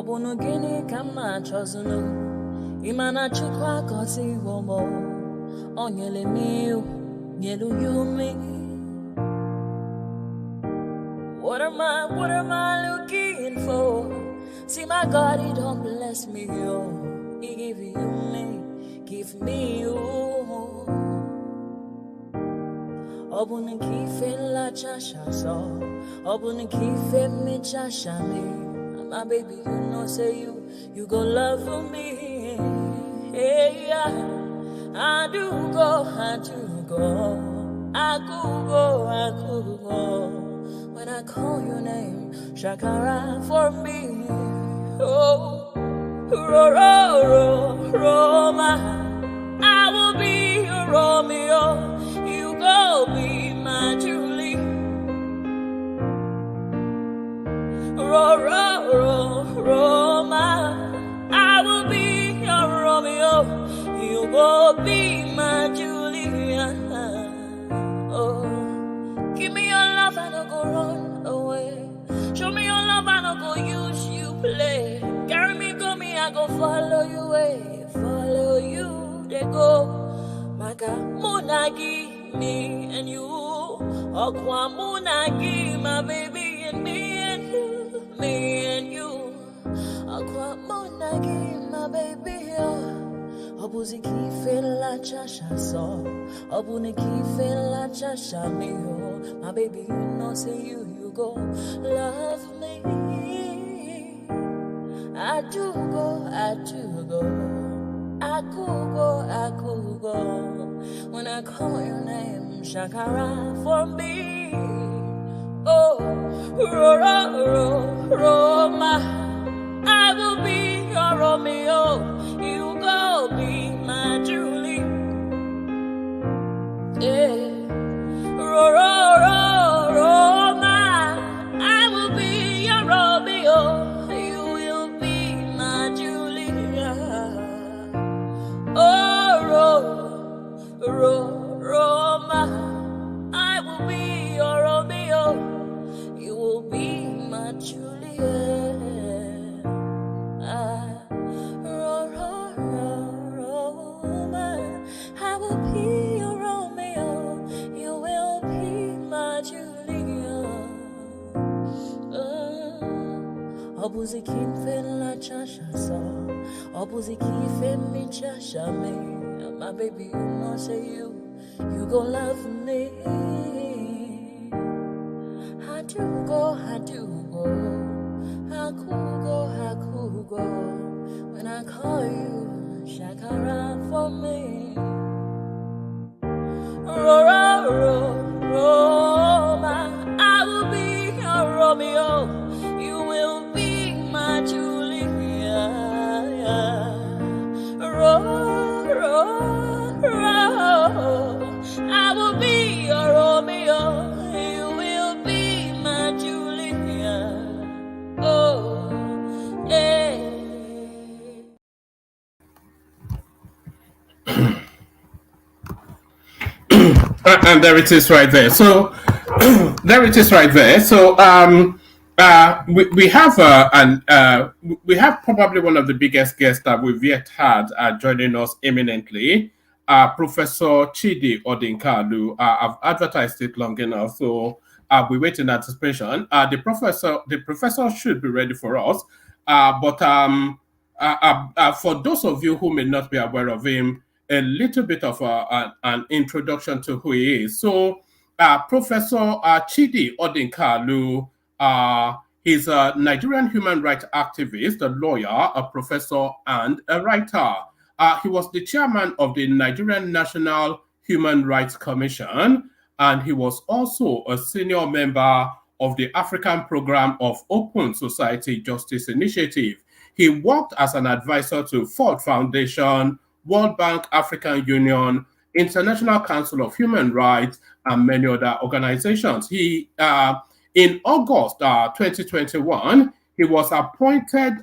Obunu gini kama chozunu Imana chukwa koti womo Onyele miu Nyelu yumi What am I looking for? See my God, he don't bless me, yo. He give me you. Obuni kife la chasha so. Obuni kife me chasha me. My baby, you know, say you go love me. Hey, yeah. I do go. I could go. When I call your name, Shakara for me. Oh, Roma, I will be your Romeo. You go be my Julie. Roma, I will be your Romeo. You go be my Julia. Oh, give me your love and I'll go run away. Show me your love and I'll go use you play. Carry me, go me, I go follow you way. Follow you, they go. Maka Munagi, me and you. Okwa Munagi, my baby, and me and you. Me and you. Okwa Munagi, my baby, oh. Obuzi kife la chasha so. Obuni kife la chasha me oh. My baby, you know say you go love me. I do go. I could go. When I call your name, Shakara for me. Oh, Roma, I will be your Romeo. You go be my Julie. Yeah. Roma, I will be your Romeo. You will be my Julia. Oh, Roma, I will be your Romeo. You will be my Julia. I will be your Romeo. You will be my Julia. Obuzi kife la chasha so. Obuzi kife mi chasha me. My baby, you know say you gon' love me. I do go. I could go. When I call you, Shakara for me. Roma, I will be your Romeo. You will be my Julia. I will be your Romeo. You will be my Julia. Oh, yeah. And there it is right there. So there it is right there. So we have we have probably one of the biggest guests that we've yet had joining us imminently, Professor Chidi Odinkalu. I've advertised it long enough, so we wait in anticipation. The professor should be ready for us, but for those of you who may not be aware of him, a little bit of an introduction to who he is. So, Professor Chidi Odinkalu, he's a Nigerian human rights activist, a lawyer, a professor, and a writer. He was the chairman of the Nigerian National Human Rights Commission, and he was also a senior member of the African Program of Open Society Justice Initiative. He worked as an advisor to Ford Foundation, World Bank, African Union, International Council of Human Rights, and many other organizations. He, in August 2021, he was appointed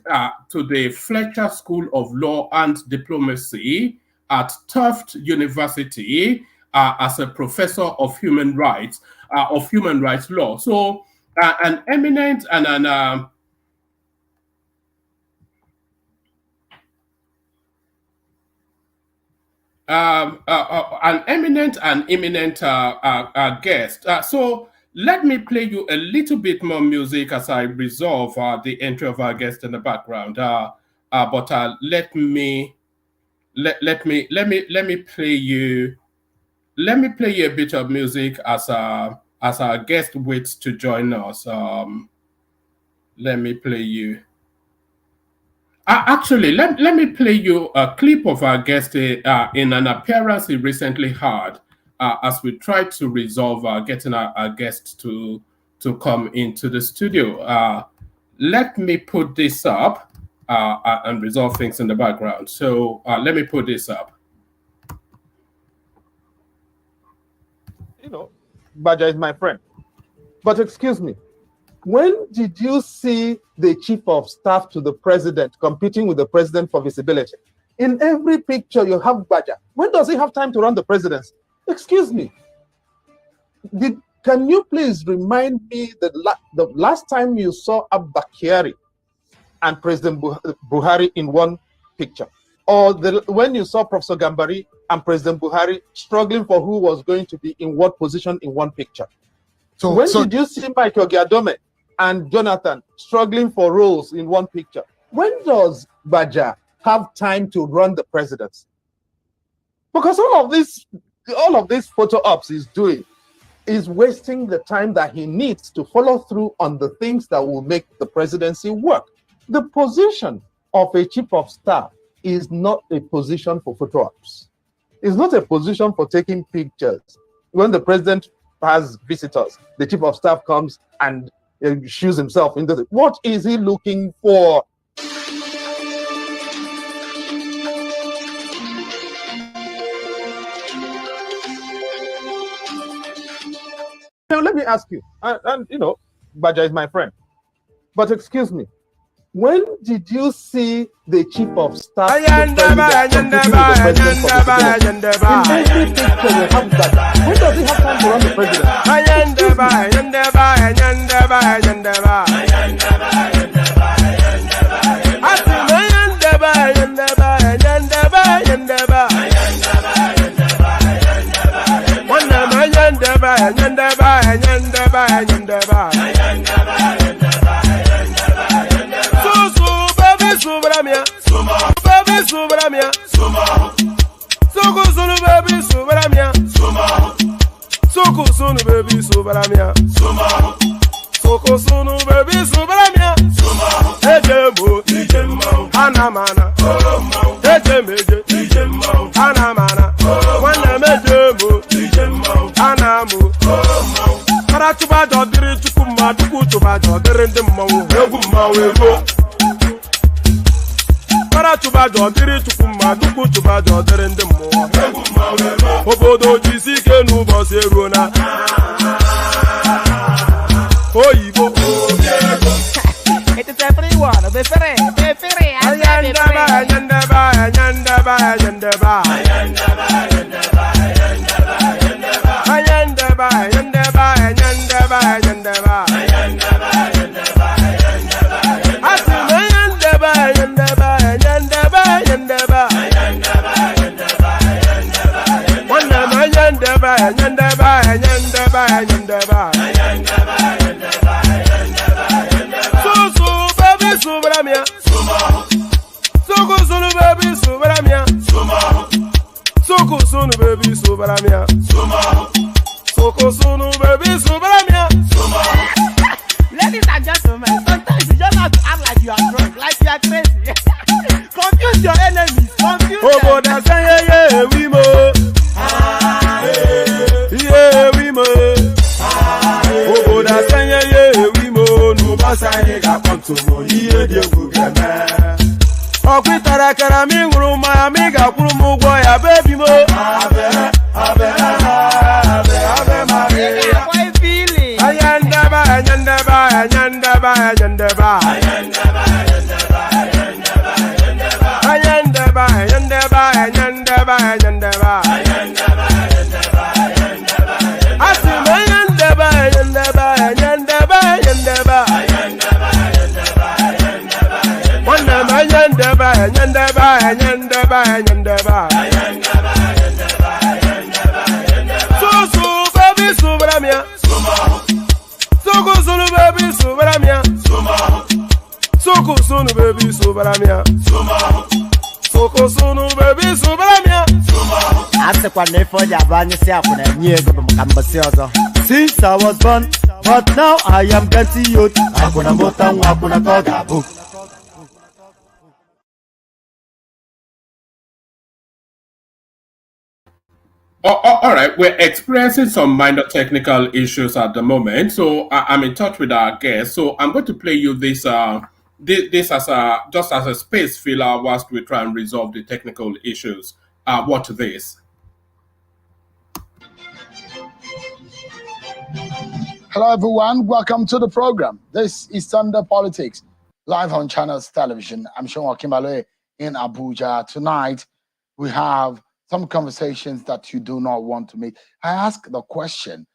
to the Fletcher School of Law and Diplomacy at Tufts University as a professor of human rights law. So, an eminent and an an eminent and imminent guest. So let me play you a little bit more music as I resolve the entry of our guest in the background. But let me play you. Let me play you a bit of music as our guest waits to join us. Let me play you. Actually, let me play you a clip of our guest in an appearance he recently had as we tried to resolve getting our guest to come into the studio. Let me put this up and resolve things in the background. So let me put this up. You know, Baja is my friend. But excuse me, when did you see the chief of staff to the president competing with the president for visibility? In every picture you have Baja. When does he have time to run the presidency? Excuse me. Can you please remind me the last time you saw Abba Kyari and President Buhari in one picture? Or when you saw Professor Gambari and President Buhari struggling for who was going to be in what position in one picture? So when did you see Michael Giadome and Jonathan struggling for roles in one picture? When does Baja have time to run the presidency? Because all of these photo ops he's doing is wasting the time that he needs to follow through on the things that will make the presidency work. The position of a chief of staff is not a position for photo ops. It's not a position for taking pictures. When the president has visitors, the chief of staff comes and shoes himself into it. What is he looking for? Now let me ask you, and you know, Baja is my friend, but excuse me, when did you see the chief of staff? When does he have time to run the president? Ladies and gentlemen, sometimes you just have to act like you are drunk, like you are crazy. Confuse your enemies, confuse them. Subaramia. Soko sunu baby Subaramia. Ase kwa nefo ya bani se akuna nyego bamkambasi ozo. Since I was born, but now I am getting youth. Akuna mota akuna koga book. All right, we're experiencing some minor technical issues at the moment, so I'm in touch with our guest. So I'm going to play you this as a just as a space filler whilst we try and resolve the technical issues. Watch this. Hello, everyone. Welcome to the program. This is Thunder Politics, live on Channels Television. I'm Sean Kimbale in Abuja. Tonight, we have some conversations that you do not want to make. I ask the question,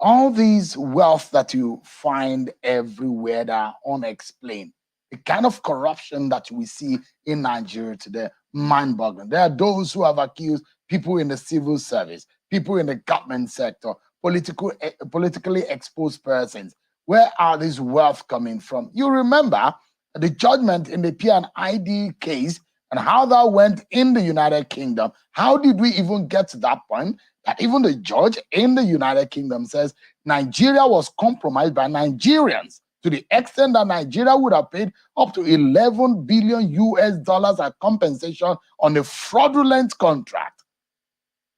all these wealth that you find everywhere that are unexplained, the kind of corruption that we see in Nigeria today, mind-boggling. There are those who have accused people in the civil service, people in the government sector, politically exposed persons. Where are these wealth coming from? You remember the judgment in the P&ID case and how that went in the United Kingdom. How did we even get to that point that even the judge in the United Kingdom says Nigeria was compromised by Nigerians to the extent that Nigeria would have paid up to 11 billion US dollars as compensation on a fraudulent contract?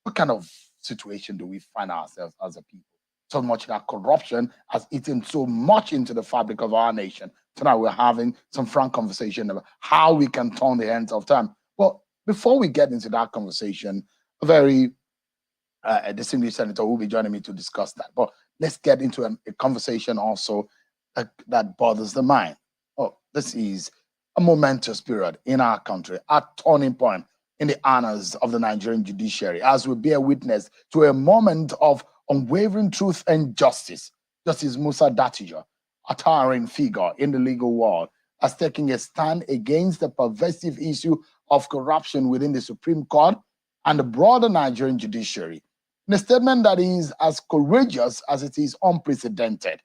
What kind of situation do we find ourselves as a people? So much that corruption has eaten so much into the fabric of our nation. Tonight we're having some frank conversation about how we can turn the hands of time. But before we get into that conversation, a very distinguished senator will be joining me to discuss that. But let's get into a conversation also that bothers the mind. Oh, this is a momentous period in our country, a turning point in the honors of the Nigerian judiciary as we bear witness to a moment of unwavering truth and justice. Justice Musa Dattijo, a towering figure in the legal world, has taken a stand against the pervasive issue of corruption within the Supreme Court and the broader Nigerian judiciary. In a statement that is as courageous as it is unprecedented,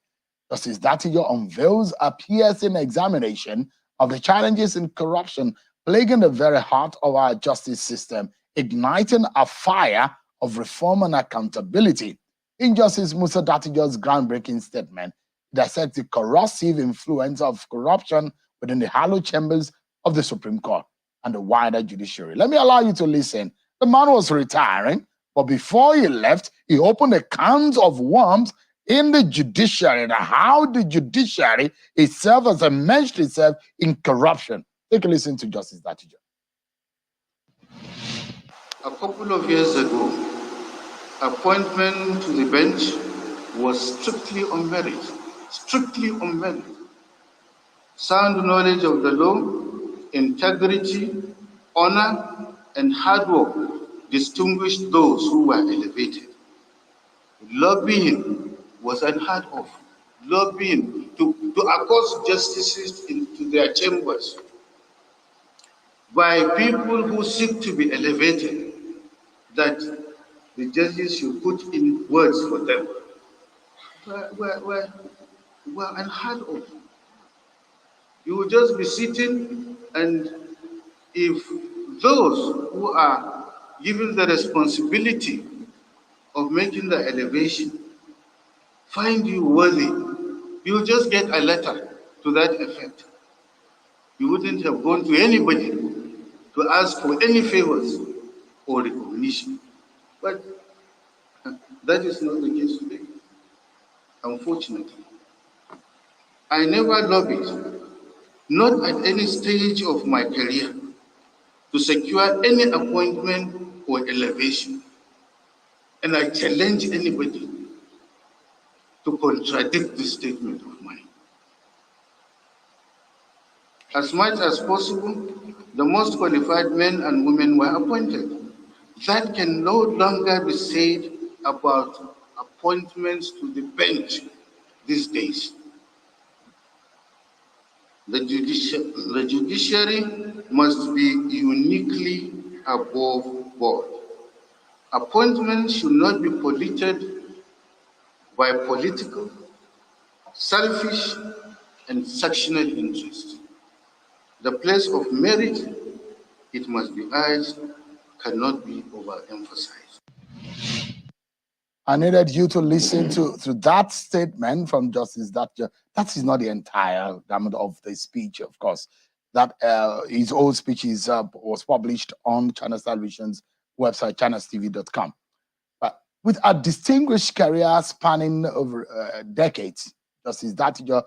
Justice Dattijo unveils a piercing examination of the challenges in corruption plaguing the very heart of our justice system, igniting a fire of reform and accountability. In Justice Musa Dattijo's groundbreaking statement, it dissects the corrosive influence of corruption within the hallowed chambers of the Supreme Court and the wider judiciary. Let me allow you to listen. The man was retiring, but before he left, he opened a can of worms in the judiciary and how the judiciary itself has enmeshed itself in corruption. Take a listen to Justice Dattijo. A couple of years ago, appointment to the bench was strictly on merit. Strictly on merit. Sound knowledge of the law, integrity, honor, and hard work distinguished those who were elevated. Lobbying was unheard of. Lobbying to accost justices into their chambers by people who seek to be elevated, that the judges should put in words for them, were unheard of. You will just be sitting, and if those who are given the responsibility of making the elevation find you worthy, you'll just get a letter to that effect. You wouldn't have gone to anybody to ask for any favors or recognition. But that is not the case today, unfortunately. I never lobbied, not at any stage of my career, to secure any appointment or elevation. And I challenge anybody to contradict this statement of mine. As much as possible, the most qualified men and women were appointed. That can no longer be said about appointments to the bench these days. The judiciary must be uniquely above board. Appointments should not be polluted by political, selfish, and sectional interests. The place of merit, it must be urged, cannot be overemphasized. I needed you to listen to that statement from Justice Thatcher. That is not the entire gamut of the speech, of course. That his whole speech was published on Channels Television's website, channelstv.com. But with a distinguished career spanning over decades, Justice Thatcher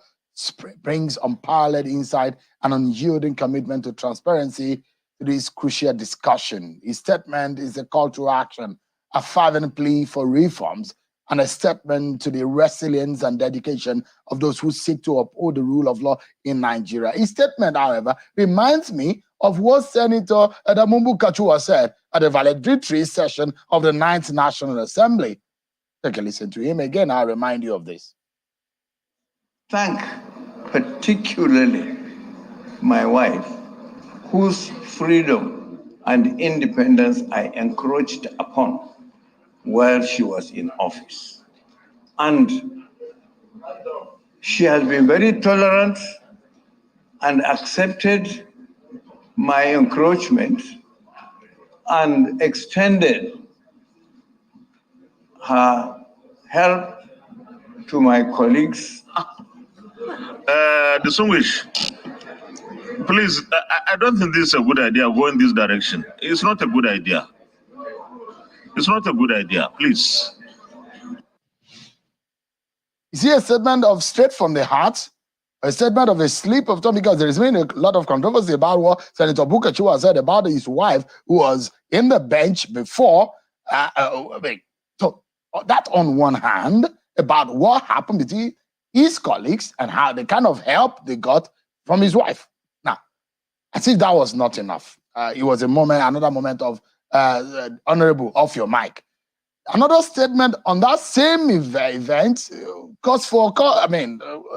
brings unparalleled insight and unyielding commitment to transparency to this crucial discussion. His statement is a call to action, a fervent plea for reforms, and a statement to the resilience and dedication of those who seek to uphold the rule of law in Nigeria. His statement, however, reminds me of what Senator Edamumbu Kachua said at the valedictory session of the 9th National Assembly. Take a listen to him again. I'll remind you of this. Thank particularly my wife, whose freedom and independence I encroached upon while she was in office. And she has been very tolerant and accepted my encroachment and extended her help to my colleagues. Distinguished, please, I don't think this is a good idea going this direction. It's not a good idea. It's not a good idea, please. Is he a statement of straight from the heart? A statement of a slip of tongue? Because there has been a lot of controversy about what Senator Bukachua said about his wife, who was in the bench before. So that on one hand, about what happened between his colleagues and how the kind of help they got from his wife. Now, I think that was not enough. It was another moment of honorable, off your mic. Another statement on that same event, it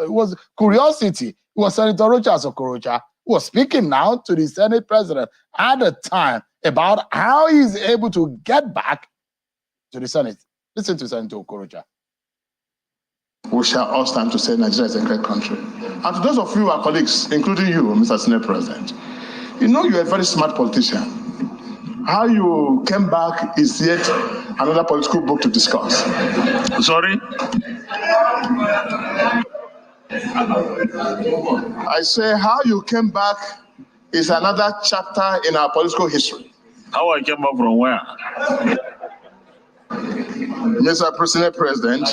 was curiosity. It was Senator Rochas Okorocha who was speaking now to the Senate President at the time about how he's able to get back to the Senate. Listen to Senator Okorocha. We share all time to say Nigeria is a great country. And to those of you, our colleagues, including you, Mr. Senate President, you know you're a very smart politician. How you came back is yet another political book to discuss. Sorry? I say how you came back is another chapter in our political history. How I came back from where? Mr. President,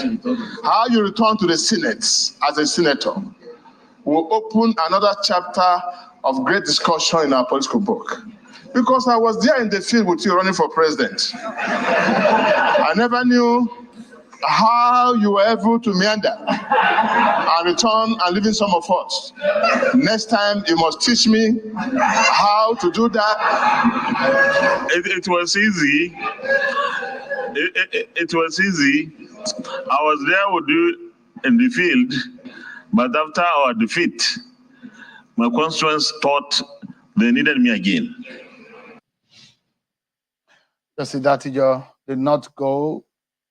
how you return to the Senate as a senator will open another chapter of great discussion in our political book. Because I was there in the field with you running for president. I never knew how you were able to meander and return and leaving some of us. Next time, you must teach me how to do that. It was easy. It was easy. I was there with you in the field, but after our defeat, my constituents thought they needed me again. Justice Dattijo did not go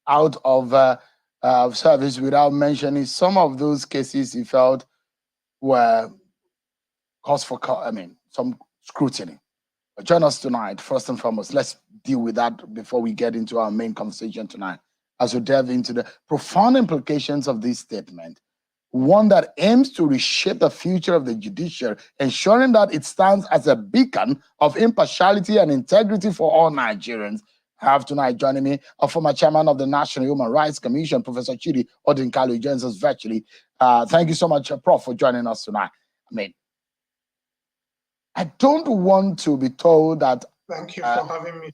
out of service without mentioning some of those cases he felt were cause for, some scrutiny. But join us tonight, first and foremost. Let's deal with that before we get into our main conversation tonight, as we delve into the profound implications of this statement, one that aims to reshape the future of the judiciary, ensuring that it stands as a beacon of impartiality and integrity for all Nigerians. I have tonight joining me a former chairman of the National Human Rights Commission, Professor Chidi Odinkalu, joins us virtually. Thank you so much, Prof, for joining us tonight. I don't want to be told that. Thank you for having me.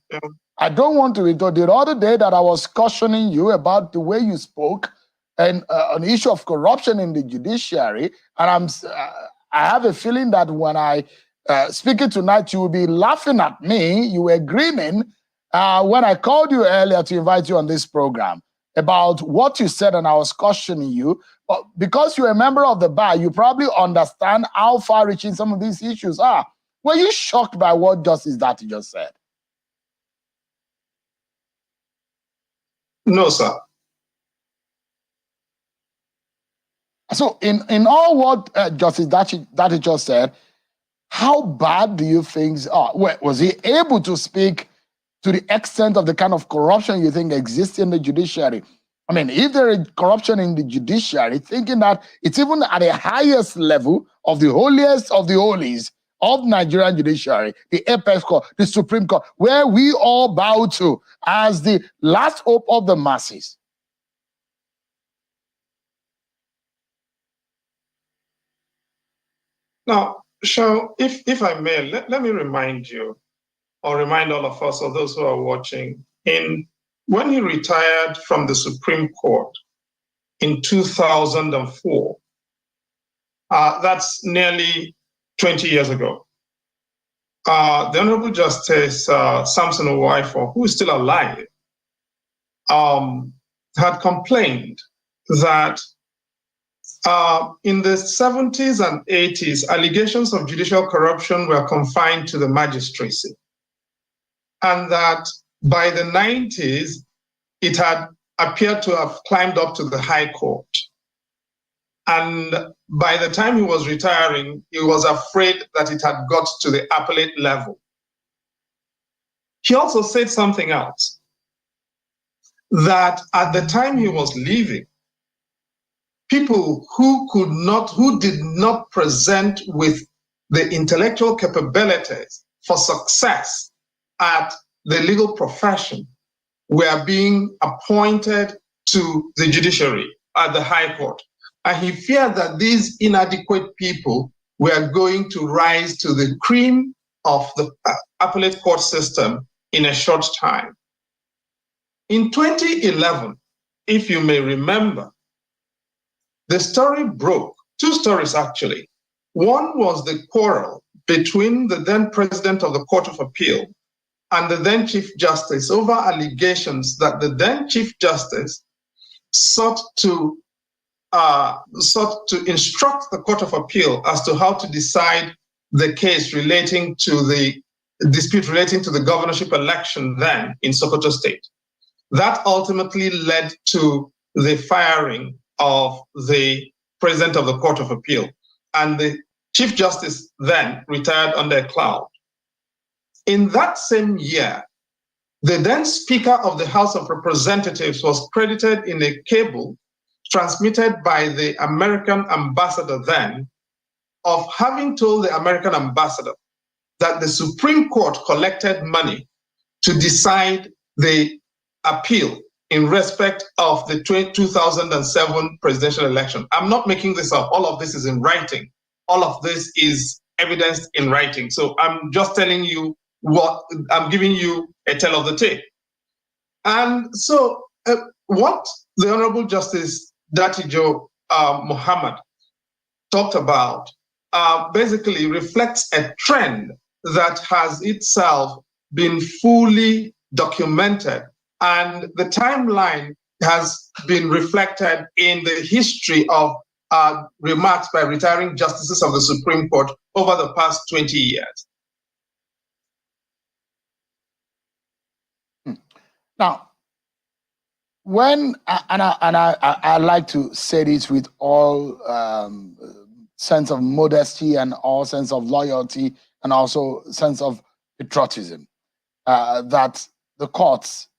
I don't want to be told. The other day that I was cautioning you about the way you spoke and on the issue of corruption in the judiciary, and I have a feeling that when I speak it tonight, you will be laughing at me. You were grinning when I called you earlier to invite you on this program about what you said, and I was cautioning you. But because you're a member of the bar, you probably understand how far-reaching some of these issues are. Were you shocked by what Justice Dati just said? No, sir. So in all what Justice Dati just said, How bad do you think? Was he able to speak to the extent of the kind of corruption you think exists in the judiciary? I mean, if there is corruption in the judiciary, thinking that it's even at the highest level of the holiest of the holies of Nigerian judiciary, the apex court, the Supreme Court, where we all bow to as the last hope of the masses. Now, Sean, if I may, let me remind you, or remind all of us, or those who are watching, when he retired from the Supreme Court in 2004, that's nearly 20 years ago. The Honorable Justice Samson Owaifo, who is still alive, had complained that in the 70s and 80s, allegations of judicial corruption were confined to the magistracy, and that by the 90s, it had appeared to have climbed up to the High Court. And by the time he was retiring, he was afraid that it had got to the appellate level. He also said something else, that at the time he was leaving, people who did not present with the intellectual capabilities for success at the legal profession were being appointed to the judiciary at the High Court. And he feared that these inadequate people were going to rise to the cream of the appellate court system in a short time. In 2011, if you may remember, the story broke, two stories actually. One was the quarrel between the then president of the Court of Appeal and the then Chief Justice over allegations that the then Chief Justice sought to instruct the Court of Appeal as to how to decide the case relating to the dispute relating to the governorship election then in Sokoto State. That ultimately led to the firing of the president of the Court of Appeal, and the Chief Justice then retired under a cloud. In that same year, the then Speaker of the House of Representatives was credited in a cable transmitted by the American ambassador then of having told the American ambassador that the Supreme Court collected money to decide the appeal in respect of the 2007 presidential election. I'm not making this up. All of this is in writing. All of this is evidenced in writing. So I'm just telling you I'm giving you a tale of the tape. And so what the Honorable Justice Datijo Muhammad talked about basically reflects a trend that has itself been fully documented, and the timeline has been reflected in the history of remarks by retiring justices of the Supreme Court over the past 20 years. Now, I like to say this with all sense of modesty and all sense of loyalty and also sense of patriotism, that the courts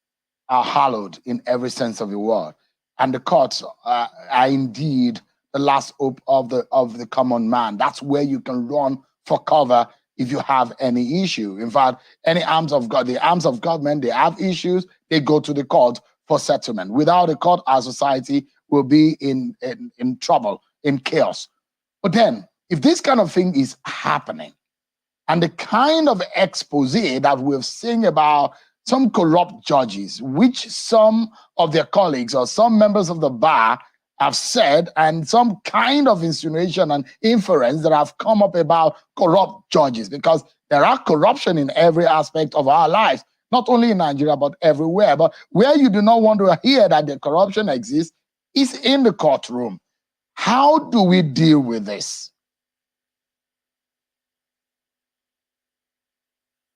are hallowed in every sense of the word, and the courts are indeed the last hope of the common man. That's where you can run for cover if you have any issue. In fact, any arms of God, the arms of government, they have issues, they go to the court for settlement. Without a court, our society will be in trouble, in chaos. But then, if this kind of thing is happening, and the kind of expose that we've seen about some corrupt judges, which some of their colleagues or some members of the bar have said, and some kind of insinuation and inference that have come up about corrupt judges, because there are corruption in every aspect of our lives, not only in Nigeria, but everywhere. But where you do not want to hear that the corruption exists is in the courtroom. How do we deal with this?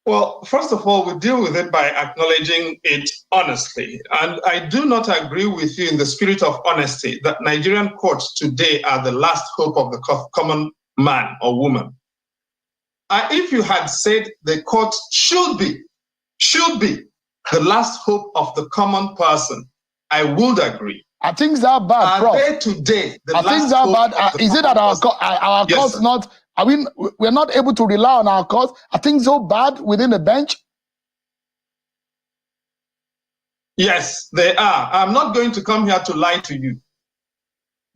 Well, first of all, we deal with it by acknowledging it honestly. And I do not agree with you in the spirit of honesty that Nigerian courts today are the last hope of the common man or woman. If you had said the court should be the last hope of the common person, I would agree. Are things that bad, Prof? Are they today the are last things that hope bad? Is it that our yes, courts sir. not? I mean, we're not able to rely on our courts. Are things so bad within the bench? Yes, they are. I'm not going to come here to lie to you.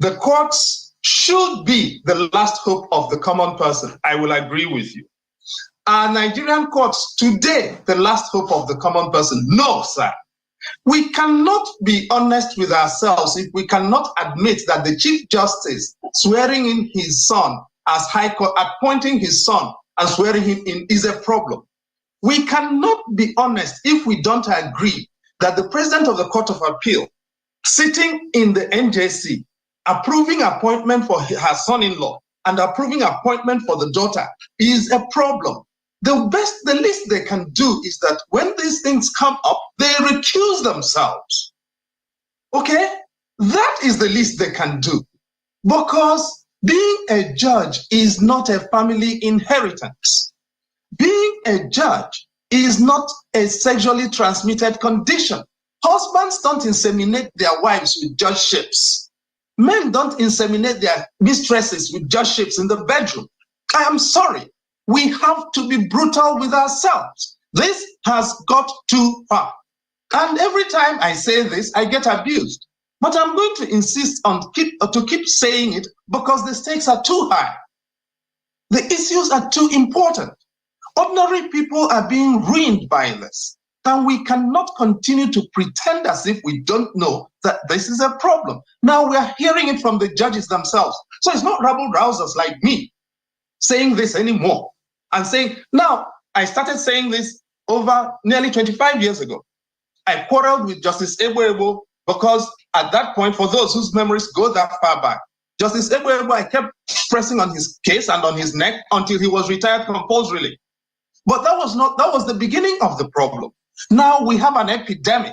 The courts should be the last hope of the common person. I will agree with you. Are Nigerian courts today the last hope of the common person? No, sir. We cannot be honest with ourselves if we cannot admit that the Chief Justice swearing in his son as High Court, appointing his son and swearing him in is a problem. We cannot be honest if we don't agree that the President of the Court of Appeal, sitting in the NJC, approving appointment for her son-in-law and approving appointment for the daughter is a problem. The least they can do is that when these things come up, they recuse themselves. Okay? That is the least they can do. Because being a judge is not a family inheritance. Being a judge is not a sexually transmitted condition. Husbands don't inseminate their wives with judgeships. Men don't inseminate their mistresses with judgeships in the bedroom. I am sorry. We have to be brutal with ourselves. This has got too far. And every time I say this, I get abused. But I'm going to insist on keep saying it because the stakes are too high. The issues are too important. Ordinary people are being ruined by this. And we cannot continue to pretend as if we don't know that this is a problem. Now we are hearing it from the judges themselves. So it's not rabble-rousers like me saying this anymore. And saying, now, I started saying this over nearly 25 years ago. I quarreled with Justice Ebuebo because at that point, for those whose memories go that far back, Justice Ebuebo, I kept pressing on his case and on his neck until he was retired compulsorily. But that was the beginning of the problem. Now we have an epidemic.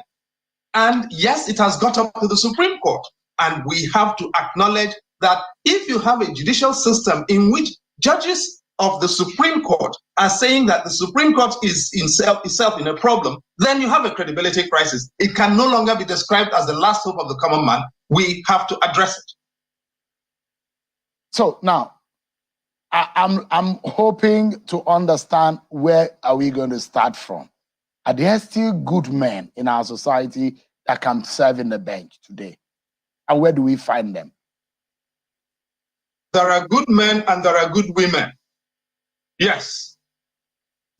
And yes, it has got up to the Supreme Court. And we have to acknowledge that if you have a judicial system in which judges of the Supreme Court are saying that the Supreme Court is itself in a problem, then you have a credibility crisis. It can no longer be described as the last hope of the common man. We have to address it. So now, I'm hoping to understand where are we going to start from. Are there still good men in our society that can serve in the bench today? And where do we find them? There are good men and there are good women. Yes.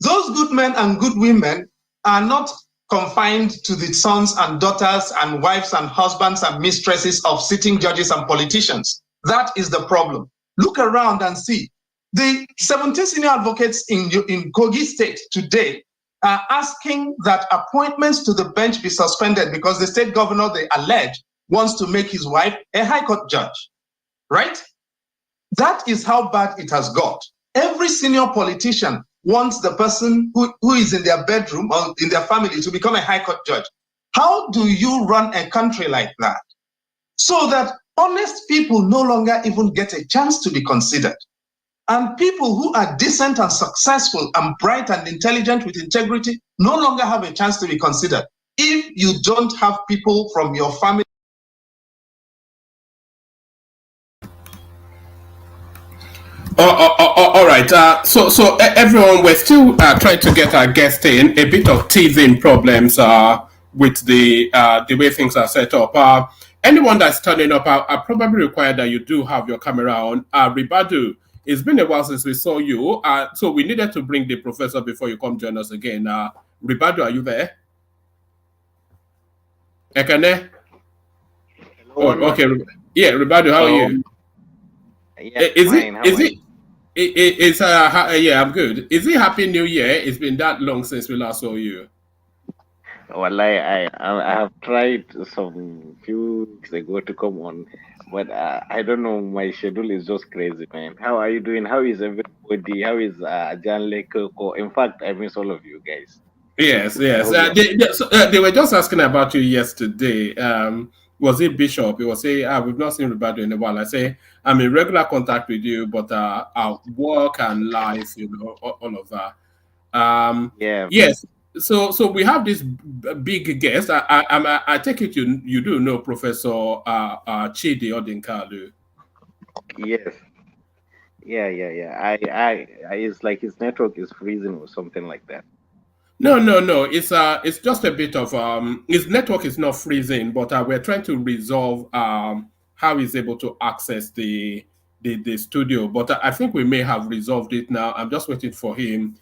Those good men and good women are not confined to the sons and daughters and wives and husbands and mistresses of sitting judges and politicians. That is the problem. Look around and see. The 17 senior advocates in Kogi State today are asking that appointments to the bench be suspended because the state governor, they allege, wants to make his wife a high court judge. Right? That is how bad it has got. Every senior politician wants the person who is in their bedroom or in their family to become a high court judge. How do you run a country like that? So that honest people no longer even get a chance to be considered. And people who are decent and successful and bright and intelligent with integrity no longer have a chance to be considered. If you don't have people from your family. All right. So everyone, we're still trying to get our guest in. A bit of teething problems with the way things are set up. Anyone that's turning up, I probably require that you do have your camera on. Ribadu, it's been a while since we saw you. So we needed to bring the professor before you come join us again. Ribadu, are you there? Ekene? Oh, okay. Yeah, Ribadu, how are you? Yeah, yeah, I'm good. Is it Happy New Year? It's been that long since we last saw you. Well, I have tried some few weeks ago to come on, but I don't know. My schedule is just crazy, man. How are you doing? How is everybody? How is Jan Lekoko? In fact, I miss all of you guys. Yes. They were just asking about you yesterday. was it Bishop? He was saying, we've not seen Roberto in a while. I say, I'm in regular contact with you, but our work and life, all of that. Yeah. Yes. So we have this big guest. I take it you do know Professor Chidi Odinkalu. Yes. Yeah. It's like his network is freezing or something like that. No. It's just a bit of his network is not freezing, but we're trying to resolve how he's able to access the studio. But I think we may have resolved it now. I'm just waiting for him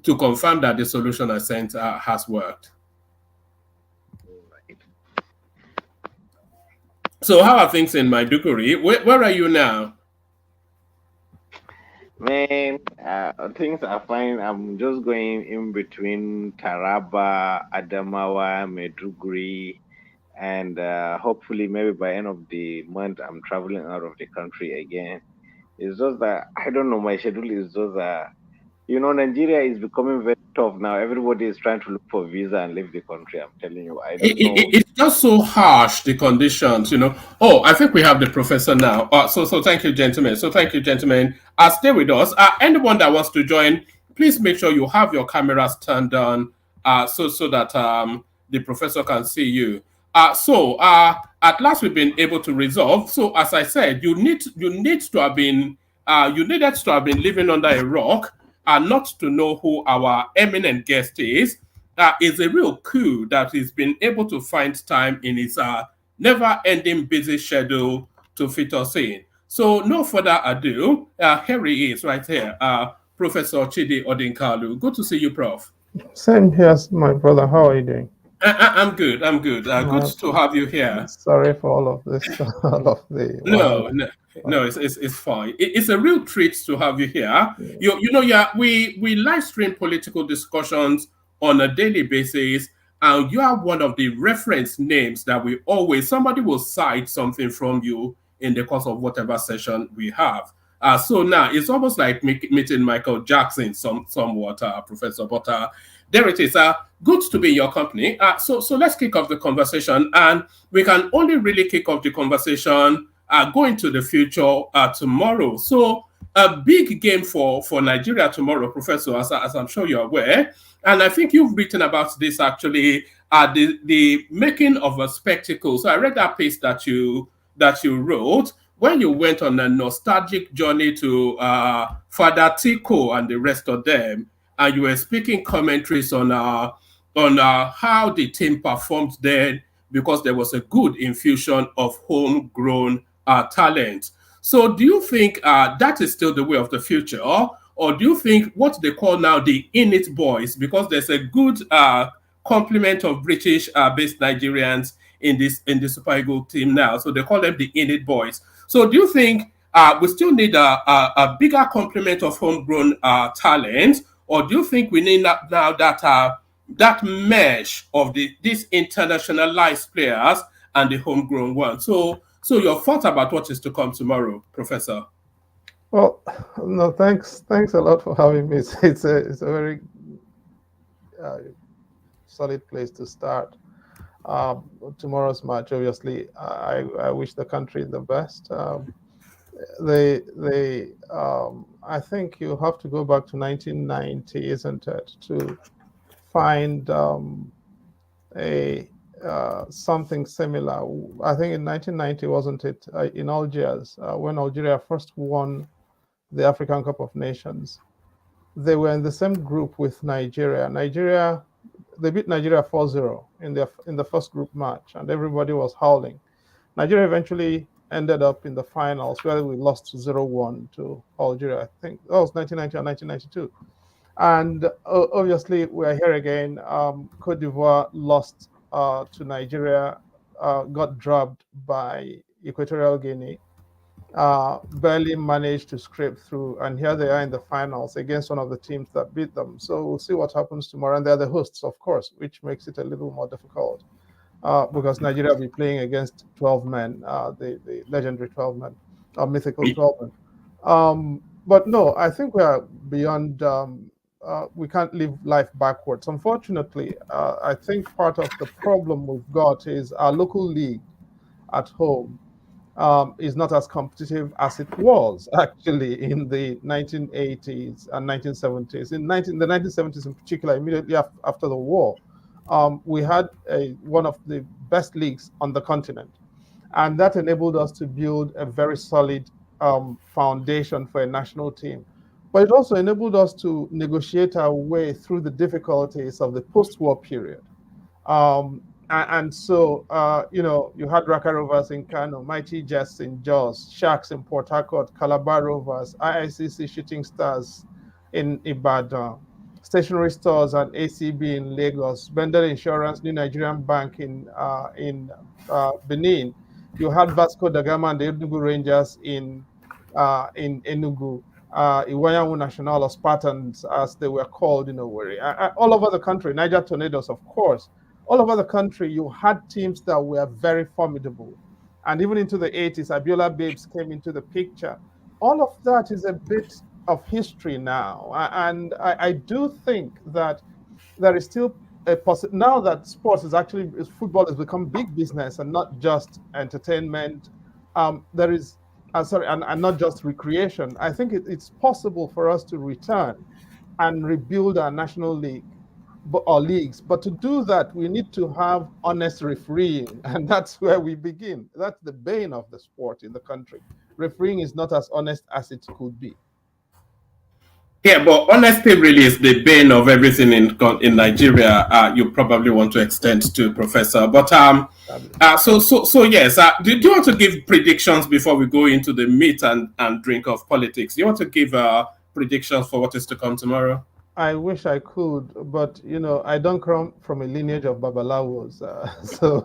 to confirm that the solution I sent has worked. Right. So how are things in Maiduguri? Where are you now? Man, things are fine. I'm just going in between Taraba, Adamawa, Meduguri, and hopefully maybe by end of the month I'm traveling out of the country again. It's just that I don't know. My schedule is just Nigeria is becoming very tough now. Everybody is trying to look for visa and leave the country. I'm telling you, I don't know. It's just so harsh, the conditions. Oh, I think we have the professor now. So thank you, gentlemen. So thank you, gentlemen. Stay with us. Anyone that wants to join, please make sure you have your cameras turned on, so that the professor can see you. At last we've been able to resolve. So as I said, you needed to have been living under a rock, not to know who our eminent guest is. Is a real coup that he's been able to find time in his never-ending busy schedule to fit us in. So, no further ado, here he is right here, Professor Chidi Odinkalu. Good to see you, Prof. Same here, my brother. How are you doing? I'm good. I'm good. Good to have you here. Sorry for all of this, all of the No, it's fine. It's a real treat to have you here. We live stream political discussions on a daily basis, and you are one of the reference names that somebody will cite something from you in the course of whatever session we have. So now it's almost like meeting Michael Jackson, somewhat, Professor. But there it is. Good to be in your company. So let's kick off the conversation, and we can only really kick off the conversation going to the future tomorrow. So a big game for Nigeria tomorrow, Professor, as I'm sure you're aware. And I think you've written about this actually, the making of a spectacle. So I read that piece that you wrote when you went on a nostalgic journey to Father Tico and the rest of them, and you were speaking commentaries on how the team performed then, because there was a good infusion of homegrown talent. So do you think that is still the way of the future? Or do you think what they call now the in-it boys, because there's a good complement of British-based Nigerians in the Super Eagles team now, so they call them the in-it boys. So do you think we still need a bigger complement of homegrown talent, or do you think we need now that mesh of these internationalized players and the homegrown ones? So your thoughts about what is to come tomorrow, Professor? Well, no, thanks a lot for having me. It's a very solid place to start. Tomorrow's match, obviously, I wish the country the best. I think you have to go back to 1990, isn't it, to find something similar. I think in 1990, wasn't it, in Algiers, when Algeria first won the African Cup of Nations. They were in the same group with Nigeria. They beat Nigeria 4-0 in the first group match, and everybody was howling. Nigeria eventually ended up in the finals, where we lost 0-1 to Algeria. I think that was 1990 or 1992. And obviously, we're here again. Cote d'Ivoire lost to Nigeria, got drubbed by Equatorial Guinea, barely managed to scrape through. And here they are in the finals against one of the teams that beat them. So we'll see what happens tomorrow. And they're the hosts, of course, which makes it a little more difficult because Nigeria will be playing against 12 men, the legendary 12 men, mythical 12 men. But no, I think we are beyond we can't live life backwards. Unfortunately, I think part of the problem we've got is our local league at home is not as competitive as it was actually in the 1980s and 1970s. The 1970s in particular, immediately after the war, we had one of the best leagues on the continent. And that enabled us to build a very solid foundation for a national team. But it also enabled us to negotiate our way through the difficulties of the post-war period. And so, you had Raka Rovers in Kano, Mighty Jets in Jos, Sharks in Port Harcourt, Calabar Rovers, IICC Shooting Stars in Ibadan, stationery stores and ACB in Lagos, Bendel Insurance, New Nigerian Bank in Benin. You had Vasco da Gama and the Enugu Rangers in Enugu, Iwayamu National, or Spartans, as they were called in Owerri. All over the country, Niger Tornadoes, of course. All over the country, you had teams that were very formidable. And even into the 80s, Abiola Babes came into the picture. All of that is a bit of history now. And I do think that there is still a possibility, now that sports football has become big business and not just entertainment. There is, and not just recreation. I think it's possible for us to return and rebuild our national league or leagues. But to do that, we need to have honest refereeing, and that's where we begin. That's the bane of the sport in the country. Refereeing is not as honest as it could be. Yeah, but honesty really is the bane of everything in Nigeria. You probably want to extend to Professor, but so yes. Do you want to give predictions before we go into the meat and drink of politics? Do you want to give predictions for what is to come tomorrow? I wish I could, but I don't come from a lineage of babalawos, so.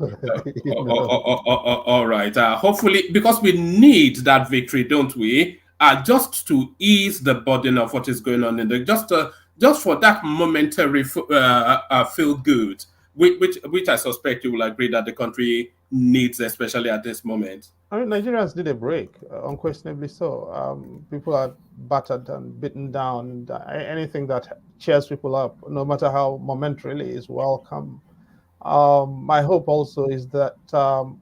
All right. Hopefully, because we need that victory, don't we? Just to ease the burden of what is going on in the just for that momentary feel good, which I suspect you will agree that the country needs, especially at this moment. I mean, Nigerians need a break, unquestionably so. People are battered and beaten down, and anything that cheers people up, no matter how momentarily, is welcome. My hope also is that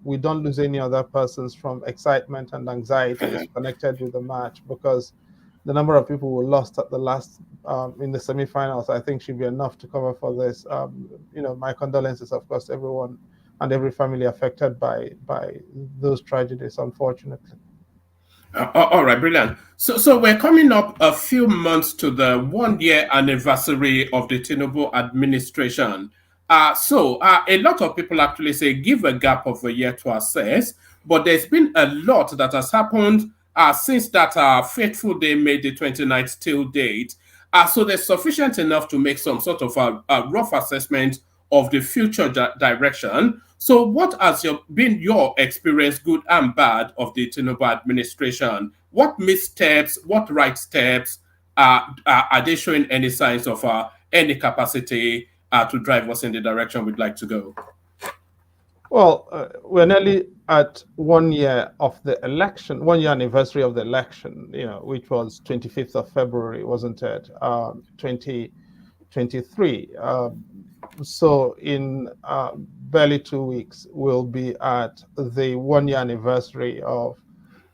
we don't lose any other persons from excitement and anxieties connected with the match, because the number of people who lost at the last in the semifinals, I think, should be enough to cover for this. My condolences, of course, to everyone and every family affected by those tragedies, unfortunately. All right, brilliant. So we're coming up a few months to the 1-year anniversary of the Tinubu administration. So a lot of people actually say give a gap of a year to assess, but there's been a lot that has happened since that fateful day made the 29th till date. So there's sufficient enough to make some sort of a rough assessment of the future direction. So what has been your experience, good and bad, of the Tinubu administration? What missteps, what right steps, are they showing any signs of any capacity to drive us in the direction we'd like to go? Well, we're nearly at 1 year of the election, 1 year anniversary of the election, which was 25th of February, wasn't it? 2023. So in barely 2 weeks, we'll be at the 1 year anniversary of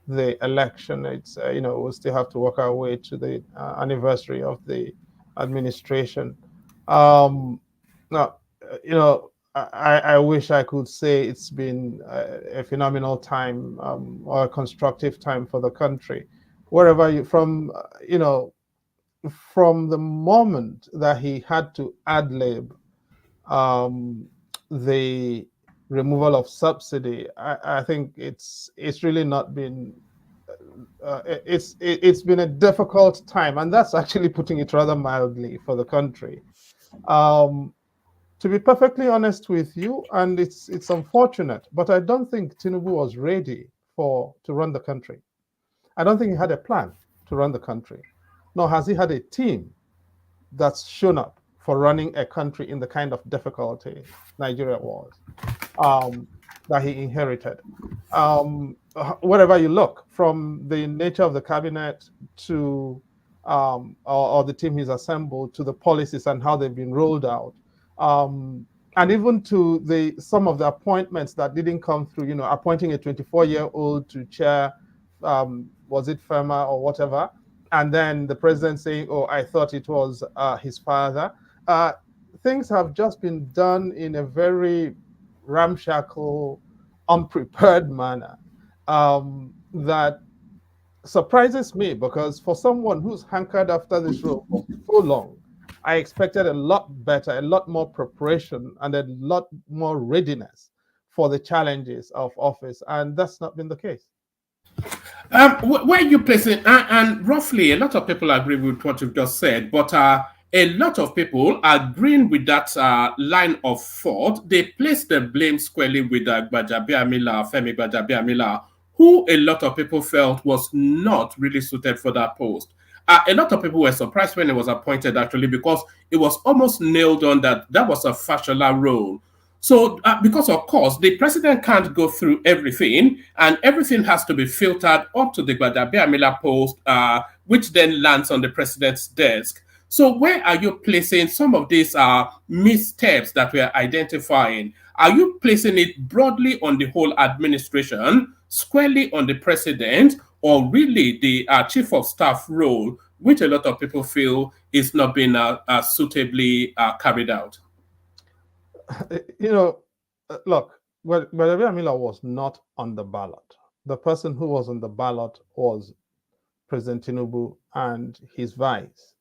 the election. It's, we'll still have to work our way to the anniversary of the administration. Now, I wish I could say it's been a phenomenal time or a constructive time for the country. Wherever from the moment that he had to ad-lib the removal of subsidy, I think it's really not been. It's been a difficult time, and that's actually putting it rather mildly for the country. To be perfectly honest with you, and it's unfortunate, but I don't think Tinubu was ready to run the country. I don't think he had a plan to run the country, nor has he had a team that's shown up for running a country in the kind of difficulty Nigeria was, that he inherited. Wherever you look, from the nature of the cabinet to or the team he's assembled, to the policies and how they've been rolled out, and even to some of the appointments that didn't come through. You know, appointing a 24-year-old to chair, was it FEMA or whatever, and then the president saying, "Oh, I thought it was his father." Things have just been done in a very ramshackle, unprepared manner, that surprises me, because for someone who's hankered after this role for so long, I expected a lot better, a lot more preparation, and a lot more readiness for the challenges of office, and that's not been the case. Where you placing, and roughly a lot of people agree with what you've just said, but a lot of people agreeing with that line of thought, they place the blame squarely with Gbajabiamila, Femi Gbajabiamila, who a lot of people felt was not really suited for that post. A lot of people were surprised when he was appointed, actually, because it was almost nailed on that that was a Fashola role. So, because of course, the president can't go through everything, and everything has to be filtered up to the Gbadabiamila post, which then lands on the president's desk. So, where are you placing some of these missteps that we are identifying? Are you placing it broadly on the whole administration, squarely on the president, or really the chief of staff role, which a lot of people feel is not being suitably carried out? You know, look, Gbadabiamila Miller was not on the ballot. The person who was on the ballot was President Tinubu and his vice,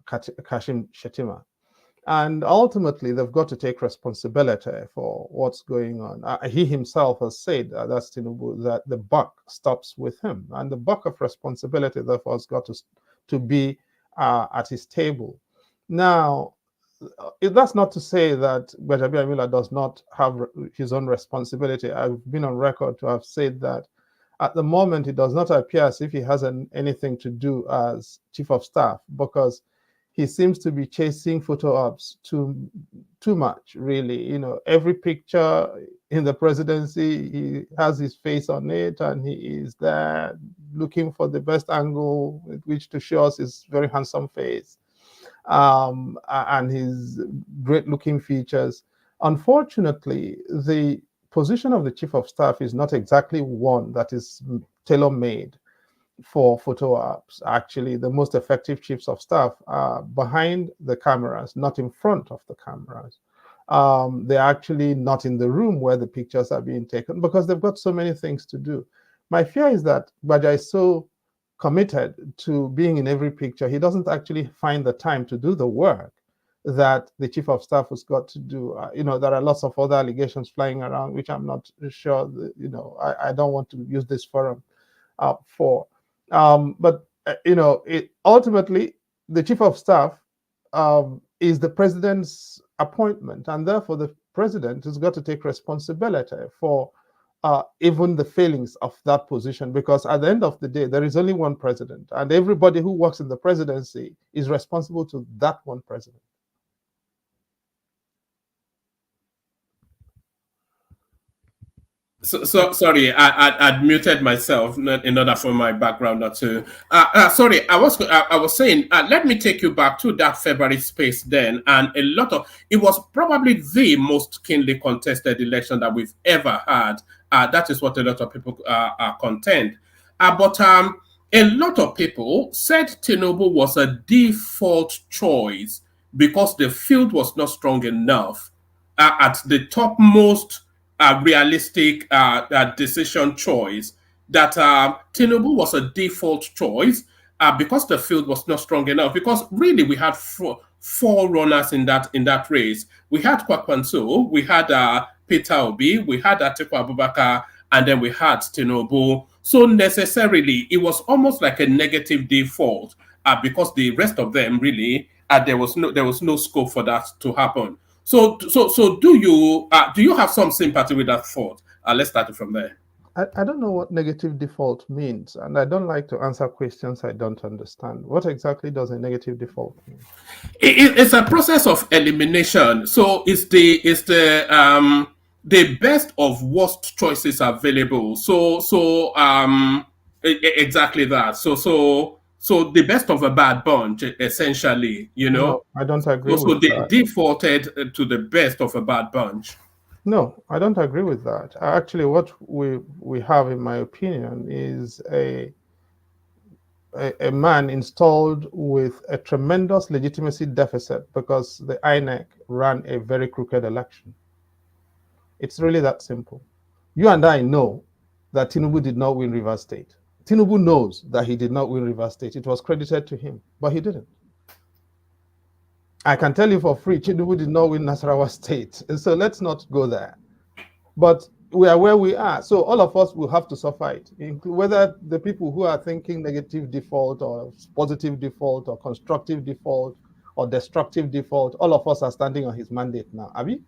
Kashim Shettima. And ultimately, they've got to take responsibility for what's going on. He himself has said, that's Tinubu, that the buck stops with him. And the buck of responsibility, therefore, has got to be at his table. Now, that's not to say that Gbajabiamila does not have his own responsibility. I've been on record to have said that at the moment, it does not appear as if he has anything to do as chief of staff, because he seems to be chasing photo ops too much, really. You know, every picture in the presidency, he has his face on it, and he is there looking for the best angle with which to show us his very handsome face, and his great-looking features. Unfortunately, the position of the chief of staff is not exactly one that is tailor-made for photo ops. Actually, the most effective chiefs of staff are behind the cameras, not in front of the cameras. They're actually not in the room where the pictures are being taken, because they've got so many things to do. My fear is that Gbaja is so committed to being in every picture, he doesn't actually find the time to do the work that the chief of staff has got to do. You know, there are lots of other allegations flying around, which I'm not sure that, you know, I don't want to use this forum for. But you know, ultimately, the chief of staff is the president's appointment, and therefore the president has got to take responsibility for even the failings of that position, because at the end of the day, there is only one president, and everybody who works in the presidency is responsible to that one president. So sorry, I'd muted myself in order for my background not to. Sorry, I was saying, let me take you back to that February space then, and it was probably the most keenly contested election that we've ever had. That is what a lot of people contend. But a lot of people said Tinubu was a default choice because the field was not strong enough at the topmost realistic decision choice, that Tinubu was a default choice because the field was not strong enough. Because really, we had four runners in that race. We had Kwakwanso, we had Peter Obi, we had Atiku Abubakar, and then we had Tinubu. So necessarily, it was almost like a negative default because the rest of them really there was no scope for that to happen. So do you have some sympathy with that thought? Let's start it from there. I don't know what negative default means, and I don't like to answer questions I don't understand. What exactly does a negative default mean? It's a process of elimination. So it's the best of worst choices available. So exactly that. So So the best of a bad bunch, essentially, you know. No, I don't agree So with they that. defaulted to the best of a bad bunch. No, I don't agree with that. Actually, what we have, in my opinion, is a man installed with a tremendous legitimacy deficit because the INEC ran a very crooked election. It's really that simple. You and I know that Tinubu did not win Rivers State. Tinubu knows that he did not win Rivers State. It was credited to him, but he didn't. I can tell you for free, Tinubu did not win Nasarawa State. So let's not go there. But we are where we are. So all of us will have to suffer it, whether the people who are thinking negative default or positive default or constructive default or destructive default, all of us are standing on his mandate now. Abi?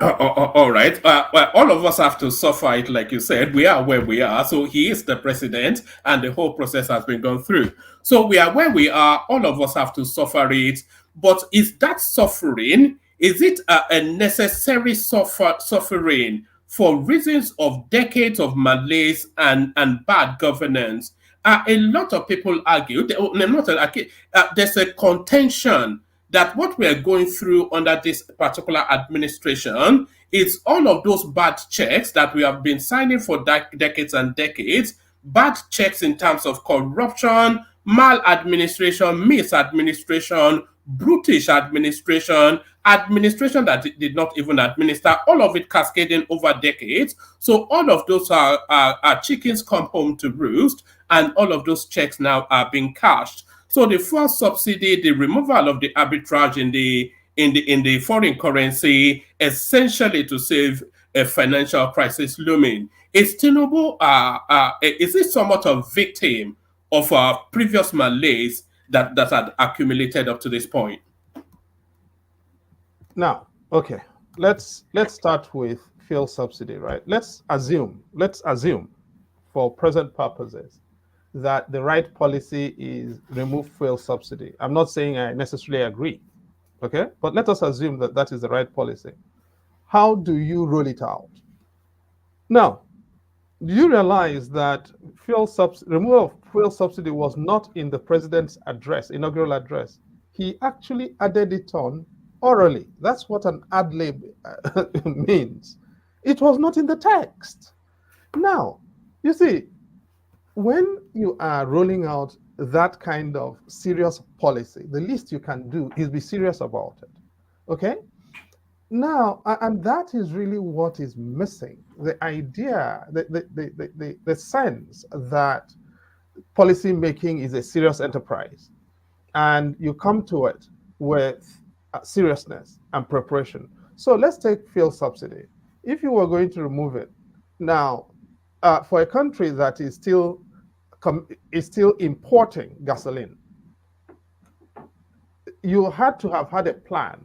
All right. Well, all of us have to suffer it, like you said. We are where we are. So he is the president, and the whole process has been gone through. So we are where we are. All of us have to suffer it. But is that suffering? Is it a necessary suffering for reasons of decades of malaise and bad governance? A lot of people argue. There's a contention that what we are going through under this particular administration is all of those bad checks that we have been signing for decades and decades, bad checks in terms of corruption, maladministration, misadministration, brutish administration, administration that did not even administer, all of it cascading over decades. So all of those are chickens come home to roost, and all of those checks now are being cashed. So the first subsidy, the removal of the arbitrage in the foreign currency, essentially to save a financial crisis looming. Is Tinubu is it somewhat a victim of previous malaise that had accumulated up to this point? Now, okay, let's start with fuel subsidy, right? Let's assume for present purposes that the right policy is remove fuel subsidy. I'm not saying I necessarily agree, okay? But let us assume that that is the right policy. How do you roll it out? Now, do you realize that removal of fuel subsidy was not in the president's address, inaugural address? He actually added it on orally. That's what an ad lib means. It was not in the text. Now, you see, when you are rolling out that kind of serious policy, the least you can do is be serious about it. Okay? Now, and that is really what is missing. The idea, the sense that policy making is a serious enterprise, and you come to it with seriousness and preparation. So let's take fuel subsidy. If you were going to remove it, now, for a country that is still importing gasoline, you had to have had a plan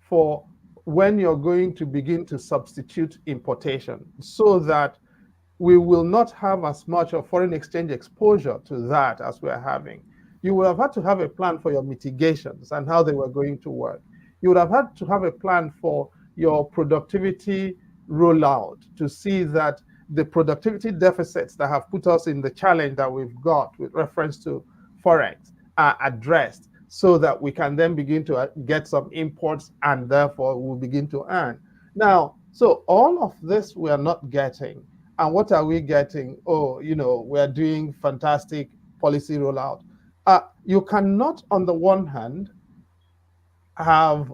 for when you're going to begin to substitute importation so that we will not have as much of foreign exchange exposure to that as we're having. You would have had to have a plan for your mitigations and how they were going to work. You would have had to have a plan for your productivity rollout to see that the productivity deficits that have put us in the challenge that we've got with reference to Forex are addressed so that we can then begin to get some imports and therefore we'll begin to earn. Now, so all of this we are not getting. And what are we getting? Oh, we're doing fantastic policy rollout. You cannot, on the one hand, have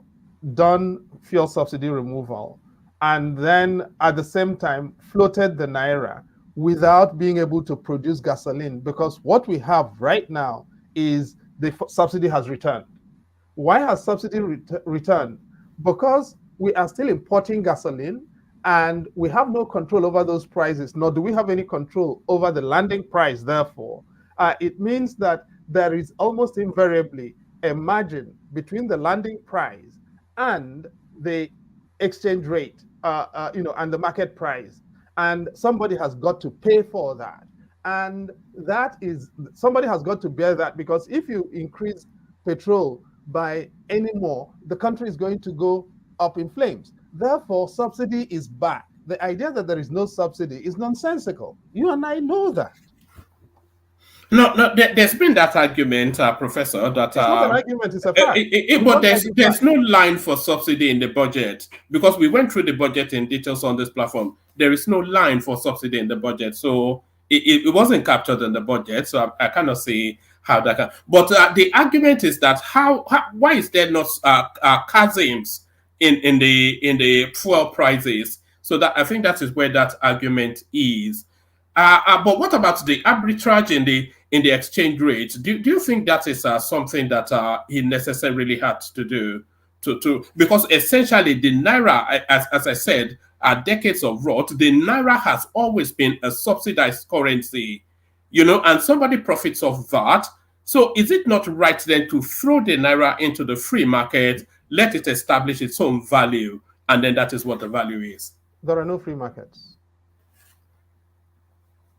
done fuel subsidy removal and then at the same time floated the naira without being able to produce gasoline, because what we have right now is the subsidy has returned. Why has subsidy returned? Because we are still importing gasoline and we have no control over those prices, nor do we have any control over the landing price. Therefore, it means that there is almost invariably a margin between the landing price and the exchange rate, and the market price. And somebody has got to pay for that. And that is, somebody has got to bear that, because if you increase petrol by any more, the country is going to go up in flames. Therefore, subsidy is back. The idea that there is no subsidy is nonsensical. You and I know that. No, there's been that argument, Professor, that It's not an argument, it's a fact. but there's no line for subsidy in the budget, because we went through the budget in details on this platform. There is no line for subsidy in the budget, so it wasn't captured in the budget. So I cannot see how that can. But the argument is that why is there not chasms in the fuel prices? So that I think that is where that argument is. But what about the arbitrage in the exchange rate? Do you think that is something that he necessarily had to do because essentially the naira, as I said, decades of rot, the naira has always been a subsidized currency, and somebody profits off that. So is it not right then to throw the naira into the free market, let it establish its own value, and then that is what the value is? There are no free markets.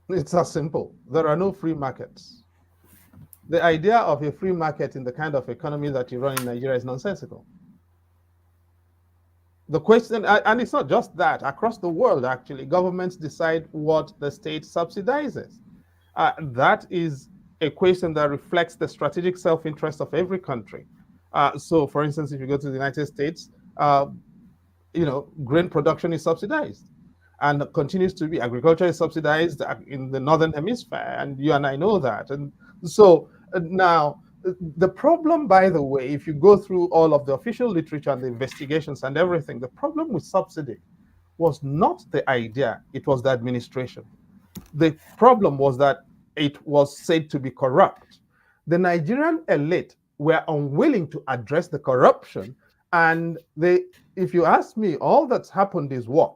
It's as simple. There are no free markets. The idea of a free market in the kind of economy that you run in Nigeria is nonsensical. The question, and it's not just that, across the world, actually, governments decide what the state subsidizes. That is a question that reflects the strategic self-interest of every country. So, for instance, if you go to the United States, grain production is subsidized and continues to be. Agriculture is subsidized in the Northern Hemisphere, and you and I know that. And so now, the problem, by the way, if you go through all of the official literature and the investigations and everything, the problem with subsidy was not the idea, it was the administration. The problem was that it was said to be corrupt. The Nigerian elite were unwilling to address the corruption, and if you ask me, all that's happened is what?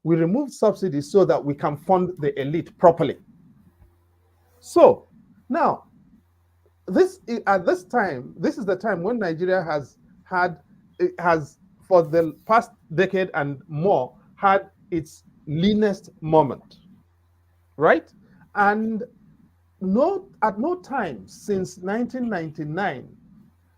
We removed subsidies so that we can fund the elite properly. So now, this is the time when Nigeria has for the past decade and more had its leanest moment, right? And at no time since 1999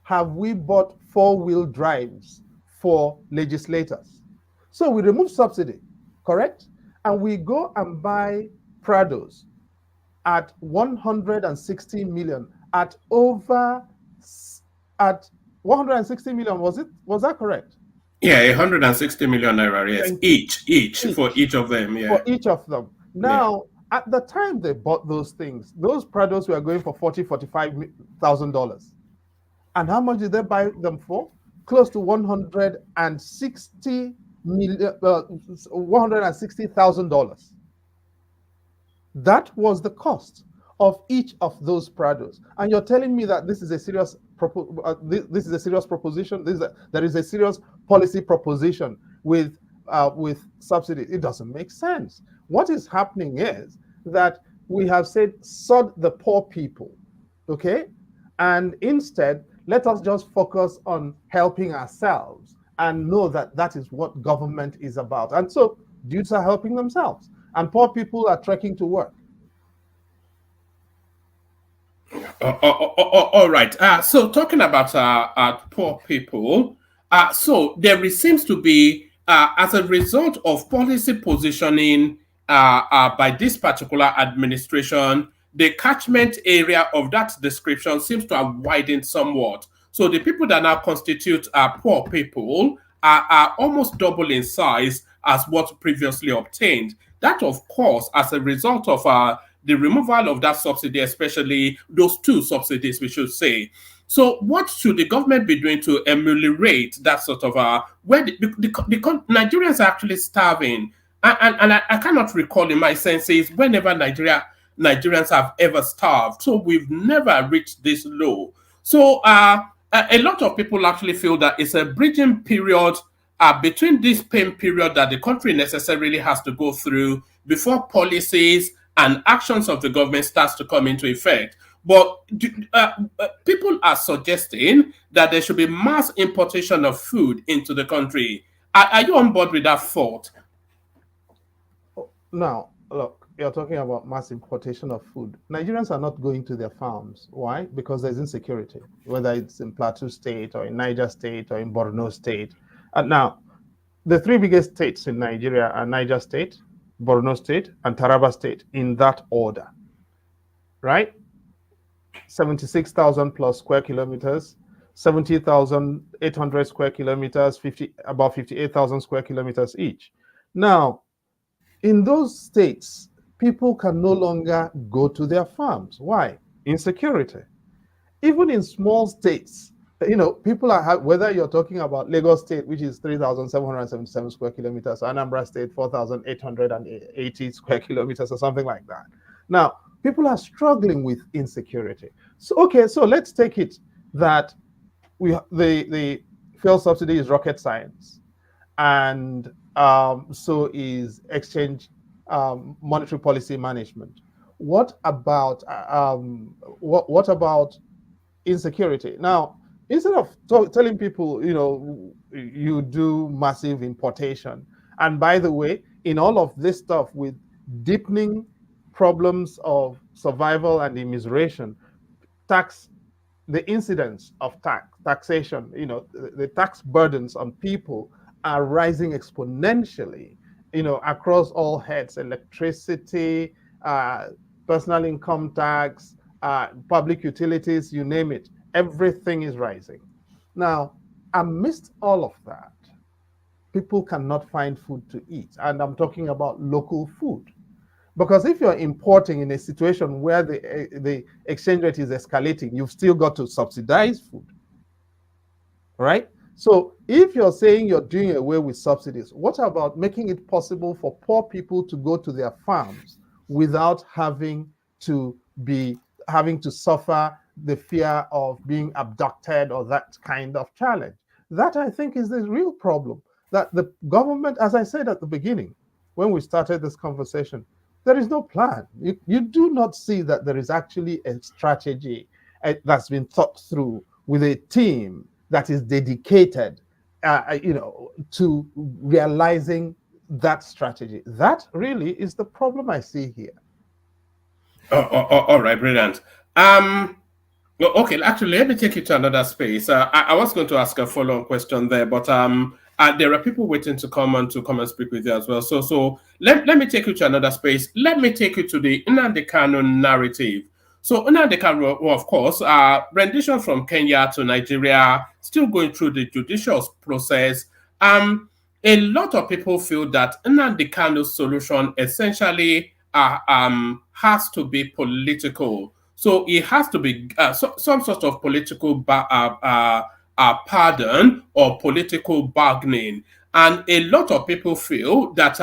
have we bought four-wheel drives for legislators. So we remove subsidy, correct? And we go and buy Prados at 160 million, at 160 million, was that correct? Yeah, 160 million naira, yes. Each for each of them, yeah. For each of them. Now, at the time they bought those things, those Prados were going for $45,000. And how much did they buy them for? Close to $160,000. That was the cost of each of those Prados. And you're telling me that this is a serious proposition. There is a serious policy proposition with subsidy. It doesn't make sense. What is happening is that we have said, sod the poor people, okay? And instead, let us just focus on helping ourselves and know that that is what government is about. And so dudes are helping themselves, and poor people are trekking to work. All right. So talking about poor people, so there seems to be, as a result of policy positioning by this particular administration, the catchment area of that description seems to have widened somewhat. So the people that now constitute poor people are almost double in size as what previously obtained. That, of course, as a result of the removal of that subsidy, especially those two subsidies, we should say. So what should the government be doing to ameliorate that sort of where the Nigerians are actually starving? And I cannot recall in my senses whenever Nigerians have ever starved. So we've never reached this low. So a lot of people actually feel that it's a bridging period between this pain period that the country necessarily has to go through before policies and actions of the government starts to come into effect. But people are suggesting that there should be mass importation of food into the country. Are you on board with that thought? Now, look, you're talking about mass importation of food. Nigerians are not going to their farms. Why? Because there's insecurity, whether it's in Plateau State or in Niger State or in Borno State. And now, the three biggest states in Nigeria are Niger State, Borno State, and Taraba State, in that order, right? 76,000 plus square kilometers, 70,800 square kilometers, about 58,000 square kilometers each. Now, in those states, people can no longer go to their farms. Why? Insecurity. Even in small states, people are, whether you're talking about Lagos State, which is 3,777 square kilometers, Anambra State, 4,880 square kilometers, or something like that. Now, people are struggling with insecurity. So, okay, so let's take it that the fuel subsidy is rocket science, and so is exchange monetary policy management. What about what about insecurity? Now, instead of telling people, you do massive importation, and by the way, in all of this stuff with deepening problems of survival and immiseration, the incidence of taxation, the tax burdens on people are rising exponentially, across all heads: electricity, personal income tax, public utilities, you name it. Everything is rising. Now, amidst all of that, people cannot find food to eat. And I'm talking about local food. Because if you're importing in a situation where the exchange rate is escalating, you've still got to subsidize food, right? So if you're saying you're doing away with subsidies, what about making it possible for poor people to go to their farms without having to suffer the fear of being abducted or that kind of challenge? That, I think, is the real problem. That the government, as I said at the beginning, when we started this conversation, there is no plan. You do not see that there is actually a strategy that's been thought through with a team that is dedicated, to realizing that strategy. That really is the problem I see here. All right, brilliant. Okay, actually, let me take you to another space. I was going to ask a follow-on question there, but there are people waiting to come and speak with you as well. So let me take you to another space. Let me take you to the Nnamdi Kanu narrative. So Nnamdi Kanu, well, of course, rendition from Kenya to Nigeria, still going through the judicial process. A lot of people feel that Nnamdi Kanu's solution essentially has to be political. So it has to be some sort of political pardon or political bargaining. And a lot of people feel that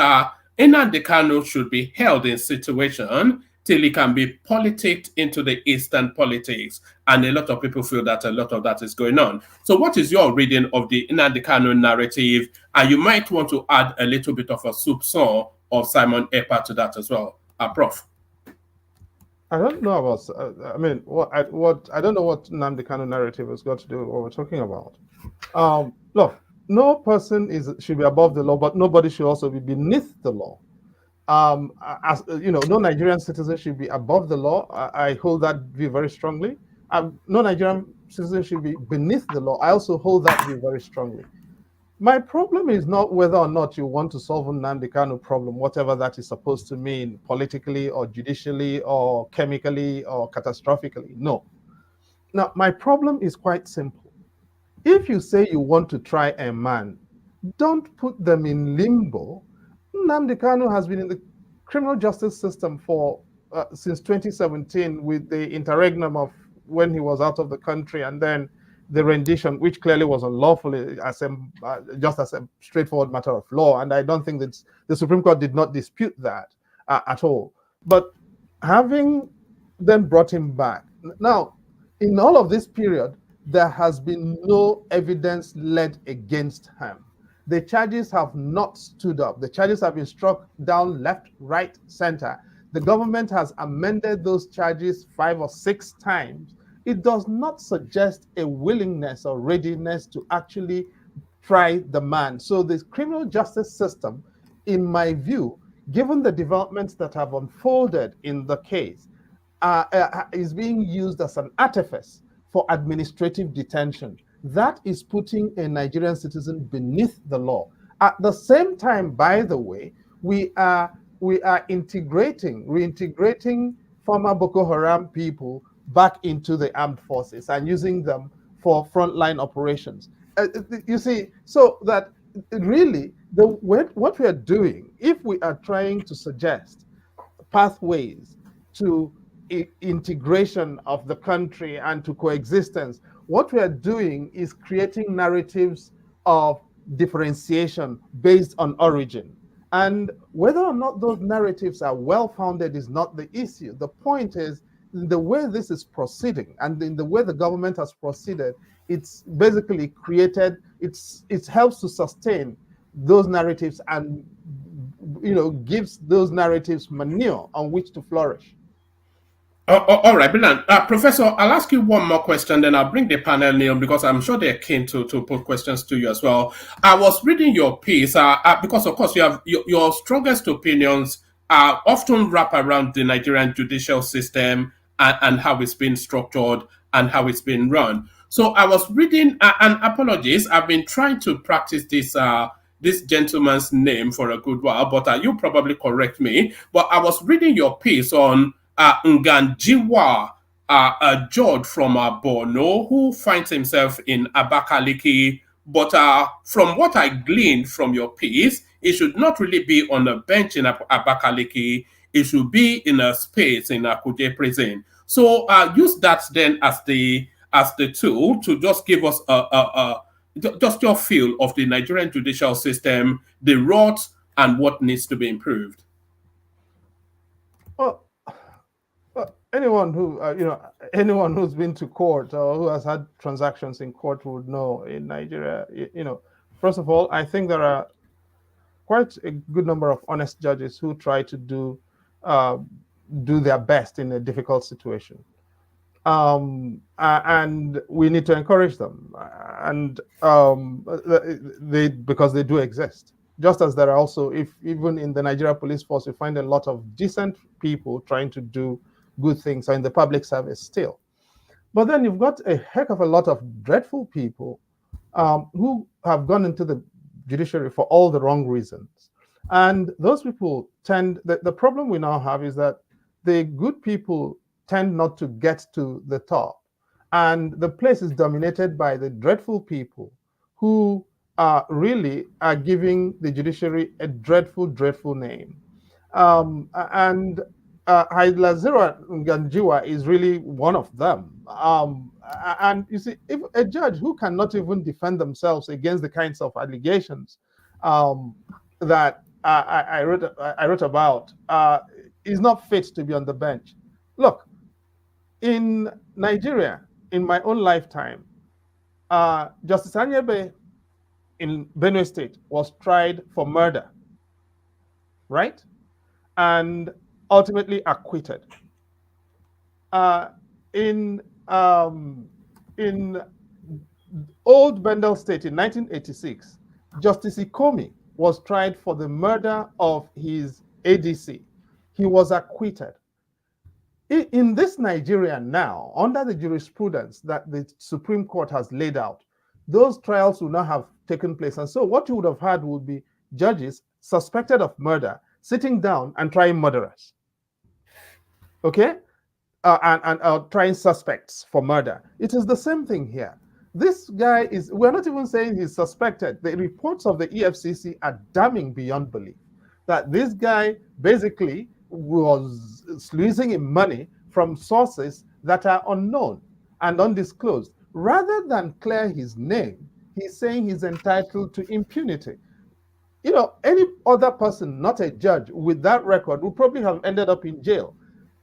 Nnamdi Kanu should be held in situation till he can be politicked into the Eastern politics. And a lot of people feel that a lot of that is going on. So what is your reading of the Nnamdi Kanu narrative? And you might want to add a little bit of a soupçon of Simon Ekpa to that as well. Prof. I don't know about. I don't know what Nnamdi Kanu narrative has got to do with what we're talking about. Look, no person should be above the law, but nobody should also be beneath the law. As you know, no Nigerian citizen should be above the law. I hold that view very strongly. No Nigerian citizen should be beneath the law. I also hold that view very strongly. My problem is not whether or not you want to solve a Nnamdi Kanu problem, whatever that is supposed to mean, politically or judicially or chemically or catastrophically. No. Now, my problem is quite simple. If you say you want to try a man, don't put them in limbo. Nnamdi Kanu has been in the criminal justice system for since 2017 with the interregnum of when he was out of the country and then the rendition, which clearly was unlawful, just as a straightforward matter of law. And I don't think that the Supreme Court did not dispute that at all. But having then brought him back, now, in all of this period, there has been no evidence led against him. The charges have not stood up. The charges have been struck down left, right, center. The government has amended those charges 5 or 6 times. It does not suggest a willingness or readiness to actually try the man. So the criminal justice system, in my view, given the developments that have unfolded in the case, is being used as an artifice for administrative detention. That is putting a Nigerian citizen beneath the law. At the same time, by the way, we are reintegrating former Boko Haram people back into the armed forces and using them for frontline operations. You see, so that really what we are doing, if we are trying to suggest pathways to integration of the country and to coexistence, what we are doing is creating narratives of differentiation based on origin. And whether or not those narratives are well founded is not the issue. The point is the way this is proceeding and in the way the government has proceeded, it's basically created, it helps to sustain those narratives and gives those narratives manure on which to flourish. All right, brilliant. Professor, I'll ask you one more question, then I'll bring the panel, Neil, because I'm sure they're keen to put questions to you as well. I was reading your piece because, of course, you have your strongest opinions often wrap around the Nigerian judicial system and how it's been structured and how it's been run. So I was reading, and apologies, I've been trying to practice this gentleman's name for a good while, but you'll probably correct me. But I was reading your piece on Nganjiwa, a George from Borno, who finds himself in Abakaliki. But from what I gleaned from your piece, it should not really be on a bench in Abakaliki. It should be in a space in a Kuje prison. So use that then as the tool to just give us just your feel of the Nigerian judicial system, the rot, and what needs to be improved. Well, anyone who's been to court or who has had transactions in court would know in Nigeria, first of all, I think there are quite a good number of honest judges who try to do their best in a difficult situation. And we need to encourage them, and because they do exist. Just as there are also, even in the Nigeria police force, we find a lot of decent people trying to do good things, or in the public service still. But then you've got a heck of a lot of dreadful people who have gone into the judiciary for all the wrong reasons. And those people the problem we now have is that the good people tend not to get to the top. And the place is dominated by the dreadful people who really are giving the judiciary a dreadful, dreadful name. And Haidla Nganjiwa is really one of them. And you see, if a judge who cannot even defend themselves against the kinds of allegations that I wrote about is not fit to be on the bench. Look, in Nigeria, in my own lifetime, Justice Anyebe in Benue State was tried for murder, right? And ultimately acquitted. In Old Bendel State in 1986, Justice Ikomi was tried for the murder of his ADC. He was acquitted. In this Nigeria now, under the jurisprudence that the Supreme Court has laid out, those trials will not have taken place. And so what you would have had would be judges suspected of murder sitting down and trying murderers. Okay? And trying suspects for murder. It is the same thing here. This guy we're not even saying he's suspected. The reports of the EFCC are damning beyond belief that this guy basically was sluicing him money from sources that are unknown and undisclosed. Rather than clear his name, he's saying he's entitled to impunity. Any other person, not a judge, with that record would probably have ended up in jail.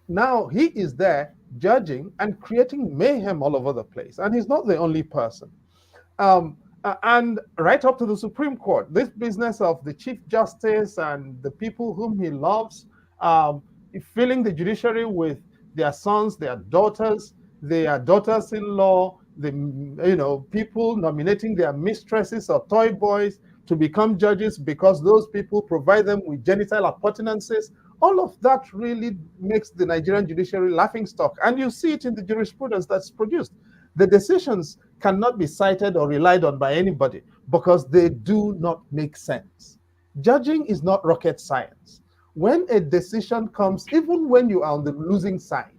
Now he is there judging and creating mayhem all over the place. And he's not the only person. And right up to the Supreme Court, this business of the Chief Justice and the people whom he loves, filling the judiciary with their sons, their daughters-in-law, people nominating their mistresses or toy boys to become judges because those people provide them with genital appurtenances. All of that really makes the Nigerian judiciary laughingstock. And you see it in the jurisprudence that's produced. The decisions cannot be cited or relied on by anybody because they do not make sense. Judging is not rocket science. When a decision comes, even when you are on the losing side,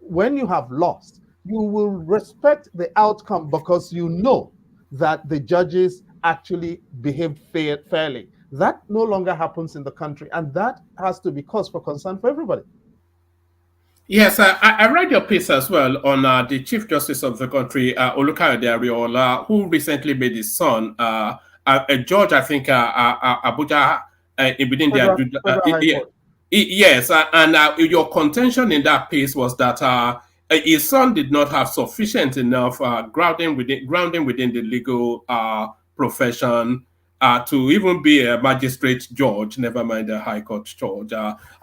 when you have lost, you will respect the outcome because you know that the judges actually behaved fairly. That no longer happens in the country, and that has to be cause for concern for everybody. Yes, I read your piece as well on the Chief Justice of the country, Olukayode Ariola, who recently made his son, a judge, I think, Abuja, within Federal High Court. Yes, and your contention in that piece was that his son did not have sufficient enough grounding within the legal profession to even be a magistrate judge, never mind a high court judge.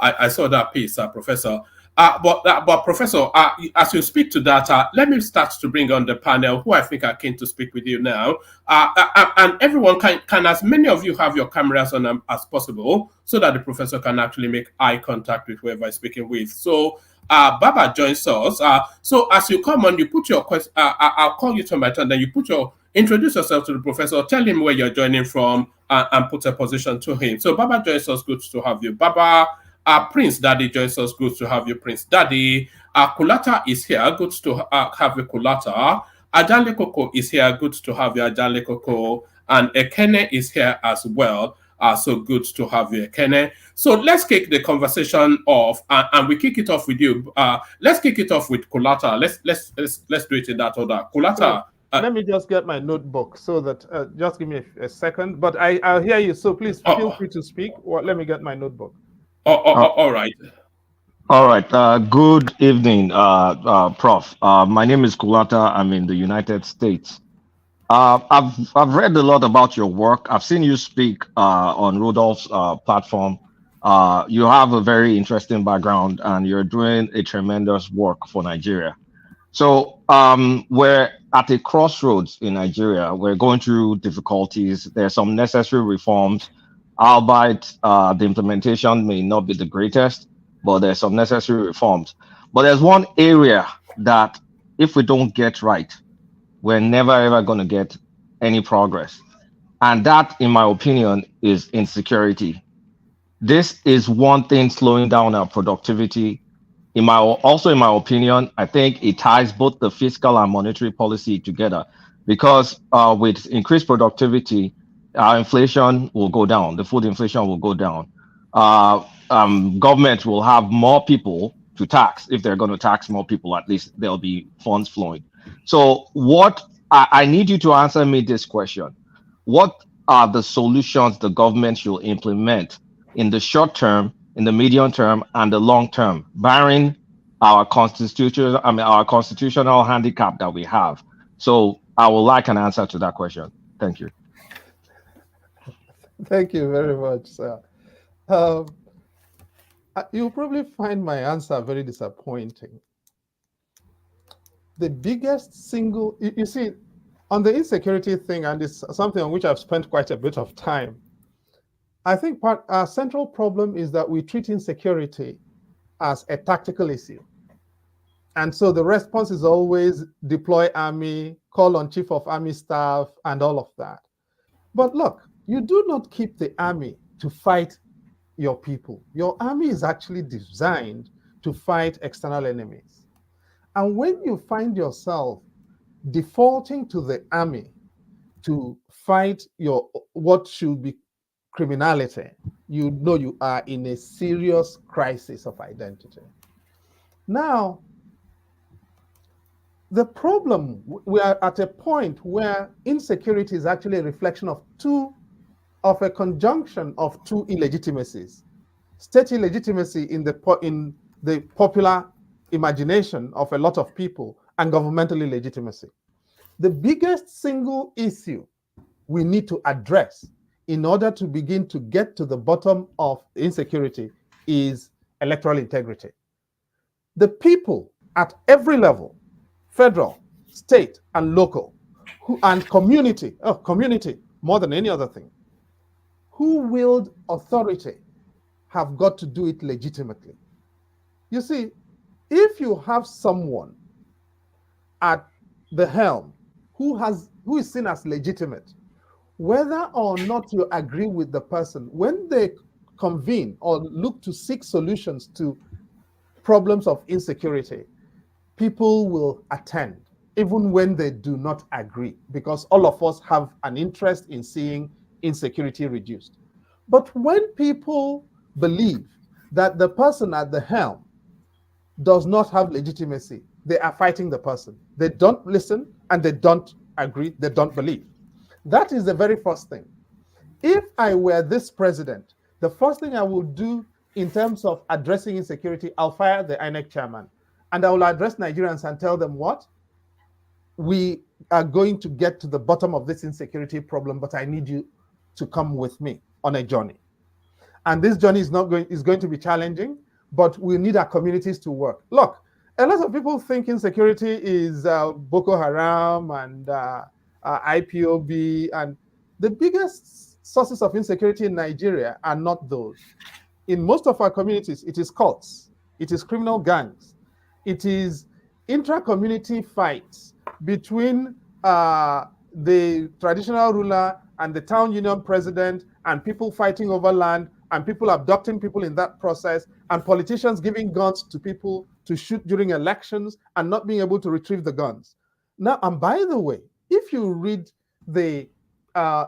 I saw that piece, Professor. But Professor, as you speak to that, let me start to bring on the panel, who I think are keen to speak with you now. And everyone can, as many of you have your cameras on as possible, so that the professor can actually make eye contact with whoever is speaking with. So Baba joins us. So as you come on, you put your question. I'll call you to my turn. Then you introduce yourself to the professor. Tell him where you're joining from, and put a position to him. So Baba joins us. Good to have you, Baba. Prince Daddy joins us. Good to have you, Prince Daddy. Kulata is here. Good to have you, Kulata. Ajanle Koko is here. Good to have you, Ajanle Koko. And Ekene is here as well. So good to have you, Ekene. So let's kick the conversation off, and we kick it off with you. Let's kick it off with Kulata. Let's do it in that order. Kulata. Let me just get my notebook so that just give me a second. But I'll hear you. So please feel free to speak. Or let me get my notebook. All right. All right. Good evening, Prof. My name is Kulata. I'm in the United States. I've read a lot about your work. I've seen you speak on Rudolph's platform. You have a very interesting background, and you're doing a tremendous work for Nigeria. So we're at a crossroads in Nigeria. We're going through difficulties. There's some necessary reforms, albeit the implementation may not be the greatest, but there's some necessary reforms. But there's one area that if we don't get right, we're never ever going to get any progress. And that, in my opinion, is insecurity. This is one thing slowing down our productivity. In my opinion, I think it ties both the fiscal and monetary policy together, because with increased productivity, our inflation will go down. The food inflation will go down. Government will have more people to tax. If they're going to tax more people, at least there'll be funds flowing. So what I need you to answer me this question. What are the solutions the government should implement in the short term, in the medium term, and the long term, barring our constitutional handicap that we have? So I would like an answer to that question. Thank you. Thank you very much, sir. You'll probably find my answer very disappointing. The biggest single, you see, on the insecurity thing, and it's something on which I've spent quite a bit of time, I think our central problem is that we treat insecurity as a tactical issue. And so the response is always deploy army, call on chief of army staff, and all of that. But look, you do not keep the army to fight your people. Your army is actually designed to fight external enemies. And when you find yourself defaulting to the army to fight what should be criminality, you know you are in a serious crisis of identity. Now, the problem, we are at a point where insecurity is actually a reflection of a conjunction of two illegitimacies. State illegitimacy in the popular imagination of a lot of people, and governmental illegitimacy. The biggest single issue we need to address in order to begin to get to the bottom of insecurity is electoral integrity. The people at every level, federal, state, and local, and community more than any other thing, who wield authority have got to do it legitimately. You see, if you have someone at the helm who is seen as legitimate, whether or not you agree with the person, when they convene or look to seek solutions to problems of insecurity, people will attend, even when they do not agree, because all of us have an interest in seeing insecurity reduced. But when people believe that the person at the helm does not have legitimacy, they are fighting the person. They don't listen and they don't agree, they don't believe. That is the very first thing. If I were this president, the first thing I would do in terms of addressing insecurity, I'll fire the INEC chairman and I will address Nigerians and tell them what? We are going to get to the bottom of this insecurity problem, but I need you to come with me on a journey. And this journey is going to be challenging, but we need our communities to work. Look, a lot of people think insecurity is Boko Haram and IPOB, and the biggest sources of insecurity in Nigeria are not those. In most of our communities, it is cults, it is criminal gangs, it is intra-community fights between the traditional ruler and the town union president, and people fighting over land, and people abducting people in that process, and politicians giving guns to people to shoot during elections and not being able to retrieve the guns. Now, and by the way, if you read the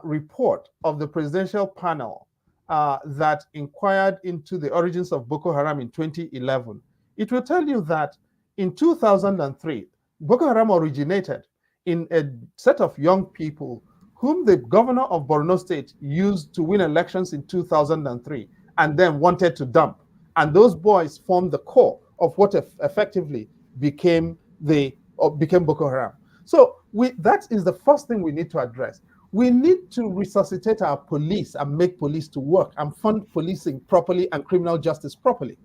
report of the presidential panel that inquired into the origins of Boko Haram in 2011, it will tell you that in 2003, Boko Haram originated in a set of young people whom the governor of Borno State used to win elections in 2003 and then wanted to dump. And those boys formed the core of what effectively became Boko Haram. So that is the first thing we need to address. We need to resuscitate our police and make police to work and fund policing properly and criminal justice properly.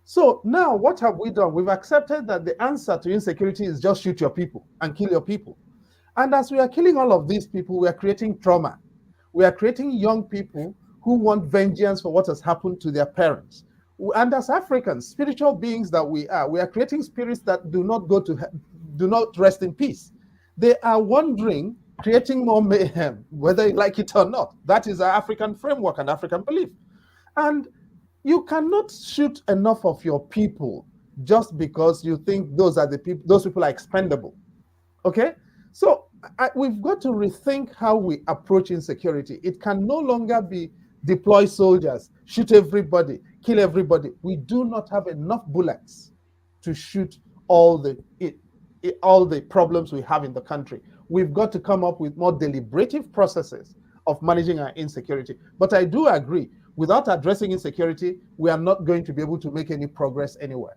So now what have we done? We've accepted that the answer to insecurity is just shoot your people and kill your people. And as we are killing all of these people, we are creating trauma. We are creating young people who want vengeance for what has happened to their parents. And as Africans, spiritual beings that we are creating spirits that do not rest in peace. They are wandering, creating more mayhem, whether you like it or not. That is our African framework and African belief. And you cannot shoot enough of your people just because you think those people are expendable. Okay? So we've got to rethink how we approach insecurity. It can no longer be deploy soldiers, shoot everybody, kill everybody. We do not have enough bullets to shoot all the problems we have in the country. We've got to come up with more deliberative processes of managing our insecurity. But I do agree, without addressing insecurity, we are not going to be able to make any progress anywhere.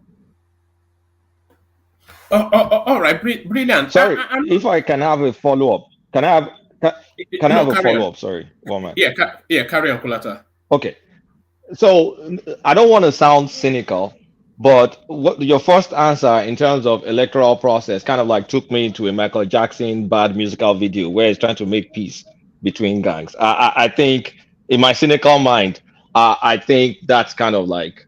All right, brilliant. Sorry, if I can have a follow-up. Can I have a follow-up? Sorry, one minute. Yeah, carry on, Kulata. Okay. So I don't want to sound cynical, but what your first answer in terms of electoral process kind of like took me to a Michael Jackson bad musical video where he's trying to make peace between gangs. I think in my cynical mind, I think that's kind of like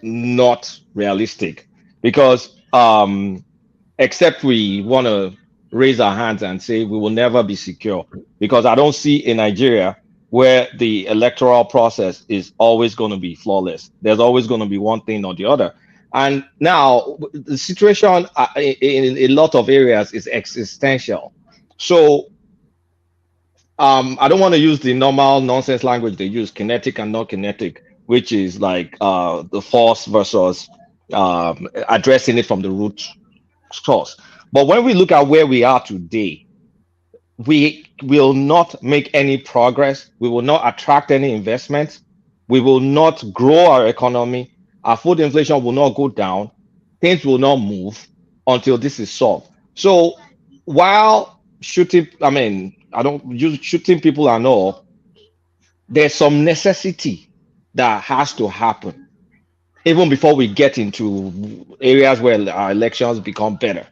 not realistic because except we want to raise our hands and say we will never be secure, because I don't see in Nigeria where the electoral process is always going to be flawless. There's always going to be one thing or the other. And now the situation in a lot of areas is existential. So I don't want to use the normal nonsense language they use, kinetic and non-kinetic, which is like the force versus addressing it from the root source. But when we look at where we are today, we will not make any progress. We will not attract any investment. We will not grow our economy. Our food inflation will not go down. Things will not move until this is solved. So while shooting, I don't use shooting people and all, there's some necessity that has to happen even before we get into areas where our elections become better.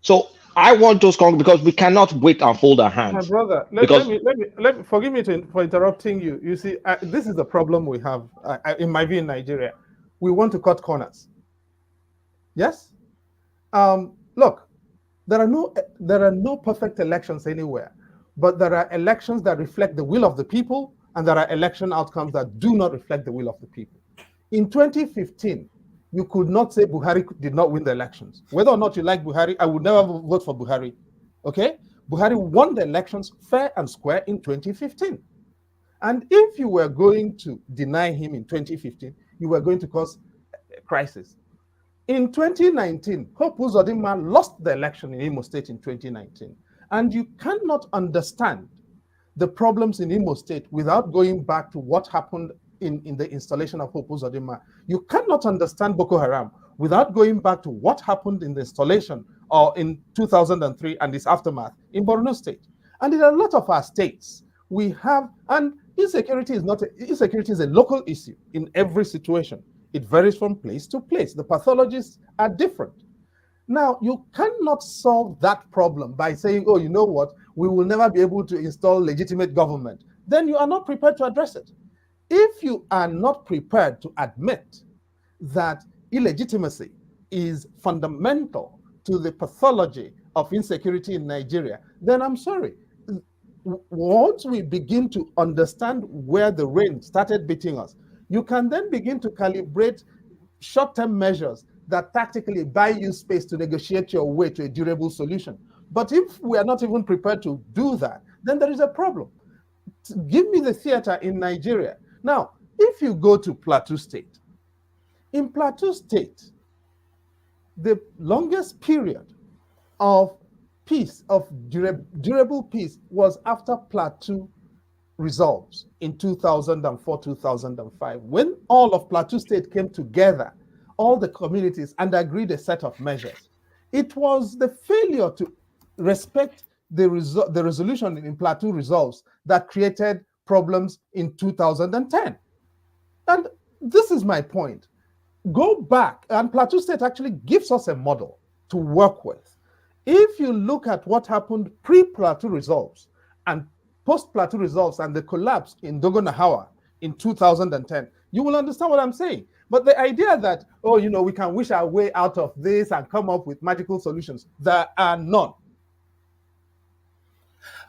So I want those because we cannot wait and fold our hands. My brother, forgive me for interrupting you. You see, this is the problem we have, in my view, in Nigeria. We want to cut corners. Yes. Look, there are no perfect elections anywhere, but there are elections that reflect the will of the people, and there are election outcomes that do not reflect the will of the people. In 2015, you could not say Buhari did not win the elections. Whether or not you like Buhari, I would never vote for Buhari. Okay? Buhari won the elections fair and square in 2015. And if you were going to deny him in 2015, you were going to cause a crisis. In 2019, Hope Uzodinma lost the election in Imo State in 2019. And you cannot understand the problems in Imo State without going back to what happened in the installation of Hope Uzodinma. You cannot understand Boko Haram without going back to what happened in the installation or in 2003 and its aftermath in Borno State. And in a lot of our states, we have, and insecurity is a local issue in every situation. It varies from place to place. The pathologies are different. Now, you cannot solve that problem by saying, oh, you know what, we will never be able to install legitimate government. Then you are not prepared to address it. If you are not prepared to admit that illegitimacy is fundamental to the pathology of insecurity in Nigeria, then I'm sorry. Once we begin to understand where the rain started beating us, you can then begin to calibrate short-term measures that tactically buy you space to negotiate your way to a durable solution. But if we are not even prepared to do that, then there is a problem. Give me the theater in Nigeria. Now, if you go to Plateau State, in Plateau State, the longest period of peace, of durable peace, was after Plateau resolves in 2004, 2005, when all of Plateau State came together, all the communities, and agreed a set of measures. It was the failure to respect the resolution in Plateau resolves that created problems in 2010. And this is my point. Go back, and Plateau State actually gives us a model to work with. If you look at what happened pre-Plateau resolves and post-Plateau resolves and the collapse in Dogonahawa in 2010, you will understand what I'm saying. But the idea that, oh, you know, we can wish our way out of this and come up with magical solutions, there are none.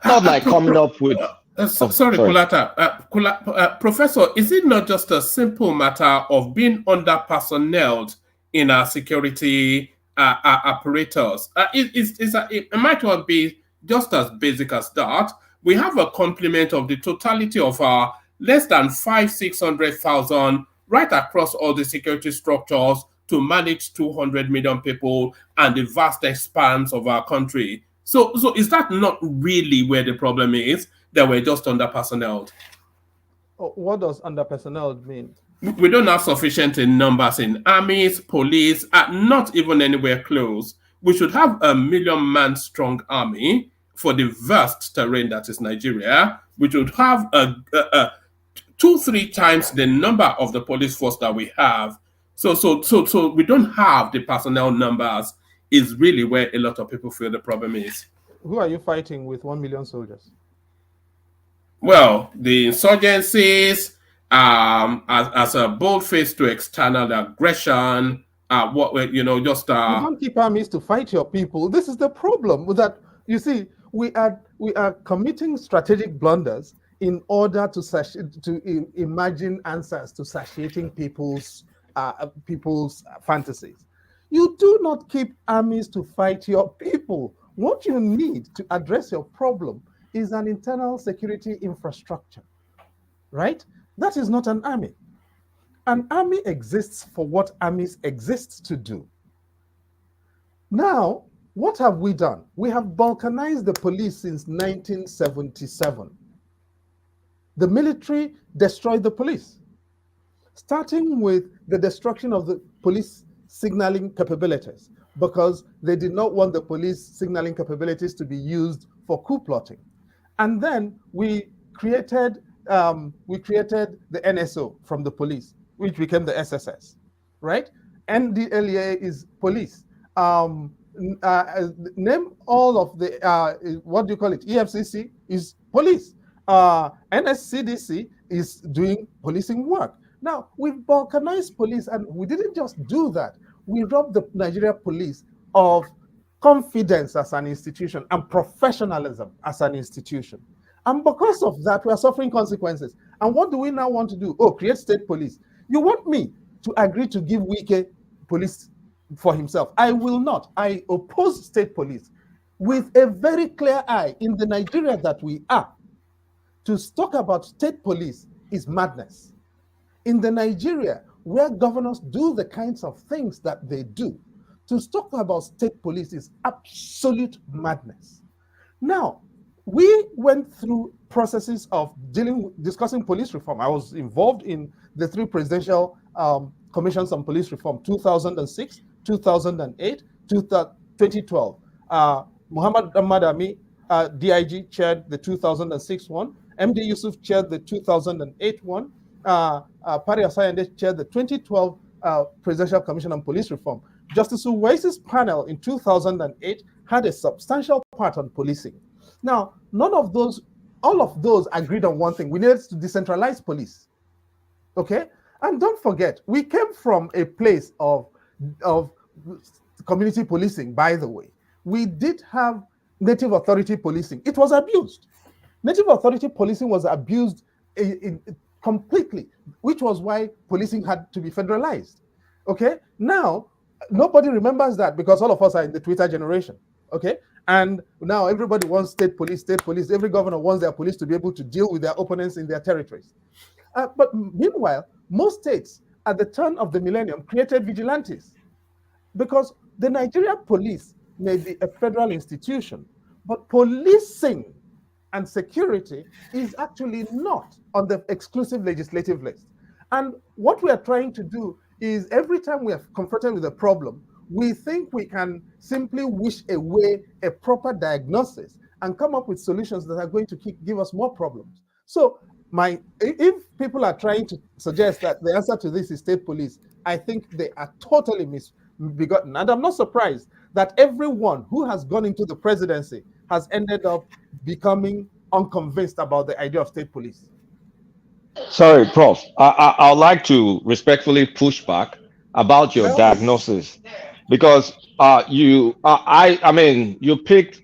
Not like coming up with... sorry, Kulata. Professor, is it not just a simple matter of being under-personneled in our security apparatus? It might well be just as basic as that. We have a complement of the totality of our less than 500,000-600,000 right across all the security structures to manage 200 million people and the vast expanse of our country. So is that not really where the problem is, that we're just under-personneled? What does under-personneled mean? We don't have sufficient in numbers in armies, police, not even anywhere close. We should have a 1 million-man strong army for the vast terrain that is Nigeria. We should have 2-3 times the number of the police force that we have. So we don't have the personnel numbers is really where a lot of people feel the problem is. Who are you fighting with 1 million soldiers? Well, the insurgencies, as a bold face to external aggression, you don't keep armies to fight your people. This is the problem with that. You see, we are committing strategic blunders in order to imagine answers to satiating people's fantasies. You do not keep armies to fight your people. What you need to address your problem is an internal security infrastructure, right? That is not an army. An army exists for what armies exist to do. Now, what have we done? We have balkanized the police since 1977. The military destroyed the police, starting with the destruction of the police signaling capabilities, because they did not want the police signaling capabilities to be used for coup plotting. And then we created the NSO from the police, which became the SSS, right? NDLEA is police. Name all of the, what do you call it? EFCC is police. NSCDC is doing policing work. Now, we've balkanized police, and we didn't just do that. We robbed the Nigeria police of confidence as an institution and professionalism as an institution. And because of that, we are suffering consequences. And what do we now want to do? Oh, create state police. You want me to agree to give Wike police for himself. I will not. I oppose state police with a very clear eye. In the Nigeria that we are, to talk about state police is madness. In the Nigeria where governors do the kinds of things that they do, to talk about state police is absolute madness. Now, we went through processes of discussing police reform. I was involved in the 3 presidential commissions on police reform, 2006, 2008, 2012. Muhammad Ahmad DIG chaired the 2006 one. MD Yusuf chaired the 2008 one. Pari Asayande chaired the 2012 Presidential Commission on Police Reform. Justice Uwaisi's panel in 2008 had a substantial part on policing. Now, all of those agreed on one thing: we needed to decentralize police. Okay, and don't forget, we came from a place of community policing. By the way, we did have native authority policing. It was abused. Native authority policing was abused completely, which was why policing had to be federalized. Okay, now nobody remembers that because all of us are in the Twitter generation. Okay, and now everybody wants state police, state police. Every governor wants their police to be able to deal with their opponents in their territories. But meanwhile, most states at the turn of the millennium created vigilantes, because the Nigeria police may be a federal institution, but policing and security is actually not on the exclusive legislative list. And what we are trying to do is, every time we are confronted with a problem, we think we can simply wish away a proper diagnosis and come up with solutions that are going to give us more problems. So if people are trying to suggest that the answer to this is state police, I think they are totally misbegotten. And I'm not surprised that everyone who has gone into the presidency has ended up becoming unconvinced about the idea of state police. Sorry, Prof. I'd like to respectfully push back about your diagnosis, because I mean, you picked.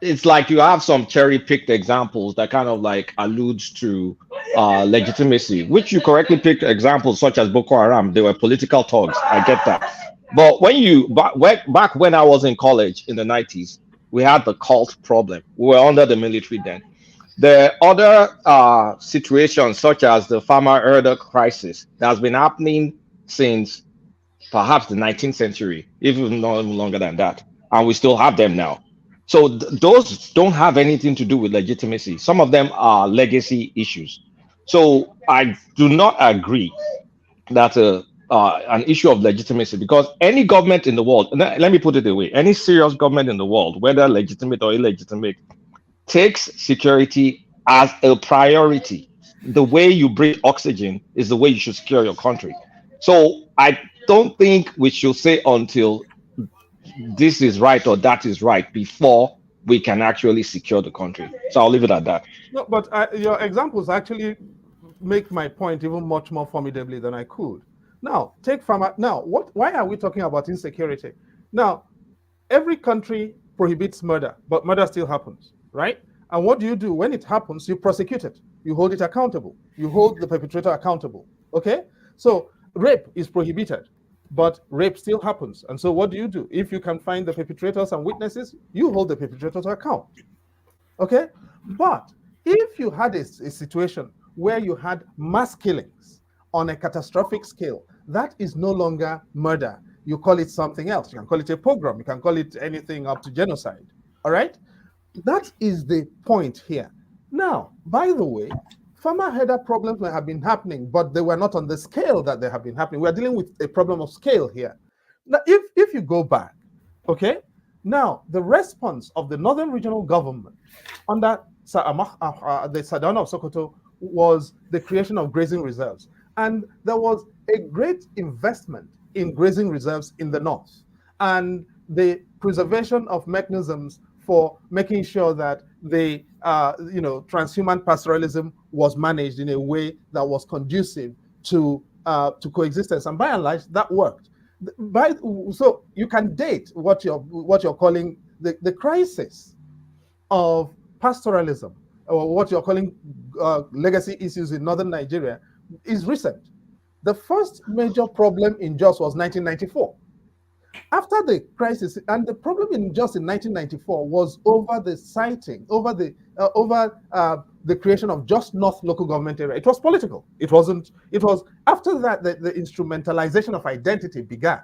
It's like you have some cherry-picked examples that kind of like alludes to legitimacy, which you correctly picked examples such as Boko Haram. They were political thugs. I get that. But back when I was in college in the 90s, we had the cult problem. We were under the military then. The other situations, such as the farmer herder crisis, that has been happening since perhaps the 19th century, even no longer than that, and we still have them now. So those don't have anything to do with legitimacy. Some of them are legacy issues. So I do not agree that an issue of legitimacy, because any government in the world, let me put it away, any serious government in the world, whether legitimate or illegitimate, takes security as a priority. The way you breathe oxygen is the way you should secure your country. So I don't think we should say until this is right or that is right before we can actually secure the country. So I'll leave it at that. No, but your examples actually make my point even much more formidably than I could. Now, take farmer. Now, why are we talking about insecurity? Now, every country prohibits murder, but murder still happens, right? And what do you do when it happens? You prosecute it. You hold it accountable. You hold the perpetrator accountable. Okay? So rape is prohibited, but rape still happens. And so what do you do? If you can find the perpetrators and witnesses, you hold the perpetrator to account. Okay? But if you had a situation where you had mass killings on a catastrophic scale, that is no longer murder. You call it something else. You can call it a pogrom. You can call it anything up to genocide. All right? That is the point here. Now, by the way, farmer herder problems may have been happening, but they were not on the scale that they have been happening. We are dealing with a problem of scale here. Now, if you go back, okay, now the response of the Northern Regional Government under the Sardauna of Sokoto was the creation of grazing reserves. And there was a great investment in grazing reserves in the north, and the preservation of mechanisms for making sure that the transhuman pastoralism was managed in a way that was conducive to coexistence, and by and large that worked. So you can date what you're calling the crisis of pastoralism, or what you're calling legacy issues in northern Nigeria, is recent. The first major problem in Jos was 1994. After the crisis, and the problem in just in 1994 was over the siting, over the creation of Just North local government area. It was political. It wasn't. It was after that the instrumentalization of identity began.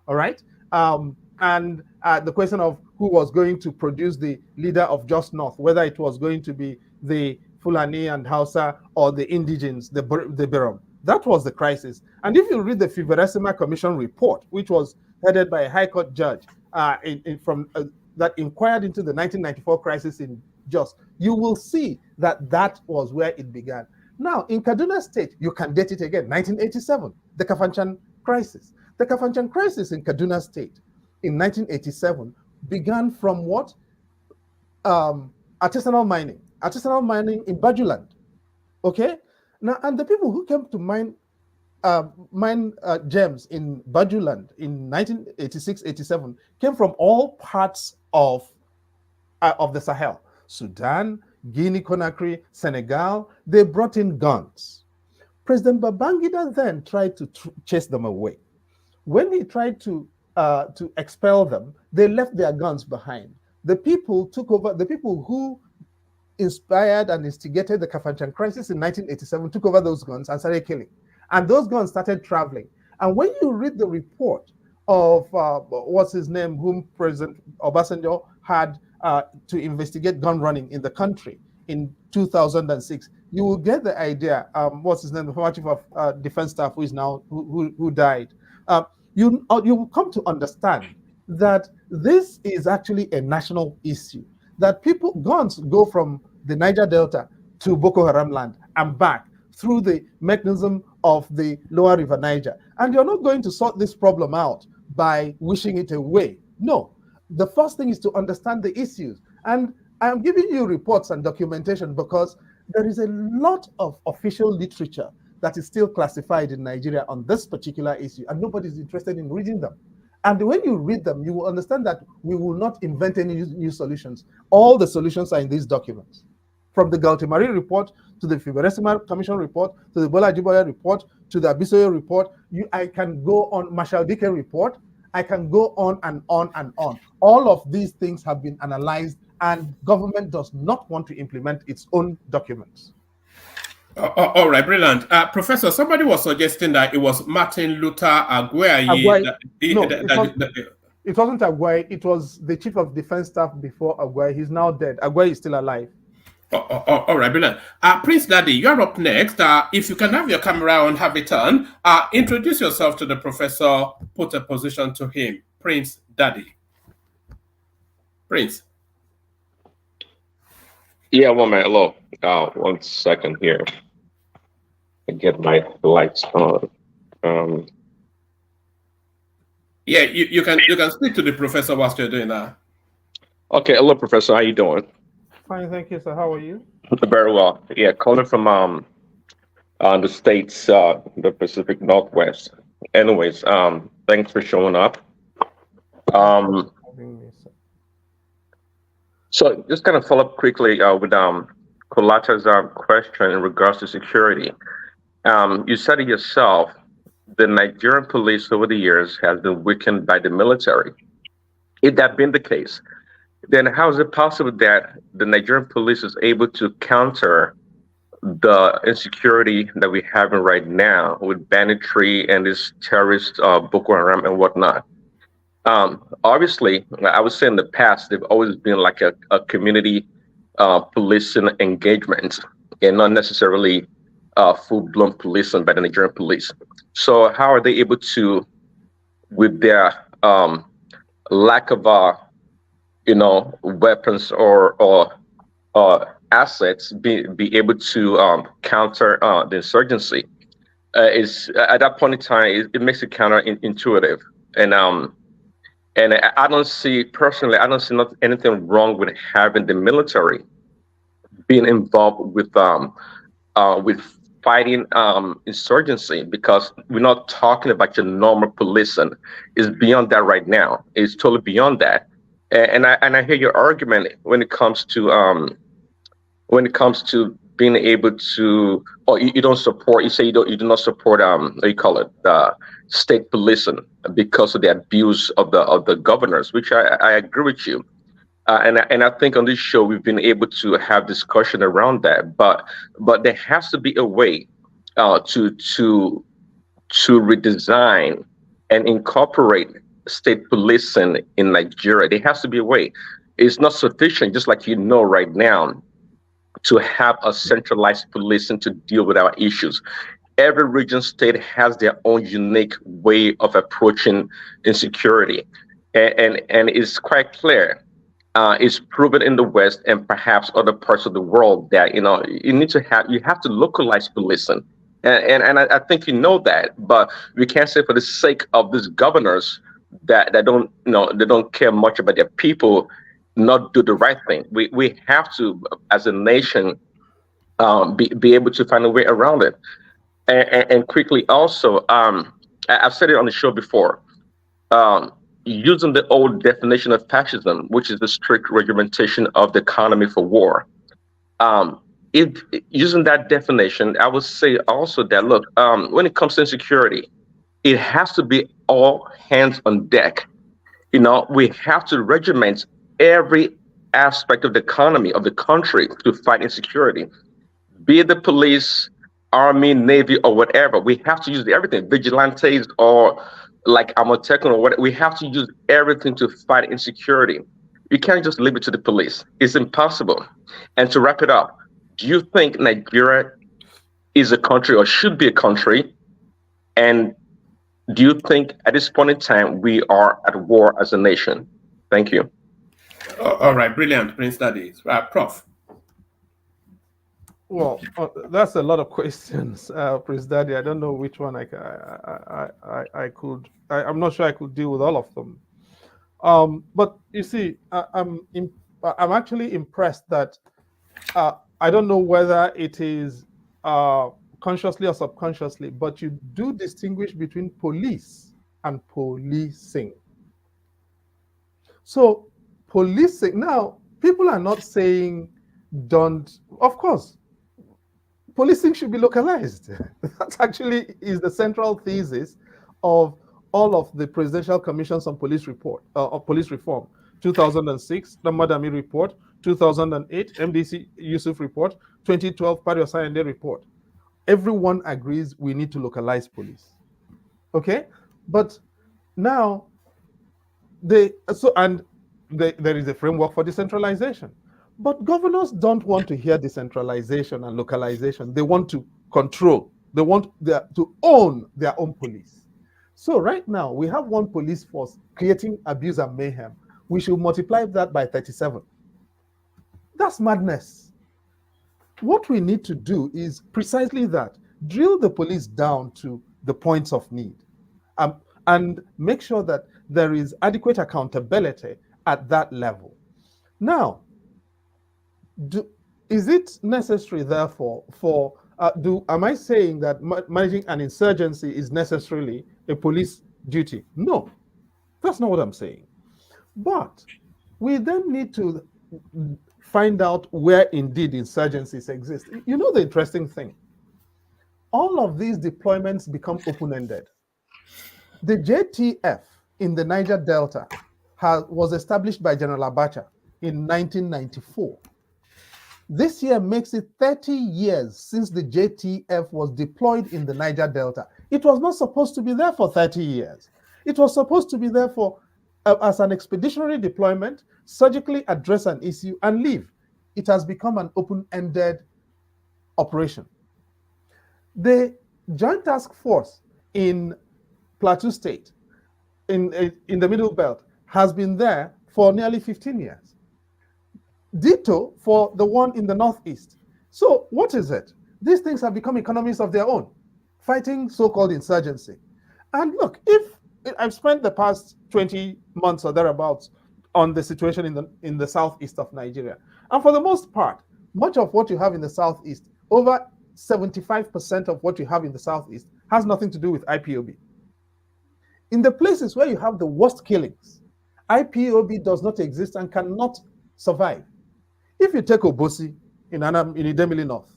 All right, and the question of who was going to produce the leader of Just North, whether it was going to be the Fulani and Hausa or the indigenes, the Birom. That was the crisis. And if you read the Fiveresima Commission report, which was headed by a High Court judge that inquired into the 1994 crisis in Jos, you will see that that was where it began. Now, in Kaduna State, you can date it again, 1987, the Kafanchan crisis. The Kafanchan crisis in Kaduna State in 1987 began from what? Artisanal mining in Bajuland. Okay? Now, and the people who came to mine gems in Bajuland in 1986-87 came from all parts of the Sahel. Sudan, Guinea-Conakry, Senegal. They brought in guns. President Babangida then tried to chase them away. When he tried to expel them, they left their guns behind. The people took over. The people who inspired and instigated the Kafanchan crisis in 1987 took over those guns and started killing. And those guns started traveling. And when you read the report of what's his name, whom President Obasanjo had to investigate gun running in the country in 2006, you will get the idea. What's his name, the former chief of defense staff, who is now who died. You will come to understand that this is actually a national issue. That guns go from the Niger Delta to Boko Haram land and back through the mechanism of the lower river Niger. And you're not going to sort this problem out by wishing it away. No. The first thing is to understand the issues. And I'm giving you reports and documentation because there is a lot of official literature that is still classified in Nigeria on this particular issue, and nobody's interested in reading them. And when you read them, you will understand that we will not invent any new solutions. All the solutions are in these documents. From the Galtimari report to the Fiberesima Commission report to the Bola Ajibole report to the Abisoyo report, I can go on, Marshall Dike report, I can go on and on and on. All of these things have been analyzed, and government does not want to implement its own documents. All right, brilliant. Professor, somebody was suggesting that it was Martin Luther Aguayi. It wasn't Aguayi. It was the chief of defense staff before Aguayi. He's now dead. Aguayi is still alive. All right, brilliant. Prince Daddy, you're up next. If you can have your camera on, have it on. Introduce yourself to the professor, put a position to him. Prince Daddy. Prince. Yeah, one minute. Hello. 1 second here. I get my lights on. Yeah, you can speak to the professor whilst you're doing that. Okay, hello, Professor. How you doing? Fine, thank you, sir. How are you? Very well. Yeah, calling from the states, the Pacific Northwest. Anyways, thanks for showing up. So just kind of follow up quickly with Kolata's question in regards to security. You said it yourself, the Nigerian police over the years has been weakened by the military. If that been the case, then how is it possible that the Nigerian police is able to counter the insecurity that we're having right now with banditry and this terrorist Boko Haram and whatnot? Obviously, I would say in the past, they've always been like a community policing engagement and not necessarily full-blown policing by the Nigerian police. So how are they able to, with their lack of, weapons or assets, be able to counter the insurgency? Is at that point in time, it makes it counterintuitive. And I don't see anything wrong with having the military being involved with fighting insurgency, because we're not talking about your normal policing. It's beyond that right now. It's totally beyond that. And I hear your argument when it comes to being able to, or you don't support, you say you do not support, what do you call it, state policing because of the abuse of the governors, which I agree with you. And I think on this show we've been able to have discussion around that, but there has to be a way to redesign and incorporate state policing in Nigeria. There has to be a way. It's not sufficient, just like right now, to have a centralized policing to deal with our issues. Every region state has their own unique way of approaching insecurity, and it's quite clear. It's proven in the West and perhaps other parts of the world that you have to localize policing, and I think that, but we can't say for the sake of these governors that they don't care much about their people, not do the right thing. We have to, as a nation, be able to find a way around it. And quickly also, I've said it on the show before. Using the old definition of fascism, which is the strict regimentation of the economy for war. Using that definition, I would say also that, look, when it comes to insecurity, it has to be all hands on deck. We have to regiment every aspect of the economy of the country to fight insecurity, be it the police, army, navy, or whatever. We have to use everything, vigilantes or like Amotekun or whatever. We have to use everything to fight insecurity. You can't just leave it to the police. It's impossible. And to wrap it up, do you think Nigeria is a country or should be a country? And do you think at this point in time we are at war as a nation? Thank you. All right, brilliant, Prince Daddy. Prof. Well, that's a lot of questions, Prince Daddy. I don't know which one I'm not sure I could deal with all of them. But you see, I'm actually impressed that I don't know whether it is consciously or subconsciously, but you do distinguish between police and policing. So policing, now people are not saying don't, of course, policing should be localized. That actually is the central thesis of all of the presidential commissions on police reform. 2006, the Madami report, 2008, MDC Yusuf report, 2012, Pario Sayende report. Everyone agrees we need to localize police. Okay? But now, there is a framework for decentralization. But governors don't want to hear decentralization and localization. They want to control. They want to own their own police. So right now, we have one police force creating abuse and mayhem. We should multiply that by 37. That's madness. What we need to do is precisely that. Drill the police down to the points of need and make sure that there is adequate accountability at that level. Now, is it necessary, therefore, am I saying that managing an insurgency is necessarily a police duty? No, that's not what I'm saying. But we then need to find out where indeed insurgencies exist. You know the interesting thing? All of these deployments become open-ended. The JTF in the Niger Delta was established by General Abacha in 1994. This year makes it 30 years since the JTF was deployed in the Niger Delta. It was not supposed to be there for 30 years. It was supposed to be there for as an expeditionary deployment, surgically address an issue and leave. It has become an open-ended operation. The Joint Task Force in Plateau State, in the Middle Belt, has been there for nearly 15 years. Ditto for the one in the Northeast. So what is it? These things have become economies of their own, fighting so-called insurgency. And look, if I've spent the past 20 months or thereabouts on the situation in the southeast of Nigeria, and for the most part, much of what you have in the southeast, over 75% of what you have in the southeast, has nothing to do with IPOB. In the places where you have the worst killings, IPOB does not exist and cannot survive. If you take Obosi in Idemili North,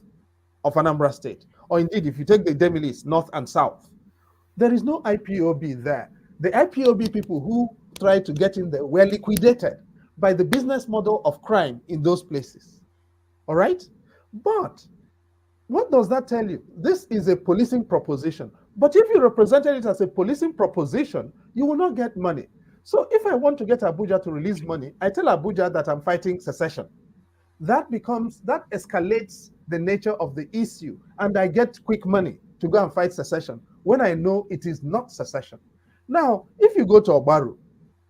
of Anambra State. Or indeed, if you take the Demilis, north and south, there is no IPOB there. The IPOB people who tried to get in there were liquidated by the business model of crime in those places. All right? But what does that tell you? This is a policing proposition. But if you represented it as a policing proposition, you will not get money. So if I want to get Abuja to release money, I tell Abuja that I'm fighting secession. That escalates the nature of the issue, and I get quick money to go and fight secession when I know it is not secession. Now, if you go to Obaru,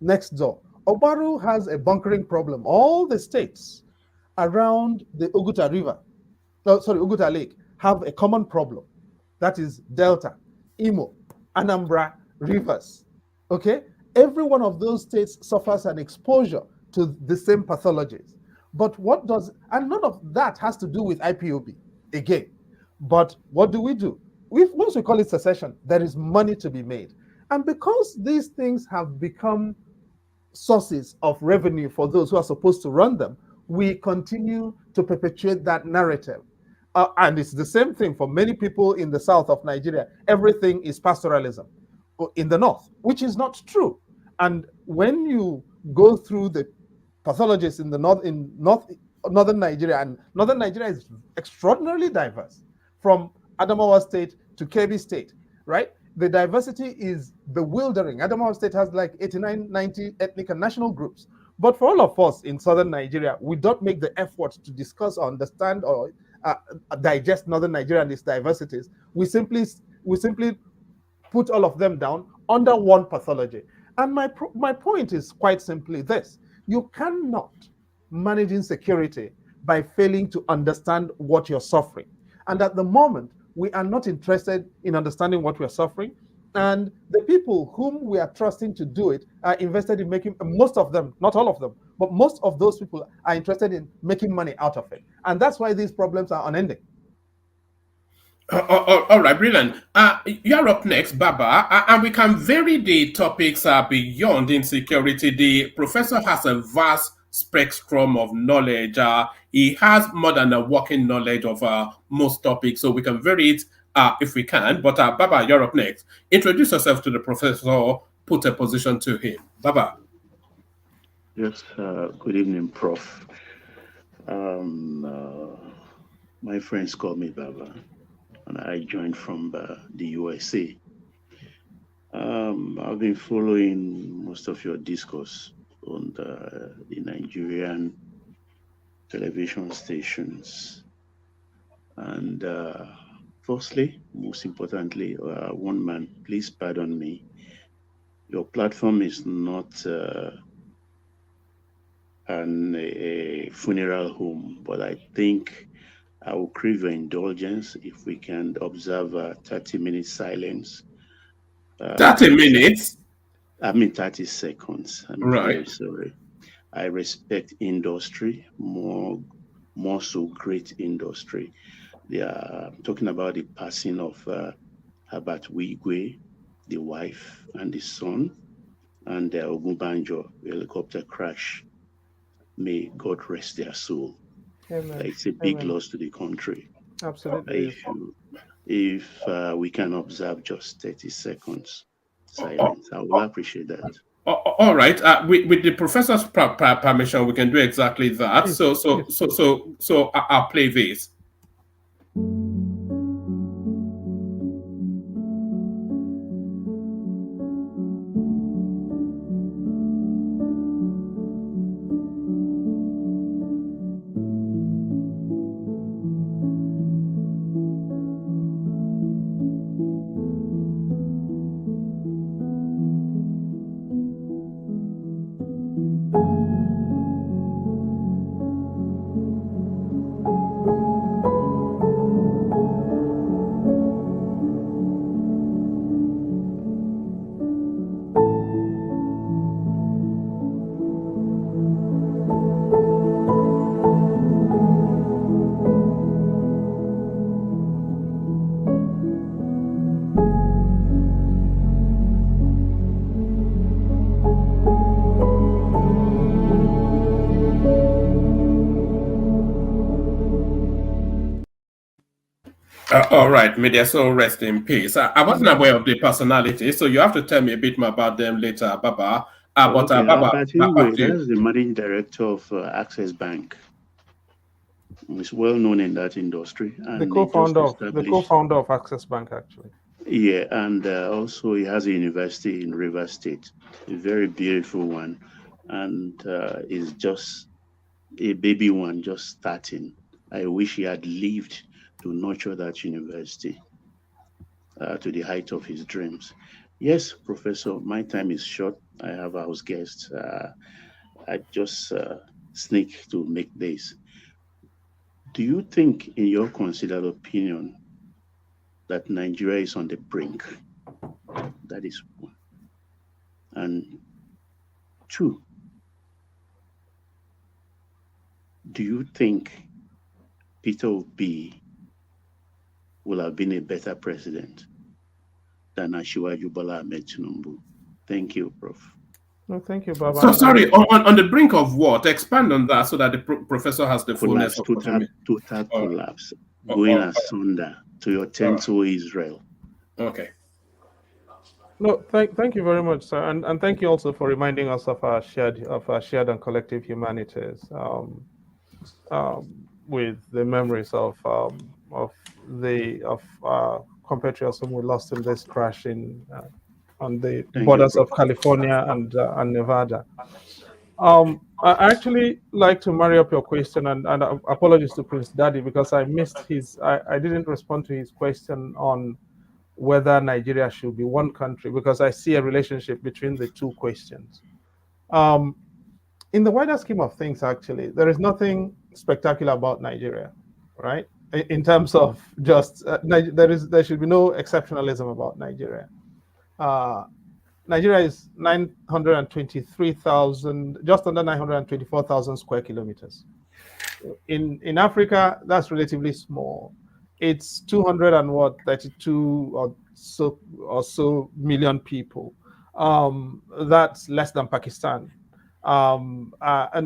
next door, Obaru has a bunkering problem. All the states around the Oguta Lake have a common problem. That is Delta, Imo, Anambra, Rivers. Okay? Every one of those states suffers an exposure to the same pathologies. But and none of that has to do with IPOB again. But what do? Once we call it secession, there is money to be made. And because these things have become sources of revenue for those who are supposed to run them, we continue to perpetuate that narrative. And it's the same thing for many people in the south of Nigeria. Everything is pastoralism in the north, which is not true. And when you go through the pathologists in the northern Nigeria, and northern Nigeria is extraordinarily diverse, from Adamawa State to Kebbi State, right? The diversity is bewildering. Adamawa State has like 89, 90 ethnic and national groups. But for all of us in southern Nigeria, we don't make the effort to discuss or understand or digest northern Nigeria and its diversities. We simply put all of them down under one pathology. And my point is quite simply this: you cannot manage insecurity by failing to understand what you're suffering. And at the moment, we are not interested in understanding what we're suffering. And the people whom we are trusting to do it are invested in making, most of them, not all of them, but most of those people are interested in making money out of it. And that's why these problems are unending. All right, brilliant. You're up next, Baba, and we can vary the topics beyond insecurity. The professor has a vast spectrum of knowledge. He has more than a working knowledge of most topics, so we can vary it if we can. But Baba, you're up next. Introduce yourself to the professor, put a position to him. Baba. Yes, good evening, Prof. My friends call me Baba, and I joined from the USA. I've been following most of your discourse on the Nigerian television stations. And firstly, most importantly, one man, please pardon me. Your platform is not a funeral home, but I think I will crave your indulgence if we can observe a 30-minute silence. 30 minutes? I mean 30 seconds. I'm right. Very sorry. I respect industry, more so great industry. They are talking about the passing of Herbert Wigwe, the wife and the son, and the Ogunbanjo helicopter crash. May God rest their soul. Amen. It's a big Amen. loss to the country. Absolutely. If we can observe just 30 seconds silence, I will appreciate that. All right. With the professor's permission, we can do exactly that. Please, so I'll play this. All right, may their soul rest in peace. I wasn't aware of the personality, so you have to tell me a bit more about them later, Baba. Okay, Baba, Albert back Ingwe, to you. that's the managing director of Access Bank. He's well known in that industry, The and they just co-founder established. of Access Bank, actually. Yeah, and also he has a university in River State, a very beautiful one, and is just a baby one, just starting. I wish he had lived to nurture that university to the height of his dreams. Yes, Professor, my time is short. I have house guests. I just sneak to make this. Do you think, in your considered opinion, that Nigeria is on the brink? That is one. And two, do you think Peter Obi will have been a better president than Asiwaju Bola Ahmed Tinubu? Thank you, Prof. No, thank you, Baba. So sorry, on the brink of what? Expand on that so that the professor has the fullness Collapse, of what you mean. total collapse, going asunder to your tent, O Israel. Okay. No, thank you very much, sir, and thank you also for reminding us of our shared and collective humanities, with the memories of compatriots whom we lost in this crash on the borders of California and Nevada. I actually like to marry up your question, and apologies to Prince Daddy because I missed I didn't respond to his question on whether Nigeria should be one country, because I see a relationship between the two questions. In the wider scheme of things, actually, there is nothing spectacular about Nigeria, right? In terms of just there should be no exceptionalism about Nigeria. Nigeria is 923,000, just under 924,000 square kilometers. In Africa, that's relatively small. It's 32 or so million people. That's less than Pakistan. And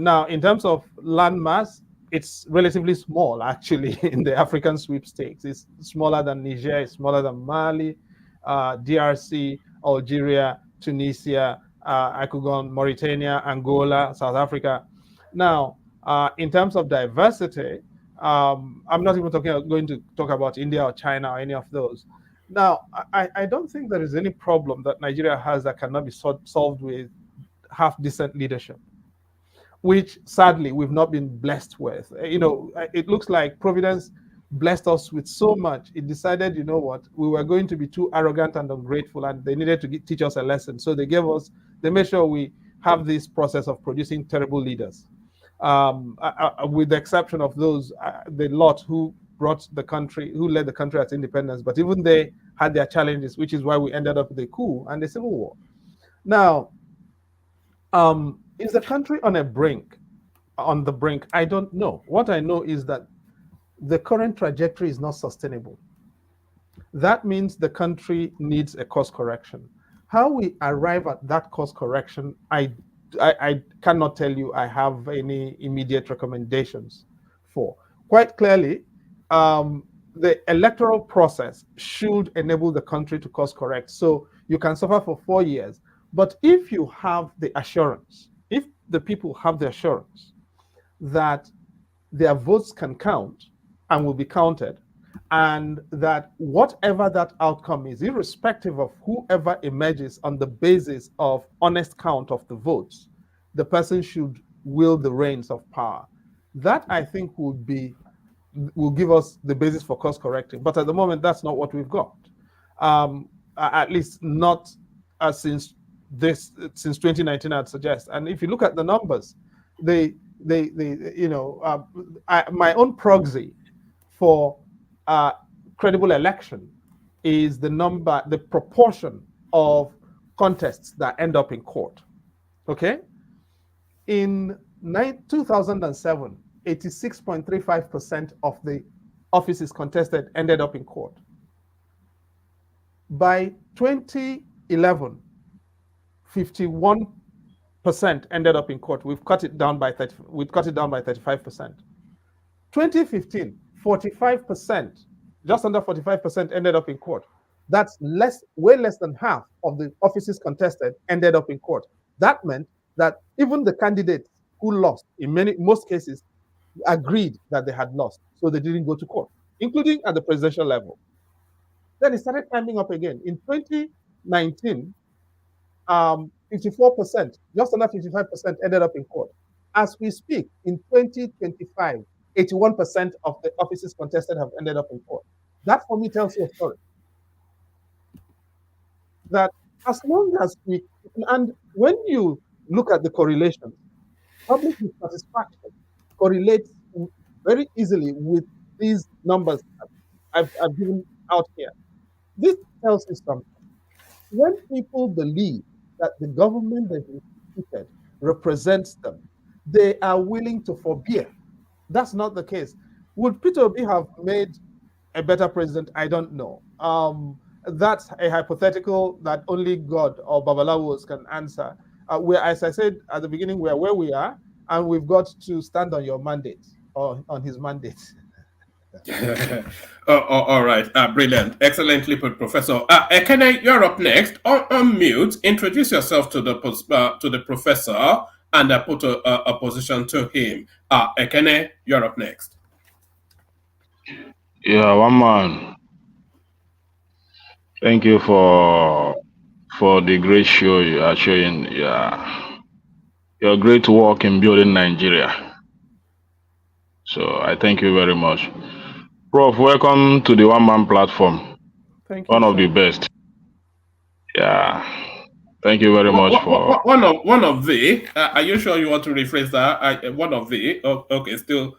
now, in terms of land mass, it's relatively small, actually, in the African sweepstakes. It's smaller than Niger, it's smaller than Mali, DRC, Algeria, Tunisia, I could go on, Mauritania, Angola, South Africa. Now, in terms of diversity, I'm not even going to talk about India or China or any of those. Now, I don't think there is any problem that Nigeria has that cannot be solved with half-decent leadership, which sadly we've not been blessed with. It looks like Providence blessed us with so much. It decided, you know what, we were going to be too arrogant and ungrateful, and they needed to teach us a lesson. So they made sure we have this process of producing terrible leaders. With the exception of those, the lot who led the country at independence, but even they had their challenges, which is why we ended up with a coup and a civil war. Now, is the country on the brink? I don't know. What I know is that the current trajectory is not sustainable. That means the country needs a course correction. How we arrive at that course correction, I cannot tell you I have any immediate recommendations for. Quite clearly, the electoral process should enable the country to course correct. So you can suffer for 4 years. But if you have the assurance, if the people have the assurance that their votes can count and will be counted, and that whatever that outcome is, irrespective of whoever emerges on the basis of honest count of the votes, the person should wield the reins of power. That, I think, will give us the basis for course correcting. But at the moment, that's not what we've got. At least not since 2019, I'd suggest. And if you look at the numbers, my own proxy for credible election is the proportion of contests that end up in court. Okay? In 2007, 86.35% of the offices contested ended up in court. By 2011, 51% ended up in court. We've cut it down by 35%. 2015, 45% just under 45% ended up in court. That's way less than half of the offices contested ended up in court. That meant that even the candidates who lost, in most cases, agreed that they had lost, so they didn't go to court, including at the presidential level. Then it started climbing up again. In 2019, 54%, just under 55% ended up in court. As we speak, in 2025, 81% of the offices contested have ended up in court. That for me tells you a story. That as long as and when you look at the correlation, public dissatisfaction correlates very easily with these numbers I've given out here. This tells you something. When people believe that the government that is instituted represents them, they are willing to forbear. That's not the case. Would Peter Obi have made a better president? I don't know. That's a hypothetical that only God or Babalawos can answer. Where, as I said at the beginning, we are where we are, and we've got to stand on your mandate or on his mandate. All right, brilliant, excellently put, Professor. Ekene, you're up next. On mute, introduce yourself to the professor and put a position to him. Ekene, you're up next. Yeah, one man. Thank you for the great show you are showing. Yeah, your great work in building Nigeria. So I thank you very much, Prof. Welcome to the one man platform. Thank you. One of the best. Yeah, thank you very much for one of the. Are you sure you want to rephrase that? One of the. Oh, okay, still.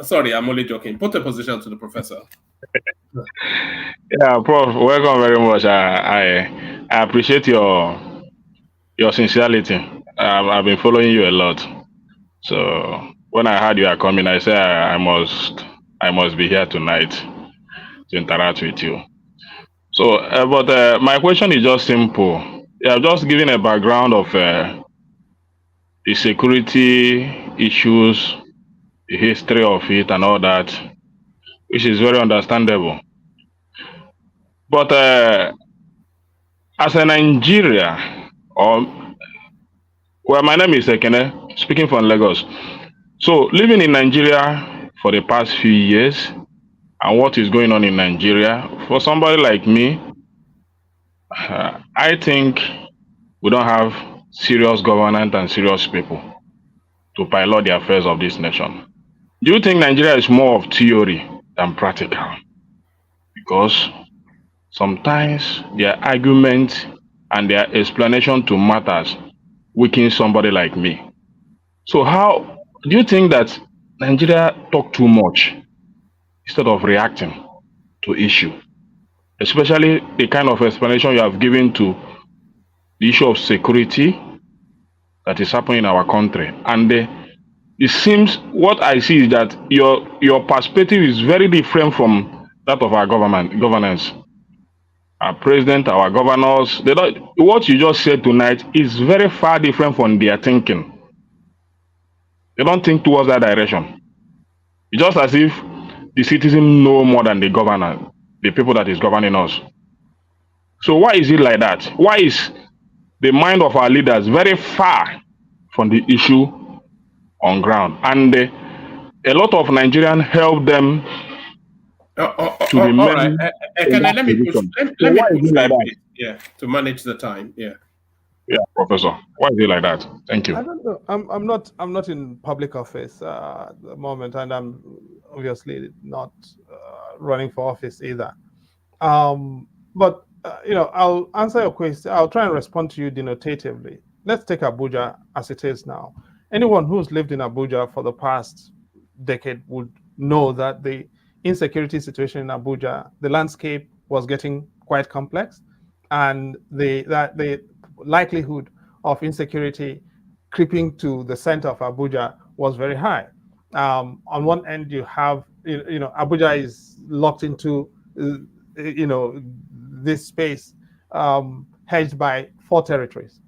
Sorry, I'm only joking. Put a position to the professor. Yeah, Prof. Welcome very much. I appreciate your sincerity. I've been following you a lot. So when I heard you are coming, I said I must be here tonight to interact with you. So, but my question is just simple. Yeah, just giving a background of the security issues, the history of it, and all that, which is very understandable. But as a Nigeria, my name is Ekene, speaking from Lagos. So, living in Nigeria for the past few years, and what is going on in Nigeria, for somebody like me, I think we don't have serious governance and serious people to pilot the affairs of this nation. Do you think Nigeria is more of theory than practical? Because sometimes their argument and their explanation to matters weaken somebody like me. So how do you think that Nigeria talk too much instead of reacting to issue? Especially the kind of explanation you have given to the issue of security that is happening in our country. And it seems what I see is that your perspective is very different from that of our governance. Our president, our governors, what you just said tonight is very far different from their thinking. They don't think towards that direction. It's just as if the citizens know more than the governor, the people that is governing us. So why is it like that? Why is the mind of our leaders very far from the issue on ground? And a lot of Nigerians help them to remain. Let me push a bit, to manage the time. Yeah, Professor. Why is it like that? Thank you. I don't know. I'm not in public office at the moment, and I'm obviously not running for office either. But I'll answer your question. I'll try and respond to you denotatively. Let's take Abuja as it is now. Anyone who's lived in Abuja for the past decade would know that the insecurity situation in Abuja, the landscape was getting quite complex, and the likelihood of insecurity creeping to the center of Abuja was very high. On one end, you have, Abuja is locked into, this space hedged by 4 territories.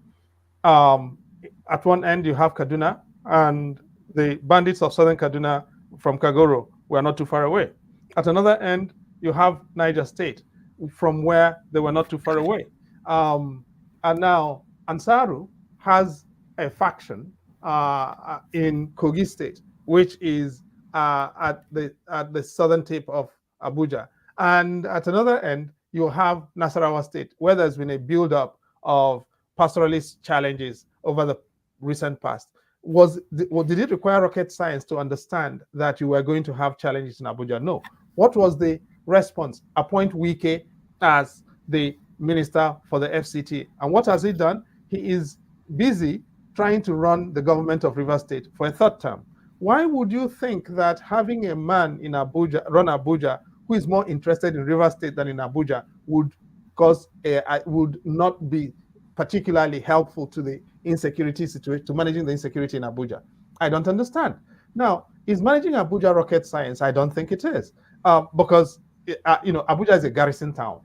At one end, you have Kaduna, and the bandits of southern Kaduna from Kagoro were not too far away. At another end, you have Niger State, from where they were not too far away. And now Ansaru has a faction in Kogi State, which is at the southern tip of Abuja. And at another end, you have Nasarawa State, where there's been a build-up of pastoralist challenges over the recent past. Did it require rocket science to understand that you were going to have challenges in Abuja? No. What was the response? Appoint Wike as the minister for the FCT. And what has he done? He is busy trying to run the government of Rivers State for a third term. Why would you think that having a man in Abuja, run Abuja, who is more interested in Rivers State than in Abuja would not be particularly helpful to the insecurity situation, to managing the insecurity in Abuja? I don't understand. Now, is managing Abuja rocket science? I don't think it is, because Abuja is a garrison town.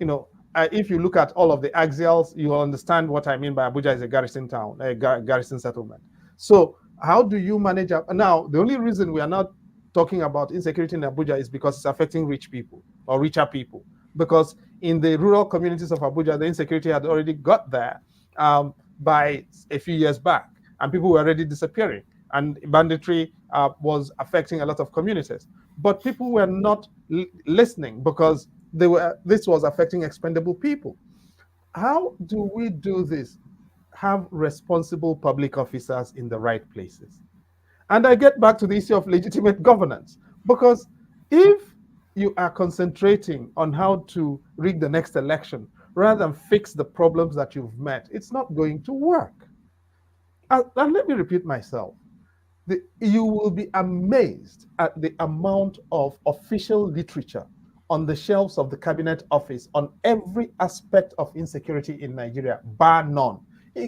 If you look at all of the axials, you will understand what I mean by Abuja is a garrison town, a garrison settlement. So how do you manage? Now, the only reason we are not talking about insecurity in Abuja is because it's affecting rich people or richer people. Because in the rural communities of Abuja, the insecurity had already got there by a few years back, and people were already disappearing, and banditry was affecting a lot of communities. But people were not listening because this was affecting expendable people. How do we do this? Have responsible public officers in the right places. And I get back to the issue of legitimate governance, because if you are concentrating on how to rig the next election rather than fix the problems that you've met, it's not going to work. And let me repeat myself. You will be amazed at the amount of official literature on the shelves of the Cabinet Office on every aspect of insecurity in Nigeria, bar none.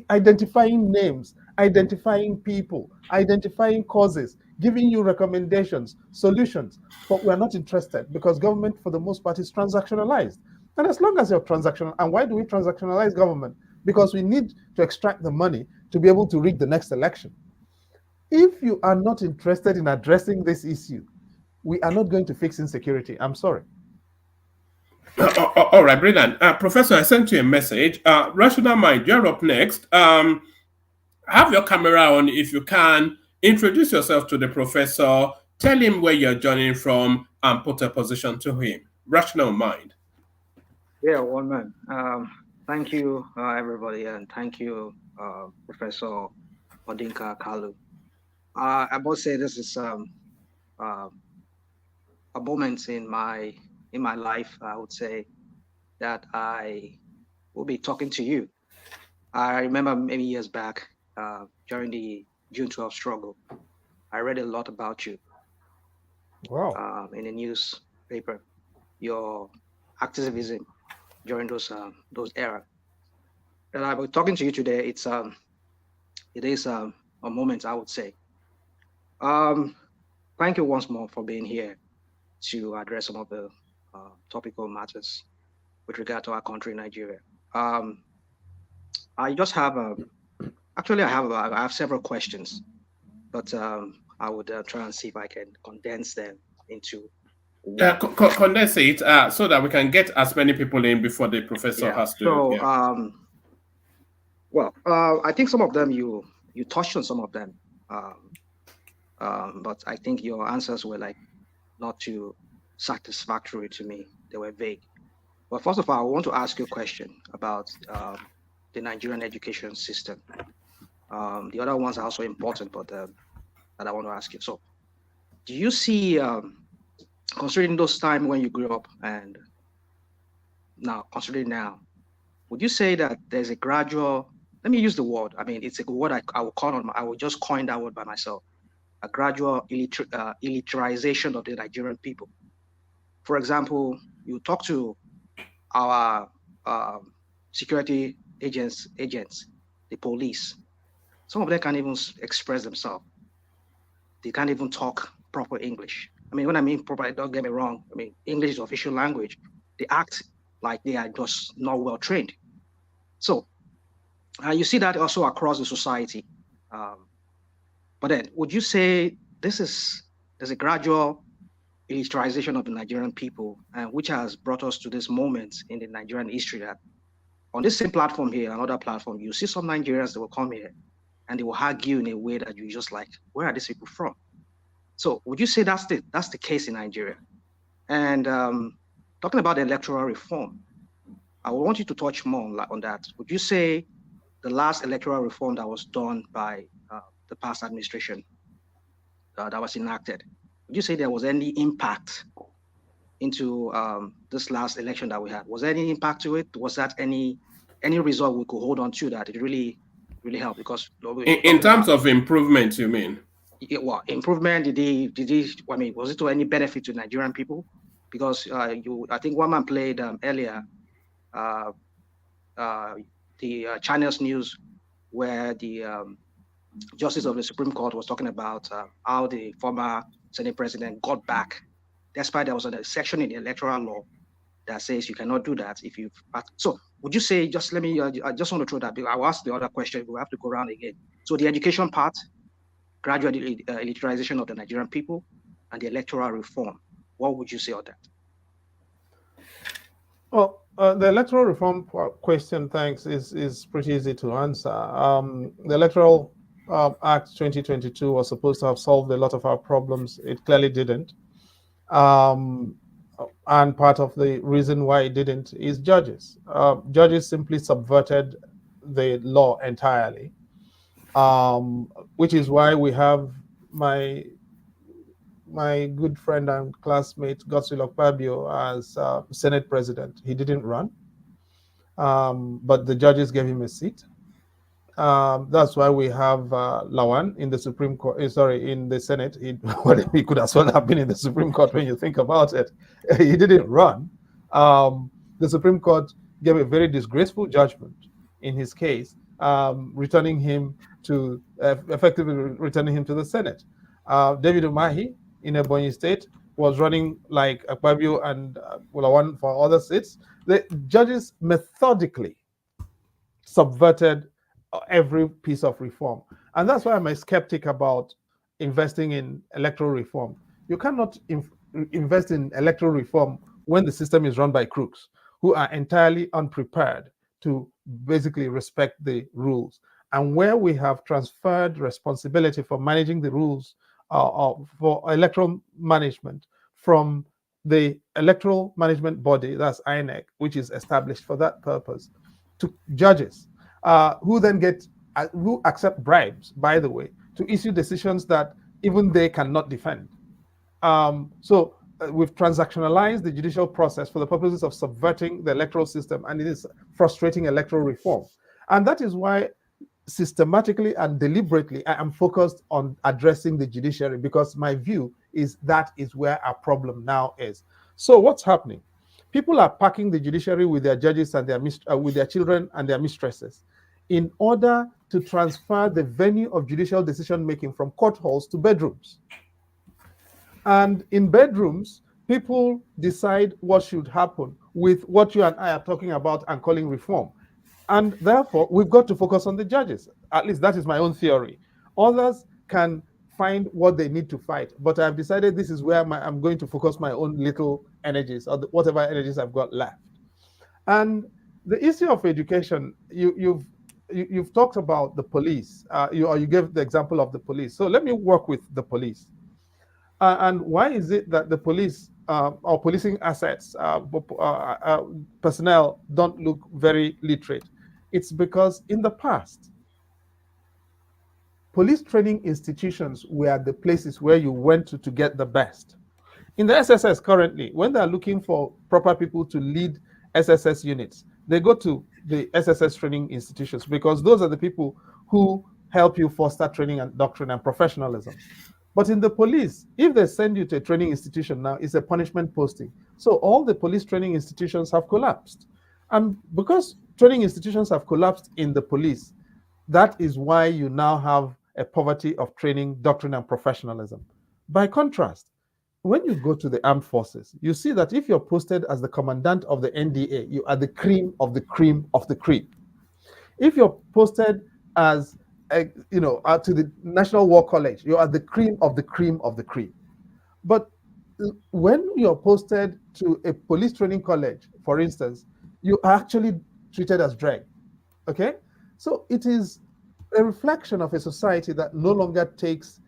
Identifying names, identifying people, identifying causes, giving you recommendations, solutions. But we're not interested because government, for the most part, is transactionalized. And as long as you're transactional, and why do we transactionalize government? Because we need to extract the money to be able to rig the next election. If you are not interested in addressing this issue, we are not going to fix insecurity. I'm sorry. All right, brilliant. Professor, I sent you a message. Rational Mind, you're up next. Have your camera on if you can. Introduce yourself to the professor. Tell him where you're joining from and put a position to him. Rational Mind. Yeah, one man. Thank you, everybody, and thank you, Professor Odinkalu. I must say this is a moment in my life, I would say, that I will be talking to you. I remember many years back during the June 12 struggle, I read a lot about you. Wow. In the newspaper, your activism during those era. And I'll be talking to you today. It is a moment, I would say. Thank you once more for being here to address some of the topical matters with regard to our country, Nigeria. I just have I have several questions, but I would try and see if I can condense them into condense it so that we can get as many people in before the professor has to. So, well, I think some of them you touched on some of them, but I think your answers were not too satisfactory to me. They were vague. But first of all, I want to ask you a question about the Nigerian education system. The other ones are also important, but that I want to ask you. So, do you see, considering those times when you grew up and now, considering now, would you say that there's a gradual, let me use the word, I mean, it's a word I will call on, I will just coin that word by myself, a gradual illiterization of the Nigerian people? For example, you talk to our security agents, the police. Some of them can't even express themselves. They can't even talk proper English. I mean, when I mean proper, don't get me wrong. I mean, English is official language. They act like they are just not well trained. So you see that also across the society. But then, would you say there's a gradual militarization of the Nigerian people, and which has brought us to this moment in the Nigerian history that on this same platform here, another platform, you see some Nigerians that will come here and they will argue in a way that you just like, where are these people from? So would you say that's the case in Nigeria? And talking about the electoral reform, I want you to touch more on that. Would you say the last electoral reform that was done by the past administration that was enacted, would you say there was any impact into this last election that we had? Was there any impact to it? Was that any result we could hold on to that it really helped? Because in terms of improvement, you mean? Well, improvement, did he, I mean, was it to any benefit to Nigerian people? Because I think one man played earlier the China's news where the Justice of the Supreme Court was talking about how the former Senate president got back, despite there was a section in the electoral law that says you cannot do that if you've. So would you say, just let me, I just want to throw that, I'll ask the other question, we'll have to go around again. So the education part, gradual elitarization of the Nigerian people, and the electoral reform, what would you say on that? Well, the electoral reform question, thanks, is pretty easy to answer. The Electoral Act 2022 was supposed to have solved a lot of our problems. It clearly didn't. And part of the reason why it didn't is judges. Judges simply subverted the law entirely, which is why we have my good friend and classmate Godswill Akpabio as Senate president. He didn't run, but the judges gave him a seat. That's why we have Lawan in the Supreme Court. In the Senate. He could as well have been in the Supreme Court when you think about it. He didn't run. The Supreme Court gave a very disgraceful judgment in his case, returning him to effectively returning him to the Senate. David Umahi in Ebonyi State was running like Akpabio and Lawan for other seats. The judges methodically subverted every piece of reform. And that's why I'm a skeptic about investing in electoral reform. You cannot invest in electoral reform when the system is run by crooks who are entirely unprepared to basically respect the rules. And where we have transferred responsibility for managing the rules for electoral management from the electoral management body, that's INEC, which is established for that purpose, to judges, who then who accept bribes, by the way, to issue decisions that even they cannot defend. So we've transactionalized the judicial process for the purposes of subverting the electoral system, and it is frustrating electoral reform. And that is why systematically and deliberately I am focused on addressing the judiciary, because my view is that is where our problem now is. So what's happening? People are packing the judiciary with their judges and with their children and their mistresses in order to transfer the venue of judicial decision making from court halls to bedrooms. And in bedrooms, people decide what should happen with what you and I are talking about and calling reform. And therefore, we've got to focus on the judges. At least that is my own theory. Others can find what they need to fight, but I've decided this is where I'm going to focus my own little energies, or whatever energies I've got left. And the issue of education, you've talked about the police, you gave the example of the police. So let me work with the police. And why is it that the police or policing assets, personnel don't look very literate? It's because in the past, police training institutions were the places where you went to get the best. In the SSS currently, when they're looking for proper people to lead SSS units, they go to the SSS training institutions because those are the people who help you foster training and doctrine and professionalism. But in the police, if they send you to a training institution now, it's a punishment posting. So all the police training institutions have collapsed. And because training institutions have collapsed in the police, that is why you now have a poverty of training, doctrine, and professionalism. By contrast, when you go to the armed forces, you see that if you're posted as the commandant of the NDA, you are the cream of the cream of the cream. If you're posted as to the National War College, you are the cream of the cream of the cream. But when you're posted to a police training college, for instance, you are actually treated as drag. Okay? So it is a reflection of a society that no longer takes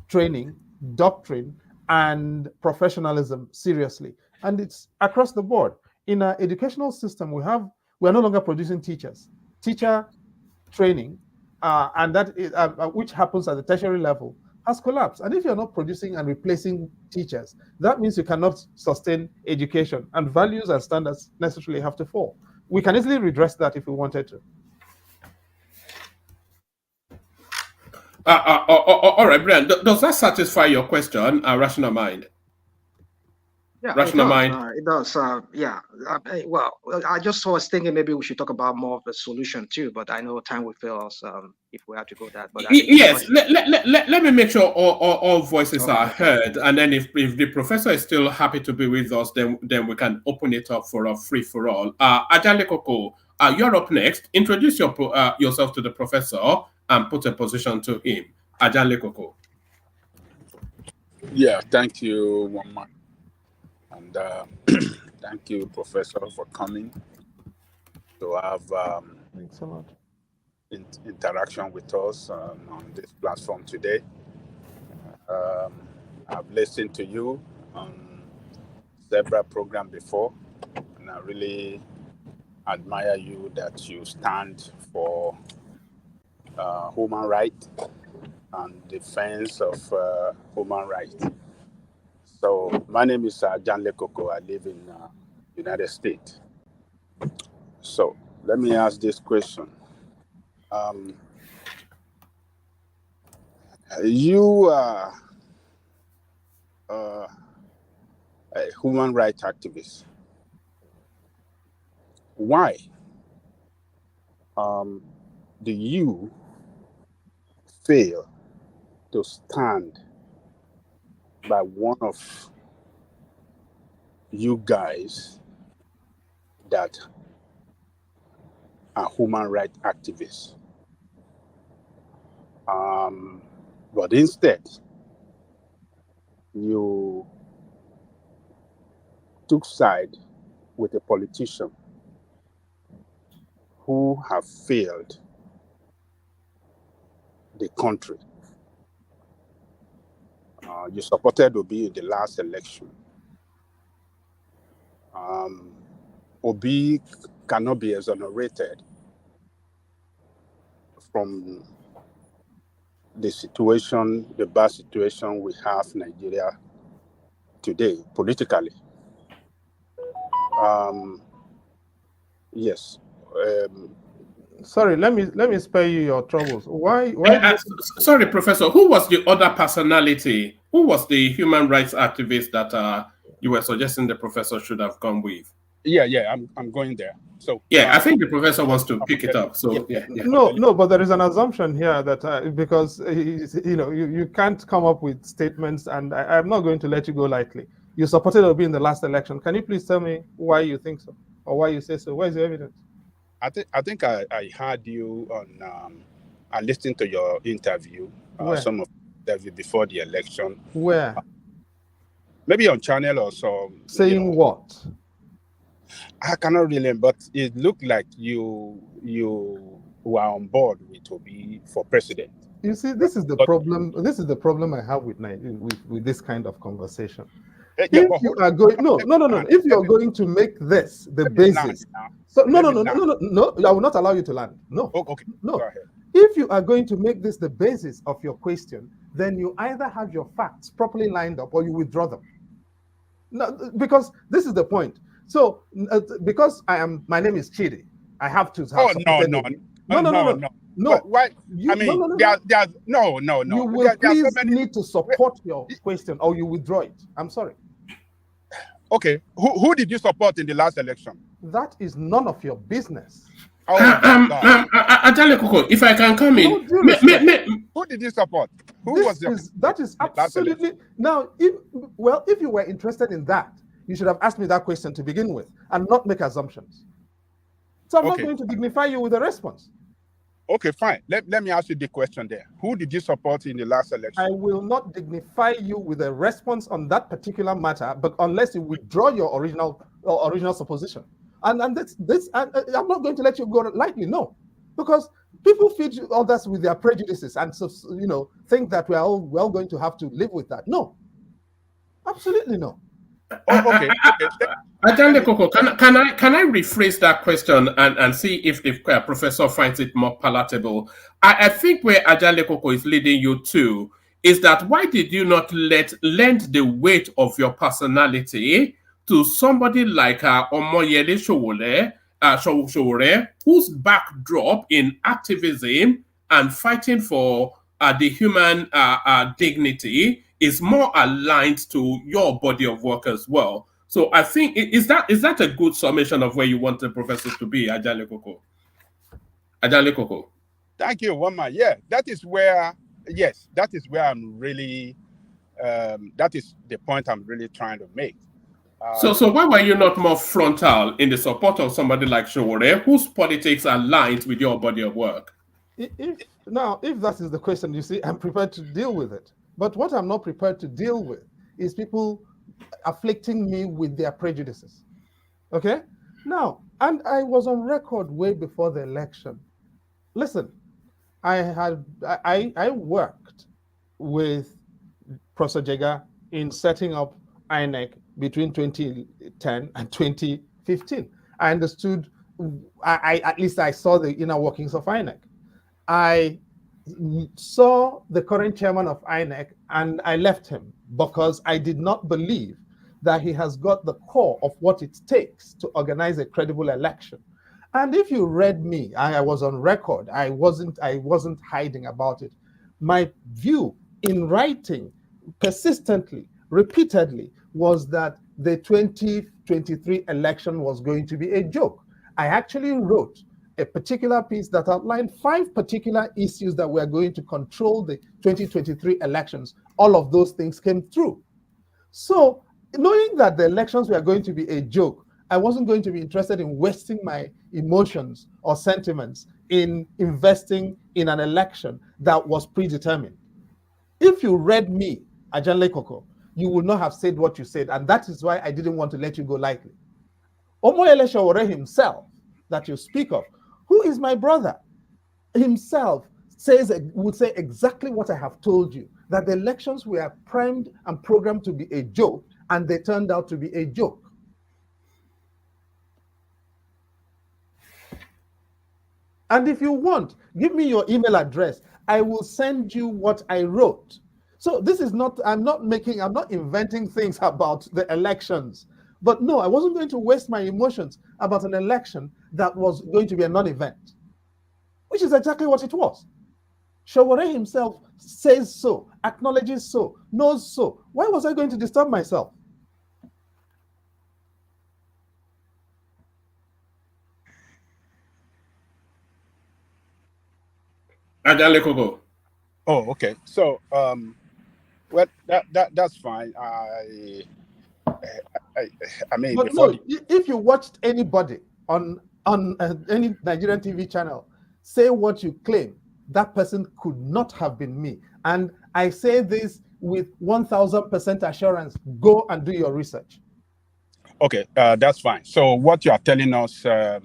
training, doctrine, and professionalism seriously. And it's across the board. In our educational system, we are no longer producing teachers. Teacher training, and that is, which happens at the tertiary level, has collapsed. And if you're not producing and replacing teachers, that means you cannot sustain education, and values and standards necessarily have to fall. We can easily redress that if we wanted to. All right, Brian, does that satisfy your question, Rational Mind? Yeah, Rational Mind. It does. Yeah. Well, I just was thinking maybe we should talk about more of the solution too, but I know time will fail us if we have to go that. But Yes, let me make sure all voices are heard, and then if the professor is still happy to be with us, then we can open it up for a free for all. Ajale Koko, you're up next. Introduce yourself to the professor and put a position to him. Ajale Koko. Yeah, thank you, Mama. And thank you, Professor, for coming to have Thanks a lot. interaction with us on this platform today. I've listened to you on several programs before, and I really admire you that you stand for human rights and defense of human rights. So my name is John Lekoko. I live in United States. So let me ask this question. You are a human rights activist. Why do you fail to stand by one of you guys that are human rights activists? But instead, you took side with a politician who have failed the country. You supported Obi in the last election. Obi cannot be exonerated from the situation, the bad situation we have in Nigeria today, politically. Yes. Sorry, let me spare you your troubles. Why? Sorry, Professor. Who was the other personality? Who was the human rights activist that you were suggesting the professor should have gone with? Yeah, I'm going there. So yeah, I think the professor wants to pick it up. So yeah. No, but there is an assumption here that because you can't come up with statements, and I'm not going to let you go lightly. You supported Obi in the last election. Can you please tell me why you think so, or why you say so? Where is the evidence? I think I heard you on. I listened to your interview. Some of the interview before the election. Where? Maybe on channel or so. Saying what? I cannot really, but it looked like you were on board with Obi for president. You see, this is the problem. This is the problem I have with this kind of conversation. If you are going, no. If you are going to make this the basis, so no. I will not allow you to land. No. Okay. No. Go ahead. If you are going to make this the basis of your question, then you either have your facts properly lined up or you withdraw them. No, because this is the point. So, because my name is Chidi, I have to have. No. Why? You will please need to support your question, or you withdraw it. I'm sorry. Okay. Who did you support in the last election? That is none of your business. Ajale Koko, if I can come in, who did you support? That is absolutely now. If you were interested in that, you should have asked me that question to begin with, and not make assumptions. So I'm not going to dignify you with a response. Okay, fine. Let me ask you the question there. Who did you support in the last election? I will not dignify you with a response on that particular matter, but unless you withdraw your original supposition. And I'm not going to let you go lightly, no, because people feed others with their prejudices and so think that we're all going to have to live with that. No, absolutely no. Okay. Ajande Koko, can I rephrase that question and see if Professor finds it more palatable? I think where Ajande Koko is leading you to is that why did you not lend the weight of your personality to somebody like Omoyele Sowore, whose backdrop in activism and fighting for the human dignity is more aligned to your body of work as well. So I think is that a good summation of where you want the professor to be, Ajale Koko? Ajale Koko. Thank you, Wama. Yeah, that is where I'm really that is the point I'm really trying to make. So why were you not more frontal in the support of somebody like Sowore, whose politics aligns with your body of work? If that is the question, you see, I'm prepared to deal with it. But what I'm not prepared to deal with is people afflicting me with their prejudices. Okay? Now, and I was on record way before the election. Listen, I worked with Professor Jega in setting up INEC between 2010 and 2015. I understood, at least I saw the inner workings of INEC. I saw the current chairman of INEC and I left him because I did not believe that he has got the core of what it takes to organize a credible election. And if you read me, I was on record. I wasn't hiding about it. My view in writing persistently, repeatedly, was that the 2023 election was going to be a joke. I actually wrote a particular piece that outlined 5 particular issues that were going to control the 2023 elections. All of those things came through. So, knowing that the elections were going to be a joke, I wasn't going to be interested in wasting my emotions or sentiments in investing in an election that was predetermined. If you read me, Ajanle Koko, you would not have said what you said, and that is why I didn't want to let you go lightly. Omoyele Sowore himself, that you speak of, who is my brother, himself would say exactly what I have told you, that the elections were primed and programmed to be a joke, and they turned out to be a joke. And if you want, give me your email address. I will send you what I wrote. So this is not, I'm not inventing things about the elections. But no, I wasn't going to waste my emotions about an election that was going to be a non-event, which is exactly what it was. Sowore himself says so, acknowledges so, knows so. Why was I going to disturb myself? Ajale Koko. Oh, okay. So, well, that's fine. I mean, but no, if you watched anybody on any Nigerian TV channel say what you claim, that person could not have been me. And I say this with 1000% assurance. Go and do your research. Okay, that's fine. So what you are telling us, or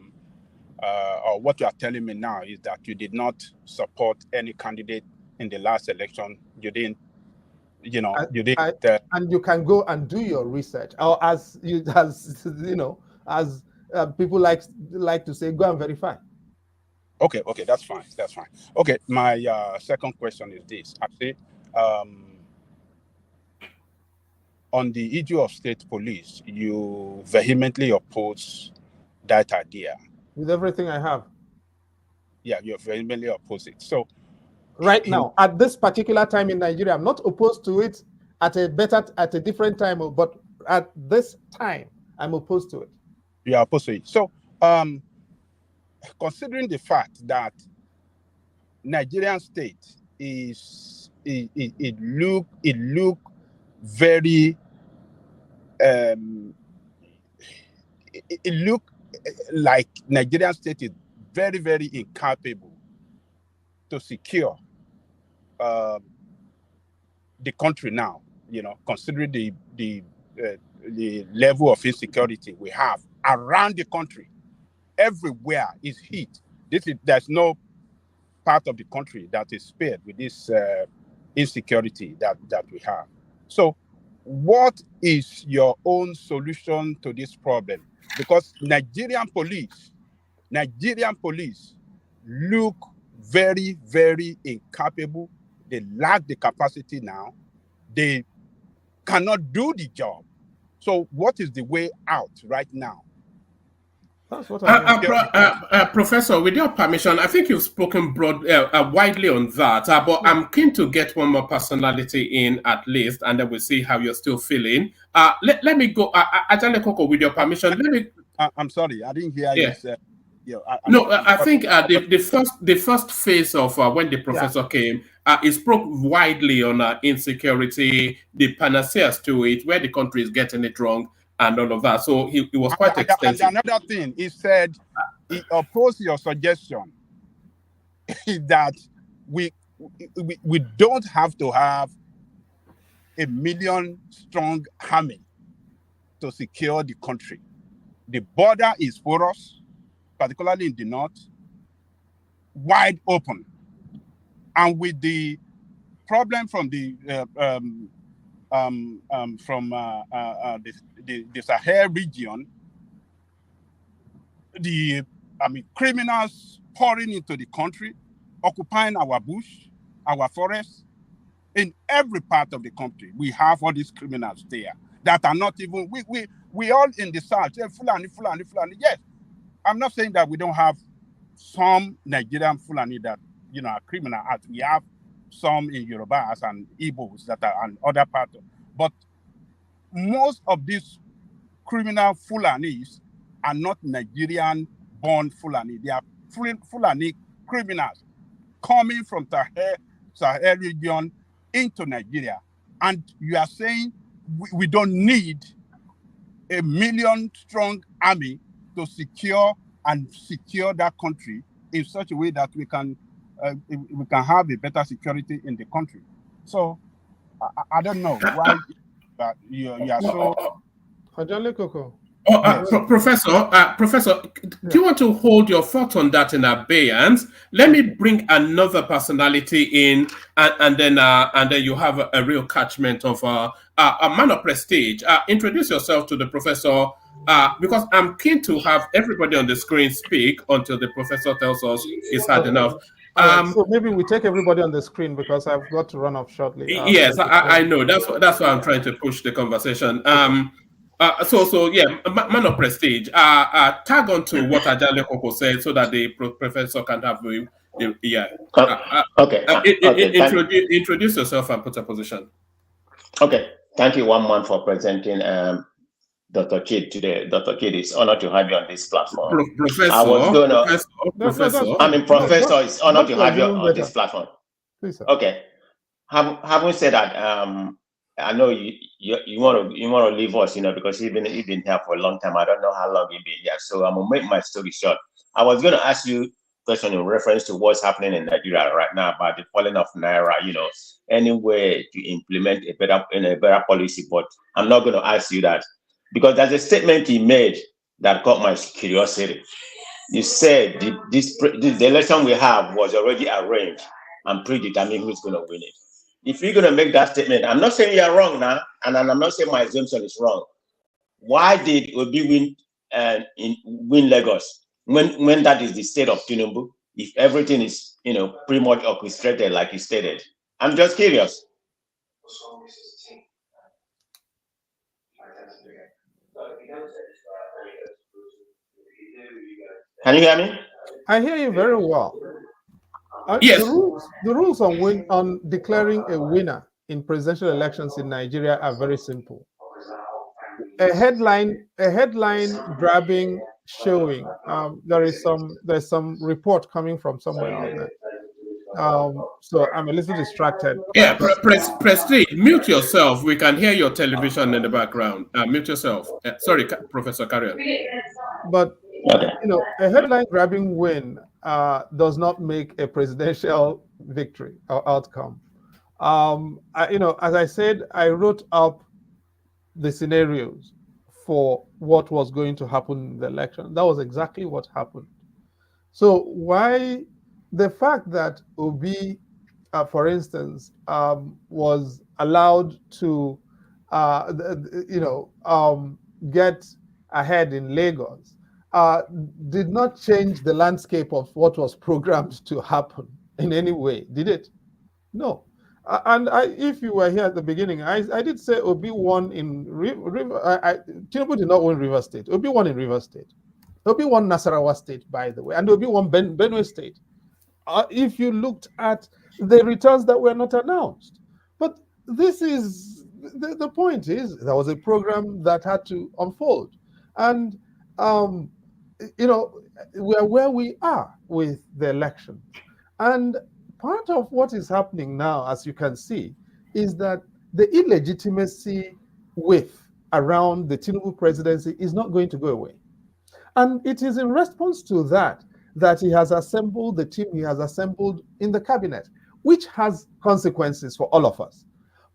what you are telling me now, is that you did not support any candidate in the last election. You didn't, you didn't. And you can go and do your research, or as people like to say, go and verify. Okay, that's fine. That's fine. Okay, my second question is this. Actually, on the issue of state police, you vehemently oppose that idea. With everything I have. Yeah, you vehemently oppose it. So, right now, at this particular time in Nigeria, I'm not opposed to it at a different time, but at this time, I'm opposed to it. You are opposed to it. So, considering the fact that Nigerian state it look very it look like Nigerian state is very, very incapable to secure the country now, considering the level of insecurity we have around the country. Everywhere is heat. There's no part of the country that is spared with this insecurity that we have. So what is your own solution to this problem? Because Nigerian police look very, very incapable. They lack the capacity now. They cannot do the job. So what is the way out right now? That's what Professor, with your permission, I think you've spoken widely on that, but I'm keen to get one more personality in at least, and then we'll see how you're still feeling. Let me go, Ajale Koko, with your permission. I'm sorry, I didn't hear you say. I think the first phase of when the professor came, he spoke widely on insecurity, the panaceas to it, where the country is getting it wrong, and all of that. So he was quite extensive. And another thing, he said, he opposed your suggestion that we don't have to have a 1 million strong army to secure the country. The border is porous, particularly in the north, wide open. And with the problem from the Sahel region, criminals pouring into the country, occupying our bush, our forests. In every part of the country, we have all these criminals there that are not even, we all in the south, Fulani. Yes, I'm not saying that we don't have some Nigerian Fulani that, are criminal, as we have some in Yorubas and Igbos that are in other parts. But most of these criminal Fulanis are not Nigerian-born Fulani. They are Fulani criminals coming from Sahel region into Nigeria. And you are saying we don't need a 1 million strong army to secure that country in such a way that we can have a better security in the country. So I don't know why you are so. Professor, do you want to hold your thought on that in abeyance? Let me bring another personality in, and then you have a real catchment of a man of prestige. Introduce yourself to the professor, because I'm keen to have everybody on the screen speak until the professor tells us it's had enough. So maybe we take everybody on the screen because I've got to run off shortly. Yes, I know. That's why I'm trying to push the conversation. So man of prestige. Tag on to what Ajale Koko said so that the professor can have introduce yourself and put a position. Okay, thank you, one man, for presenting Dr. Chid today. Dr. Chid, it's an honor to have you on this platform. Professor, Professor, it's an honor to have you on this platform. Please, okay, having said that, I know you want to leave us, because you've been here for a long time. I don't know how long you've been here, so I'm gonna make my story short. I was going to ask you a question in reference to what's happening in Nigeria right now about the falling of Naira. Any way to implement a better policy, but I'm not going to ask you that because there's a statement he made that caught my curiosity. You said the election we have was already arranged and predetermined who's going to win it. If you're going to make that statement, I'm not saying you're wrong now, and I'm not saying my assumption is wrong. Why did Obi win Lagos when that is the state of Tinubu? If everything is pretty much orchestrated like he stated, I'm just curious. Can you hear me? I hear you very well. Yes. The rules on declaring a winner in presidential elections in Nigeria are very simple. A headline grabbing showing. There's some report coming from somewhere out there. So I'm a little distracted. Yeah, Prestige, mute yourself. We can hear your television in the background. Mute yourself. Sorry, Professor, carry on. But a headline grabbing win does not make a presidential victory or outcome. As I said, I wrote up the scenarios for what was going to happen in the election. That was exactly what happened. So why the fact that Obi, for instance, was allowed to, get ahead in Lagos, did not change the landscape of what was programmed to happen in any way, did it? No. If you were here at the beginning, I did say Obi won in River. Tinubu did not win River State. Obi won in River State. Obi won Nasarawa State, by the way, and Obi won Benue State. If you looked at the returns that were not announced. But this is the point is there was a program that had to unfold. And, we're where we are with the elections. And part of what is happening now, as you can see, is that the illegitimacy wave around the Tinubu presidency is not going to go away. And it is in response to that he has assembled the team he has assembled in the cabinet, which has consequences for all of us.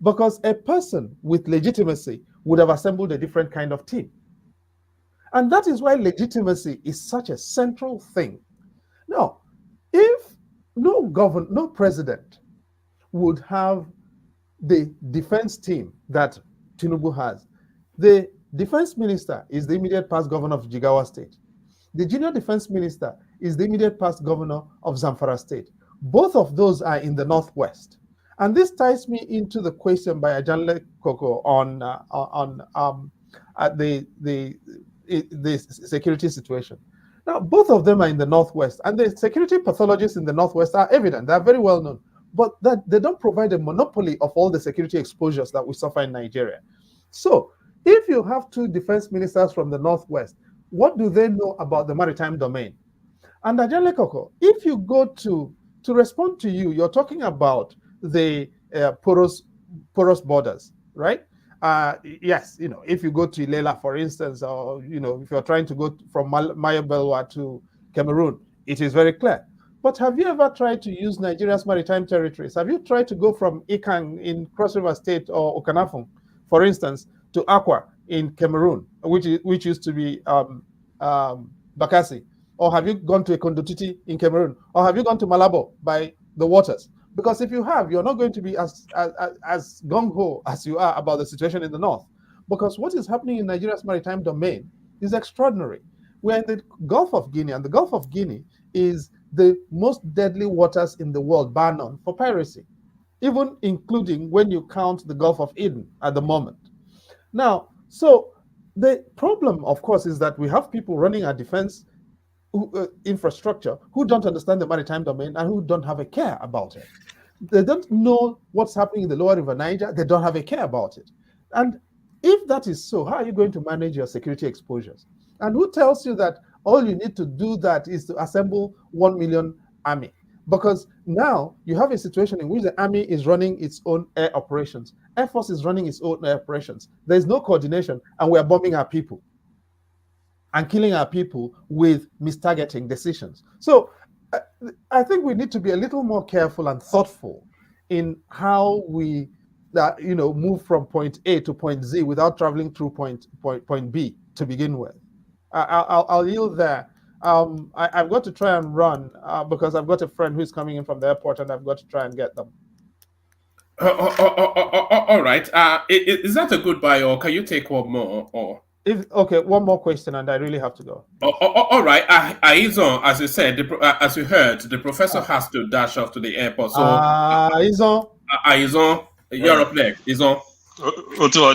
Because a person with legitimacy would have assembled a different kind of team. And that is why legitimacy is such a central thing. Now, if no president would have the defense team that Tinubu has, the defense minister is the immediate past governor of Jigawa State. The junior defense minister is the immediate past governor of Zamfara State. Both of those are in the Northwest. And this ties me into the question by Ajanle Koko on the security situation. Now, both of them are in the Northwest, and the security pathologists in the Northwest are evident. They are very well known, but that they don't provide a monopoly of all the security exposures that we suffer in Nigeria. So, if you have two defense ministers from the Northwest, what do they know about the maritime domain? And Ajanle Koko, if you go to respond to you, you're talking about the porous borders, right? Yes, if you go to Ilela, for instance, or, if you're trying to go from Mayabelwa to Cameroon, it is very clear. But have you ever tried to use Nigeria's maritime territories? Have you tried to go from Ikang in Cross River State or Okanafung, for instance, to Akwa in Cameroon, which used to be Bakassi? Or have you gone to Ekondotiti in Cameroon? Or have you gone to Malabo by the waters? Because if you have, you're not going to be as gung-ho as you are about the situation in the north. Because what is happening in Nigeria's maritime domain is extraordinary. We're in the Gulf of Guinea, and the Gulf of Guinea is the most deadly waters in the world, bar none, for piracy, even including when you count the Gulf of Eden at the moment. Now, so the problem, of course, is that we have people running our defense infrastructure who don't understand the maritime domain and who don't have a care about it. They don't know what's happening in the lower river Niger. They don't have a care about it. And if that is so, how are you going to manage your security exposures? And who tells you that all you need to do that is to assemble 1 million army? Because now you have a situation in which the army is running its own air operations. Air Force is running its own air operations. There's no coordination, and we're bombing our people and killing our people with mistargeting decisions. So I think we need to be a little more careful and thoughtful in how we move from point A to point Z without traveling through point B to begin with. I'll yield there. I've got to try and run because I've got a friend who's coming in from the airport and I've got to try and get them. All right. Is that a goodbye, or can you take one more? Or okay, one more question, and I really have to go. All right. Aizon, as you said, as you heard, the professor has to dash off to the airport. So, Aizon, you're up next. Aizon. What do I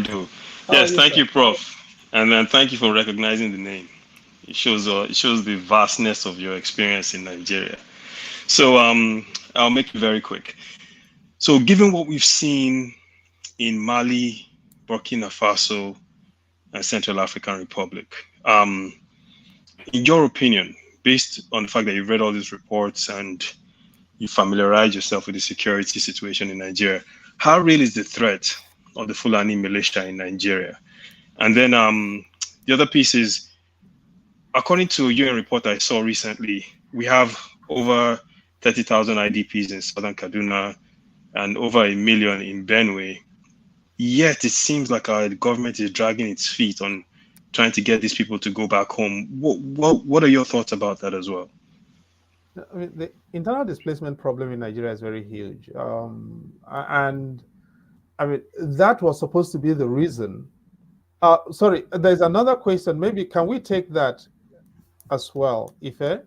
do? Yes, thank you, Prof. And then thank you for recognizing the name. It shows the vastness of your experience in Nigeria. So I'll make it very quick. So given what we've seen in Mali, Burkina Faso, and Central African Republic, in your opinion, based on the fact that you've read all these reports and you familiarize yourself with the security situation in Nigeria, how real is the threat of the Fulani militia in Nigeria? And then the other piece is, according to a UN report I saw recently, we have over 30,000 IDPs in southern Kaduna and over 1 million in Benue. Yet it seems like our government is dragging its feet on trying to get these people to go back home. What are your thoughts about that as well? I mean, the internal displacement problem in Nigeria is very huge. And I mean, that was supposed to be the reason. Sorry, there's another question. Maybe can we take that as well, Ife?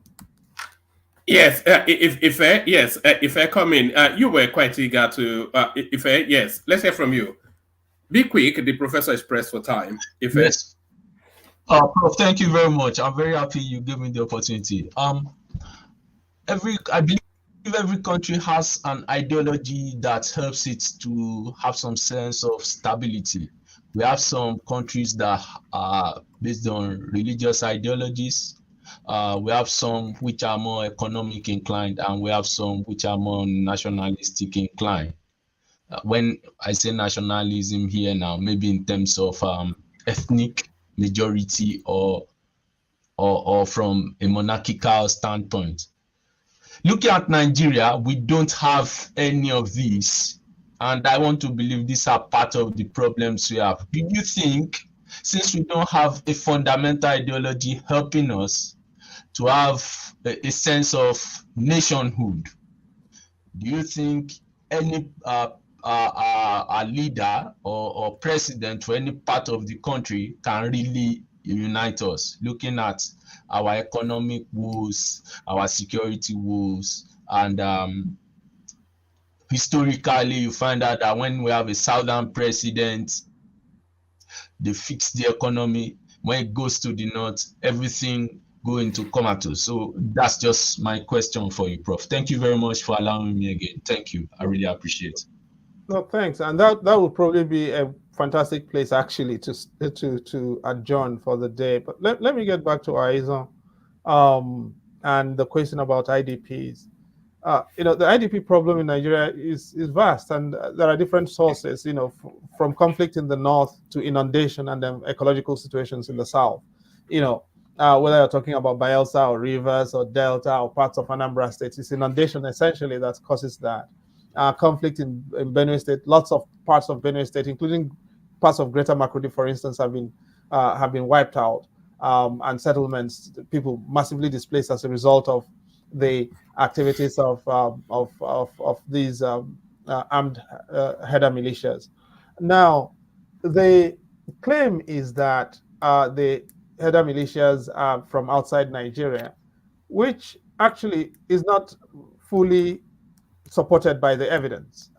Yes, if I come in, you were quite eager to, Ife, yes, let's hear from you. Be quick, the professor is pressed for time. Ife. Yes. Prof, thank you very much. I'm very happy you gave me the opportunity. I believe every country has an ideology that helps it to have some sense of stability. We have some countries that are based on religious ideologies. We have some which are more economic inclined, and we have some which are more nationalistic inclined. When I say nationalism here now, maybe in terms of ethnic majority or from a monarchical standpoint. Looking at Nigeria, we don't have any of these. And I want to believe these are part of the problems we have. Do you think, since we don't have a fundamental ideology helping us to have a sense of nationhood, do you think any leader or president for any part of the country can really unite us, looking at our economic woes, our security woes, and historically you find out that when we have a southern president, they fix the economy. When it goes to the north, everything go into comatose. So that's just my question for you, Prof. Thank you very much for allowing me again. Thank you. I really appreciate it. No, thanks. And that would probably be a fantastic place actually to adjourn for the day. But let me get back to Aizon and the question about IDPs. The IDP problem in Nigeria is vast, and there are different sources, from conflict in the north to inundation and then ecological situations in the south. Whether you're talking about Bayelsa or Rivers or Delta or parts of Anambra State, it's inundation essentially that causes that. Conflict in Benue State, lots of parts of Benue State, including parts of Greater Makurdi, for instance, have been wiped out, and settlements, people massively displaced as a result of the activities of these armed header militias. Now, the claim is that the header militias are from outside Nigeria, which actually is not fully supported by the evidence.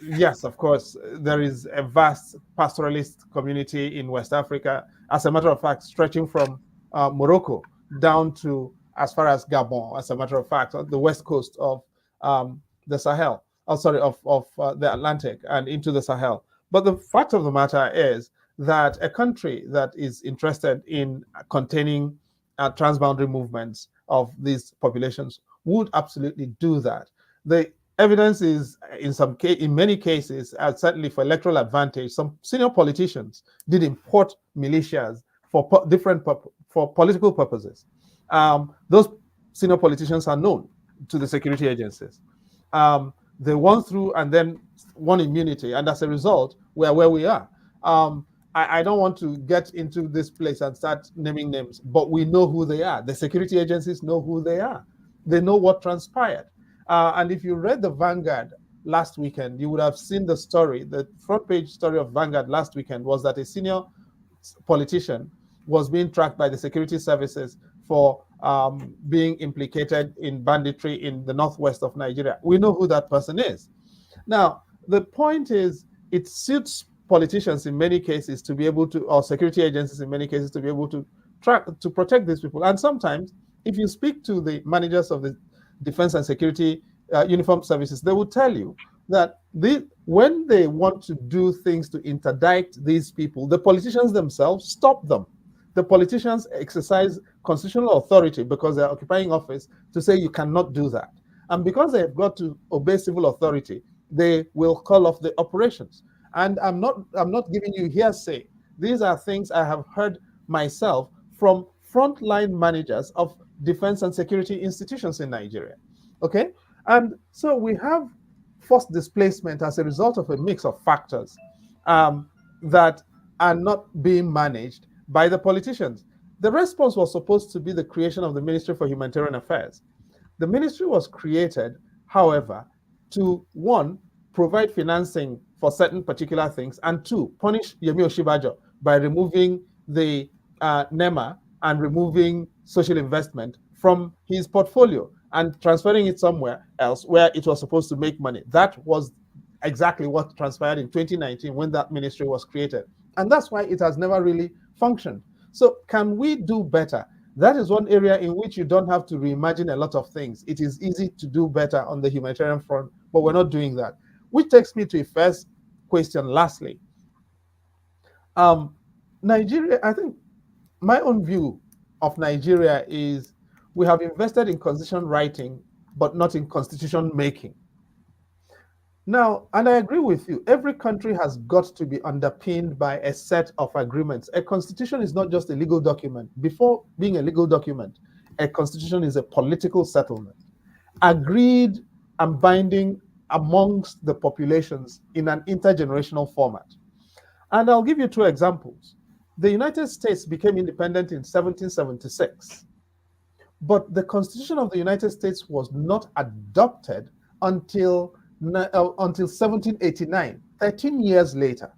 Yes, of course, there is a vast pastoralist community in West Africa, as a matter of fact, stretching from Morocco down to as far as Gabon, as a matter of fact, on the west coast of the Sahel, of the Atlantic and into the Sahel. But the fact of the matter is that a country that is interested in containing transboundary movements of these populations would absolutely do that. The evidence is, in many cases, certainly for electoral advantage, some senior politicians did import militias for political purposes. Those senior politicians are known to the security agencies. They won through and then won immunity, and as a result, we are where we are. I don't want to get into this place and start naming names, but we know who they are. The security agencies know who they are. They know what transpired. And if you read the Vanguard last weekend, you would have seen the story. The front page story of Vanguard last weekend was that a senior politician was being tracked by the security services for being implicated in banditry in the northwest of Nigeria. We know who that person is. Now, the point is, it suits politicians in many cases to be able to, or security agencies in many cases, to be able to protect these people. And sometimes, if you speak to the managers of the defense and security uniformed services, they will tell you that when they want to do things to interdict these people, the politicians themselves stop them. The politicians exercise constitutional authority because they're occupying office to say you cannot do that. And because they've got to obey civil authority, they will call off the operations. And I'm not giving you hearsay. These are things I have heard myself from frontline managers of defense and security institutions in Nigeria. Okay? And so we have forced displacement as a result of a mix of factors that are not being managed by the politicians. The response was supposed to be the creation of the Ministry for Humanitarian Affairs. The ministry was created, however, to, one, provide financing for certain particular things, and two, punish Yemi Osinbajo by removing the NEMA and removing social investment from his portfolio and transferring it somewhere else where it was supposed to make money. That was exactly what transpired in 2019 when that ministry was created. And that's why it has never really functioned. So can we do better? That is one area in which you don't have to reimagine a lot of things. It is easy to do better on the humanitarian front, but we're not doing that. Which takes me to a first question lastly. Nigeria, I think my own view of Nigeria is we have invested in constitution writing, but not in constitution making. Now, and I agree with you, every country has got to be underpinned by a set of agreements. A constitution is not just a legal document. Before being a legal document, a constitution is a political settlement, agreed and binding amongst the populations in an intergenerational format. And I'll give you two examples. The United States became independent in 1776, but the Constitution of the United States was not adopted until 1789, 13 years later.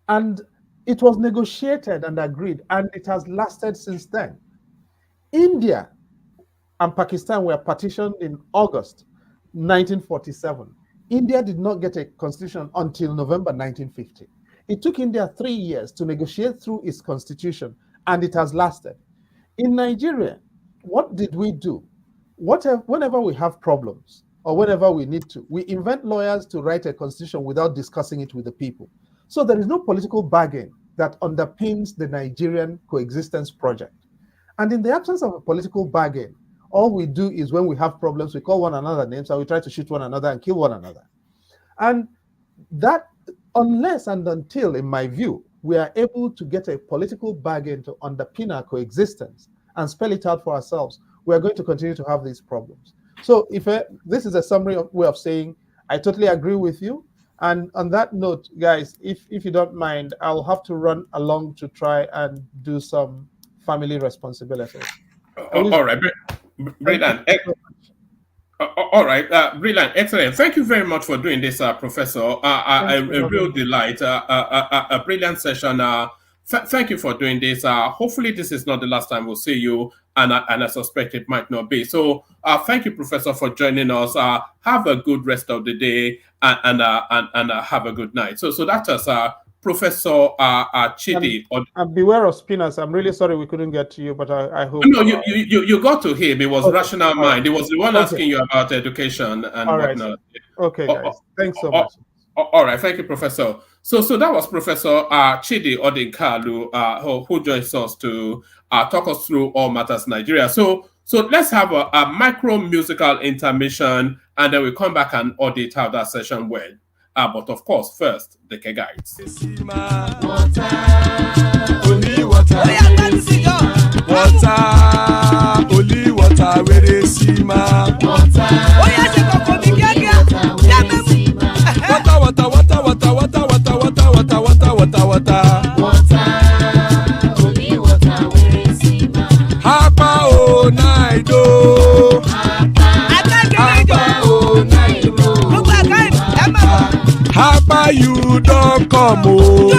And it was negotiated and agreed, and it has lasted since then. India and Pakistan were partitioned in August 1947. India did not get a constitution until November 1950. It took India 3 years to negotiate through its constitution, and it has lasted. In Nigeria, what did we do? Whenever we have problems, or whenever we need to, we invent lawyers to write a constitution without discussing it with the people. So there is no political bargain that underpins the Nigerian coexistence project. And in the absence of a political bargain, all we do is when we have problems, we call one another names and we try to shoot one another and kill one another. And that, unless and until, in my view, we are able to get a political bargain to underpin our coexistence and spell it out for ourselves, we are going to continue to have these problems. So if this is a summary way of saying, I totally agree with you. And on that note, guys, if you don't mind, I'll have to run along to try and do some family responsibilities. All right, brilliant. All right, brilliant, excellent. Thank you very much for doing this, Professor. A real delight, a brilliant session. Thank you for doing this. Hopefully this is not the last time we'll see you, and I suspect it might not be. So thank you, Professor, for joining us. Have a good rest of the day, and have a good night. So that was Professor Chidi. And beware of spinners. I'm really sorry we couldn't get to you, but I hope. No, you got to him. It was okay. Rational mind. It was the one asking you about education and whatnot. Okay, guys. Thanks so much. All right, thank you, Professor. So that was Professor Chidi Odinkalu, who joins us to talk us through all matters Nigeria. So let's have a micro musical intermission, and then we come back and audit how that session went. But of course, first the K guides. Only water, where they see ma. You don't come oh.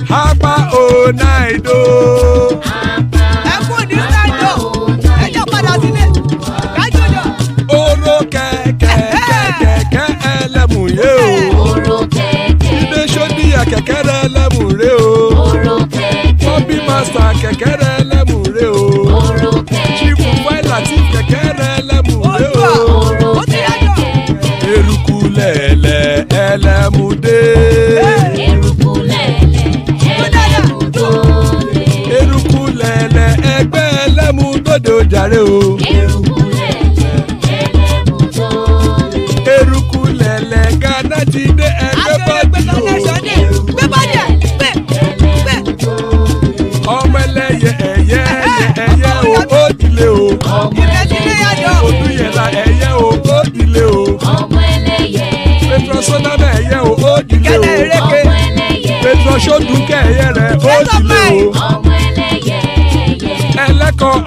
Hapa oh night oh. Oro keke elemu ye o. Ibe shodi ya keke elemu re o. Bobby master keke elemu re o. Chief Waila Latif keke elemu re o. Erukulele elemude. Erukulele egbe elemudode ojare o. Erukulele Ghana ti de egbe body.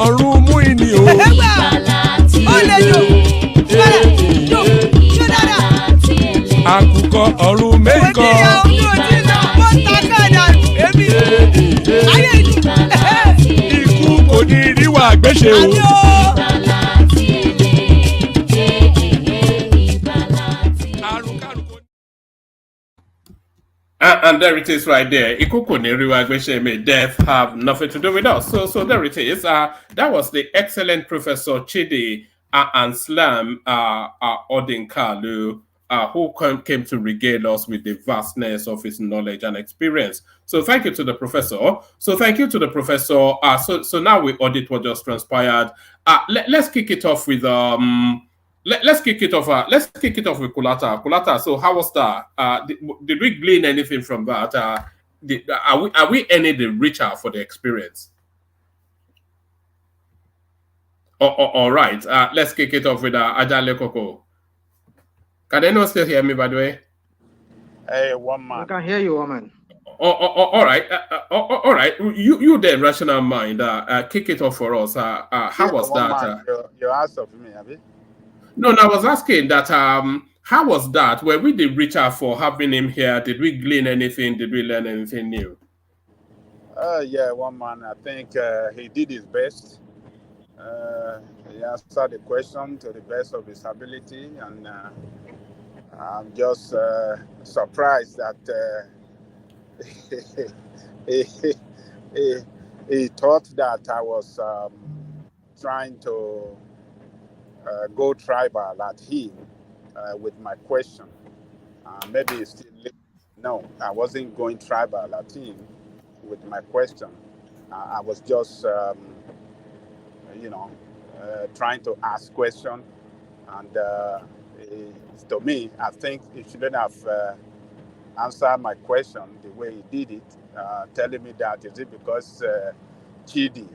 ọ̀run mú ìní o. ó lè yò yò yò dáadáa. àkùkọ ọ̀run mẹ́kọ. òkè ya omi ò tí ì lọ bó ta káàdà èmi ayé ìlú. ikú kò ní ríwà gbèsè o. And there it is right there. Death have nothing to do with us. So there it is. That was the excellent Professor Chidi and Slam Odinkalu, who came to regale us with the vastness of his knowledge and experience. So thank you to the professor. So now we audit what just transpired. Let's kick it off with Let's kick it off. Let's kick it off with Kulata. Kulata. So how was that? Did we glean anything from that? Are we any the richer for the experience? All right. Let's kick it off with Ajale Koko. Can anyone still hear me? By the way. Hey, one man. I can hear you, woman. All right. All right. You then, rational mind. Kick it off for us. How was that? You asked of me, have you? No, I was asking that. How was that? Were we the richer for having him here? Did we glean anything? Did we learn anything new? Yeah, one man. I think he did his best. He answered the question to the best of his ability, and I'm just surprised that he thought that I was trying to go tribal at him with my question. Maybe it's still late. No, I wasn't going tribal at him with my question. I was just, trying to ask question. And to me, I think he shouldn't have answered my question the way he did it, telling me that is it because Chidi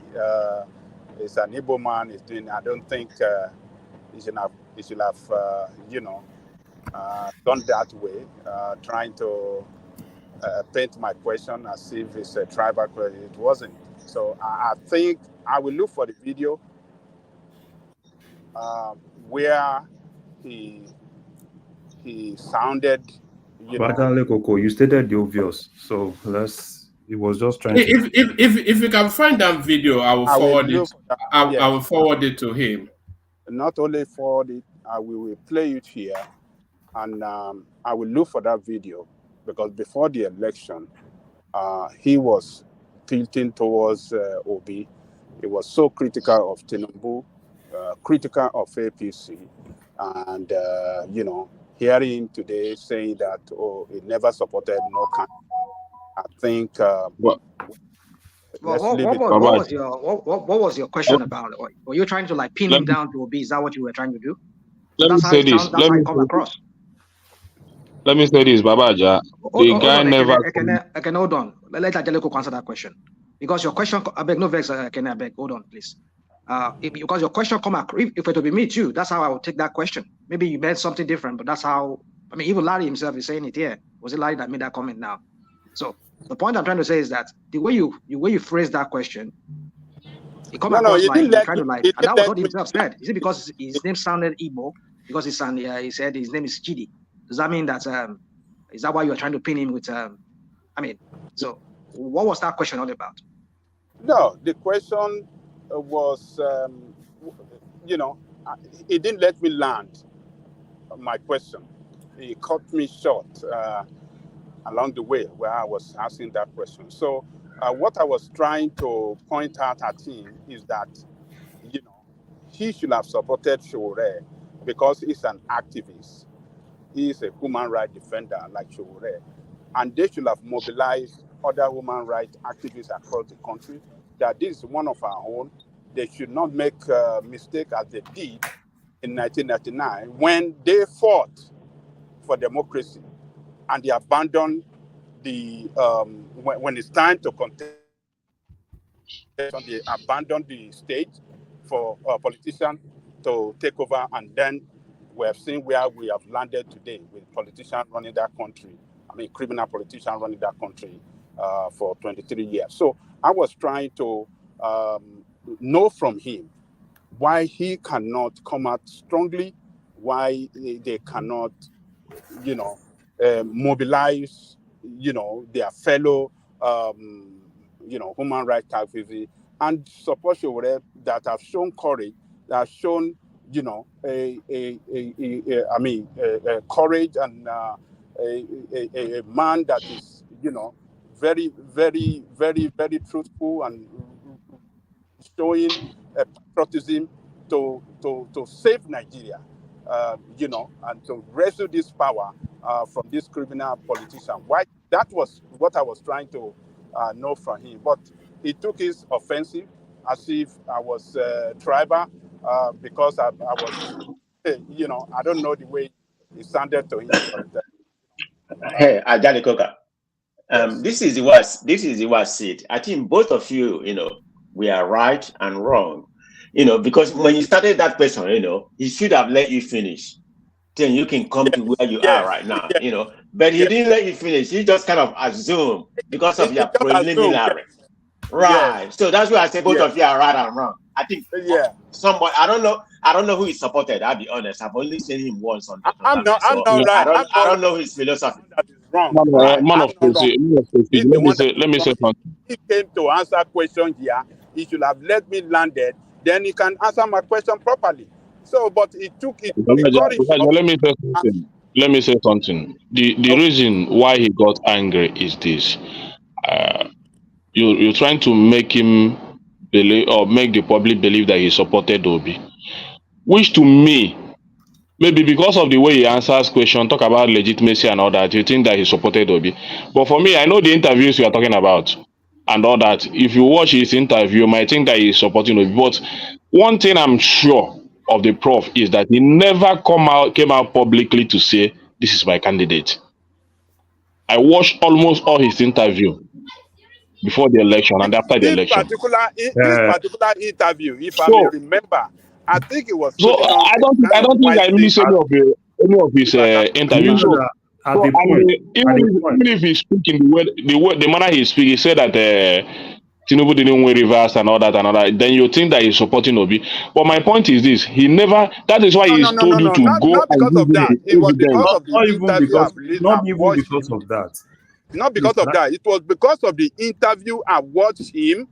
is an Igbo man is doing. I don't think he should have done that way, trying to paint my question as if it's a tribal question. It wasn't. So I think I will look for the video where he sounded. Koko, you stated the obvious, so it was just trying to. If you can find that video, I will forward it. I will forward it to him. Not only forward it, we will play it here, and I will look for that video because before the election, he was tilting towards Obi. He was so critical of Tinubu, critical of APC, and hearing him today saying that he never supported no kind. I think. What was your question about? Were you trying to pin him down to Obi? Is that what you were trying to do? Let me say this. Let me say this, Babaja. The guy never. Hold on. Let Adeleko answer that question because your question. I beg no vex. I beg. Hold on, please. Because your question come across. If it would be me too, that's how I would take that question. Maybe you meant something different, but that's how. I mean, even Larry himself is saying it here. Was it Larry that made that comment now? So the point I'm trying to say is that the way you phrase that question, it comes across like you're trying to and that was what himself said. Is it because his name sounded Igbo? Because he said his name is Chidi. Does that mean that is that why you are trying to pin him with so what was that question all about? No, the question was he didn't let me land my question. He cut me short along the way where I was asking that question. So what I was trying to point out at him is that, he should have supported Showore because he's an activist. He is a human rights defender like Showore. And they should have mobilized other human rights activists across the country, that this is one of our own. They should not make a mistake as they did in 1999 when they fought for democracy and they abandoned the when it's time to contest, they abandoned the state for politicians to take over, and then we have seen where we have landed today with politicians running that country. I mean, criminal politicians running that country for 23 years. So I was trying to know from him why he cannot come out strongly, why they cannot, mobilize, their fellow, human rights activists and support that have shown courage, that have shown, courage and a man that is, very, very, very, very truthful and showing patriotism to save Nigeria, and to wrestle this power from this criminal politician. Why? That was what I was trying to know from him. But he took his offensive as if I was tribal, because I was, I don't know the way it sounded to him. But, Hey, Ajani Koka. This is the way I see it. I think both of you, we are right and wrong. Because when you started that question, he should have let you finish. Then you can come to where you are right now, But he didn't let you finish. He just kind of assumed because of your preliminary. Right. So that's why I say both of you are right and wrong. I think somebody, I don't know who he supported, I'll be honest. I've only seen him once on the I'm not right. I don't know his philosophy. Wrong. Man of Kosi, let me say something. He came to answer question here. He should have let me land it. Then he can answer my question properly. So, but it took it. Let me say something. The reason why he got angry is this. You're trying to make him believe, or make the public believe, that he supported Obi, which to me, maybe because of the way he answers question, talk about legitimacy and all that, you think that he supported Obi. But for me, I know the interviews you are talking about and all that. If you watch his interview, you might think that he's supporting Obi. But one thing I'm sure of the prof is that he never came out publicly to say, this is my candidate. I watched almost all his interview before the election and after the election. This particular interview, if I may remember, I think it was. So I don't think I really saw any of his interviews. So even if he speak in the manner he speak, he said that Tinubu didn't win reverse and all that, then you think that he's supporting Obi. But my point is this: he never. That is why he's told you to go. Not because of that. It was because of the interview. Not even because of that. Not because of that. It was because of the interview I watched him.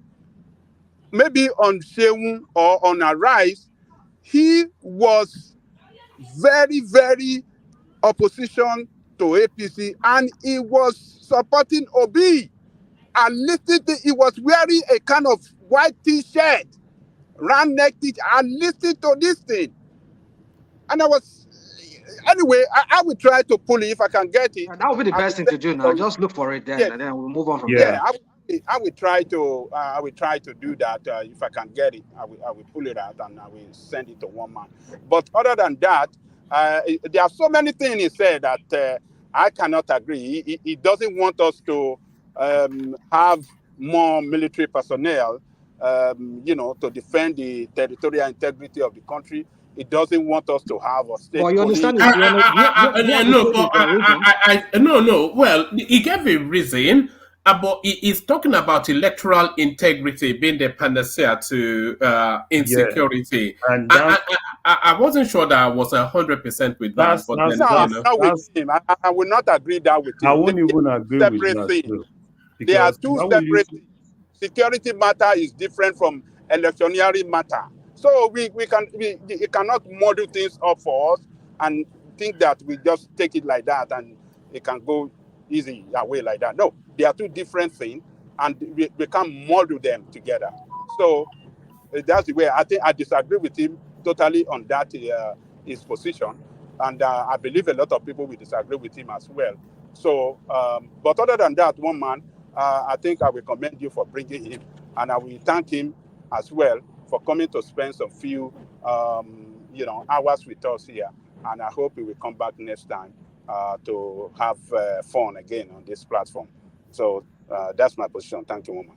Maybe on Sheung or on Arise, he was very, very opposition to APC, and he was supporting Obi. I listened to, he was wearing a kind of white t-shirt, round neck t-shirt. I listened to this thing. And I was, anyway, I will try to pull it if I can get it. That would be the best thing to do now. Just look for it then, and then we'll move on from there. I will try to do that if I can get it. I will pull it out and I will send it to one man. But other than that, there are so many things he said that I cannot agree. He doesn't want us to have more military personnel, to defend the territorial integrity of the country. It doesn't want us to have a state. Well, you understand? No. Well, he gave a reason, but he is talking about electoral integrity being the panacea to insecurity. And I wasn't sure that I was 100% with that. But not with him. I will not agree that with him. I won't even agree with that. There are two separate things. Security matter is different from electioneering matter. So we cannot model things up for us and think that we just take it like that and it can go easy away like that. No, they are two different things, and we can't model them together. So that's the way I think I disagree with him totally on that his position, and I believe a lot of people will disagree with him as well. So, but other than that, one man, I think I will commend you for bringing him, and I will thank him as well for coming to spend some few, hours with us here. And I hope he will come back next time to have fun again on this platform. So that's my position. Thank you, woman.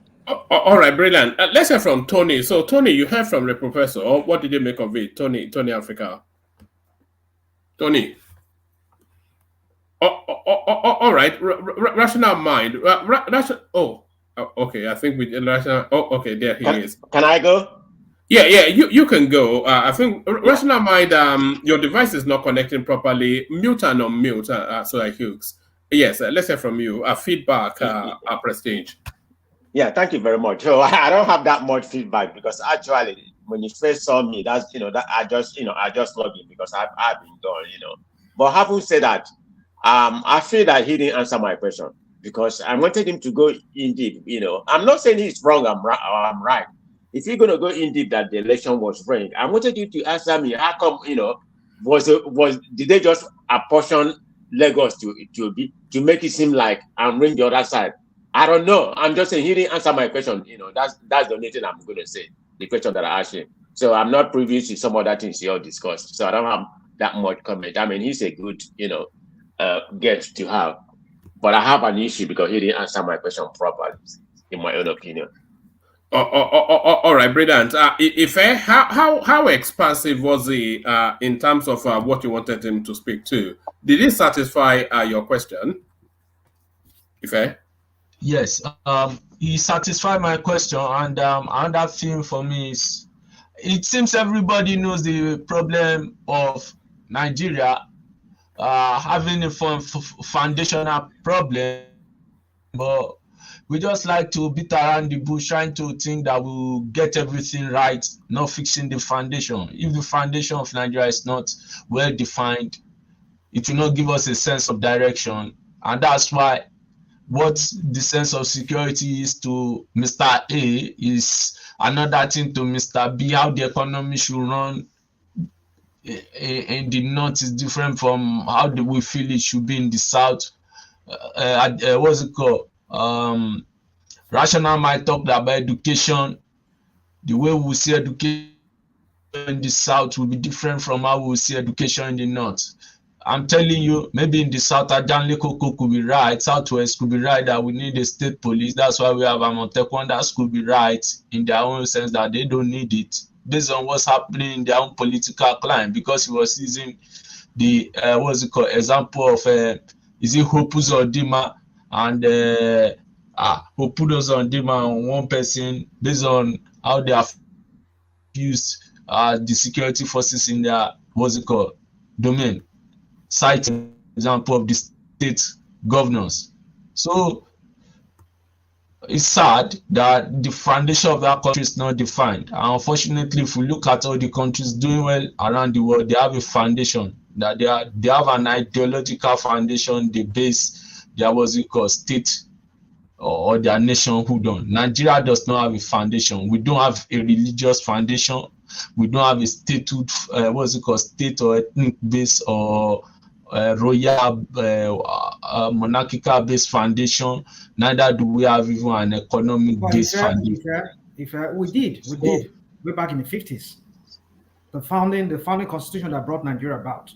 All right, brilliant. Let's hear from Tony. So, Tony, you heard from the professor. What did you make of it? Tony Africa. Tony. All right. Rational mind. Okay. I think we rational. Okay. There he is. Can I go? Yeah, you can go. I think rational mind. Your device is not connecting properly. Mute and unmute. So I Hughes. Yes, let's hear from you. Feedback. Prestige. Yeah, thank you very much. So I don't have that much feedback because actually, when you first saw me, that's that I just logged in because I've been done. But having said that, I feel that he didn't answer my question because I wanted him to go in deep. I'm not saying he's wrong. I'm right. If you're gonna go in deep that the election was framed, I wanted you to answer me. How come did they just apportion Lagos to make it seem like I'm ring the other side? I don't know. I'm just saying he didn't answer my question. That's the only thing I'm going to say. The question that I asked him. So I'm not privy to some other things you all discussed. So I don't have that much comment. I mean, he's a good, guest to have, but I have an issue because he didn't answer my question properly, in my own opinion. All right, brilliant. How expansive was he in terms of what you wanted him to speak to? Did he satisfy your question? Ife? Yes, he satisfied my question, and another thing for me is, it seems everybody knows the problem of Nigeria having a foundational problem, but we just like to beat around the bush, trying to think that we'll get everything right, not fixing the foundation. If the foundation of Nigeria is not well defined, it will not give us a sense of direction, and that's why what the sense of security is to Mr. A is another thing to Mr. B. How the economy should run in the north is different from how we feel it should be in the south. What's it called? Rational might talk about education. The way we see education in the south will be different from how we see education in the north. I'm telling you, maybe in the south, Ajanle Koko could be right, southwest could be right that we need a state police. That's why we have Amotekun. That could be right in their own sense that they don't need it based on what's happening in their own political climate, because he was using the example of is it Hopus Dima and Hopus Dima on one person based on how they have used the security forces in their domain. Cite example of the state governors. So it's sad that the foundation of that country is not defined. And unfortunately, if we look at all the countries doing well around the world, they have a foundation, that they have an ideological foundation, they base their state or their nationhood on. Nigeria does not have a foundation. We don't have a religious foundation. We don't have a statehood, state or ethnic base or royal monarchical based foundation. Neither do we have even an economic based foundation. We did way back in the 50s. The founding constitution that brought Nigeria about,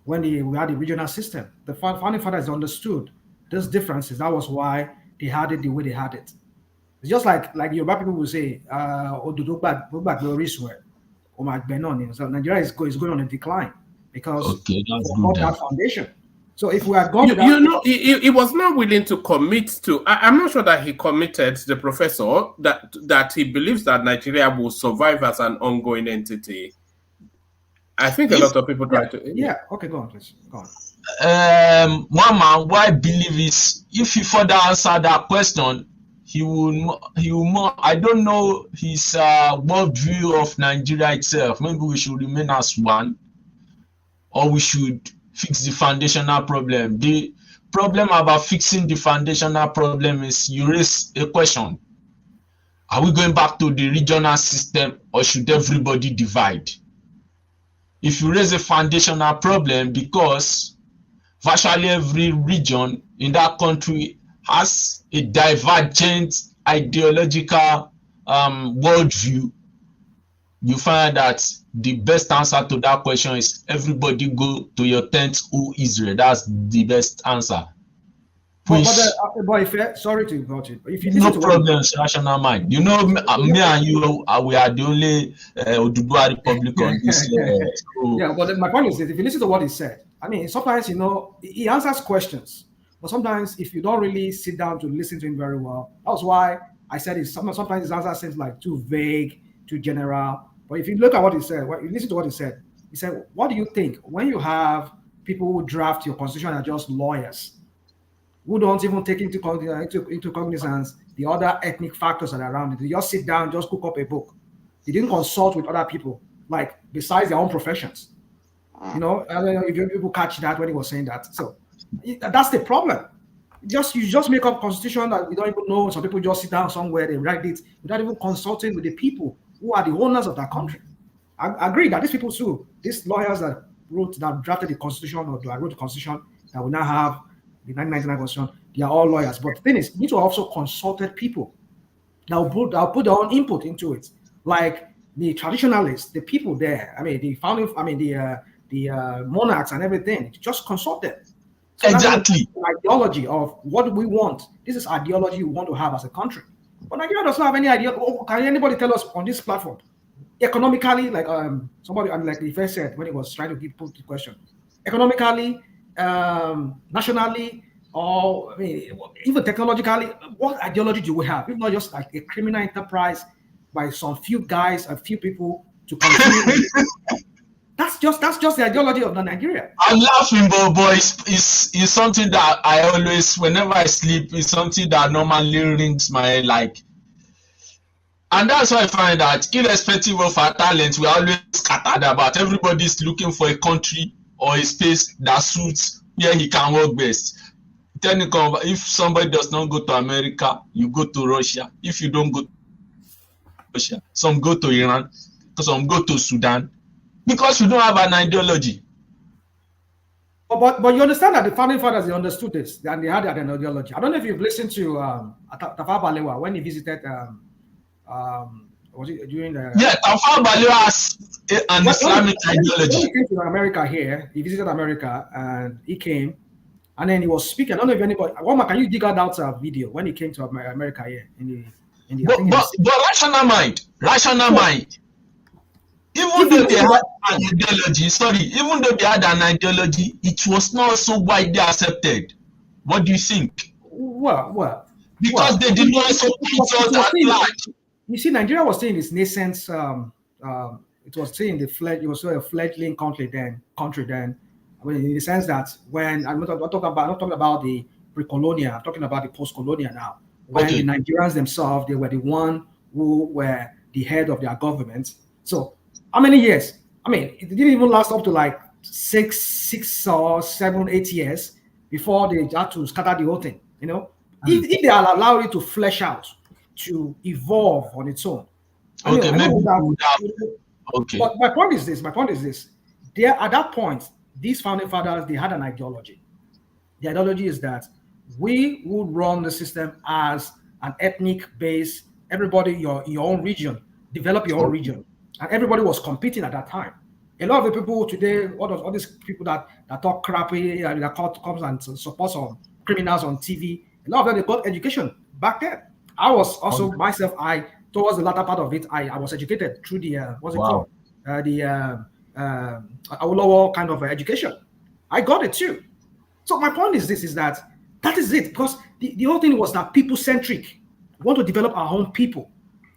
when we had the regional system, the founding fathers understood those differences. That was why they had it the way they had it. It's just like Yoruba people will say, so Nigeria is going on a decline because of that foundation. So if we are going he was not willing to commit to. I'm not sure that he committed, the professor, that he believes that Nigeria will survive as an ongoing entity. I think a lot of people try to. Yeah. Okay, go on, please. Go on. One man, what I believe is, if he further answer that question, he will more. I don't know his world view of Nigeria itself. Maybe we should remain as one, or we should fix the foundational problem. The problem about fixing the foundational problem is, you raise a question: are we going back to the regional system, or should everybody divide? If you raise a foundational problem, because virtually every region in that country has a divergent ideological worldview, you find that the best answer to that question is everybody go to your tent, O Israel. That's the best answer. But sorry to interrupt you. If you no problems, rational mind. You know, me and you, we are the only Oduduwa Republic on this. Yeah, but my point is that if you listen to what he said, I mean, sometimes, he answers questions, but sometimes if you don't really sit down to listen to him very well, that's why I said sometimes his answer seems like too vague too general. But if you look at what he said, you listen to what he said, what do you think when you have people who draft your constitution are just lawyers who don't even take into cognizance the other ethnic factors that are around it? They just sit down, just cook up a book. They didn't consult with other people, like besides their own professions. You know, I don't know if people catch that when he was saying that. So that's the problem. You just make up constitution that we don't even know. Some people just sit down somewhere, they write it without even consulting with the people who are the owners of that country. I agree that these people too, these lawyers that drafted the constitution or that wrote the constitution that we now have, the 1999 constitution, they are all lawyers. But the thing is, you need to also consulted people that will put their own input into it, like the traditionalists, the people there. I mean, the founding, the monarchs and everything. Just consult them. So exactly. The ideology of what do we want? This is ideology we want to have as a country. But Nigeria does not have any idea. Can anybody tell us on this platform, economically, like somebody, like the first said when he was trying to put the question, economically, nationally, or I mean, even technologically, what ideology do we have? If not just like a criminal enterprise by some few guys, a few people to continue. That's just the ideology of Nigeria. I'm laughing, but it's something that I always, whenever I sleep, it's something that normally rings my like. And that's why I find that irrespective of our talents, we're always scattered about. Everybody's looking for a country or a space that suits where he can work best. If somebody does not go to America, you go to Russia. If you don't go to Russia, some go to Iran, some go to Sudan. Because we don't have an ideology. But you understand that the founding fathers, they understood this and they had an ideology. I don't know if you've listened to Tafawa Balewa when he visited was it during the Tafawa Balewa has an Islamic ideology. When he came to America here, he visited America and he came and then he was speaking. I don't know if anybody, can you dig out that video when he came to America here but rational mind. Even though they had an ideology, it was not so widely accepted. What do you think? Because they did not support us at large. You see, Nigeria was still in its nascent. It was still in it was a fledgling country then. I mean, in the sense that when I'm not talking about the pre-colonial, I'm talking about the post-colonial now. When the Nigerians themselves, they were the one who were the head of their government. So how many years? I mean, it didn't even last up to like 6 or 7, 8 years before they had to scatter the whole thing. You know, if they allow it to flesh out, to evolve on its own. But my point is this. There, at that point, these founding fathers, they had an ideology. The ideology is that we would run the system as an ethnic base. Everybody, your own region, develop your own region. And everybody was competing at that time. A lot of the people today, all these people that talk crappy, that comes and support some criminals on TV, a lot of them, they got education back then. I was also myself, towards the latter part of it, I was educated through the, Awolowo kind of education. I got it too. So my point is this, is that is it, because the whole thing was that people-centric. We want to develop our own people.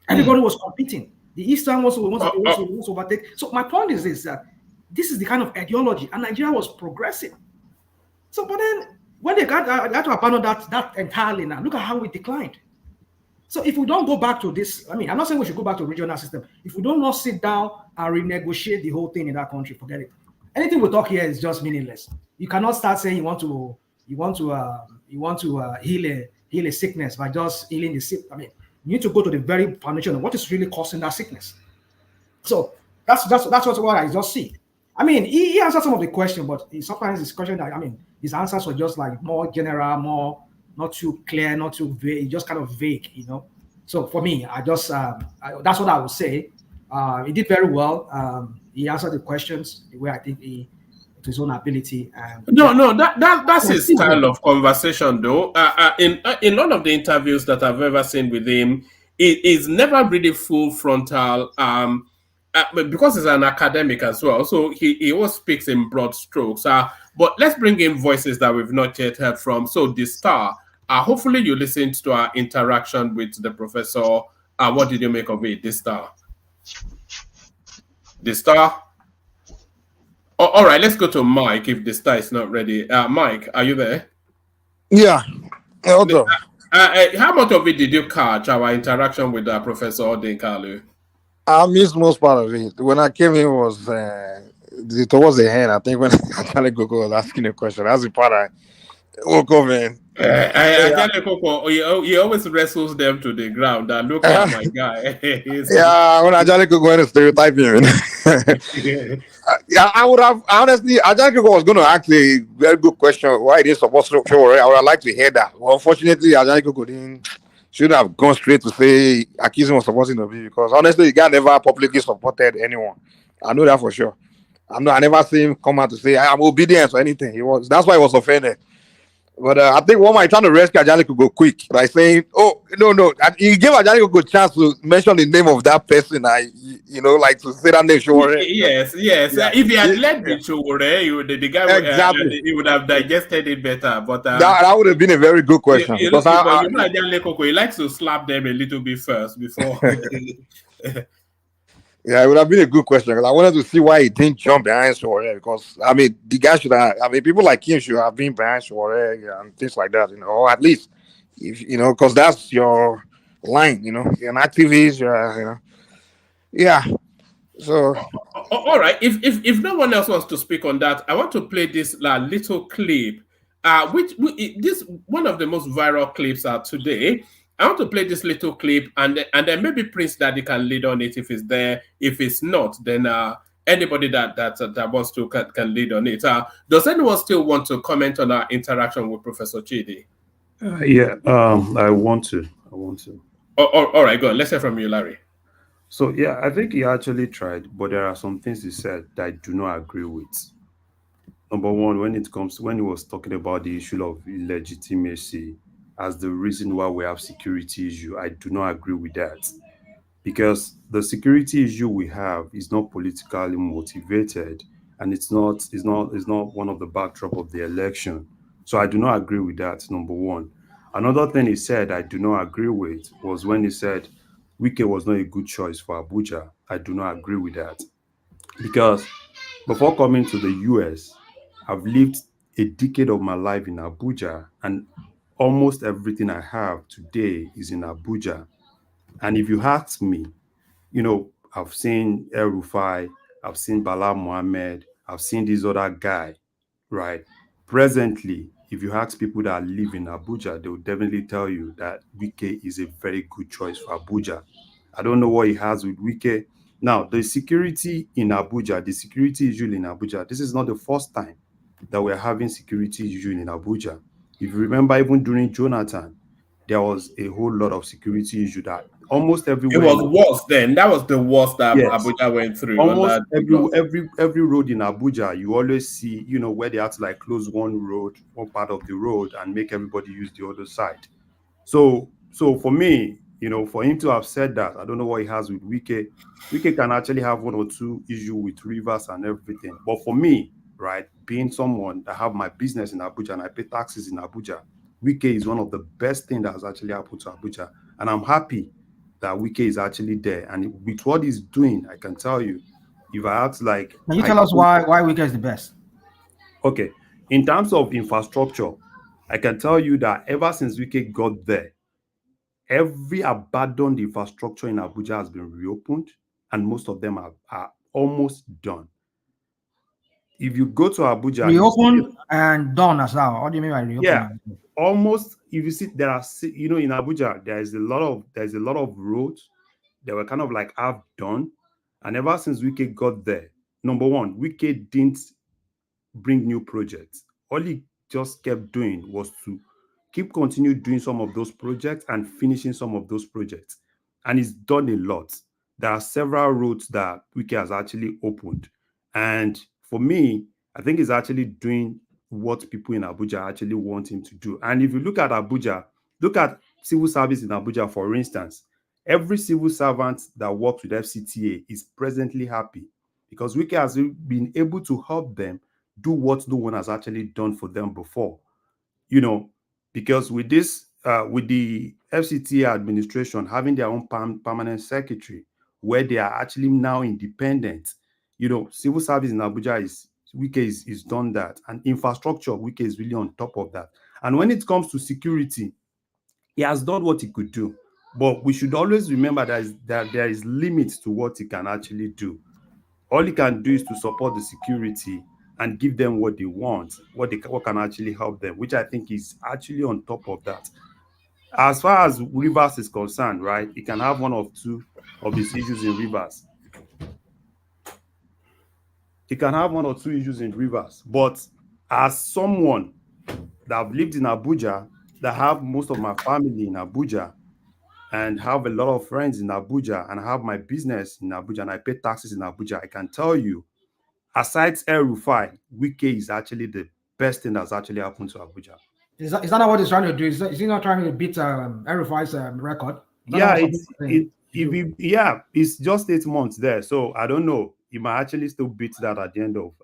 Everybody was competing. The Eastern wants to overtake. So my point is this, that this is the kind of ideology, and Nigeria was progressive. So, but then when they got to abandon that entirely now, look at how we declined. So if we don't go back to this, I mean, I'm not saying we should go back to regional system. If we don't not sit down and renegotiate the whole thing in that country, forget it. Anything we talk here is just meaningless. You cannot start saying you want to heal a sickness by just healing the sick. I mean, you need to go to the very foundation of what is really causing that sickness. So that's what I just see. I mean, he answered some of the question, but sometimes his question that, I mean, his answers were just like more general, more not too clear, not too vague, just kind of vague, you know. So for me, that's what I would say. He did very well. He answered the questions the way I think to his own ability. That's his style of conversation, though. In none of the interviews that I've ever seen with him, it is never really full frontal. Because he's an academic as well, so he always speaks in broad strokes. But let's bring in voices that we've not yet heard from. So the star, hopefully you listened to our interaction with the professor. What did you make of it, the star? The star. Oh, all right, let's go to Mike if the star is not ready. Mike, are you there? Yeah. Hold on. How much of it did you catch our interaction with Professor Odinkalu? I missed most part of it. When I came in was towards the end. I think when Charlie Gogo was asking a question. That's the part I woke up, man. Ajale Koko, he always wrestles them to the ground. Look at my guy. Yeah, when Ajale Gogo went to stereotype him. Yeah, I would have honestly. Ajale Gogo was going to ask a very good question. Why it is supposed to show? I would have liked to hear that. Well, unfortunately, Ajale Gogo didn't. Should have gone straight to say accusing was supposed to be, because honestly, the guy never publicly supported anyone. I know that for sure. I never see him come out to say I'm obedient or anything. That's why he was offended. But I think one might trying to rescue Ajale could go quick by saying, "Oh no," and he gave Ajale a chance to mention the name of that person. Like to say that name. Sure. Yes. Yeah. If he had led the show, the guy Exactly. he would have digested it better. But that would have been a very good question, because Ajale Koko, he likes to slap them a little bit first before. Yeah, it would have been a good question, because I wanted to see why he didn't jump behind Sowore, because the guy should have. People like him should have been behind Sowore and things like that, or at least, if because that's your line, you're an activist, yeah. So, all right. If no one else wants to speak on that, I want to play this little clip. Which this one of the most viral clips today. I want to play this little clip, and then maybe Prince Daddy can lead on it if it's there. If it's not, then anybody that wants to can lead on it. Does anyone still want to comment on our interaction with Professor Chidi? Yeah, I want to. All right, go on. Let's hear from you, Larry. So yeah, I think he actually tried, but there are some things he said that I do not agree with. Number one, when he was talking about the issue of illegitimacy as the reason why we have security issue, I do not agree with that, because the security issue we have is not politically motivated, and it's not one of the backdrop of the election. So I do not agree with that. Number one. Another thing he said I do not agree with was when he said Wike was not a good choice for Abuja. I do not agree with that, because before coming to the US, I've lived a decade of my life in Abuja, and almost everything I have today is in Abuja. And if you ask me, I've seen El Rufai, I've seen Bala Mohammed, I've seen this other guy, right? Presently, if you ask people that live in Abuja, they will definitely tell you that Wike is a very good choice for Abuja. I don't know what he has with Wike. Now, the security in Abuja, the security issue in Abuja, this is not the first time that we're having security issue in Abuja. If you remember, even during Jonathan, there was a whole lot of security issue that almost everywhere. It was worse then. That was the worst that Yes. Abuja went through. Almost every road in Abuja, you always see, where they have to close one part of the road and make everybody use the other side. So for me, for him to have said that, I don't know what he has with Wike. Wike can actually have one or two issues with rivers and everything. But for me, right, being someone that have my business in Abuja and I pay taxes in Abuja, Wike is one of the best things that has actually happened to Abuja. And I'm happy that Wike is actually there. And with what he's doing, I can tell you, if I ask Can you tell us why Wike is the best? Okay. In terms of infrastructure, I can tell you that ever since Wike got there, every abandoned infrastructure in Abuja has been reopened, and most of them are almost done. If you go to Abuja, Reopened and done as well. What do you mean by reopened? Yeah, almost. If you see, there are, in Abuja, there's a lot of roads that were kind of half done, and ever since Wike got there, number one, Wike didn't bring new projects. All he just kept doing was to continue doing some of those projects and finishing some of those projects. And he's done a lot. There are several roads that Wike has actually opened. And for me, I think he's actually doing what people in Abuja actually want him to do. And if you look at Abuja, look at civil service in Abuja, for instance. Every civil servant that works with FCTA is presently happy because Wike has been able to help them do what no one has actually done for them before. Because with this, with the FCTA administration having their own permanent secretary, where they are actually now independent. Civil service in Abuja is done that, and infrastructure, Wike is really on top of that. And when it comes to security, he has done what he could do, but we should always remember that there is limits to what he can actually do. All he can do is to support the security and give them what they want, what can actually help them, which I think is actually on top of that. As far as Rivers is concerned, right, he can have one of two of his issues in Rivers. He can have one or two issues in Rivers, but as someone that have lived in Abuja, that have most of my family in Abuja, and have a lot of friends in Abuja, and have my business in Abuja, and I pay taxes in Abuja, I can tell you, aside El-Rufai, Wike is actually the best thing that's actually happened to Abuja. Is that not what he's trying to do? Is he not trying to beat El-Rufai's record? Yeah, it's just 8 months there, so I don't know. He might actually still beat that at the end of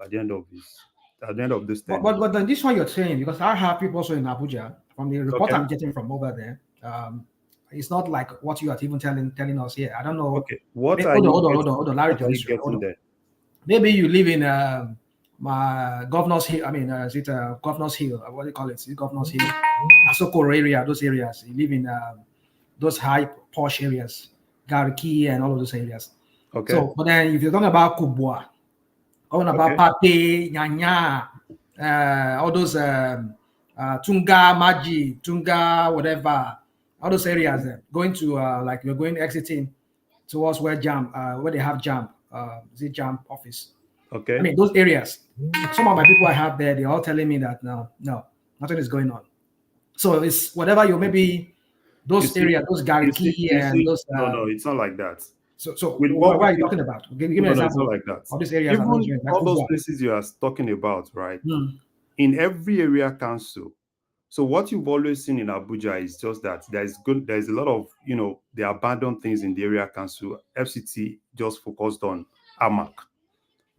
this thing. But then this one you're saying, because I have people also in Abuja, from the report I'm getting from over there, it's not like what you are even telling us here. I don't know. Okay, hold on, Larry Johnson. Maybe you live in my Governor's Hill. I mean, is it Governor's Hill? What do you call it? Is it Governor's Hill? Asoko area, those areas. You live in those high posh areas, Gariki and all of those areas. Okay. So, but then if you're talking about Kubwa, talking about Pape, Nyanya, all those Tunga, Maji, Tunga, whatever, all those areas there, going to like you're going exiting towards where they have JAMB, is it JAMB office? Okay. I mean those areas. Some of my people I have there, they're all telling me that no, nothing is going on. So it's whatever you maybe those areas, those Gariki and those. No, it's not like that. So what are you talking about? Give me an example. It's not like that. Of these areas, all those places you are talking about, right? In every area council. So what you've always seen in Abuja is just that there's a lot of the abandoned things in the area council. FCT just focused on AMAC.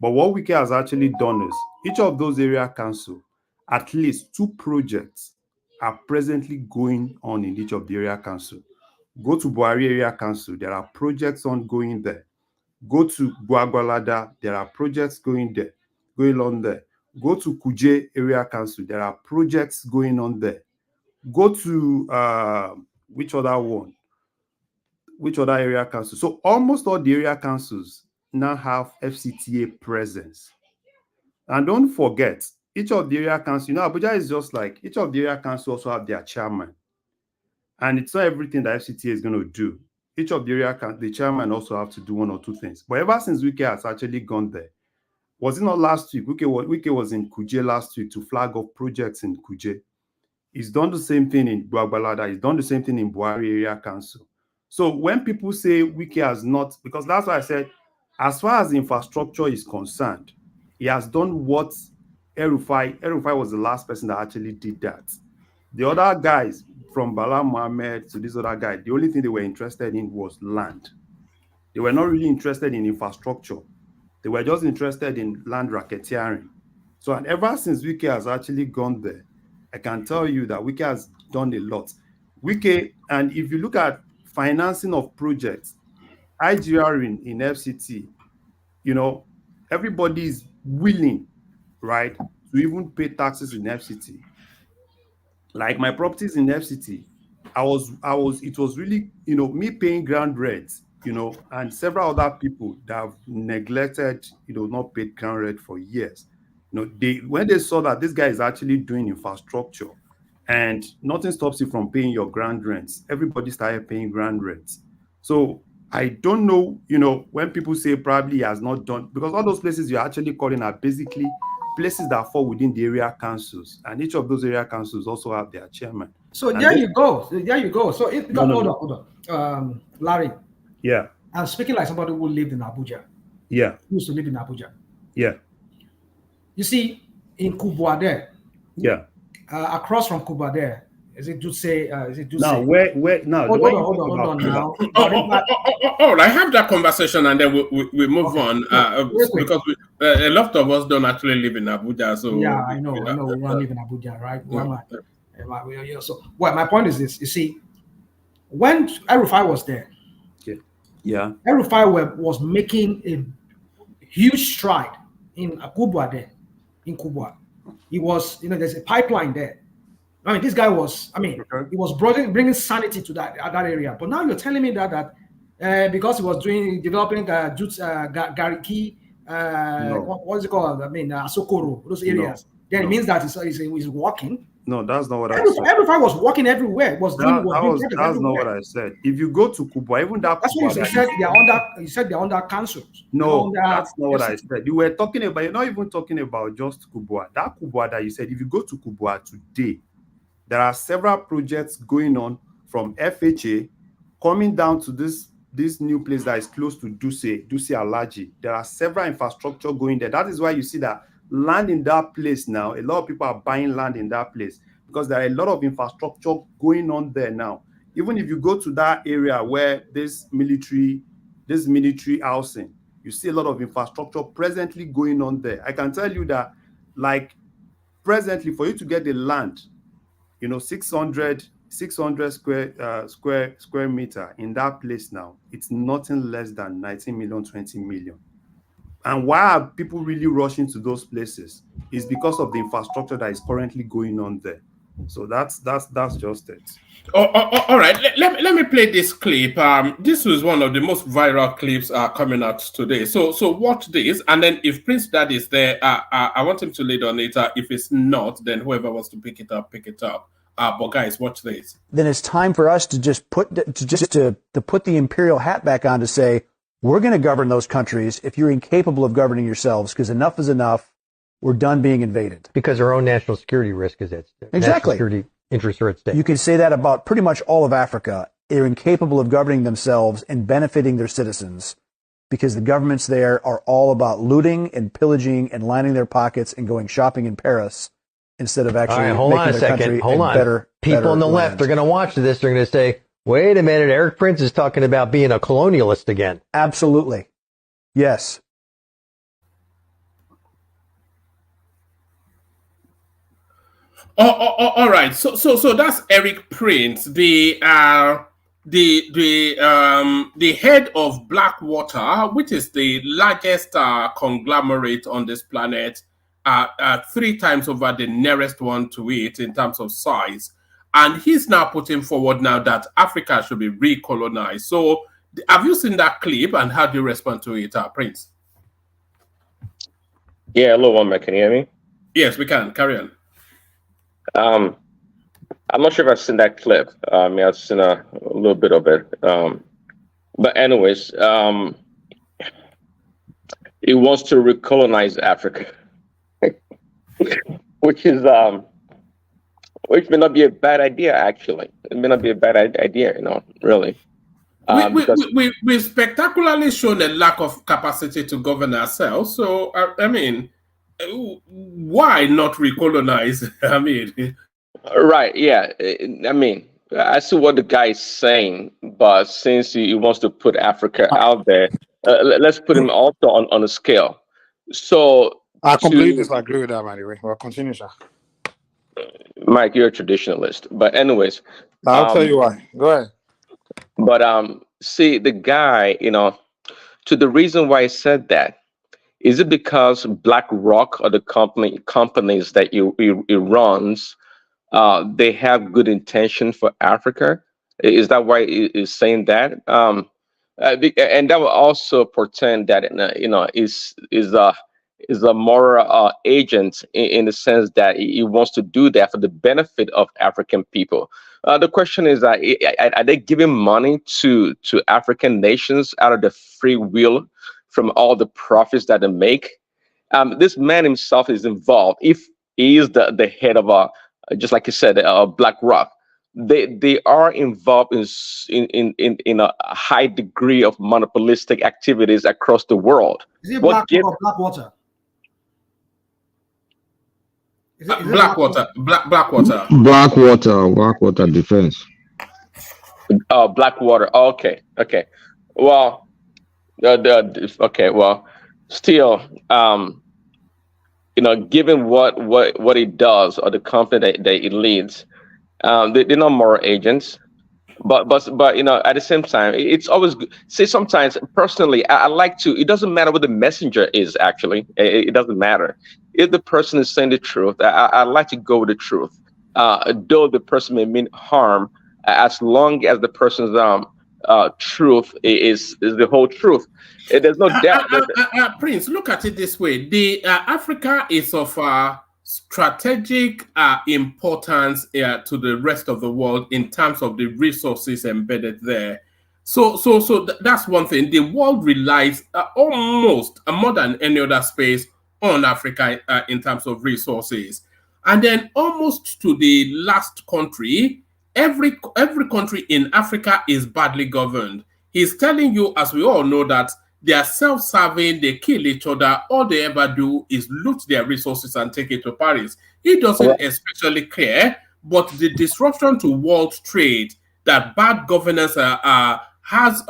But what Wike has actually done is each of those area council, at least 2 projects are presently going on in each of the area council. Go to Buhari area council, there are projects ongoing there. Go to Gwagwalada, there are projects going on there. Go to Kuje area council, there are projects going on there. Go to which other area council? So almost all the area councils now have FCTA presence. And don't forget, each of the area council, Abuja is just like each of the area council also have their chairman. And it's not everything that FCTA is going to do. Each of the chairman also have to do 1 or 2 things. But ever since Wike has actually gone there, was it not last week? Wike was in Kuje last week to flag off projects in Kuje. He's done the same thing in Gwagwalada. He's done the same thing in Buhari area council. So when people say Wike has not, because that's why I said, as far as infrastructure is concerned, he has done what El-Rufai was the last person that actually did that. The other guys, from Bala Mohammed to this other guy, the only thing they were interested in was land. They were not really interested in infrastructure. They were just interested in land racketeering. So, and ever since Wike has actually gone there, I can tell you that Wike has done a lot. Wike, and if you look at financing of projects, IGR in FCT, everybody is willing, right, to even pay taxes in FCT. Like my properties in FCT, it was really, me paying ground rent, and several other people that have neglected, not paid ground rent for years. When they saw that this guy is actually doing infrastructure and nothing stops you from paying your ground rents, everybody started paying ground rents. So I don't know, when people say probably he has not done, because all those places you're actually calling are basically places that fall within the area councils, and each of those area councils also have their chairman. So there you go. So hold on. Larry. Yeah. I'm speaking like somebody who lived in Abuja. Yeah. Who used to live in Abuja. Yeah. You see, in Kubwa there. Yeah. Across from Kubwa there, is it Hold on now. I have that conversation and then we move on because a lot of us don't actually live in Abuja. So yeah, I know we don't live in Abuja, right? So my point is this: you see, when El-Rufai was there, Yeah. El-Rufai was making a huge stride in Kubwa there, in Kubwa. He was, there's a pipeline there. I mean, this guy was, he was bringing sanity to that area. But now you're telling me that because he was developing Gariki, what is it called? Asokoro, those areas. Then it means that he's walking. No, that's not what I said. Everybody was walking everywhere. That's not what I said. If you go to Kubwa, even that. That's what you said. They're under. You said they're under councils. No, that's not what I said. You were talking about. You're not even talking about just Kubwa. That Kubwa that you said. If you go to Kubwa today, there are several projects going on from FHA coming down to this new place that is close to Duse Alaji. There are several infrastructure going there. That is why you see that land in that place now. A lot of people are buying land in that place because there are a lot of infrastructure going on there now. Even if you go to that area where this military housing, you see a lot of infrastructure presently going on there. I can tell you that, like, presently for you to get the land, 600 square meter in that place now, it's nothing less than 19 million, 20 million. And why are people really rushing to those places? Is because of the infrastructure that is currently going on there. So that's just it. All right. Let me play this clip. This was one of the most viral clips coming out today. So watch this, and then if Prince Dad is there, I want him to lead on it. If it's not, then whoever wants to pick it up, pick it up. But guys, watch this. Then it's time for us to just put the imperial hat back on to say, we're going to govern those countries if you're incapable of governing yourselves, because enough is enough. We're done being invaded. Because our own national security risk is at stake. Exactly. National security interests are at stake. You can say that about pretty much all of Africa. They're incapable of governing themselves and benefiting their citizens because the governments there are all about looting and pillaging and lining their pockets and going shopping in Paris instead of actually making their country better. People on the left, they're going to watch this. They're going to say, wait a minute, Eric Prince is talking about being a colonialist again. Absolutely. Yes. All right. So that's Eric Prince, the head of Blackwater, which is the largest conglomerate on this planet, 3 times over the nearest one to it in terms of size. And he's now putting forward now that Africa should be recolonized. So have you seen that clip, and how do you respond to it, Prince? Yeah, hello, Wamba. Can you hear me? Yes, we can. Carry on. I'm not sure if I've seen that clip. I've seen a little bit of it. But anyways, he wants to recolonize Africa, which may not be a bad idea, actually. It may not be a bad idea, really. We've spectacularly shown a lack of capacity to govern ourselves. So, why not recolonize? Right, yeah. I see what the guy is saying, but since he wants to put Africa out there, let's put him also on a scale. So I completely disagree with that, by the way. Well, continue, sir. Mike, you're a traditionalist. But anyways. I'll tell you why. Go ahead. But see, the guy, to the reason why he said that, is it because BlackRock or the companies that he runs, they have good intention for Africa? Is that why he is saying that? And that will also portend that is a moral agent in the sense that he wants to do that for the benefit of African people. The question is, are they giving money to African nations out of the free will from all the profits that they make? This man himself is involved. If he is the head of just like you said, BlackRock, they are involved in a high degree of monopolistic activities across the world. Is it Blackwater? Blackwater. Blackwater Defense. Blackwater. Okay. Well, okay. Well, still, given what he does or the company that he leads, they're not moral agents. But at the same time, it's always good. See, sometimes personally, I like to. It doesn't matter what the messenger is. Actually, it doesn't matter if the person is saying the truth. I like to go with the truth, though the person may mean harm, as long as the person's truth is the whole truth. There's no doubt that. Prince, look at it this way: the Africa is of strategic importance to the rest of the world in terms of the resources embedded there. So that's one thing. The world relies almost more than any other space on Africa in terms of resources, and then almost to the last country. Every country in Africa is badly governed. He's telling you, as we all know, that they are self-serving, they kill each other. All they ever do is loot their resources and take it to Paris. He doesn't especially care, but the disruption to world trade that bad governance has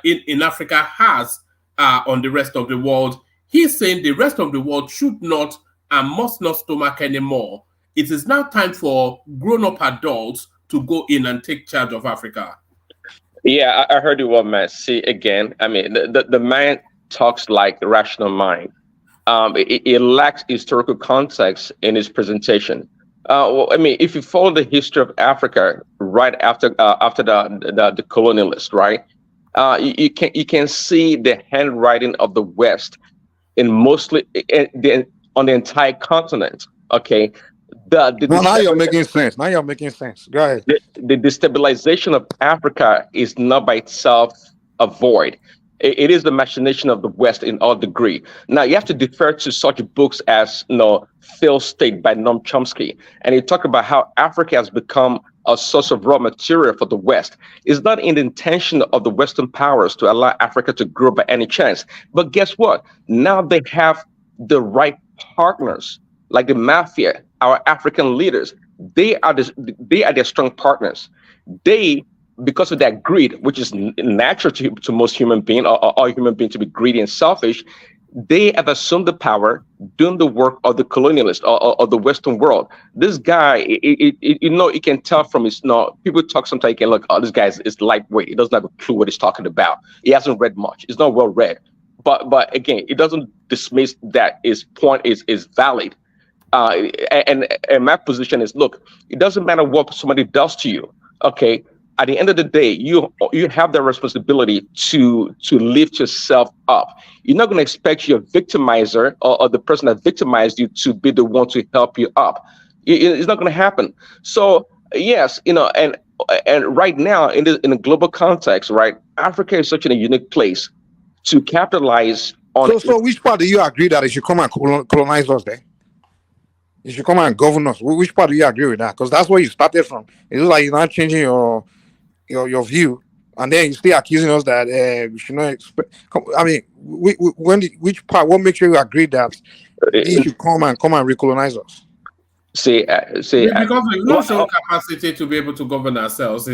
in Africa has on the rest of the world, he's saying the rest of the world should not and must not stomach anymore. It is now time for grown-up adults to go in and take charge of Africa. Yeah, I heard you, well, man. See, again, I mean, the man talks like a rational mind. It lacks historical context in his presentation. Well, I mean, if you follow the history of Africa right after the colonialists, right, you can see the handwriting of the West in mostly on the entire continent. Okay. Now you're making sense. Now you're making sense. Go ahead. The destabilization of Africa is not by itself a void. It is the machination of the West in all degree. Now you have to defer to such books as Failed State by Noam Chomsky, and he talked about how Africa has become a source of raw material for the West. It's not in the intention of the Western powers to allow Africa to grow by any chance. But guess what? Now they have the right partners, like the mafia, our African leaders. They are their strong partners. They, because of that greed, which is natural to most human beings, or all human beings to be greedy and selfish, they have assumed the power, doing the work of the colonialists or the Western world. This guy, you can tell from his, people talk sometimes, you can look, this guy is lightweight. He doesn't have a clue what he's talking about. He hasn't read much. He's not well read. But again, it doesn't dismiss that his point is valid. And my position is, look, it doesn't matter what somebody does to you. Okay, at the end of the day, you have the responsibility to lift yourself up. You're not going to expect your victimizer or the person that victimized you to be the one to help you up. It's not going to happen. So yes, and right now in the global context, right, Africa is such a unique place to capitalize on. So which part do you agree that it should come and colonize us there? You should come and govern us. Which part do you agree with that? Because that's where you started from. It's like you're not changing your view, and then you still accusing us that we should not expect. I mean, which part? What makes you agree that you should come and recolonize us? See, because we've not shown capacity to be able to govern ourselves.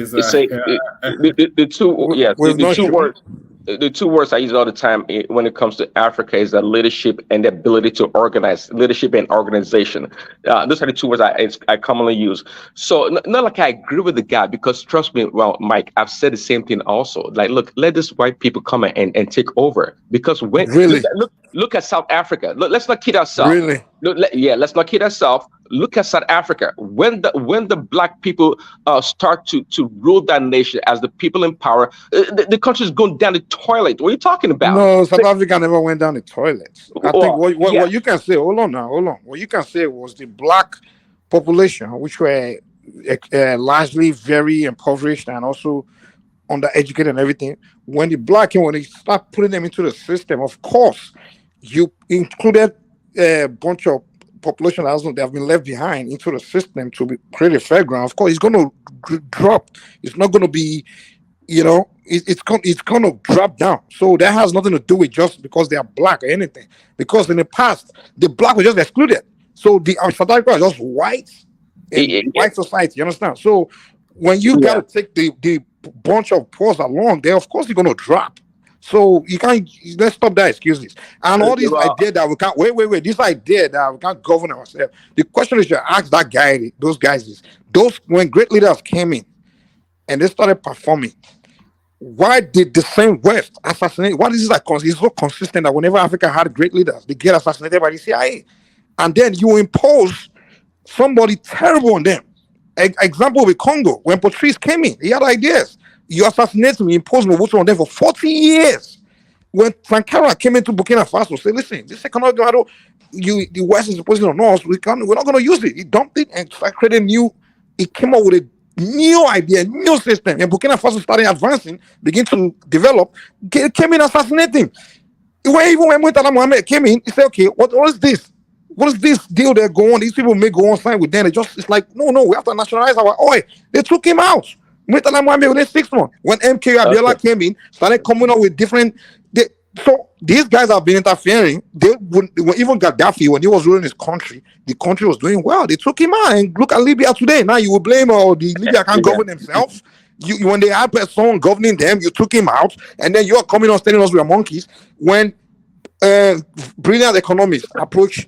The two words I use all the time when it comes to Africa is that leadership and the ability to organize, leadership and organization. Those are the two words I commonly use. So not like I agree with the guy, because trust me, well, Mike, I've said the same thing also. Like, look, let these white people come and take over. Because when look at South Africa. Let's not kid ourselves. Really? Let's not kid ourselves. Look at South Africa. When the black people start to rule that nation as the people in power, the country's going down the toilet. What are you talking about? No, South Africa never went down the toilet. I think what you can say, hold on. What you can say was the black population, which were largely very impoverished and also undereducated and everything. When the black came, when they start putting them into the system, of course, you included a bunch of population that have been left behind into the system to create a fair ground. Of course, it's going to drop. It's not going to be, it's going to drop down. So that has nothing to do with just because they are black or anything. Because in the past, the black were just excluded. So the South Africa is just white in white society. You understand? So when you got to take the bunch of poors along there, of course, you're going to drop. So you can't, let's stop that excuses. And all this idea that we can't, wait, this idea that we can't govern ourselves. The question is, you ask that guy, those guys is, when great leaders came in, and they started performing. Why did the same West assassinate? What is it that it's so consistent that whenever Africa had great leaders, they get assassinated by the CIA, and then you impose somebody terrible on them. Example with Congo, when Patrice came in, he had ideas. You assassinate him, you impose Mobutu on them for 40 years. When Sankara came into Burkina Faso, say, listen, this economic model, the West is imposing on us. We're not going to use it. He dumped it and started creating new. He came up with a new idea, new system. And Burkina Faso started advancing, begin to develop, came in assassinating. Even when Murtala Mohammed came in, he said, okay, what is this? What is this deal that go on? These people may go on side with them. It's like, no, we have to nationalize our oil. They took him out. Murtala Mohammed within 6 months. When MK Abiola came in, started coming up with different. So these guys have been interfering. Even Gaddafi, when he was ruling his country, the country was doing well. They took him out. And look at Libya today. Now you will blame the Libya can't govern themselves. When they had someone governing them, you took him out, and then you're coming on telling us we are monkeys. When brilliant economists approach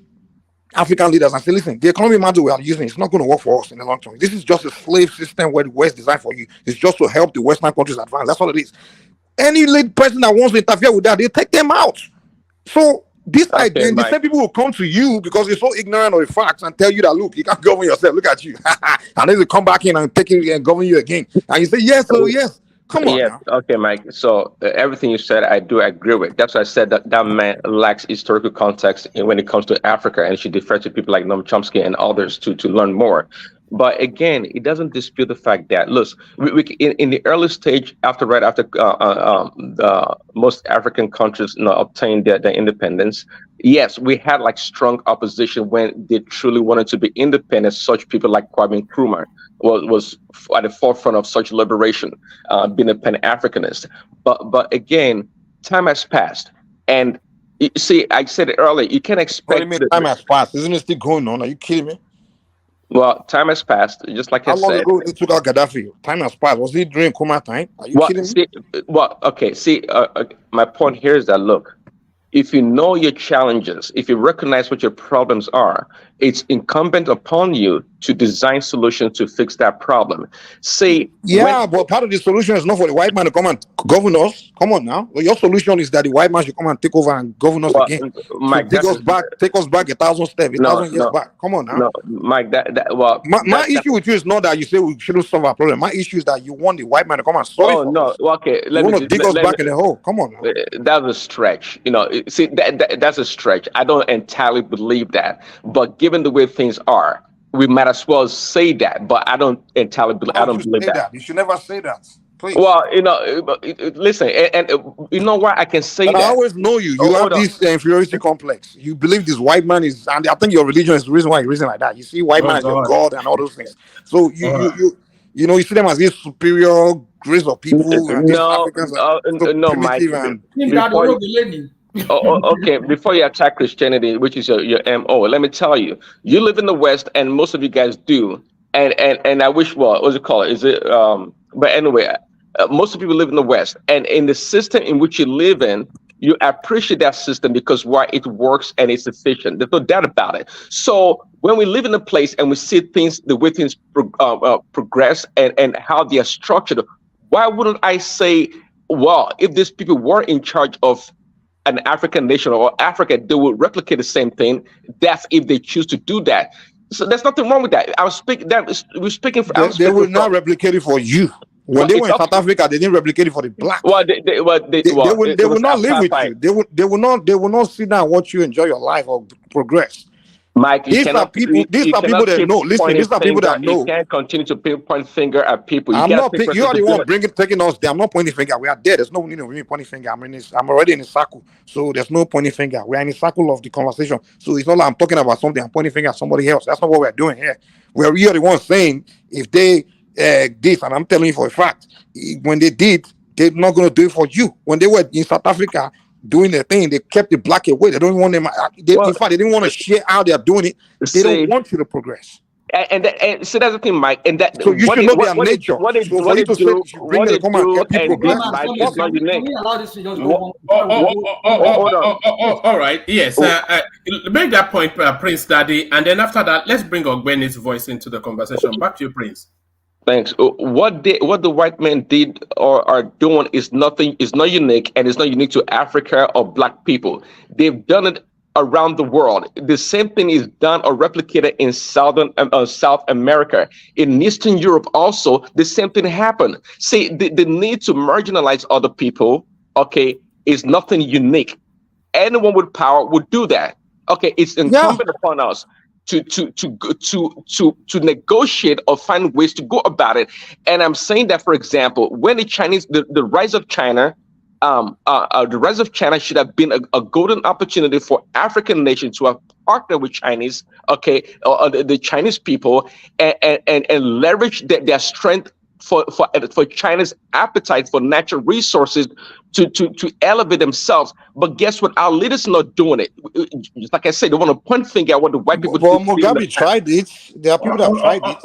African leaders and say, listen, the economic model we are using is not going to work for us in the long term. This is just a slave system where the West designed for you. It's just to help the Western countries advance. That's all it is. Any lead person that wants to interfere with that, they take them out. So this idea, and the same people will come to you because you're so ignorant of the facts and tell you that, look, you can't govern yourself. Look at you. And then they come back in and take you and govern you again. And you say, yes, so yes. Come on. Yes. Now. Okay, Mike. So everything you said, I do agree with. That's why I said that man lacks historical context when it comes to Africa, and should defer to people like Noam Chomsky and others to learn more. But again, it doesn't dispute the fact that, look, in the early stage, after most African countries obtained their independence, yes, we had like strong opposition when they truly wanted to be independent. Such people like Kwame Nkrumah was at the forefront of such liberation, being a Pan-Africanist. But again, time has passed, and you see, I said it earlier, you can't expect. What do you mean time has passed? Isn't it still going on? Are you kidding me? Well, time has passed, just like I said. How long ago they took out Gaddafi? Time has passed. Was he during Nkrumah time? Are you kidding me? My point here is that, look, if you know your challenges, if you recognize what your problems are, it's incumbent upon you to design solutions to fix that problem. But part of the solution is not for the white man to come and govern us. Come on now. Well, your solution is that the white man should come and take over and govern us again. Mike, take us back 1,000 steps, 1,000 years back. Come on now. No, Mike, my issue with you is not that you say we shouldn't solve our problem. My issue is that you want the white man to come and solve it. You want to dig us back in the hole. Come on now. That's a stretch. See, that's a stretch. I don't entirely believe that. But given the way things are, we might as well say that. But I don't entirely believe. I don't believe that. You should never say that. Please. Well, listen, and you know why I can say that. I always know you. You have this inferiority complex. You believe this white man is, and I think your religion is the reason why you reason like that. You see white man as your God and all those things. So you see them as this superior race of people. And no, Mike. Okay, before you attack Christianity, which is your MO, let me tell you, you live in the West, and most of you guys do. And I wish, what's it called? But anyway, most of people live in the West, and in the system in which you live in, you appreciate that system because it works and it's efficient. There's no doubt about it. So when we live in a place and we see things, the way things progress and how they are structured, why wouldn't I say, well, if these people were in charge of an African nation or Africa, they will replicate the same thing. That's if they choose to do that. So there's nothing wrong with that. We're speaking for. They will not replicate it for you. When they were in South Africa, they didn't replicate it for the black. Well, they will not live with you. They will not sit down and watch you enjoy your life or progress. Mike, these are people that know. Listen, these are people that know. You can't continue to point finger at people. You are the one taking us there. I'm not pointing finger. We are there. There's no need of me pointing finger. I'm already in a circle, so there's no pointing finger. We are in a circle of the conversation. So it's not like I'm talking about something. I'm pointing finger at somebody else. That's not what we're doing here. We are the ones saying if they did, and I'm telling you for a fact, when they did, they're not going to do it for you. When they were in South Africa doing their thing, they kept the black away. They don't want them. In fact, they didn't want to share how they're doing it. They don't want you to progress. And so that's the thing, Mike. And that so you should know their nature. What they do, bring them come and help you progress. It's not unique. All right. Yes. Make that point, Prince Daddy, and then after that, let's bring Ogbeni's voice into the conversation. Back to you, Prince. Thanks. What the white men did or are doing is nothing. Is not unique, and it's not unique to Africa or Black people. They've done it around the world. The same thing is done or replicated in South America, in Eastern Europe. Also, the same thing happened. See, the need to marginalize other people, okay, is nothing unique. Anyone with power would do that. Okay, it's incumbent upon us to negotiate or find ways to go about it. And I'm saying that, for example, when the rise of China, the rise of China should have been a golden opportunity for African nations to have partnered with Chinese, okay, the Chinese people, and leverage their strength for China's appetite for natural resources to elevate themselves. But guess what? Our leaders are not doing it. Just like I said, they want to point finger at what the white people Well, do. Mugabe tried it. There are people that tried it.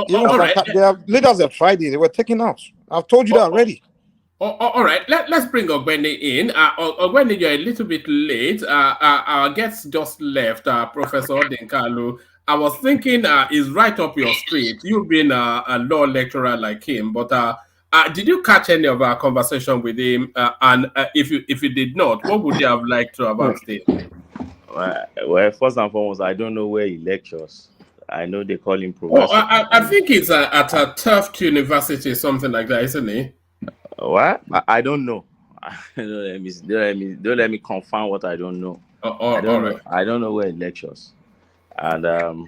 Even all right. there are leaders that tried it. They were taken out. I've told you that already. All right, let's bring Ogbeni in. Ogbeni, you're a little bit late. Our guest just left, Professor Odinkalu. I was thinking he's right up your street. You've been a law lecturer like him, but did you catch any of our conversation with him? And if you did not, what would you have liked to have asked him? Well, first and foremost, I don't know where he lectures. I know they call him Oh, professor. I think it's at a Tufts University, something like that, isn't he? What? I don't know. Don't let me confirm what I don't know. I don't know. Right. I don't know where he lectures, and I'm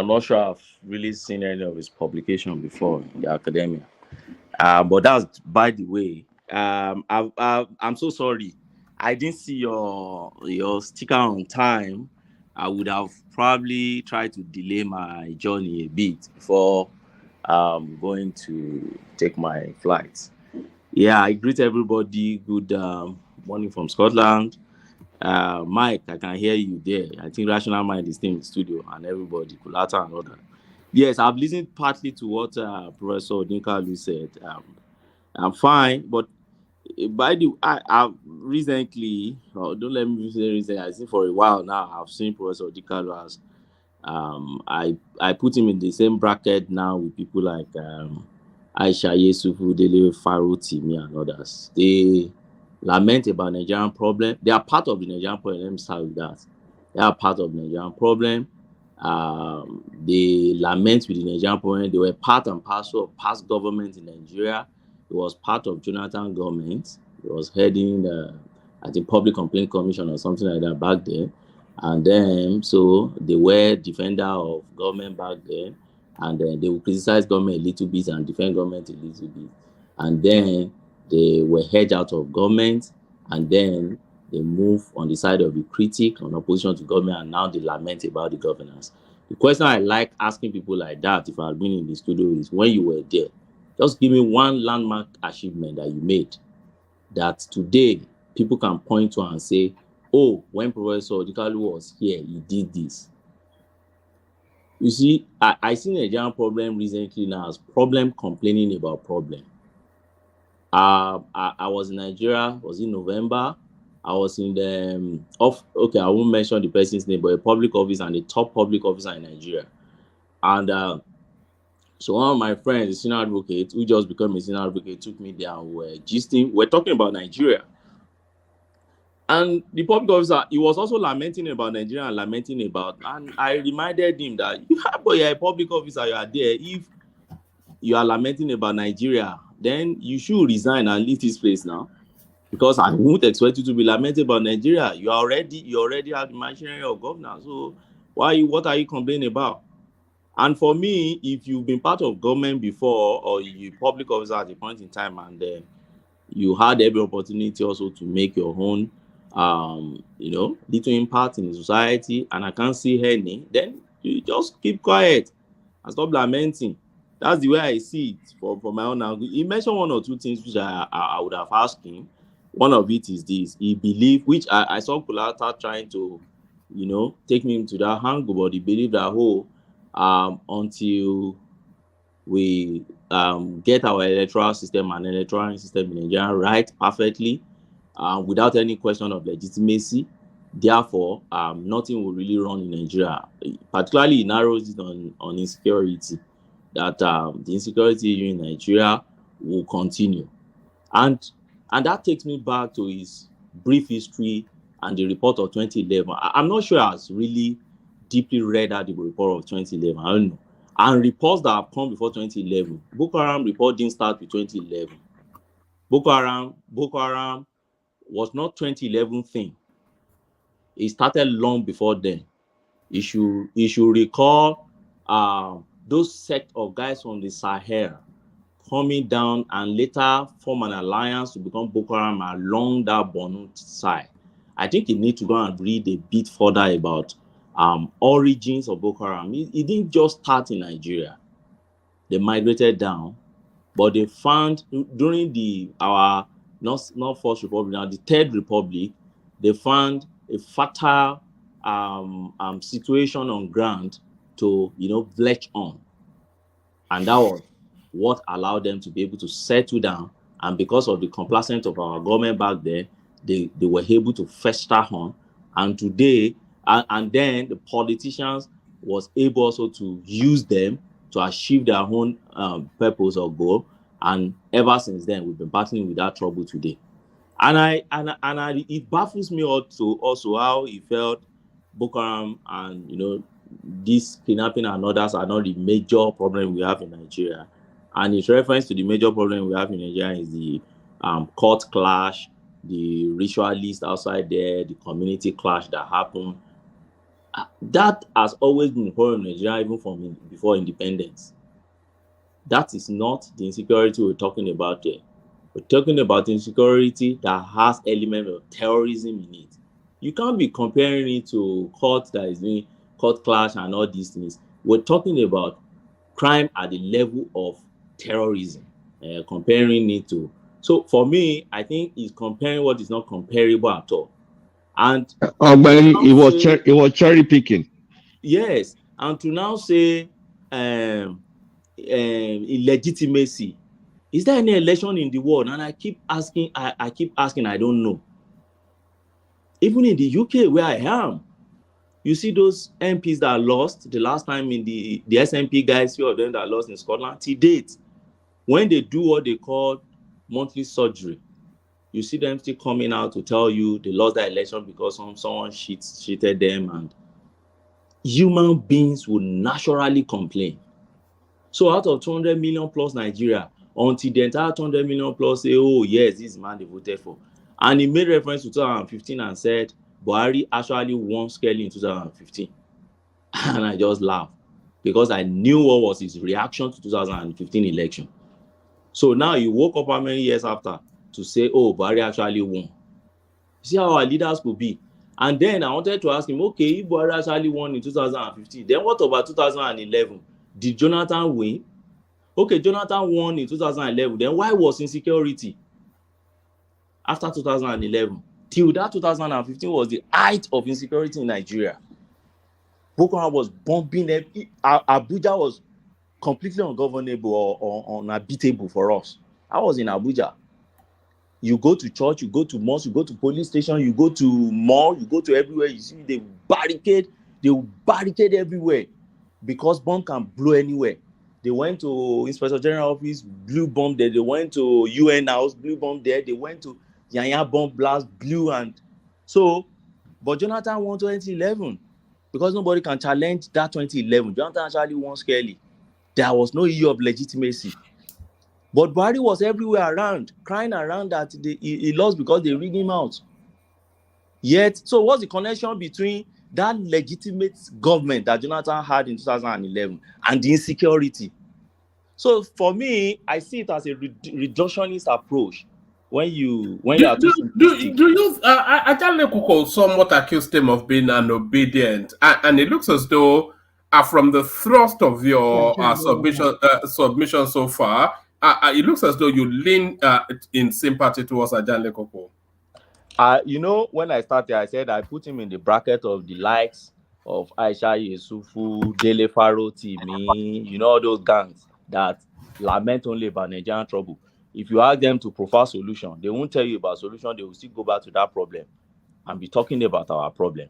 not sure I've really seen any of his publication before in the academia. But that's by the way. I'm so sorry. I didn't see your sticker on time. I would have probably tried to delay my journey a bit before going to take my flight. Yeah, I greet everybody. Good morning from Scotland. Mike, I can hear you there. I think Rational Mind is still in the studio, and everybody, Kulata and other. Yes, I've listened partly to what Professor Odinkalu said. I'm fine, but by the I recently, don't let me say recently, I think for a while now, I've seen Professor Odinkalu as I put him in the same bracket now with people like Aisha Yesufu, Dele Farotimi, and others. They lament about Nigerian problem. They are part of the Nigerian problem. Let me start with that. They are part of the Nigerian problem. They lament with the Nigerian problem. They were part and parcel of past government in Nigeria. It was part of Jonathan government. It was heading I think Public Complaint Commission or something like that back then. And then, so they were defender of government back then, and then they would criticize government a little bit and defend government a little bit. And then they were hedged out of government, and then they move on the side of the critic, on opposition to government, and now they lament about the governance. The question I like asking people like that, if I've been in the studio, is when you were there, just give me one landmark achievement that you made that today people can point to and say, oh, when Professor Odinkalu was here, he did this. You see, I seen a Nigerian problem recently now as problem complaining about problem. I was in Nigeria, was in November. I was in the okay, I won't mention the person's name, but a public office and the top public officer in Nigeria. And so one of my friends, a senior advocate, who just became a senior advocate, took me there and we're gisting. We're talking about Nigeria. And the public officer, he was also lamenting about Nigeria and lamenting about, and I reminded him that, but you're a public officer, you are there. If you are lamenting about Nigeria, then you should resign and leave this place now. Because I won't expect you to be lamenting about Nigeria. You already have the machinery of governance. So what are you complaining about? And for me, if you've been part of government before, or you public officer at a point in time, and you had every opportunity also to make your own little impact in the society, and I can't see any, then you just keep quiet and stop lamenting. That's the way I see it for my own angle. He mentioned one or two things which I would have asked him. One of it is this: he believed, which I saw Kulata trying to, take me into that angle, but he believed that until we get our electoral system and electoral system in Nigeria right perfectly, without any question of legitimacy, therefore, nothing will really run in Nigeria. Particularly, it narrows it on insecurity. that the insecurity in Nigeria will continue. And that takes me back to his brief history and the report of 2011. I'm not sure I has really deeply read that the report of 2011. I don't know. And reports that have come before 2011. Boko Haram report didn't start with 2011. Boko Haram was not 2011 thing. It started long before then. You should recall those sect of guys from the Sahel coming down and later form an alliance to become Boko Haram along that Borno side. I think you need to go and read a bit further about origins of Boko Haram. It didn't just start in Nigeria. They migrated down, but they found during our not First Republic, now the Third Republic, they found a fertile situation on ground to veg on, and that was what allowed them to be able to settle down. And because of the complacence of our government back there, they were able to fester on. And today, and then the politicians was able also to use them to achieve their own purpose or goal. And ever since then, we've been battling with that trouble today. And it baffles me also how he felt Boko Haram and this kidnapping and others are not the major problem we have in Nigeria. And his reference to the major problem we have in Nigeria is the court clash, the ritualist outside there, the community clash that happened. That has always been a problem in Nigeria, even from before independence. That is not the insecurity we're talking about here. We're talking about insecurity that has element of terrorism in it. You can't be comparing it to court that is doing court clash and all these things. We're talking about crime at the level of terrorism, comparing it to. So for me, I think it's comparing what is not comparable at all. And but it was cherry picking. Yes, and to now say illegitimacy. Is there any election in the world? And I keep asking, I don't know. Even in the UK where I am, you see those MPs that lost the last time in the SNP guys, few of them that lost in Scotland, to date, when they do what they call monthly surgery, you see them still coming out to tell you they lost that election because someone cheated them, and human beings would naturally complain. So out of 200 million plus Nigeria, until the entire 200 million plus say, oh yes, this man they voted for. And he made reference to 2015 and said, Buhari actually won scarcely in 2015. And I just laughed because I knew what was his reaction to 2015 election. So now you woke up how many years after to say, oh, Buhari actually won. See how our leaders could be. And then I wanted to ask him, okay, if Buhari actually won in 2015, then what about 2011? Did Jonathan win? Okay, Jonathan won in 2011. Then why was insecurity after 2011? Till that 2015 was the height of insecurity in Nigeria. Boko Haram was bombing them. Abuja was completely ungovernable or unhabitable for us. I was in Abuja. You go to church, you go to mosque, you go to police station, you go to mall, you go to everywhere. You see they will barricade everywhere because bomb can blow anywhere. They went to Inspector General office, blew bomb there. They went to UN house, blew bomb there. They went to Yanya bomb blast, blew, and so. But Jonathan won 2011 because nobody can challenge that 2011. Jonathan actually won scarcely. There was no issue of legitimacy. But Buhari was everywhere around, crying around that he lost because they rigged him out. Yet, so what's the connection between that legitimate government that Jonathan had in 2011 and the insecurity? So for me, I see it as a reductionist approach. When you are too simplistic. Do you? Ajale Kuko somewhat accused him of being an obedient, and it looks as though, from the thrust of your submission so far, it looks as though you lean in sympathy towards Ajale Kuko. When I started, I said I put him in the bracket of the likes of Aisha Yesufu, Dele Faro, Timi, all those gangs that lament only about Nigerian trouble. If you ask them to provide solution, they won't tell you about solution. They will still go back to that problem and be talking about our problem.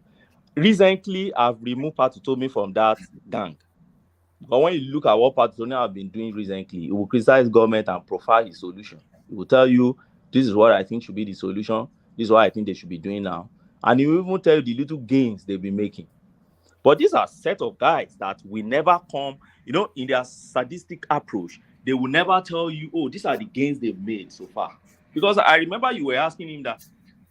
Recently, I've removed Patutomi from that gang. But when you look at what Patagonia have been doing recently, it will criticize government and profile his solution. It will tell you, this is what I think should be the solution. This is what I think they should be doing now. And he will even tell you the little gains they've been making. But these are a set of guys that will never come, in their sadistic approach, they will never tell you, oh, these are the gains they've made so far. Because I remember you were asking him that,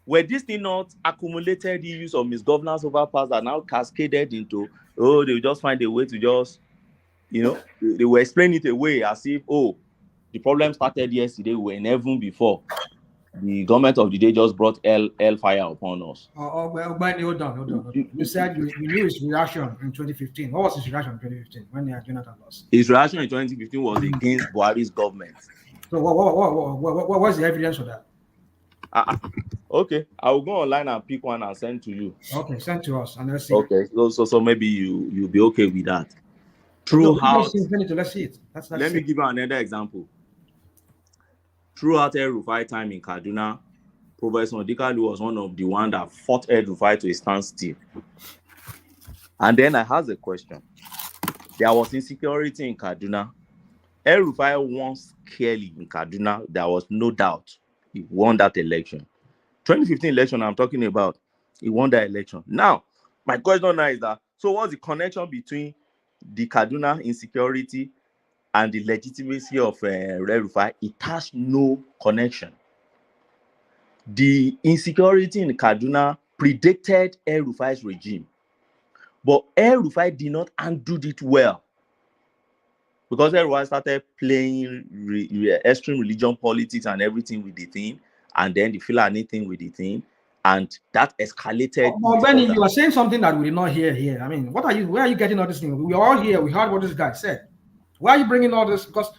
were these things not accumulated issues of misgovernance over past that now cascaded into, oh, they will just find a way to just, they will explain it away as if, oh, the problem started yesterday, we were in heaven before. The government of the day just brought hellfire upon us. Hold on. You said you knew his reaction in 2015. What was his reaction in 2015 when Jonathan lost? His reaction in 2015 was against Buhari's government. So what was the evidence for that? Okay, I will go online and pick one and send to you. Okay, send to us and let's see. Okay, so maybe you'll be okay with that. Throughout, let's see it. Let me give you another example. Throughout El-Rufai time in Kaduna, Professor Odinkalu was one of the ones that fought El-Rufai to a standstill. And then I asked a question. There was insecurity in Kaduna. El-Rufai won clearly in Kaduna. There was no doubt he won that election. 2015 election I'm talking about, he won that election. Now, my question now is that, so what's the connection between the Kaduna insecurity and the legitimacy of El-Rufai? It has no connection. The insecurity in Kaduna predated El-Rufai's regime, but El-Rufai did not undo it well because El-Rufai started playing extreme religion politics and everything with the thing, and then the Fulani thing with the thing, and that escalated. Benny, you are saying something that we did not hear here. I mean, where are you getting all this thing? We are all here. We heard what this guy said. Why are you bringing all this? Because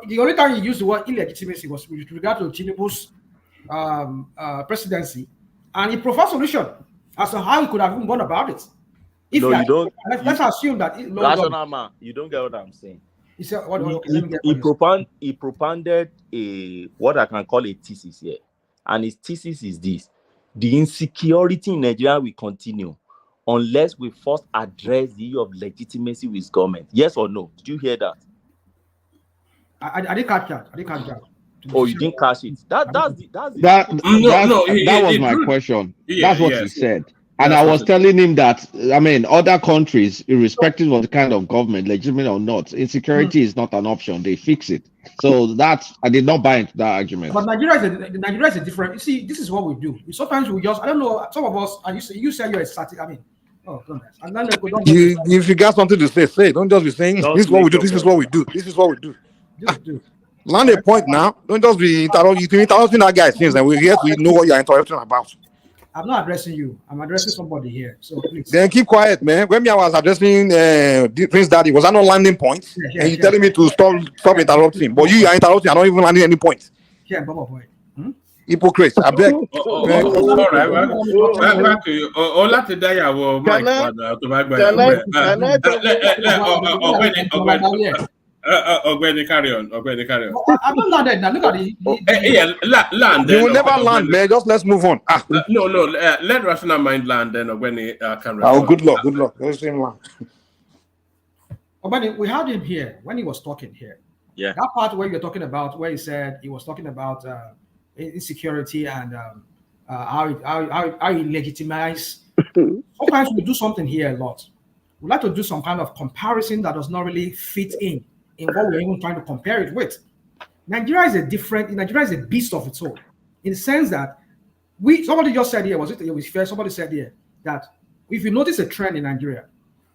the only time you used the word illegitimacy was with regard to Tinubu's presidency, and he proposed solution as to how he could have even gone about it. If no, you don't. Let's assume that rational man, you don't get what I'm saying. He said, he propounded what I can call a thesis here, and his thesis is this: the insecurity in Nigeria will continue unless we first address the issue of legitimacy with government. Yes or no? Did you hear that? I didn't catch that. Oh, you didn't catch it. That was my question. That's what he said. And I was telling him that, I mean, other countries, irrespective of the kind of government, legitimate or not, insecurity is not an option. They fix it. So I did not buy into that argument. But Nigeria is a different. You see, this is what we do. Sometimes we just, I don't know, some of us, and you say you're a static, I mean, if you got something to say. Don't just be saying, this is what we do, this is what we do, this is what we do. Land a point now. Don't just be interrupting that guy since and we're here to know what you're interrupting about. I'm not addressing you. I'm addressing somebody here. So please. Then keep quiet, man. When I was addressing Prince Daddy, was that not landing points? And you're telling me to stop interrupting. But you are interrupting. I'm not even landing any points. Yeah, Baba boy. Hypocrites, I beg. All right, back to you. Olatidaya will Mike. Ogweni, carry on. I'm not landed now. Look at it. Land. You will never land, man. Just let's move on. No. Let rational mind land. Then Ogweni can. Oh, good luck. Let's see him land. Ogweni, we had him here when he was talking here. Yeah. That part where you're talking about, where he said he was talking about insecurity and how he legitimized. Sometimes we do something here a lot. We like to do some kind of comparison that does not really fit in what we're even trying to compare it with. Nigeria is a beast of its own, in the sense that somebody just said here, it was fair, somebody said here that if you notice a trend in Nigeria,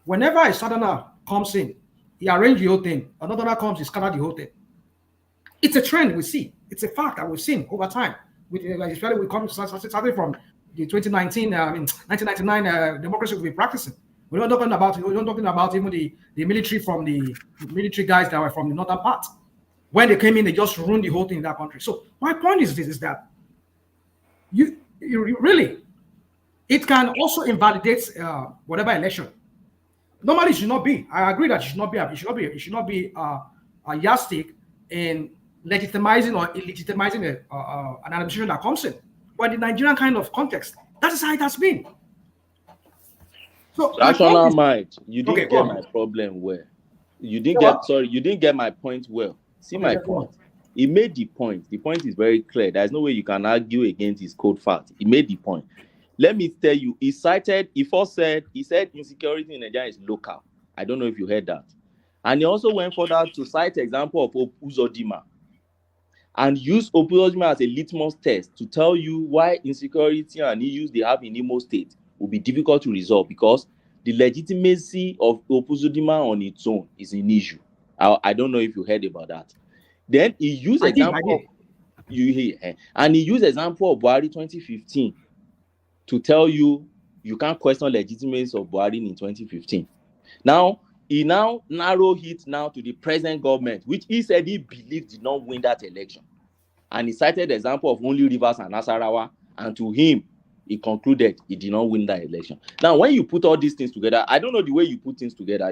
whenever a southerner comes in, he arranges the whole thing, another comes, he scatters the whole thing. It's a trend we see. It's a fact that we've seen over time. Especially we come starting from the 1999 democracy we've been practicing. We're not talking about even the military from the military guys that were from the northern part. When they came in, they just ruined the whole thing in that country. So my point is this: is that you really, it can also invalidate whatever election. Normally, it should not be. I agree that it should not be. It should not be a yardstick in legitimizing or illegitimizing an administration that comes in. But in the Nigerian kind of context, that is how it has been. So rational mind, you didn't get my problem where You didn't get my point well. See my point. He made the point. The point is very clear. There's no way you can argue against his cold fact. He made the point. Let me tell you, he said insecurity in Nigeria is local. I don't know if you heard that. And he also went further to cite example of Uzodinma and use Uzodinma as a litmus test to tell you why insecurity and issues they have in Imo State will be difficult to resolve, because the legitimacy of Uzodinma on its own is an issue. I don't know if you heard about that. Then he used example of Buhari 2015 to tell you can't question legitimacy of Buhari in 2015. Now, he now narrowed it now to the present government, which he said he believed did not win that election. And he cited the example of only Rivers and Nasarawa, and to him, he concluded he did not win that election. Now, when you put all these things together, I don't know the way you put things together,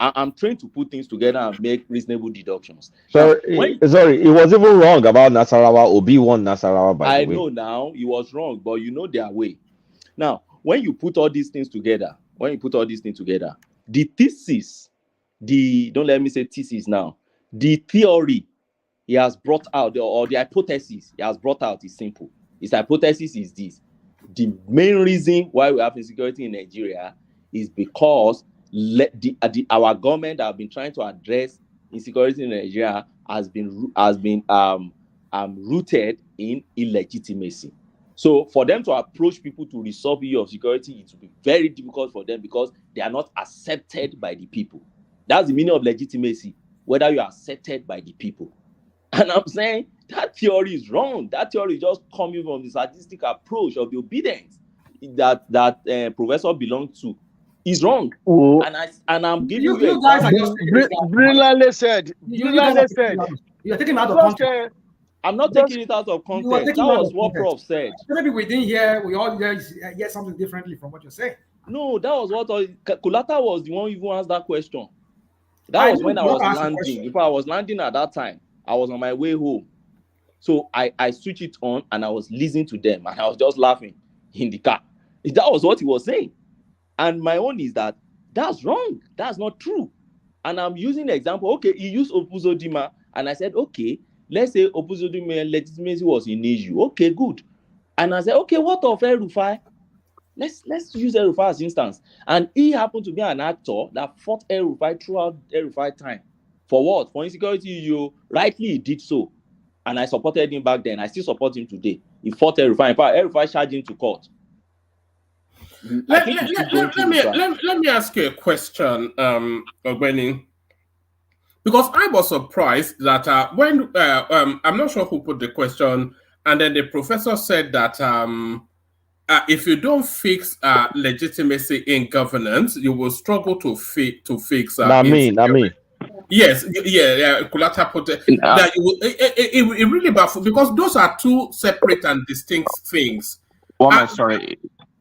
I'm trained to put things together and make reasonable deductions. Sorry, he was even wrong about Nasarawa. Obi won Nasarawa, by the way. I know now, he was wrong, but their way. Now, when you put all these things together, the thesis, don't let me say thesis now, the theory he has brought out, or the hypothesis he has brought out is simple. His hypothesis is this: the main reason why we have insecurity in Nigeria is because our government that have been trying to address insecurity in Nigeria has been rooted in illegitimacy. So for them to approach people to resolve the issue of security, it will be very difficult for them because they are not accepted by the people. That's the meaning of legitimacy, whether you are accepted by the people. And I'm saying that theory is wrong. That theory is just coming from the sadistic approach of the obedience that professor belongs to. Is wrong. Oh. And I'm giving you you guys are just brilliantly said. Brilliantly said. You're taking it out of context. I'm not taking it out of context. That was what Prof said. Maybe we didn't hear. We all hear something differently from what you're saying. No, that was what Kulata was the one who even asked that question. That was when I was landing. If I was landing at that time, I was on my way home. So I switched it on and I was listening to them and I was just laughing in the car. That was what he was saying. And my own is that's wrong. That's not true. And I'm using the example. Okay, he used Uzodinma, and I said, okay, let's say Uzodinma legitimacy was an issue. Okay, good. And I said, okay, what of El-Rufai? Let's use El-Rufai as instance. And he happened to be an actor that fought El-Rufai throughout El-Rufai time. For what? For insecurity, you rightly he did so. And I supported him back then. I still support him today. He fought El-Rufai. In fact, El-Rufai charged him to court. Let me ask you a question, Ogbeni, because I was surprised that when I'm not sure who put the question, and then the professor said that if you don't fix legitimacy in governance, you will struggle to fix. Me. Yes, Kulata put it. That it really baffled, because those are two separate and distinct things. Sorry.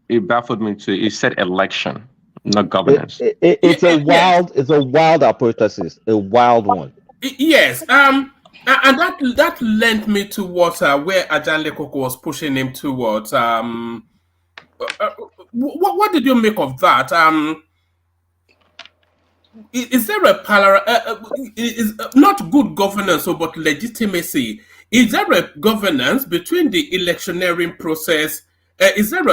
It baffled me too. It said election, not governance. It's a wild hypothesis, a wild one. Yes, and that lent me towards where Ajan Lekoko was pushing him towards. What did you make of that? Is there a is not good governance, but legitimacy? Is there a governance between the electioneering process? Is there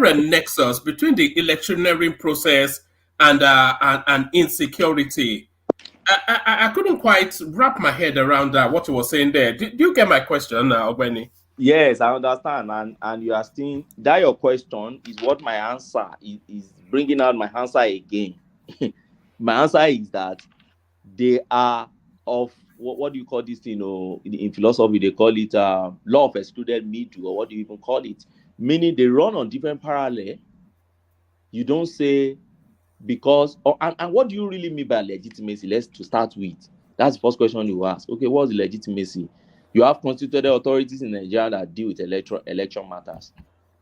a nexus between the electioneering process and insecurity? I couldn't quite wrap my head around what you were saying there. Do you get my question now, Ogbeni? Yes, I understand, and you are still that your question is what my answer is bringing out my answer again. My answer is that they are of what do you call this thing? In philosophy, they call it law of excluded middle, or what do you even call it? Meaning they run on different parallel. You don't say because, and what do you really mean by legitimacy? Let's to start with. That's the first question you ask. Okay, what's the legitimacy? You have constituted authorities in Nigeria that deal with election matters.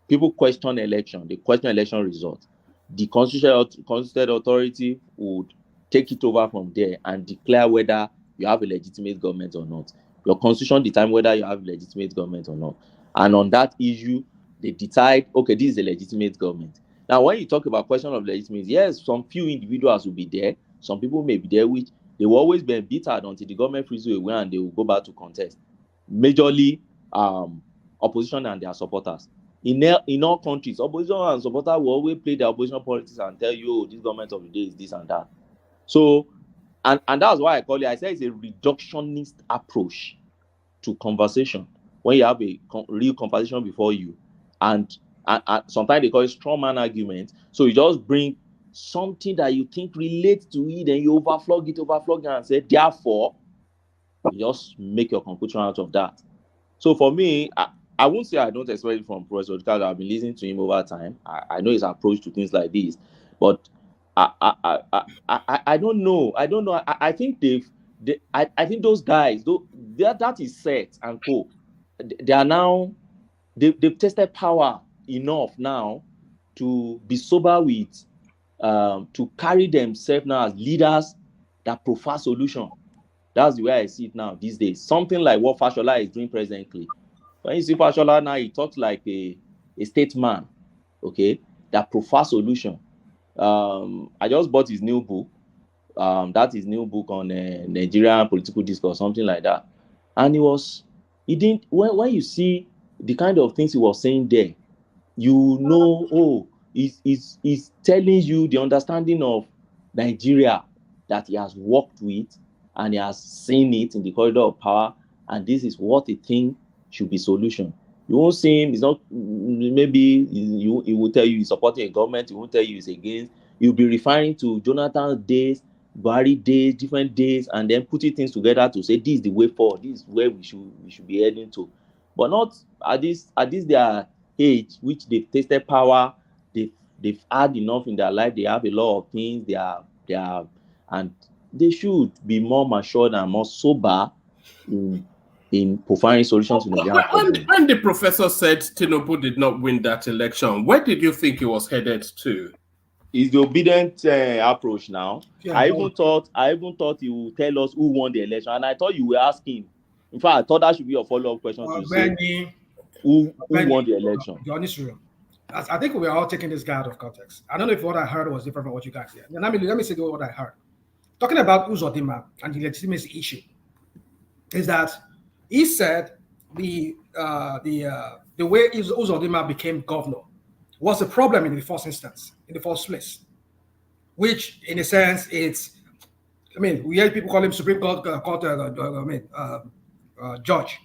People question election. They question election results. The constituted authority would take it over from there and declare whether you have a legitimate government or not. Your constitution determines whether you have a legitimate government or not. And on that issue, they decide, okay, this is a legitimate government. Now, when you talk about question of legitimacy, yes, some few individuals will be there. some people may be there which they will always be embittered until the government frees you away and they will go back to contest. Majorly opposition and their supporters. In all countries, opposition and supporters will always play their opposition politics and tell you, oh, this government of the day is this and that. So, and that's why I call it, I say it's a reductionist approach to conversation. When you have a real conversation before you, and sometimes they call it straw man argument. So you just bring something that you think relates to it, and you overflog it, and say, therefore, you just make your conclusion out of that. So for me, I won't say I don't expect it from Professor Odinkalu. I've been listening to him over time. I know his approach to things like this, but I don't know. I think I think those guys, that is set and co. They are now they've tested power enough now to be sober with to carry themselves now as leaders that prefer solution. That's the way I see it now these days. Something like what Fashola is doing presently. When you see Fashola now, he talks like a statesman, okay, that prefer solution. I just bought his new book. That is new book on Nigerian political discourse, something like that. And when you see the kind of things he was saying there, you know, oh, he's telling you the understanding of Nigeria that he has worked with and he has seen it in the corridor of power, and this is what he thinks should be solution. You won't see him, it's not, maybe he will tell you he's supporting a government, he won't tell you he's against. You'll be referring to Jonathan's days, Buhari days, different days, and then putting things together to say this is the way forward, this is where we should be heading to. But not at this their age, which they've tasted power, they've had enough in their life, they have a lot of things, they are and they should be more matured and more sober in providing solutions to the When the professor said Tinubu did not win that election, where did you think he was headed to? Is the obedient approach now. Yeah, I even thought he would tell us who won the election, and I thought you were asking. In fact, I thought that should be a follow-up question to say who won the election. I think we are all taking this guy out of context. I don't know if what I heard was different from what you guys said. Let me say what I heard. Talking about Uzodinma and the legitimacy issue, is that he said the way Uzodinma became governor was a problem in the first instance, in the first place, which in a sense we hear people call him Supreme Court judge.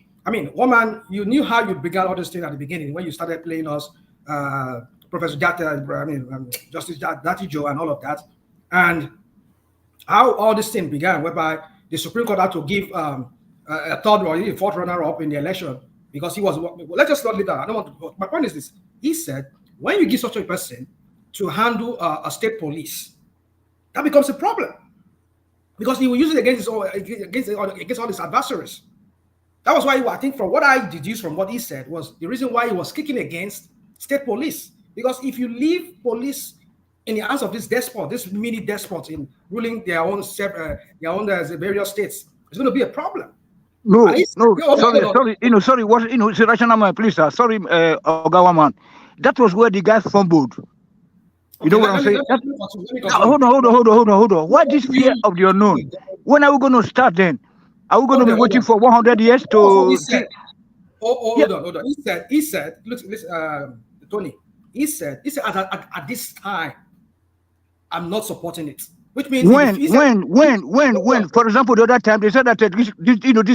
Woman, you knew how you began all this thing at the beginning when you started playing us Professor Justice Dati Joe and all of that, and how all this thing began, whereby the Supreme Court had to give a third or even fourth runner-up in the election because he was. Let's just not leave that. I don't want to. My point is this: he said, when you give such a person to handle a state police, that becomes a problem because he will use it against all his adversaries. That was why I think, from what I deduced from what he said, was the reason why he was kicking against state police. Because if you leave police in the hands of this despot, this mini despot in ruling their own various states, it's going to be a problem. No, sorry. What it's a rational man, please, sir. Sorry, Ogawaman. That was where the guy fumbled. You know what I'm saying? Hold on. Why this fear of the unknown? When are we going to start then? Are we going to be waiting for 100 years to? Hold on. He said, look, Tony. He said at this time, I'm not supporting it. Which means when, for example, the other time they said that this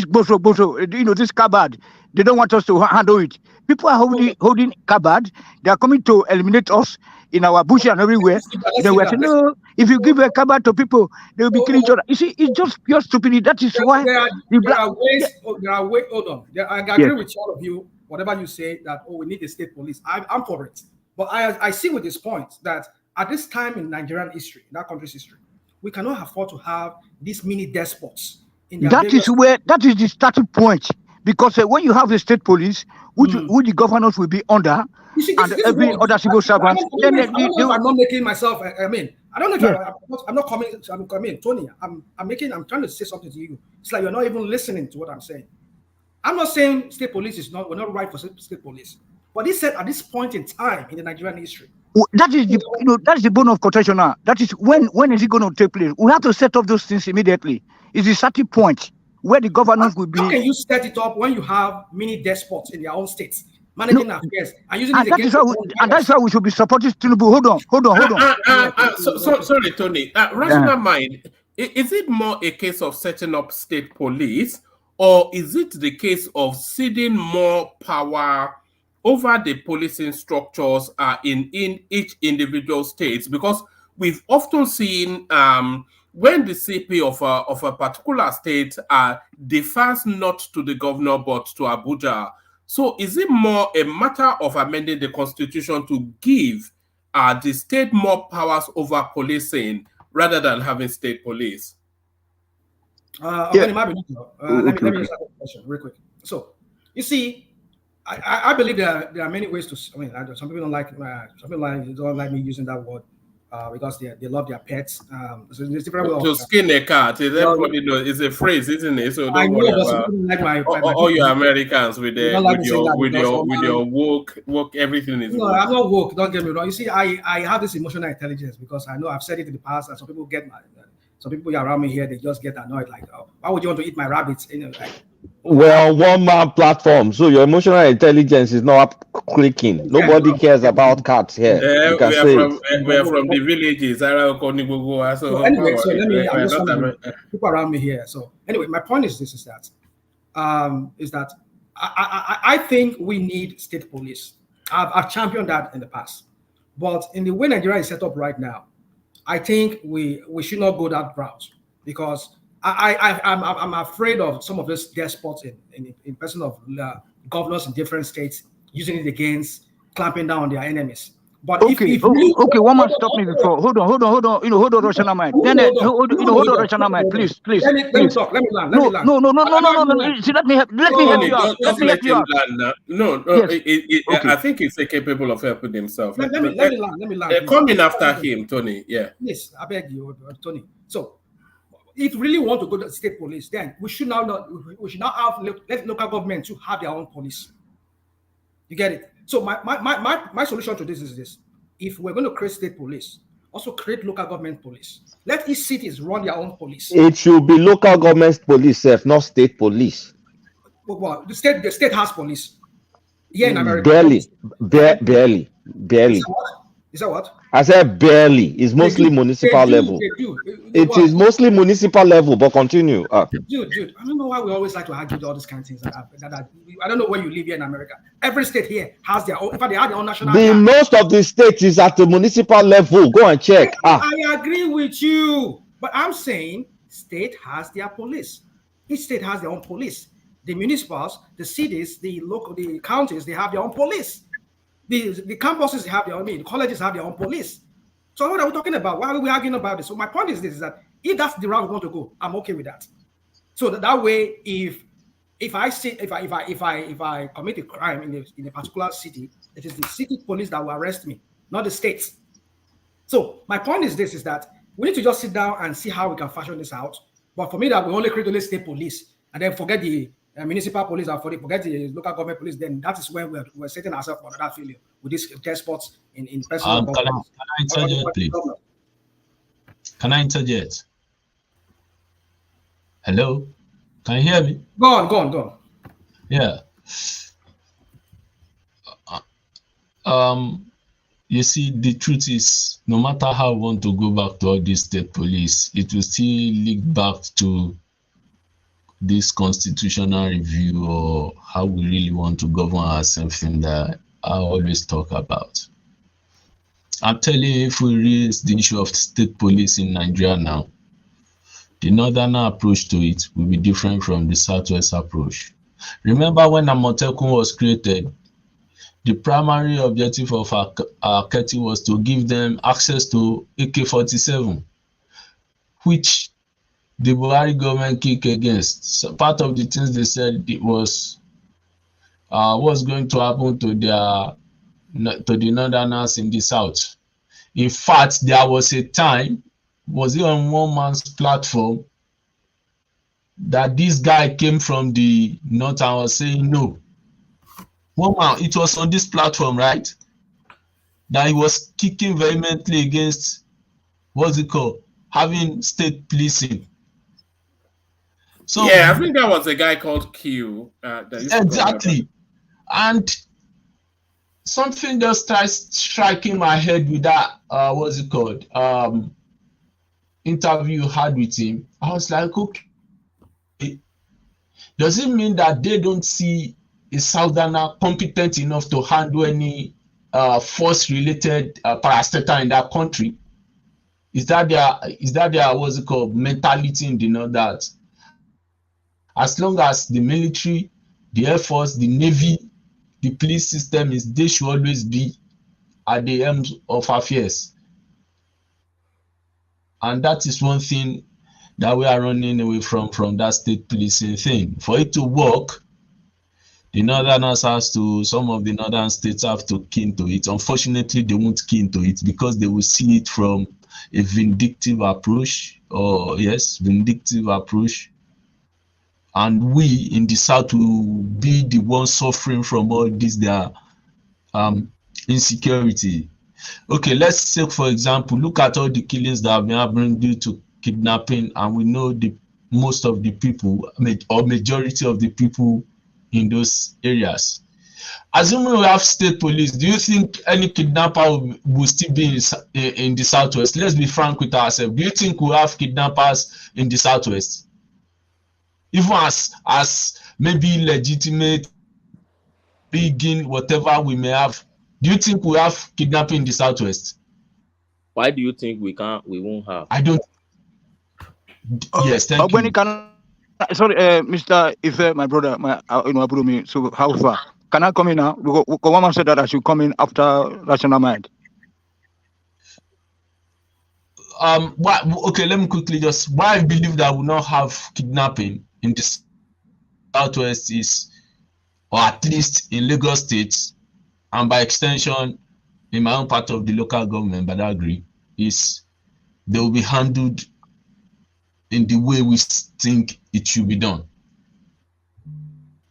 boso, this cupboard, they don't want us to handle it. People are holding cupboard. They are coming to eliminate us in our bush and everywhere. Then we are saying, no, if you give a cupboard to people, they will be killing each other. You see, it's just pure stupidity. That is why there are ways. Hold on. I agree with all of you. Whatever you say, that we need a state police. I'm for it. But I see with this point that at this time in Nigerian history, in that country's history, we cannot afford to have these mini despots. That is the starting point. Because when you have the state police, which the governors will be under, and every other civil servant, I'm not making myself. I don't know if I'm not coming. Tony, I'm trying to say something to you. It's like you're not even listening to what I'm saying. I'm not saying state police we're not right for state police. But he said at this point in time in the Nigerian history, That is the that is the bone of contention now. That is when is it going to take place? We have to set up those things immediately. It's a starting point where the governance will be. How can you set it up when you have mini despots in their own states managing affairs and using it against that's why we should be supporting Tinubu. Hold on. Sorry, Tony. Rational mind. Is it more a case of setting up state police, or is it the case of ceding more power over the policing structures in each individual state? Because we've often seen when the CP of a particular state defers not to the governor but to Abuja. So is it more a matter of amending the constitution to give the state more powers over policing rather than having state police? Let me just ask a question real quick. So, you see, I believe there are many ways to. I mean, some people don't like me using that word because they love their pets. So there's different ways to skin a cat. Everybody knows it's a phrase, isn't it? So don't worry about all your Americans with your woke everything is. No, I'm not woke. Don't get me wrong. You see, I have this emotional intelligence because I know I've said it in the past, and some people get mad. Some people around me here, they just get annoyed. Like, oh, why would you want to eat my rabbits? We're on one-man platform, so your emotional intelligence is not clicking. Nobody cares about cats here. We are from the villages. So anyway, so let me. I'm just people around me here. So anyway, my point is this: is that I think we need state police. I've championed that in the past, but in the way Nigeria is set up right now, I think we should not go that route because I'm afraid of some of these despots in person of governors in different states using it against clamping down on their enemies. But okay, one man stop me before. Hold on. Hold on, rational mind. Then hold on, rational mind. Please. Let me talk. Let me land. No. See, let me help you out. No. Yes. I think he's capable of helping himself. Let me land. Come in after him, Tony. Yeah. Yes, I beg you, Tony. So, if we really want to go to state police, then we should now let local government to have their own police. You get it? So my solution to this is this: if we're going to create state police, also create local government police. Let each cities run their own police. It should be local government police, not state police. Well, the state has police. Here in America. Barely. Is that what? I said barely. It's mostly municipal level. It is mostly municipal level, but continue. Dude, I don't know why we always like to argue all these kind of things. I don't know where you live here in America. Every state here has their own. In fact, they have their own national. Most of the states is at the municipal level. Go and check. I agree with you, but I'm saying state has their police. Each state has their own police. The municipals, the cities, the counties, they have their own police. The campuses have their own, the colleges have their own police. So what are we talking about? Why are we arguing about this? So my point is this: is that if that's the route we want to go, I'm okay with that. So that way, if I commit a crime in a particular city, it is the city police that will arrest me, not the states. So my point is this: is that we need to just sit down and see how we can fashion this out. But for me, that we only create only state police and then forget the municipal police and forget the local government police, then that is where we're setting ourselves for another failure with these despots in personal government. Can I interject, please? Can I interject? Hello? Can you hear me? Go on. Yeah. You see, the truth is, no matter how we want to go back to all this state police, it will still leak back to this constitutional review or how we really want to govern ourselves in that I always talk about. I'm telling you, if we raise the issue of state police in Nigeria now, the northern approach to it will be different from the southwest approach. Remember when Amotekun was created, the primary objective of our KETI was to give them access to AK-47, which the Buhari government kicked against. So part of the things they said it was what's going to happen to the northerners in the south. In fact, there was a time, was it on one man's platform, that this guy came from the north and was saying no. One man, it was on this platform, right? that he was kicking vehemently against what's it called, having state policing. So yeah, I think that was a guy called Q. That used to exactly, and something just starts striking my head with that. What's it called? Interview you had with him. I was like, okay, does it mean that they don't see a southerner competent enough to handle any force-related parastatal in that country? Is that their what's it called mentality in the north, that as long as the military, the air force, the navy, the police system is, they should always be at the helm of affairs? And that is one thing that we are running away from that state policing thing. For it to work, the northerners some of the northern states have to key into it. Unfortunately, they won't key into it because they will see it from a vindictive approach, vindictive approach. And we in the South will be the ones suffering from all this, their insecurity. Okay, let's say, for example, look at all the killings that have been happening due to kidnapping, and we know most of the people, or majority of the people in those areas. Assuming we have state police, do you think any kidnapper will still be in the Southwest? Let's be frank with ourselves. Do you think we have kidnappers in the Southwest? Even as maybe legitimate, begin whatever we may have, do you think we have kidnapping in the Southwest? Why do you think we won't have? I don't. Yes, thank you. Sorry, Mr. Ife, my brother, me. So how far? Can I come in now? Because one man said that I should come in after Rational Mind. Okay, let me quickly why I believe that we not have kidnapping in the Southwest is, or at least in Lagos State, and by extension in my own part of the local government, Badagry, is they will be handled in the way we think it should be done.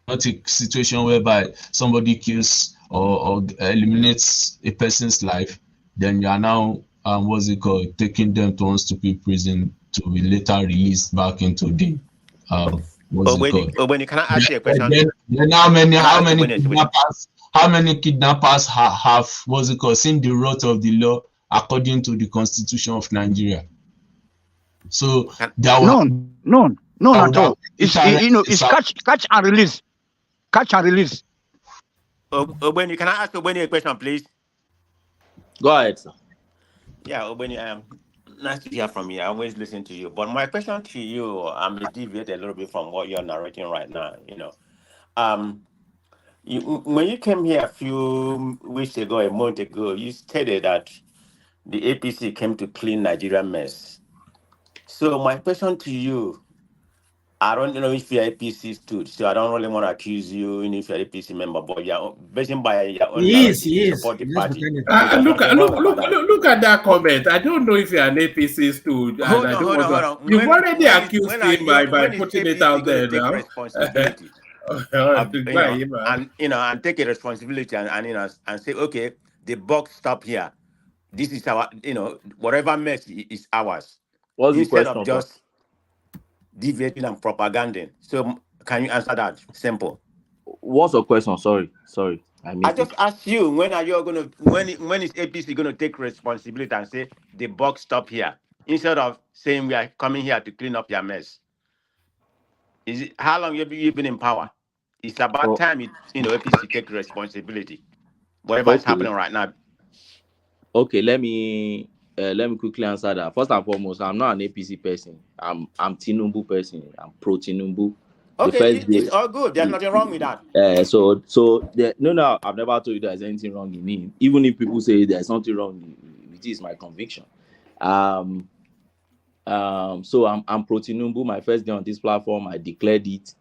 Not a situation whereby somebody kills or eliminates a person's life, then you are now taking them to one stupid prison to be later released back into the when you cannot ask you a question. Then how many kidnappers have seen the route of the law according to the Constitution of Nigeria? So none at all. It's catch and release. Catch and release. When you cannot ask Obeni a question, please. Go ahead, sir. Yeah, Obeni, nice to hear from you. I always listen to you. But my question to you, I'm deviate a little bit from what you're narrating right now. When you came here a few weeks ago, a month ago, you stated that the APC came to clean Nigerian mess. So my question to you, I don't know if you're APC stood, so I don't really want to accuse you if you're APC member, but you're based by your own narrative, you support the party. Look at that comment. I don't know if you're an APC stood. Hold on. You've already accused him by putting it out there now. Responsibility. And take a responsibility and say, okay, the buck stop here. This is our, whatever mess is ours. What's instead the question, of just deviating and propaganding. So can you answer that? Simple. What's your question? Sorry. I just asked you, when is APC gonna take responsibility and say the buck stop here, instead of saying we are coming here to clean up your mess? How long have you been in power? It's about time APC take responsibility. Whatever is happening right now. Okay, let me quickly answer that. First and foremost, I'm not an APC person. I'm Tinubu person. I'm pro Tinubu. Okay, it's all good. There's nothing wrong with that. No, I've never told you there's anything wrong in him. Even if people say there's something wrong, it is my conviction. So I'm pro Tinubu. My first day on this platform, I declared it,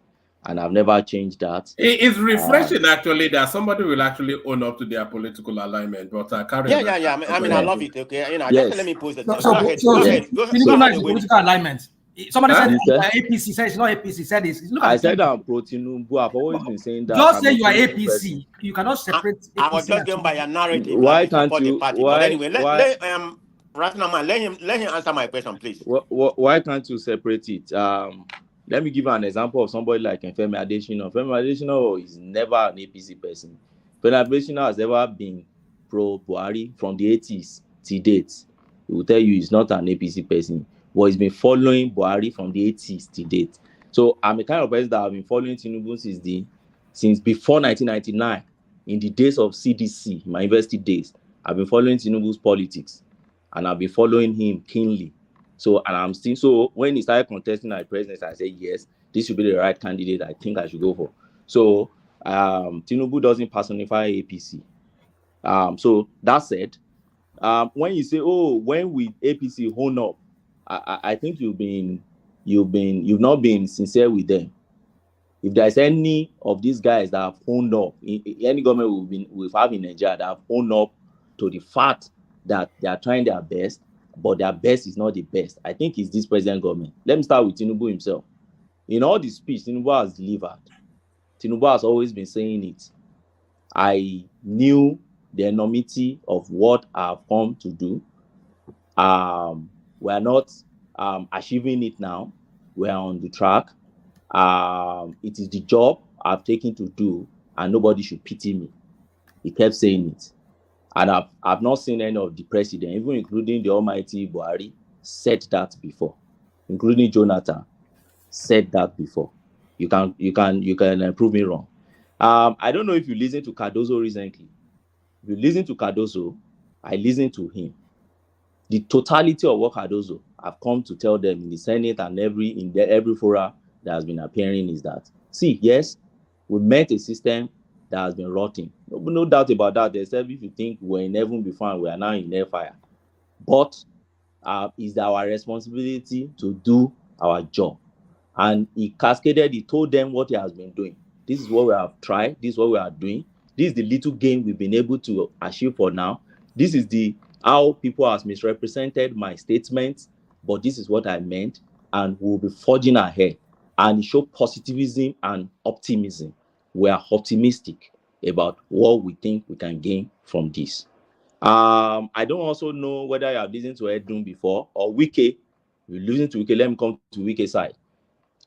and I've never changed that. It's refreshing actually that somebody will actually own up to their political alignment. But I mean, I love it. Okay, yes. Just let me pose it. Go ahead. Political alignment. Somebody said You you said? are APC. Said it's not APC. Said this. Look I at said you. I'm pro Tinubu. I've always been saying that. Just I'm say a you are Tinubu APC. person. You cannot separate I was APC just and going by a Tinubu. narrative Why that you can't support the you? party. But anyway, Why? Ratnaman, let him answer my question, please. Why can't you separate it? Let me give you an example of somebody like Femi Adesina. Femi Adesina is never an APC person. Femi Adesina has never been pro Buhari from the 80s till date. He will tell you he's not an APC person, but he's been following Buhari from the 80s till date. So I'm a kind of person that have been following Tinubu since before 1999, in the days of CDC, my university days. I've been following Tinubu's politics, and I've been following him keenly. So, and I'm still, so when he started contesting my presidency, I said, yes, this should be the right candidate I think I should go for. So, Tinubu doesn't personify APC. So that said, when you say, oh, when will APC hone up, I think you've not been sincere with them. If there's any of these guys that have honed up, any government we've had in Nigeria that have honed up to the fact that they are trying their best, but their best is not the best, I think it's this present government. Let me start with Tinubu himself. In all the speech Tinubu has delivered, Tinubu has always been saying it. I knew the enormity of what I've come to do. We are not achieving it now. We are on the track. It is the job I've taken to do, and nobody should pity me. He kept saying it. And I've not seen any of the president, even including the almighty Buhari, said that before. Including Jonathan, said that before. You can prove me wrong. I don't know if you listened to Cardozo recently. If you listen to Cardozo, I listened to him. The totality of what Cardozo I've come to tell them in the Senate and every fora that has been appearing is that, see, yes, we met a system that has been rotting. No doubt about that. Except if you think we're in heaven before and we are now in hellfire. But it's our responsibility to do our job. And he cascaded, he told them what he has been doing. This is what we have tried. This is what we are doing. This is the little gain we've been able to achieve for now. This is how people have misrepresented my statements, but this is what I meant, and we'll be forging ahead. And it showed positivism and optimism. We are optimistic about what we think we can gain from this. I don't also know whether you have listened to Edun before or Wike. You listen to Wike, let me come to Wike's side.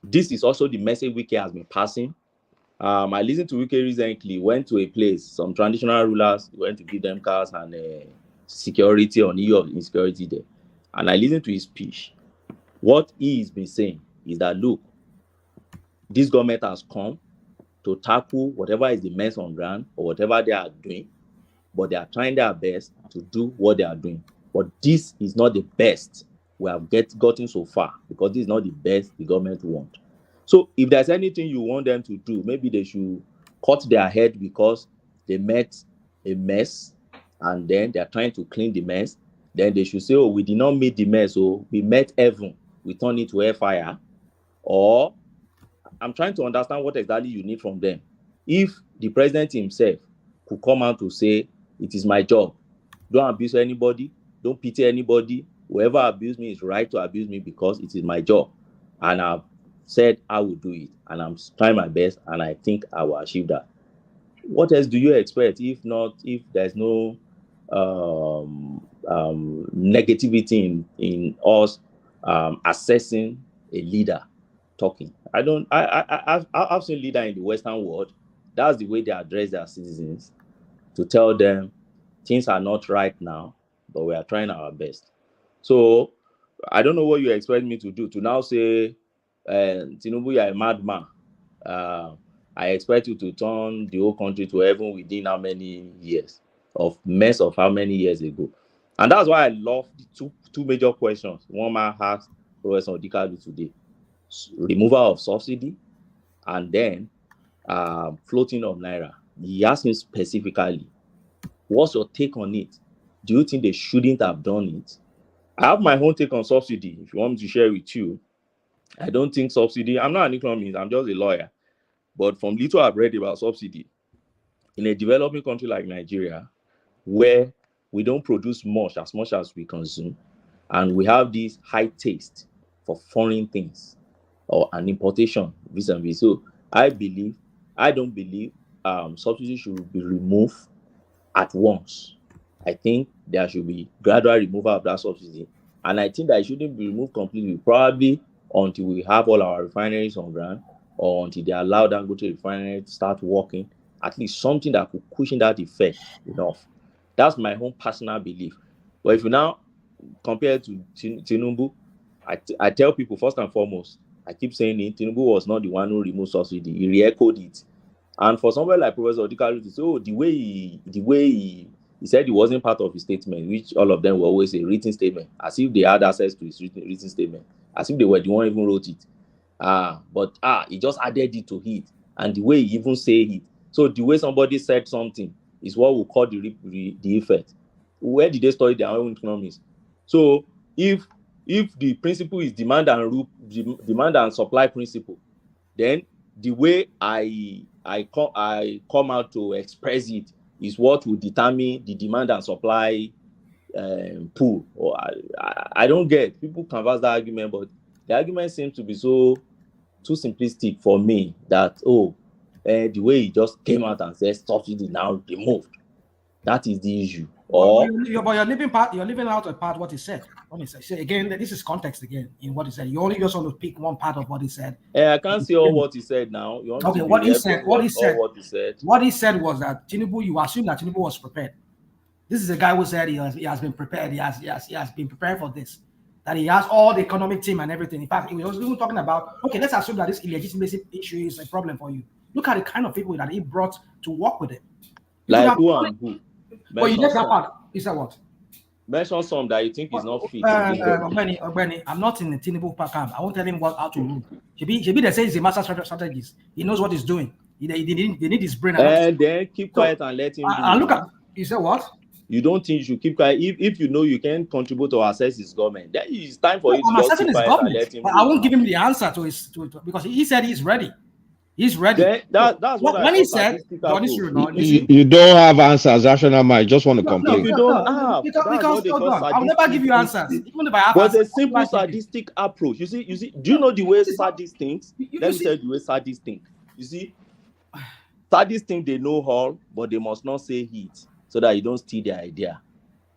This is also the message Wike has been passing. I listened to Wike recently, went to a place, some traditional rulers went to give them cars and security on issue of insecurity there. And I listened to his speech. What he has been saying is that, look, this government has come to tackle whatever is the mess on ground or whatever they are doing, but they are trying their best to do what they are doing. But this is not the best we have gotten so far, because this is not the best the government wants. So if there's anything you want them to do, maybe they should cut their head because they met a mess and then they're trying to clean the mess. Then they should say, oh, we did not meet the mess, so we met heaven, we turned it to hellfire. Or I'm trying to understand what exactly you need from them. If the president himself could come out to say, it is my job, don't abuse anybody, don't pity anybody, whoever abused me is right to abuse me because it is my job, and I've said I will do it, and I'm trying my best, and I think I will achieve that. What else do you expect if there's no negativity in us assessing a leader talking? I've seen leader in the Western world. That's the way they address their citizens, to tell them things are not right now, but we are trying our best. So I don't know what you expect me to do, to now say, Tinubu, you are a madman. I expect you to turn the whole country to heaven within how many years of mess of how many years ago? And that's why I love the two major questions one man asked Professor Odinkalu today: removal of subsidy, and then floating of naira. He asked me specifically, what's your take on it? Do you think they shouldn't have done it? I have my own take on subsidy. If you want me to share with you, I don't think subsidy, I'm not an economist, I'm just a lawyer. But from little I've read about subsidy, in a developing country like Nigeria, where we don't produce much as we consume, and we have this high taste for foreign things or an importation vis-a-vis. So I don't believe subsidy should be removed at once. I think there should be gradual removal of that subsidy, and I think that it shouldn't be removed completely, probably until we have all our refineries on ground, or until they allow Dangote refinery to start working, at least something that could cushion that effect enough. That's my own personal belief. But if you now compare to Tinubu, I tell people, first and foremost, I keep saying it, Tinubu was not the one who removed subsidy. He re-echoed it. And for somebody like Professor Odinkalu to say, oh, the way he said he wasn't part of his statement, which all of them were always a written statement, as if they had access to his written statement, as if they were the one even wrote it. But he just added it to it, and the way he even say it. So the way somebody said something is what we call the effect. Where did they study their own economics? So if the principle is demand and supply principle, then the way I come out to express it is what will determine the demand and supply pool. Or I don't get, people canvass that argument, but the argument seems to be too simplistic for me that the way he just came out and said subsidy now removed. That is the issue. But you're leaving out a part what he said. So again, this is context again in what he said. You only just want to pick one part of what he said. I can't see all what he said now. Okay, what he said was that Tinubu, you assume that Tinubu was prepared. This is a guy who said he has been prepared. He has been prepared for this. That he has all the economic team and everything. In fact, he was even talking about, okay, let's assume that this illegitimacy issue is a problem for you. Look at the kind of people that he brought to work with it. Like who and who? Well, you left that part. He said what? Mention some that you think is not fit. Ogbeni, I'm not in the Tinubu camp. I won't tell him how to rule. Shebi they say he's a master strategist. He knows what he's doing. They need his brain. And then keep quiet and let him do it. Look at, you said what? You don't think you should keep quiet? If you know you can contribute to assess his government, then it's time for you to just keep quiet and let him do it. I won't give him the answer to his because he said he's ready. He's ready. That's what when he said, you don't have answers, rational mind. Just want to complain. You don't have. I'll never give you answers. Even if I have but a simple sadistic approach. You see, do you know the way sadists think? Let me tell you the way sadists think. You see, sadists think they know all, but they must not say it so that you don't steal their idea.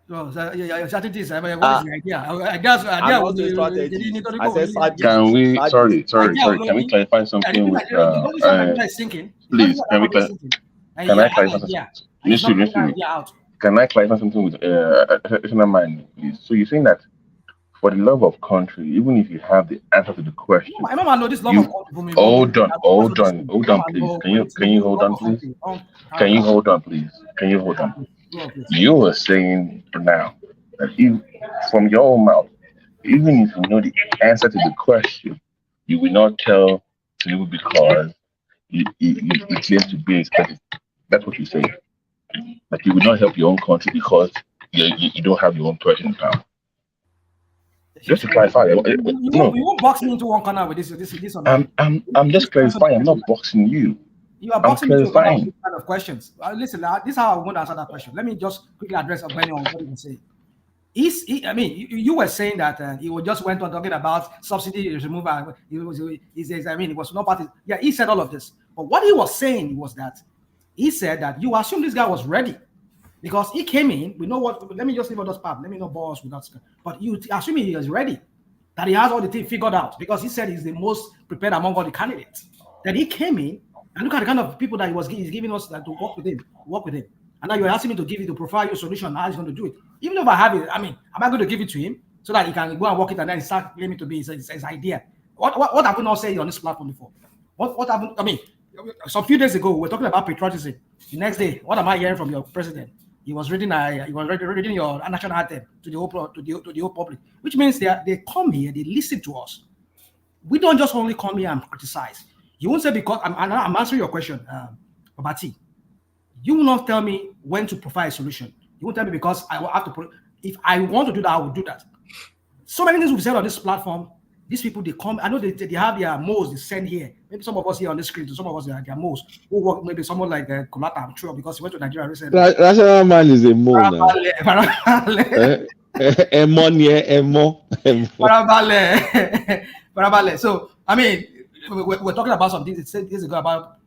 What is the idea? Can we? Sorry. Can we clarify something with? Please, can I clarify something? Can I clarify something with rational mind, please? So you're saying that for the love of country, even if you have the answer to the question, I know this love of country. Hold on, please. Can you hold on, please? Can you hold on, please? You were saying now that if, from your own mouth, even if you know the answer to the question, you will not tell Tinubu because it claims to be his president. That's what you say. Like you will not help your own country because you don't have your own president power. Just to clarify, you won't box me into one corner with this. I'm just clarifying. I'm not boxing you. You are boxing me into kind of questions. Listen, this is how I'm going to answer that question. Let me just quickly address Ogbeni on what you can say. You were saying that he just went on talking about subsidy removal. He says, it was not part of, he said all of this. But what he was saying was that he said that you assume this guy was ready because he came in. We know what, let me just leave all those parts. Let me not bore us with that. But you assume he is ready, that he has all the things figured out because he said he's the most prepared among all the candidates. Then he came in and look at the kind of people that he's giving us to work with him. And now you're asking me to give you to provide your solution. How he's going to do it? Even if I have it, am I going to give it to him so that he can go and work it and then start claiming to be his idea? What have we not said on this platform before? What have some few days ago we were talking about patriotism. The next day, what am I hearing from your president? He was reading your national anthem to the whole public, which means they come here, they listen to us. We don't just only come here and criticize. You won't say because I'm answering your question, Obati. You will not tell me when to provide a solution. You won't tell me because I will have to. If I want to do that, I will do that. So many things we've said on this platform. These people, they come. I know they have their moles they send here. Maybe some of us here on the screen, some of us their moles who work. Maybe someone like Kolata, I'm sure, because he went to Nigeria recently. Rational man is a mole now. Parabale. So, I mean, we're talking about something. It said years ago about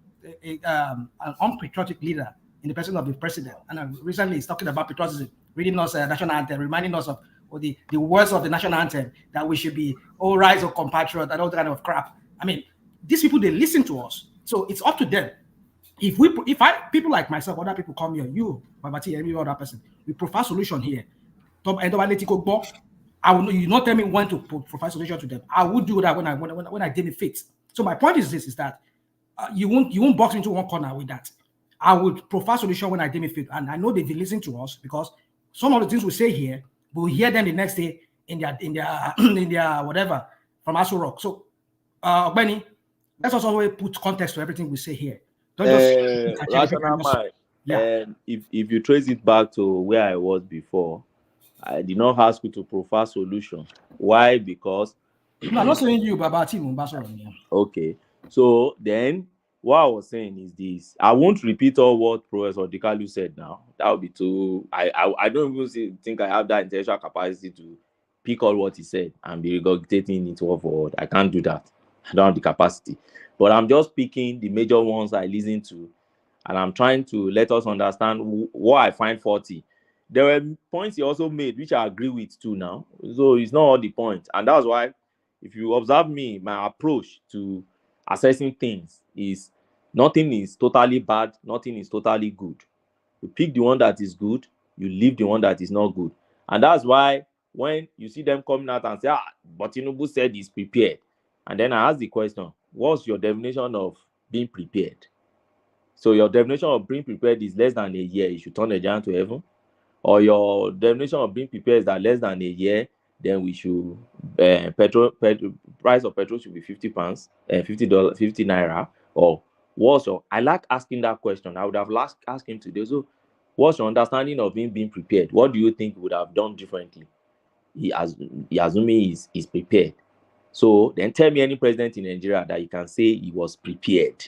an unpatriotic leader in the person of the president. And recently he's talking about patriotism, reading us a national anthem, reminding us of the words of the national anthem, that we should be all rise of compatriot and all that kind of crap. I mean, these people, they listen to us. So it's up to them. If people like myself, other people come here, you, Babati, every other person, we provide solution here. I will, you not tell me when to provide solution to them. I would do that when I deem it fit. So my point is this: is that you won't box me into one corner with that. I would provide solution when I deem it fit, and I know they listen to us because some of the things we say here, we'll hear them the next day in their in their whatever from Aso Rock. So, Benny, let's also put context to everything we say here. Don't just rational mind. And if you trace it back to where I was before, I did not ask you to provide solution. Why? Because no, I'm not saying you, Baba Team. Okay. So then what I was saying is this. I won't repeat all what Professor Odinkalu said now. That would be too I don't even think I have that intellectual capacity to pick all what he said and be regurgitating it word for word. I can't do that. I don't have the capacity. But I'm just picking the major ones I listen to, and I'm trying to let us understand what I find faulty. There were points he also made which I agree with too now. So it's not all the points. And that's why, if you observe me, my approach to assessing things is nothing is totally bad, nothing is totally good. You pick the one that is good, you leave the one that is not good. And that's why when you see them coming out and say, but Tinubu said he's prepared. And then I ask the question, what's your definition of being prepared? So your definition of being prepared is less than a year, you should turn the giant to heaven? Or your definition of being prepared is that less than a year, then we should price of petrol should be £50, $50, 50 naira, or what's your? I like asking that question. I would have asked him today. So, what's your understanding of him being prepared? What do you think he would have done differently? He assuming he's prepared. So then tell me any president in Nigeria that you can say he was prepared.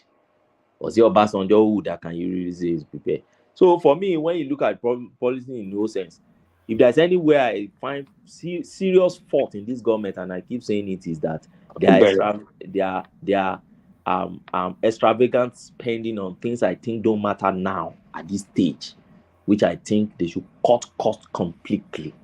Or say Obasanjo who that can you really say is prepared? So for me, when you look at policy in no sense, if there's anywhere I find serious fault in this government, and I keep saying it, is that they are extravagant spending on things I think don't matter now at this stage, which I think they should cut cost completely.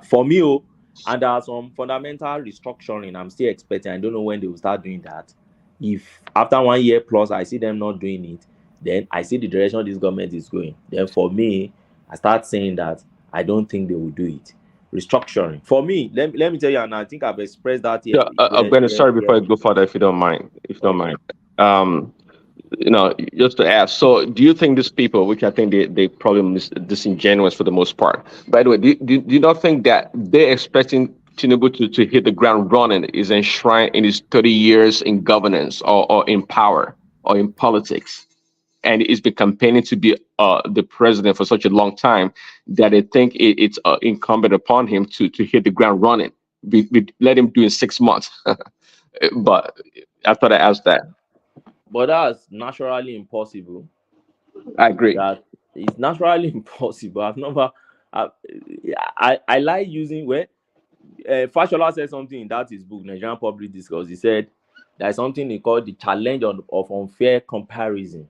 For me, and there are some fundamental restructuring I'm still expecting. I don't know when they will start doing that. If after 1 year plus I see them not doing it, then I see the direction this government is going. Then for me, I start saying that I don't think they will do it. Restructuring. For me, let me tell you, and I think I've expressed that here. Sorry, before I go further, if you don't mind. Just to ask, so do you think these people, which I think they probably disingenuous for the most part, by the way, do you not think that they're expecting Tinubu to hit the ground running is enshrined in his 30 years in governance or in power or in politics? And he's been campaigning to be the president for such a long time that I think it's incumbent upon him to hit the ground running. Let him do in 6 months. But I thought I asked that. But that's naturally impossible. I agree. That it's naturally impossible. I've never. I like using where Fashola said something in that his book, Nigerian Public Discourse. He said there's something he called the challenge of unfair comparison.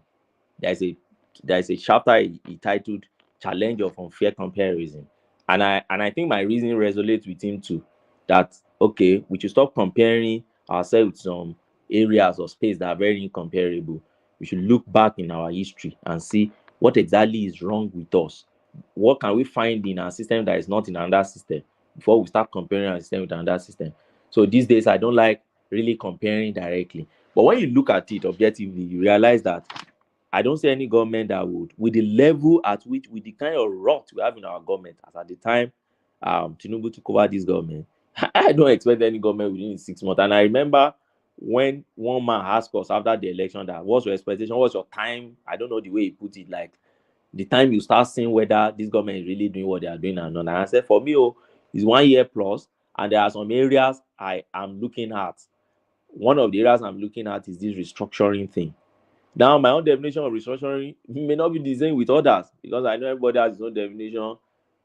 There's a chapter he titled "Challenge of Unfair Comparison," and I think my reasoning resonates with him too. That okay, we should stop comparing ourselves with some areas of space that are very incomparable. We should look back in our history and see what exactly is wrong with us. What can we find in our system that is not in another system before we start comparing our system with another system? So these days, I don't like really comparing directly. But when you look at it objectively, you realize that I don't see any government that would, with the level at which, with the kind of rot we have in our government, as at the time Tinubu took over this government, I don't expect any government within 6 months. And I remember when one man asked us after the election that what's your expectation, what's your time? I don't know the way he put it, like the time you start seeing whether this government is really doing what they are doing or not. And I said, for me, it's 1 year plus, and there are some areas I am looking at. One of the areas I'm looking at is this restructuring thing. Now, my own definition of restructuring may not be the same with others, because I know everybody has his own definition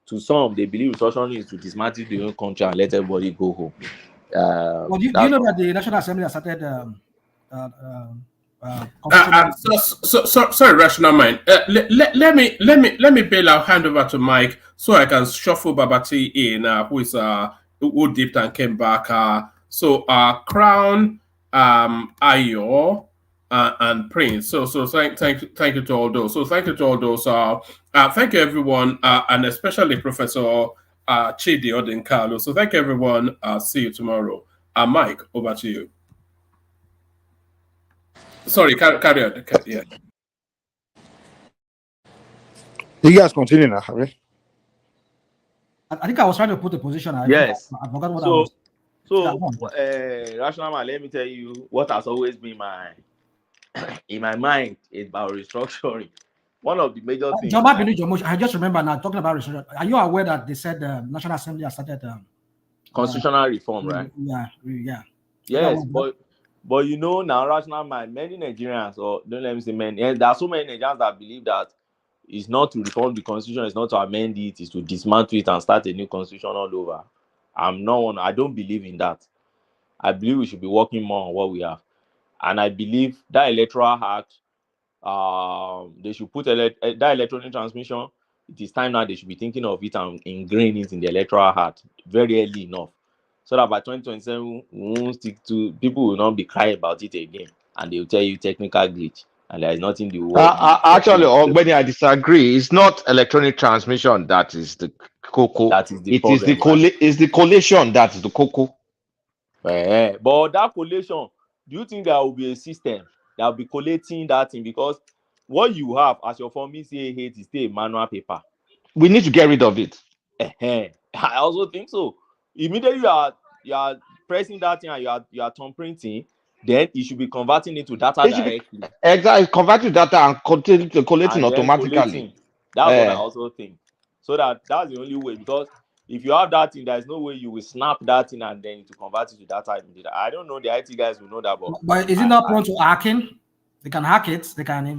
to some, they believe restructuring is to dismantle the whole country and let everybody go home. Well, do you know that the National Assembly has started sorry, rational mind. Let me bail out, hand over to Mike so I can shuffle Babati in, who dipped and came back. Crown, Ayo, and Prince. So thank you to all those. So thank you to all those. Thank you everyone, and especially Professor Chidi Odinkalu. So thank you everyone. See you tomorrow. Mike, over to you. Sorry, carry on. Yeah. You guys continue now, right? I think I was trying to put a position. Yes. I forgot what I was. Rational man, let me tell you what has always been in my mind about restructuring. One of the major things. I just remember now talking about restructuring. Are you aware that they said the National Assembly has started constitutional reform, right? Yeah. Yes, but you know now, rational mind, many Nigerians, or don't let me say many, and there are so many Nigerians that believe that it's not to reform the constitution, it's not to amend it, it's to dismantle it and start a new constitution all over. I don't believe in that. I believe we should be working more on what we have. And I believe that electoral act, they should put that electronic transmission. It is time now they should be thinking of it and ingrain it in the electoral act very early enough, so that by 2027 we won't stick to, people will not be crying about it again, and they will tell you technical glitch and there is nothing the world. Actually, Ogbeni, I disagree. It's not electronic transmission that is the cocoa. That is the it problem, is the collation that is the cocoa. But that collation, do you think there will be a system that will be collating that thing? Because what you have as your form BCA8 is still a manual paper. We need to get rid of it. I also think so. Immediately you are pressing that thing and you are thumb printing, then you should be converting it to data directly. Exactly, converting data and collating automatically. That's what I also think. So that's the only way, because if you have that thing, there's no way you will snap that thing and then to convert it to data immediately. I don't know, the IT guys will know that, but is it not prone to hacking? They can hack it.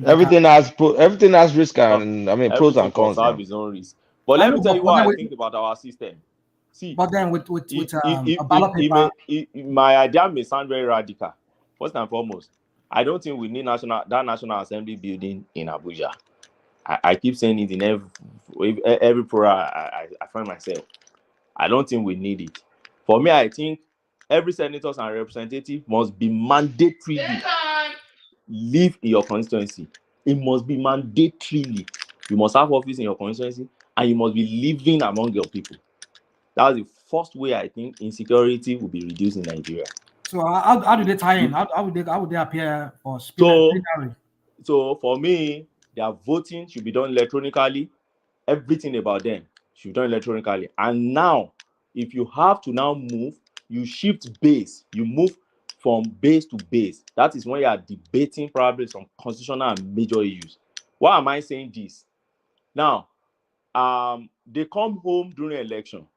Everything has risk and pros and cons. Have its own risk. But let me tell you what I think about our system. See, but then with a ballot paper, my idea may sound very radical. First and foremost, I don't think we need that National Assembly building in Abuja. I keep saying it in every program I find myself. I don't think we need it. For me, I think every senators and representative must be mandatorily live in your constituency. It must be mandatorily. You must have office in your constituency and you must be living among your people. That's the first way I think insecurity will be reduced in Nigeria. So how do they tie in? How would they appear for So for me, their voting should be done electronically. Everything about them should be done electronically. And now, if you have to now move, you shift base. You move from base to base. That is when you are debating probably some constitutional and major issues. Why am I saying this? Now, they come home during election.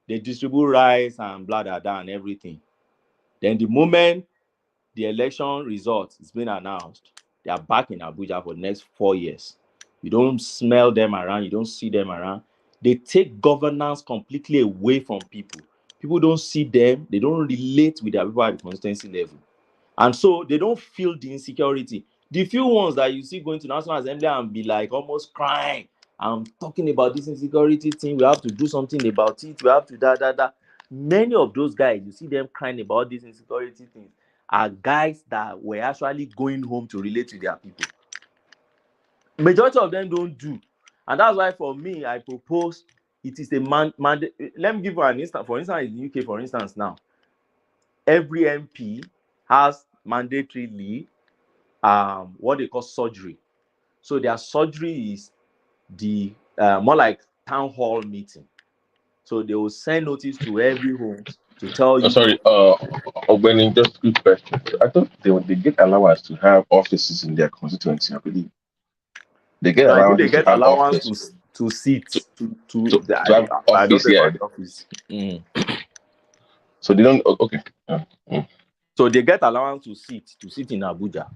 They distribute rice and blah, blah, blah, and everything. Then the moment the election results is being announced, they are back in Abuja for the next 4 years. You don't smell them around. You don't see them around. They take governance completely away from people. People don't see them. They don't relate with their people at the constituency level. And so they don't feel the insecurity. The few ones that you see going to National Assembly and be like almost crying, I'm talking about this insecurity thing, we have to do something about it, we have to da. Many of those guys, you see them crying about these insecurity things, are guys that were actually going home to relate to their people. Majority of them don't do. And that's why for me, I propose it is a mandate. Let me give you an instance. For instance, in the UK, for instance, now, every MP has mandatorily what they call surgery. So their surgery is the more like town hall meeting. So they will send notice to every home to tell you. Sorry, Ogbeni, just a quick question. I thought they get allowance to have offices in their constituency, I believe. They get allowance. They get allowance to sit to have office, yeah. Office. So they don't. Okay. So they get allowance to sit in Abuja,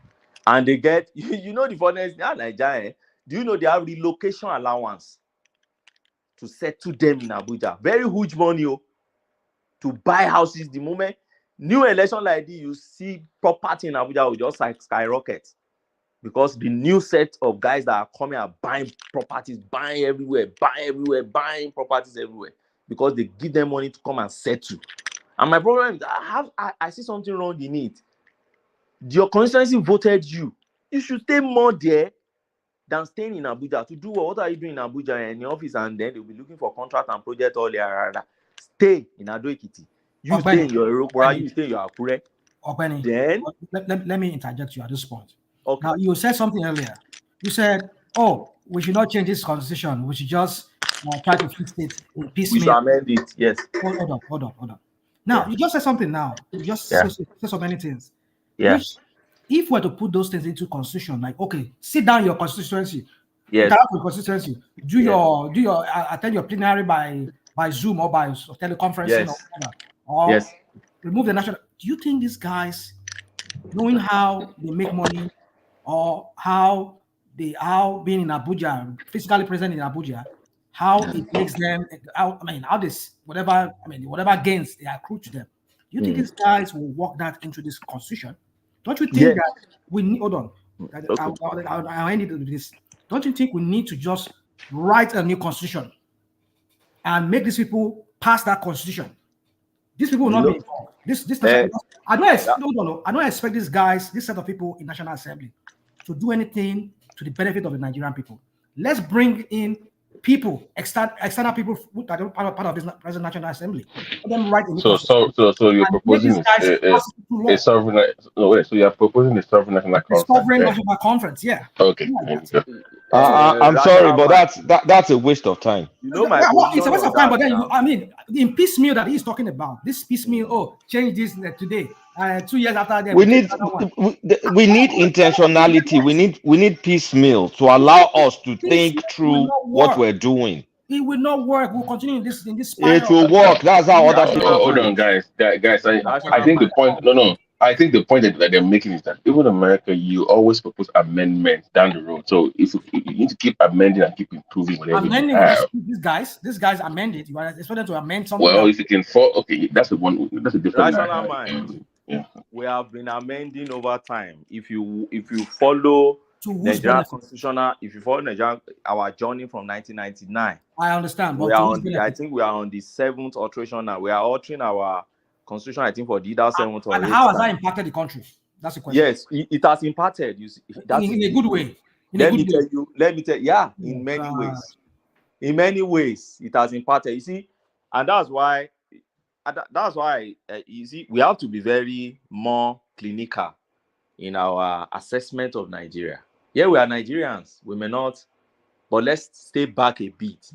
and they get you know the funniest thing, Nigeria. Do you know they have relocation allowance? to settle them in Abuja. Very huge money to buy houses. The moment new election like this, you see property in Abuja will just like skyrocket because the new set of guys that are coming are buying properties, buying everywhere, buying properties everywhere because they give them money to come and settle. And my problem is I see something wrong in it. Your constituency voted you. You should stay more there than staying in Abuja. To do what are you doing in Abuja in the office, and then they'll be looking for contract and project all there. Stay in Ado Ekiti. You stay in your Europora, you stay in your Akure. Then let me interject you at this point. Okay. Now you said something earlier. You said, "Oh, we should not change this constitution. We should just try to fix it in piecemeal." We should amend it. Yes. Hold on. Now you just said something. Now you just said so many things. Yeah. Which, if we were to put those things into constitution, like okay, sit down in your constituency. Yes. Get out of your constituency. Do your attend your plenary by Zoom or by teleconferencing or whatever. Or remove the national. Do you think these guys, knowing how they make money or how being in Abuja, physically present in Abuja, how it makes them, whatever gains they accrue to them, do you think these guys will work that into this constitution? Don't you think that we need, hold on, I'll end it with this. Don't you think we need to just write a new constitution and make these people pass that constitution? These people will not be involved. I don't expect these guys, this set of people in National Assembly, to do anything to the benefit of the Nigerian people. Let's bring in people, external people that are part of this present National Assembly. Let them write a new constitution. So you're proposing a sovereign. So you're proposing a sovereign national conference. Sovereign national conference, yeah. Okay. I'm sorry, but that's a waste of time. You know it's a waste of time, but then in piecemeal that he's talking about, this piecemeal, change this today. 2 years after that, we need intentionality. We need piecemeal to allow us to think through what we're doing. It will not work. We'll continue in this spiral. It will work. That's how other people. Hold on, guys. I think the point. No. I think the point that they're making is that even in America, you always propose amendments down the road. So if you need to keep amending and keep improving whatever you have. These guys amended. You are expected to amend something. Well, if you can that's the one. That's a different. Rational mind. Yeah. We have been amending over time. If you follow Nigerian constitutional, if you follow Nigeria, our journey from 1999. I understand. But I think we are on the 7th alteration now. We are altering our constitution, I think, for the 7th or 8th. And how has that impacted the country? That's the question. Yes, it has impacted. You see, in a good way. Let me tell you. In many ways. In many ways, it has impacted. You see, and that's why you see, we have to be very more clinical in our assessment of Nigeria. Yeah, we are Nigerians. We may not, but let's stay back a bit.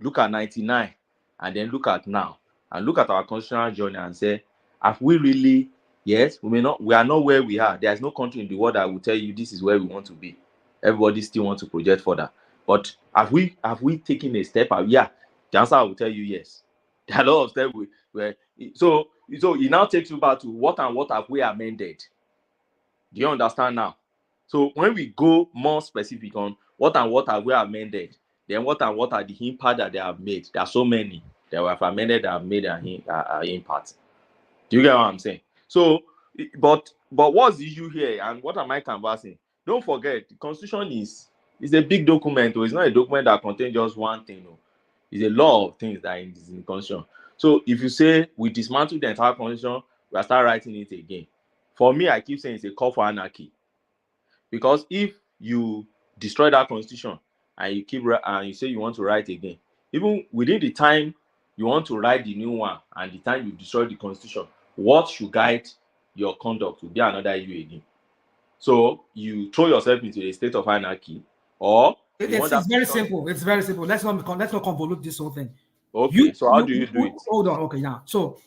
Look at 99 and then look at now. And look at our constitutional journey and say, have we really, yes, we are not where we are. There's no country in the world that will tell you this is where we want to be. Everybody still wants to project further. But have we taken a step out? Yeah, the answer will tell you yes. There are a lot of steps so it now takes you back to what have we amended? Do you understand now? So when we go more specific on what have we amended, then what are the impact that they have made? There are so many that we have amended that have made an impact. Do you get what I'm saying? So, but what's the issue here, and what am I canvassing? Don't forget, the Constitution is a big document. It's not a document that contains just one thing. It's a lot of things that are in the Constitution. So if you say we dismantle the entire Constitution, we start writing it again. For me, I keep saying it's a call for anarchy. Because if you destroy that Constitution and you say you want to write again, even within the time you want to write the new one and the time you destroy the Constitution, what should guide your conduct will be another issue again. So you throw yourself into a state of anarchy, or it's very simple. It's very simple. Let's not convolute this whole thing. Okay. So how do you do it? Hold on. Okay. Now, so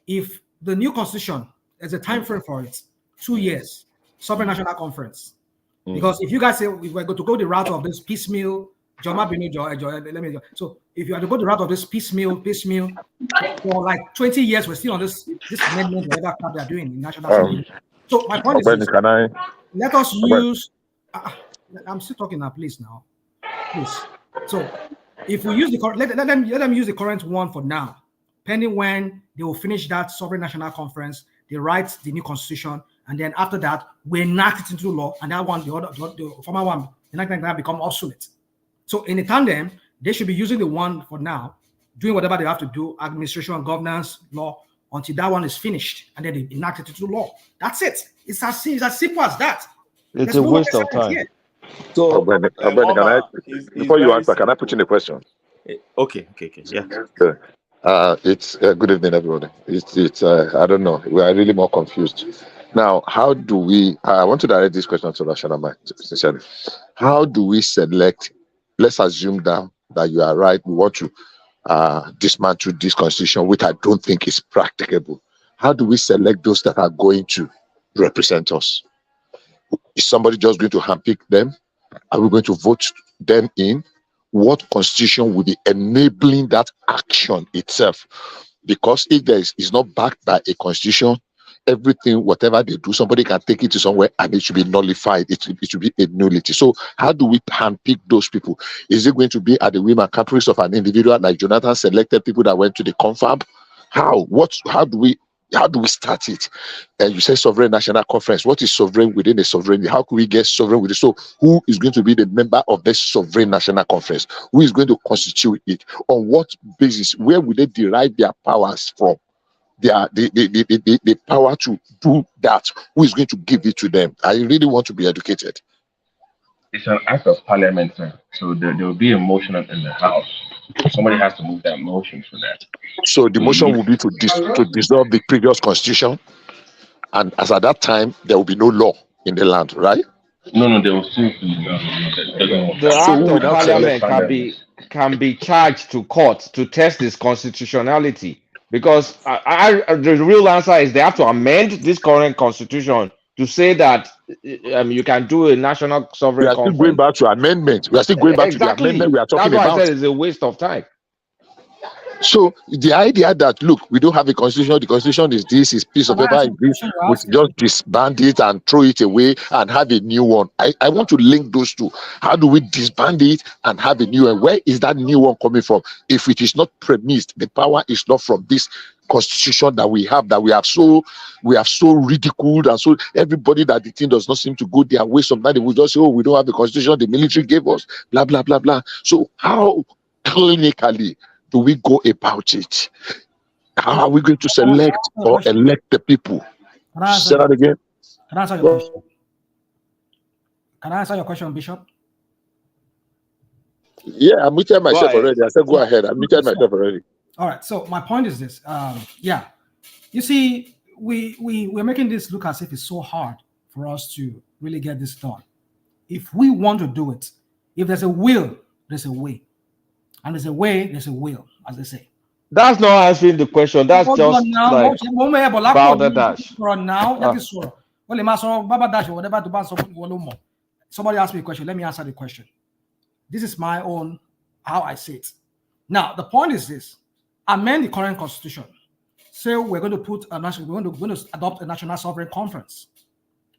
if the new constitution, there's a time frame for it, 2 years, sovereign national conference. Because if you guys say we were going to go the route of this piecemeal, so if you are to go the route of this piecemeal, for like 20 years, we're still on this amendment, whatever crap they're doing in national assembly. So my point is, let us use. I'm still talking now, please. So if we use the let them use the current one for now, pending when they will finish that sovereign national conference, they write the new constitution, and then after that we enact it into law, and that one, the former one, the next become obsolete. So in the tandem, they should be using the one for now, doing whatever they have to do, administration, governance, law, until that one is finished, and then they enact it into law. That's it. It's as simple as that. It's a waste of time. Here. So, Omar, before you answer, can I put in a question? Okay, yeah. It's good evening, everybody. It's I don't know. We are really more confused now. How do we? I want to direct this question to Rashana Mike, sincerely. How do we select? Let's assume that you are right. We want to dismantle this constitution, which I don't think is practicable. How do we select those that are going to represent us? Is somebody just going to handpick them? Are we going to vote them in? What constitution will be enabling that action itself? Because if there is not backed by a constitution, everything, whatever they do, somebody can take it to somewhere and it should be nullified. It should be a nullity. So how do we handpick those people? Is it going to be at the whim and caprice of an individual like Jonathan selected people that went to the confab? How do we start it? And you say sovereign national conference. What is sovereign within a sovereignty? How can we get sovereign with it? So who is going to be the member of this sovereign national conference? Who is going to constitute it? On what basis? Where will they derive their powers from? The power to do that. Who is going to give it to them? I really want to be educated. It's an act of parliament, sir. So there will be a motion in the House. Somebody has to move that motion for that. So the motion will be to dissolve the previous constitution, and as at that time there will be no law in the land, right? No, there will still be the act of parliament can be charged to court to test its constitutionality, because the real answer is they have to amend this current constitution to say that you can do a national sovereign conference. We are still going back to amendment. We are still going back to the amendment we are talking about. That's why I said it's a waste of time. So the idea that, look, we don't have a constitution, the constitution is this, is piece of paper, is this, we just disband it and throw it away and have a new one. I want to link those two. How do we disband it and have a new one? Where is that new one coming from? If it is not premised, the power is not from this constitution that we have so ridiculed, and so everybody that the thing does not seem to go their way. Sometimes they will just say, oh, we don't have the constitution the military gave us, blah blah blah blah. So how clinically do we go about it? How are we going to select or elect the people? Say that again. Can I answer your question? Can I answer your question, Bishop? Yeah, I'm muted myself already. I said go ahead. I'm muted myself already. All right. So my point is this. You see, we're making this look as if it's so hard for us to really get this done. If we want to do it, if there's a will, there's a way. And there's a way, there's a will, as they say. That's not answering the question. That's just like balderdash. Somebody asked me a question. Let me answer the question. This is my own, how I see it. Now, the point is this. Amend the current constitution. Say we're going to put we're going to adopt a national sovereign conference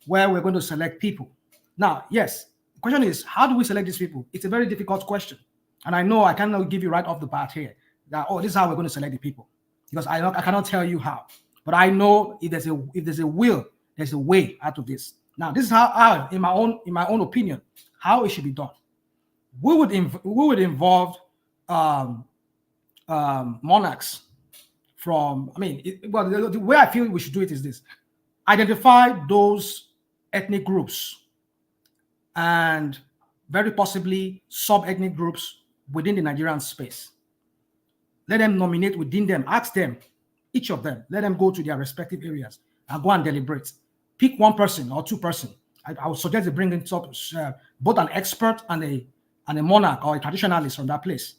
where we're going to select people. Now, yes, the question is, how do we select these people? It's a very difficult question. And I know I cannot give you right off the bat here that, this is how we're going to select the people, because I cannot tell you how. But I know if there's a will, there's a way out of this. Now, this is how in my own opinion, how it should be done. We would involve monarchs from. The way I feel we should do it is this: identify those ethnic groups and very possibly sub-ethnic groups within the Nigerian space. Let them nominate within them. Ask them, each of them, let them go to their respective areas and go and deliberate. Pick one person or two person. I would suggest they bring in both an expert and a monarch or a traditionalist from that place.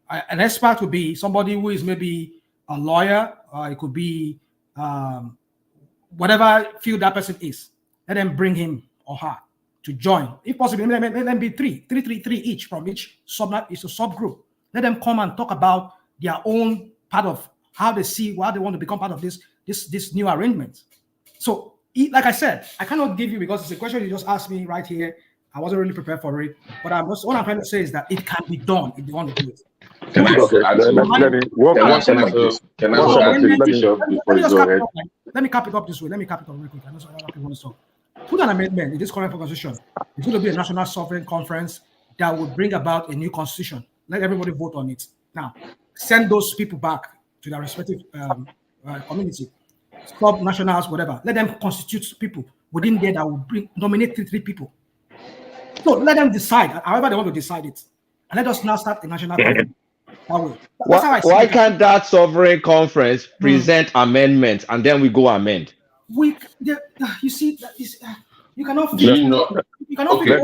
An expert would be somebody who is maybe a lawyer, or it could be whatever field that person is. Let them bring him or her to join. If possible, let them be three each from each subgroup. Let them come and talk about their own part of how they see, why they want to become part of this new arrangement. So, like I said, I cannot give you, because it's a question you just asked me right here. I wasn't really prepared for it. But what I'm trying to say is that it can be done if they want to do it. Can I also add to let me let me cap it up this way. Let me cap it up real quick. I know some other people want to talk. Put an amendment in this current constitution. It's going to be a national sovereign conference that will bring about a new constitution. Let everybody vote on it. Now, send those people back to their respective community, sub-nationals, whatever. Let them constitute people within there that will nominate three people. So let them decide, however they want to decide it. And let us now start a national conference. That way. Why can't that sovereign conference present amendments and then we go amend? You see, you cannot. Do you know? You cannot. Okay,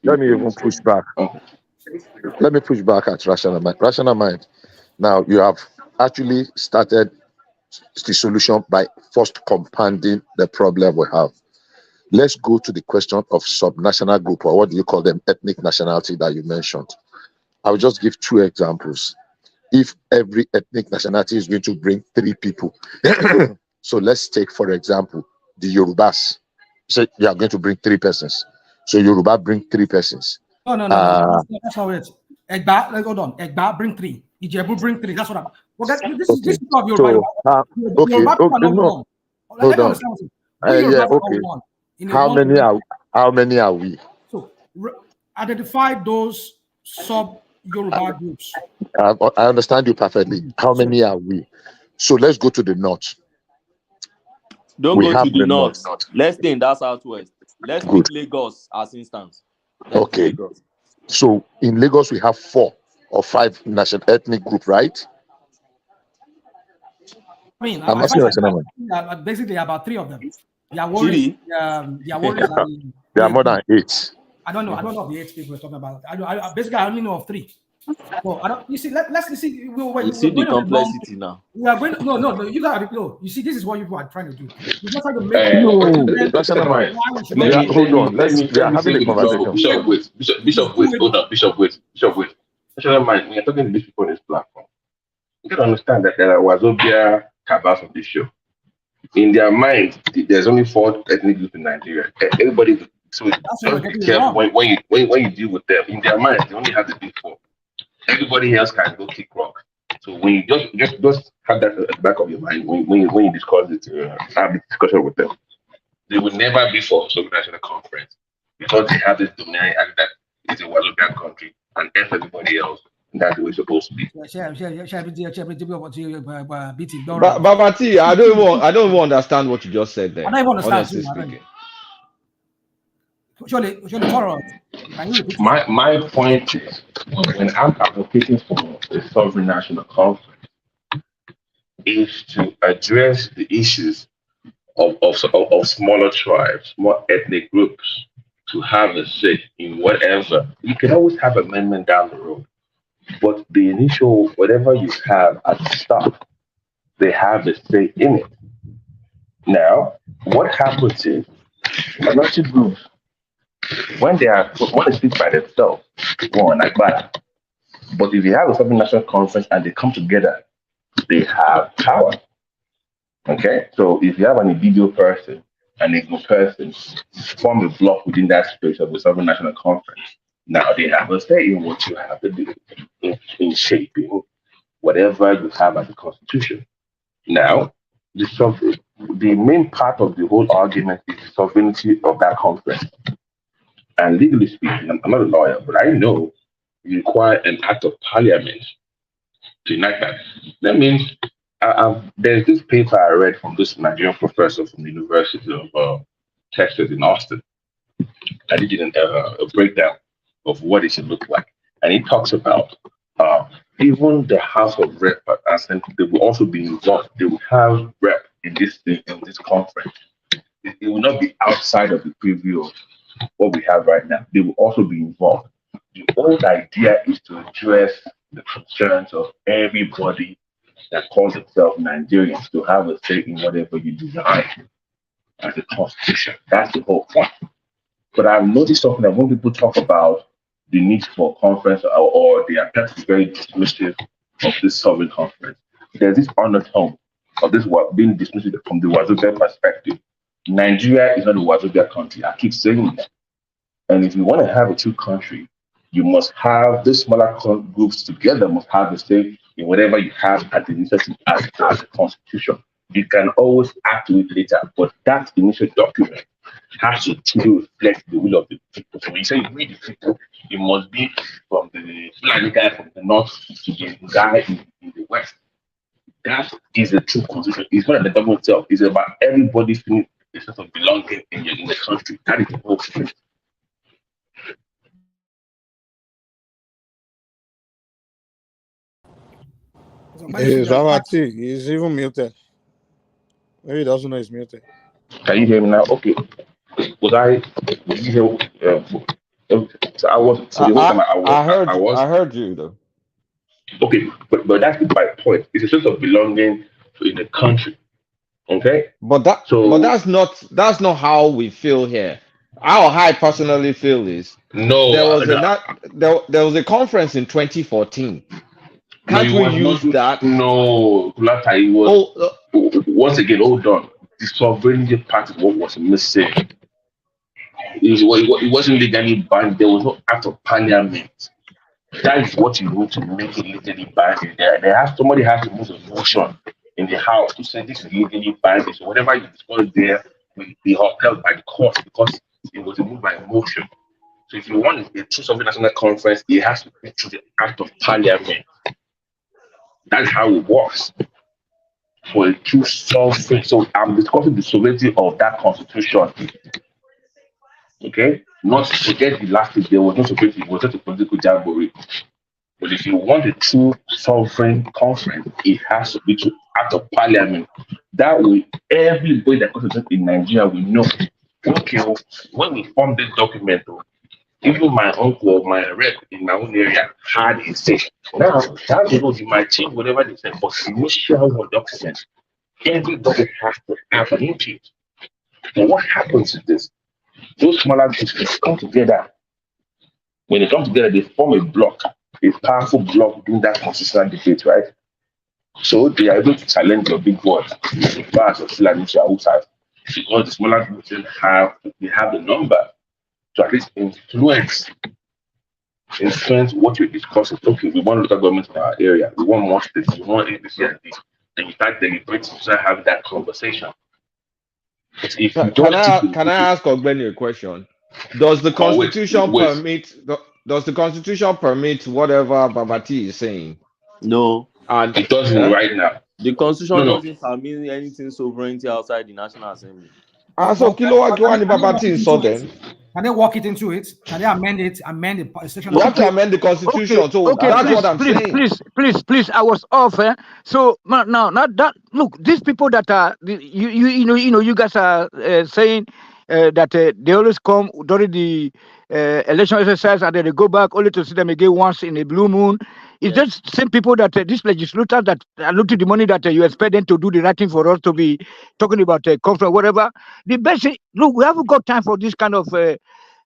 let me even push back. Let me push back at rational mind. Rational mind. Now you have actually started the solution by first compounding the problem we have. Let's go to the question of subnational group, or what do you call them, ethnic nationality that you mentioned. I will just give 2 examples. If every ethnic nationality is going to bring 3 people, so let's take, for example, the Yorubas. Say you are going to bring 3 persons. So Yoruba bring 3 persons. No. That's how it is. Egba, hold on. Egba bring 3. Ijebu bring 3. That's what I'm. Well, this is not Yoruba. Hold on. Yeah, okay. How many are we? So identify those sub-Yoruba groups. I understand you perfectly. How many are we? So let's go to the north. Don't go to the north. Let's stay in that southwest. Let's take Lagos as instance. Okay. So in Lagos we have 4 or 5 national ethnic group, right? I mean, I'm asking basically about 3 of them. There are more than 8. I don't know the 8 people we're talking about. I only know of 3. So I don't. You see, let's see. You see the complexity now. We are going. No. You gotta be You see, this is what people are trying to do. You just have to make. Rational mind. Hold on. We are having a conversation. Bishop, wait. Hold on. Bishop, wait. Rational mind. We are talking to these people on this platform. You can understand that there was Obia cabals of this show. In their mind, there's only 4 ethnic groups in Nigeria. Everybody, so just be careful when you deal with them. In their mind, they only have the big 4. Everybody else can go kick rock. So when you just have that at the back of your mind when you discuss it, have this discussion with them, they will never be for some national conference because they have this dominant act that it's a Wazobian country and F everybody else. That's the way it's supposed to be. Babati, I don't even understand what you just said there. I don't even understand. My point is, when I'm advocating for a sovereign national conference, is to address the issues of smaller tribes, more ethnic groups, to have a say in whatever. You can always have amendment down the road, but the initial, whatever you have at the start, they have a say in it. Now, what happens is, minority groups, when they speak by themselves, go on like that. But if you have a sovereign national conference and they come together, they have power. Okay, so if you have an individual person and a group person form a block within that space of the sovereign national conference, now they have a say in what you have to do in shaping whatever you have as a constitution. Now, the main part of the whole argument is the sovereignty of that conference. And legally speaking, I'm not a lawyer, but I know you require an act of parliament to enact that. That means there's this paper I read from this Nigerian professor from the University of Texas in Austin. I did a breakdown of what it should look like. And he talks about even the House of Rep, they will also be involved. They will have rep in this conference. It will not be outside of the preview of what we have right now. They will also be involved. The old idea is to address the concerns of everybody that calls itself Nigerians to have a say in whatever you design as a constitution. That's the whole point. But I've noticed something that when people talk about the need for conference or they are very dismissive of this sovereign conference, there's this undertone of this being dismissive from the Wazobia perspective Nigeria is not a Wazobia country. I keep saying that. And if you want to have a true country, you must have the smaller groups together, must have the say in whatever you have at the initial as a constitution. You can always add to it later, but that initial document has to truly reflect the will of the people. So when you say you read the people, it must be from the Fulani guy from the north to the guy in the west. That is a true constitution. It's not the government itself. It's about everybody feeling a sense of belonging in the country. That is the whole thing. Hey, Zawati, he's even muted. Maybe he doesn't know he's muted. Can you hear me now? Okay. Did you hear? So I was. So the whole time I heard you though. Okay, but that's my point. It's a sense of belonging in the country. Okay. But that's not how we feel here. How I personally feel is there was a conference in 2014. Can't we use that? No, Kulata, it was once again. Hold on. The sovereignty part is what was missing. It wasn't legally banned. There was no act of parliament. That is what you need to make it legally binding. Somebody has to move a motion in the house to say this is legally binding. So whatever you discuss there will be upheld by the court because it was moved by motion. So if you want a true sovereign national conference, it has to be through the act of parliament. That's how it works. For a true sovereign. So I'm discussing the sovereignty of that constitution. Okay? Not forget the last thing, there was no sovereignty, it was just a political jamboree. But if you want a true sovereign conference, it has to be through act of parliament. That way, everybody that comes in Nigeria will know. Okay, when we formed this document, even my uncle or my rep in my own area had a say. Now, down the road, you might change whatever they said, but initial document, everybody has to have an input. And what happens is this? Those smaller groups come together. When they come together, they form a block, a powerful block during that constitutional debate, right? So they are able to challenge your big words, the bars of Fulani outside, because the smaller groups have the number to at least influence what you're discussing. Okay, we want local government in our area, we want more states, we want this and this. And you start deliberating, you start having that conversation. Can I ask Ogbeni a question? Does the Constitution permit whatever Babati is saying? No, and it doesn't right now. The Constitution doesn't permit anything sovereignty outside the National Assembly. So can they walk it into it? Can they amend it? Amend the section? You have to amend the Constitution. Okay, so okay, that's please, what I'm saying. Please. I was off. So now, not that. Look, these people that are you guys are saying that they always come during the election exercise and then they go back only to see them again once in a blue moon. It's just same people that these legislators that are looking the money that you expect them to do the right thing for us to be talking about conference, whatever. The best look, we haven't got time for this kind of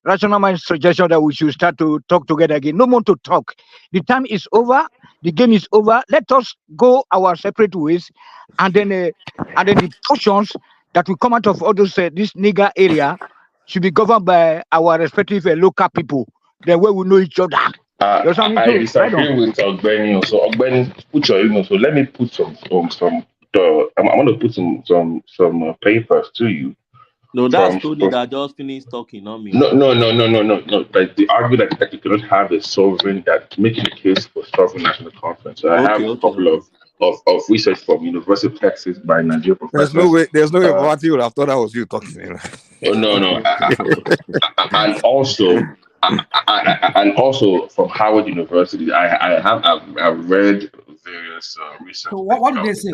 rational mind suggestion that we should start to talk together again. No more to talk. The time is over. The game is over. Let us go our separate ways, and then the portions that will come out of all those this nigger area should be governed by our respective local people. The way we know each other. I disagree with Ogbeni. So Ogbeni, put your email. So let me put some. I'm going to put some papers to you. No, that's Tony that just finished talking, not me. No. But the argument that you cannot have a sovereign that making a case for sovereign national conference. So I have a couple of research from University of Texas by Nigerian professors. There's no way Party would have thought that was you talking. No. And also from Howard University, I've read various research. So what did they say?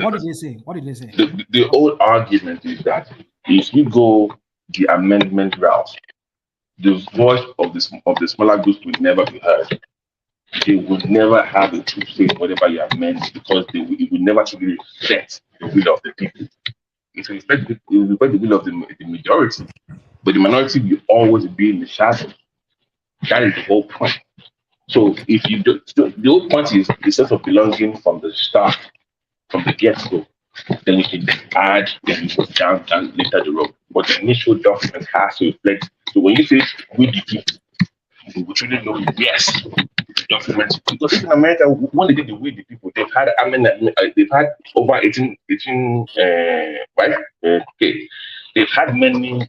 What did they say? The old argument is that if you go the amendment route, the voice of the smaller groups will never be heard. They would never have a true say in whatever you amend because it will never truly reflect the will of the people. It will reflect the will of the majority, but the minority will always be in the shadow. That is the whole point. So if you do, the whole point is the sense of belonging from the start, from the get-go. then we can add the initial down later the road. But the initial document has to reflect. So when you say we the people, we truly know yes, documents. Because in America, when they did the we the people, they've had they've had over 18 right? Okay. They've had many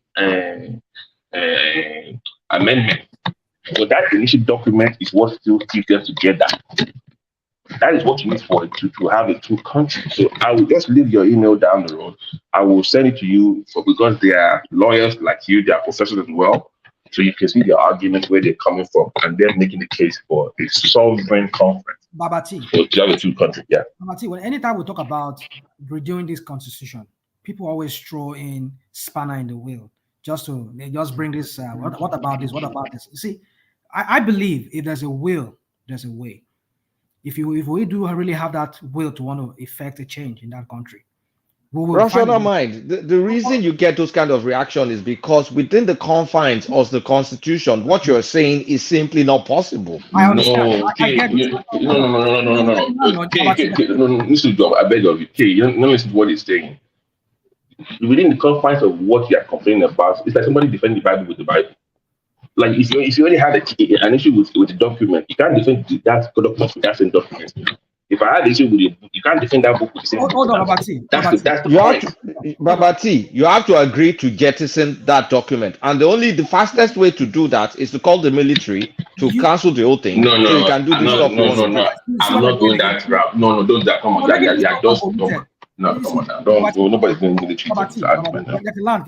amendments. So that initial document is what still keeps them together. That is what you need for it to have a true country. So I will just leave your email down the road. I will send it to you because they are lawyers like you, they are professors as well. So you can see the argument where they're coming from, and they're making the case for a sovereign conference. Babati. So to have a true country, yeah. Babati, when anytime we talk about redoing this constitution, people always throw in spanner in the wheel they just bring this. What about this? What about this? You see, I believe if there's a will, there's a way. If we do really have that will to want to effect a change in that country, we will Rational mind. The reason you get those kind of reaction is because within the confines of the constitution, what you're saying is simply not possible. I understand. No, okay, no. Okay, listen to I beg of you. Okay, you don't listen to what he's saying. Within the confines of what you are complaining about, it's like somebody defending the Bible with the Bible. Like if you already had an issue with the document, you can't defend that document with that same document. If I had an issue with it, you can't defend that book with the same Hold on, Babati. Babati. That's the point. Babati, you have to agree to jettison that document. And the fastest way to do that is to call the military to cancel the whole thing. No. So you can do this stuff. No. I'm not doing that route. No, don't that. Come on. Yeah, just don't. No, come on now. Don't go. Nobody's going to military.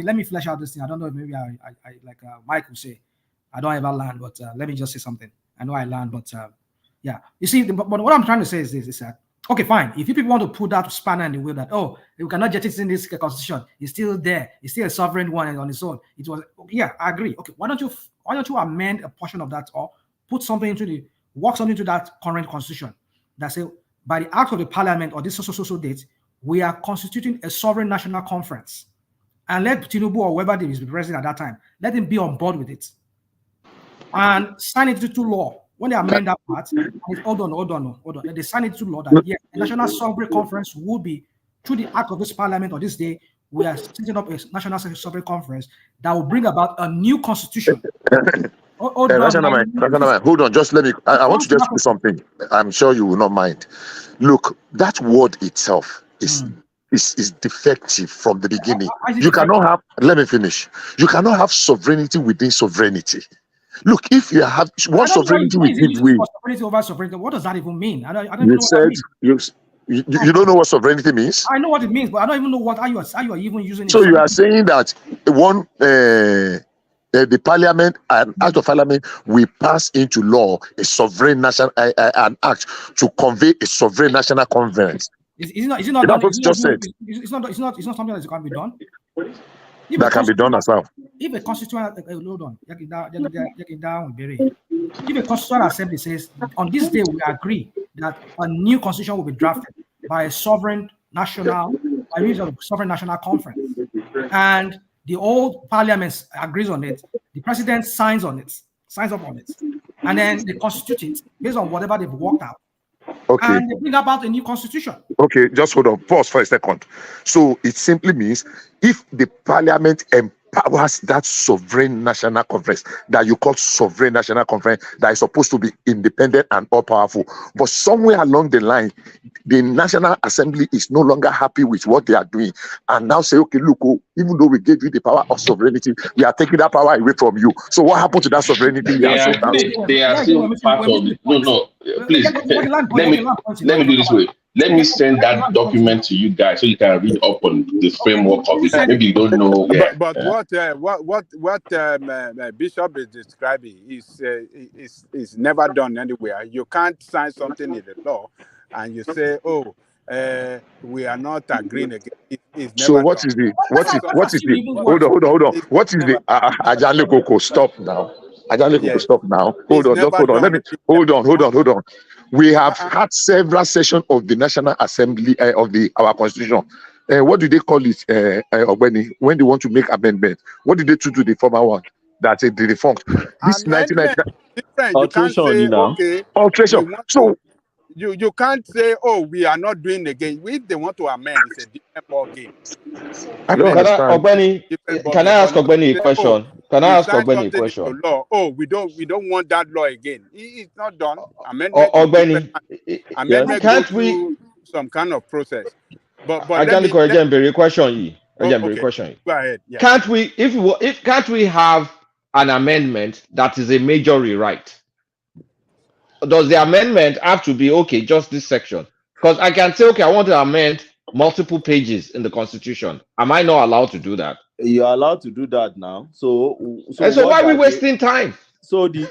Let me flesh out this thing. I don't know if maybe I like Mike will say, I don't ever learn, but let me just say something. I know I learned, but yeah. You see, but what I'm trying to say is this: is that okay, fine. If you people want to put that spanner in the wheel that you cannot jettison this constitution, it's still there, it's still a sovereign one on its own. It was I agree. Okay, why don't you amend a portion of that or put something work something into that current constitution that say by the act of the parliament or this so date, we are constituting a sovereign national conference, and let Tinubu or whoever is the president at that time, let him be on board with it and sign it into law. When they amend that part, hold on. They sign it into law that the National Sovereign Conference will be through the act of this parliament or this day, we are setting up a National Sovereign Conference that will bring about a new constitution. Hold on, just let me. I want to just do something. I'm sure you will not mind. Look, that word itself is defective from the beginning. You cannot have. Let me finish. You cannot have sovereignty within sovereignty. Look, if you have one sovereignty will give way. Sovereignty over sovereignty. What does that even mean? I don't you know said you don't know what sovereignty means. I know what it means, but I don't even know how you are even using it. So you are saying that the parliament and act of parliament will pass into law a sovereign national an act to convey a sovereign national conference. Is it not done? It's not something that can be done. That can be done as well. If a constituent, hold on, if a constituent assembly says on this day we agree that a new constitution will be drafted by a sovereign national conference, and the old parliament agrees on it, the president signs up on it, and then they constitute it based on whatever they've worked out. Okay. And they bring about a new constitution. Okay, just hold on. Pause for a second. So it simply means if the parliament empowers that sovereign national conference that you call sovereign national conference that is supposed to be independent and all powerful, but somewhere along the line, the National Assembly is no longer happy with what they are doing and now say, okay, look, even though we gave you the power of sovereignty, we are taking that power away from you. So what happened to that sovereignty? They are still part of it. No, please, let me do this way. Let me send that document to you guys so you can read up on the framework of it. Maybe you don't know. But what Bishop is describing is never done anywhere. You can't sign something in the law and you say, we are not agreeing again. So what is the hold on. What is the Ajale Koko? Stop now. Ajale Koko, stop now. Hold on. Let me hold on. We have had several sessions of the National Assembly of our Constitution. What do they call it, when they want to make amendments? What did they do to the former one? That's the defunct. This 1999 alteration, alteration. So you can't say, oh, we are not doing again. If they want to amend, it's a different ball game. I don't understand. Can I ask Ogbeni a Say, question? Can I we ask signed Ogbeni a something question? into law. Oh, we don't want that law again. It's not done. Amendment is different. Amendment go Can't we? through some kind of process. But Question okay, go ahead. Yeah. Can't we? Can't we have an amendment that is a major rewrite? Does the amendment have to be okay? Just this section? Because I can say, okay, I want to amend multiple pages in the Constitution. Am I not allowed to do that? You're allowed to do that now. So why are we wasting time? So the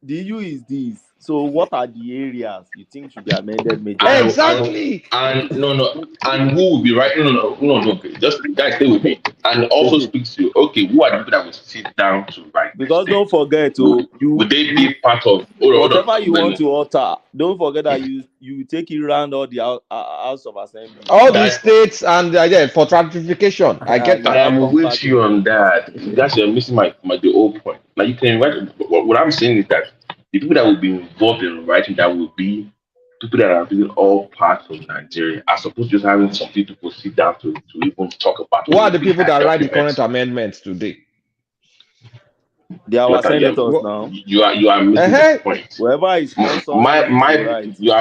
issue is this. So what are the areas you think should be amended major? Exactly. And and who will be writing? No. Just guys, stay with me. And also speak to okay, who are the people that will sit down to write? Because don't forget would they be part of whatever you want to alter? Don't forget that you take it around all the House of Assembly, all the states and for ratification. I get that. I'm with you on that. That's you're missing the whole point. Now you can write. What I'm saying is that the people that will be involved in writing that will be people that are in all parts of Nigeria, as opposed to just having some people sit down to even talk about. Who are the people that write the current amendments today? They are our senators now. You are missing the point. Whoever is you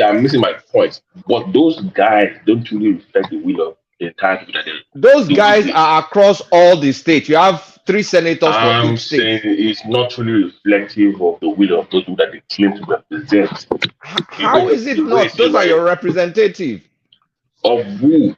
are missing my point. But those guys don't really reflect the will of the entire people that those guys are across all the states. You have 3 senators for each state. I'm saying it's not really reflective of the will of those people that they claim to represent. How is it not? Those are your representatives. Of who?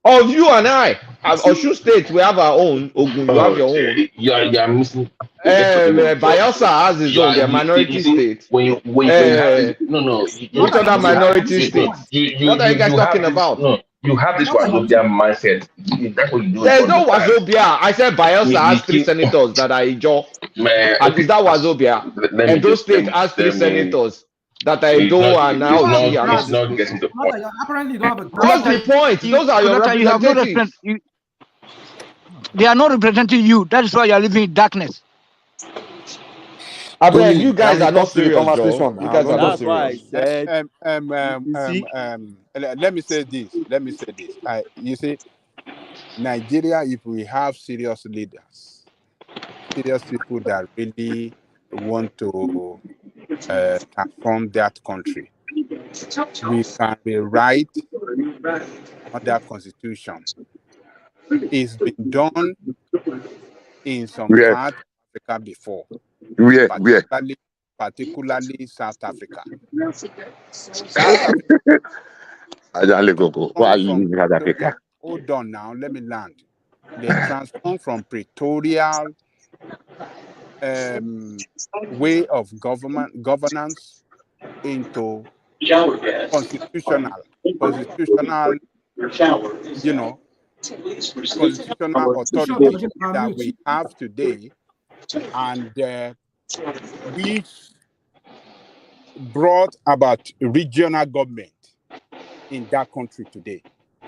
Of you and I. Osun State, we have our own. Ogun, you have your own. You are missing. Bayelsa has his own. They're minority state. When you have which other minority states? What are you guys talking about? No, you have this Wazobia mindset. That's what you do. There's no Wazobia. I said Bayelsa has 3 senators that are Ijo. And is that Wazobia? Edo State has 3 senators that are Edo and now it's not getting the point. Apparently, you don't have a. What's the point? Those are your representatives. They are not representing you. That is why you are living in darkness. I mean, you guys are not serious, Joe. You guys are not serious. Let me say this. You see, Nigeria, if we have serious leaders, serious people that really want to transform that country, we can rewrite other constitution. It's been done in some part of Africa before. Particularly South Africa. Hold on now, let me land. They transform from Pretorial way of governance into constitutional, constitutional authority that we have today, and which brought about regional government in that country today,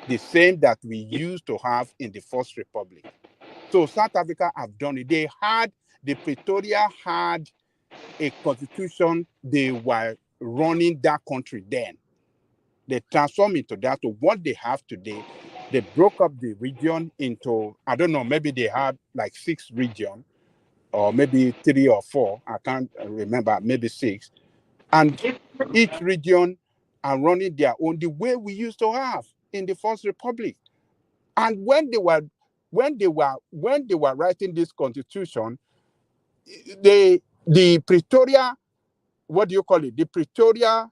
the same that we used to have in the First Republic. So South Africa have done it. Pretoria had a constitution. They were running that country then. They transformed into that to what they have today. They broke up the region into, I don't know, maybe they had like 6 regions, or maybe 3 or 4. I can't remember, maybe 6. And each region are running their own, the way we used to have in the First Republic. And when they were writing this constitution, the Pretoria, what do you call it? The Pretoria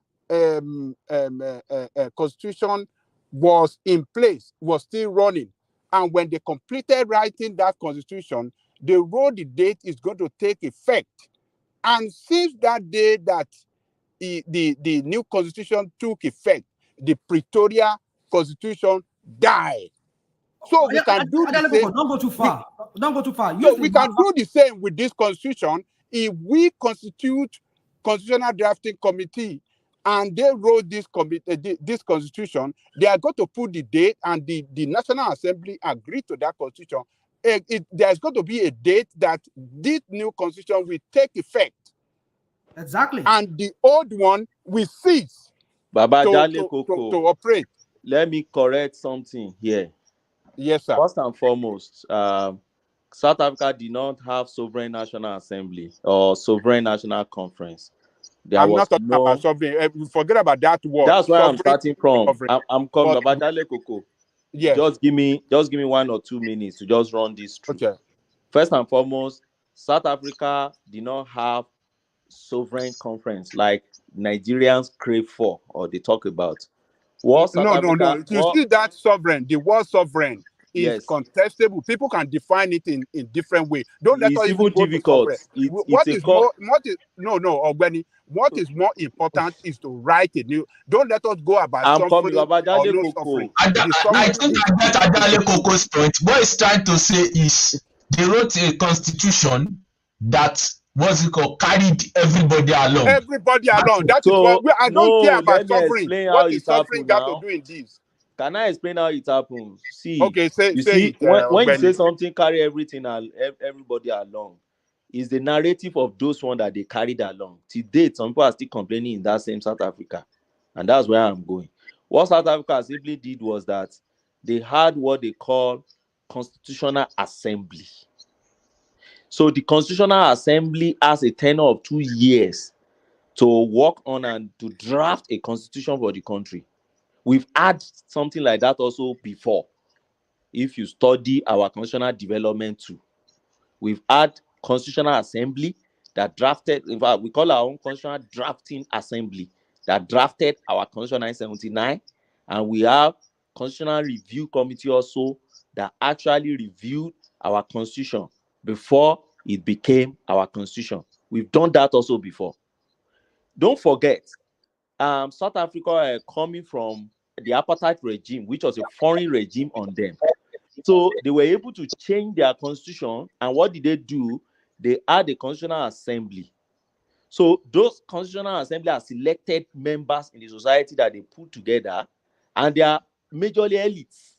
constitution was in place, was still running. And when they completed writing that constitution, they wrote the date is going to take effect. And since that day that the new constitution took effect, the Pretoria constitution died. So we can do the same. Don't go too far. Don't go too far. So we can do the same with this constitution. If we constitute constitutional drafting committee and they wrote this constitution, they are going to put the date, and the National Assembly agreed to that constitution. There's going to be a date that this new constitution will take effect. Exactly. And the old one we cease Baba to Jale Koko, operate. let me correct something here. Yes, sir. First and foremost, South Africa did not have sovereign national assembly or sovereign national conference. There I'm was not talking no. about sovereign. Forget about that word. That's where I'm Sovereign, starting from. sovereign. I'm coming, But Baba Jale Koko. yes. Just give me 1 or 2 minutes to just run this through. Okay. First and foremost, South Africa did not have sovereign conference like Nigerians crave for or they talk about. What South No. Africa? You What? see that sovereign, the word sovereign is Yes, contestable. People can define it in different ways. Don't let it's us even even go to difficult. sovereign. It's a call. Ogbeni, what is more important is to write a new. Don't let us go about I'm coming, suffering Baba or Jale no Koko. suffering. I The think suffering I get Adale Koko's point. What he's trying to say is they wrote a constitution that carried everybody along. everybody along. That is what So I don't care no, about let me suffering. explain how What is it suffering happened got to now. do in this? Can I explain how it happens? See, Okay, say you see, it, when you say Ogbeni. something carry everybody along, is the narrative of those one that they carried along. To date, some people are still complaining in that same South Africa, and that's where I'm going. What South Africa simply did was that they had what they call constitutional assembly. So the constitutional assembly has a tenure of 2 years to work on and to draft a constitution for the country. We've had something like that also before. If you study our constitutional development too, we've had constitutional assembly that drafted, in fact, we call our own constitutional drafting assembly that drafted our constitution 1979, and we have constitutional review committee also that actually reviewed our constitution before it became our constitution. We've done that also before. Don't forget, South Africa coming from the apartheid regime, which was a foreign regime on them. So they were able to change their constitution. And what did they do? They had a constitutional assembly. So those constitutional assembly are selected members in the society that they put together, and they are majorly elites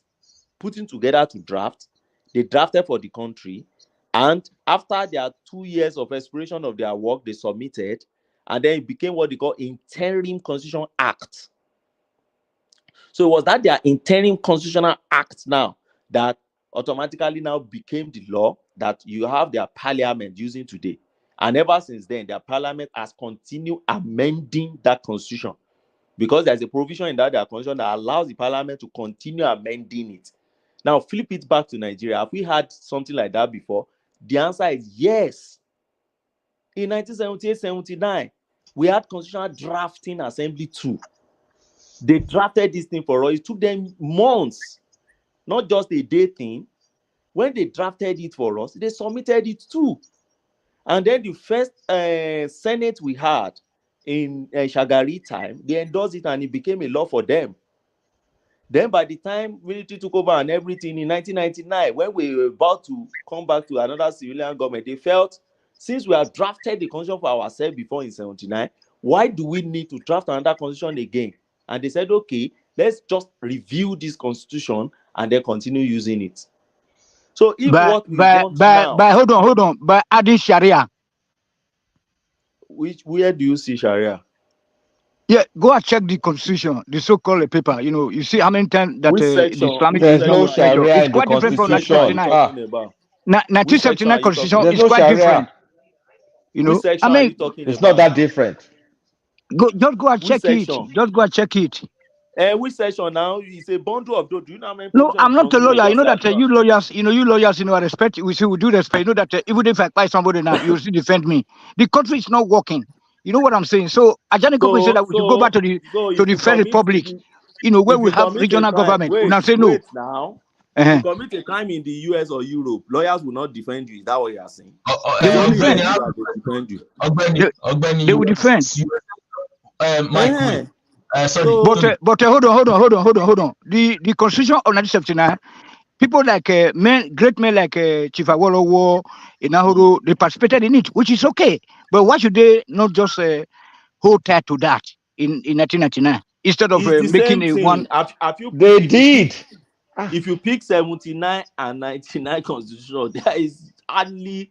putting together to draft. They drafted for the country. And after their 2 years of expiration of their work, they submitted, and then it became what they call interim constitution act. So it was that their interim constitutional act now that automatically now became the law that you have their parliament using today. And ever since then, their parliament has continued amending that constitution because there's a provision in that their constitution that allows the parliament to continue amending it. Now, flip it back to Nigeria. Have we had something like that before? The answer is yes. In 1978-79, we had constitutional drafting assembly too. They drafted this thing for us. It took them months, not just a day thing. When they drafted it for us, they submitted it too. And then the first Senate we had in Shagari time, they endorsed it and it became a law for them. Then by the time military took over and everything in 1999, when we were about to come back to another civilian government, they felt, since we have drafted the constitution for ourselves before in 79, why do we need to draft another constitution again? And they said, okay, let's just review this constitution and then continue using it. So if what we want now, hold on, by adding Sharia. Where do you see Sharia? Yeah, go and check the constitution, the so-called paper. You know, you see how many times that the Islamic There's no Sharia it's in the quite different from constitution. 1979. Which section are 1979 you talking constitution about? There's is no quite Sharia. different. You Which know, section I are you mean, talking It's about? not that different. just go and Which check it. section? Just go and check it. Which section now? It's a bundle of those. Do you know how many No, provisions I'm in not a bundle? lawyer. You Just know say I that do not. you lawyers, I respect. We do respect. You know that even if I buy somebody now, you will still defend me. The country is not working. You know what I'm saying? So Ajani Koko said that we should go back to the if you Federal commit, Republic. You know, where if we you have commit a regional crime, government. wait Una say no. now. If you commit a crime in the US or Europe, lawyers will not defend you. Is that what you are saying? They will Only in defend. Nigeria they defend you. They will defend. Sorry. But hold on. The Constitution of 1979. People like great men like Chief Awolowo, Inahoro, they participated in it, which is okay. But why should they not just hold tight to that in 1999 instead of It's the making same a thing. one? They did. If you pick 79 and 99 constitution, there is hardly,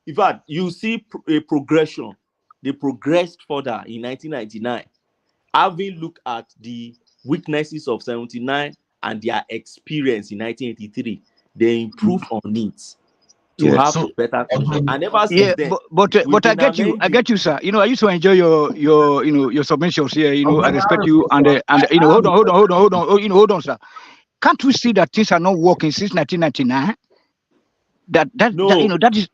in fact, you see a progression. They progressed further in 1999. having looked at the weaknesses of 79 and their experience in 1983, they improve on it to Yeah. have So, a better constitution. And ever since Yeah, then, but we've I been get you, amending. sir. I used to enjoy your submissions here. I respect you, and hold on, hold on, sir. Can't we see that things are not working since 1999? That No, that is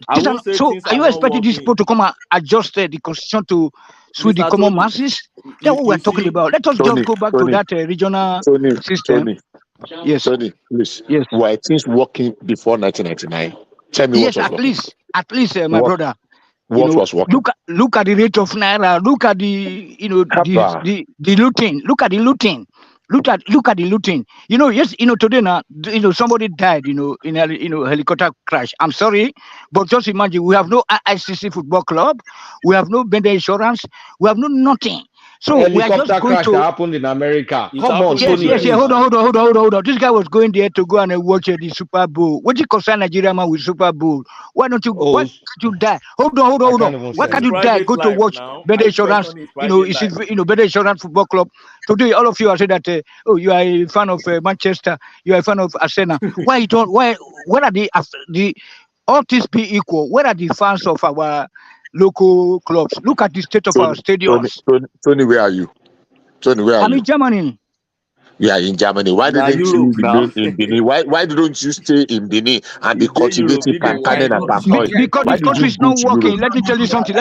I things are won't say so. things Are are you not expecting these working. people to come and adjust the constitution to suit the Mr. common Tony, masses? That's what we're talking see, about. Let us just go back to that regional system. Yes, Tony, please. yes, Were things working before 1999? Tell me what yes. was working. At least, my What brother. what was working? Look at the rate of naira. Look at the Haba. the looting. Look at the looting. Look at the looting. Yes, today now, somebody died, in a helicopter crash. I'm sorry, but just imagine we have no ICC football club, we have no vendor insurance, we have no nothing. So we are just Helicopter going crash to. that happened in America. It Come on, happened Tony, Yes. please. Hold on. This guy was going there to go and watch the Super Bowl. What do you concern Nigeria man with Super Bowl? Why don't you? Why can't you die? Hold on. Why It's can't his you die? private Go to life watch now. better Are you insurance. questioning his private Is life? it better insurance football club? Today, all of you are saying that you are a fan of Manchester, you are a fan of Arsenal. Why you don't? Where are the all things be equal? Where are the fans of our local clubs? Look at the state of our stadiums. Tony, where are you? Tony, where are I'm you? in Germany. You are in Germany. Why Now didn't you Europe now. remain in Benin? Why didn't you stay in Benin and be If they Europe, cultivating if they palm work kernel and for palm you. oil? Because Why this did country you is go not to Europe? working. Let me tell you something.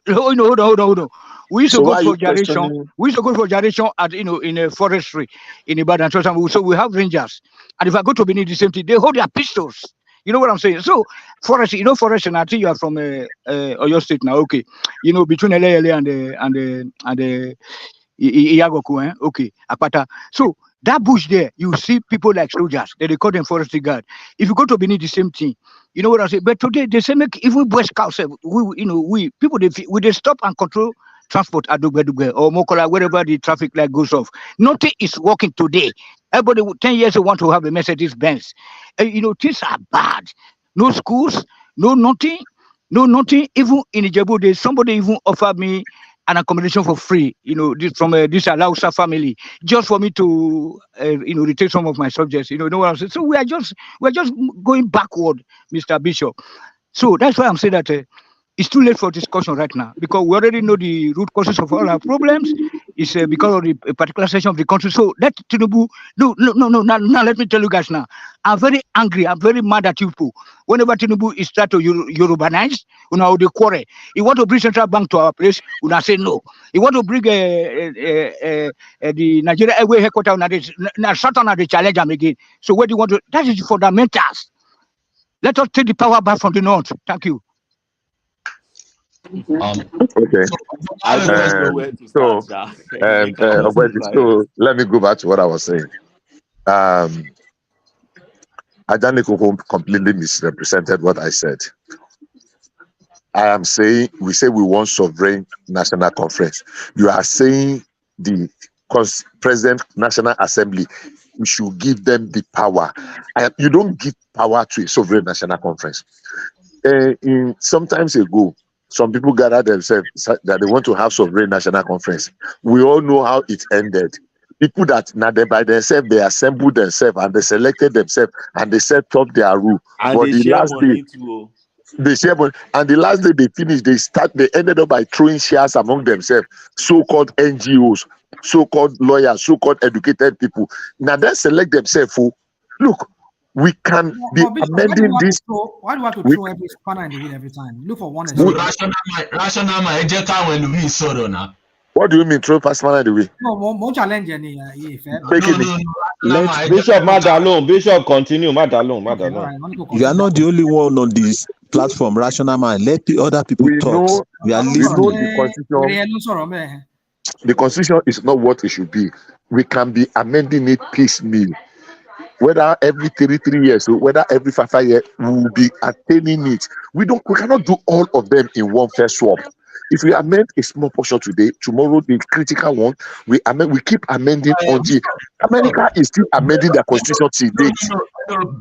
Hold on. We used to So go why are for you gyration. questioning? We used to go for gyration at in a forestry in Ibadan. So we have rangers. And if I go to Benin, the same thing. They hold their pistols. You know what I'm saying? So forest, forest, and I think you are from Oyo State now. Okay, between LA and Iagoku, okay, Apata. So that bush there, you see people like soldiers. They call them forestry guard. If you go to Benin, the same thing. You know what I'm saying? But today they say make even Boy Scouts, we people they stop and control transport at Dugbe or Mokola, wherever the traffic light goes off. Nothing is working today. Everybody 10 years they want to have a Mercedes Benz. Things are bad. No schools, no nothing. Even in Ijebu, there's somebody even offered me an accommodation for free. This from this Alausa family, just for me to retain some of my subjects. You know what I'm saying? So we're just going backward, Mr. Bishop. So that's why I'm saying that it's too late for discussion right now because we already know the root causes of all our problems. It's because of the particular section of the country. So let Tinubu. No. Now let me tell you guys now. I'm very angry. I'm very mad at you people. Whenever Tinubu is trying to Eurobanize, the quarrel. He want to bring central bank to our place. I say no. He want to bring the Nigeria Airway headquarters. Now shut on the challenge them again. So what do you want to? That is fundamentals. Let us take the power back from the north. Thank you. Okay. I don't even know where to start, Sha. You can also try. So let me go back to what I was saying. Ajaniko completely misrepresented what I said. I am saying we say we want sovereign national conference. You are saying the present National Assembly, we should give them the power. You don't give power to a sovereign national conference. Sometimes ago, some people gathered themselves that they want to have sovereign national conference. We all know how it ended. People that now they by themselves, they assembled themselves and they selected themselves and they set up their rule. And But they the share last money day, too. they share money, and the last day they finished, they ended up by throwing shares among themselves, so-called NGOs, so-called lawyers, so-called educated people. Now they select themselves. Look, we can be amending this. Why do you have to throw every spanner in the wheel every time? Look for one example. Rational man, What do you mean throw past spanner in the wheel? No, more challenge any. Let Bishop Madalone. Bishop continue. Madalone. You are not the only one on this platform, Rational Man. Let the other people talk. We are listening. The constitution is not what it should be. We can be amending it piecemeal. Whether every 3 years or whether every 5 years, we will be attaining it. We cannot do all of them in one first swap. If we amend a small portion today, tomorrow the critical one, we keep amending until America is still amending their constitution till date.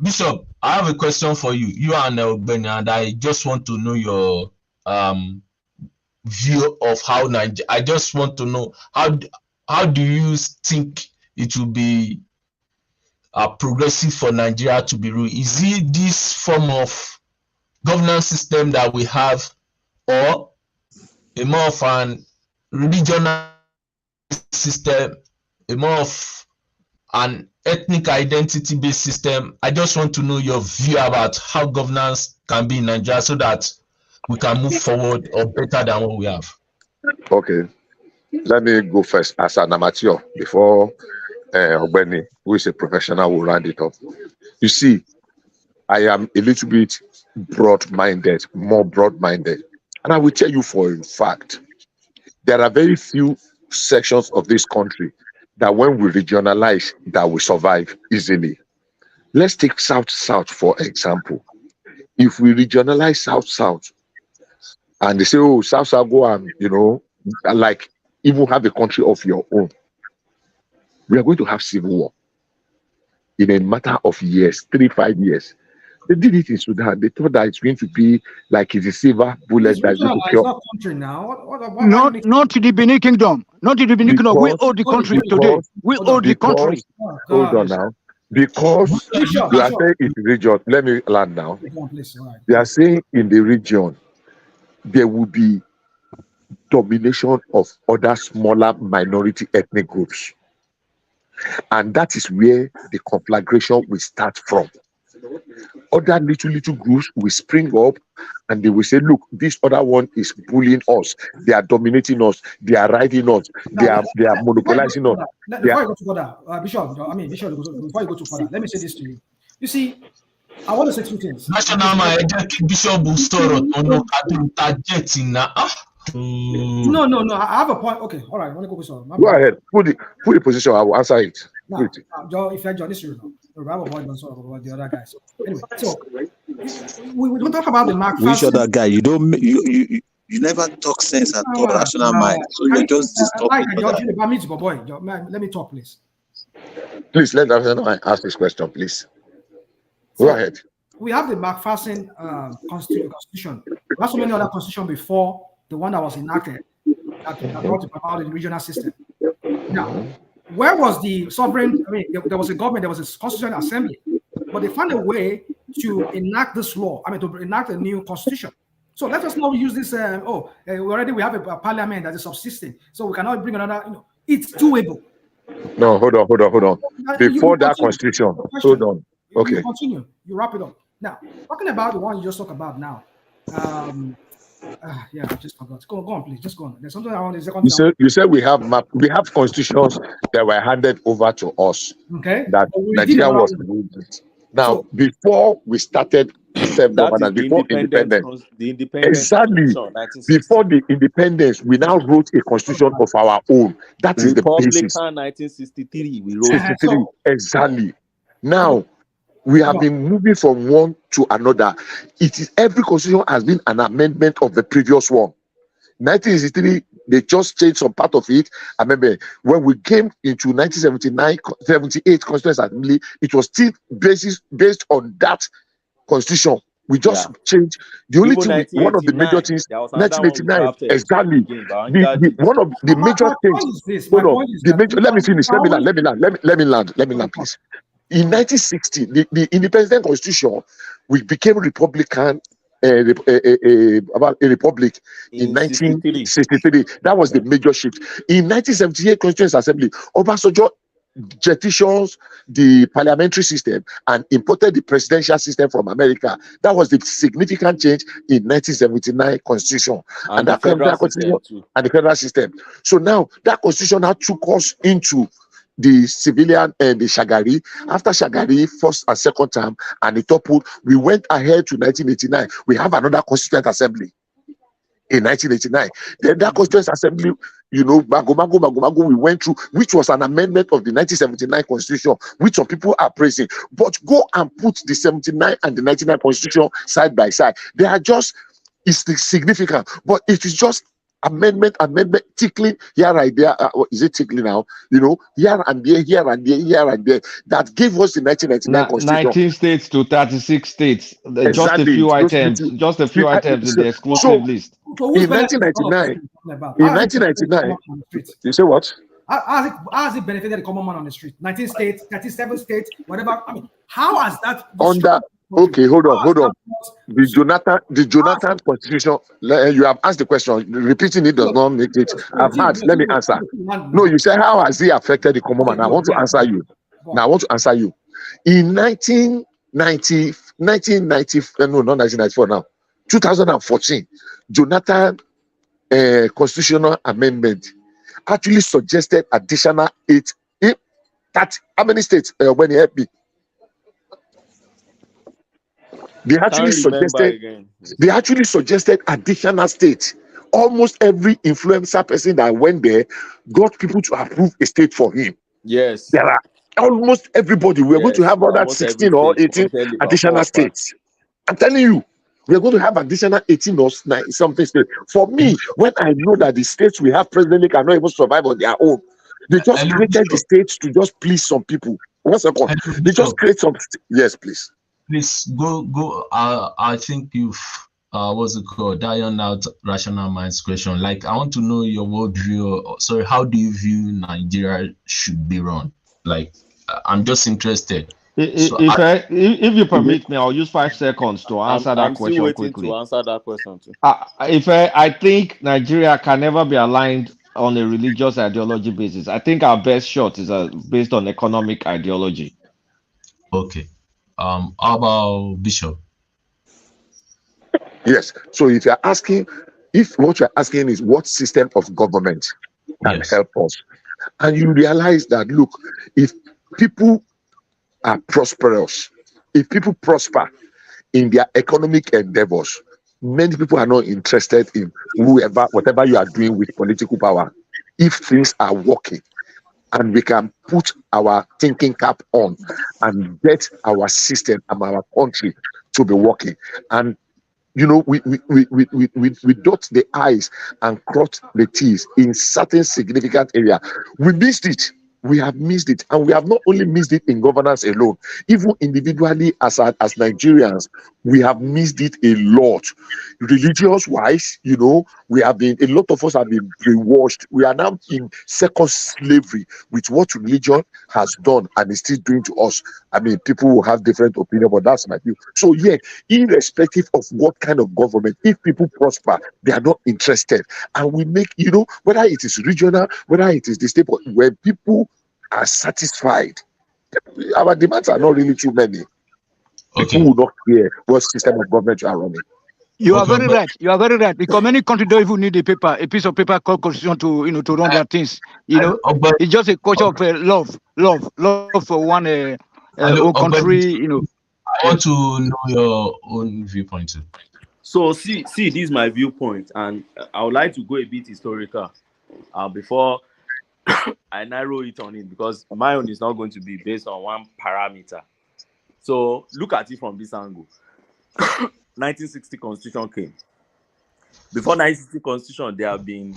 Bishop, I have a question for you. You are an Ogbeni, and I just want to know your view of how Nigeria. I just want to know how do you think it will be progressive for Nigeria to be ruled? Is it this form of governance system that we have, or a more of an regional system, a more of an ethnic identity based system? I just want to know your view about how governance can be in Nigeria so that we can move forward or better than what we have. Okay, let me go first as an amateur before Ogbeni, who is a professional, will round it up. You see, I am a little bit broad-minded, more broad-minded. And I will tell you for a fact, there are very few sections of this country that when we regionalize, that we survive easily. Let's take South-South, for example. If we regionalize South-South, and they say, oh, South-South, go and, like, even have a country of your own, we are going to have civil war in a matter of years, 3-5 years. They did it in Sudan. They thought that it's going to be like it's a silver bullet that is going to cure. Country now. Not to the Benin Kingdom. Not to the Benin Kingdom. We own the country today. We own the country. Hold on now. Because they are saying in the region, let me land now. They are saying in the region, there will be domination of other smaller minority ethnic groups. And that is where the conflagration will start from. Other little groups will spring up and they will say, look, this other one is bullying us. They are dominating us. They are riding us. They are monopolizing us. Before you go to further, Bishop, before you go to further, let me say this to you. You see, I want to say two things. National Bishop No. I have a point. Okay, all right. I want to go. Go ahead. Put the position. I will answer it. No, Joe, if John is real, I have a point about the other guys. So, anyway, so we don't talk about the Mark. Which other guy? You don't. You never talk sense at all. Rational mind. So you're just disturbing. Let me talk, please. Please let us ask this question, please. Go ahead. We have the McPherson constitution. We have so many other constitutions before the one that was enacted that brought about the regional system. Now, where was the sovereign? I mean, there was a government, there was a constitutional assembly, but they found a way to enact this law. I mean, to enact a new constitution. So let us not use this. We have a parliament that is subsisting, so we cannot bring another. It's doable. No, hold on. Before that constitution, hold on. Okay. You continue. You wrap it up. Now, talking about the one you just talked about now. I just forgot. Go on, please. Just go on. There's something I want to say. You said we have constitutions that were handed over to us. Okay. That Nigeria was now before we started self-governance, before independence. The independence. Exactly. Before the independence, we now wrote a constitution of our own. That is the basis. 1963. We wrote 63. Exactly. Now we have been moving from one to another. It is every constitution has been an amendment of the previous one. 1963, they just changed some part of it. I remember when we came into 1978 Constitutional Assembly, it was still based on that constitution. We just changed. The only thing, one of the major things, 1989, exactly. One of the major things. Hold on. Let me finish. Let me land, please. In 1960, the independent constitution, we became Republican, about a republic in 1963. That was the major shift. In 1978 Constitutional Assembly, Obasanjo petitions the parliamentary system and imported the presidential system from America. That was the significant change in 1979 Constitution and the federal system. So now that constitution now took us into the civilian and the Shagari. After Shagari, first and second term, and the toppled, we went ahead to 1989. We have another constituent assembly in 1989. Then that constituent assembly, Mago, we went through, which was an amendment of the 1979 constitution, which some people are praising. But go and put the 79 and the 99 constitution side by side. They are just, it's significant, but it is just amendment, tickling here and there. Is it tickling now? Here and there. That gave us the 1999 constitution. 19 states to 36 states. Exactly. Just a few items in the exclusive list. So whose In benefit is all of this 1999, thing talking about? in How has it benefited the 1999, common man on the street? you say what? How has it benefited the common man on the street? 19 states, 37 states, whatever. I mean, how has that Under destroyed the country? okay, hold on, How has hold on. that The Jonathan Constitution. You have asked the question. Repeating it does not make it. I've had. Let me answer. No, you say how has it affected the common man? I want to answer you. Now I want to answer you. In 1990, 1990, no, not 1994 now, 2014, Jonathan constitutional amendment actually suggested additional 8, that how many states when he helped me? They actually Can't remember suggested again. additional states. Almost every influencer person that went there got people to approve a state for him. Yes. There are almost everybody. We're going to Yes. have other Almost every 16 or state 18 wanted additional Liverpool part. states. I'm telling you, we're going to have additional 18 or something states. For me, when I know that the states we have presently cannot even survive on their own, they just created the states to just please some people. 1 second. They just create some. Yes, please. Please go. I think you've what's it called? Dion out rational minds question. Like, I want to know your worldview. Sorry, how do you view Nigeria should be run? Like, I'm just interested. If you permit me, I'll use 5 seconds to answer that I'm still question waiting quickly. to answer that question too. I think Nigeria can never be aligned on a religious ideology basis. I think our best shot is based on economic ideology. Okay. How about Bishop? Yes. So if you're asking, if what you're asking is what system of government can help us, and you realize that, look, if people are prosperous, if people prosper in their economic endeavors, many people are not interested in whatever you are doing with political power. If things are working and we can put our thinking cap on and get our system and our country to be working, and we dot the I's and cross the T's in certain significant area. We missed it. We have missed it. And we have not only missed it in governance alone, even individually as Nigerians, we have missed it a lot. Religious wise, a lot of us have been brainwashed. We are now in second slavery with what religion has done and is still doing to us. I mean, people will have different opinion, but that's my view. So yeah, irrespective of what kind of government, if people prosper, they are not interested. And we make, whether it is regional, whether it is the state, but when people are satisfied, our demands are not really too many. People will not care what system of government you are running. You are very right. You are very right. Because many countries don't even need a piece of paper called constitution to run their things. It's just a culture of love for one own country. I want to know your own viewpoint too. So see, this is my viewpoint, and I would like to go a bit historical before I narrow it on it, because my own is not going to be based on one parameter. So look at it from this angle. 1960 Constitution came. Before 1960 Constitution, there had been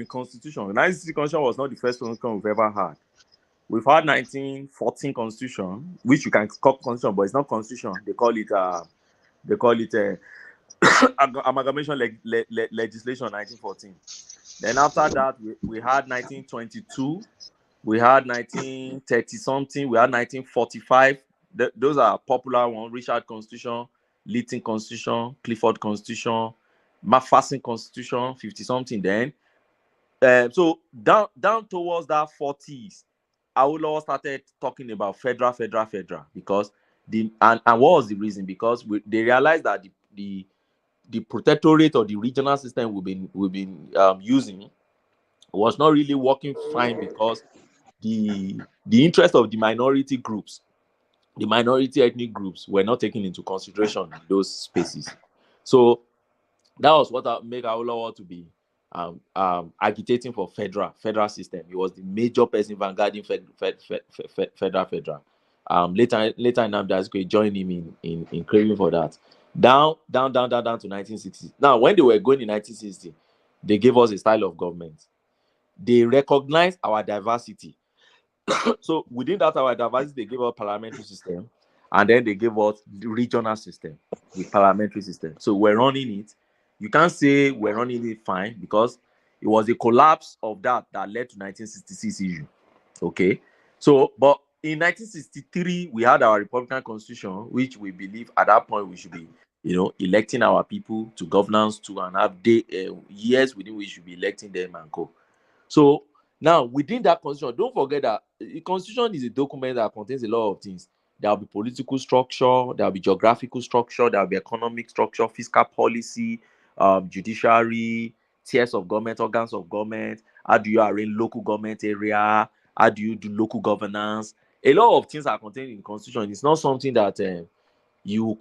Constitution. 1960 Constitution was not the first Constitution we've ever had. We've had 1914 Constitution, which you can call Constitution, but it's not Constitution. They call it amalgamation legislation 1914. Then after that, we had 1922, we had 1930 something, we had 1945. Those are popular ones: Richard Constitution, Lytton Constitution, Clifford Constitution, Macpherson Constitution, 50 something. Then, so down towards that 40s, Awolowo started talking about federal, because and what was the reason? Because they realized that the protectorate or the regional system we've been using was not really working fine, because the interest of the minority groups, the minority ethnic groups, were not taken into consideration in those spaces. So that was what made Awolowo to be agitating for federal system. He was the major person vanguarding federal. Later Nnamdi Azikiwe joined him in craving for that. Down to 1960. Now, when they were going in 1960, they gave us a style of government. They recognized our diversity. So within that our diversity, they gave us parliamentary system, and then they gave us the regional system with parliamentary system. So we're running it. You can't say we're running it fine because it was a collapse of that led to 1966 issue. Okay, so but in 1963 we had our Republican Constitution, which we believe at that point we should be, electing our people to governance to and have years within which we should be electing them and go. So now within that constitution, don't forget that the constitution is a document that contains a lot of things. There will be political structure, there will be geographical structure, there will be economic structure, fiscal policy, judiciary, tiers of government, organs of government. How do you arrange local government area? How do you do local governance? A lot of things are contained in the constitution. It's not something that you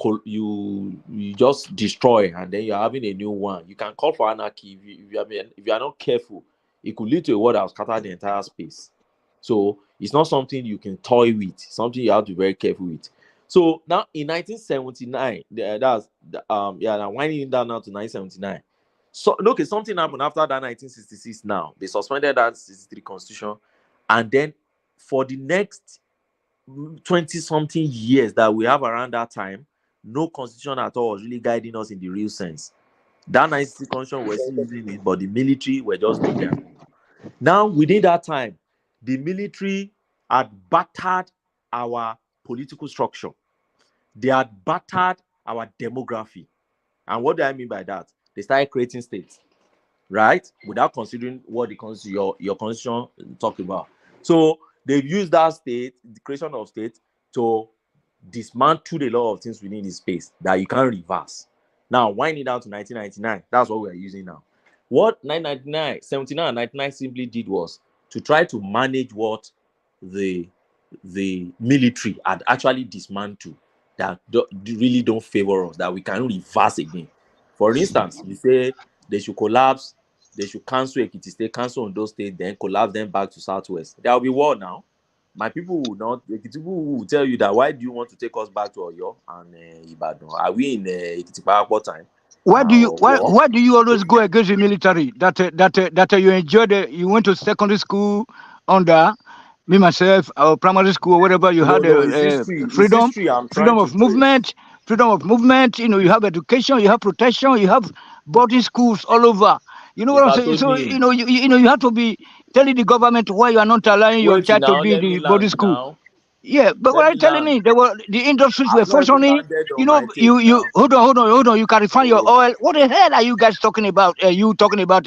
just destroy and then you're having a new one. You can call for anarchy if you are not careful. It could lead to a war that will scatter the entire space. So it's not something you can toy with. Something you have to be very careful with. So now in 1979, now winding it down now to 1979. So okay, something happened after that 1966. Now they suspended that 63 constitution, and then for the next 20-something years that we have around that time, no constitution at all was really guiding us in the real sense. That 1960 constitution we're still using it, but the military were just not there. Now, within that time, the military had battered our political structure. They had battered our demography. And what do I mean by that? They started creating states, right? Without considering what the your constitution talked about. So they've used that state, the creation of states, to dismantle a lot of things within the space that you can't reverse. Now, winding down to 1999, that's what we're using now. What 79 and 99 simply did was to try to manage what the military had actually dismantled that really don't favor us, that we can reverse again. For instance, you say they should collapse, they should cancel Ekiti State, cancel Ondo State, then collapse them back to Southwest. There will be war now. My people will not. Ekiti people will tell you that why do you want to take us back to Oyo and Ibadan? Are we in Ekiti Parapor time? Why do you always go against the military? That you enjoyed you went to secondary school under me myself or primary school or whatever you had freedom of movement, freedom of movement. You have education, you have protection, you have boarding schools all over. You know what I'm saying? So you have to be telling the government why you are not allowing your child to be in the boarding school. Now. Yeah, but what are you telling me? The industries were functioning. You hold on. You can refine your oil. What the hell are you guys talking about? You talking about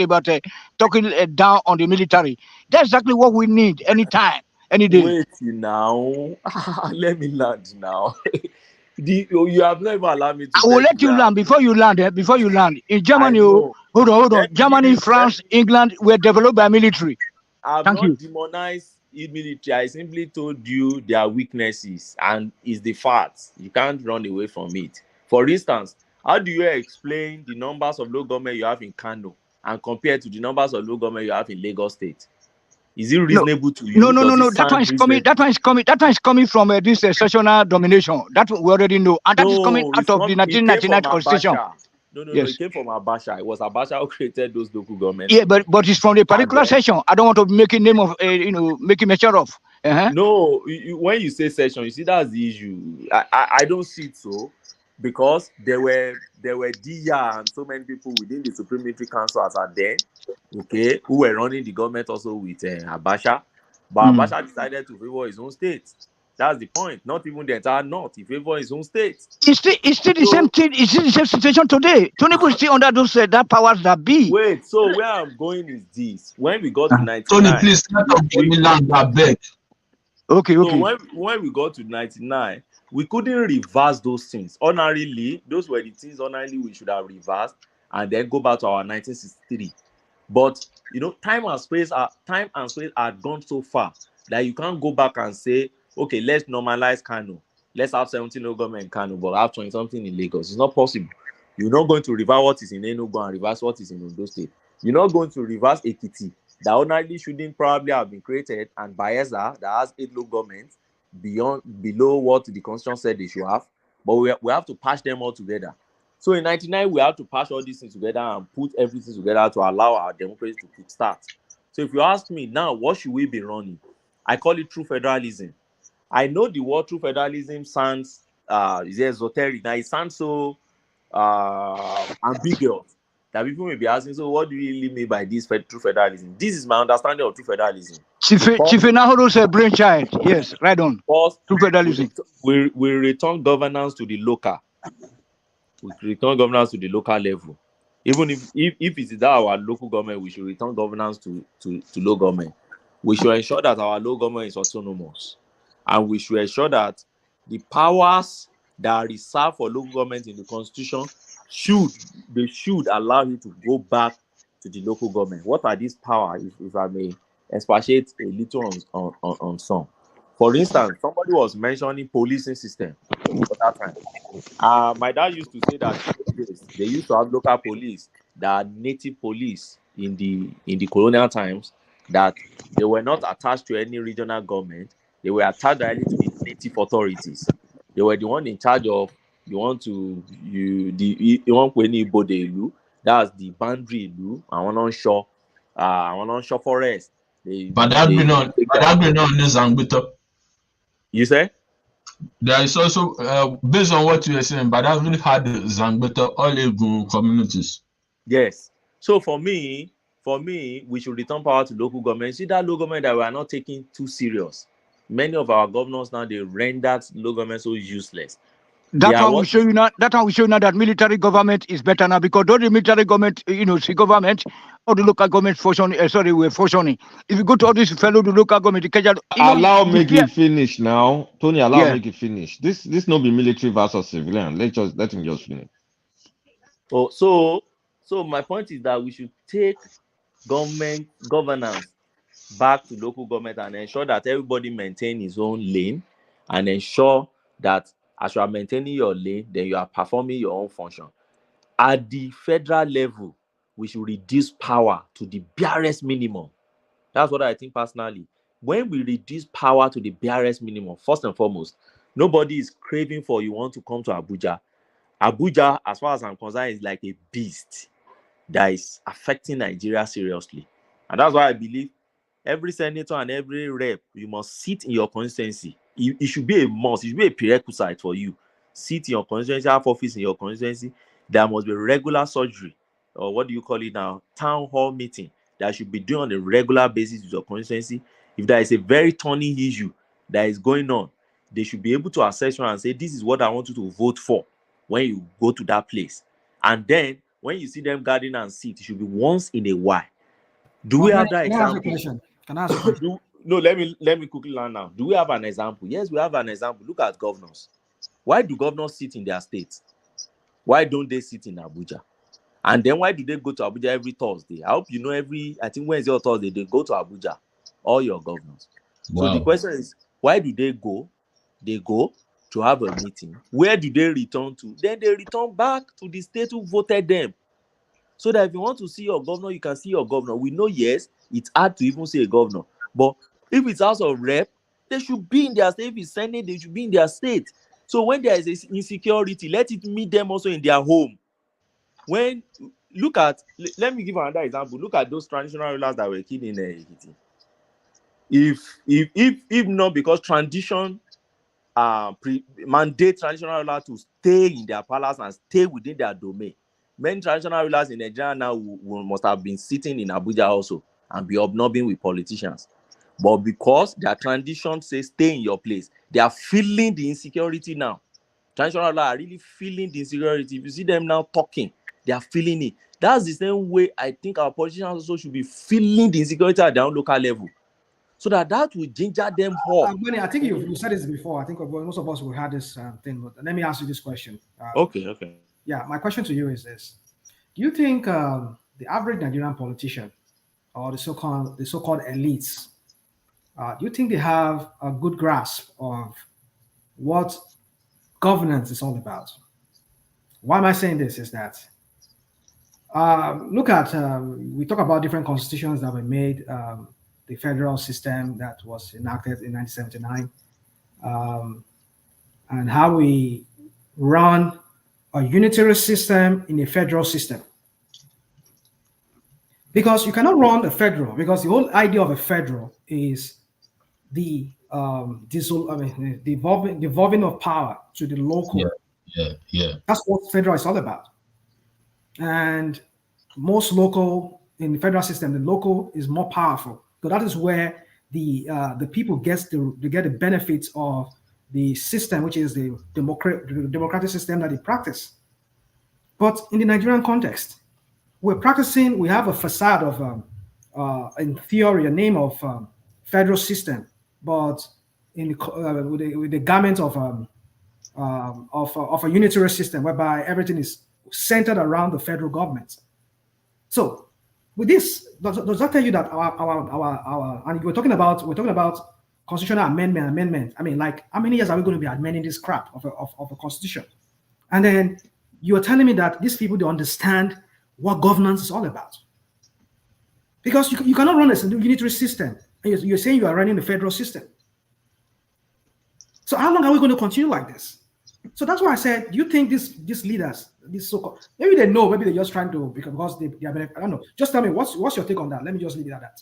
talking down on the military? That's exactly what we need anytime, any day. Wait now. Let me land now. You have never allowed me to. I will let you land before you land. Before you land in Germany, hold on. Germany, France, England were developed by military. I've not demonized military. I simply told you their weaknesses, and it's the facts. You can't run away from it. For instance, how do you explain the numbers of local government you have in Kano and compared to the numbers of local government you have in Lagos State? Is it reasonable to you? No. That one is coming from this sessional domination. That we already know, and that is coming out of the 1999 constitution. No, it came from Abacha. It was Abacha who created those local governments. Yeah, but it's from the particular session. I don't want to make a name of make a mention of. No, when you say session, you see that's the issue. I don't see it so, because there were Dia and so many people within the Supreme Military Council as at then, okay, who were running the government also with Abacha, but Abacha decided to favor his own state. That's the point. Not even the entire North. He favored his own state. It's still the same thing. It's still the same situation today. Tinubu is still under those that powers that be. Wait, so where I'm going is this. When we got to 99... Tony, please, give me land back. Okay. So when we got to 99, we couldn't reverse those things. Ordinarily, those were the things ordinarily we should have reversed and then go back to our 1963. But, time and space are gone so far that you can't go back and say, okay, let's normalize Kano. Let's have 17 local government in Kano, but have 20-something in Lagos. It's not possible. You're not going to reverse what is in Enugu and reverse what is in Ondo State. You're not going to reverse Ekiti, that ordinarily shouldn't probably have been created, and Bayelsa, that has 8 local governments below what the constitution said they should have. But we have to patch them all together. So in 99, we have to patch all these things together and put everything together to allow our democracy to kickstart. So if you ask me now, what should we be running? I call it true federalism. I know the word true federalism sounds esoteric. Now it sounds so ambiguous. that people may be asking, so what do you really mean by this true federalism? This is my understanding of true federalism. Chief Nahoro said brainchild. Yes, right on. First, True federalism. we return governance to the local. We return governance to the local level. Even if it is that our local government, we should return governance to low government. We should ensure that our low government is autonomous. And we should ensure that the powers that are reserved for local government in the constitution should allow you to go back to the local government. What are these powers, if I may expatiate a little on some? For instance, somebody was mentioning policing system for that time. My dad used to say that they used to have local police, that are native police in the colonial times, that they were not attached to any regional government. They were attached directly to the native authorities. They were the one in charge of that's the boundary ilu, àwọn onshore forest. You say? There is also, based on what you are saying, but I've really had the Zangbeta all Egun communities. Yes. So for me, we should return power to local government. See that local government that we are not taking too serious. Many of our governors now, they rendered local government so useless. That one will show you now. That one will show you now that military government is better now, because though the military government, see government or the local government functioning. We're functioning. If you go to all this fellow, the local government, allow make it finish now, Tony. Make it finish. This not be military versus civilian. Let him just finish. Oh, so my point is that we should take governance back to local government and ensure that everybody maintain his own lane, and ensure that as you are maintaining your lane, then you are performing your own function. At the federal level, we should reduce power to the barest minimum. That's what I think personally. When we reduce power to the barest minimum, first and foremost, nobody is craving for you want to come to Abuja. Abuja, as far as I'm concerned, is like a beast that is affecting Nigeria seriously. And that's why I believe every senator and every rep, you must sit in your constituency. It should be a must. It should be a prerequisite for you. Sit in your constituency, have office in your constituency. There must be regular surgery, or what do you call it now? Town hall meeting that should be done on a regular basis with your constituency. If there is a very thorny issue that is going on, they should be able to assess you and say, this is what I want you to vote for when you go to that place. And then when you see them gathering and sit, it should be once in a while. Do we have that example? Can I ask a question? No, let me quickly learn now. Do we have an example? Yes, we have an example. Look at governors. Why do governors sit in their states? Why don't they sit in Abuja? And then why do they go to Abuja every Thursday? I hope you know I think Wednesday or Thursday, they go to Abuja, all your governors. Wow. So the question is, why do they go? They go to have a meeting. Where do they return to? Then they return back to the state who voted them. So that if you want to see your governor, you can see your governor. We know, yes, it's hard to even see a governor. But if it's House of Rep, they should be in their state. If it's Senate, they should be in their state. So when there is insecurity, let it meet them also in their home. Let me give another example. Look at those traditional rulers that were killed in Ekiti. If not because tradition mandate traditional rulers to stay in their palace and stay within their domain, many traditional rulers in Nigeria now must have been sitting in Abuja also and be hobnobbing with politicians. But because their tradition says stay in your place, they are feeling the insecurity now. Traditional rulers are really feeling the insecurity. If you see them now talking, they are feeling it. That's the same way I think our politicians also should be feeling the insecurity at their own local level, so that will ginger them up. I think you said this before. I think most of us will have this thing. But let me ask you this question. Okay. Yeah, my question to you is this: do you think the average Nigerian politician, or the so-called elites, do you think they have a good grasp of what governance is all about? Why am I saying this? Is that look at we talk about different constitutions that were made, the federal system that was enacted in 1979, and how we run a unitary system in a federal system. Because you cannot run a federal, because the whole idea of a federal is the devolving of power to the local. Yeah. That's what federal is all about. And most local in the federal system, the local is more powerful. So that is where the people get the benefits of the system, which is the democratic system that they practice. But in the Nigerian context, we have a facade of, in theory, a name of federal system, but with the garment of a unitary system whereby everything is centered around the federal government. So, with this, does that tell you that our and we're talking about constitutional amendment? I mean, like, how many years are we going to be amending this crap of a constitution? And then you're telling me that these people don't understand what governance is all about, because you cannot run a unitary system. And you're saying you are running the federal system. So how long are we going to continue like this? So that's why I said, do you think these leaders, these so-called, maybe they know, maybe they're just trying to, because they are, I don't know. Just tell me, what's your take on that? Let me just leave it at that.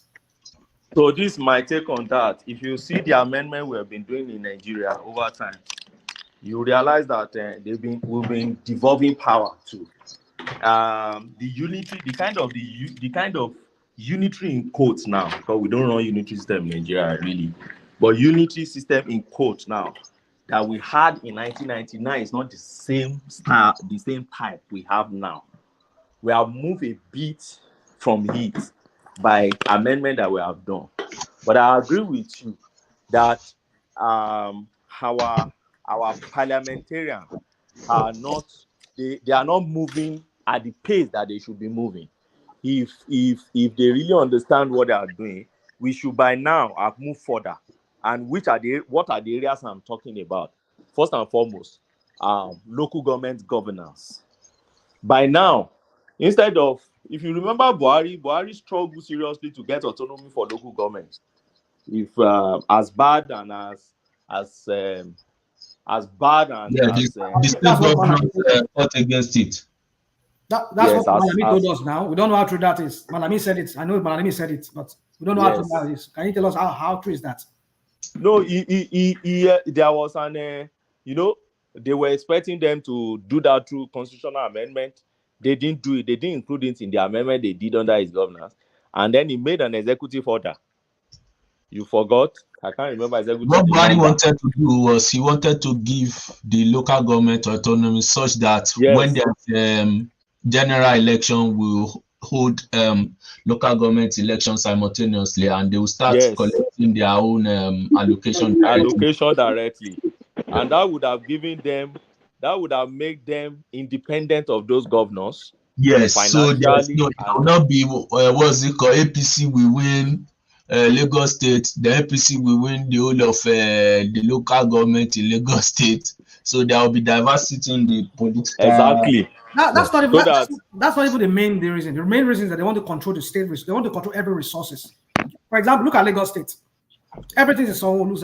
So this is my take on that. If you see the amendment we have been doing in Nigeria over time, you realize that we've been devolving power to the kind of unitary in quotes now, because we don't run unitary system in Nigeria really, but unitary system in quotes now that we had in 1999 is not the same style, the same type we have now. We have moved a bit from it by amendment that we have done. But I agree with you that our parliamentarians are not moving at the pace that they should be moving. If they really understand what they are doing, we should by now have moved further. And what are the areas I'm talking about? First and foremost, local government governance. By now, instead of, if you remember Buhari struggled seriously to get autonomy for local government. If as bad and as bad and the state government fought against it. That's what Malami told us now. We don't know how true that is. Malami said it. I know Malami said it, but we don't know how true that is. Can you tell us how true is that? No, there was they were expecting them to do that through constitutional amendment. They didn't do it. They didn't include it in the amendment they did under his governance. And then he made an executive order. You forgot? I can't remember exactly. What Buhari wanted to do was he wanted to give the local government autonomy such that when there's general election, will hold local government elections simultaneously, and they will start collecting their own allocation directly. And that would have made them independent of those governors. Yes, so there will not be what's it called? APC will win Lagos State, the APC will win the whole of the local government in Lagos State. So there will be diversity in the political. Exactly. That's not even the main reason. The main reason is that they want to control the state. They want to control every resources. For example, look at Lagos State. Everything is Sanwo-Olu's.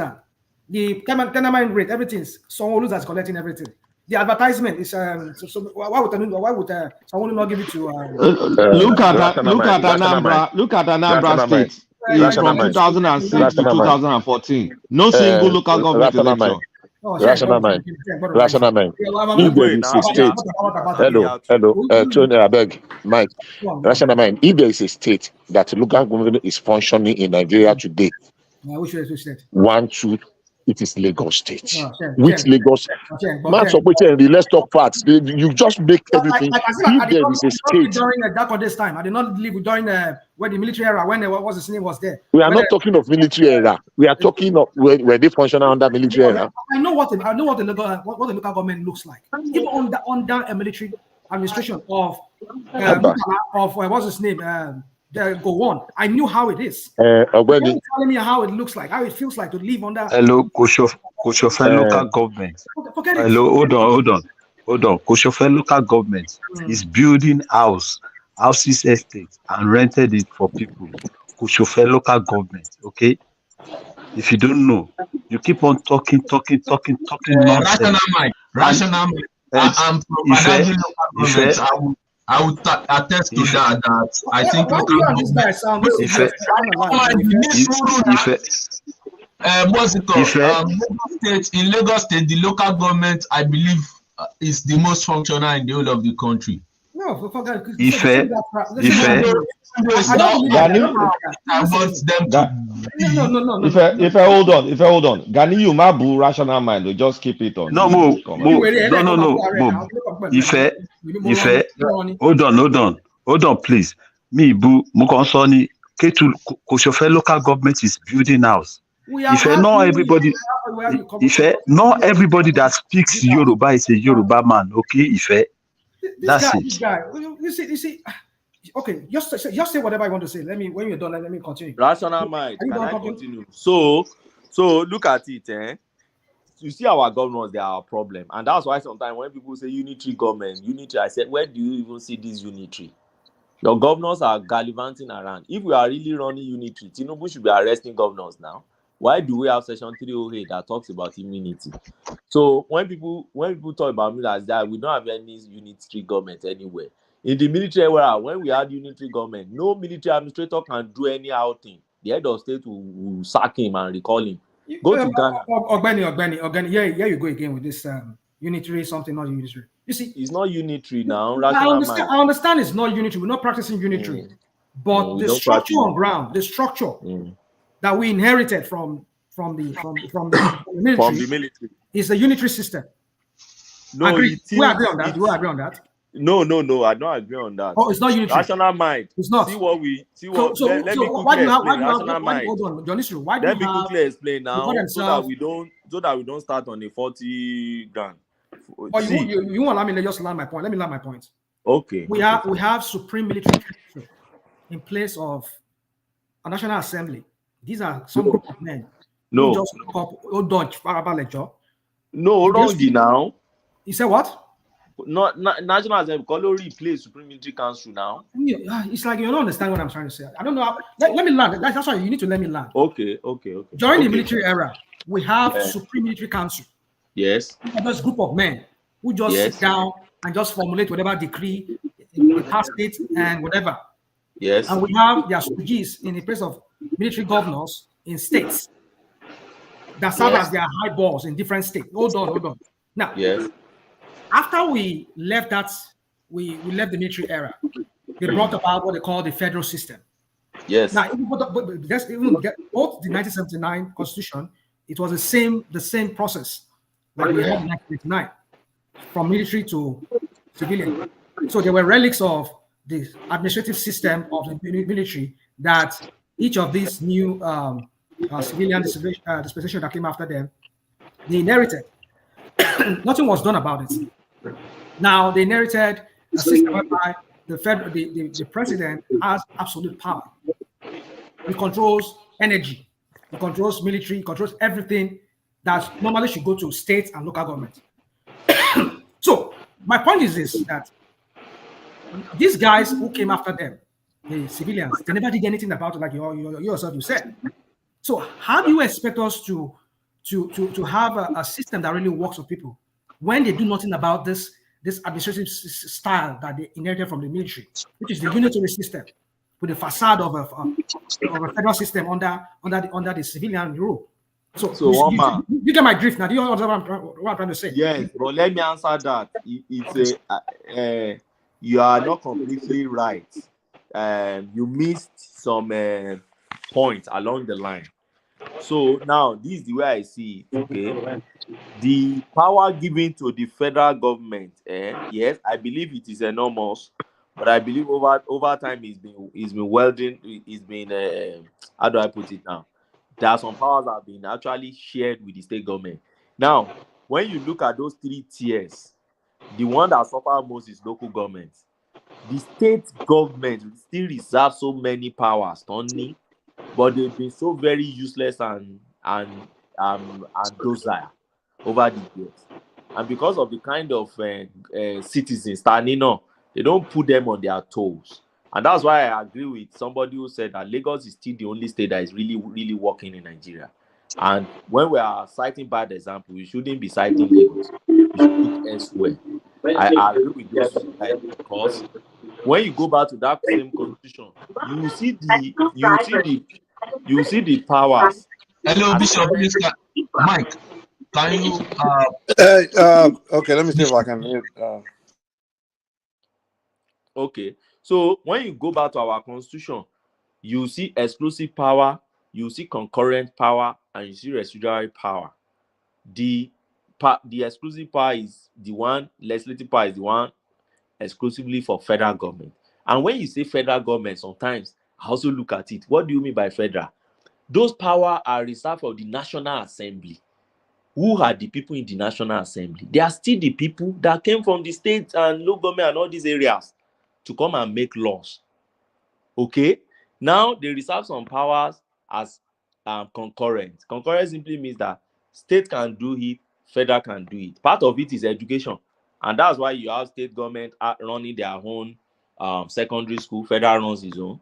The tenement rate, everything is Sanwo-Olu that's collecting everything. The advertisement is why would Sanwo-Olu not give it to? Look at Anambra State. From 2006 to 2014, no single local government election. Rational mind. If there is a state, Tony, I beg, Mike. Rational mind. If there is a state that local government is functioning in Nigeria today, one, two, it is Lagos State. Which Lagos? Let's talk facts. You just make everything. If there is a state. During that time, I did not live during when the military era, when what his name was there. We are not talking of military era. We are talking of where they function under military era. I know what the local government looks like. Even under a military administration of what's his name? Go on. I knew how it is. Telling me how it looks like, how it feels like to live under. Hello, Koshofe local government. Hello, hold on. Koshofe local government is building houses, estates, and rented it for people. Koshofe local government. Okay. If you don't know, you keep on talking nonsense. Rational mind. I'm from local government. I would attest to that I think what's it called? In Lagos State, the local government, I believe, is the most functional in the whole of the country. No, for that, Ife, I don't believe Gani, that. I want them to. If I hold on. Gani, you might be rational mind. We just keep it on no, the comment. Ife, hold on, please. Me, boo, Mukonsoni, Ketu, Koshofe local government is building house. Ife, not everybody that speaks Yoruba is a Yoruba man, okay, Ife? That's it. This guy, you see, okay, just say whatever I want to say. When you're done, let me continue. Rational mind. Can I continue? So look at it, eh? You see our governors, they are our problem. And that's why sometimes when people say unitary government, I said, where do you even see this unitary? Your governors are gallivanting around. If we are really running unitary, Tinubu should be arresting governors now. Why do we have section 308 that talks about immunity? So when people talk about military, that we don't have any unitary government anywhere. In the military era, when we had unitary government, no military administrator can do any outing. The head of state will sack him and recall him. Go to Ghana. Ogbeni, here you go again with this unitary something, not unitary. You see, it's not unitary now. I understand it's not unitary. We're not practicing unitary, but the structure on ground, the structure that we inherited from the military, is a unitary system. No, we agree on that. We agree on that. No, I don't agree on that. Oh, it's not unitary. Rational mind. It's not. See what let me quickly explain. Rational mind. Hold on, John, let me quickly explain now, so that we don't start on a 40 grand. Oh, you won't allow me to just land my point. Let me land my point. Okay. We have supreme military council in place of a national assembly. These are some group of men. No. Just No, wrong now. You say what? Not national assembly. Call replace supreme military council now. It's like you don't understand what I'm trying to say. I don't know. Let me land. That's why you need to let me land. Okay. During the military era, we have supreme military council. Yes. This group of men who just sit down and just formulate whatever decree, pass it, and whatever. Yes. And we have their stooges in the place of military governors in states that serve as their high balls in different states. Hold on. Now, after we left we left the military era, they brought about what they call the federal system. Yes. Now, just even get both the 1979 Constitution, it was the same process that we had in 1989, from military to civilian. So there were relics of the administrative system of the military that each of these new civilian dispensation that came after them, they inherited. Nothing was done about it. Now they inherited a system whereby the president has absolute power. He controls energy, he controls military, he controls everything that normally should go to states and local government. So my point is this, that these guys who came after them, the civilians, they never did anything about it, like you yourself you said. So how do you expect us to have a system that really works for people when they do nothing about this administrative style that they inherited from the military, which is the unitary system with the facade of a federal system under the civilian rule? So you get my drift now. Do you understand what I'm trying to say? Yes, but let me answer that. You are not completely right. You missed some points along the line. So now this is the way I see it. Okay, the power given to the federal government, yes, I believe it is enormous, but I believe over time it's been welding. It's been how do I put it now? There are some powers that have been actually shared with the state government. Now, when you look at those three tiers, the one that suffers most is local government. The state government still reserve so many powers, Tony, but they've been so very useless and docile over the years. And because of the kind of citizens standing up, they don't put them on their toes. And that's why I agree with somebody who said that Lagos is still the only state that is really, really working in Nigeria. And when we are citing bad examples, we shouldn't be citing Lagos. We should look elsewhere. I agree with those guys, because when you go back to that same constitution, you see the powers. Hello, Bishop. Mike, can you? Okay, let me see if I can. Okay. So when you go back to our constitution, you see exclusive power, you see concurrent power, and you see residual power. The exclusive power is the one, legislative power is the one exclusively for federal government. And when you say federal government, sometimes I also look at it. What do you mean by federal? Those powers are reserved for the National Assembly. Who are the people in the National Assembly? They are still the people that came from the state and local government and all these areas to come and make laws. Okay? Now, they reserve some powers as concurrent. Concurrent simply means that state can do it, federal can do it. Part of it is education. And that's why you have state government running their own secondary school, federal runs his own.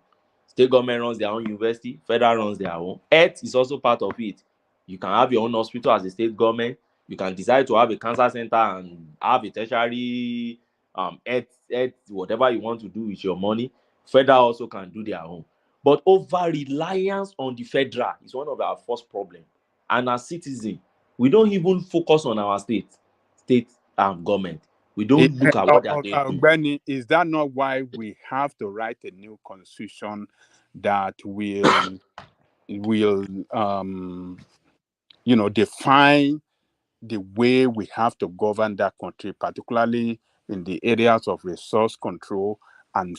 State government runs their own university, federal runs their own. Health is also part of it. You can have your own hospital as a state government. You can decide to have a cancer center and have a tertiary health, whatever you want to do with your money. Federal also can do their own. But over-reliance on the federal is one of our first problems. And as citizens, we don't even focus on our state government. We don't look at what they are doing. Benny, is that not why we have to write a new constitution that will define the way we have to govern that country, particularly in the areas of resource control and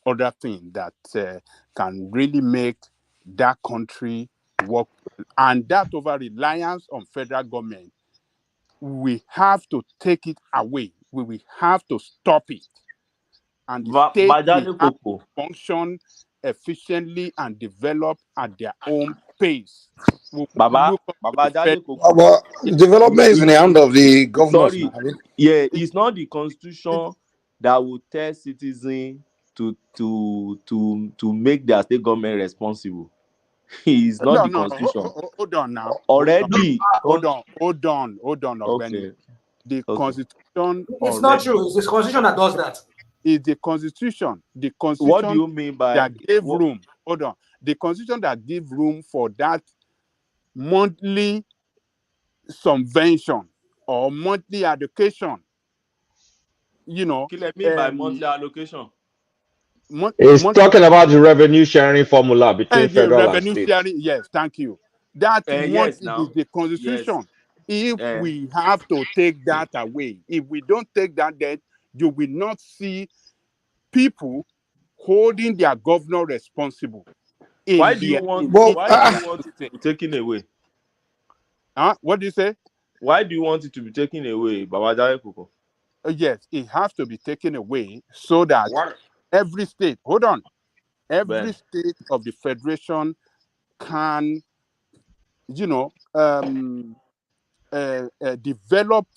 other things that can really make that country work? And that over-reliance on federal government, we have to take it away. We will have to stop it. And the state will have to function efficiently and develop at their own pace. Development is in the hand of the governors. Sorry, yeah, it's not the constitution that will tell citizens to make their state government responsible. It's not the constitution. Hold on now. Already. Hold on. Okay. The constitution. It's not true. It's the constitution that does that. It's the constitution. The constitution. What do you mean by that gave room? Hold on. The constitution that gave room for that monthly subvention or monthly allocation. What do you mean by monthly allocation? It's talking about the revenue sharing formula between federal and state. Yes, thank you. That is the constitution. Yes. If we have to take that away, if we don't take that, then you will not see people holding their governor responsible. Why do you want it to be taken away? What do you say? Why do you want it to be taken away, Babajare Koko? Yes, it has to be taken away so that every state, every state of the federation can, develop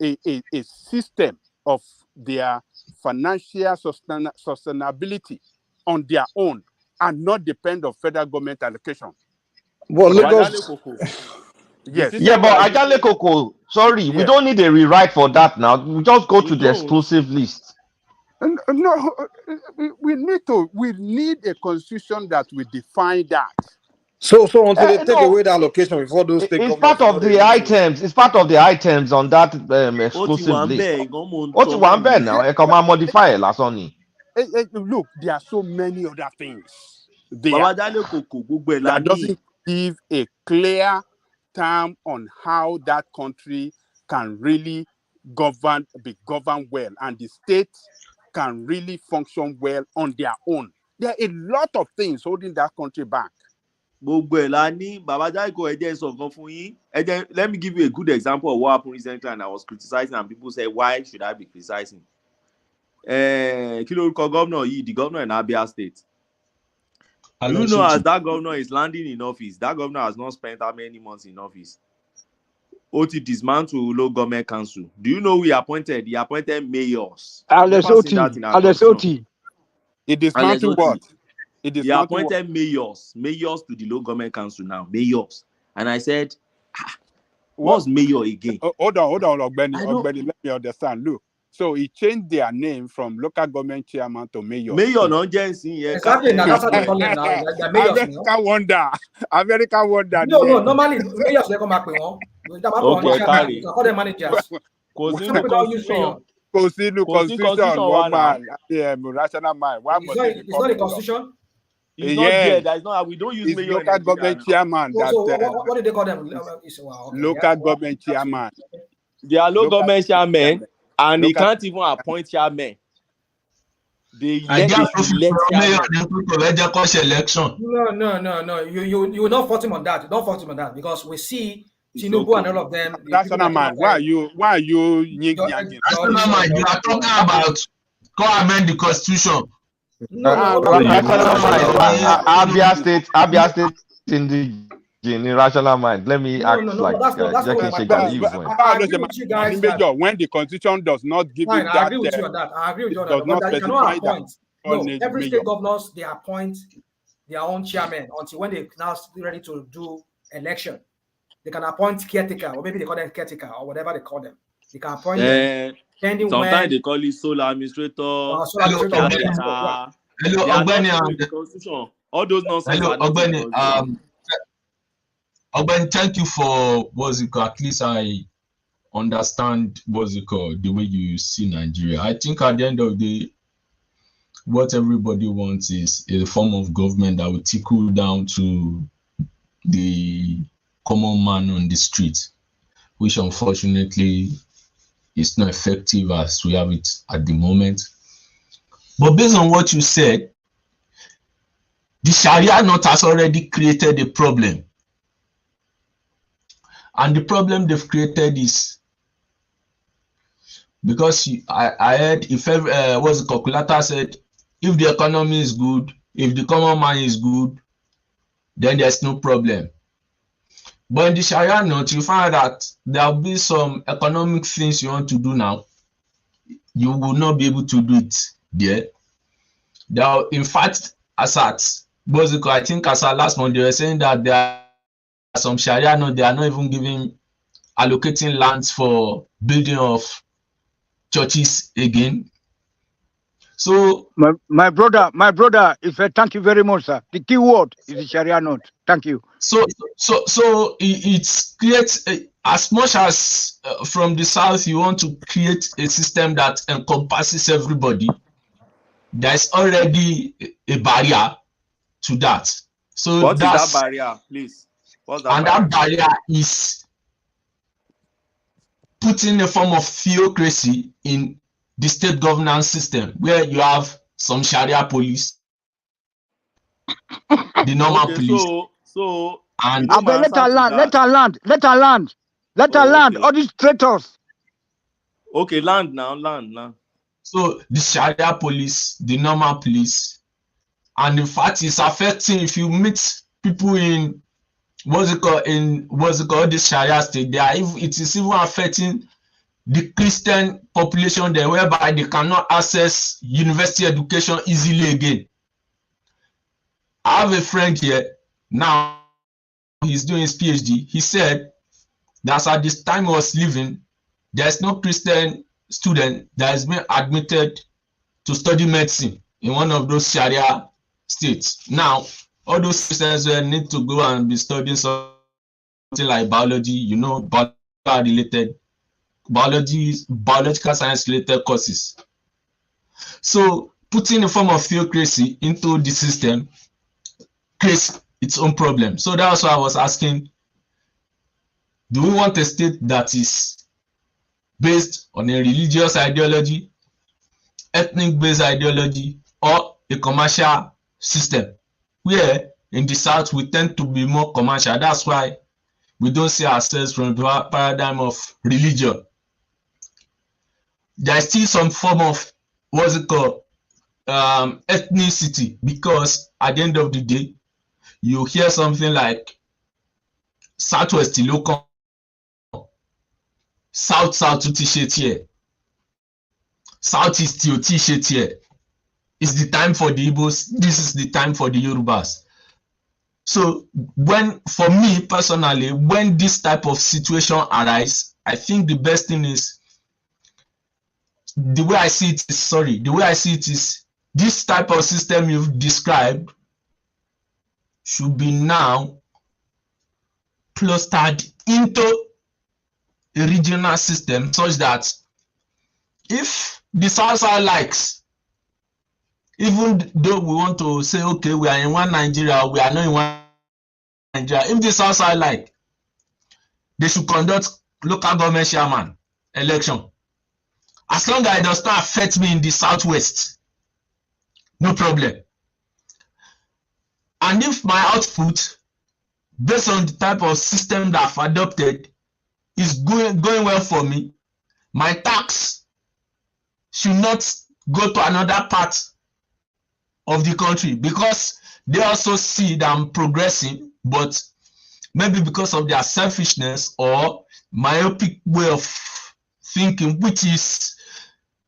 a system of their financial sustainability on their own and not depend on federal government allocation. Well, yes. Yeah, but Ajale Koko, sorry, we don't need a rewrite for that now. We just go to the exclusive list. No, we need a constitution that will define that. So until they take away the allocation before those state it's part of the items. It's part of the items on that exclusive list. What you want now? Come and modify it, last only. Look, there are so many other things that doesn't give a clear term on how that country can really be governed well, and the state can really function well on their own. There are a lot of things holding that country back. Let me give you a good example of what happened recently, and I was criticizing, and people say, why should I be criticizing? The governor in Abia State. Do you know, as that governor is landing in office, that governor has not spent that many months in office. OT dismantle local government council. Do you know who he appointed? He appointed mayors. He dismantled what? He appointed mayors to the local government council now. Mayors. And I said, what's mayor again? Hold on, Ogbeni, let me understand. Look. So he changed their name from local government chairman to mayor. Mayor, no Jensen. Exactly. Now that's what they call them now. American wonder. No. Normally, mayors they come back with one. Okay, call them managers. Constitution, one now. rational mind. Why must it It's not a constitution. It's not there. That is not. We don't use it's mayor local in government chairman. So what did they call them? Local government chairman. They are local government chairmen, and they Local- can't even appoint chairmen. They I let just mayor election. No. You will not fault him on that. Don't fault him on that because we see Tinubu okay. and all of them. Rational man. Why are you yanking? Rational man. You are talking about go amend the constitution. Abia State in the rational mind. Let me act like Jackie Shake Major, when the constitution does not give you that, I agree with you on that. I agree with you on that. But they cannot appoint. No, every state governors they appoint their own chairman until when they now ready to do election. They can appoint caretaker, or maybe they call them caretaker, or whatever they call them. They can appoint them. Sometimes they call it sole administrator. Hello, Constitution. All those nonsense. Hello, Ogbeni, thank you for what's it called. At least I understand what's it called, the way you see Nigeria. I think at the end of the day, what everybody wants is a form of government that will trickle down to the common man on the street, which unfortunately is not effective as we have it at the moment. But based on what you said, the Sharia note has already created a problem. And the problem they've created is because I heard if what's the calculator said, if the economy is good, if the common man is good, then there's no problem. But in the Sharia note, you find that there will be some economic things you want to do now. You will not be able to do it there. In fact, I think as last month, they were saying that there are some Sharia note, they are not even allocating lands for building of churches again. So my brother, thank you very much, sir. The key word is the Sharia note. Thank you. So it creates as much as from the south you want to create a system that encompasses everybody. There's already a barrier to that. So what is that barrier, please? That barrier is putting a form of theocracy in the state governance system where you have some Sharia police, the normal police. So and let her land. All these traitors. Okay, land now. So the Sharia police, the normal police, and in fact, it's affecting. If you meet people in what's it called this Sharia state, it is even affecting the Christian population there, whereby they cannot access university education easily again. I have a friend here now. He's doing his PhD. He said that at this time he was living, there's no Christian student that has been admitted to study medicine in one of those Sharia states. Now, all those Christians will need to go and be studying something like biology, biological science related courses. So putting a form of theocracy into the system creates its own problem. So that's why I was asking, do we want a state that is based on a religious ideology, ethnic based ideology, or a commercial system? Where in the south we tend to be more commercial. That's why we don't see ourselves from the paradigm of religion. There's still some form of ethnicity, because at the end of the day, you hear something like Southwest local, South t-shirt here, Southeast t-shirt here. It's the time for the Igbos. This is the time for the Yorubas. So for me personally, when this type of situation arises, I think the best thing is, the way I see it is this type of system you've described should be now clustered into a regional system such that If the South Side likes, even though we want to say, okay, we are in one Nigeria, we are not in one Nigeria, if the South Side like, they should conduct local government chairman election. As long as it does not affect me in the Southwest, no problem. And if my output, based on the type of system that I've adopted, is going well for me, my tax should not go to another part of the country, because they also see that I'm progressing, but maybe because of their selfishness or myopic way of thinking, which is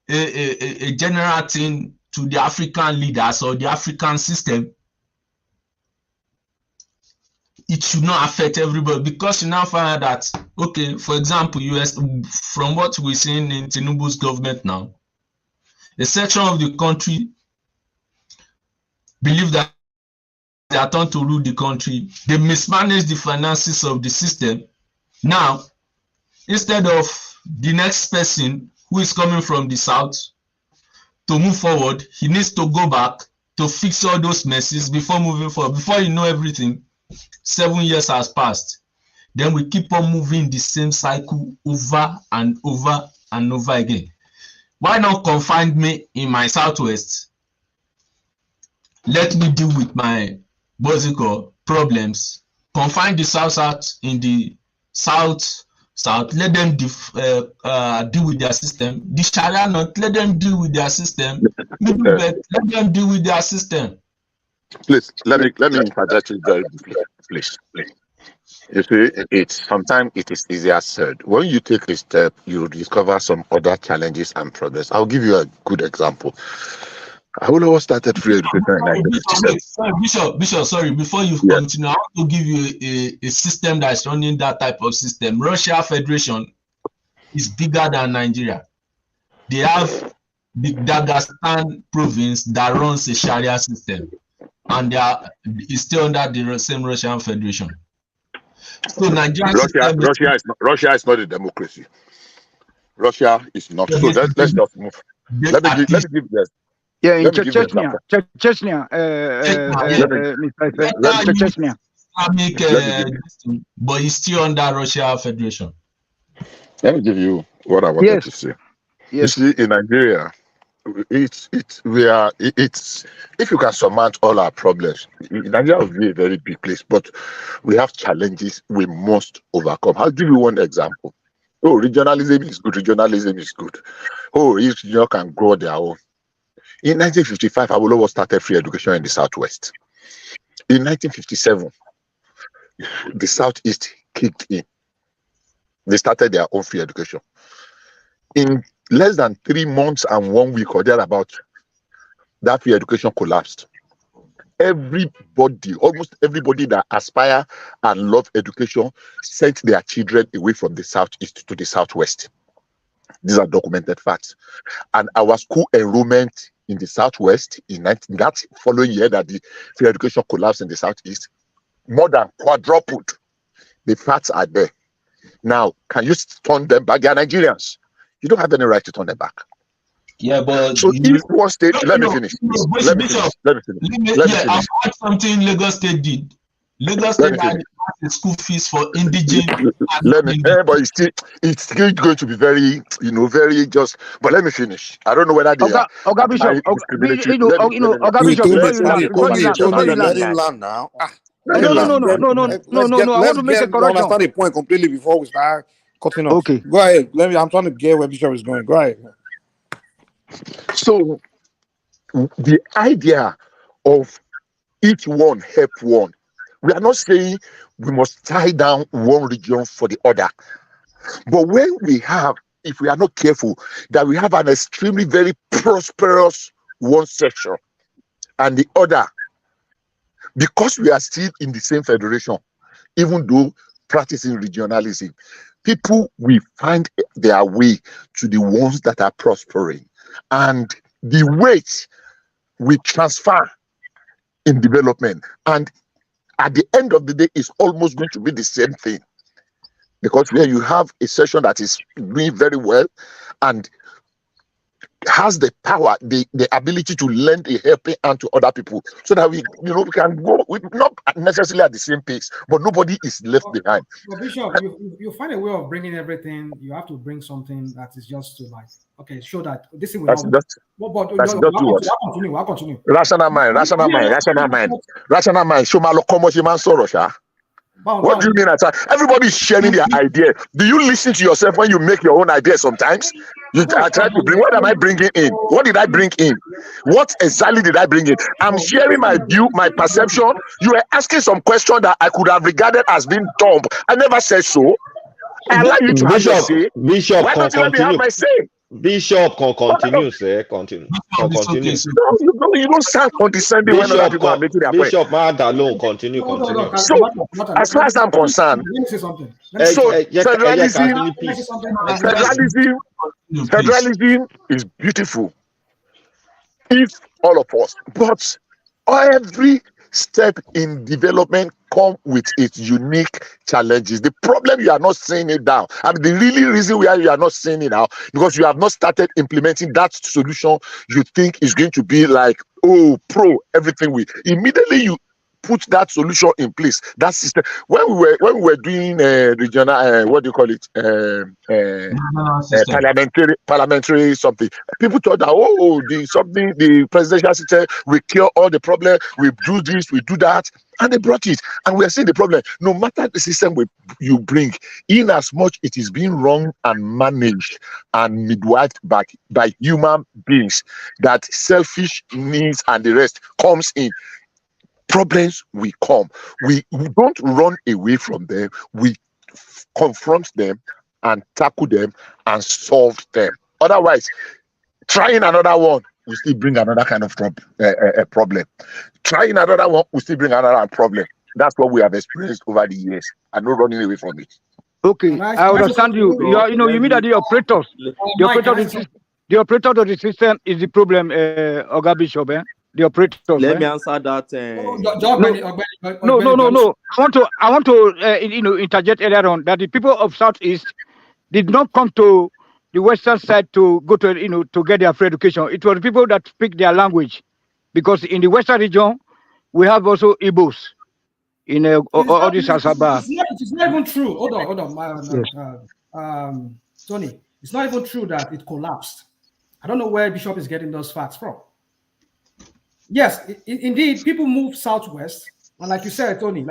a general thing to the African leaders or the African system, it should not affect everybody, because you now find out that, okay, for example, US, from what we're seeing in Tinubu's government now, a section of the country believe that they are trying to rule the country. They mismanage the finances of the system. Now, instead of the next person who is coming from the south to move forward, he needs to go back to fix all those messes before moving forward. Before you know everything, 7 years has passed. Then we keep on moving the same cycle over and over and over again. Why not confine me in my Southwest? Let me deal with my problems. Confine the South in the South. Let them deal with their system. The Sharia not, let them deal with their system. Let them deal with their system. Please, let me interject you very briefly, please. You see, it's sometimes it is easier said. When you take a step, you discover some other challenges and progress. I'll give you a good example. Awolowo started free education in 1957. Bishop, sorry, before you continue, I want to give you a system that is running that type of system. Russia Federation is bigger than Nigeria. They have the Dagestan province that runs a Sharia system, and it's still under the same Russian Federation. So Nigeria Russia is not a democracy. Russia is not. So let's just move. Let me give this. Yeah, in Chechnya, but it's still under Russia Federation. Let me give you what I wanted to say. Yes. You see, in Nigeria, it's if you can surmount all our problems, Nigeria will be a very big place, but we have challenges we must overcome. I'll give you one example. Oh, regionalism is good. Regionalism is good. Oh, each region can grow their own. In 1955, Awolowo started free education in the Southwest. In 1957, the Southeast kicked in. They started their own free education. In less than 3 months and 1 week or thereabout, that free education collapsed. Everybody, almost everybody that aspire and love education sent their children away from the Southeast to the Southwest. These are documented facts. And our school enrollment in the Southwest in that following year that the free education collapsed in the Southeast, more than quadrupled. The facts are there. Now, can you turn them back? They are Nigerians. You don't have any right to turn them back. Yeah, but so if one state, let me finish. Let me finish. I've heard something Lagos State did. Lagos State had the school fees for indigenous. But it's still going to be very, very just. But let me finish. I don't know whether they are. Oga Bishop, before you land, let him land now. No. I want to make a correction. Understand the point completely before we start cutting off. Okay, go ahead. I'm trying to get where Bishop is going. Go ahead. So the idea of each one help one. We are not saying we must tie down one region for the other. But when we have, if we are not careful, that we have an extremely very prosperous one section and the other, because we are still in the same federation, even though practicing regionalism, people will find their way to the ones that are prospering. And the weight we transfer in development. And at the end of the day, it's almost going to be the same thing. Because where you have a section that is doing very well, and has the power, the ability to lend a helping hand to other people, so that we can go not necessarily at the same pace, but nobody is left behind. Well, Bishop, you find a way of bringing everything. You have to bring something that is just to show that this thing will That's not. just I'll continue. Rational mind. Shomalo komo she man sọ̀rọ̀ sha. What do you mean? Everybody is sharing their idea. Do you listen to yourself when you make your own idea sometimes? I try to bring, what am I bringing in? What did I bring in? What exactly did I bring in? I'm sharing my view, my perception. You were asking some question that I could have regarded as being dumb. I never said so. I allow you to have your say. Bishop, why don't you let me have my say? Bishop can continue, sir. Continue. No, you don't sound condescending when other people are making their point. Bishop Madalone, continue. So, as far as I'm concerned, federalism is beautiful if all of us, but every step in development come with its unique challenges. The problem, you are not seeing it now. I mean, the really reason why you are not seeing it now, because you have not started implementing that solution you think is going to be like, pro everything. Immediately you put that solution in place, that system. When we were doing regional, what do you call it, parliamentary something, people thought that the presidential system will cure all the problem. We do this, we do that, and they brought it. And we are seeing the problem. No matter the system you bring, in as much it is being run and managed and midwifed by human beings, that selfish needs and the rest comes in. Problems will come. We don't run away from them. We confront them and tackle them and solve them. Otherwise, trying another one will still bring another kind of problem. Trying another one will still bring another problem. That's what we have experienced over the years. I'm not running away from it. Okay, I understand you. You mean that the operators, the operator of the system is the problem, Oga Bishop, eh? The operators. Let me answer that. No. I want to interject earlier on that the people of Southeast did not come to the Western side to go to to get their free education. It was the people that speak their language, because in the Western region we have also Igbos in all this Asaba. It is not even true. Hold on, Tony. It's not even true that it collapsed. I don't know where Bishop is getting those facts from. Yes, indeed, people move southwest, and like you said, Tony,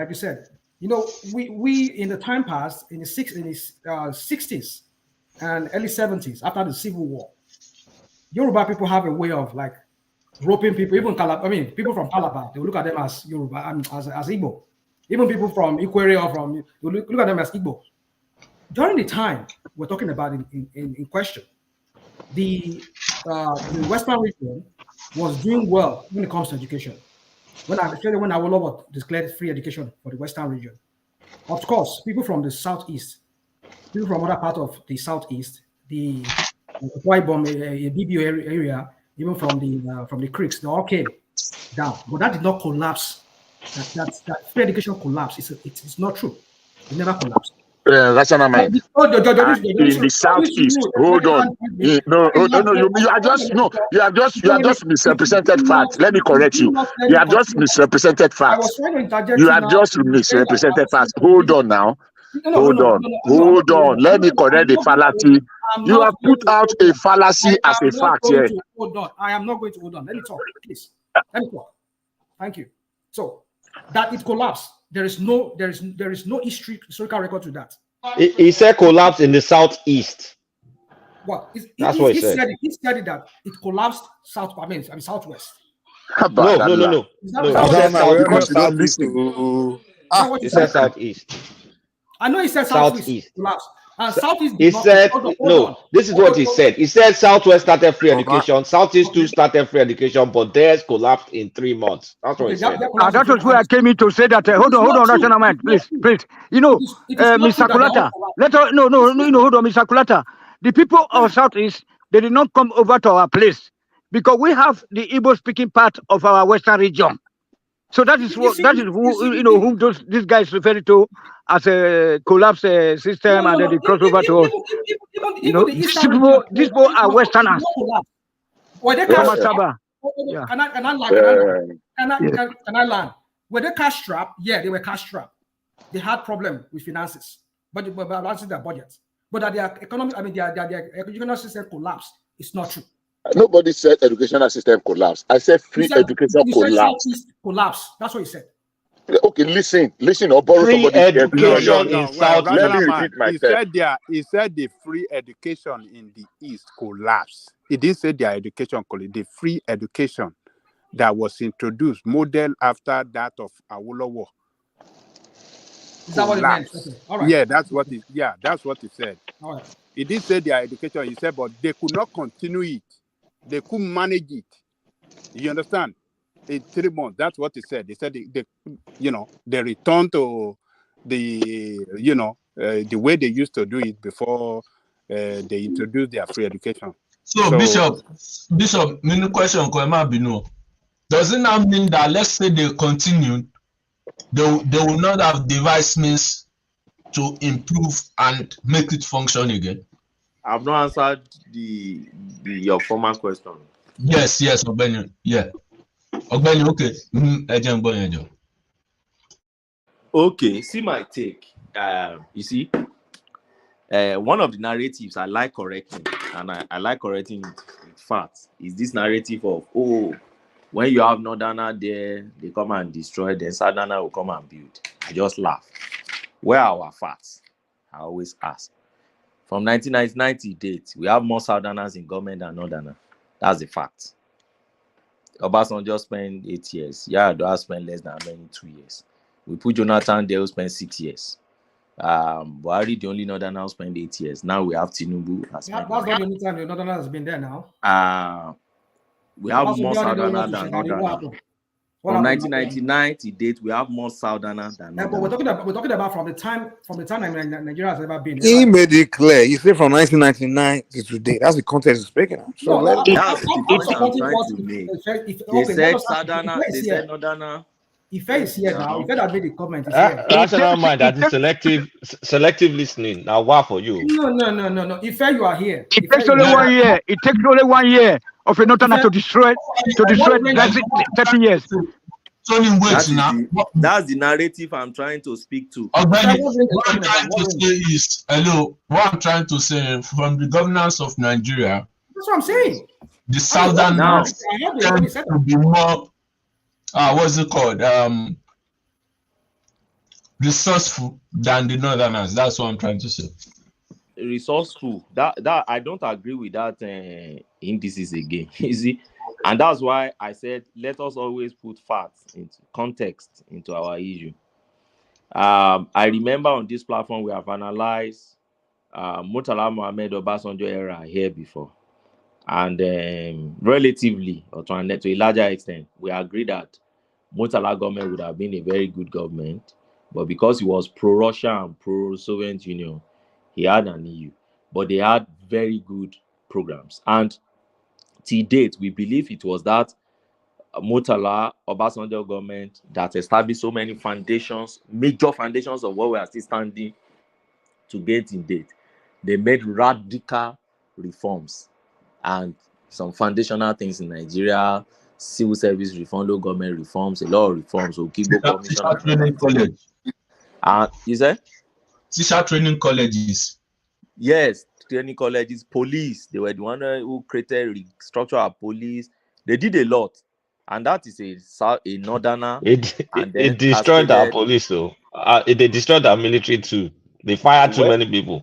we in the time past, in the 60s and early 70s, after the Civil War, Yoruba people have a way of roping people, even people from Calabar, they will look at them as Yoruba and as Igbo. Even people from Ikwere or from, they look at them as Igbo. During the time we're talking about in question, the Western region was doing well when it comes to education. When Awolowo declared free education for the Western region, of course, people from the Southeast, people from other part of the Southeast, the Waibom, BBO area, even from the Creeks, they all came down. But that did not collapse. That free education collapsed. It's not true. It never collapsed. That's not my in the Southeast. Hold on. You have just misrepresented facts. Let me correct you. You have just misrepresented facts. You have just misrepresented facts. Hold on now. Hold on. Let me correct the fallacy. You have put out a fallacy as a fact here. Hold on. I am not going to hold on. Let me talk, please. Let me talk. Thank you. So that it collapsed. There is no historical record to that. He said collapse in the Southeast. What? That's what he said. He said that it collapsed southwest. No. He said Southeast. I know he said Southeast. Collapsed. Southeast. He said no. This is what he said. He said Southwest started free education. Southeast too started free education, but theirs collapsed in 3 months. That's what he said. That was where I came in to say that. Hold on, National Mind, please. Mr. Kulata. Hold on, Mr. Kulata. The people of Southeast, they did not come over to our place because we have the Igbo-speaking part of our Western region. So that is who these guys refer to as a collapse system, and then they cross over to us. These people are Westerners. Were they cash strapped? Can I land? Were they cash strapped? Yeah, they were cash strapped. They had problem with finances, but balancing their budget. But that their economic, I mean, their educational system collapsed. It's not true. Nobody said educational system collapse. I said free education collapse. Collapse. That's what he said. Okay, listen, or borrow Free somebody. education in South. Let me repeat myself. He said the free education in the East collapsed. He didn't say their education collapsed. The free education that was introduced, model after that of Awolowo. Is that what he meant? Okay. All right. Yeah, that's what he said. All right. He didn't say their education. He said, but they could not continue it. They couldn't manage it. You understand? In 3 months, that's what he said. They said they returned to the way they used to do it before they introduced their free education. So Bishop, many question does it now mean that, let's say they continued, they will not have devised means to improve and make it function again? I've not answered your former question. Yes, Ogbeni. Yeah. Ogbeni, okay. Okay, see my take. You see, one of the narratives I like correcting, and I like correcting it with facts, is this narrative of, when you have Northerner there, they come and destroy, then Southerner will come and build. I just laugh. Where are our facts? I always ask. From 1999 to date, we have more Southerners in government than Northerners. That's the fact. Obasanjo spent 8 years. Yar'Adua spent less than 2 years. We put Jonathan there who spent 6 years. Buhari, the only Northerner who spent 8 years. Now we have Tinubu. That's not the only time the Northerner has been there now. We have more Southerners than Northerners. From 1999 to date, we have more Southerners than Northerners. But we're talking about from the time Nigeria has ever been. He made it clear. He said from 1999 to today. That's the context he's speaking of. So that's the point I'm trying to make. They said Southerner, they said Northerner. Ife is here now. Ife that made the comment. Rational mind, that is selective listening. Now, what for you? No. Ife, you are here. It takes only 1 year. It takes only 1 year of a Northerner to destroy 30 years. That's the narrative I'm trying to speak to. What I'm trying to say is, what I'm trying to say, from the governance of Nigeria, that's what I'm saying. The Southerners tend to be more, what's it called? Resourceful than the Northerners. That's what I'm trying to say. Resourceful. That I don't agree with that indices again. You see, and that's why I said let us always put facts into context into our issue. I remember on this platform we have analyzed Murtala Mohammed Obasanjo era here before, and relatively, or to a larger extent, we agree that Murtala government would have been a very good government, but because he was pro-Russia and pro-Soviet Union, he had an EU, but they had very good programs. And to date, we believe it was that Murtala Obasanjo government that established so many foundations, major foundations of what we are still standing to get in date. They made radical reforms and some foundational things in Nigeria, civil service reform, local government reforms, a lot of reforms. Teacher training college. You said? Teacher training colleges. Yes, training colleges, police. They were the one who created restructure our police. They did a lot. And that is a Northerner. It destroyed our police, though. They destroyed our military, too. They fired too many people.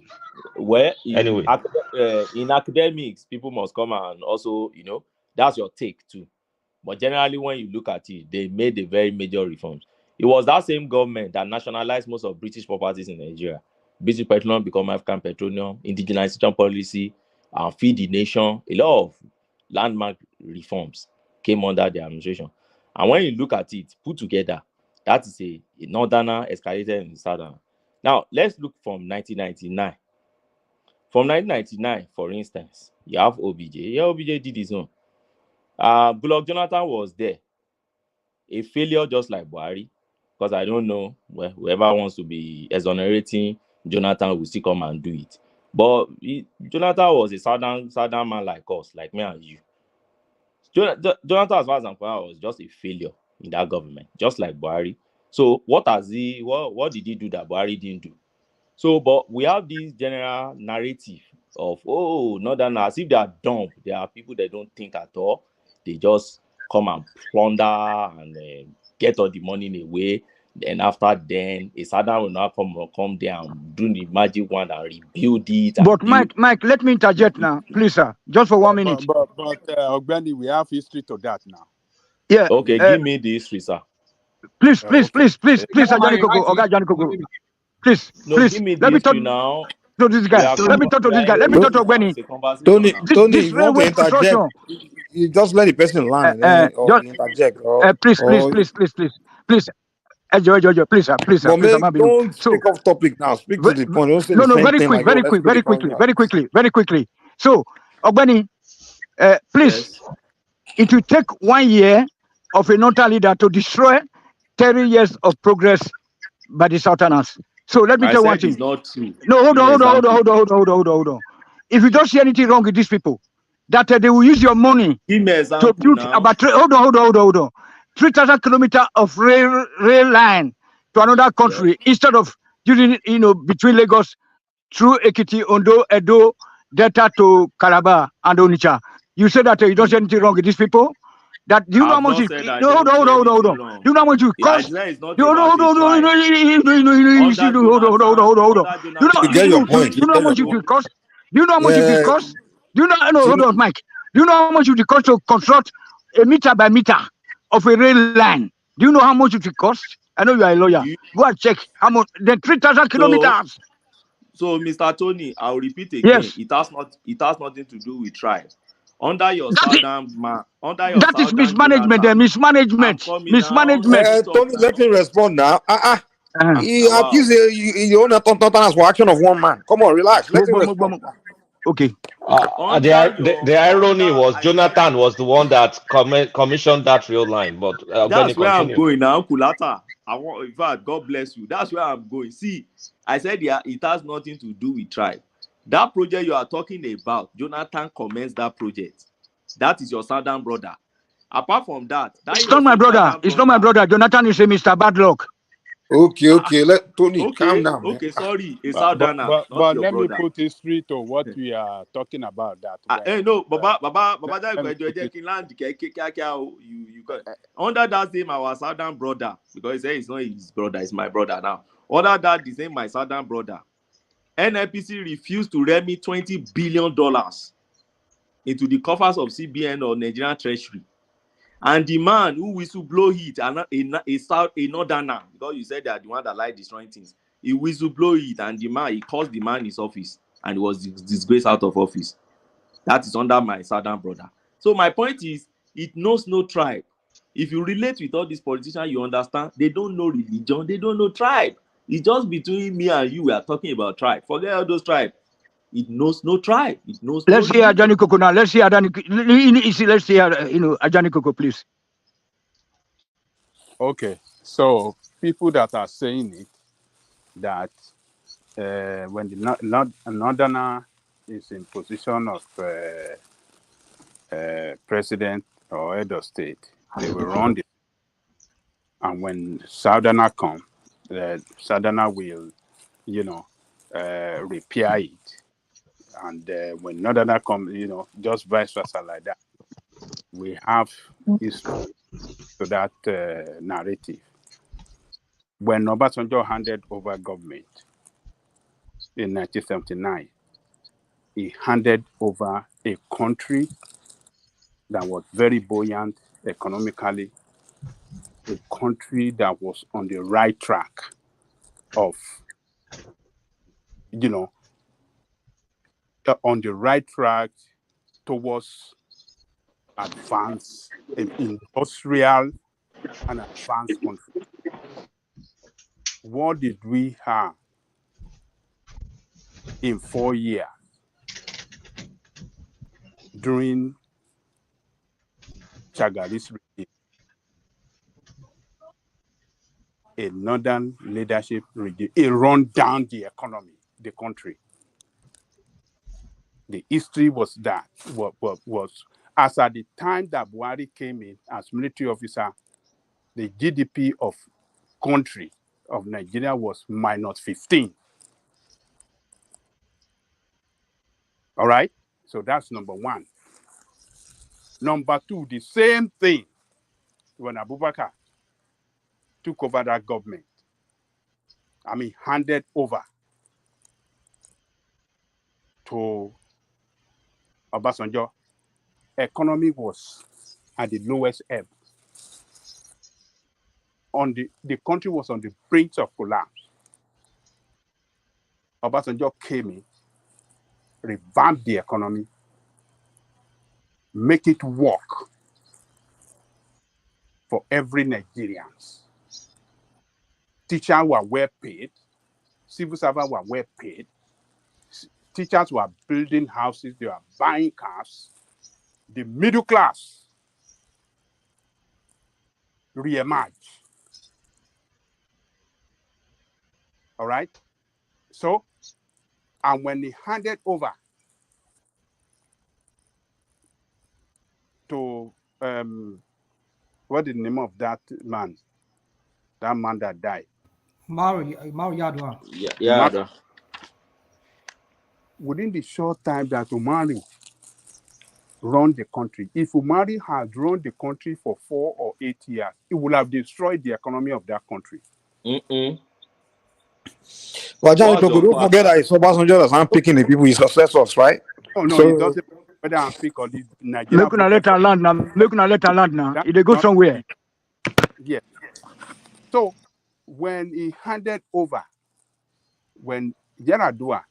Well, anyway, in academics, people must come and also, that's your take, too. But generally, when you look at it, they made a very major reforms. It was that same government that nationalized most of British properties in Nigeria. British Petroleum become African Petroleum, indigenization policy, feed the nation. A lot of landmark reforms came under their administration. And when you look at it, put together, that is a Northerner escalated in the Southerner. Now, let's look from 1999. From 1999, for instance, you have OBJ. Yeah, OBJ did his own. Goodluck Jonathan was there. A failure just like Buhari, because I don't know whoever wants to be exonerating Jonathan will still come and do it. But Jonathan was a southern man like us, like me and you. Jonathan, as far as I'm concerned, was just a failure in that government, just like Buhari. So what did he do that Buhari didn't do? So, but we have this general narrative of, oh, Northern, as if they are dumb. There are people that don't think at all. They just come and plunder and get all the money away. Then after then, a Saddam will now come there and do the magic wand and rebuild it. And But Mike, let me interject now, please, sir, just for 1 minute. But Ogbeni, we have history to that now. Yeah. Okay, give me the history, sir. Please, Ajani Koko, Oga Ajani Koko. Please, Give me the history now. To this guy. Let me talk to this guy. Let me talk to Ogbeni. Tony, This you want to railway interject? construction. You just let the person land, or interject. Please. Jojo, please, sir. But don't speak off topic now. Speak to the point. Don't say the same thing. Very quickly. So, Ogbeni, please, it will take 1 year of a Northern leader to destroy 30 years of progress by the Southerners. So let me tell you one thing. It's not true. No, hold on. If you don't see anything wrong with these people, that they will use your money to build about hold on. 3,000 kilometers of rail line to another country instead of using between Lagos through Ekiti, Ondo, Edo, Delta to Calabar and Onitsha. You said that you don't see anything wrong with these people. That do you know how much it? Hold on. Do you know how much it costs? Hold on. You get your point. Do you know how much it will cost? Do you know how much it will cost? Do you know? No, hold on, Mike. Do you know how much it will cost to construct a meter by meter of a rail line? Do you know how much it will cost? I know you are a lawyer. Go and check how much. The 3,000 kilometers. So, Mr. Tony, I'll repeat again. Yes. It has nothing to do with tribe. Under your that is mismanagement. Mismanagement. Tony, let him respond now. He accused you own for action of one man. Come on, relax. Let him respond. Okay. The irony was Jonathan was the one that commissioned that rail line, but that's where I'm going now, Kulata. In fact, God bless you. That's where I'm going. See, I said it has nothing to do with tribe. That project you are talking about, Jonathan commenced that project. That is your southern brother. Apart from that, it's not my brother. It's not my brother. Jonathan is a Mr. Badlock. Okay. Let Tony calm down. Okay, sorry. A southerner. But let me put history to what we are talking about. No, Baba, under that same our southern brother, because he said it's not his brother, it's my brother now. Under that, the same my southern brother. NNPC refused to remit $20 billion into the coffers of CBN or Nigerian Treasury. And the man who whistleblow it, a northerner, because you said that the one that like destroying things, he whistleblow it, and he caused the man his office, and he was disgraced out of office. That is under my southern brother. So my point is, it knows no tribe. If you relate with all these politicians, you understand, they don't know religion, they don't know tribe. It's just between me and you, we are talking about tribe. Forget all those tribes. It knows no tribe. It knows. Let's hear Ajani Koko now. Let's hear Ajani Koko, please. Okay, so people that are saying it, that when the northerner is in position of president or head of state, they will run it. And when southerner come, the southerner will, repair it. And when northerner come, just vice versa like that. We have history to that narrative. When Obasanjo handed over government in 1979, he handed over a country that was very buoyant economically, a country that was on the right track of, on the right track towards advanced, industrial and advanced country. What did we have in 4 years during Chagari's regime? A northern leadership regime. It run down the economy, the country. The history was that was As at the time that Buhari came in as military officer, the GDP of country of Nigeria was minus 15. All right? So that's number one. Number two, the same thing when Abubakar took over that government. Handed over to Obasanjo, economy was at the lowest ebb. The country was on the brink of collapse. Obasanjo came in, revamped the economy, make it work for every Nigerian. Teachers were well paid, civil servants were well paid, teachers were building houses, they were buying cars. The middle class re-emerged. All right? So, and when he handed over to, what is the name of that man? That man that died? Mario Yadwa. Yeah. Within the short time that Umari run the country, if Umari had run the country for 4 or 8 years, it would have destroyed the economy of that country. Well, Johnny Toko, don't forget that it's Obasanjo that's handpicking the people, his successors, right? Oh, no, so, it doesn't whether I'm pick on the Nigeria. Make una let her land now. Make una let her land now. They go somewhere. Yes. So when he handed over, when Yaradua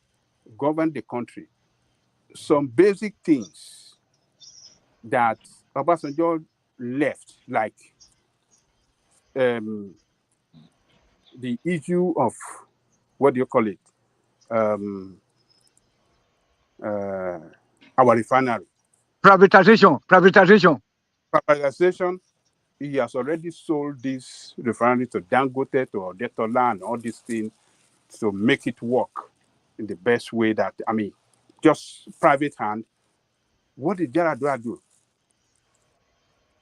governed the country, some basic things that Obasanjo left, like the issue of, what do you call it? Our refinery. Privatization. He has already sold this refinery to Dangote, to Odetola, and all these things to make it work in the best way that, just private hand. What did Yaradua do?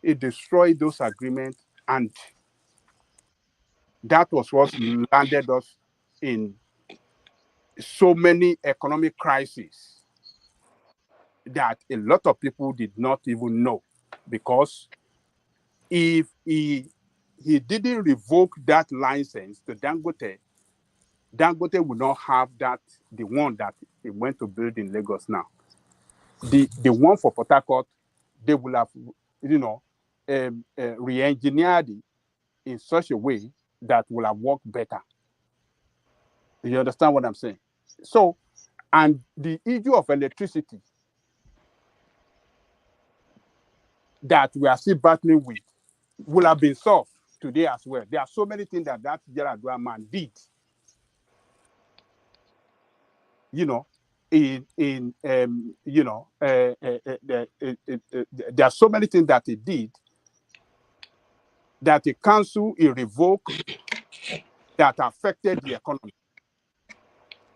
He destroyed those agreements, and that was what landed us in so many economic crises that a lot of people did not even know, because if he didn't revoke that license to Dangote, Dangote would not have the one that he went to build in Lagos now. The one for Port Harcourt, they will have, re-engineered it in such a way that will have worked better. You understand what I'm saying? So, and the issue of electricity that we are still battling with will have been solved today as well. There are so many things that Yaradua man did. There are so many things that he did that the council he revoked that affected the economy.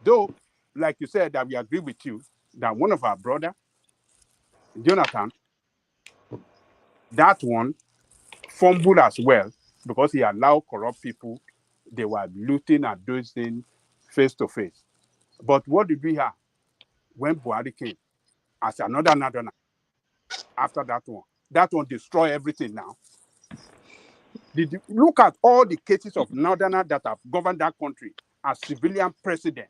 Though, like you said, that we agree with you that one of our brother, Jonathan, that one fumbled as well because he allowed corrupt people. They were looting at those things face to face. But what did we have when Buhari came as another Northerner after that one? That one destroyed everything now. Did you look at all the cases of Northerners that have governed that country as civilian president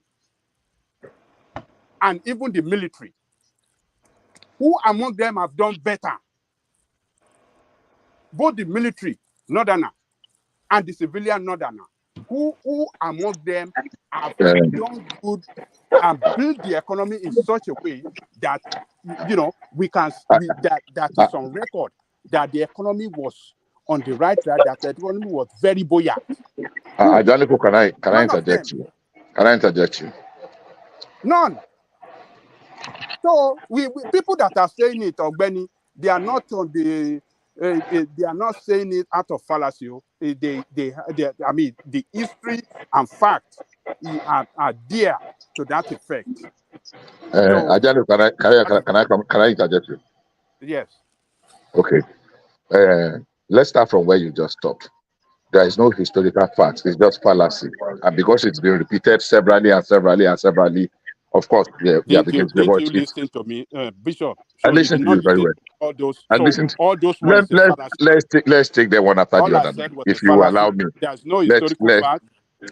and even the military? Who among them have done better? Both the military Northerner and the civilian Northerner. Who among them have done good and built the economy in such a way that we can that is on record that the economy was on the right track, that the economy was very buoyant. Ajanico, can I interject you? Can I interject you? None. So we people that are saying it, Ogbeni, they are not on the they are not saying it out of fallacy. The history and facts are there to that effect. Ajanico, can I interject you? Yes. Okay. Let's start from where you just stopped. There is no historical fact. It's just fallacy. And because it's been repeated severally and severally and severally, of course, we are beginning to Didn't watch you it. listen to me, Bishop? I So you listen did to not you very listen well. to all those. I So listened. all those ones is a fallacy. Let's take them one after All the I other. said was a If you fallacy. allow me, There's no let's historical let fact.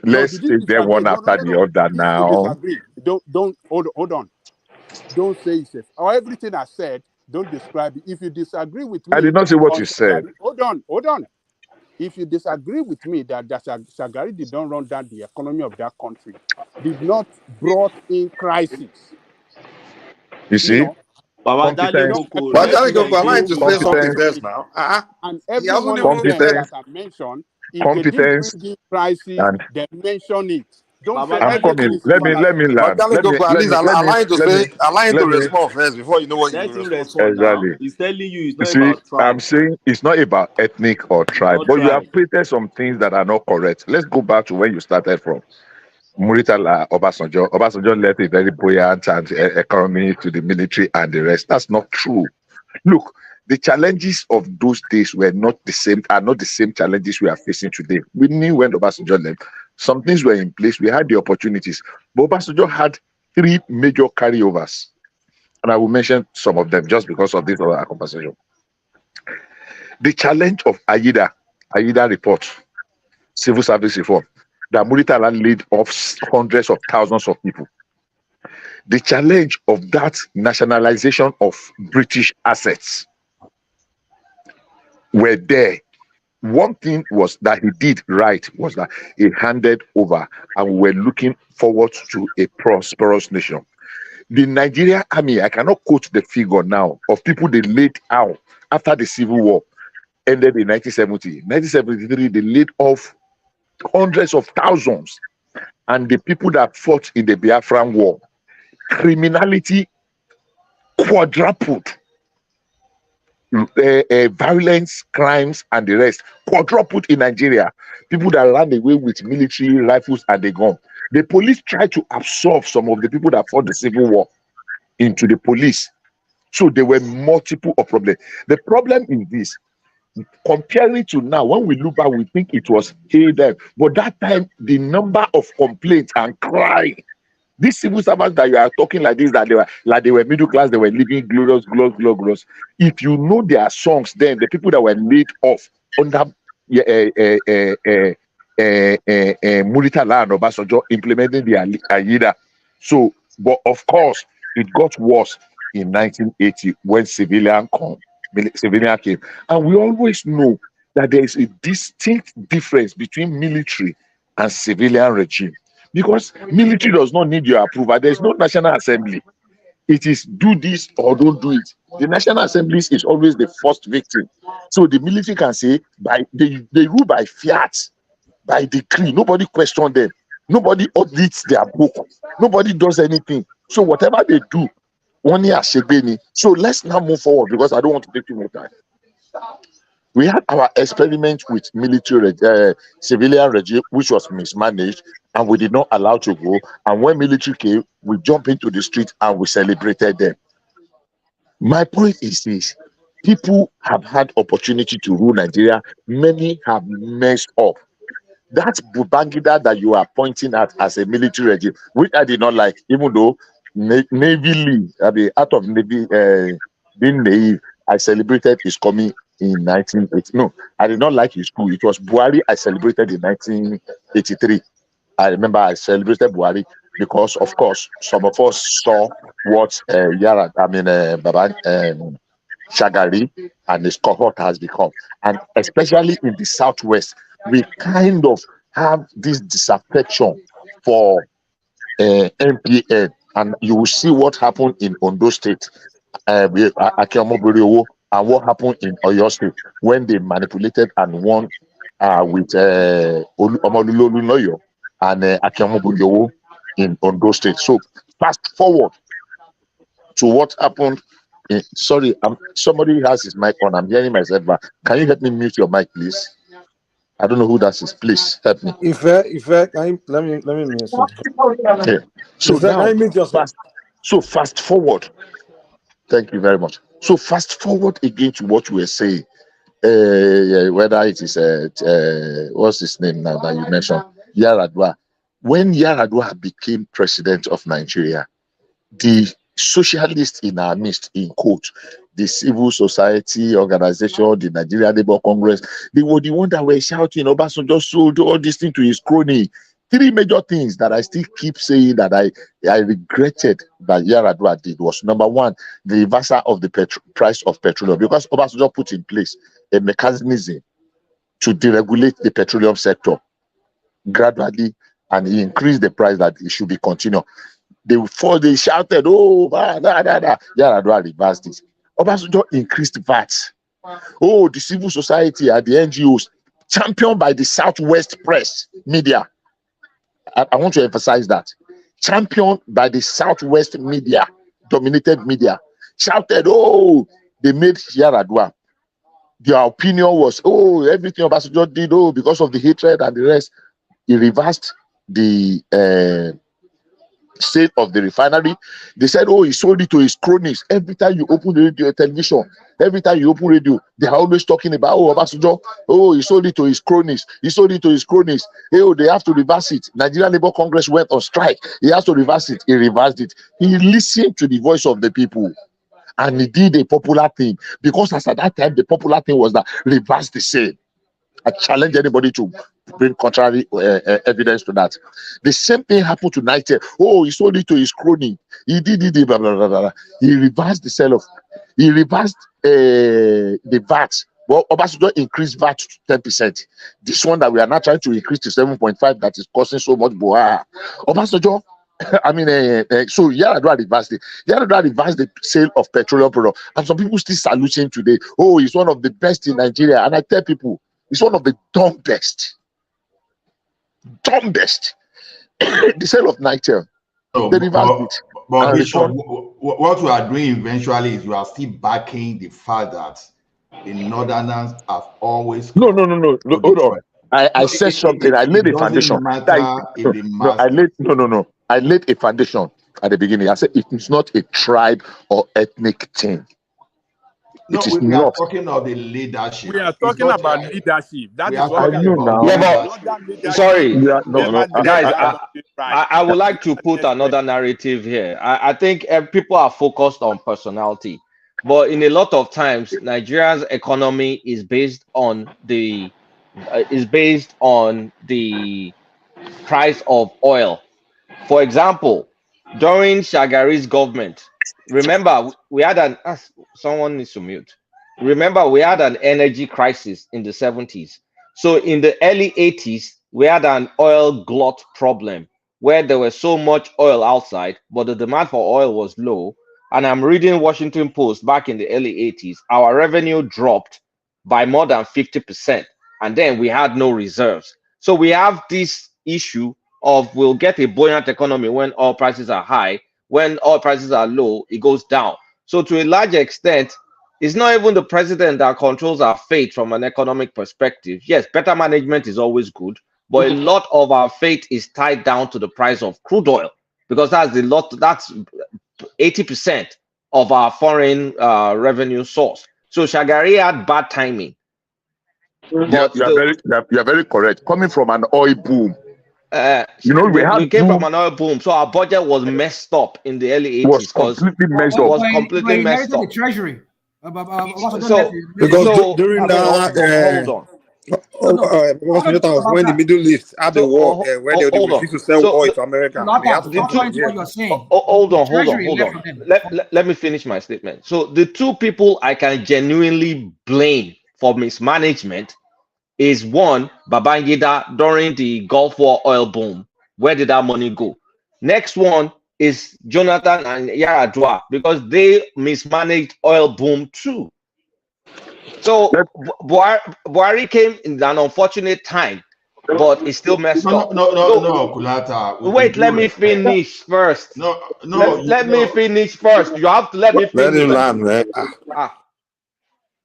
No, let's did you take them disagree? one No, after no, the no. other If you now. disagree, don't hold on. Don't say it's a, or everything I said. Don't describe it. If you disagree with I me did not say what on you said. Shagari, hold on. If you disagree with me that Shagari did not run down the economy of that country, did not brought in crisis, You see, Baba did Dale competence, not Boko But create rest Daniel, in allow him new to peace. say something competence, first opportunities, now. and He every hasn't one of even them said. competence, that I mentioned, if they didn't bring competence, in crisis, and then mention it. Don't Baba say I'm Dale everything coming. is a Boko Let rest me fallacy. in But land. peace. Daniel, at least allow him to say, allow him to Let me respond first before you know what you Let will him respond to. respond now. exactly. He's telling you it's You not see, about I'm tribe. saying it's not about ethnic or tribe, Not but you have tribe. created some things that are not correct. Let's go back to where you started from. Muritala Obasanjo. Obasanjo left a very buoyant and economy to the military and the rest. That's not true. Look, the challenges of those days were not the same, are not the same challenges we are facing today. We knew when Obasanjo left, some things were in place, we had the opportunities. But Obasanjo had 3 major carryovers. And I will mention some of them just because of this other conversation. The challenge of Aida report, civil service reform, that Muritala laid off hundreds of thousands of people. The challenge of that nationalization of British assets were there. One thing was that he did right was that he handed over, and we were looking forward to a prosperous nation. The Nigerian army, I cannot quote the figure now, of people they laid out after the Civil War ended in 1970. 1973, they laid off hundreds of thousands. And the people that fought in the Biafran War, criminality quadrupled. Violence, crimes, and the rest quadrupled in Nigeria. People that ran away with military rifles and the gun. The police tried to absorb some of the people that fought the Civil War into the police. So there were multiple of problems. The problem is this: comparing to now, when we look back, we think it was hey there, but that time the number of complaints and cry. These civil servants that you are talking like this, that they were middle class, they were living glorious. If you know their songs, then the people that were laid off under Muritala and Obasanjo implementing the Aida. So, but of course, it got worse in 1980 when civilian came, and we always know that there is a distinct difference between military and civilian regime. Because military does not need your approval. There is no National Assembly. It is do this or don't do it. The National Assembly is always the first victim. So the military can say they rule by fiat, by decree. Nobody question them. Nobody audits their book. Nobody does anything. So whatever they do, one year Shegbeni. So let's now move forward because I don't want to take too much time. We had our experiment with military civilian regime, which was mismanaged, and we did not allow to go. And when military came, we jumped into the street and we celebrated them. My point is this: people have had opportunity to rule Nigeria. Many have messed up. That Bubangida that you are pointing at as a military regime, which I did not like, even though naively, I mean, out of Navy, being naive, I celebrated his coming in 1980. No, I did not like his coup. It was Buhari I celebrated in 1983. I remember I celebrated Buhari because, of course, some of us saw what Baba Shagari and his cohort has become. And especially in the Southwest, we kind of have this disaffection for MPN. And you will see what happened in Ondo State with Akiamo Boriowo, and what happened in Oyo State when they manipulated and won with Omolulolu Noyo and Akiamo Boriowo in Ondo State. So fast forward to what happened. Sorry, somebody has his mic on. I'm hearing myself back. Can you help me mute your mic, please? I don't know who that is. Please help me. If can you, let me mute you. Okay. So now, fast forward. Thank you very much. So fast forward again to what we were saying. Whether it is what's his name now that you mentioned, Yaradua. When Yaradua became president of Nigeria, the socialists in our midst, in quote, the civil society organization, the Nigerian Labour Congress, they were the one that were shouting, Obasanjo sold all these things to his crony. Three major things that I still keep saying that I regretted that Yaradua did was, number one, the reversal of the price of petroleum, because Obasanjo put in place a mechanism to deregulate the petroleum sector gradually, and he increased the price that it should be continued. Before they shouted, oh, Yaradua reversed this. Obasanjo increased VAT. Oh, the civil society and the NGOs, championed by the Southwest press media. I want to emphasize that. Championed by the Southwest media, dominated media, shouted, oh, they made Yaradua. Their opinion was, oh, everything Obasanjo did, oh, because of the hatred and the rest. He reversed the sale of the refinery. They said, oh, he sold it to his cronies. Every time you open the radio, television, every time you open radio, they are always talking about, oh, Obasanjo, oh, he sold it to his cronies. He sold it to his cronies. Hey, oh, they have to reverse it. Nigerian Labour Congress went on strike. He has to reverse it. He reversed it. He listened to the voice of the people. And he did a popular thing, because as at that time, the popular thing was that reverse the sale. I challenge anybody to bring contrary evidence to that. The same thing happened to Nitel. Oh, he sold it to his crony. He did blah, blah, blah, blah. He reversed the sale of, he reversed the VAT. Well, Obasanjo increased VAT to 10%. This one that we are now trying to increase to 7.5, that is causing so much boah. Obasanjo, I mean, so Yaradua reversed it. Yaradua reversed the sale of petroleum products. And some people still salute him today. Oh, he's one of the best in Nigeria. And I tell people, he's one of the dumbest. The sale of Nitel. They reversed it. But Bishop, what we are doing eventually is we are still backing the fact that the Northerners have always. No. Hold on. I said something. I laid a foundation. I laid a foundation at the beginning. I said it is not a tribe or ethnic thing. No, it is we not. are talking of the leadership. We are talking about leadership. That is what I know now. Yeah, but sorry, No, guys. I would like to put another narrative here. I think people are focused on personality, but in a lot of times, Nigeria's economy is based on the price of oil. For example, during Shagari's government, remember we had someone needs to mute. Remember, we had an energy crisis in the 70s. So in the early 80s, we had an oil glut problem where there was so much oil outside, but the demand for oil was low. And I'm reading Washington Post back in the early 80s, our revenue dropped by more than 50%. And then we had no reserves. So we have this issue of we'll get a buoyant economy when oil prices are high. When oil prices are low, it goes down. So to a large extent, it's not even the president that controls our fate from an economic perspective. Yes, better management is always good, but a lot of our fate is tied down to the price of crude oil, because that's 80% of our foreign revenue source. So Shagari had bad timing. You are very correct. Coming from an oil boom. We came from an oil boom, so our budget was messed up in the early 80s. Was completely messed up. Was completely messed up. The treasury. Because during that, hold on. When the Middle East had the war, where they refused to sell oil to America. Hold on. Let me finish my statement. So the two people I can genuinely blame for mismanagement is one, Babangida during the Gulf War oil boom. Where did that money go? Next one is Jonathan and Yaradua, because they mismanaged oil boom too. So Buhari came in an unfortunate time, but it's still messed up. No, Kulata. Wait, let me finish first. Let me finish first. You have to let me finish. Let him land, man.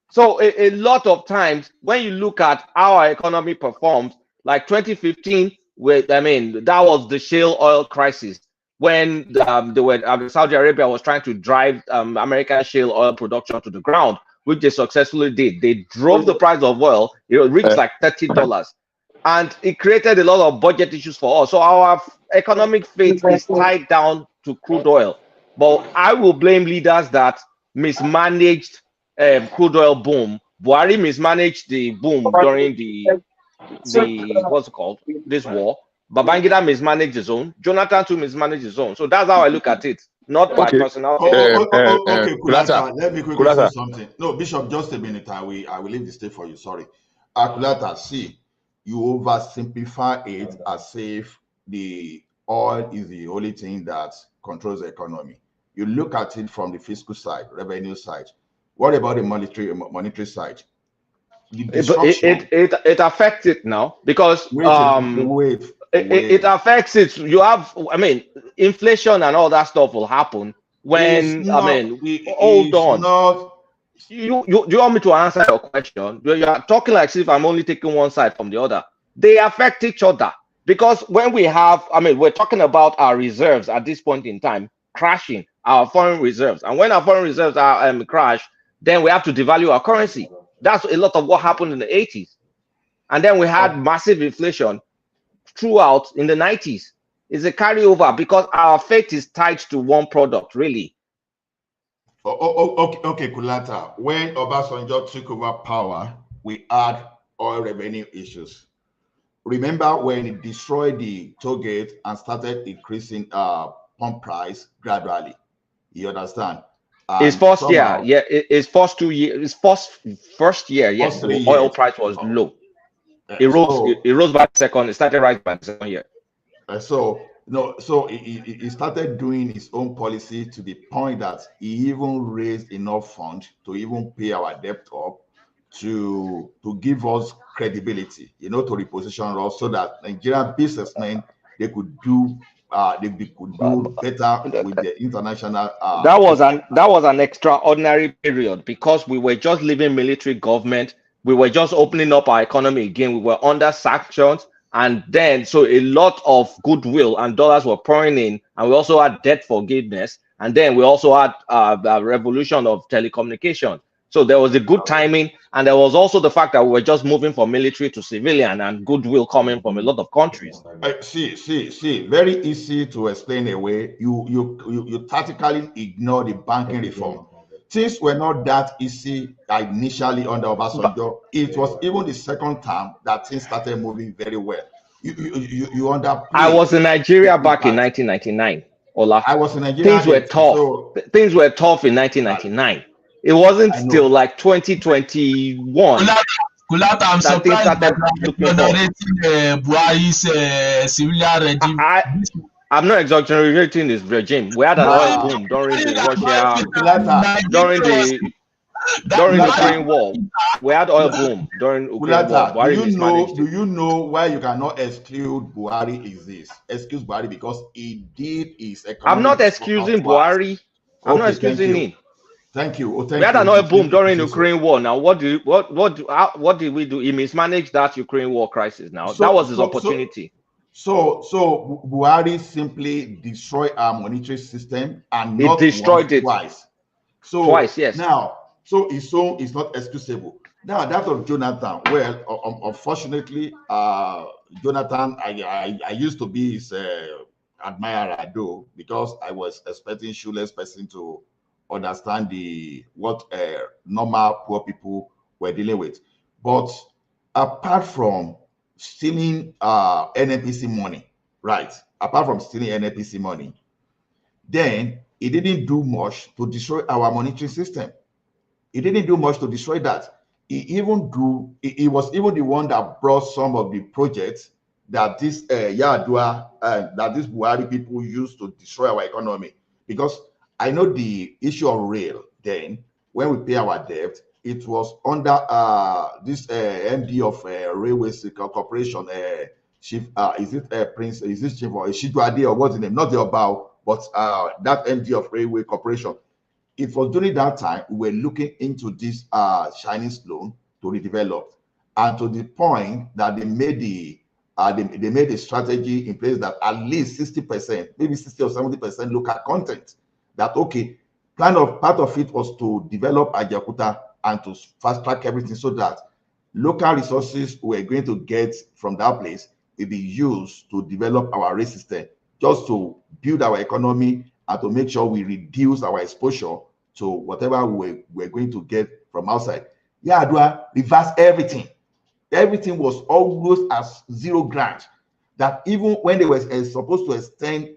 So a lot of times when you look at how our economy performs, like 2015, that was the shale oil crisis. when Saudi Arabia was trying to drive American shale oil production to the ground, which they successfully did. They drove the price of oil. It reached like $30. And it created a lot of budget issues for us. So our economic fate is tied down to crude oil. But I will blame leaders that mismanaged crude oil boom. Buhari mismanaged the boom during the what's it called? This war. Babangida mismanaged his own. Jonathan too mismanaged his own. So that's how I look at it. Not my personal. Okay, Kulata, let me quickly say something. No, Bishop, just a minute. I will leave the stage for you. Sorry. Kulata, see, you oversimplify it as if the oil is the only thing that controls the economy. You look at it from the fiscal side, revenue side. What about the monetary side? It affects it now because it affects it. You have, I mean, inflation and all that stuff will happen when hold on. You want me to answer your question? You are talking like if I'm only taking one side from the other. They affect each other because when we have, I mean, we're talking about our reserves at this point in time crashing, our foreign reserves, and when our foreign reserves are crash, then we have to devalue our currency. That's a lot of what happened in the 80s, and then we had massive inflation throughout in the 90s. It's a carryover because our fate is tied to one product, really. Okay, Kulata. When Obasanjo took over power, we had oil revenue issues. Remember when it destroyed the toll gate and started increasing pump price gradually? You understand? His first year, yeah, his first 2 years, his first year, yes, the oil price was low. It rose by the second, it started rising by the second year. So he started doing his own policy to the point that he even raised enough funds to even pay our debt up to give us credibility, to reposition us so that Nigerian businessmen they could do better with the international. That was an extraordinary period because we were just leaving military government. We were just opening up our economy again. We were under sanctions. And then, so a lot of goodwill and dollars were pouring in, and we also had debt forgiveness. And then we also had a revolution of telecommunication. So there was a good timing, and there was also the fact that we were just moving from military to civilian, and goodwill coming from a lot of countries. See, very easy to explain away. You tactically ignore the banking reform. Things were not that easy initially under Obasanjo. It was even the second term that things started moving very well. You underplay. I was in Nigeria back in 1999. Ola. I was in Nigeria. Things were tough. Things were tough in 1999. It wasn't till like 2021. Kulata, I'm surprised that you're narrating Buhari's civilian regime. I'm not exaggerating this regime. We had an oil boom during the Ukraine war. We had oil boom during Ukraine war. Do you know why you cannot exclude Buhari? Excuse Buhari because he did his economic. I'm not excusing Buhari. I'm not excusing him. Thank you. We had an oil boom during the Ukraine war. Now, what did we do? He mismanaged that Ukraine war crisis. Now, that was his opportunity. So Buhari simply destroyed our monetary system and not destroyed it twice. So twice, yes. Now, so his own is not excusable. Now that of Jonathan, well, unfortunately, Jonathan, I used to be his admirer though, because I was expecting shoeless person to understand what normal poor people were dealing with. But apart from stealing NNPC money, right? Apart from stealing NNPC money, then he didn't do much to destroy our monetary system. He didn't do much to destroy that. He was even the one that brought some of the projects that this Yadua that these Buhari people used to destroy our economy. Because I know the issue of rail then, when we pay our debt, it was under this MD of Railways Corporation, Chief, is it Prince, is this Chief or Shiduade or what's the name? Not the Obao, but that MD of Railway Corporation. It was during that time we were looking into this Chinese loan to redevelop, and to the point that they made the they made a strategy in place that at least 60%, maybe 60 or 70% local content. That okay, part of it was to develop Ajaokuta and to fast track everything so that local resources we're going to get from that place will be used to develop our race system, just to build our economy and to make sure we reduce our exposure to whatever we're going to get from outside. Yar'Adua reversed everything. Everything was almost as zero grant. That even when they were supposed to extend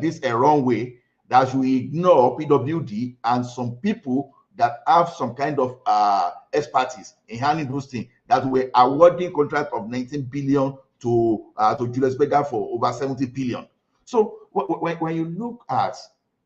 this runway, that we ignore PWD and some people that have some kind of expertise in handling those things, that were awarding contract of 19 billion to Julius Berger for over 70 billion. So when you look at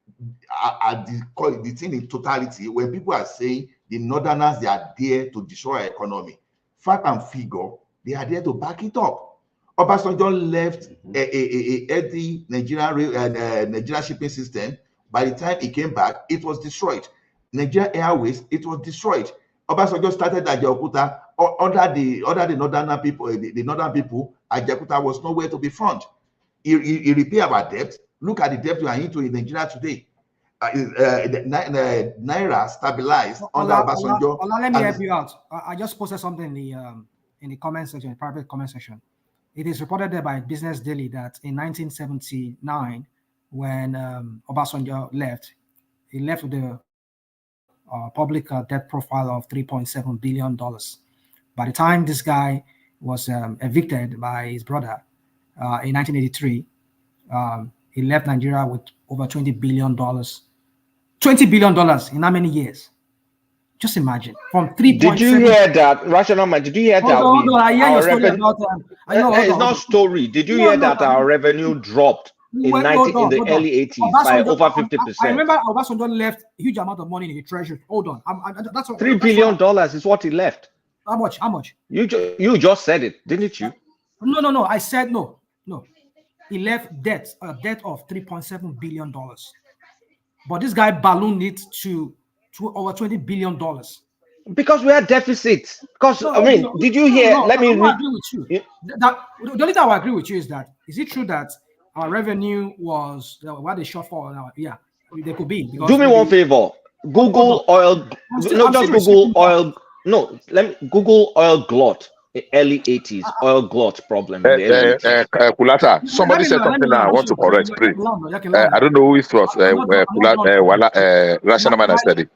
the thing in totality, when people are saying the Northerners, they are there to destroy our economy, fact and figure, they are there to back it up. Obasanjo left the Nigerian shipping system. By the time he came back, it was destroyed. Nigeria Airways, it was destroyed. Obasanjo started Ajaokuta under the northern people. The northern people, Ajaokuta was nowhere to be found. He repaired our debt. Look at the debt we are into in Nigeria today. Naira stabilized under Obasanjo. Let me help you out. I just posted something in the comment section, private comment section. It is reported there by Business Daily that in 1979, when Obasanjo left, he left with the public debt profile of $3.7 billion. By the time this guy was evicted by his brother in 1983, he left Nigeria with over $20 billion. $20 billion in how many years? Just imagine. From 3.7. Did you hear that, Rational Man? Did you hear that? Hold on, I hear your story about it's not story. Did you hear that our revenue dropped in the early 80s by over 50%? I remember Obasanjo left a huge amount of money in the treasury. Hold on, that's $3 billion is what he left. How much? How much? You just said it, didn't you? No. I said no. He left debt of $3.7 billion, but this guy ballooned it to over $20 billion. Because we had deficits. Because did you hear? Let me agree with you. The only thing I agree with you is that is it true that our revenue was what they shortfall now? Yeah, there could be. Do me one favor. Google oil. Google oil. No, let me Google oil glut. Early 80s oil glut problem. Kulata, somebody said something now I want to correct, please. I don't know who it was. Rational Man said it.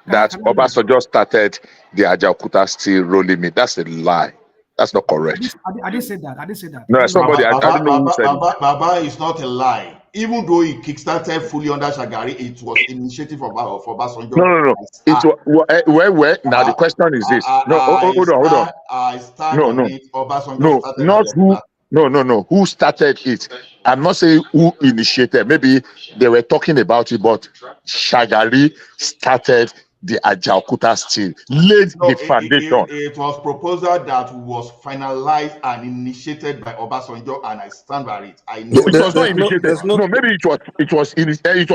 That Obasanjo started the Ajaokuta steel rolling mill. That's a lie. That's not correct. I didn't say that. No, somebody. I don't know who said it. Baba is not a lie. Even though he kickstarted fully under Shagari, it was initiative for Obasanjo. No. It was where. Now the question is this. No, hold on. I started it. Obasanjo No. Who started it? I'm not saying who initiated. Maybe they were talking about it, but Shagari started the Ajaokuta steel, laid the foundation. It was proposal that was finalized and initiated by Obasanjo, and I stand by it. I know it was not initiated. No, maybe it was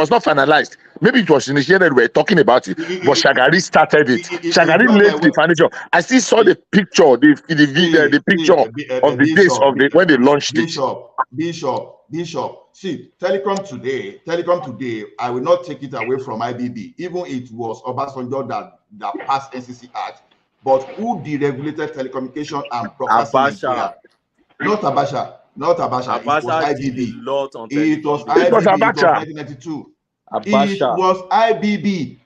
not finalized. Maybe it was initiated. We're talking about it, but Shagari started it. Shagari laid the foundation. I still saw the picture, the picture of the days of when they launched it. Bishop, see, Telecom today, I will not take it away from IBB. Even it was Obasanjo that passed NCC Act, but who deregulated telecommunication and broadcasting? Not Abacha. It was IBB. It was IBB. It was 1992. It was IBB.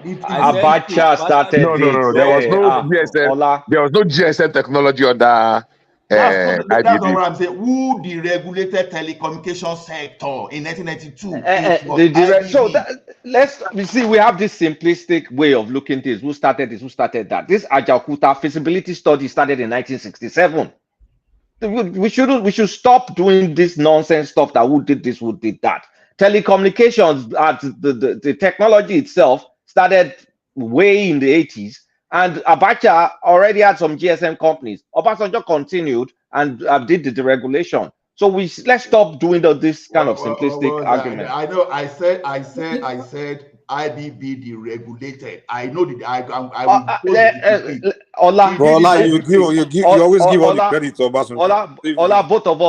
Abacha started. No. There was no GSM. There was no GSM technology on that. That's not what I'm saying. Who deregulated telecommunication sector in 1992? So let's see. We have this simplistic way of looking at this. Who started this? Who started that? This Ajaokuta feasibility study started in 1967. We should stop doing this nonsense stuff. That who did this? Who did that? Telecommunications, the technology itself started way in the 80s. And Abacha already had some GSM companies. Obasanjo continued and did the deregulation. So let's stop doing this kind of simplistic argument. I know. I said IBB deregulated. I know that I will post the Ola, But Ola, you always give all the credit to Obasanjo. Ola, both of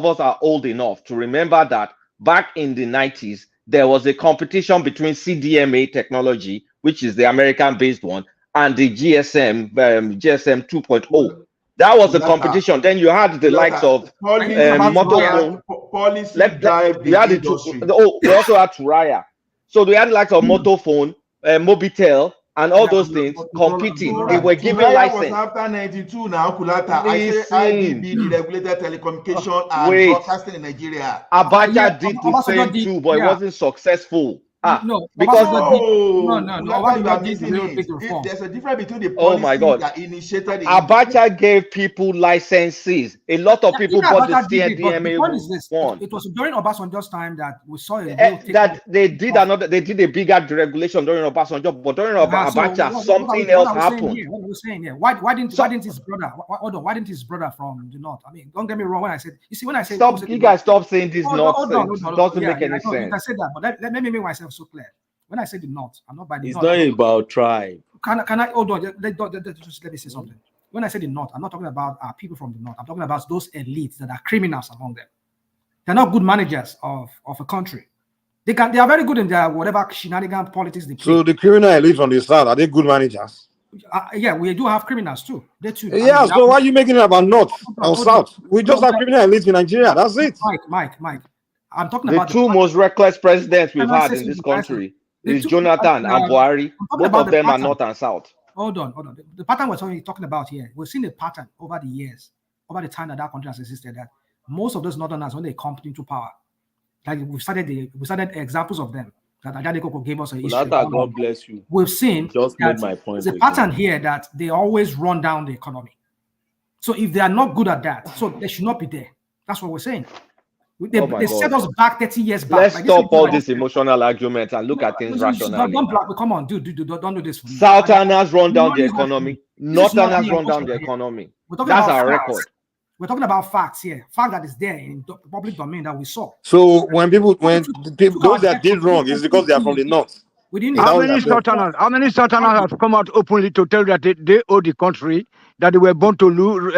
us are old enough to remember that back in the 90s, there was a competition between CDMA technology, which is the American-based one, and the GSM 2.0. That was a competition. Then you had the likes of Motophone. We also had Turaya. So we had the likes of Motophone, Mobitel, and all those things competing. They were giving license. Was after 92 now, Kulata. I say IBB deregulated telecommunication and broadcasting in Nigeria. Abacha did the same too, but it wasn't successful. No, because there's a difference between the policy that initiated the Abacha gave people licenses. A lot of people bought the CDMA one. It was during Obasanjo's time that we saw that they did a bigger deregulation during Obasanjo, but during Abacha something else happened. What I was saying here, why didn't his brother from the north? I mean, don't get me wrong. When I said, you see, when I said you guys stop saying this nonsense. Doesn't make any sense. I said that, but let me make myself so clear. When I say the north, I'm not by the it's north. It's not about tribe. Can I hold on? Just let me say something. When I say the north, I'm not talking about people from the north. I'm talking about those elites that are criminals among them. They're not good managers of a country. They are very good in their whatever shenanigan politics they play. So the criminal elite from the south, are they good managers? Yeah, we do have criminals too. They too. Yeah, so why are you making it about north or south? We just have criminal elites in Nigeria. That's it. Mike. I'm talking the about two most reckless presidents we've had in this country is Jonathan and Buhari. Both of them are north and south. Hold on. The pattern we're talking about here, we've seen a pattern over the years, over the time that country has existed, that most of those northerners, when they come into power, like we started examples of them. That Ajani gave us a history. God bless you. We've seen just made my point. There's a pattern here that they always run down the economy. So if they are not good at that, so they should not be there. That's what we're saying. They set us back 30 years back. Let's stop all this emotional arguments and look at things rationally. Come on, dude, don't do this for me. Southerners run down the economy. Northerners run down the economy. That's our record. We're talking about facts here. Fact that is there in the public domain that we saw. So when those that did wrong is because they are from the north. How many Southerners have come out openly to tell that they owe the country, that they were born to rule?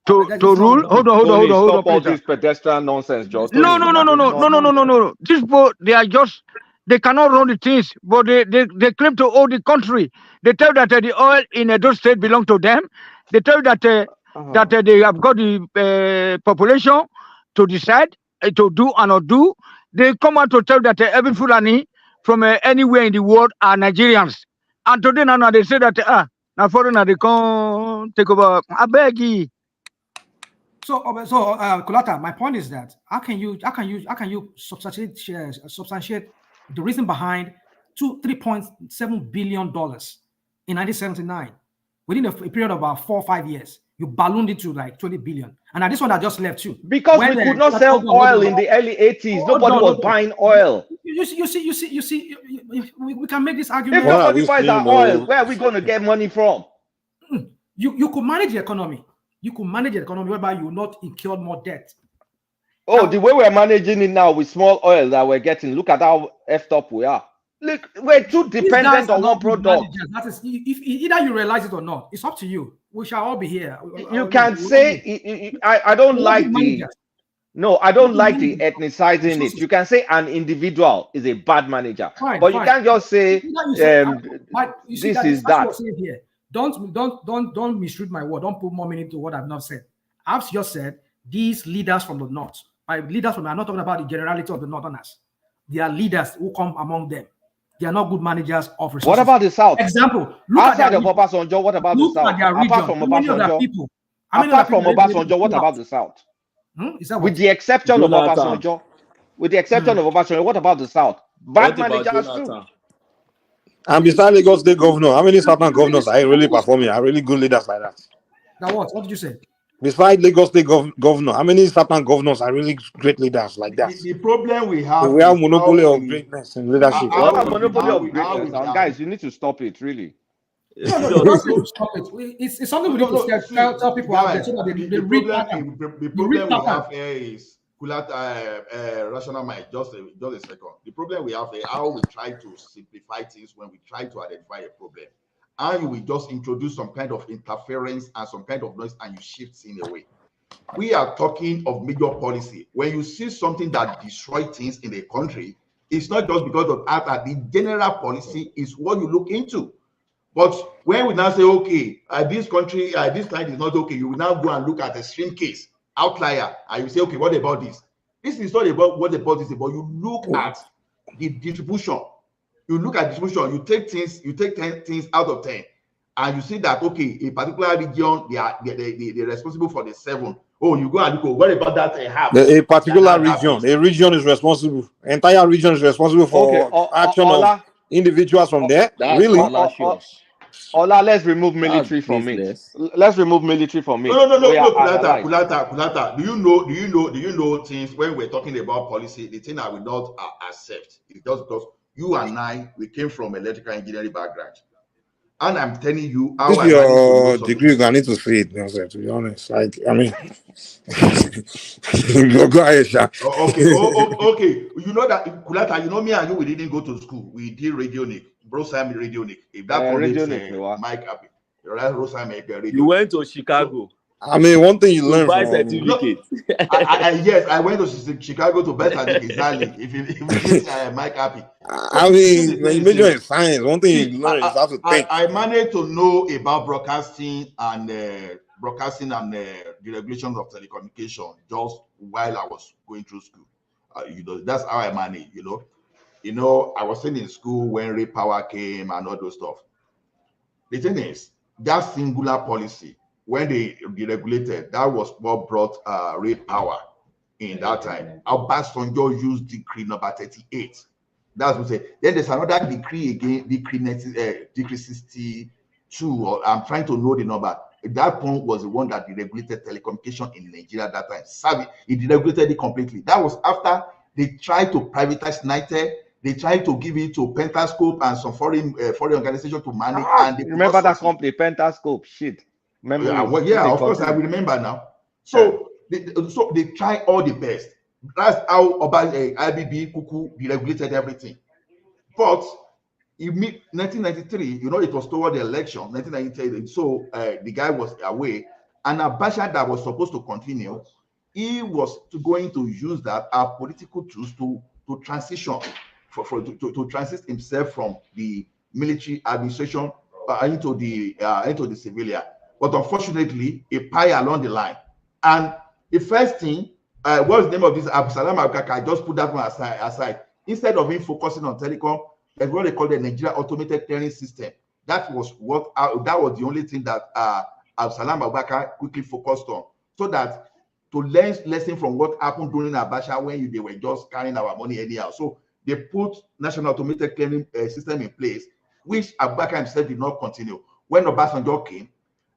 Hold on. Stop all this pedestrian nonsense, Joe. No. These both, they cannot run the things, but they claim to owe the country. They tell that the oil in Edo State belongs to them. They tell that they have got the population to decide to do and not do. They come out to tell that every Fulani from anywhere in the world are Nigerians. And today now they say that now foreigner they can't take over. I beg you. So Kulata, my point is that how can you substantiate the reason behind $3.7 billion in 1979 within a period of about 4 or 5 years? You ballooned it to like 20 billion. And now this one I just left too. Because we could not sell oil in the early 80s. Nobody was buying oil. You see, we can make this argument. If nobody buys our oil, where are we going to get money from? You could manage the economy. You could manage the economy whereby you will not incur more debt. Oh, the way we're managing it now with small oil that we're getting, look at how effed up we are. Look, we're too dependent on one product. That is, if either you realize it or not, it's up to you. We shall all be here. You can say I don't like the I don't like the ethnicizing it. You can say an individual is a bad manager, but you can't just say this is that. Don't misread my word. Don't put more meaning to what I've not said. I've just said these leaders from the north. By leaders from, I'm not talking about the generality of the northerners. They are leaders who come among them. They are not good managers of resources. What about the south? Example, outside of Obasanjo, what about the south? Apart from Obasanjo, what about the south? With the exception of Obasanjo, what about the south? Bad managers too. And besides Lagos State governor, how many southern governors are really performing? Are really good leaders like that? Now what? What did you say? Besides Lagos State governor, how many southern governors are really great leaders like that? The problem we have monopoly of greatness in leadership. Monopoly of greatness. Guys, you need to stop it, really. Stop it. It's something we need to tell people out there so that they read the problem we have here is Rational mind, just a second. The problem we have is how we try to simplify things when we try to identify a problem. And you will just introduce some kind of interference and some kind of noise and you shift things away. We are talking of major policy. When you see something that destroys things in a country, it's not just because of that. The general policy is what you look into. But when we now say, okay, this country, this client is not okay, you will now go and look at a extreme case, outlier, and you say, okay, what about this? This is not about what about this, but you look at the distribution. You look at distribution, you take 10 things out of 10, and you see that, okay, a particular region, they're responsible for the 7. Oh, you go and look, what about that half? A particular region, a region is responsible. Entire region is responsible for action of individuals from there. That's Really? Ola, let's remove military from it. Let's remove military from it. No, Kulata. Do you know things when we're talking about policy? The thing I will not accept is just because you and I, we came from electrical engineering background. And I'm telling you how This is your degree, you need to say it, to be honest. Like, I mean, go ahead, Sha. Okay. You know that, Kulata, you know me and you, we didn't go to school. We did radionic, Brosime radionic. If that connects Mike Happy, you went to Chicago. I mean, one thing you learn buy from certificate. Yes, I went to Chicago to buy certificate. Exactly. If you get Mike Happy. I mean, when you major in science, one thing you learn is how to think. I managed to know about broadcasting and the regulations of telecommunication just while I was going through school. That's how I managed. I was still in school when Ray Power came and all those stuff. The thing is, that singular policy, when they deregulated, that was what brought Ray Power in that time. Obasanjo used decree number 38. That's what say. Then there's another decree again, decree 62. Or I'm trying to know the number. That one was the one that deregulated telecommunication in Nigeria at that time. It deregulated it completely. That was after they tried to privatize NITEC. They tried to give it to Pentascope and some foreign organization to manage. And they remember that company, Pentascope? Shit. Remember? Of course I will remember now. So they try all the best. That's how IBB Kuku deregulated everything. But in 1993, it was toward the election, 1993. So the guy was away, and Abacha that was supposed to continue, he was going to use that as political tools to transition, to transit himself from the military administration into the civilian. But unfortunately, a pie along the line. And the first thing, what's the name of this? Absalam Abkaka, I just put that one aside. Instead of him focusing on telecom, that's what they call the Nigeria Automated Clearing System. That was the only thing that Absalam Abkaka quickly focused on, so that to learn lesson from what happened during Abacha when they were just carrying our money anyhow. So they put National Automated Clearing System in place, which Abubakar himself did not continue. When Obasanjo came,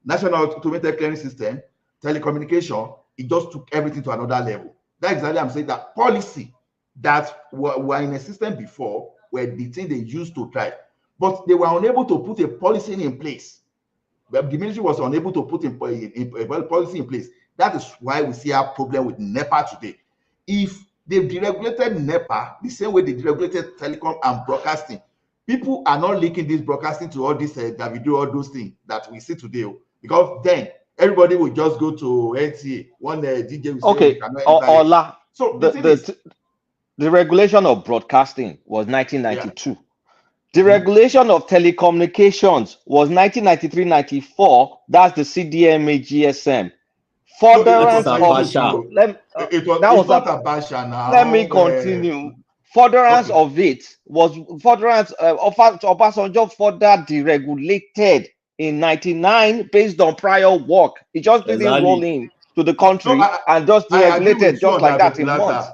National Automated Clearing System, telecommunication, it just took everything to another level. That's exactly I'm saying, that policy that were in a system before were the thing they used to drive, but they were unable to put a policy in place. The military was unable to put a policy in place. That is why we see our problem with NEPA today. If they've deregulated NEPA the same way they deregulated telecom and broadcasting, people are not linking this broadcasting to all this that we do all those things that we see today, because then everybody will just go to NTA. One DJ will say, okay, Ola. So the regulation of broadcasting was 1992. Yeah. The regulation of telecommunications was 1993-94. That's the CDMA GSM. Furtherance Let me continue. Furtherance of it was Obasanjo further deregulated in 99 based on prior work. It just didn't roll in to the country and just deregulated just like that in months.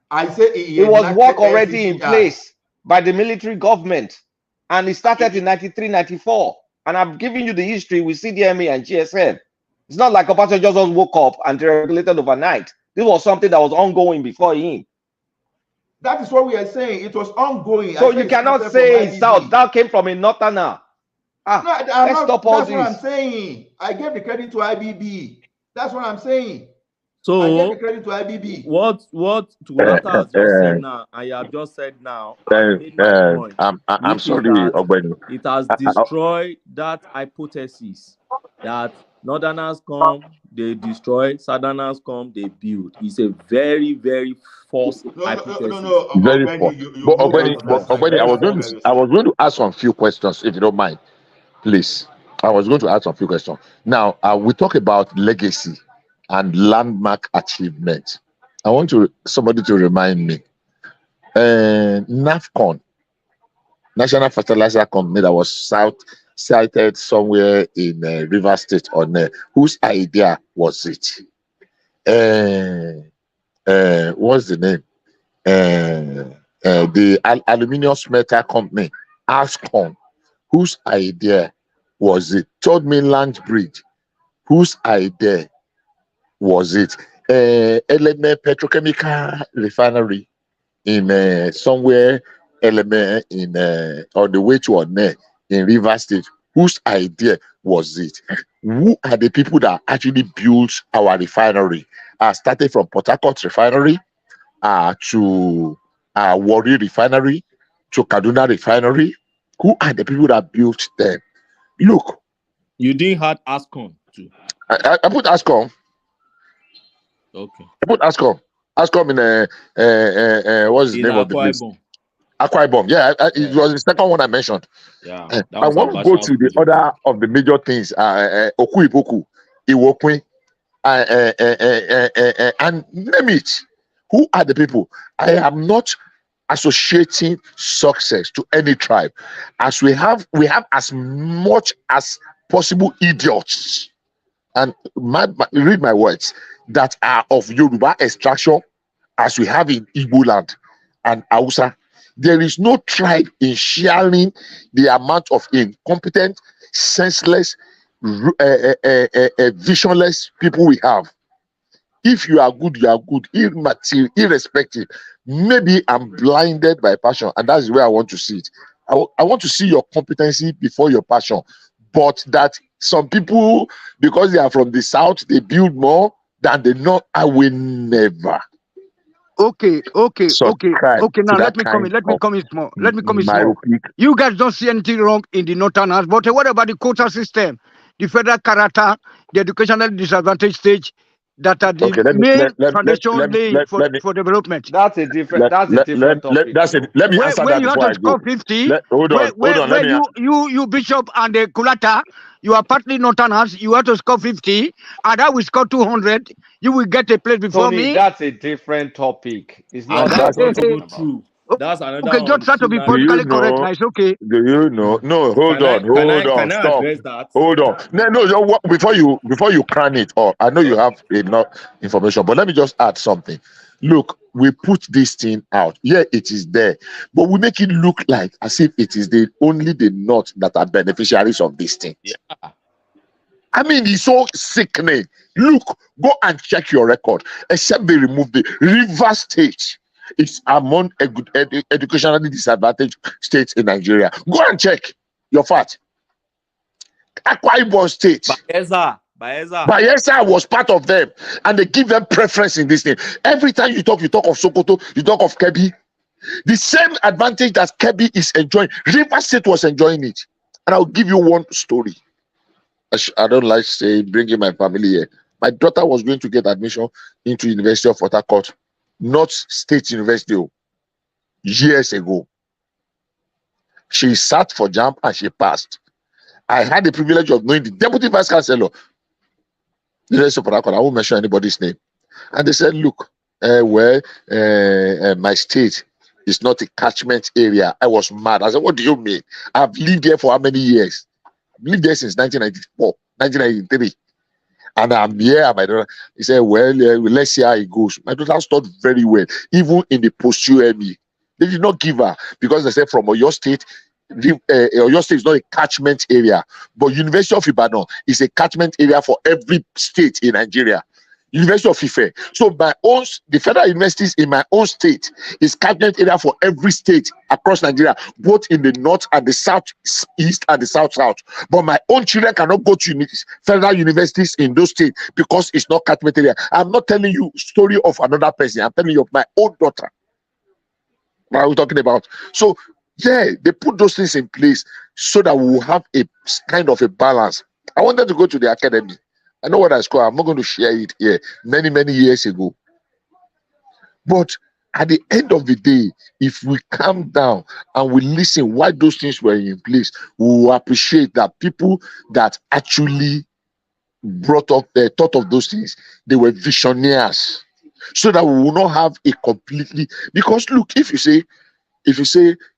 I say it was work already in place by the military government, and it started in 93-94. And I'm giving you the history with CDMA and GSM. It's not like Obasanjo just woke up and deregulated overnight. This was something that was ongoing before him. That is what we are saying. It was ongoing. So you cannot say it's south. That came from a northerner. Let's stop all this. That's what I'm saying. I gave the credit to IBB. That's what I'm saying. I gave So the credit to IBB. what Tulata has just said now, and you have just said now, I've made my point, I'm which is sorry, that Ogbeni. it has destroyed that hypothesis that Northerners come, they destroy, Southerners come, they build. It's a very, very false hypothesis. Very poor. You But move out of that Ogbeni, very I was going to ask some few questions, if you don't mind, please. I was going to ask some few questions. Now, we talk about legacy and landmark achievement. I want somebody to remind me. NAFCON, National Fertilizer Company, that was cited somewhere in River State on whose idea was it? What's the name? The Aluminium Smelter Company, ASCON, whose idea was it? Third Mainland Bridge, whose idea was it? Element Petrochemical Refinery in somewhere, Element in on the way to One in River State, whose idea was it? Who are the people that actually built our refinery? Started from Port Harcourt Refinery to Warri Refinery to Kaduna Refinery. Who are the people that built them? Look, you didn't have ASCON too. I put ASCON. Okay. I put ASCON. ASCON in what's the name of the place? Akwa Ibom. Yeah, it was the second one I mentioned. Yeah. I want to go to the other of the major things. Oku Iboku, Iwokwe, and name it. Who are the people? I am not associating success to any tribe, as we have as much as possible idiots, and read my words, that are of Yoruba extraction, as we have in Igbo land and Hausa. There is no tribe in sharing the amount of incompetent, senseless, visionless people we have. If you are good, you are good, irrespective. Maybe I'm blinded by passion, and that's where I want to see it. I want to see your competency before your passion. But that some people, because they are from the south, they build more than the north. I will never. Okay. Now let me come in small. You guys don't see anything wrong in the northern house, but what about the quota system, the federal character, the educational disadvantaged stage, that are the main foundation laying for development? That's a different topic. Let me answer that you have before I to go. score 50. Hold on. You Bishop and the Kulata, you are partly northern house, you have to score 50, and I will score 200. You will get a place before Tony, me. that's a different topic. It's not that's not even true. That's another okay, just try to be politically correct. Now it's okay. Do you know? No, hold on. Can I Stop. address that? Hold on. No. Before you cran it up, I know you have enough information, but let me just add something. Look, we put this thing out. Yeah, it is there, but we make it look like as if it is only the North that are beneficiaries of this thing. Yeah. I mean, it's so sickening. Look, go and check your record. Except they remove the River State. It's among educationally disadvantaged states in Nigeria. Go and check your fact. Akwa Ibom State. Bayelsa was part of them, and they give them preference in this thing. Every time you talk of Sokoto, you talk of Kebbi. The same advantage that Kebbi is enjoying, River State was enjoying it. And I'll give you one story. I don't like saying bringing my family here. My daughter was going to get admission into University of Port Harcourt, North State University, years ago. She sat for JAMB and she passed. I had the privilege of knowing the Deputy Vice Chancellor, University of Port Harcourt. I won't mention anybody's name. And they said, look, my state is not a catchment area. I was mad. I said, what do you mean? I've lived here for how many years? I've lived there since 1994, 1993. And I'm here. My daughter, he said, well, let's see how it goes. My daughter studied very well, even in the post-UME. They did not give her because they said from Oyo State, Oyo State is not a catchment area, but University of Ibadan is a catchment area for every state in Nigeria. University of Ife. So the federal universities in my own state is catchment area for every state across Nigeria, both in the north and the south east and the south. But my own children cannot go to federal universities in those states because it's not catchment area. I'm not telling you story of another person. I'm telling you of my own daughter. What are we talking about? So yeah, they put those things in place so that we will have a kind of a balance. I wanted to go to the academy. I know what I scored. I'm not going to share it here many years ago. But at the end of the day, if we calm down and we listen why those things were in place, we will appreciate that people that actually brought up the thought of those things, they were visionaries. So that we will not have a completely, because look, if you say,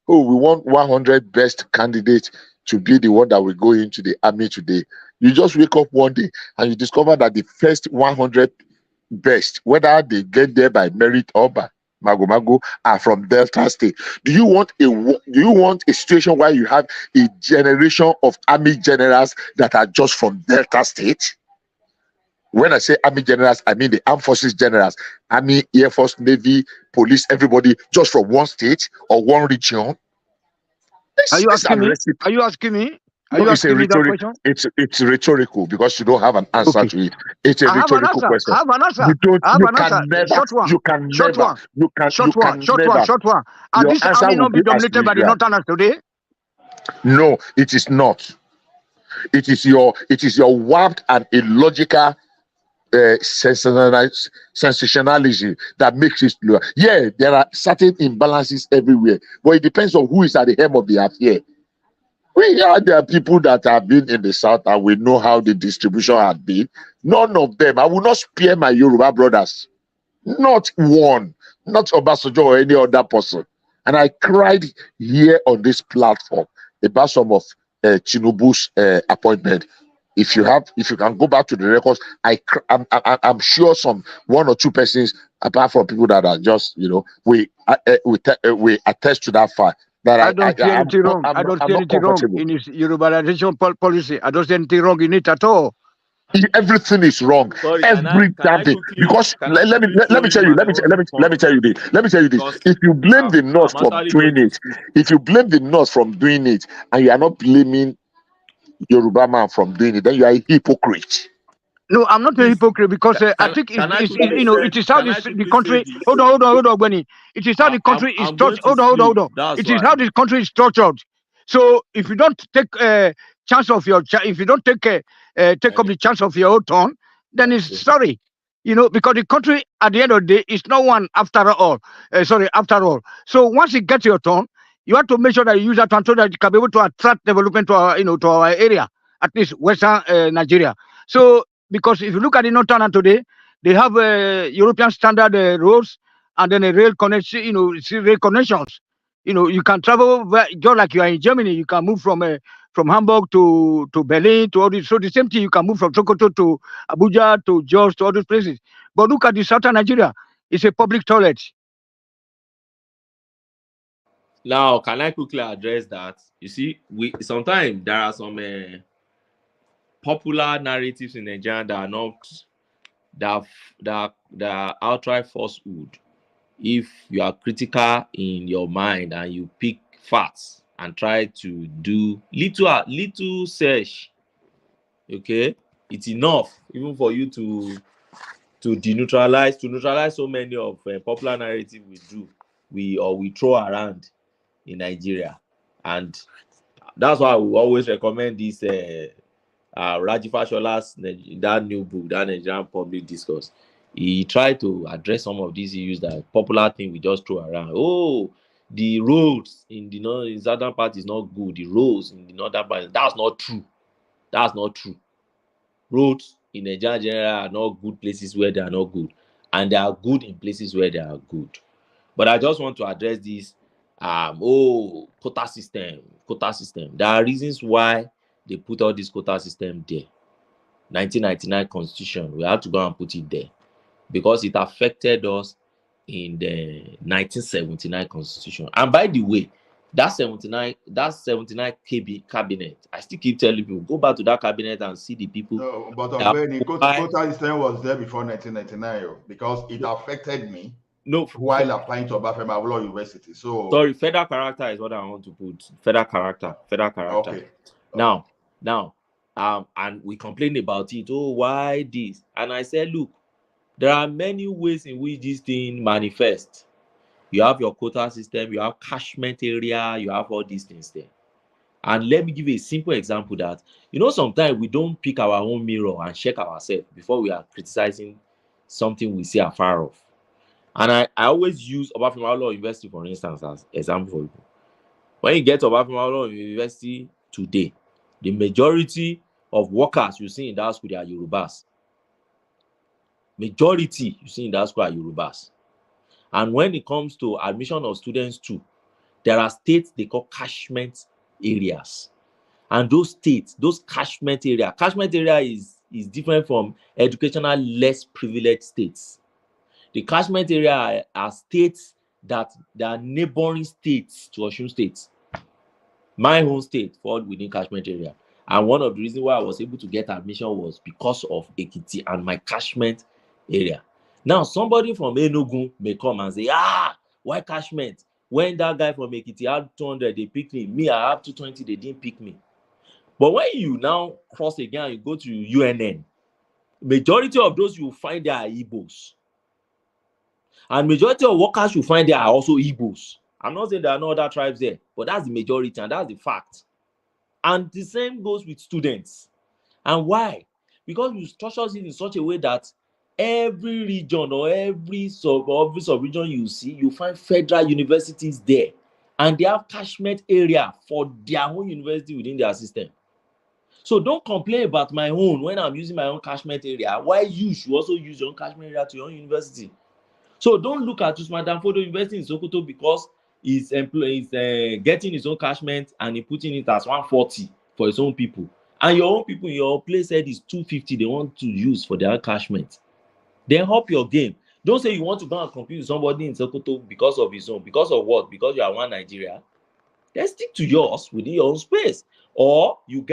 oh, we want 100 best candidates to be the one that will go into the army today, you just wake up one day and you discover that the first 100 best, whether they get there by merit or by mago, are from Delta State. Do you want a situation where you have a generation of army generals that are just from Delta State? When I say army generals, I mean the armed forces generals, army, air force, navy, police, everybody just from one state or one region. Are you asking me? Are you asking me? Are you asking me that question? It's rhetorical because you don't have an answer to it. It's a rhetorical question. I have an answer. You can never. Short one. Are this army not be dominated by the Northerners today? No, it is not. It is your warped and illogical sensationalism that makes it lower. Yeah, there are certain imbalances everywhere, but it depends on who is at the helm of the affair. There are people that have been in the south and we know how the distribution had been. None of them. I will not spare my Yoruba brothers. Not one. Not Obasanjo or any other person. And I cried here on this platform about some of Tinubu's appointment. If you can go back to the records, I'm sure one or two persons, apart from people that are just, we attest to that fact. I don't see anything wrong. I don't see anything wrong in his Yorubanization policy. I don't see anything wrong in it at all. Everything is wrong. Every damn thing. Because let me tell you this. If you blame the North from doing it, and you are not blaming Yoruba man from doing it, then you are a hypocrite. No, I'm not a hypocrite because I think it is how the country. Hold on, Benny. It is how the country is structured. Hold on. It is how this country is structured. So if you don't take chance of your, if you don't take up the chance of your own turn, then it's sorry. Because the country at the end of the day is not one after all. So once it gets your turn, you have to make sure that you use that turn so that you can be able to attract development to our area, at least Western Nigeria. So because if you look at the Northern today, they have European standard roads and then a rail connection, rail connections. You can travel just like you are in Germany. You can move from Hamburg to Berlin to all this. So the same thing, you can move from Sokoto to Abuja to Jos to all those places. But look at the Southern Nigeria. It's a public toilet. Now, can I quickly address that? You see, sometimes there are some popular narratives in Nigeria that are not that are outright falsehood. If you are critical in your mind and you pick facts and try to do little search, okay, it's enough even for you to neutralize so many of popular narrative we throw around in Nigeria. And that's why we always recommend this Raji Fashola's that new book, that Nigerian Public Discourse. He tried to address some of these issues that popular thing we just throw around. Oh, the roads in the southern part is not good. The roads in the northern part, that's not true. That's not true. Roads in Nigeria general are not good places where they are not good, and they are good in places where they are good. But I just want to address this. Quota system. There are reasons why they put all this quota system there. 1999 Constitution, we have to go and put it there because it affected us in the 1979 Constitution. And by the way, That 79 KB cabinet, I still keep telling people, go back to that cabinet and see the people. No, but that Benny, occupy- quota system was there before 1999 because it affected me No, while applying to Obafemi Awolowo University. So sorry, federal character is what I want to put. Federal character. okay. Now, and we complained about it. Oh, why this? And I said, look, there are many ways in which this thing manifests. You have your quota system, you have catchment area, you have all these things there. And let me give you a simple example that, sometimes we don't pick our own mirror and check ourselves before we are criticizing something we see afar off. And I always use Obafemi Awolowo University, for instance, as example for people. When you get to Obafemi Awolowo University today, the majority of workers you see in that school, they are Yorubas. Majority you see in that school are Yorubas. And when it comes to admission of students too, there are states they call catchment areas. And those states, those catchment area is different from educational less privileged states. The catchment area are states that are neighboring states to Osun State. My home state falls within catchment area. And one of the reasons why I was able to get admission was because of Ekiti and my catchment area. Now, somebody from Enugu may come and say, why catchment? When that guy from Ekiti had 200, they picked me. Me, I have 220, they didn't pick me. But when you now cross again, you go to UNN, majority of those you find there are Igbos. And majority of workers you find there are also Igbos. I'm not saying there are no other tribes there, but that's the majority and that's the fact. And the same goes with students. And why? Because you structure it in such a way that every region or every sub-region you see, you find federal universities there. And they have catchment area for their own university within their system. So don't complain about my own when I'm using my own catchment area. Why you should also use your own catchment area to your own university? So don't look at Usman Danfodio University in Sokoto because he's getting his own catchment and he putting it as 140 for his own people. And your own people in your place said it's 250 they want to use for their catchment. Then up your game. Don't say you want to go and compete with somebody in Sokoto because of his own. Because of what? Because you are one Nigeria. Then stick to yours within your own space. Or you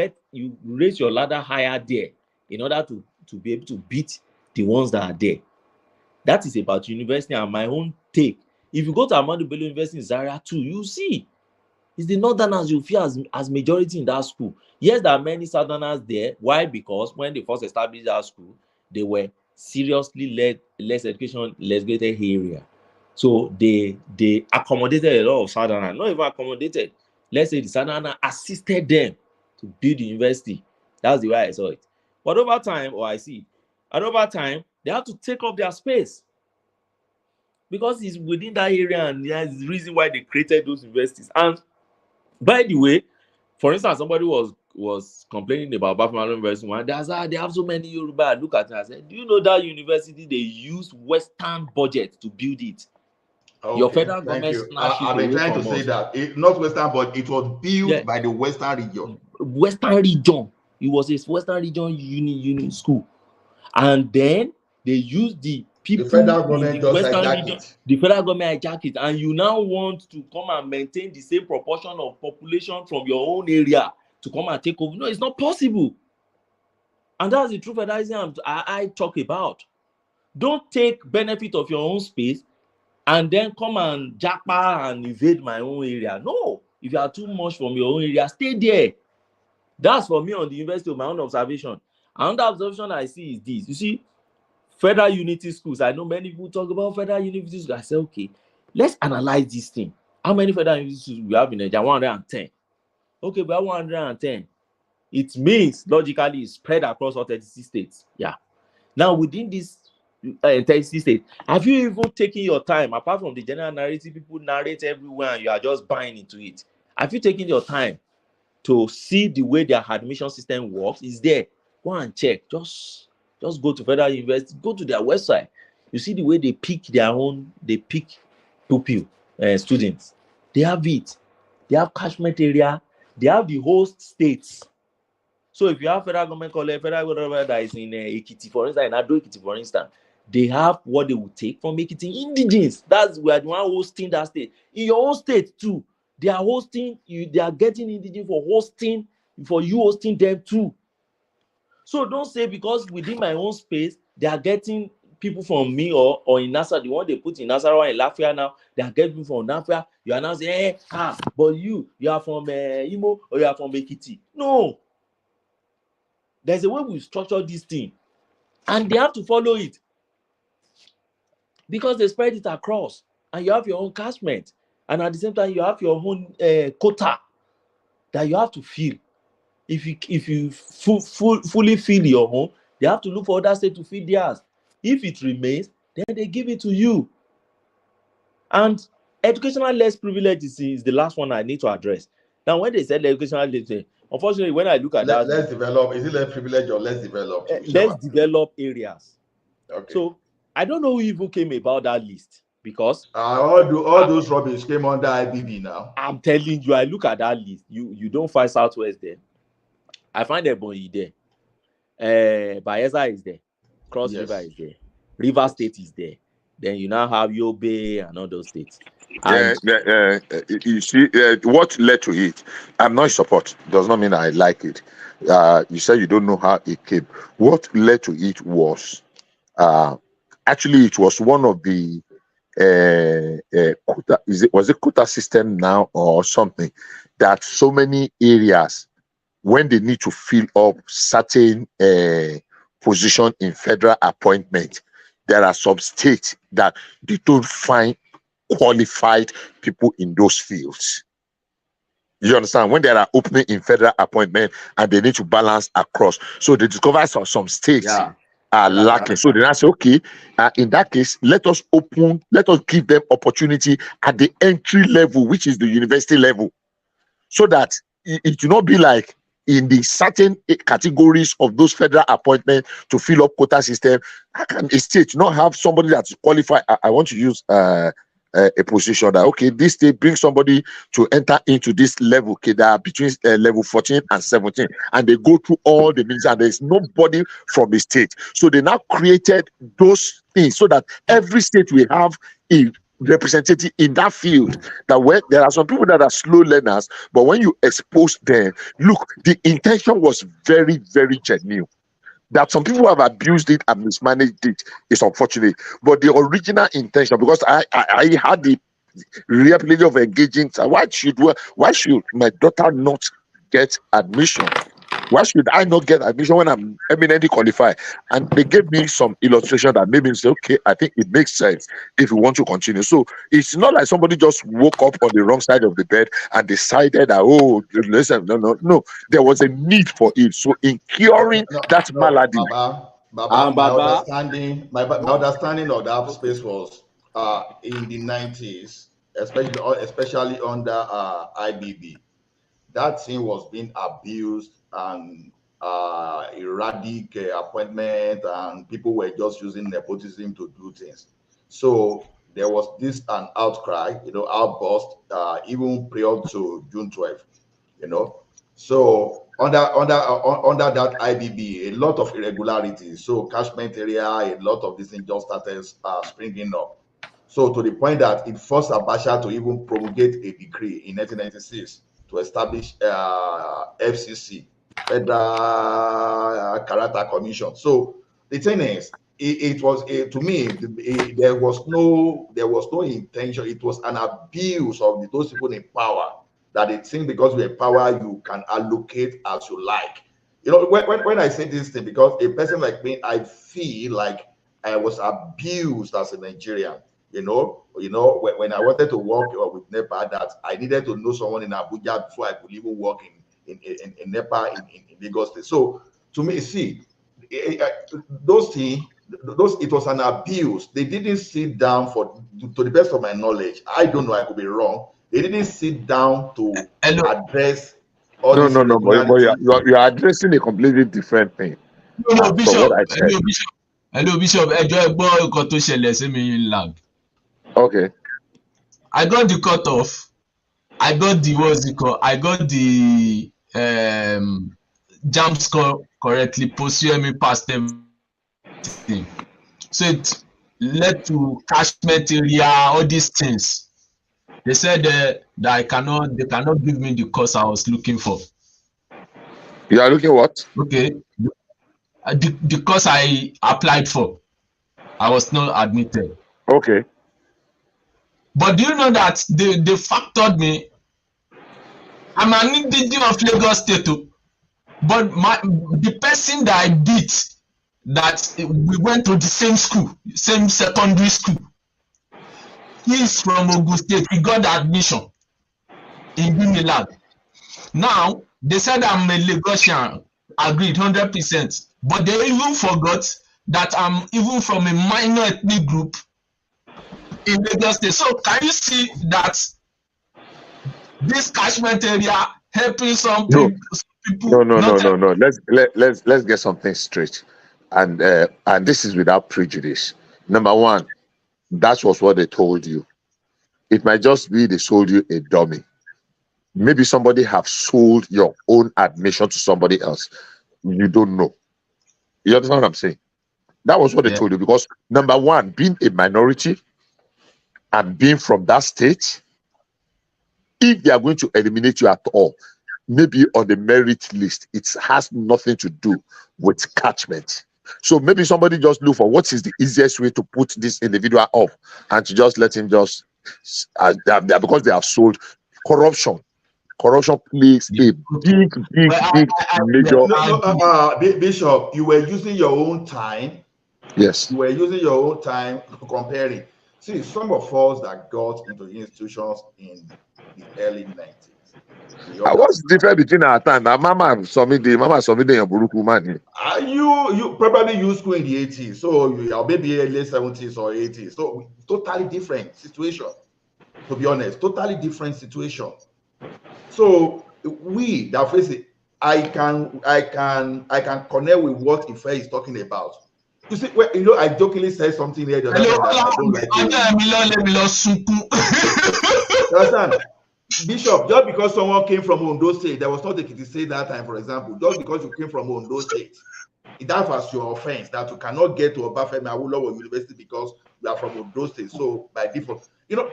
raise your ladder higher there in order to be able to beat the ones that are there. That is about university and my own take. If you go to Ahmadu Bello University in Zaria too, you see it's the northerners you feel as majority in that school. Yes, there are many southerners there. Why? Because when they first established that school, they were seriously less education, less graded area. So they accommodated a lot of southerners, not even accommodated. Let's say the southerners assisted them to build the university. That's the way I saw it. But over time, they have to take up their space because it's within that area, and there's the reason why they created those universities. And by the way, for instance, somebody was complaining about Bafemalo University. One, they have so many Yoruba. Look at it. I said, do you know that university they use Western budget to build it? Okay, your federal thank government you. snatched I've it been away trying to from say us. that not Western, but it was built Yeah. by the Western region. Western region. It was a Western region uni school, and then they used the people The federal in government the just Western hijacked region. it. The federal government hijacked it, and you now want to come and maintain the same proportion of population from your own area to come and take over. No, it's not possible. And that's the true federalism I talk about. Don't take benefit of your own space and then come and japa and invade my own area. No, if you are too much from your own area, stay there. That's for me on the university of my own observation. Another observation I see is this. You see, federal unity schools. I know many people talk about federal unity schools. I say, okay, let's analyze this thing. How many federal unity schools we have in Nigeria? 110. Okay, we have 110. It means logically it's spread across all 36 states. Yeah. Now within this 36 states, have you even taken your time, apart from the general narrative people narrate everywhere and you are just buying into it? Have you taken your time to see the way their admission system works? Is there? Go and check. Just go to federal university, go to their website. You see the way they pick pupil students. They have it. They have catchment area. They have the host states. So if you have federal government college, federal government that is in Ekiti, for instance, in Ado Ekiti, for instance, they have what they will take from Ekiti indigenes. That's where the one hosting that state. In your own state too, They are hosting you, they are getting indigenous for you hosting them too. So don't say because within my own space, they are getting people from me or in NASA, the one they put in NASA or in Lafia now, they are getting people from Lafia. You are now saying, but you are from Imo or you are from Ekiti. No. There's a way we structure this thing. And they have to follow it. Because they spread it across. And you have your own catchment. And at the same time, you have your own quota that you have to fill. If you fully fill your own, they have to look for other states to fill theirs. If it remains, then they give it to you. And educational less privilege is the last one I need to address. Now, when they said educational less, unfortunately, when I look at that, let's develop. Is it less privilege or less developed? Less developed areas. Okay. So I don't know who even came about that list because all those rubbish came under IBB now. I'm telling you, I look at that list. You don't find Southwest there. I find Ebonyi there. Bayelsa is there. Cross River is there. River State is there. Then you now have Yobe and all those states. You see, what led to it? I'm not in support. Does not mean I like it. You said you don't know how it came. What led to it was, actually, it was one of the quota, was it quota system now or something, that so many areas, when they need to fill up certain position in federal appointment, there are some states that they don't find qualified people in those fields. You understand? When there are opening in federal appointment and they need to balance across, so they discover some states are lacking. So they now say, okay, in that case, let us give them opportunity at the entry level, which is the university level, so that it will not be like in the certain categories of those federal appointments to fill up quota system. How can a state not have somebody that's qualified? I want to use a position that, okay, this state brings somebody to enter into this level, okay, that are between level 14 and 17, and they go through all the ministers, and there's nobody from the state. So they now created those things so that every state will have a representative in that field. That where there are some people that are slow learners, but when you expose them, look, the intention was very, very genuine. That some people have abused it and mismanaged it is unfortunate, but the original intention, because I had the real pleasure of engaging. Why should my daughter not get admission? Why should I not get admission when I'm eminently qualified? And they gave me some illustration that made me say, okay, I think it makes sense if we want to continue. So it's not like somebody just woke up on the wrong side of the bed and decided that, oh, listen, no. There was a need for it. So in curing that malady. My understanding of that space was in the 90s, especially under IBB. That thing was being abused and erratic appointment, and people were just using nepotism to do things. So there was an outcry, outburst, even prior to June 12th, So under that IBB, a lot of irregularities. So catchment area, a lot of these things just started springing up. So to the point that it forced Abacha to even promulgate a decree in 1996 to establish FCC, Federal Character Commission. So the thing is, it was to me, there was no intention. It was an abuse of those people in power, that they think because you're in power you can allocate as you like. When I say this thing, because a person like me, I feel like I was abused as a Nigerian. When I wanted to work with NEPA, that I needed to know someone in Abuja before I could even work in NEPA in Lagos State. So to me, see, those things, it was an abuse. They didn't sit down to the best of my knowledge. I don't know, I could be wrong. They didn't sit down to address all this. No, but you're addressing a completely different thing. No, Bishop. Hello, Bishop. Okay. I got the cutoff. I got the I got the jump score correctly. Post-UME passed everything. So it led to catchment area, all these things. They said that they cannot give me the course I was looking for. You are looking what? Okay. The course I applied for, I was not admitted. Okay. But do you know that they factored me? I'm an indigenous of Lagos State, but the person that I beat, that we went to the same school, same secondary school. He's from Ogun State. He got the admission in Unilag. Now they said I'm a Lagosian, agreed 100%. But they even forgot that I'm even from a minor ethnic group in Lagos State. So can you see that this catchment area helping some No. people? No. Let's get something straight, and this is without prejudice. Number one, that was what they told you. It might just be they sold you a dummy. Maybe somebody have sold your own admission to somebody else. You don't know. You understand what I'm saying? That was what they told you, because number one, being a minority and being from that state, if they are going to eliminate you at all, maybe on the merit list, it has nothing to do with catchment. So maybe somebody just look for what is the easiest way to put this individual off and to just let him just, because they have sold. Corruption plays a big major. Bishop, you were using your own time. Yes. You were using your own time comparing. See, some of us that got into institutions in the early 90s. What's the difference between our time? Now, Mama submitted your Buruku money. You probably used school in the 80s, so you are maybe late 70s or 80s. So totally different situation. To be honest, totally different situation. So we that face it, I can connect with what Ife is talking about. You see, well, I jokingly said something here the other time that I don't like. Understand? Bishop, just because someone came from Ondo State, there was not a say that time, for example, just because you came from Ondo State, that was your offense, that you cannot get to Obafemi Awolowo University because you are from Ondo State. So by default, you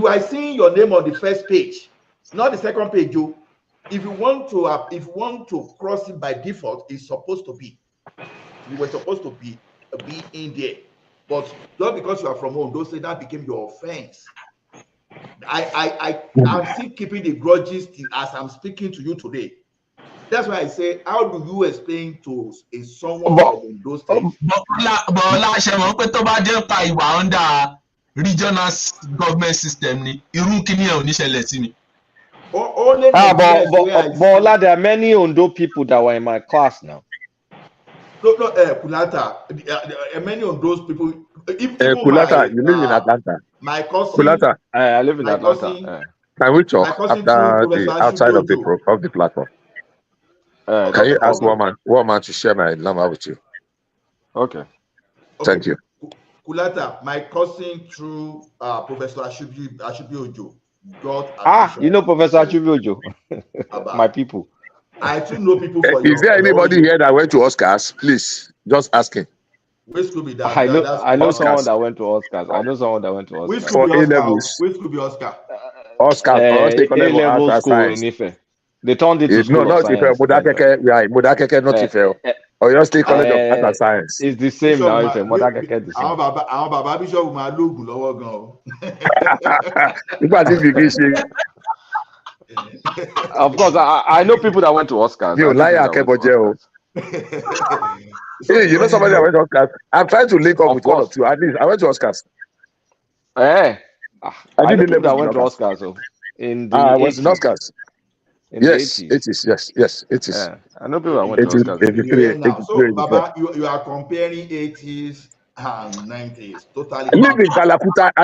are seeing your name on the first page, not the second page. If you want to cross it by default, it's supposed to be. You were supposed to be in there, but just because you are from Ondo State, that became your offense. I'm still keeping the grudges as I'm speaking to you today. That's why I say, how do you explain to someone from Ondo State? Under regional government system, Bola, there are many Ondo people that were in my class now. No, Kulata. Many of those people. Kulata, you live in Atlanta. My cousin. Kulata, I live in Atlanta. Can we talk after outside of the platform? Can you ask one man to share my number with you? Okay. Thank you. Kulata, my cousin through Professor Ashubi Ojo got. You know Professor Ashubi Ojo. My people. I too know people for Is there anybody here that went to Oscars? Please, just asking. Which school be that? I know Oscars. someone that went to Oscars. Which school be Oscar? Which school be Oscar? A-level school in Ife. They turned it to school of science. Modakeke, not Ife. Oyo State College of Art and Science. It's the same now, Ife. Modakeke the same. Baba Bishop ma logun lọ́wọ́ gan. Of course, I know people that went to Oscars. Hey, you know somebody that went to Oscars? I'm trying to link up with one or two. At least I went to Oscars. I know people that went to Oscars. So I was in Oscars. Yes, 80s. Yes, it is. Yeah. I know people that went to Oscars. 83, so, Baba, you are comparing 80s and 90s. Totally. I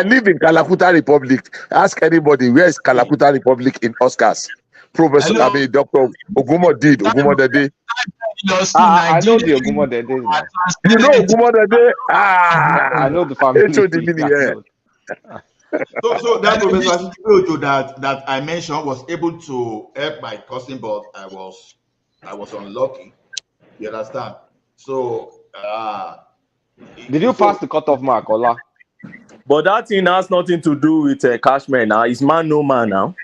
live in Kalakuta Republic. Ask anybody, where is Kalakuta Republic in Oscars? Professor, Dr. Ogumodede. I know the Ogumodede. You know Ogumodede? I know the family. So that Professor that I mentioned was able to help my cousin, but I was unlucky. You understand? So did you pass the cutoff mark, Ola? But that thing has nothing to do with Cashmere now. It's man no man now.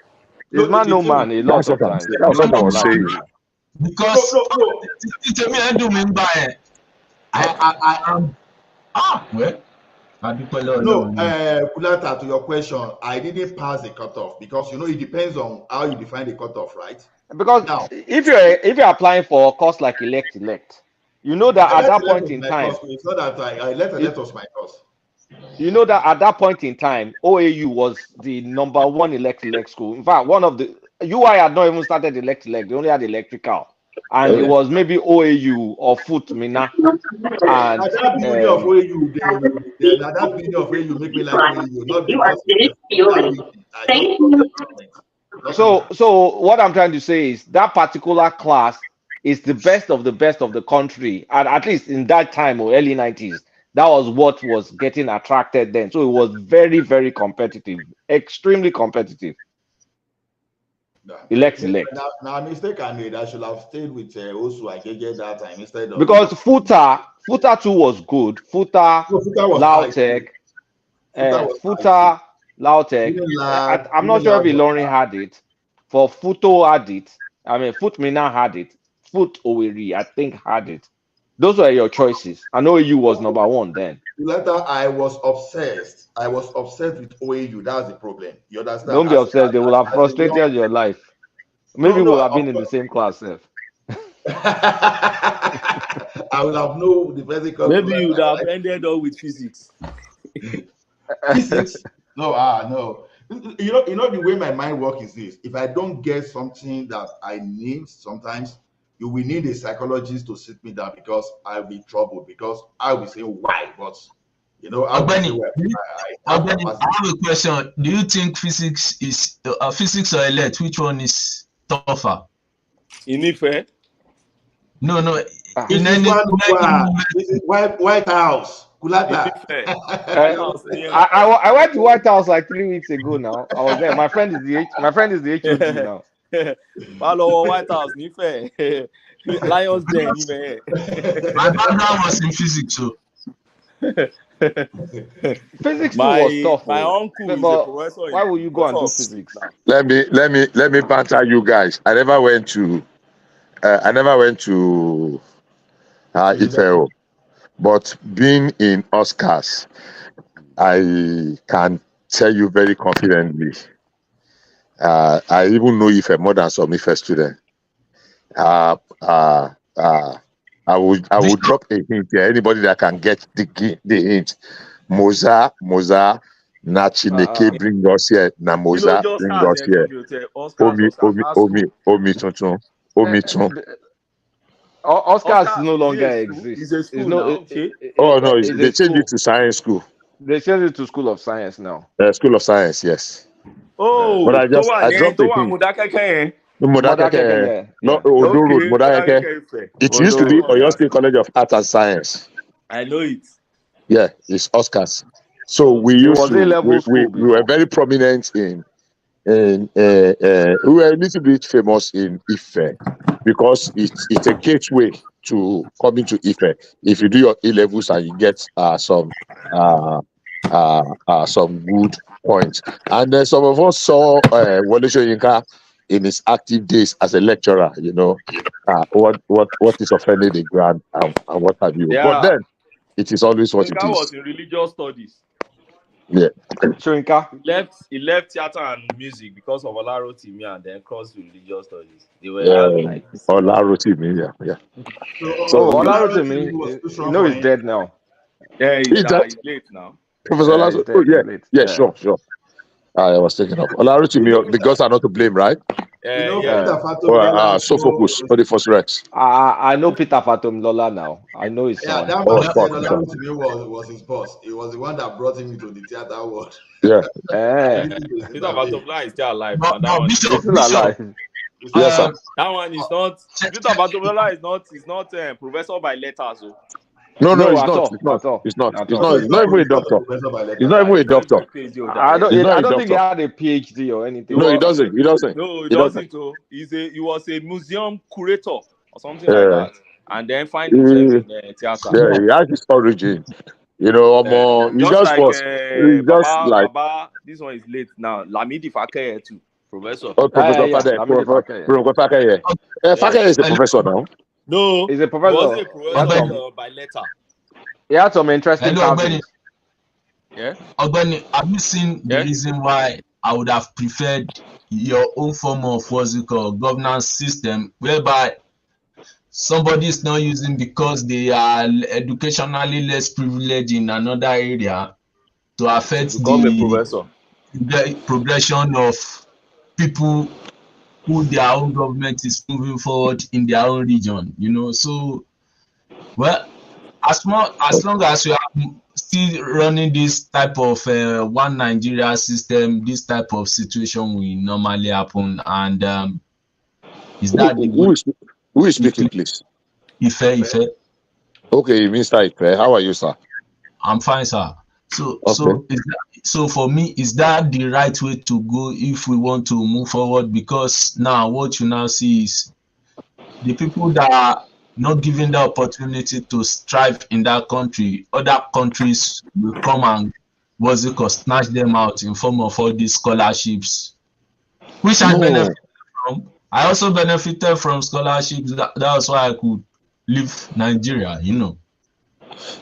It's man no man a lot That's of what I'm times. saying. That's what I was saying. Because to me, I do mean by well, No, Kulata, to your question, I didn't pass the cutoff because it depends on how you define the cutoff, right? Because Now, if you're applying for a course like elect, you know that at that point in time, it's not that I elect was my course. you know that at that point in time, OAU was the number one elect school. In fact, one of the UI had not even started elect. They only had electrical, and it was maybe OAU or Foot Mina. And that beauty of OAU, that beauty of OAU make me like OAU, not because So what I'm trying to say is that particular class is the best of the country, and at least in that time or early 90s, that was what was getting attracted then. So it was very, very competitive, extremely competitive. Elect. Now, mistake I made. I should have stayed with Osu. I can get that time instead of because Futa 2 was good. Futa Lautech, Futa Lautech. I'm not sure if Ilorin had it. For Futo had it. I mean, Futmina had it. Foot Oweri, I think, had it. Those were your choices. I know you was number one then. Later, I was obsessed. With OAU. That's the problem. You understand? Don't be obsessed. They will have frustrated your life. Maybe we'll have been in the same class, Seth. I would have known the physical. Maybe you would have ended up with physics. Physics? No. You know the way my mind works is this: if I don't get something that I need, sometimes you will need a psychologist to sit me down because I'll be troubled because I will say why, but Albany, I have a question. Do you think physics is physics or elect? Which one is tougher? In Ife? No. In any White House. Kulata. I went to White House like 3 weeks ago now. I was there. My friend is the HOD now. Follow White House, Nife. Lions Den, Nife. My background was in physics, so. Physics was tough. My uncle is a professor. Why would you go and do physics now? Let me banter you guys. I never went to Ifeo, but being in Oscars, I can tell you very confidently. I even know Ife more than some Ife students. I would drop a hint here. Anybody that can get the hint. Moza, Nachineke bring us here. Namoza bring us here. Omi Tuntun. Oscars no longer exists. It's a school now. They changed it to science school. They changed it to School of Science now. School of Science, yes. Oh, but I dropped a hint. Modakeke. No, Odo Road, Modakeke. It used to be Oyo State College of Art and Science. I know it. Yeah, it's Oscars. So we were very prominent we were a little bit famous in Ife because it's a gateway to coming to Ife. If you do your A-levels and you get some good points, and then some of us saw Wole Soyinka in his active days as a lecturer. What is offending the ground and what have you. Yeah. But then it is always what it is. Was in religious studies. Yeah. Soyinka. He left theater and music because of Olarotimi and then crossed to religious studies. They were Olarotimi, yeah. So Olarotimi, he's dead now. Yeah, he's late now. Professor Olarotimi, sure. I was taking up. Olarotimi, the gods are not to blame, right? So focus for the first Rex. I know Peter Fatom Lola now. I know his son. That was his boss. He was the one that brought him into the theater world. Yeah. Peter Fatom Lola is still alive. Still alive. Yes, sir. That one is not. Peter Fatom Lola is not professor by letters. No, it's not. It's not even a doctor. He's not even a doctor. I don't think he had a PhD or anything. No, he doesn't. No, he doesn't. He was a museum curator or something like that, and then find himself in the theater. Yeah, he has his origin. You know, more. It's Just just like was. It's just like Baba, this one is late now. Lamidi Fakeye too, professor. Professor Yeah. Fade, Lamidi Fakeye. Professor Fade. Fade is a Hello, professor now. No, He's a he wasn't professor. a He had Ogbeni. some. by letter. He had some interesting Hello, Ogbeni. carvings. Yeah. Ogbeni, have you seen the Yeah. reason why I would have preferred your own form of what's it called governance system, whereby somebody is not using because they are educationally less privileged in another area to To affect become a the professor. progression of people who their own government is moving forward in their own region, you know. So, well, as long as you are still running this type of one Nigeria system, this type of situation will normally happen. And is that the way? Who is speaking, please? Ife. Okay, Mr. Ife, how are you, sir? I'm fine, sir. So, Okay. so for me, is that the right way to go if we want to move forward? Because now what you now see is the people that are not given the opportunity to strive in that country, other countries will come and what's it called, snatch them out in form of all these scholarships, which I benefited from. I also benefited from scholarships. That's why I could leave Nigeria, you know.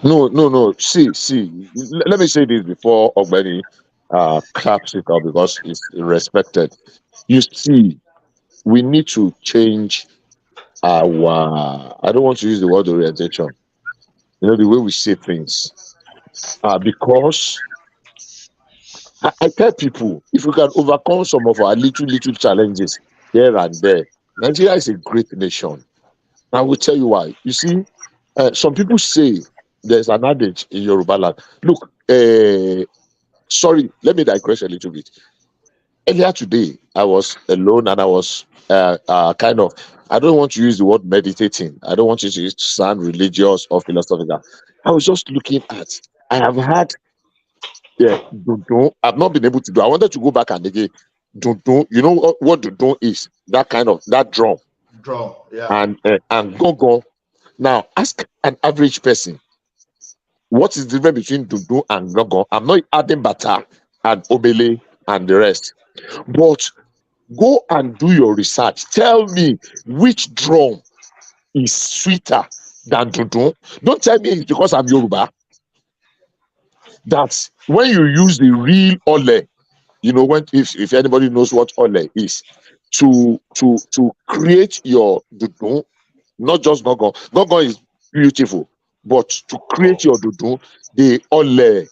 No. See. Let me say this before Ogbeni claps it up because it's respected. You see, we need to change our. I don't want to use the word orientation. You know the way we say things. Because I tell people if we can overcome some of our little challenges here and there, Nigeria is a great nation. I will tell you why. You see, some people say there's an adage in Yoruba land. Look, sorry, let me digress a little bit. Earlier today, I was alone and I was kind of, I don't want to use the word meditating. I don't want you to sound religious or philosophical. I was just looking at, I have had, I've not been able to do. I wanted to go back and again, you know what dundun is? That kind of, that drum. Drum, yeah. And go. Now, ask an average person, what is the difference between dundun and go? I'm not adding bata and obele and the rest. But go and do your research. Tell me which drum is sweeter than dundun. Don't tell me it's because I'm Yoruba. That when you use the real ole, you know, when if anybody knows what ole is, to create your dundun, not just gogon. Gogon is beautiful, but to create your dundun, the ole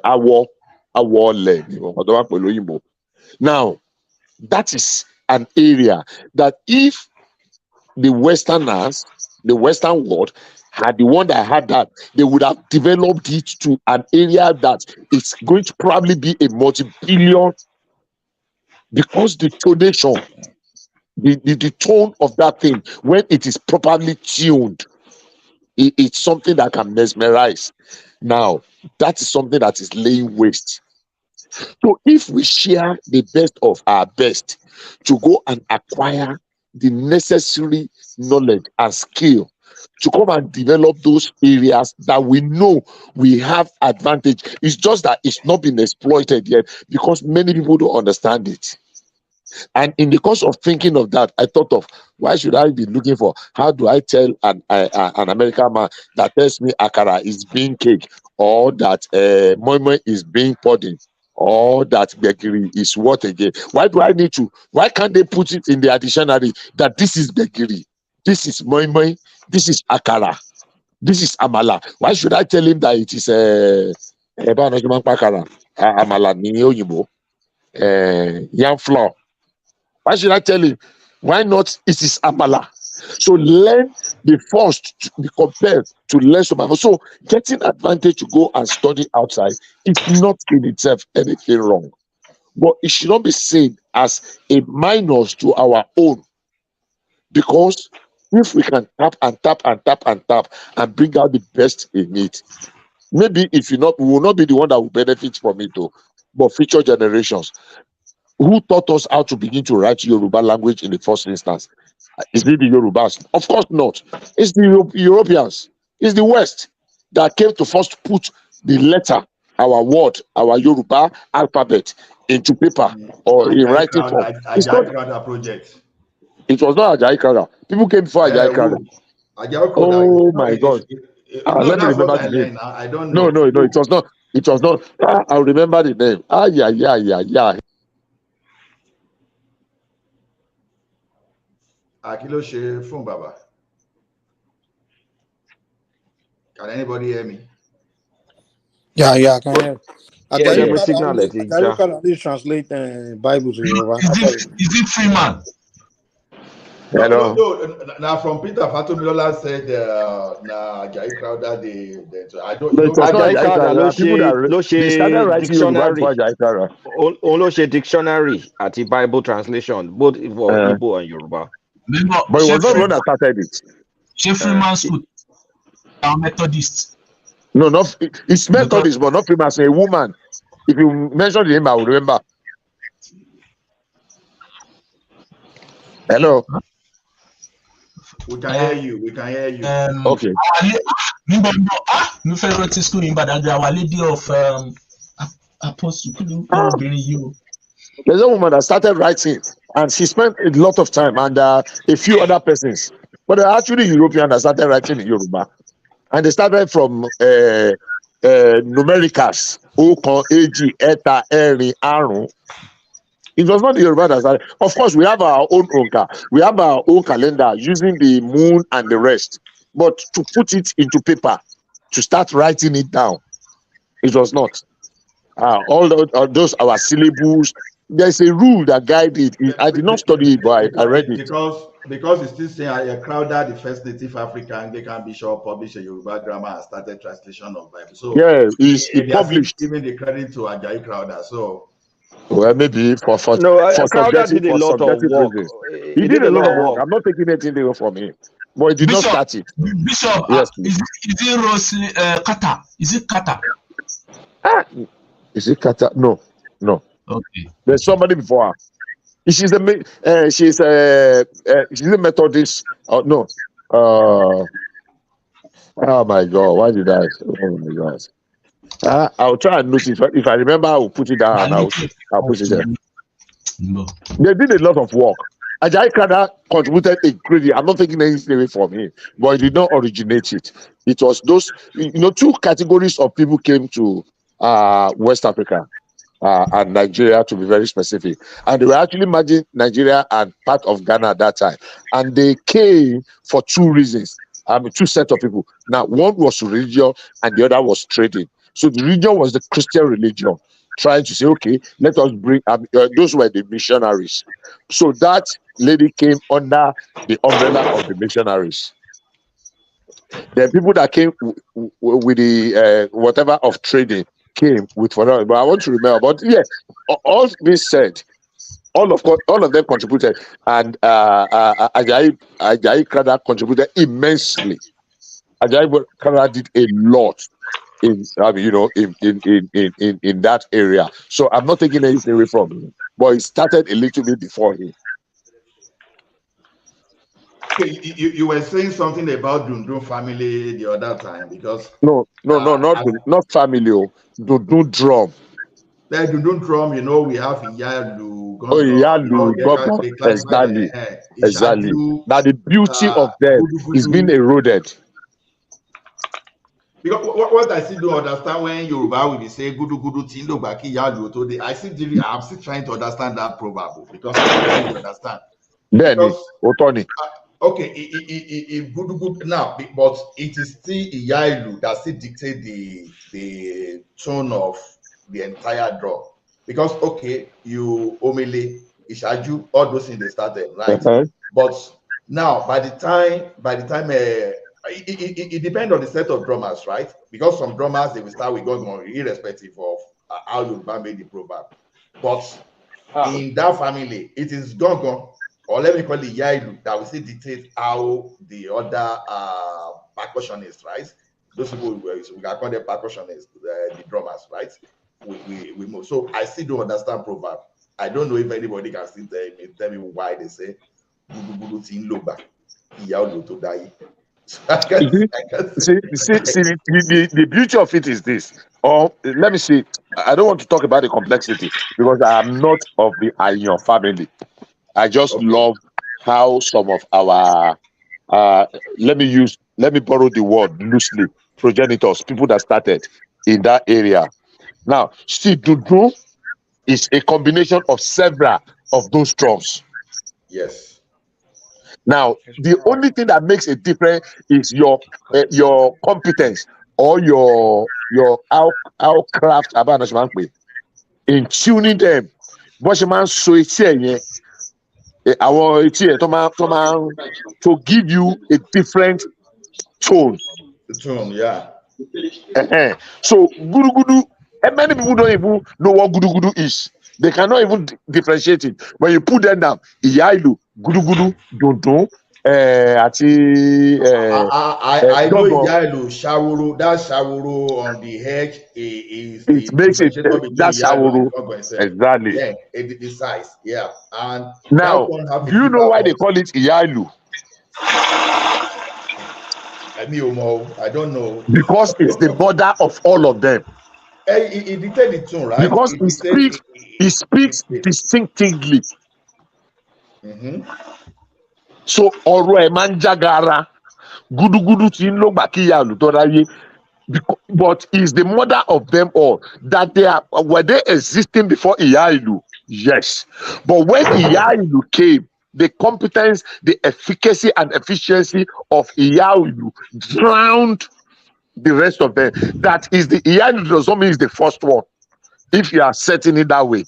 awo ole. Now, that is an area that if the Westerners, the Western world, had the one that had that, they would have developed it to an area that it's going to probably be a multi-billion, because the tonation, the tone of that thing, when it is properly tuned, it's something that can mesmerize. Now, that is something that is laying waste. So if we share the best of our best to go and acquire the necessary knowledge and skill to come and develop those areas that we know we have advantage, it's just that it's not been exploited yet because many people don't understand it. And in the course of thinking of that, I thought of, why should I be looking for, how do I tell an American man that tells me akara is being cake, or that moi moi is being pudding, or that bekiri is what again? Why do I need to? Why can't they put it in their dictionary that this is bekiri, this is moi moi, this is akara, this is amala? Why should I tell him that it is amala ni oyinbo, yam flour? Why should I tell him? Why not? It is amala. So learn, be forced to be compelled to learn some. So getting advantage to go and study outside is not in itself anything wrong, but it should not be seen as a minus to our own, because if we can tap and tap and tap and tap and bring out the best in it, maybe if you not, we will not be the one that will benefit from it though, but future generations. Who taught us how to begin to write Yoruba language in the first instance? Is it the Yorubas? Of course not. It's the Europeans. It's the West that came to first put the letter, our word, our Yoruba alphabet into paper or in writing form. It's not. Project. It was not Ajayi Crowther. People came before Ajayi Crowther. Oh my God! Let me That's what remember I the name. learned. I don't know. No, it was not. It was not. I'll remember the name. Yeah. Akilo ṣe fún Baba. Can anybody hear me? Yeah, I can hear. Yeah, signal it. Ajayi Crowther translate Bible to Yoruba. Is it Freeman? Hello. No. Now from Peter Fatomilola said, "Na Ajayi Crowther." I don't. No, it was not Ajayi Ajayi Crowther Crowther. People that they started writing Yoruba before Ajayi Crowther. Òun ló ṣe dictionary àti Bible translation both for Igbo and Yoruba. But it was not one that started it. Ṣé Freeman school are Methodist? No, not it's Methodist, but not Freeman. A woman. If you mention the name, I will remember. Hello. We can hear you. We can hear you. Okay. My favorite school in Badagry, Our Lady of Apostle. There's a woman that started writing, and she spent a lot of time, and a few other persons. But they're actually European that started writing in Yoruba, and they started from numericals. Okan, Eji, Eta, Eri, Arun. It was not the Yoruba that started. Of course, we have our own Onka. We have our own calendar using the moon and the rest. But to put it into paper, to start writing it down, it was not. All those our syllables. There's a rule that guided it. I did not study it, but I read it. Because it's still saying a Crowther, the first native African Anglican bishop, published a Yoruba grammar and started translation of Bible. So yeah, he published. Giving the credit to Ajayi Crowther. So well, maybe for Crowther did a lot of work. He did a lot of work. I'm not taking anything away from him, but he did not start it. Bishop, yes, is it Rosely Kata? Is it Kata? Is it Kata? No. Okay. There's somebody before her. She's a Methodist. No. Oh my God! Why did I? Oh my God! I'll try and notice. If I remember, I will put it down. And I'll put it there. No. They did a lot of work. Ajayi Crowther contributed a great deal. I'm not taking anything away from him, but he did not originate it. It was those, two categories of people came to West Africa and Nigeria, to be very specific. And they were actually merging Nigeria and part of Ghana at that time. And they came for two reasons. Two sets of people. Now, one was religion and the other was trading. So the religion was the Christian religion, trying to say, okay, let us bring, those were the missionaries. So that lady came under the umbrella of the missionaries. The people that came with the whatever of trading came with whatever. But I want to remember. But yeah, all this said, all of them contributed, and Ajayi Crowther contributed immensely. Ajayi Crowther did a lot in that area. So I'm not taking anything away from him, but it started a little bit before him. Okay, you were saying something about Dundun family the other time because no, not family. Dundun drum. The Dundun drum, we have Iyalu, Iyalu, exactly. Now the beauty of them is being eroded. Because what I still don't understand when Yoruba will be saying "gudu gudu tindo baki Iyalu today," I'm still trying to understand that proverb because I don't understand. Okay, good now, but it is still Iyalu that still dictate the tone of the entire drum. Because okay, you Omele, Ishaju, all those things they started, right? But now by the time it depends on the set of drummers, right? Because some drummers they will start with Gongon irrespective of how you made the proverb. But in that family, it is Gongon, or let me call it Yailu, that will still dictate how the other percussionists, right? Those people we can call them percussionists, the drummers, right? We move. So I still don't understand proverb. I don't know if anybody can still tell me why they say "gudu gudu tin loba, Iyalu to die." The beauty of it is this. Or let me see. I don't want to talk about the complexity because I am not of the Ayon family. I just love how some of our let me borrow the word loosely, progenitors, people that started in that area. Now, see, Dudu is a combination of several of those drums. Yes. Now, the only thing that makes a difference is your competence or your how craft about in tuning them. Watchman so it's our to give you a different tone. The tone, yeah. So gudu gudu, and many people don't even know what gudu gudu is. They cannot even differentiate it. When you put them down, iyailu, gudu gudu, dundun, I know Yailu, Shawuru, that Shawuru on the hedge is the differentiator between Yailu and Gongo itself. Exactly. Yeah, the size. Yeah. And now, that one have do you know why they call it iyailu? I don't know. Because it's the border of all of them. It dictated the tune, right? Because it speaks distinctively. Mm-hmm. So ọ̀rọ̀ ẹ̀ máa ń jágara gúdúgúdú tí ń lògbà kí ìyá olùtọ́ ráyé, but is the mother of them all. That were they existing before ìyá ìlú? Yes, but when ìyá ìlú came, the competence, the efficacy and efficiency of ìyá ìlú drowned the rest of them. That is the ìyá ìlú does not mean it's the first one. If you are setting it that way,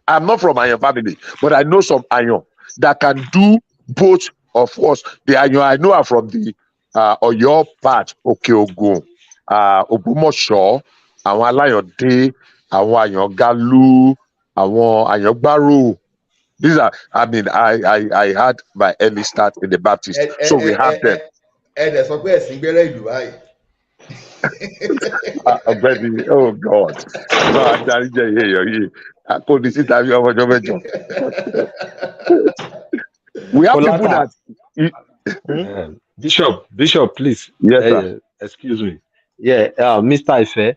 I'm not from Ayon family, but I know some Ayon that can do both of us. The Ayon I know are from the Oyo part, Okeogun, Ògbómọ̀ṣọ́, àwọn Alayode, àwọn Ayon Galu, àwọn Ayon Gbaro. These are, I mean, I had my early start in the Baptist, so we have them. Baby, oh God. We have people that Bishop, please. Yes, sir. Excuse me. Yeah, Mr. Ife.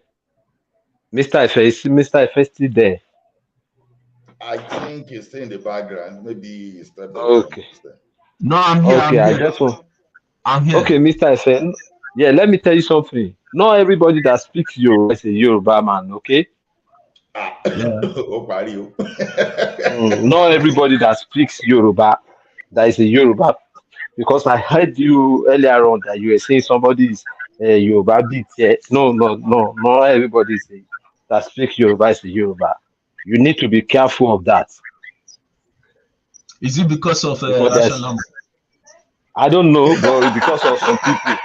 Mr. Ife, is Mr. Ife still there? I think he's still in the background. Maybe he's still there. Okay. No, I'm here. Okay, I'm here. Okay, Mr. Ife. Yeah, let me tell you something. Not everybody that speaks Yoruba is a Yoruba man, okay? Not everybody that speaks Yoruba that is a Yoruba, because I heard you earlier on that you were saying somebody is a Yoruba beat. Yeah. No, not everybody that speaks Yoruba is a Yoruba. You need to be careful of that. Is it because of I don't know, but because of some people.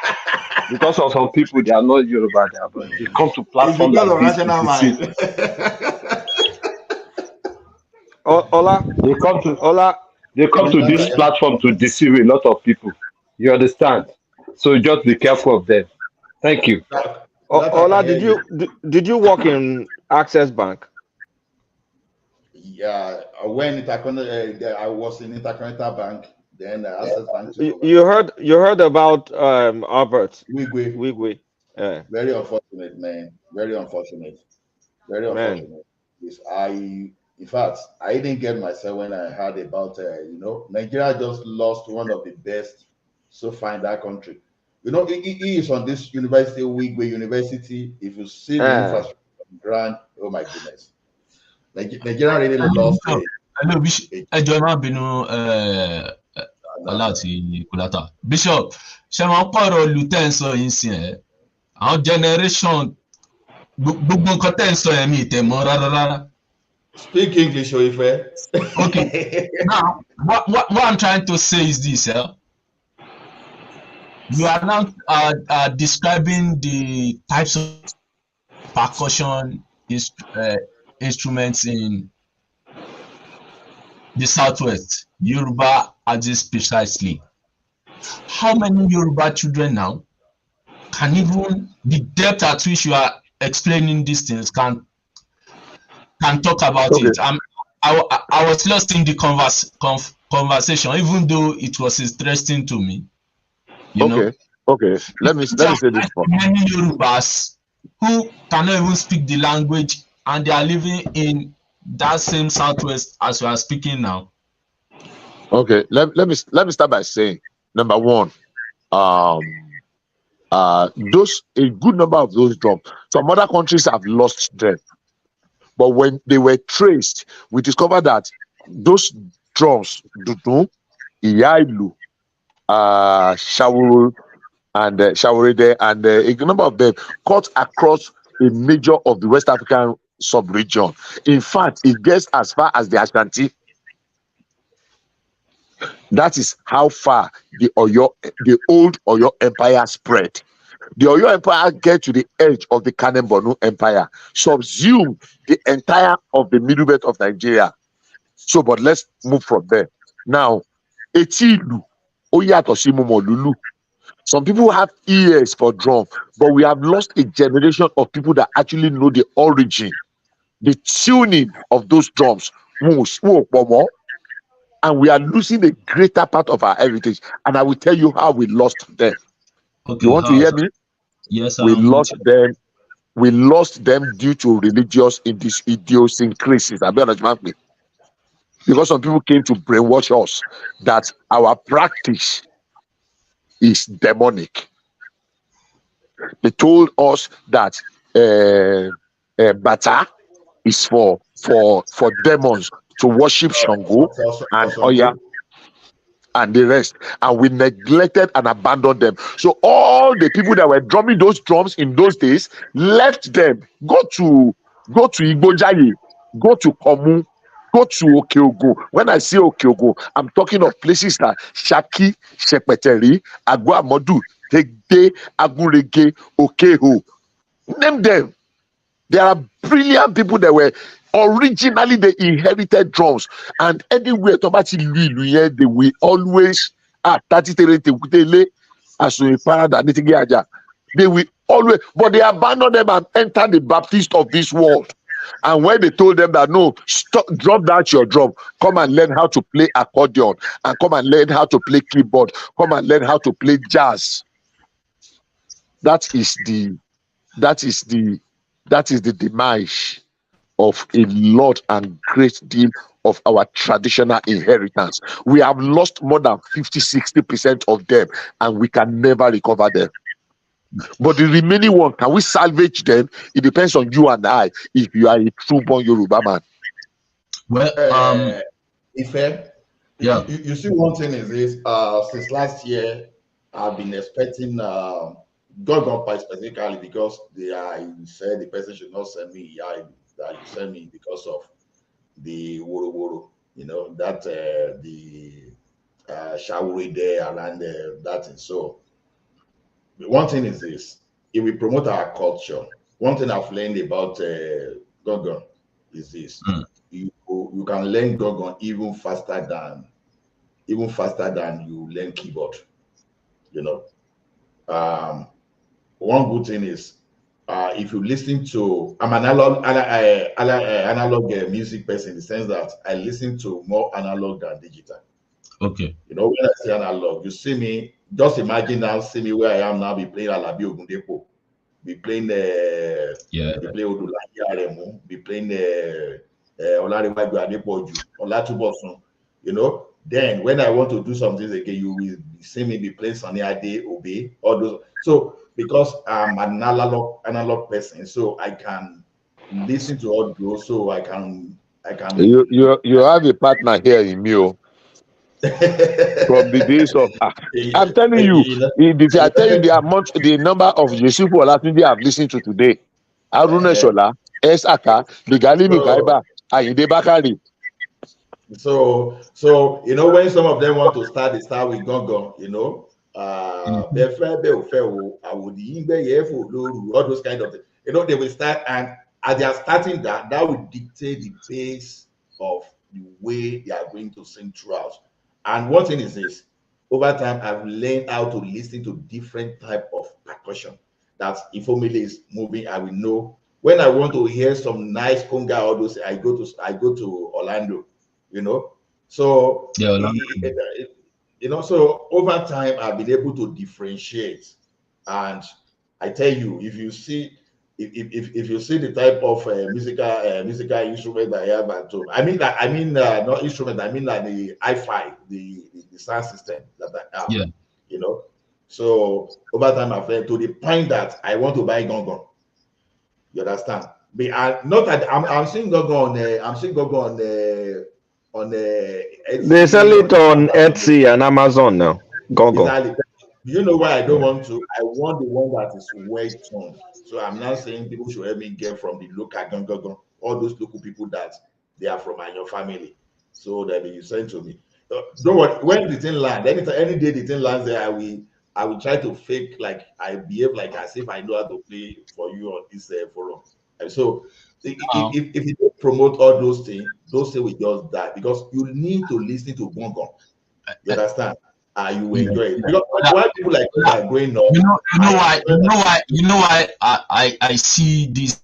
Because of some people, they are not Yoruba there, but they come to platforms like this. Ola, they come to this platform to deceive a lot of people. You understand? So just be careful of them. Thank you. Ola, did you work in Access Bank? Yeah, when I was in Intercontinental Bank, then Access Bank. You heard about Albert Wigwe. Yeah. Very unfortunate, man. Very unfortunate. Very unfortunate. Yes, in fact, I didn't get myself when I heard about Nigeria just lost one of the best so far in that country. He is on this university, Wigwe University. If you see the infrastructure grant, oh my goodness. Nigeria really lost it. Hello, Bishop. Bishop, ṣe máa pọ̀rọ̀ luther sọ yìí sí àwọn generation gbogbo nǹkan tẹ́ ń sọ ẹ̀mí ìtẹ̀mọ́ rárá. Speak English, Oife. Okay. Now, what I'm trying to say is this, you are now describing the types of percussion instruments in the Southwest, Yoruba Axis precisely. How many Yoruba children now can even the depth at which you are explaining these things can talk about it? I was lost in the conversation, even though it was interesting to me. You know, Okay. Let me say this for many Yorubas who cannot even speak the language and they are living in that same southwest as we are speaking now. okay. Let me start by saying, number one, those a good number of those drums. Some other countries have lost them, but when they were traced, we discovered that those drums, Dudu, Iyailu, Shawuru, and Shawarede, and a number of them cut across a major of the West African sub-region. In fact, it gets as far as the Ashanti. That is how far the old Oyo Empire spread. The Oyo Empire get to the edge of the Kanem Borno Empire, subsume the entire of the middle belt of Nigeria. So, but let's move from there. Now, Etilu, Oyato Lulu. Some people have ears for drum, but we have lost a generation of people that actually know the origin, the tuning of those drums. And we are losing a greater part of our heritage. And I will tell you how we lost them. Okay, You want to how? hear me? Yes, We I'm with lost you. them. We lost them due to religious idiosyncrasies. I understand me. Because some people came to brainwash us that our practice is demonic. They told us that Bata is for demons to worship Shango and Oya and the rest, and we neglected and abandoned them. So all the people that were drumming those drums in those days left them, go to Igbojaye, go to Komu, go to Okeogo. When I say Okeogo, I'm talking of places like Shaki, Shepeteri, Agwamodu, Tegde, Agurege, Okeho. Name them. There are brilliant people that were originally they inherited drums, and anywhere they will always they will always, but they abandoned them and entered the Baptist of this world. And when they told them that no, stop, drop that your drum, come and learn how to play accordion, and come and learn how to play keyboard, come and learn how to play jazz. That is the demise of a lot and great deal of our traditional inheritance. We have lost more than 50-60% of them, and we can never recover them. But the remaining one, can we salvage them? It depends on you and I, if you are a true born Yoruba man. Well, Ife, yeah. You see, one thing is this, since last year, I've been expecting God Pie specifically because you said the person should not send me that you send me because of the woro woro, that the showery there around that thing. So one thing is this: if we promote our culture, one thing I've learned about Gogon is this: you can learn Gogon even faster than you learn keyboard. One good thing is if you listen to, I'm an analog music person in the sense that I listen to more analog than digital. Okay. When I say analog, you see me, just imagine now, see me where I am now, be playing Alabi Ogundepo, be playing be playing Odulayi Aremu, be playing Olarewaju Adepoju, Olatubosun, Then when I want to do something again, you will see me be playing Sunny Ade, Obe, all those. So because I'm an analog person, so I can listen to all those, so I can. You have a partner here in me. From the days of I'm telling you, if I tell you the number of Yeshua Olatunde I've listened to today, Aruna Shola, Esaka, Bigali Mugaiba, Ayinde Bakari. So when some of them want to start, they start with Gongon, all those kind of things. They will start, and as they are starting that will dictate the pace of the way they are going to sing throughout. And one thing is this: over time, I've learned how to listen to different type of percussion. That if family is moving, I will know when I want to hear some nice conga. All those, I go to Orlando. So So over time, I've been able to differentiate. And I tell you, if you see the type of musical instrument I have at home, not instrument, I mean like the hi-fi, the sound system that I have, Yeah. So over time I've learned to the point that I want to buy gong. You understand? But I'm seeing gong on They sell Etsy, it on Etsy and Amazon now. Gogo. exactly. Do you know why I don't want to? I want the one that is well toned. So I'm not saying people should help me get from the local gun, all those local people that they are from your family. So that they send to me. Don't worry, when the thing land, any day the thing lands there, I will try to fake like I behave like as if I know how to play for you on this forum. And so if you don't promote all those things will just die because you need to listen to gongon. You understand? You will enjoy it. Because why people like me are growing up. You know why I see this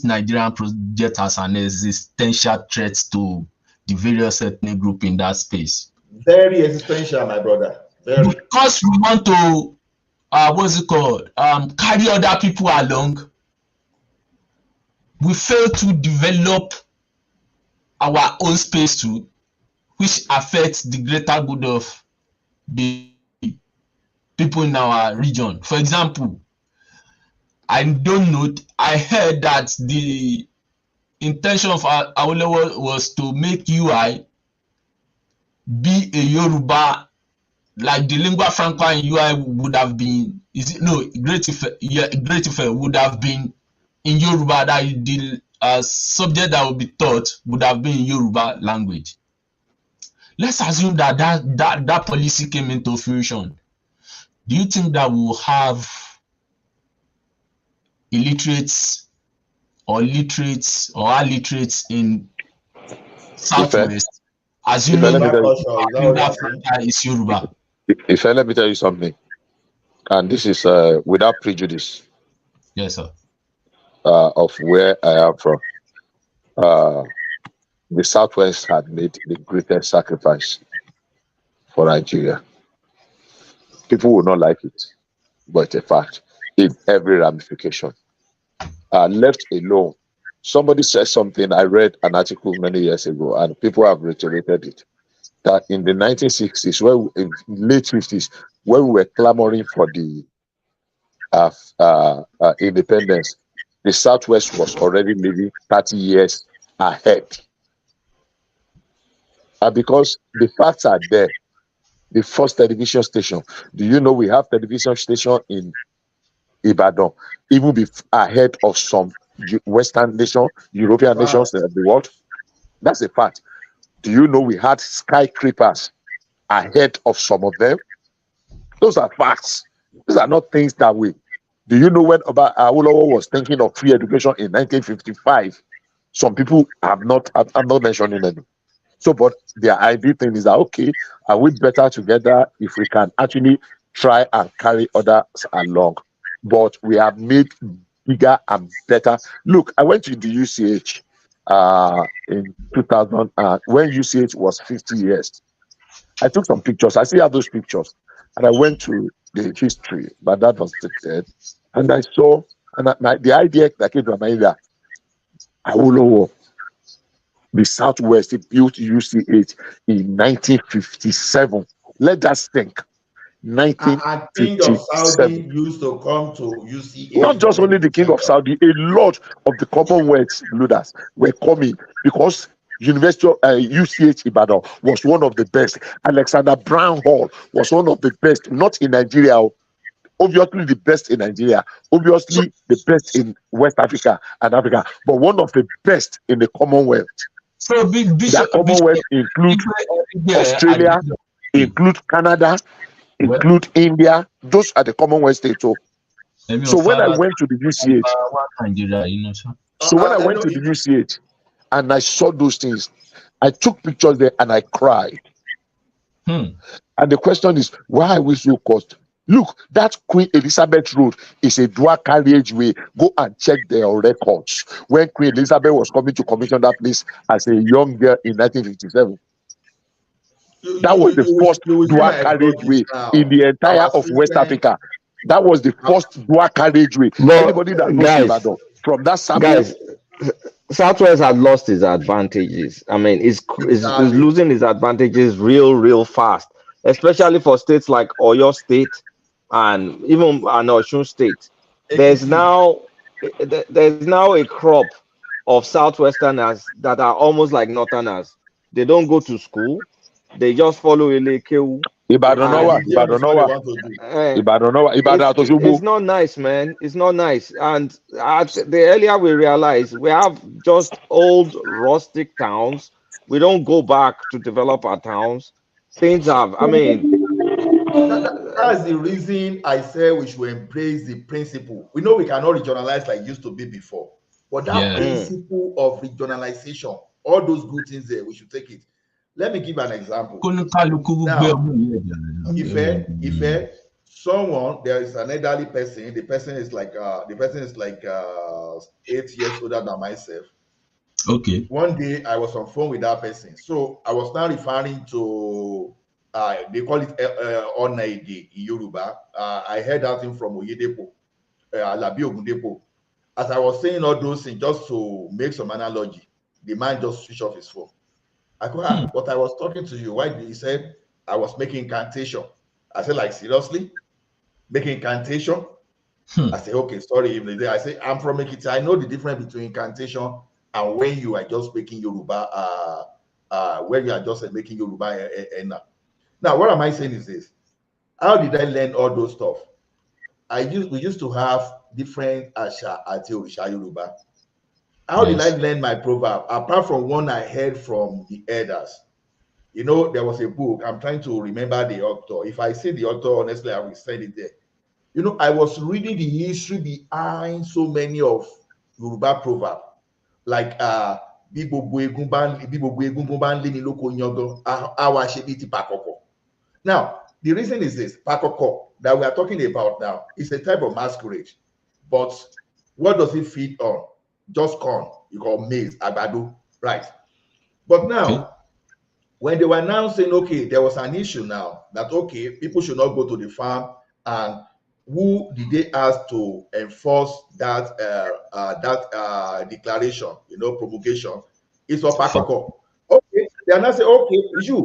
Nigerian project as an existential threat to the various ethnic group in that space. Very existential, my brother. Very. Because we want to what's it called? Carry other people along. We fail to develop our own space too, which affects the greater good of the people in our region. For example, I don't know, I heard that the intention of Awolowo was to make UI be a Yoruba, like the lingua franca in UI would have been, Great Ife would have been in Yoruba, that the subject that would be taught would have been in Yoruba language. Let's assume that policy came into fruition. Do you think that we'll have illiterates or literates or illiterates in Southwest? Assuming that is Yoruba. If let me tell you something, and this is without prejudice. Yes, sir. Of where I am from. The Southwest had made the greatest sacrifice for Nigeria. People will not like it, but it's a fact in every ramification. Left alone, somebody said something. I read an article many years ago, and people have reiterated it. That in the 1960s, late 50s, when we were clamoring for the independence, the Southwest was already living 30 years ahead. And because the facts are there, the first television station, do you know we have television station in Ibadan, even ahead of some Western nations, European nations in the world? That's a fact. Do you know we had skyscrapers ahead of some of them? Those are facts. These are not things that we. Do you know when Awolowo was thinking of free education in 1955? Some people I'm not mentioning any. So, but their idea thing is that, okay, are we better together if we can actually try and carry others along? But we have made bigger and better. Look, I went to the UCH in 2000 when UCH was 50 years. I took some pictures. I still have those pictures. And I went to the history, but that was said. And I saw, and the idea that came to my mind that Awolowo, the Southwest, it built UCH in 1957. Let us think. And King of Saudi used to come to UCH. Not just only the King of Saudi, a lot of the Commonwealth leaders were coming because University of UCH Ibadan was one of the best. Alexander Brown Hall was one of the best, not in Nigeria, obviously the best in Nigeria, obviously the best in West Africa and Africa, but one of the best in the Commonwealth. So that Commonwealth includes Australia, include Canada, include India. Those are the Commonwealth states. So when I went to the UCH, and I saw those things, I took pictures there and I cried. And the question is, why are we so cost? Look, that Queen Elizabeth Road is a dual carriageway. Go and check their records. When Queen Elizabeth was coming to commission that place as a young girl in 1957. That was the first dual carriageway in the entire of West Africa. That was the first dual carriageway. Anybody that goes to Ibadan from that sample. Southwest had lost its advantages. I mean, it's losing its advantages real fast, especially for states like Oyo State and even Osun State. There's now a crop of Southwesterners that are almost like Northerners. They don't go to school. They just follow Elekeu. It's not nice, man. It's not nice. And the earlier we realize, we have just old rustic towns. We don't go back to develop our towns. Things have, I mean, that's the reason I say we should embrace the principle. We know we cannot regionalize like it used to be before, but that principle of regionalization, all those good things there, we should take it. Let me give an example. Now, if someone, there is an elderly person, the person is like 8 years older than myself. Okay. One day I was on phone with that person, so I was now referring to they call it Onaide in Yoruba. I heard that thing from Oyedepo, Alabi Ogundepo. As I was saying all those things, just to make some analogy, the man just switched off his phone. I go, but I was talking to you. Why did he say I was making incantation? I said, like, seriously? Making incantation? I say, okay, sorry. I say, I'm from Ekiti. I know the difference between incantation and when you are just making Yoruba, when you are just making Yoruba. Now, what am I saying is this. How did I learn all those stuff? We used to have different Asha Ati Orisha Yoruba. How did I learn my proverb? Apart from one I heard from the elders. You know, there was a book. I'm trying to remember the author. If I say the author, honestly, I will send it there. You know, I was reading the history behind so many of Yoruba proverbs. Like, now, the reason is this, pakoko, that we are talking about now, is a type of masquerade. But what does it feed on? Just corn, you call maize, agbado, right? But now, when they were now saying, okay, there was an issue now that, okay, people should not go to the farm, and who did they ask to enforce that declaration, you know, promulgation? It's Opakoko. Okay, they are not saying, okay,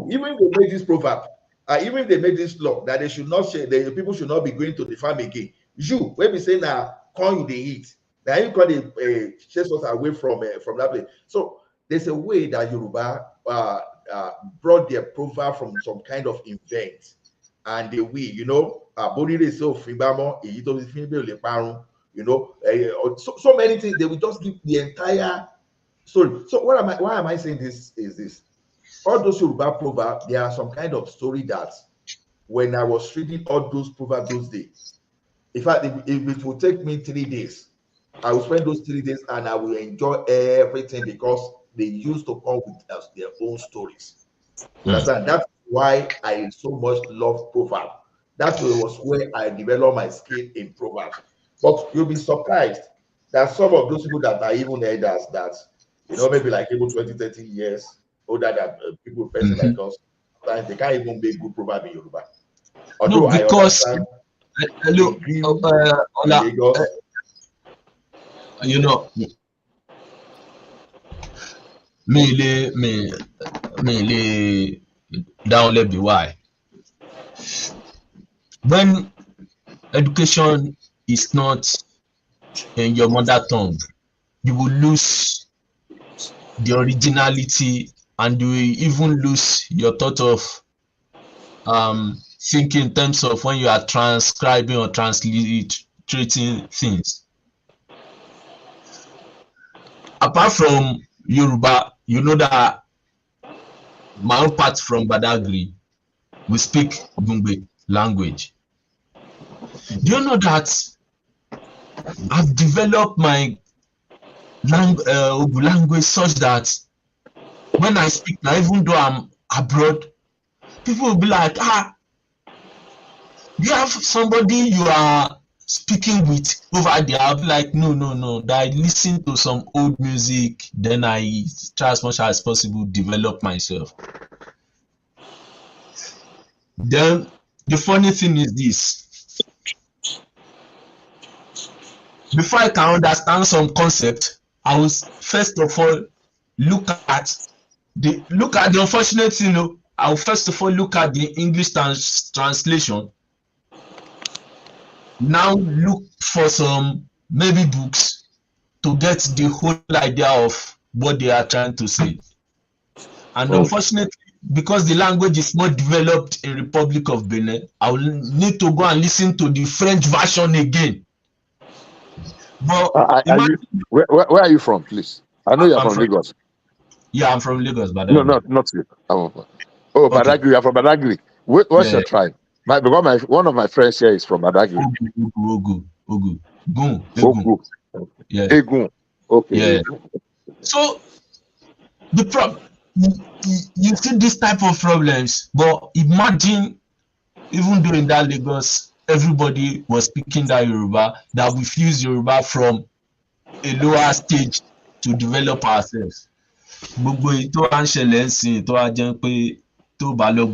even if they made this proverb, even if they made this law that they should not share, the people should not be going to the farm again. When we say now, corn you they eat. Now you call it chase us away from that place. So there's a way that Yoruba brought their proverb from some kind of event, and they will, you know, you know, so many things. They will just give the entire story. So why am I saying this? Is this all those Yoruba proverbs? There are some kind of story that when I was reading all those proverbs those days, in fact, if it would take me 3 days, I will spend those 3 days and I will enjoy everything because they used to come with their own stories. You understand? That's why I so much love proverbs. That was where I developed my skill in proverbs. But you'll be surprised that some of those people that are even elders, that, you know, maybe like even 20, 30 years older than people, person like us, they can't even make good proverb in Yoruba. Although no, because you know, me down let be why. When education is not in your mother tongue, you will lose the originality, and you will even lose your thought of thinking in terms of when you are transcribing or transliterating things. Apart from Yoruba, you know that my own part from Badagry, we speak Bungbe language. Do you know that I've developed my language such that when I speak now, even though I'm abroad, people will be like, you have somebody you are speaking with over there. I'll be like, no, that I listen to some old music, then I try as much as possible develop myself. Then the funny thing is this. Before I can understand some concept, I will first of all look at the unfortunate thing. I will first of all look at the English translation. Now look for some maybe books to get the whole idea of what they are trying to say. And unfortunately, because the language is not developed in Republic of Benin, I will need to go and listen to the French version again. But where are you from, please? I know you're from Lagos. Yeah, I'm from Lagos, but No, not you. Badagry. You're from Badagry. What's your tribe? Because one of my friends here is from Badagry. Ogu. Ogu. Yeah. Egun. Okay. Yeah. So the problem, you see this type of problems, but imagine even during that Lagos, everybody was speaking that Yoruba, that we fuse Yoruba from a lower stage to develop ourselves. Gbogbo ètò à ń ṣẹlẹ̀ ń sìn tó wá jẹ́ pé tó bá lọ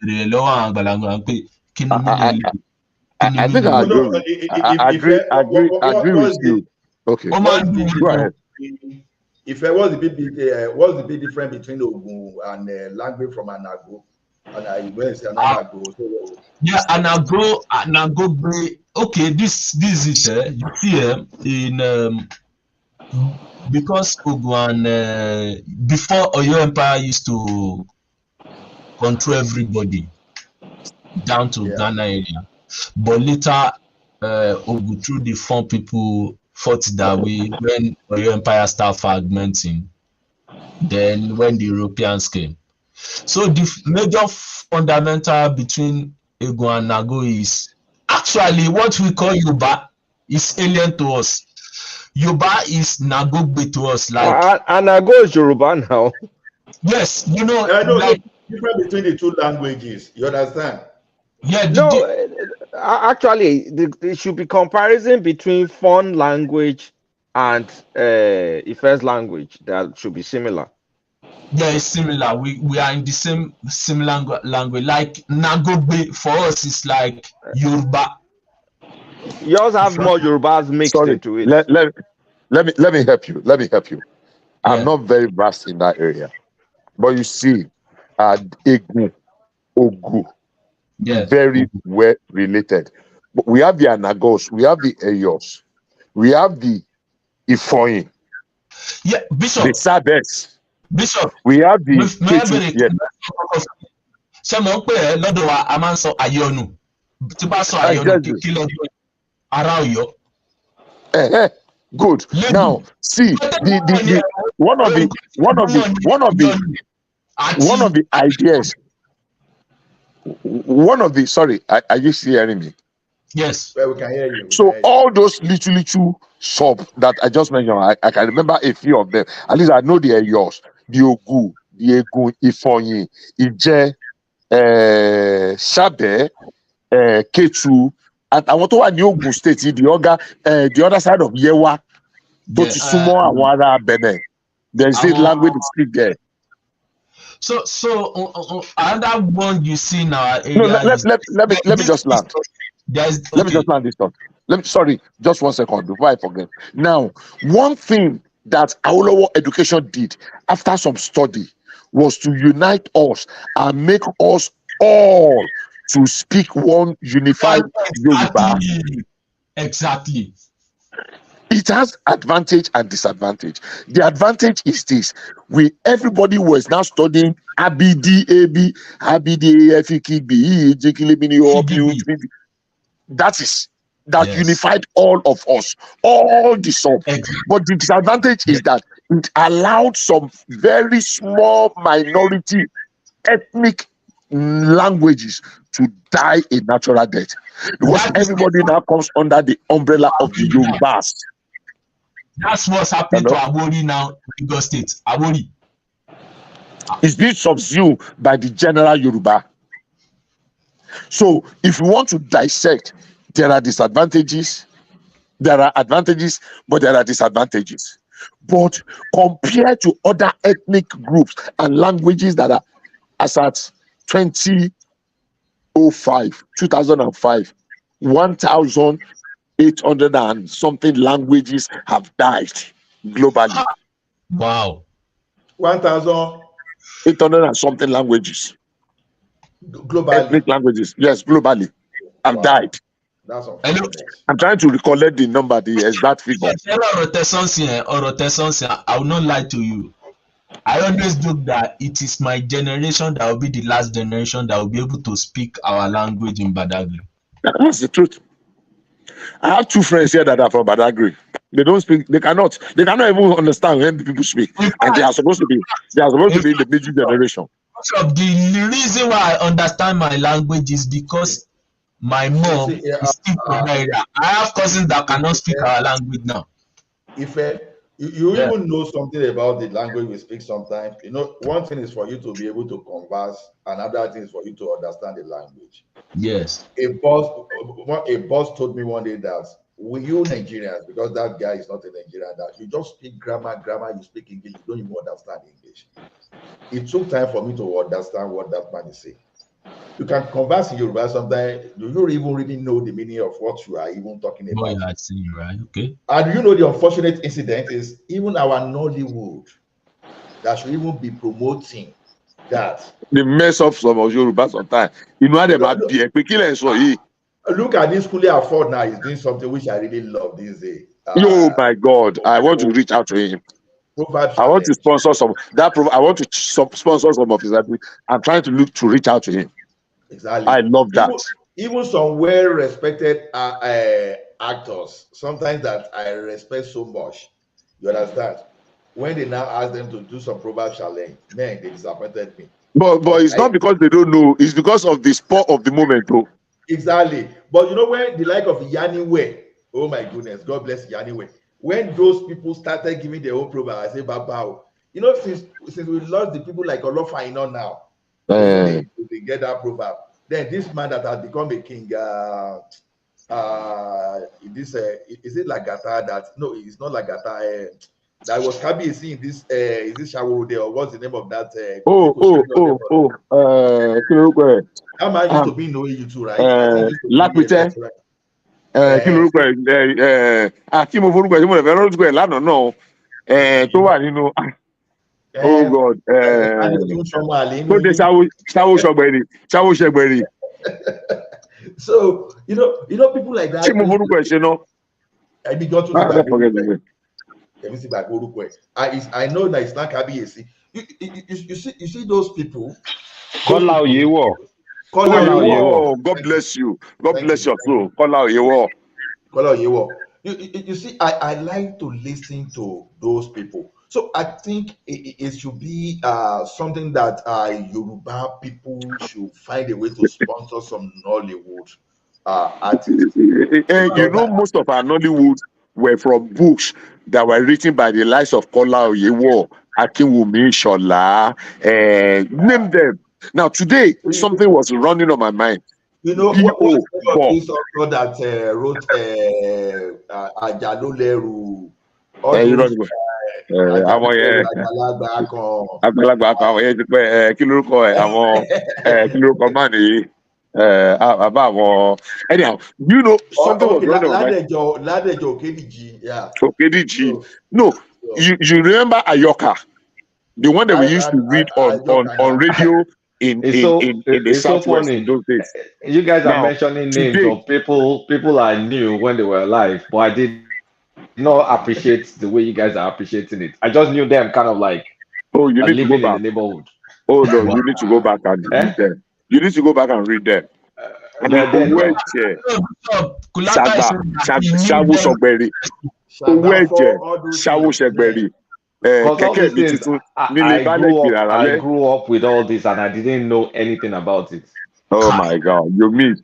bèrè lọ́wọ́ àwọn àgbàlagbà pé kí ni mí lè lè. I think I agree with you. Okay. Go ahead. If I was the big difference between Ogun and language from Anago? Yeah, Anago. Okay, this is it. You see, in because Ogun before Oyo Empire used to control everybody down to Ghana area, but later Ogun through the Fon people fought that way when Oyo Empire started fragmenting. Then when the Europeans came. So the major fundamental between Ego and Nago is actually what we call Yoruba is alien to us. Yoruba is Nagogbe to us. Like Nago is Yoruba now. Yes, you know, like difference between the two languages. You understand? Yeah. Actually, there should be comparison between Fon language and Ife's language. That should be similar. Yeah, it's similar. We are in the same language. Like Nagogbe for us is like Yoruba. Yours have more Yorubas mixed into it. Let me help you. I'm not very vast in that area, but you see, Egu, Ogu, very well related. But we have the Anagos, we have the Eyos, we have the Ifoyin, Bishop, the Sabes. Bishop, we have the ṣé mo ń pè ẹ́ lọ́dọ̀ wa a máa ń sọ àyọ̀nù tí bá sọ àyọ̀nù kí lọ́dọ̀ ara Ọ̀yọ́. Good. Now see the one of the sorry, are you still hearing me? Yes. Well, we can hear you. So all those little sub that I just mentioned, I can remember a few of them. At least I know they are yours. The Ogu, the Egun, Ifonyi, Ije, Shabe, Ketu, and I want to New Ogun State, the other side of Yewa, Totisumo, Awara, Benin. There's a language to speak there. So another one you see now. No, let me just land. Let me just land this thought. Sorry, just 1 second before I forget. Now, one thing that our education did after some study was to unite us and make us all to speak one unified Yoruba. Exactly. It has advantage and disadvantage. The advantage is this: everybody was now studying ABD, that unified all of us, all the sub. But the disadvantage is that it allowed some very small minority ethnic languages to die a natural death, because everybody now comes under the umbrella of the Yorubas. That's what's happening to Awori now in Lagos State. Awori. It's being subsumed by the general Yoruba. So if you want to dissect, there are disadvantages. There are advantages, but there are disadvantages. But compared to other ethnic groups and languages that are as at 20 2005, 1,800 and something languages have died globally. Wow. 1,800 and something languages. Globally. Ethnic languages, yes, globally, have died. That's unfortunate. I'm trying to recollect the number, the exact figure. I will not lie to you. I always joke that it is my generation that will be the last generation that will be able to speak our language in Badagry. That's the truth. I have two friends here that are from Badagry. They don't speak. They cannot even understand when people speak, and they are supposed to be. They are supposed to be in the middle generation. The reason why I understand my language is because my mom is still from the area. I have cousins that cannot speak our language now. If you even know something about the language we speak sometimes, you know, one thing is for you to be able to converse, another thing is for you to understand the language. Yes. A boss told me one day that you Nigerians, because that guy is not a Nigerian, that you just speak grammar, you speak English, you don't even understand English. It took time for me to understand what that man is saying. You can converse in Yoruba sometimes, you don't even really know the meaning of what you are even talking about. Oh, yeah, I see, right? Okay. And you know the unfortunate incident is even our Nollywood that should even be promoting that. They mess up some of Yoruba sometimes. You know them at the Look at this Kule Afford now. He's doing something which I really love this day. Oh my God! I want to reach out to him. I want to sponsor some I want to sponsor some of his activities. I'm trying to look to reach out to him. Exactly. I love that. Even some well-respected actors, sometimes that I respect so much. You understand? When they now ask them to do some proverb challenge, man, they disappointed me. But it's not because they don't know. It's because of the sport of the moment, though. Exactly. But you know when the like of Yaniwe, oh my goodness, God bless Yaniwe. When those people started giving their own proverb, I say, Babao. You know, since we lost the people like Olofaino now, they get that proverb. Then this man that has become a king, is it Lagata that? No, it's not Lagata. That was Kabiyesi in this. Is this Shawuru or what's the name of that? That man used to be in OAU too, right? Lápìtẹ́ kí lorúkọ kí mo forúkọ ẹ̀ tí mo lè fẹ́ lórúkọ ẹ̀ lánàá náà tó wà nínú oh God tó dé Ṣáwó Ṣọgbẹ̀rì. So you know people like that. Tí mo forúkọ ẹ̀ ṣe náà. Ẹbí gan tún nígbà gbórúkọ ẹ̀. Ẹbí sì gbà gbórúkọ ẹ̀. I know that it's not Kabiyesi. You see those people. Kọ́lá Oyèwọ̀. God bless you. God bless your soul. Kọ́lá Oyèwọ̀. You see, I like to listen to those people. So I think it should be something that Yoruba people should find a way to sponsor some Nollywood artists. You know, most of our Nollywood were from books that were written by the likes of Kọ́lá Oyèwọ̀, Akinwumi Shola, name them. Now today, something was running on my mind. You know, what's this author that wrote Ajalo Leru? Àgbàlagbà kan àwọn yẹn ti pẹ́ kí lórúkọ ẹ̀ àwọn kí lórúkọ máa nìyí àbá àwọn anyhow you know something was running on my mind. Ládẹjọ Okediji, yeah. Okediji. No, you remember Ayoka, the one that we used to read on radio. In the Southwest in those days. You guys are mentioning names of people I knew when they were alive, but I did not appreciate the way you guys are appreciating it. I just knew them kind of like you need to go back in the neighborhood. Oh no, you need to go back and read them. You need to go back and read them. Ṣáwó Ṣọgbẹ̀rì. Ṣáwó Ṣọgbẹ̀rì. I grew up with all this and I didn't know anything about it. Oh my God, you missed.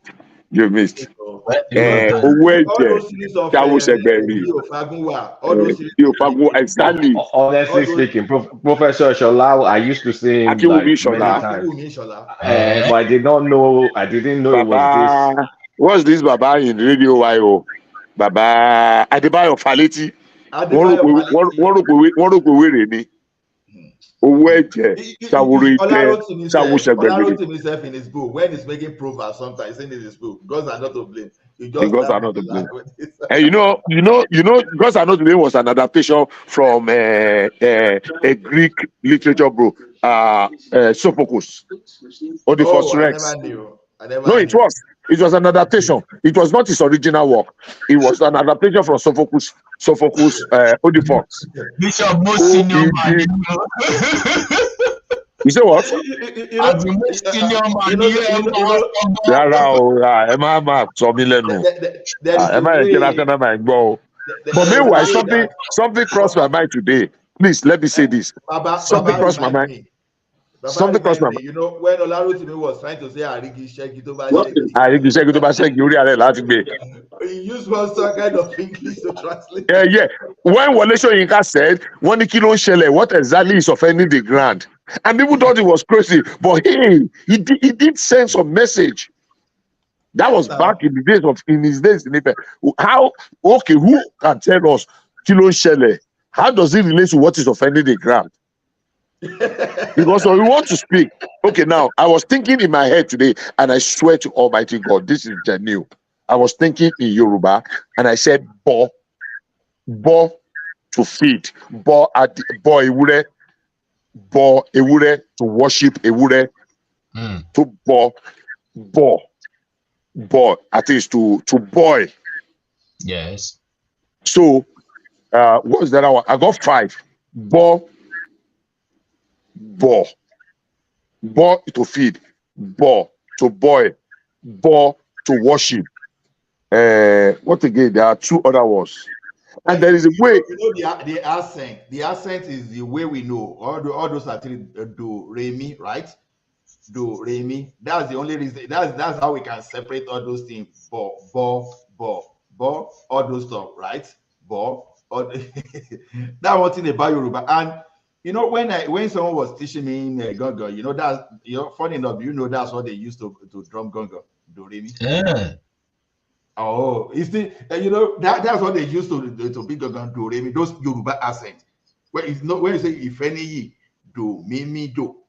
Exactly. Honestly speaking, Professor Shola, I used to see him like many times. But I didn't know it was this. What's this Baba in Radio YO? Baba Adebayo Faleti. Wọ́n rò pé wèrè ni. Olarotimi himself in his book, when he's making proverbs, sometimes in his book, gods are not to blame. You just Gods start are not to to blame. laugh with this. And Gods are not to blame was an adaptation from a Greek literature book, Sophocles, Oedipus Oh, I Rex. never knew. No, it was. It was an adaptation. It was not his original work. It was an adaptation from Sophocles, Oedipus. Bishop, most senior man. You say what? As the most senior man here. There is a way. But meanwhile, something crossed my mind today. Please let me say this. Something crossed my mind. Something crossed my mind. You know, when Olarotimi was trying to say Arigi Sheki Toba he used one kind of English to translate. Yeah. When Wole Soyinka said, "What exactly is offending the ground?" And people thought it was crazy, but hey, he did send some message. That was back in his days in Ife. Who can tell us Kilo Shele? How does it relate to what is offending the ground? Because we want to speak. Okay, now I was thinking in my head today, and I swear to Almighty God, this is genuine. I was thinking in Yoruba, and I said, "Bo to feed, bo ewure, to worship ewure, to bo at least to boy." Yes. So, what's that one? I got 5. Bo to feed, bo to boy, bo to worship. What again? There are 2 other words, and there is a way. You know the accent. The accent is the way we know. All those are do re mi, right? Do re mi. That's the only reason. That's how we can separate all those things. Bo, all those stuff, right? Bo. That one thing about Yoruba. And you know, when someone was teaching me in Gongo, funny enough, that's what they used to drum Gongo. Do re mi. Yeah. Oh, that's what they used to be Gongo do re mi. Those Yoruba accents. When you say if any do me do.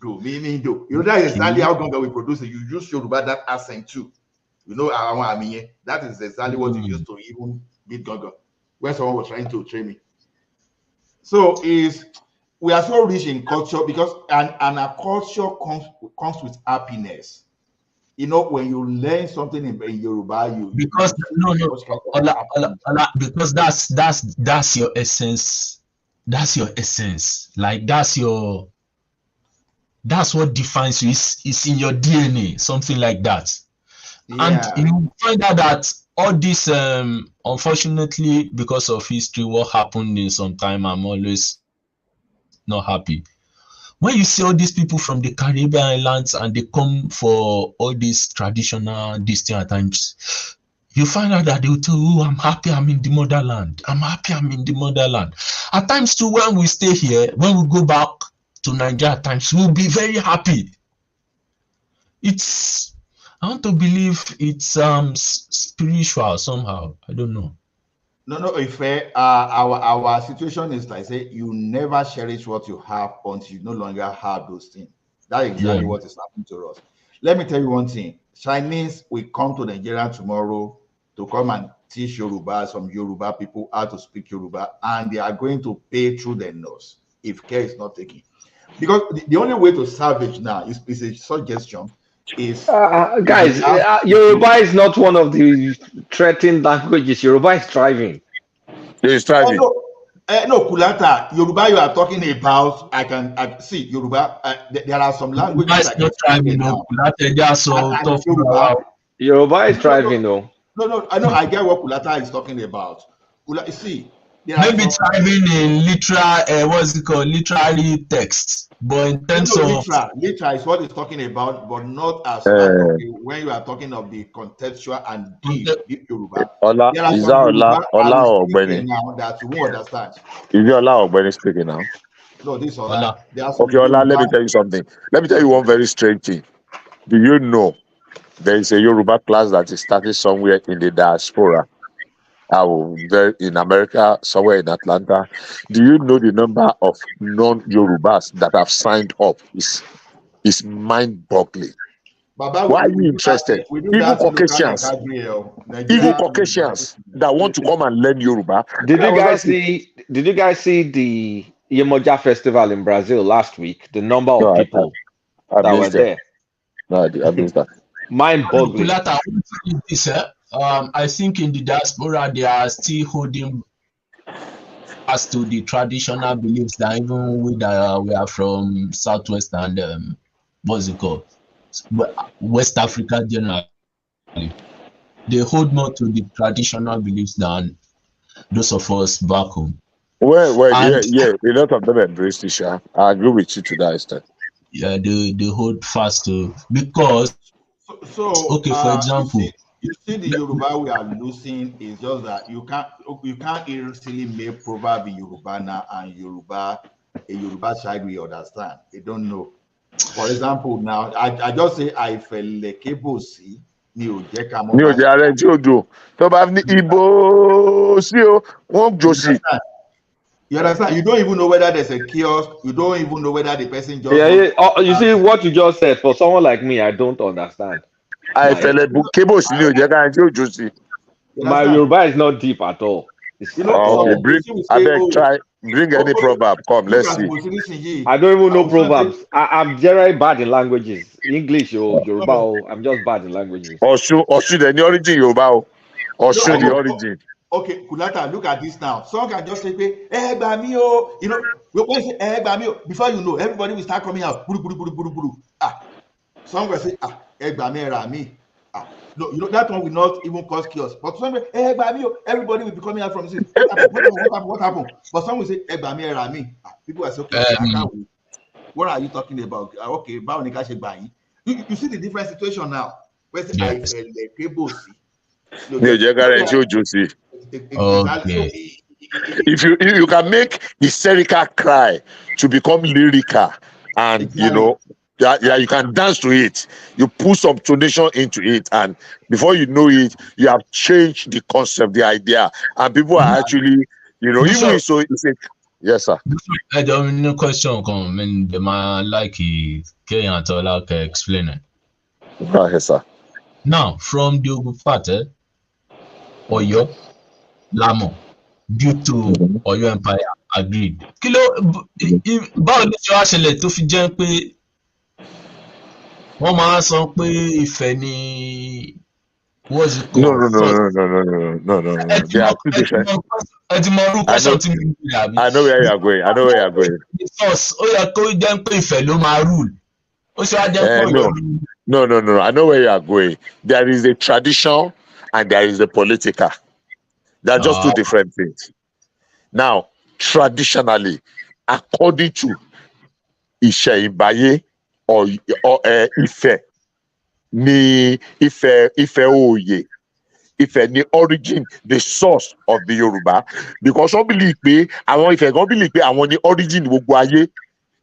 Do. That is exactly how Gongo we produce it. You use Yoruba that accent too. That is exactly what you used to even beat Gongo when someone was trying to train me. So we are so rich in culture because and our culture comes with happiness. You know, when you learn something in Yoruba, because that's your essence. That's your essence. Like that's what defines you. It's in your DNA, something like that. Yeah. And you find out that all this, unfortunately, because of history, what happened in some time, I'm always not happy. When you see all these people from the Caribbean islands and they come for all these traditional distant times, you find out that they will tell you, I'm happy I'm in the motherland. I'm happy I'm in the motherland. At times too, when we stay here, when we go back to Nigeria, at times we'll be very happy. I want to believe it's spiritual somehow. I don't know. No, if our situation is like say you never cherish what you have until you no longer have those things. That's exactly what is happening to us. Let me tell you one thing. Chinese will come to Nigeria tomorrow to come and teach Yoruba, some Yoruba people how to speak Yoruba, and they are going to pay through their nose if care is not taken. Because the only way to salvage now is a suggestion. Guys, Yoruba is not one of the threatened languages. Yoruba is thriving. It's thriving. No, Kulata, Yoruba you are talking about, I see Yoruba. There are some languages that are thriving now. Yoruba is thriving, though. No, I know. I get what Kulata is talking about. See, maybe thriving in literal, what's it called, literary text. But in terms of literal is what it's talking about, but not as when you are talking of the contextual and deep Yoruba. Is that Ola or Benny? Now that you won't understand. Is it Ola or Benny speaking now? No, this Ola. Okay, Ola, let me tell you something. Let me tell you one very strange thing. Do you know there is a Yoruba class that is starting somewhere in the diaspora? in America, somewhere in Atlanta. Do you know the number of non-Yorubas that have signed up? Is mind-boggling. Baba, Why are you we do that. interested? We do Even that in local Caucasians, Nigeria. that want to come and learn Yoruba. Did you guys see? Did you guys see the Yemoja festival in Brazil last week? The number of No, people I that were missed that. there, No, I missed that. mind-boggling. Kulata, this, I think in the diaspora they are still holding as to the traditional beliefs that even we are from Southwest and what's it called, West Africa generally, they hold more to the traditional beliefs than those of us back home. Well, yeah, a lot of them embrace this. I agree with you to that extent. Yeah, they hold fast to, because okay, for example, you see the Yoruba we are losing is just that you can't easily make proverb in Yoruba now and a Yoruba child will understand. They don't know. For example, now I just say I fele kebosi ni o je ka mo Ní òjò ààrẹ tí ó dùn tó bá ní ibo sí o wọ́n jò sí. You understand? You don't even know whether there's a kiosk. You don't even know whether the person just. Yeah. Oh, you see what you just said. For someone like me, I don't understand. I fele kebosi ní òjò ààrẹ tí ó jò sí. My Yoruba is not deep at all. Okay, bring any proverb. Come, let's see. I don't even know proverbs. I'm generally bad in languages. English or Yoruba. I'm just bad in languages. Osun, the origin Yoruba. Osun, the origin. Okay, Kulata, look at this now. Someone can just say, "Eh, Bamio," you know, when you say "Eh, Bamio," before you know, everybody will start coming out. Buru, buru, buru, buru, buru. Someone will say, "Eh, Bamio, Rami." No, you know that one will not even cause chaos. But some will, "Eh, Bamio," everybody will be coming out from this. What happened? But some will say, "Eh, Bamio, Rami." People are saying, "Okay, I can't wait. What are you talking about?" Okay, you see the different situation now. Where's the If you can make hysterical cry to become lyrical, and you know, you can dance to it. You put some tonation into it, and before you know it, you have changed the concept, the idea, and people are actually, you know, even so. Yes, sir. I don't know question come. I mean, the man like K and Tola explain it. Yes, sir. Now, from the Ogufate, Oyo, Lamo, due to Oyo Empire, agreed. Kilo, báwo ni ṣe wá ṣẹlẹ̀ tó fi jẹ́ pé wọ́n máa ń sọ pé Ifẹ̀ ni what's it called? No. They are two different. I know where you are going. The source, ó yẹ kó jẹ́ pé Ifẹ̀ ló máa rule. Ó ṣe wá jẹ́ pé Ọ̀yọ́ rule. No. I know where you are going. There is a tradition and there is a political. They're just two different things. Now, traditionally, according to Ishe Imbaye or Ife, ni Ife Oye, Ife ni origin, the source of the Yoruba. Because some believe pé àwọn Ife gan believe pé àwọn ni origin gbogbo ayé.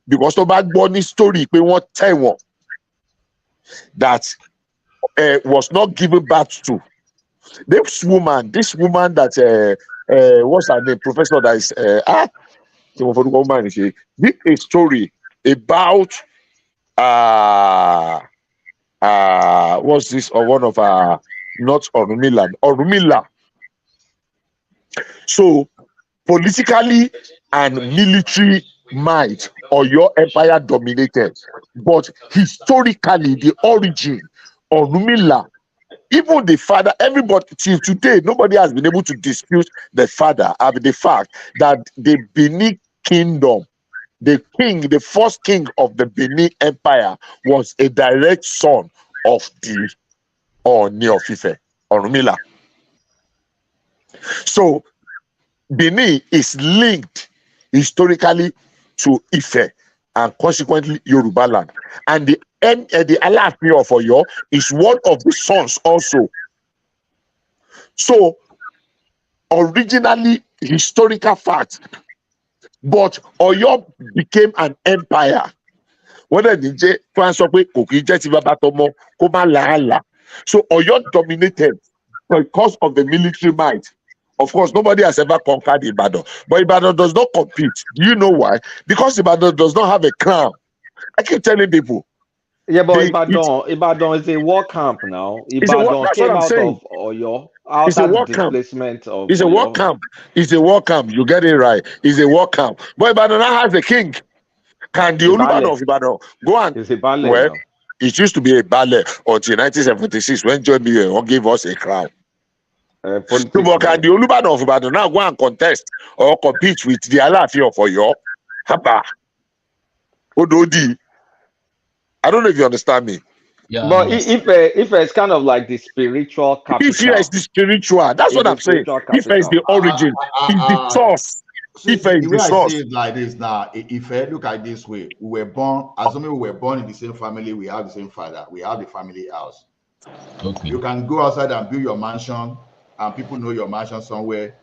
Because tó bá gbọ́ ní story pé wọ́n tẹ̀ wọ́n that was not given birth to. This woman that what's her name? Professor that is did a story about what's this, or one of not Orumila. So politically and military might or your empire dominated, but historically the origin Orumila, even the father, everybody till today, nobody has been able to dispute the father of the fact that the Benin kingdom, the first king of the Benin Empire, was a direct son of the Ooni of Ife, Orunmila. So Benin is linked historically to Ife and consequently Yoruba land. And the Alaafin of Oyo is one of the sons also. So originally historical fact, but Oyo became an empire. Whether the France or so Oyo dominated because of the military might. Of course, nobody has ever conquered Ibadan, but Ibadan does not compete. Do you know why? Because Ibadan does not have a crown. I keep telling people. Yeah, but Ibadan is a war camp now. Ibadan That's what came I'm out saying. of Oyo It's a after the war camp. displacement of It's a war Oyo. camp. It's a war camp. You get it right. It's a war camp. But Ibadan now has a king. Can the Olubadan of Ibadan go and It's a ballet well? now. It used to be a ballet until 1976 when John B. gave us a crown. So, but can the Olubadan of Ibadan now go and contest or compete with the Alaafin of Oyo? Haba. Ododi. I don't know if you understand me. Yeah, But if it's kind of like the spiritual capital. If is the spiritual, that's what I'm saying. If is the origin, is the source. See, If is the way the I source. see it like this now, if I look at it this way, we were born, assuming we were born in the same family, we have the same father, we have the family house. Okay. You can go outside and build your mansion, and people know your mansion somewhere.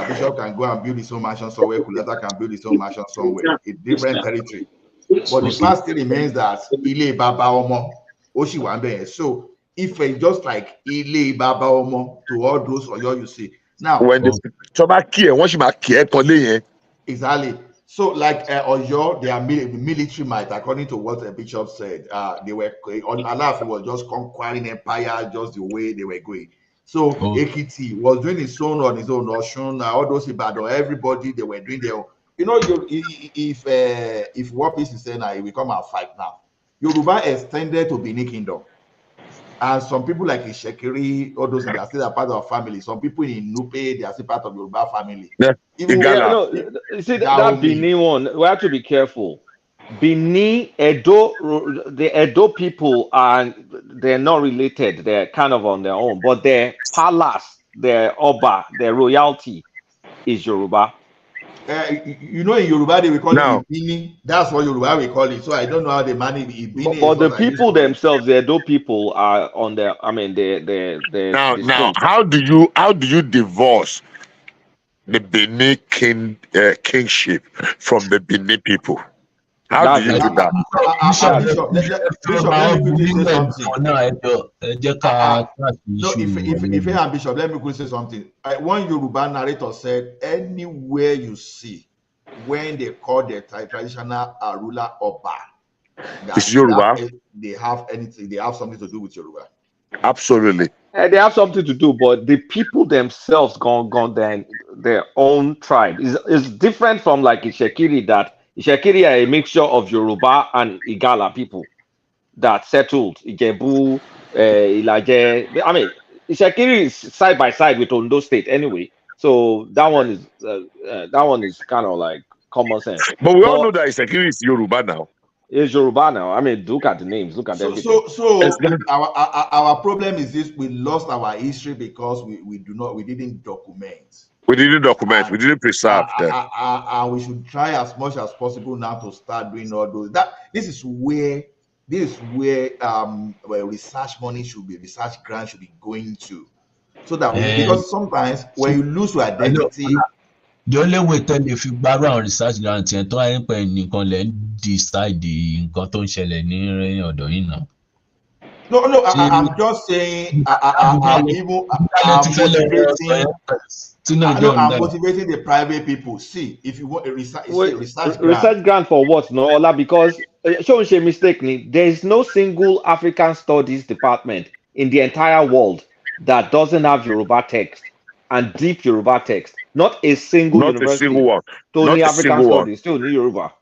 Bishop can go and build his own mansion somewhere. Kuleta can build his own mansion somewhere. It's different territory. But the fact still remains that Ile Baba Omo, Oshi Wambe. So if it's just like Ile Baba Omo to all those Oyo you see. Now, when the exactly. So, like Oyo, they are military might, according to what the bishop said. They were Alaafin was just conquering empire, just the way they were going. So Ekiti was doing his own on his own. Oshun, all those Ibadan, everybody they were doing their own. You know, if what peace is saying now, we come and fight now. Yoruba extended to Benin Kingdom. And some people like Ishekiri, all those, they are still a part of our family. Some people in Nupe, they are still part of Yoruba family. Even see that Benin one, we have to be careful. Benin, the Edo people they're not related. They're kind of on their own, but their palace, their Oba, their royalty is Yoruba. You know, in Yoruba they will call it Ibini. That's what Yoruba we call it. So I don't know how they manage Ibini. But the people themselves, the Edo people, are on their. I mean, they're now, how do you divorce the Benin kingship from the Benin people? How do you do that? Bishop, let me quickly say something. No, if I am Bishop, let me quickly say something. One Yoruba narrator said, anywhere you see when they call their traditional ruler Oba, it's Yoruba. They have anything. They have something to do with Yoruba. Absolutely. They have something to do, but the people themselves gone their own tribe is different from like Ishekiri. That Ishekiri are a mixture of Yoruba and Igala people that settled Ijebu, Ilaje. I mean, Ishekiri is side by side with Ondo State anyway, so that one is kind of like common sense. But we all know that Ishekiri is Yoruba now. It's Yoruba now. I mean, look at the names, look at everything. So our problem is this: we lost our history because we didn't document. We didn't document. We didn't preserve them. And we should try as much as possible now to start doing all those. This is where research money should be, research grant should be going to, so that because sometimes when you lose your identity. The only way tell if you borrow research grant yẹn tó wáyé pé nìkan lè decide nǹkan tó ń ṣẹlẹ̀ ní ọ̀dọ̀ yìí náà. No, I'm just saying I'm motivating the private people. See, if you want a research grant. Research grant for what? No, Ola, because show a mistake. There is no single African studies department in the entire world that doesn't have Yoruba text and deep Yoruba text. Not a single university. Not a single one. Not a single one. Still need Yoruba.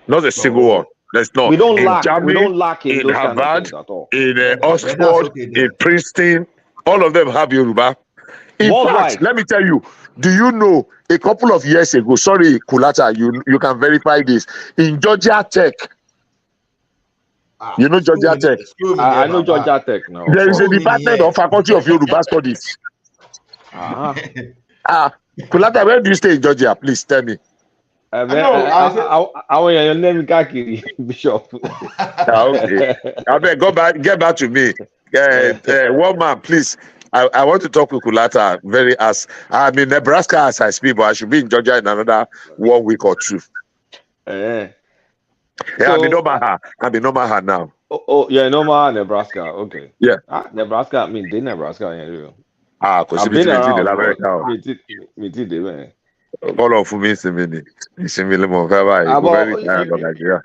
Not a single one. There's not. We don't lack. Germany, we don't lack in those Harvard, kind of things at all. In Oxford, in Princeton, all of them have Yoruba. In fact, let me tell you. Do you know a couple of years ago? Sorry, Kulata, you can verify this. In Georgia Tech, you know Georgia Tech. I know Georgia Tech now. There is a department of Faculty of Yoruba Studies. Kulata, where do you stay in Georgia? Please tell me. I want your name, Kaki Bishop. Okay. I better get back to me. One man, please. I want to talk with Kulata I'm in Nebraska as I speak, but I should be in Georgia in another 1 week or two. Yeah, I'm in Omaha now. Oh, yeah, in Omaha, Nebraska. Okay. Yeah. Nebraska, I mean, Nebraska. Ah, kò I've síbi tí been mi ti dé around, but l'Amẹ́ríkà o. me did man. Bọ́lọ̀ fún mi ìsinmi ni mo fẹ́ báyìí, mo fẹ́ About retire lọ Nàìjíríà.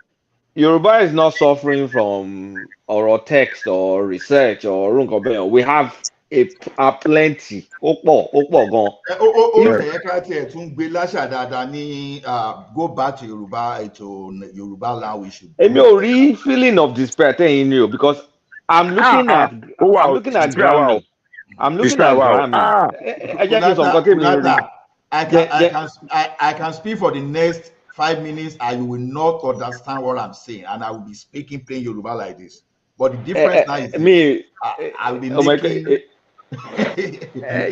Yoruba is not suffering from or text or research or runkobe. We have a plenty. Opo gan. Ó If tẹ̀yẹ́ ká tiẹ̀ tún gbé láṣà dáadáa ní go back to Yorùbá ètò Yorùbá land we should Emi go ò there. rí feeling of despair in you because I'm looking at Ó wà I'm o, looking at despair wà o, Grammy. I'm looking despair at wà o. Grammy. Ẹ jẹ́ kí n sọ nǹkan tí mi rí. Kulata, I can speak for the next 5 minutes and you will not understand what I'm saying, and I will be speaking plain Yoruba like this. But the difference now is Me, I will be oh my making. God,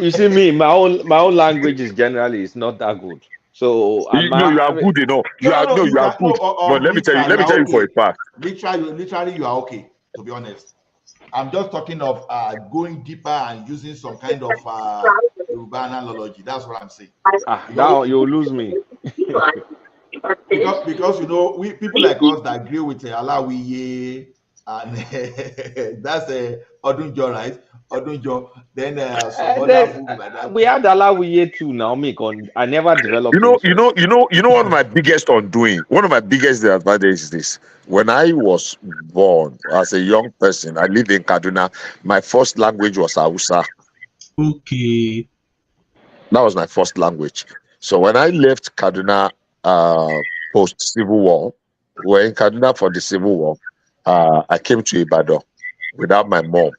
you see me, my own language is generally is not that good. So You know you are good enough. You are you good. can, no, But let me tell you are you for a okay. fact. Literally, you are okay. To be honest, I'm just talking of going deeper and using some kind of Yoruba analogy. That's what I'm saying. Now you'll lose me. because you know we people like us that agree with Alawiye and that's Odunjo, right? Odunjo. Then some other people like that. We had Alawiye too now. I never developed You know one of my biggest undoing, one of my biggest disadvantages is this. When I was born as a young person, I lived in Kaduna. My first language was Hausa. Okay. That was my first language. So when I left Kaduna post Civil War, we were in Kaduna for the Civil War. I came to Ibadan without my mom,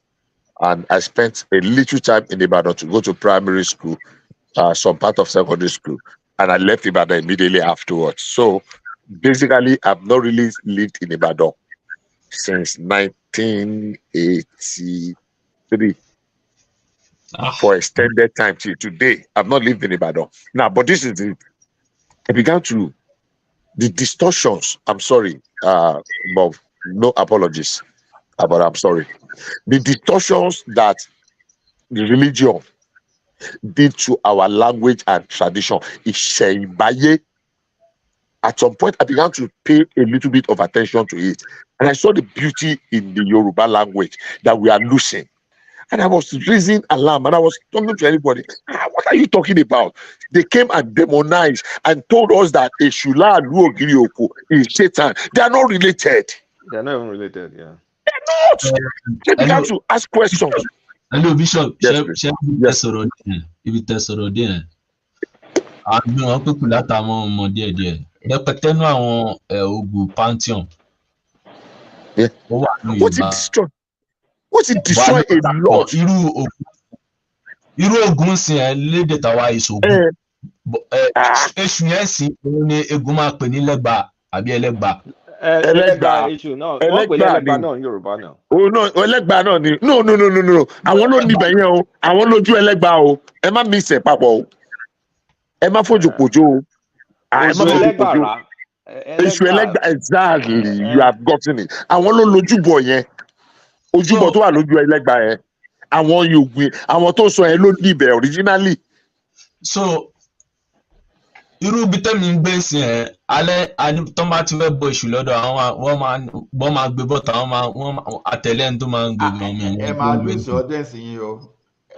and I spent a little time in Ibadan to go to primary school, some part of secondary school, and I left Ibadan immediately afterwards. So basically, I've not really lived in Ibadan since 1983 for extended time till today. I've not lived in Ibadan. Now, but this is it. I began to the distortions. I'm sorry, but no apologies. But I'm sorry. The distortions that the religion did to our language and tradition is Sheibaye. At some point, I began to pay a little bit of attention to it. And I saw the beauty in the Yoruba language that we are losing. And I was raising alarm and I was talking to anybody. What are you talking about? They came and demonized and told us that Eshula and Luogirioku is Satan. They are not related. They're not even related, yeah. They're not. They began to ask questions. Hello, Bishop. Yes, Ibi tẹsọ̀rọ̀ díẹ̀. Àgbẹ̀ wọn pé Kulata àwọn ọmọ díẹ̀díẹ̀. Rẹpẹtẹ nú àwọn Ogun Pantheon. Ó wà ní Yorùbá. What's it destroy a lot? Irú Ogun sin ẹ lédè tàwa ìṣògùn. Èṣù yẹn sì ni Egun máa pè ní lẹ́gbà àbí ẹlẹ́gbà. Ẹlẹ́gbà èṣù náà. Wọ́n pè lẹ́gbà náà ní Yorùbá náà. Oh no, ẹlẹ́gbà náà ni. No. Àwọn ló ní ibẹ̀ yẹn o. Àwọn lójú ẹlẹ́gbà o. Ẹ má mix ẹ̀ papọ̀ o. Ẹ má fojú pòjó o. Ẹ má fojú pòjó. Èṣù ẹlẹ́gbà, exactly, you have gotten it. Àwọn ló lójúbọ yẹn. Ojúbọ tó wà lójú ẹlẹ́gbà yẹn. Àwọn Yorùbá, àwọn tó sọ yẹn ló ní ibẹ̀ originally. So irú bí tẹ́mi ń gbé sí ẹ̀ alẹ́ tó máa ti fẹ́ bọ èṣù lọ́dọ̀ àwọn wọ́n máa gbé bọ́ta wọ́n àtẹ̀lé ẹni tó máa ń gbé gan mi. Ẹ máa lose audience yín o.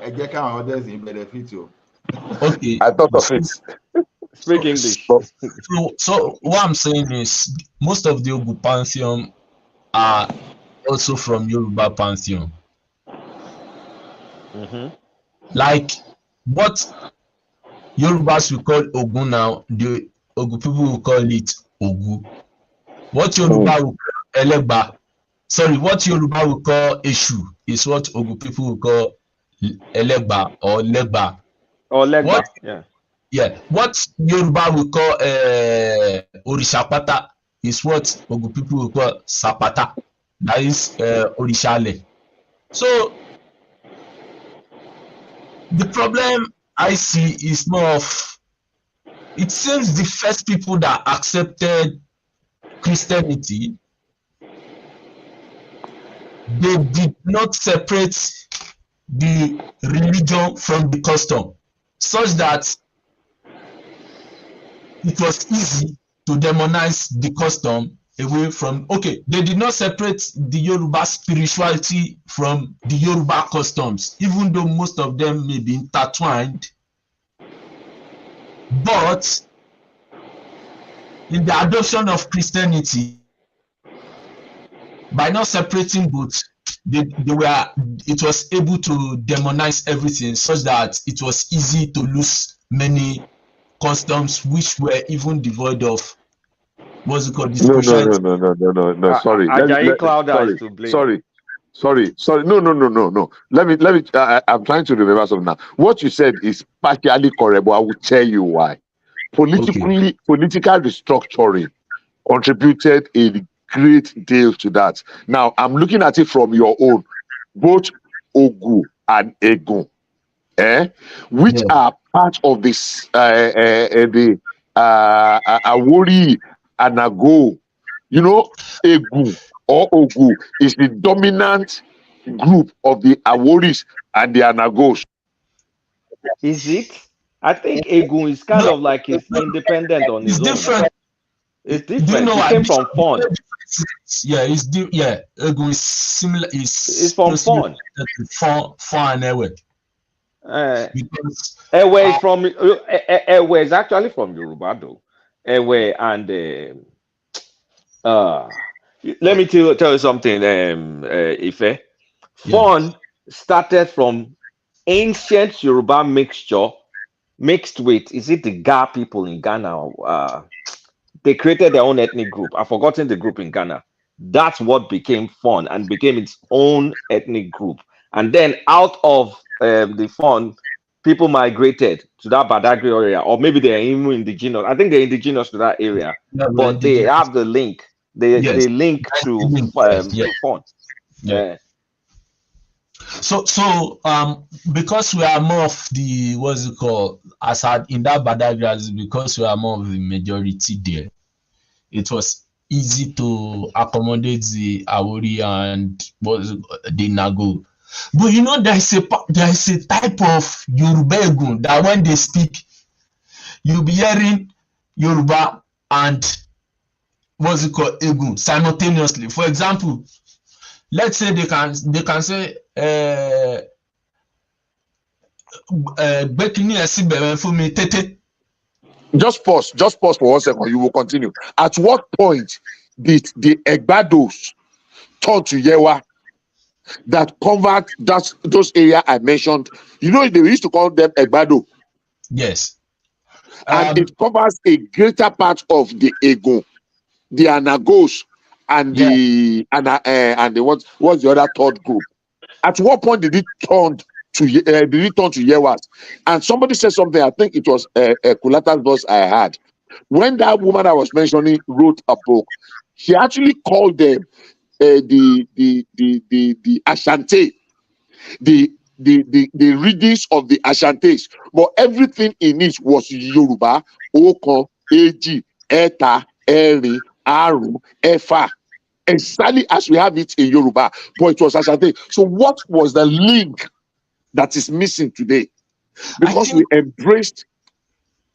Ẹ jẹ́ káwọn audience yín benefit o. Okay. I thought of it. Speak English. So what I'm saying is most of the Ogun Pantheon are also from Yoruba Pantheon. Mm-hmm. Like what Yorubas will call Ogun now, the Ogun people will call it Ogu. What Yoruba will call Elegba, what Yoruba will call Eshu is what Ogun people will call Elegba or Legba. Or Legba, yeah. What Yoruba will call Orishapata is what Ogun people will call Sapata. That is Orishale. So the problem I see is more of, it seems the first people that accepted Christianity, they did not separate the religion from the custom, such that it was easy to demonize the custom away from, okay, they did not separate the Yoruba spirituality from the Yoruba customs, even though most of them may be intertwined. But in the adoption of Christianity, by not separating both, it was able to demonize everything such that it was easy to lose many customs which were even devoid of what's it called, the No, no, spirituality. no, no, no, no, no, no. Sorry. Ajayi Clouder is Sorry, to blame. sorry. No, no, no, no, no. Let me. I'm trying to remember something now. What you said is partially correct, but I will tell you why. Political restructuring contributed a great deal to that. Now I'm looking at it from your own, both Ogu and Egun, which are part of this the Awori and Ago. You know, Egu or Ogu is the dominant group of the Aworis and the Anagos. Is it? I think Egun is kind of like it's independent on his own. Different. It's different. Do you know It came from Fon. Yeah, Egun is similar. It's from Fon. Fon and Ewe. Because Ewe is from Ewe is actually from Yoruba though. Ewe and let me tell you something, Ife. Fon started from ancient Yoruba mixture mixed with, is it the Ga people in Ghana? They created their own ethnic group. I've forgotten the group in Ghana. That's what became Fon and became its own ethnic group. And then out of the Fon, people migrated to that Badagry area, or maybe they're even indigenous. I think they're indigenous to that area, but they have the link. They link to Fon. Yeah. So because we are more of the, what's it called, in that Badagry, because we are more of the majority there, it was easy to accommodate the Awori and the Nago. But you know, there is a type of Yoruba Egun that when they speak, you'll be hearing Yoruba and what's it called, Egun simultaneously. For example, let's say they can say Just pause for 1 second. You will continue. At what point did the Egbados turn to Yewa that covered those areas I mentioned? You know, they used to call them Egbado. Yes. And it covers a greater part of the Egun, the Anagos, and the what's the other third group? At what point did it turn to Yewas? And somebody said something. I think it was Kulata's boss I had. When that woman I was mentioning wrote a book, she actually called them the Ashanti, the readings of the Ashantis, but everything in it was Yoruba, Oko, Eji, Eta, Eri, Aru, Efa, exactly as we have it in Yoruba, but it was Ashanti. So what was the link that is missing today? Because we embraced.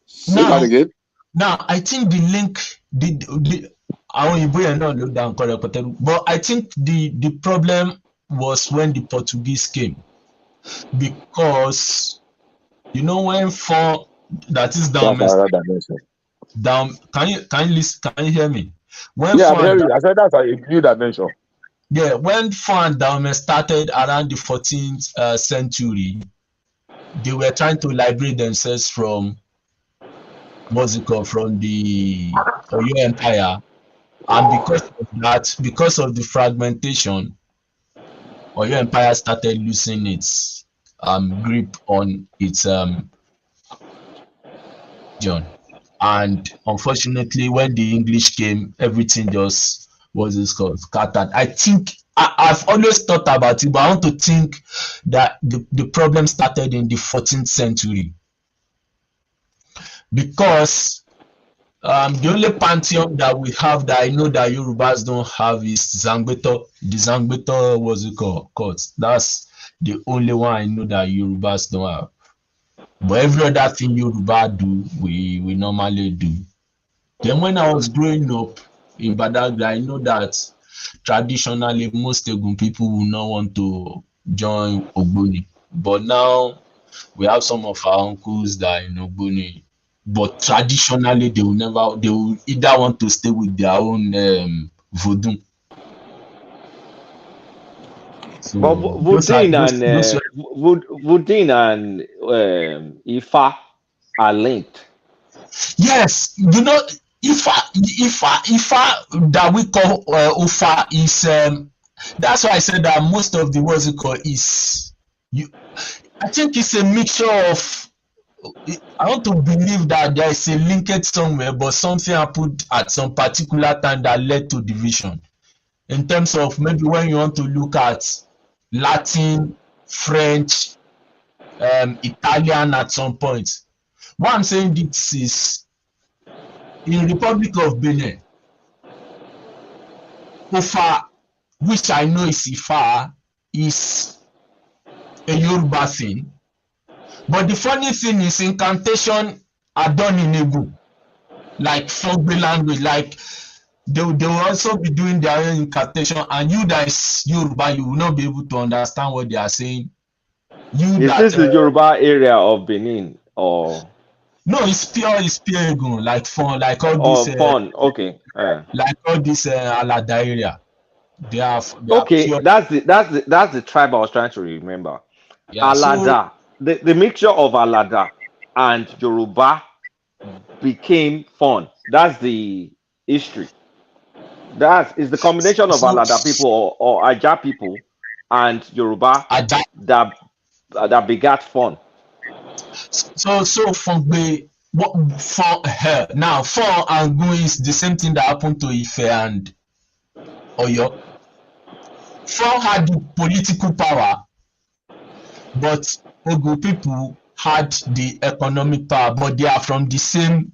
Say that again. Now, I think the link, but I think the problem was when the Portuguese came, because you know when that is down. Can you listen? Can you hear me? I'm hearing you. I said that's a new dimension. Yeah, when Fon Daume started around the 14th century, they were trying to liberate themselves from from the Oyo Empire, and because of that, because of the fragmentation, Oyo Empire started losing its grip on its region. And unfortunately, when the English came, everything just scattered. I think I've always thought about it, but I want to think that the problem started in the 14th century. Because the only pantheon that we have that I know that Yorubas don't have is Zangbeto. The Zangbeto called. That's the only one I know that Yorubas don't have. But every other thing Yoruba do, we normally do. Then when I was growing up, in Badagry, I know that traditionally most Egun people will not want to join Ogboni. But now we have some of our uncles that are in Ogboni. But traditionally they will either want to stay with their own Vodun. So But Vodun and Ifa are linked. Yes, you know, Ifa that we call Ufa is that's why I said that most of the words we call is I think it's a mixture of I want to believe that there is a linkage somewhere, but something happened at some particular time that led to division. In terms of maybe when you want to look at Latin, French, Italian at some point. What I'm saying this is in Republic of Benin, Ofa, which I know is Ifa, is a Yoruba thing. But the funny thing is incantation are done in Igbo, like Fogbe language, like they will also be doing their own incantation, and you that is Yoruba, you will not be able to understand what they are saying. Is this the Yoruba area of Benin or? No, it's pure Egun, like fun, like all this. Fun, okay. Like all this Alada area. They are okay. Pure. That's the tribe I was trying to remember. Yeah, Alada, the mixture of Alada and Yoruba became Fun. That's the history. That is the combination of Alada people or Aja people and Yoruba that begat Fun. So Fogbe, now Fon and Gun is the same thing that happened to Ife and Oyo. Fon had the political power, but Ogun people had the economic power, but they are from the same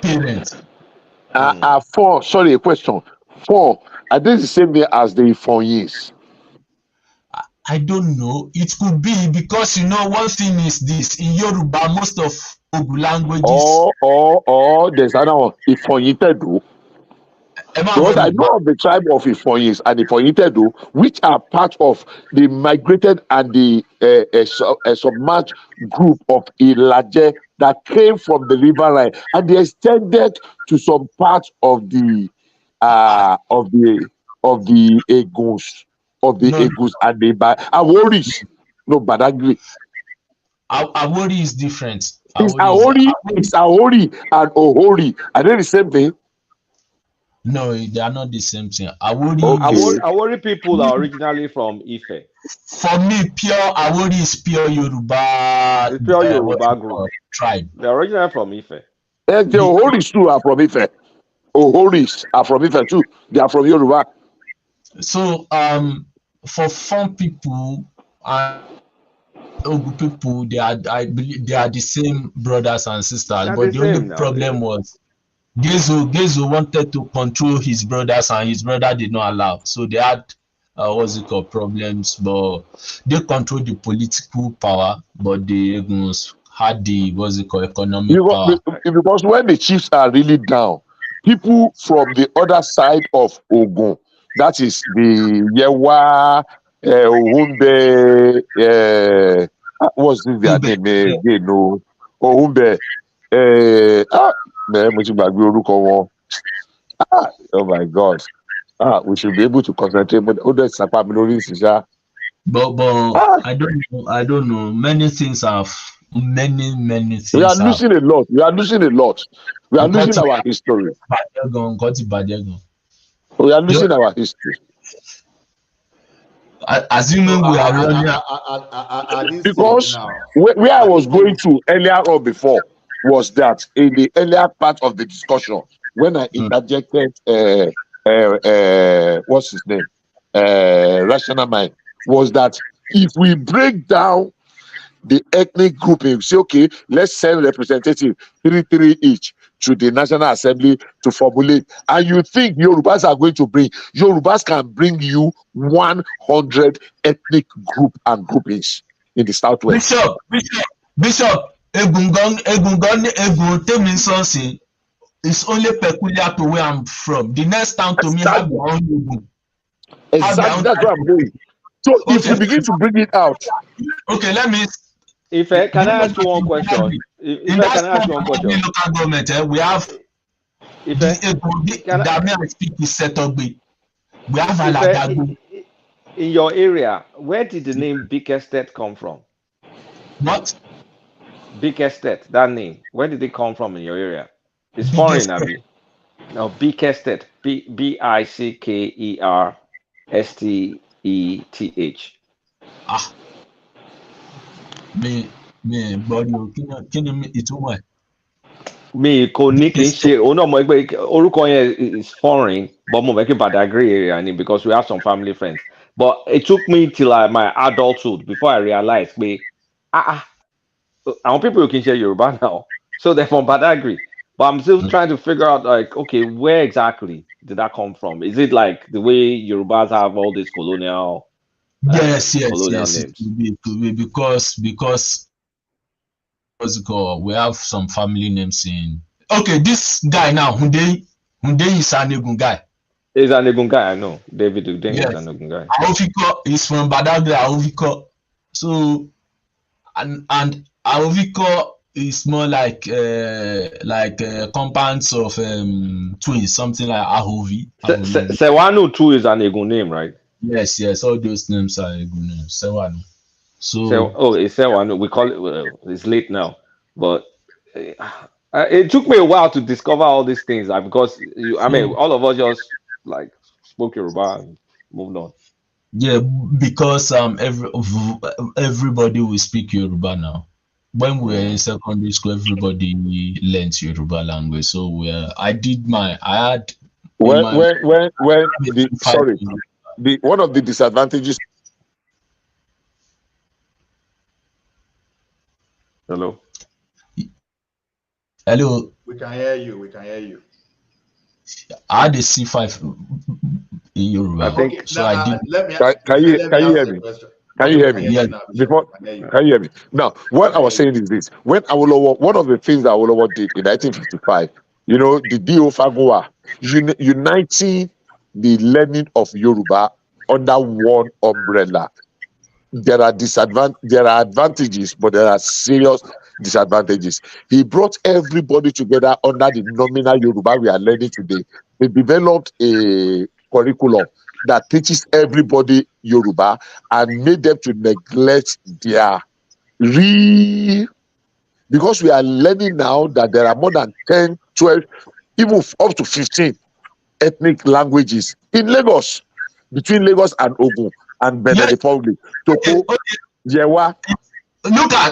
parents. Sorry, a question. Are they the same way as the Ifonyis? I don't know. It could be because one thing is this in Yoruba, most of Ogun languages. There's another one, Ifonyitedu. Because I know of the tribe of Ifonyis and Ifonyitedu, which are part of the migrated and the submerged group of Ilaje that came from the river line, and they extended to some parts of the Eguns. Of the Egus and the Aworis. No, Badagry. Awori is different. It's Awori and Ohori. Are they the same thing? No, they are not the same thing. Awori people are originally from Ife. For me, pure Awori is pure Yoruba. It's pure Yoruba group tribe. They're originally from Ife. And the Ohoris too are from Ife. Ohoris are from Ife too. They are from Yoruba. So, for Fon people and Ogu people, I believe they are the same brothers and sisters. But the only problem was Gezo wanted to control his brothers, and his brother did not allow. So they had problems, but they controlled the political power, but the Eguns had the economic power. Because when the chiefs are really down, people from the other side of Ogun, that is the Yewa, Ohumbe, what's their name again? No, Ohumbe. Oh my God. We should be able to concentrate, but other But I don't know. Many things have many things. We are losing a lot. We are losing our history. We are losing our history. Assuming we are running. Because where I was going to earlier on before was that in the earlier part of the discussion, when I interjected what's his name? Rational mind, was that if we break down the ethnic grouping, say, okay, let's send representative 3 each to the National Assembly to formulate, and you think Yorubas are going to bring, Yorubas can bring you 100 ethnic group and groupings in the Southwest. Bishop, Egun Temi Sonsi, It's only peculiar to where I'm from. The next town to me have their own Egun. Exactly, that's what I'm going. So if you begin to bring it out, okay, let me. If can I ask you one question? In that local government, we have the that may I speak with Setogbe. We have in Aladago. your area, where did the name Big Estate come from? What? Big Estate, that name. Where did it come from in your area? It's foreign, Abi. No, Big Estate. Bickersteth. Ah. Me, body, can you it's what? Me kò ní kí n ṣe òun náà mọ̀ pé orúkọ yẹn is foreign but mo mọ̀ pé Badagry area ni because we have some family friends but it took me till my adulthood before I realized pé àwọn people kì í ṣe Yorùbá now so they're from Badagry but I'm still trying to figure out like okay where exactly did that come from? Is it like the way Yorubas have all these colonial yes colonial names? It could be because we have some family names in. Okay, this guy now, Hunde is an Egun guy. He's an Egun guy, I know. David Udeng is an Egun guy. Aoviko is from Badagry, Aoviko. So, and Aoviko is more like compounds of twins, something like Ahovi. Sewanu too is an Egun name, right? Yes, all those names are Egun names. Sewanu. It's Sewanu. We call it. Well, it's late now, but it took me a while to discover all these things. Because all of us just like spoke Yoruba and moved on. Yeah, because everybody will speak Yoruba now. When we were in secondary school, everybody learns Yoruba language. So one of the disadvantages. Hello. We can hear you. I had a C5 in Yoruba. I think so. I did. Can you hear me? Can you hear me? Yeah. Can you hear me? Now, what I was saying is this: when Awolowo, one of the things that Awolowo did in 1955, the D.O. Fagua, uniting the learning of Yoruba under one umbrella. There are advantages, but there are serious disadvantages. He brought everybody together under the nominal Yoruba we are learning today. They developed a curriculum that teaches everybody Yoruba and made them to neglect their because we are learning now that there are more than 10, 12, even up to 15 ethnic languages in Lagos, between Lagos and Ogun and Benin Republic. Toko, Yewa. Look at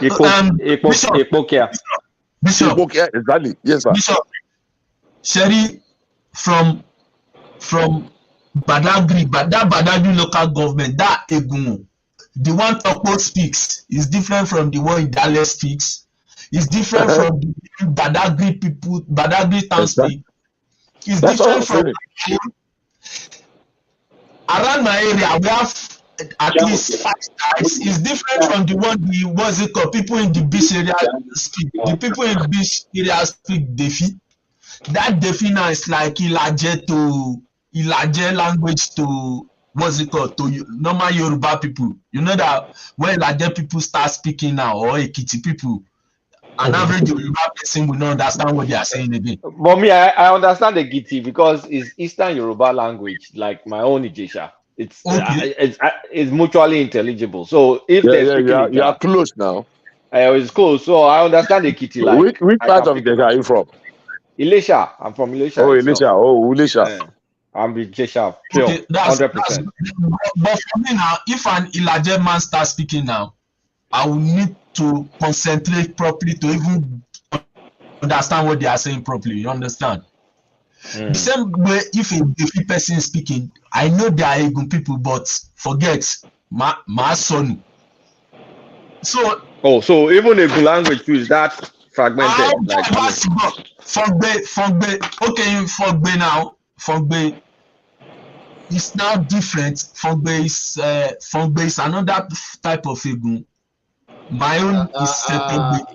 Bishop. Exactly. Yes, sir. Bishop. Sherry from Badagry, that Badagry local government, that Egun, the one Toko speaks is different from the one Idale speaks. It's different from the Badagry people, Badagry town speak. It's different from around my area. We have at least 5 types. It's different from the one people in the beach area speak. The people in the beach area speak Defi. That Defi now is like Ilaje language to to normal Yoruba people. You know that when Ilaje people start speaking now, or Ekiti people, an average Yoruba person will not understand what they are saying again. But me, I understand the Giti because it's Eastern Yoruba language, like my own Ijesha. It's mutually intelligible. So if you are close now. It's close. So I understand the Giti. Like which part of Ijesha are you from? Ilesha. I'm from Ilesha. Oh, Ilesha. Oh, Ilesha. Yeah. I'm Ijesha. Pure. 100%. But for me now, if an Ilaje man starts speaking now, I will need to concentrate properly to even understand what they are saying properly. You understand? The same way, if a person is speaking, I know they are Egun people, but forget my son. So even Egun language too is that fragmented. Fogbe. Okay, Fogbe now. Fogbe is now different. Fogbe is another type of Egun. My own is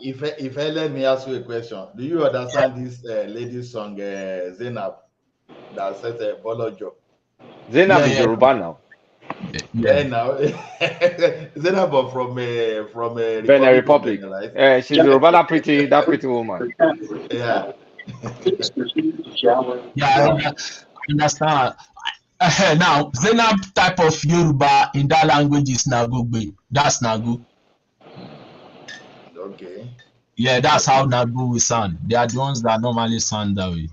if let me ask you a question. Do you understand this lady song Zainab that says Bolojo? Zainab is Yoruba now. Yeah, now Zainab from Benin Republic of Republic. Benin, right? She's Yoruba, that pretty woman. Yeah. I understand. Now, Zainab type of Yoruba in that language is Nagogbe. That's Nagu. Okay. Yeah, that's how Nagu will sound. They are the ones that normally sound that way.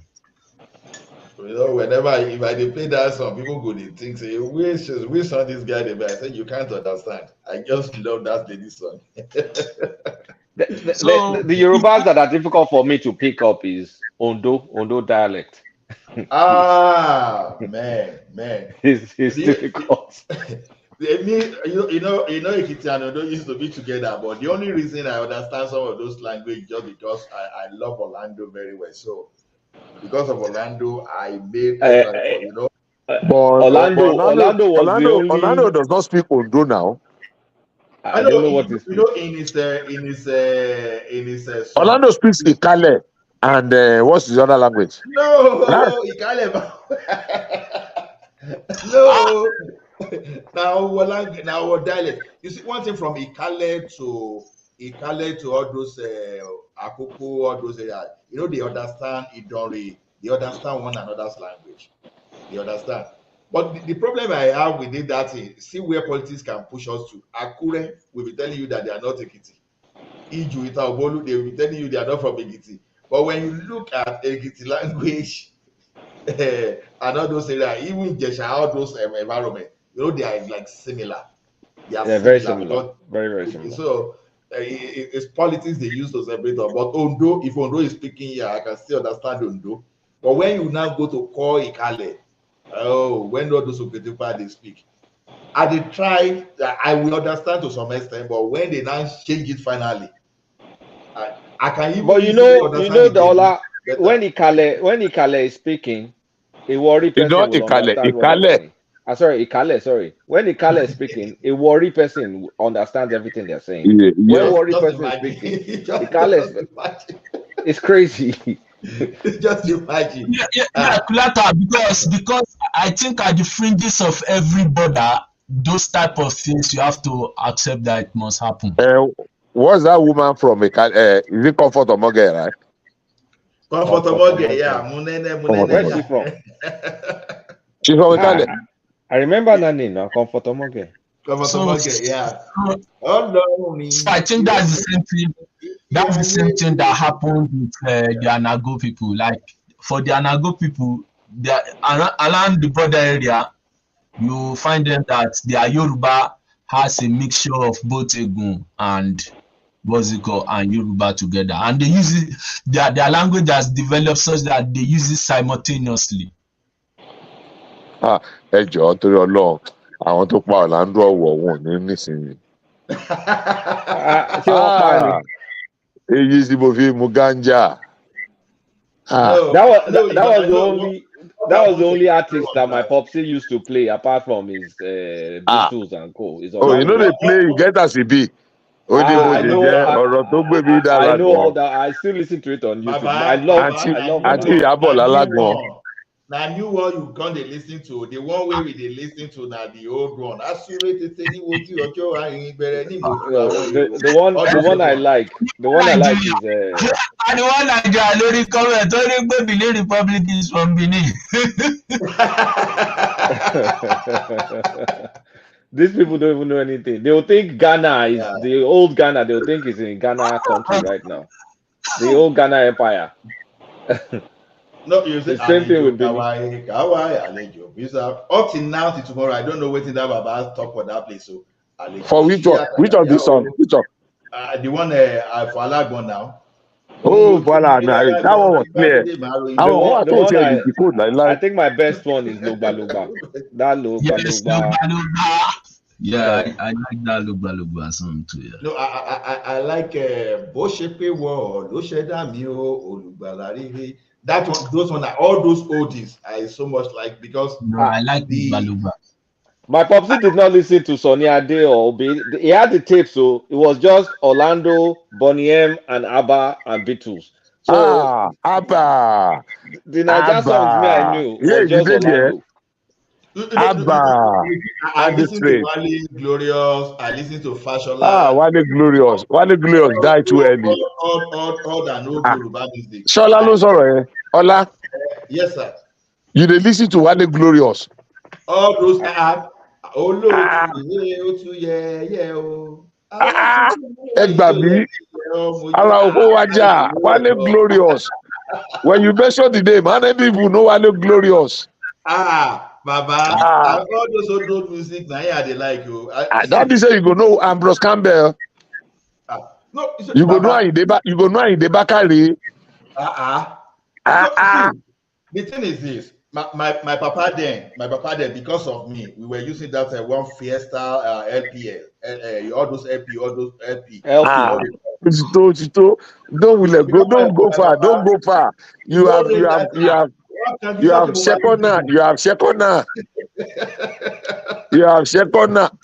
You know, whenever if I play that song, people go they think, say, which song this guy they play? I say you can't understand. I just love that lady song. The Yorubas that are difficult for me to pick up is Ondo dialect. Man. It's difficult. Ekiti and Ondo used to be together, but the only reason I understand some of those languages just because I love Orlando very well. So because of Orlando, I made But Orlando does not speak Ondo now. I don't know what is. In his song. Orlando speaks Ikale and what's his other language? No, Ikale. No. Now dialect. You see, one thing from Ikale to all those Akoko, all those areas, they understand Idori, they understand one another's language. They understand. But the problem I have with it that is, see where politics can push us to. Akure will be telling you that they are not Ekiti. Iju Itaobolu, they will be telling you they are not from Ekiti. But when you look at Ekiti language and all those areas, even Jesha, all those environment, they are like similar. They are very similar. Very similar. So it's politics they use to separate them. But Ondo, if Ondo is speaking here, I can still understand Ondo. But when you now go to call Ikale, when all those Oketupa they speak, I try. I will understand to some extent, but when they now change it finally, I can even. But Dola, when Ikale is speaking, a worried person will understand what they're saying. Sorry, Ikale. Sorry, when Ikale is speaking, a worried person understands everything they're saying. When worried person is speaking, Ikale is crazy. Just imagine. Kulata, because I think at the fringes of every border, those type of things you have to accept that it must happen. What's that woman from? Is it Comfort Omoge, right? Comfort Omoge, yeah. Where's she from? She's from Italy. I remember that name now, Comfort Omoge. Comfort Omoge, yeah. Oh no. So I think that's the same thing. That's the same thing that happened with the Anago people. Like for the Anago people, around the border area, you find them that their Yoruba has a mixture of both Egun and Boziko and Yoruba together, and they use it. Their language has developed such that they use it simultaneously. Ẹ jọ̀ọ́ torí Ọlọ́run, àwọn tó pa Orlando ọ̀wọ̀ wọn ní nísìnyí. Ṣé wọ́n pa ni? Èyí sì mo fi mu ganja. That was the only artist that my popsy used to play apart from his Beatles and co. They play you get as it be. I know all that. I still listen to it on YouTube. I love Now, new one you can't listen to. The one way we they listen to now the old one. The one I like. The one I like is and the one I got Lori comment. Only Benin Republic is from Benin. These people don't even know anything. They'll think Ghana is the old Ghana. They'll think it's in Ghana country right now. The old Ghana Empire. No, you say the same thing with Hawaii. Up till now, till tomorrow, I don't know what that Baba talk for that place. So, for which one? Which of this song? Which one? The one for Alagbon now. Oh, voila! That one was clear. I think my best one is Lugba Lugba. That Lugba Lugba. Yeah, I like that Lugba song too. Yeah. No, I like Boshepe Wo Losheda Mio Olugbala Riri. That one, those one, all those oldies I so much like because I like the Baluba. My popsy did not listen to Sonny Ade or Obi. He had the tape, so it was just Orlando, Boney M, and ABBA and Beatles. So Abba, the Nigerian songs me I Abba. knew Yeah, was you just did there. Orlando. Abba I on the listen to street. Wale Glorious. I listen to Fashola. Wale Glorious. Wale Glorious died too early. All that no Yoruba music. Shola ló sọ̀rọ̀ yẹn. Ọlá, Yes, sir. you dey lis ten to Wale Glorious. All those olóòtú yẹ ó tún yẹ o. Ẹ gbà mí, ara oko wájà, Wale Glorious. When you mention the name, how many people know Wale Glorious? Baba, all those old music now I dey like you. That be say you go know Ambrose Campbell. No, You go know Ayinde Bakare. See, the thing is this. My papa then, because of me, we were using that one Fiesta LPL, all those LP. Don't go far. You have second.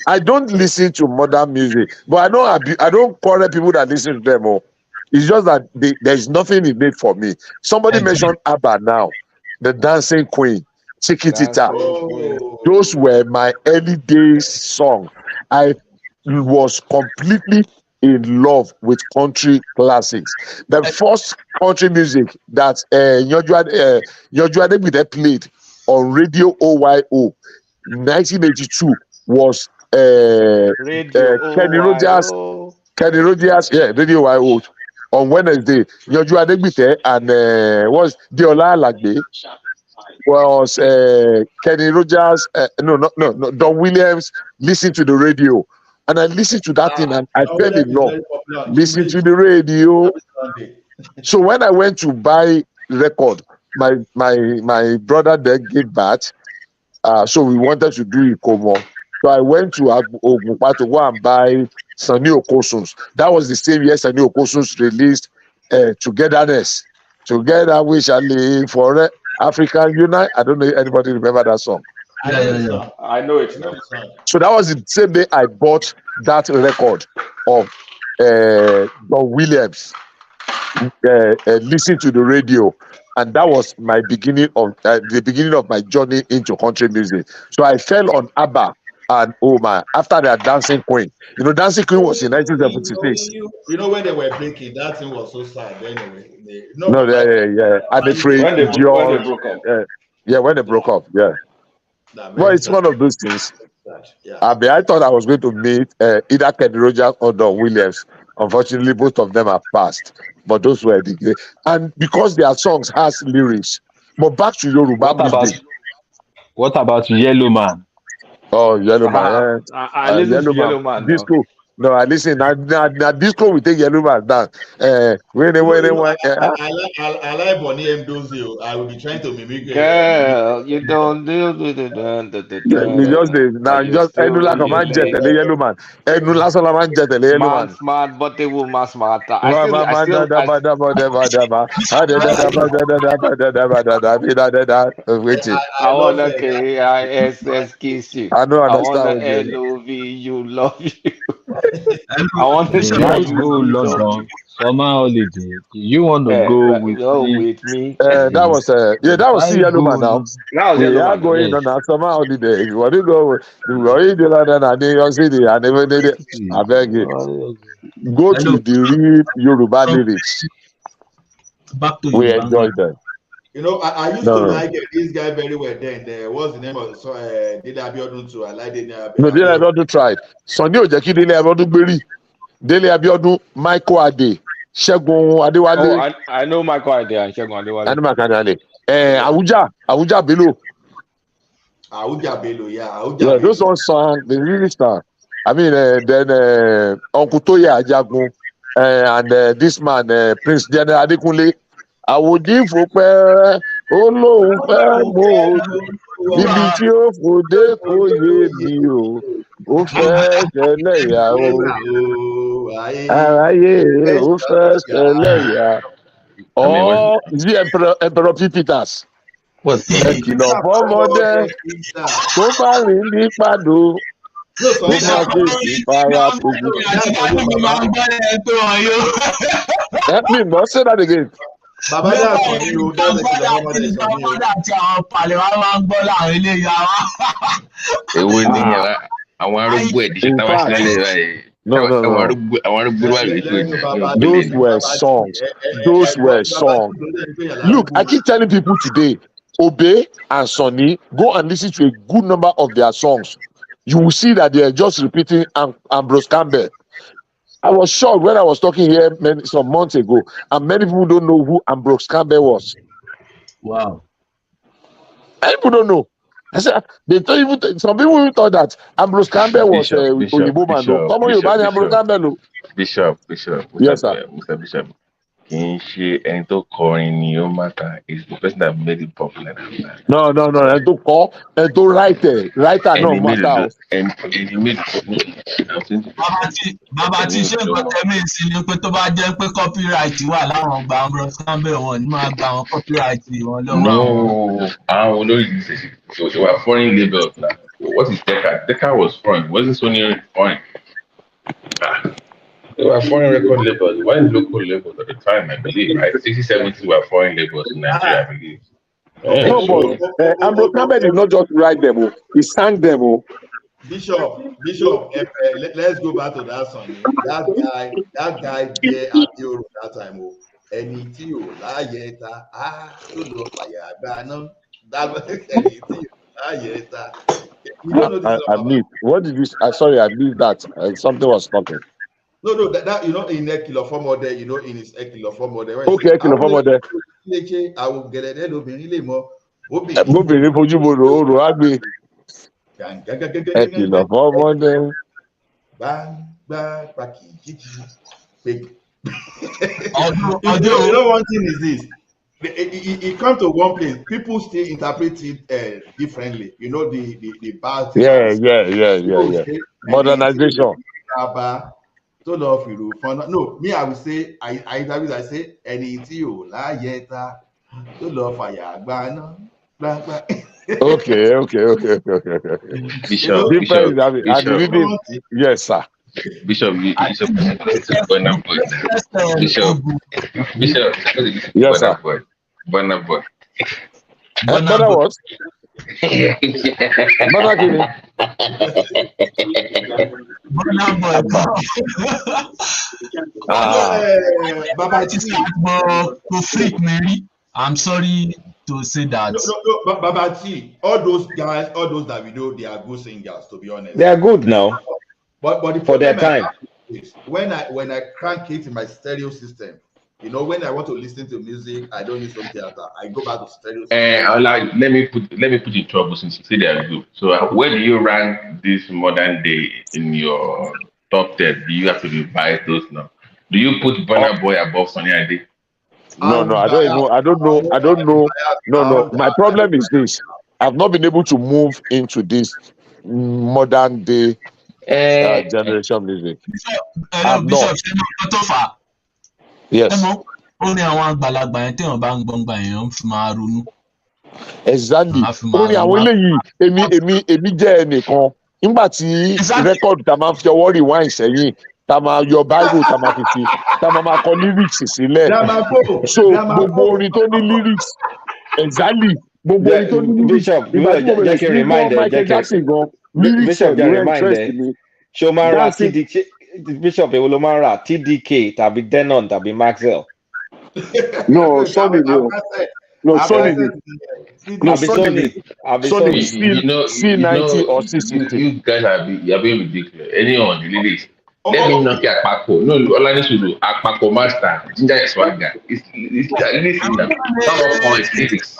I don't listen to modern music, but I don't quarrel people that listen to them. It's just that there's nothing in it for me. Somebody mentioned ABBA now, the Dancing Queen, Chiquitita. Those were my early days song. I was completely in love with country classics. The first country music that Nyoju Adebide played on Radio OYO 1982 was Kenny Rogers, Radio OYO on Wednesday. Nyoju Adebide and was Deola Alagbe was Kenny Rogers, no, Don Williams. Listen to the radio, and I listened to that thing, and I fell in love. Listen to the radio. So when I went to buy record, my brother then gave back. So we wanted to do Ikomo. So I went to Ogunpa to go and buy Sunny Okosun's. That was the same year Sunny Okosun's released Togetherness. Together we shall live for African Unite. I don't know if anybody remember that song. Yeah. I know it now. So that was the same day I bought that record of Don Williams. Listen to the radio, and that was my beginning of the beginning of my journey into country music. So I fell on ABBA and after that Dancing Queen. Dancing Queen was in 1976. You know when they were breaking, that thing was so sad. Anyway, And when they broke up. When they broke up. Yeah. Well, it's one of those things. Yeah. I thought I was going to meet either Kenny Rogers or Don Williams. Unfortunately, both of them have passed. But those were the great. And because their songs has lyrics. But back to Yoruba music. What about Yellow Man? Oh, Yellow Man. I listen to Yellow Man. Disco. No, I listen. Now disco we take Yellow Man down. I like Bonnie M. Dozio. I will be trying to mimic. Girl, you don't do Enula command jet the Yellow Man. Enula Solaman jet the Yellow Man. Smart, but they will mass smarter. I wanna kiss you. I don't understand. I wanna love you, love you. I want to go London summer holiday. You want to go with me? That was Yellow Man now. We are going on a summer holiday. If you want to go, you go in the London and New York City and even I beg you. Go to the real Yoruba lyrics. We enjoy them. I used to like this guy very well then. What's the name of Dele Abiodun too? I like Dele Abiodun. No, Dele Abiodun tried. Sunny Ojeki Dele Abiodun Gberi. Dele Abiodun, Michael Ade, Segun Adewale. Oh, I know Michael Ade and Segun Adewale. I know Michael Ade. Awuja Bello. Awuja Bello, yeah. Yeah, those ones sang, they really sang. I mean, then Uncle Toye Ajagun and this man, Prince General Adekunle. Àwòdì ìfòpẹ́ olóhùn fẹ́ mọ́ níbi tí ó fòdé kò yé mi o ó fẹ́ ṣẹlẹ́yà o aráyé ó fẹ́ ṣẹlẹ́yà. Is it Emperor P. Peters? What's Ẹ kìlọ̀ fọ́mọdé kó má rìn ní pàdó. No, so Kó má fèsì para kojú. Mi mọ̀ say that again. Baba dá sọ ní o, dá kìlọ̀ fọ́mọdé sọ ní o. Àti àwọn pàlẹ́ wa máa ń gbọ́ láwọn eléyà wa. Èwo ni àwọn arúgbó ẹ̀díṣẹ́ táwọn ṣe lálẹ́ báyìí. No. Àwọn arúgbó wà lójú ìjà. Those were songs. Those were songs. Look, I keep telling people today, Obe and Sonny, go and listen to a good number of their songs. You will see that they are just repeating Ambrose Campbell. I was shocked when I was talking here some months ago, and many people don't know who Ambrose Campbell was. Wow. Many people don't know. I said some people even thought that Ambrose Campbell was Oyibo man. Come on, you Ambrose Campbell. Bishop. Yes, sir. Mr. Bishop. Kì í ṣe ẹni tó kọrin ni ó matter, is the person that made it popular. No. Ẹni tó kọ, ẹni tó writer no matter. Ẹni made it popular. Bàbá tí ṣé nǹkan tẹ́mí sí ni pé tó bá jẹ́ pé copyright wà láwọn ọgbà Ambrose Campbell wọn ni máa gba àwọn copyright wọn lọ́wọ́. No, àwọn olórí yìí ṣe wà foreign labels na. What is Decca? Decca was foreign. Wasn't Sony foreign? They were foreign record labels. Why local labels at the time, I believe, right? 60s, 70s were foreign labels in Nigeria, I believe. No, but Ambrose Campbell did not just write them, he sang them. Bishop, let's go back to that song. That guy there at Euro that time. Ẹni tí ò láyé ta, tó lọ fàyà àgbà náà. Ẹni tí ò láyé ta. I missed. What did you say? Sorry, I missed that. Something was talking. No, that in Ekilofo there, in his Ekilofo model. Okay, Ekilofo there. I will get it. Obìnrin fojú bo rò á gbé. Ekilofo there. You know one thing is this. It comes to one place, people still interpret it differently. You know the bad. Yeah. Modernization. No, me, I would say, I say, ẹni tí ò láyé ta tó lọ fàyà àgbà náà. Okay. Bishop. Yes, sir. Bishop. Yes, sir. Burna Boy. Burna what? Burna Kini. Baba to freak Mary. I'm sorry to say that. No, Baba T, all those guys, all those that we know, they are good singers, to be honest. They are good now. But the for their time. When I crank it in my stereo system, when I want to listen to music, I don't use home theater. I go back to stereo system. Let me put in trouble since you say they are good. So where do you rank this modern day in your top 10? Do you have to revise those now? Do you put Burna Boy above Sonny Ade? No, I don't know. No. My problem is this. I've not been able to move into this modern day generation music. Bishop, yes. Exactly. Only àwọn eléyìí èmi jẹ́ ẹnìkan nígbà tí rẹ́kọ̀dù tá máa fi ọwọ́ rewind sẹ́yìn tá máa yọ bible tá máa fi tá máa kọ lyrics sílẹ̀ so gbogbo orin tó ní lyrics exactly gbogbo orin tó ní lyrics ìgbà tí mo bẹ̀rẹ̀ sí ní gbọ́ Michael Jackson gan lyrics ẹ̀ ló interest mi. ṣé o máa ra Bishop èwo ló máa ra TDK tàbí Denon tàbí Maxwell. No, Sonny no. No, Sonny. Sonny C90 or C60. You guys are being ridiculous. Anyone, the lyrics. Let me knock your Akpako. No, all I need to do, Akpako master, Ginger Swagger. It's listen now. Some of all it's lyrics.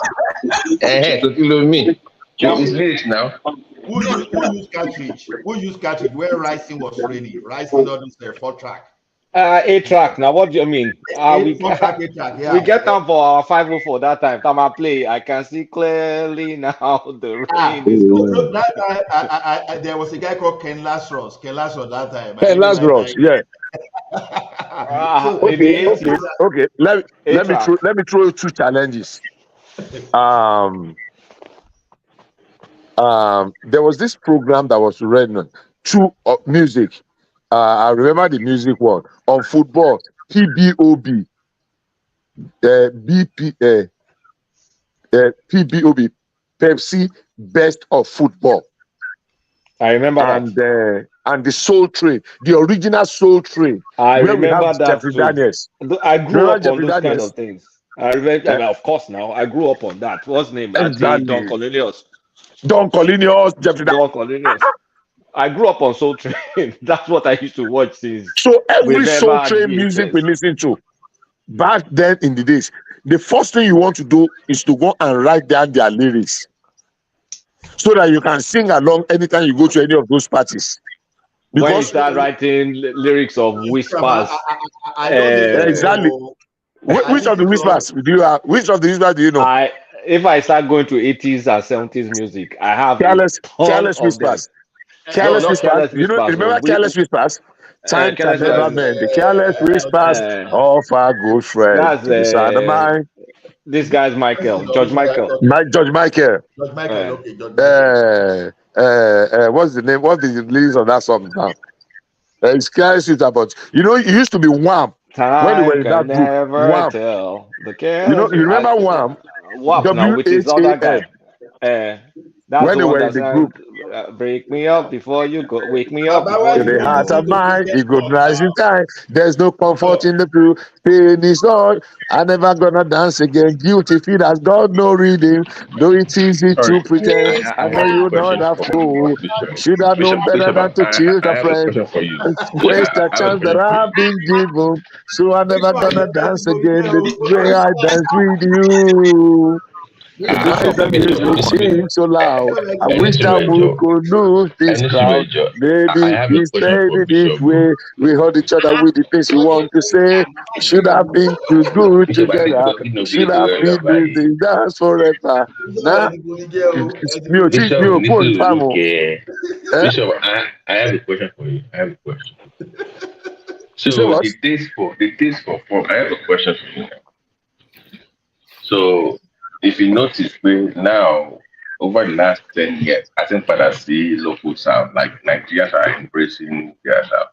So you know me. It's lyrics now. Who used cartridge? Who used cartridge when Rising was raining? Rising on this 4-track. 8-track. Now, what do you mean? We get them for our 504 that time. Time I play, I can see clearly now the rain is going. That time, there was a guy called Ken Lazarus. That time. Ken Lazarus, yeah. Okay. Let me throw 2 challenges. um, there was this program that was running through music. I remember the music one on football. PBOB, BP, PBOB, Pepsi Best of Football. I remember that. And the Soul Train, the original Soul Train, I where we have remember that Jeffrey too. Daniels. I grew Remember up on Jeffrey those kind Daniels? of things. I remember, I mean, of course, now I grew up on that. What's his name? Ati Don Exactly. Cornelius. Don Cornelius, Jeffrey Don Cornelius. I grew up on Soul Train. That's what I used to watch since. So we every never Soul had Train music VHS. we listen to back then in the days, the first thing you want to do is to go and write down their lyrics so that you can sing along anytime you go to any of those parties. When you Because start writing lyrics of whispers, exactly. Which of the whispers do you have? Which of the whispers do you know? If I start going to 80s and 70s music, I have Careless a ton of Whispers. them. Careless No, not Whispers. Careless You know, Whispers. remember Careless Whispers? Time can Careless never Whispers. mend. The careless whispers of our good friend. That's this guy's Michael, George Michael. George Michael. George Michael, okay, George Michael. What's the name? What's the release of that song now? It's Careless Whispers, but you know, it used to be Wham. When they were in that group, Wham. Tell the You remember Wham? WAP now with his other guy. That's when the they one were that in the sang, group. break me up before you go, wake me up before In you the heart go. of mine, it good rising time. There's no comfort in the blue. Pain is all. I never gonna dance again. Guilty feet has got no reading. Though it's easy to pretend. I know you know that fool. Should have known better than to cheat a I have a friend. question for you. And waste a I have a chance that question for you. I've been given. So I'm never gonna dance again the way I dance with you. The noise Bishop, the music seems so loud. I ẹni wish tí that rẹ̀ we jọ could lose this ẹni tí rẹ̀ crowd. jọ Maybe I have we a question stayed for in this Bishop. way. We hold each other with the things we want to say. Should have been too good Bishop, I think together. you know Should the have way been doing báyìí. this dance forever. Now, Bishop ní phone sùúrù time. kẹ́. Bishop, I have a question for you. I have a question. So You say what? the taste for form. I have a question for you. So if you notice, now over the last 10 years, I think that I see local sound like Nigerians are embracing their sound.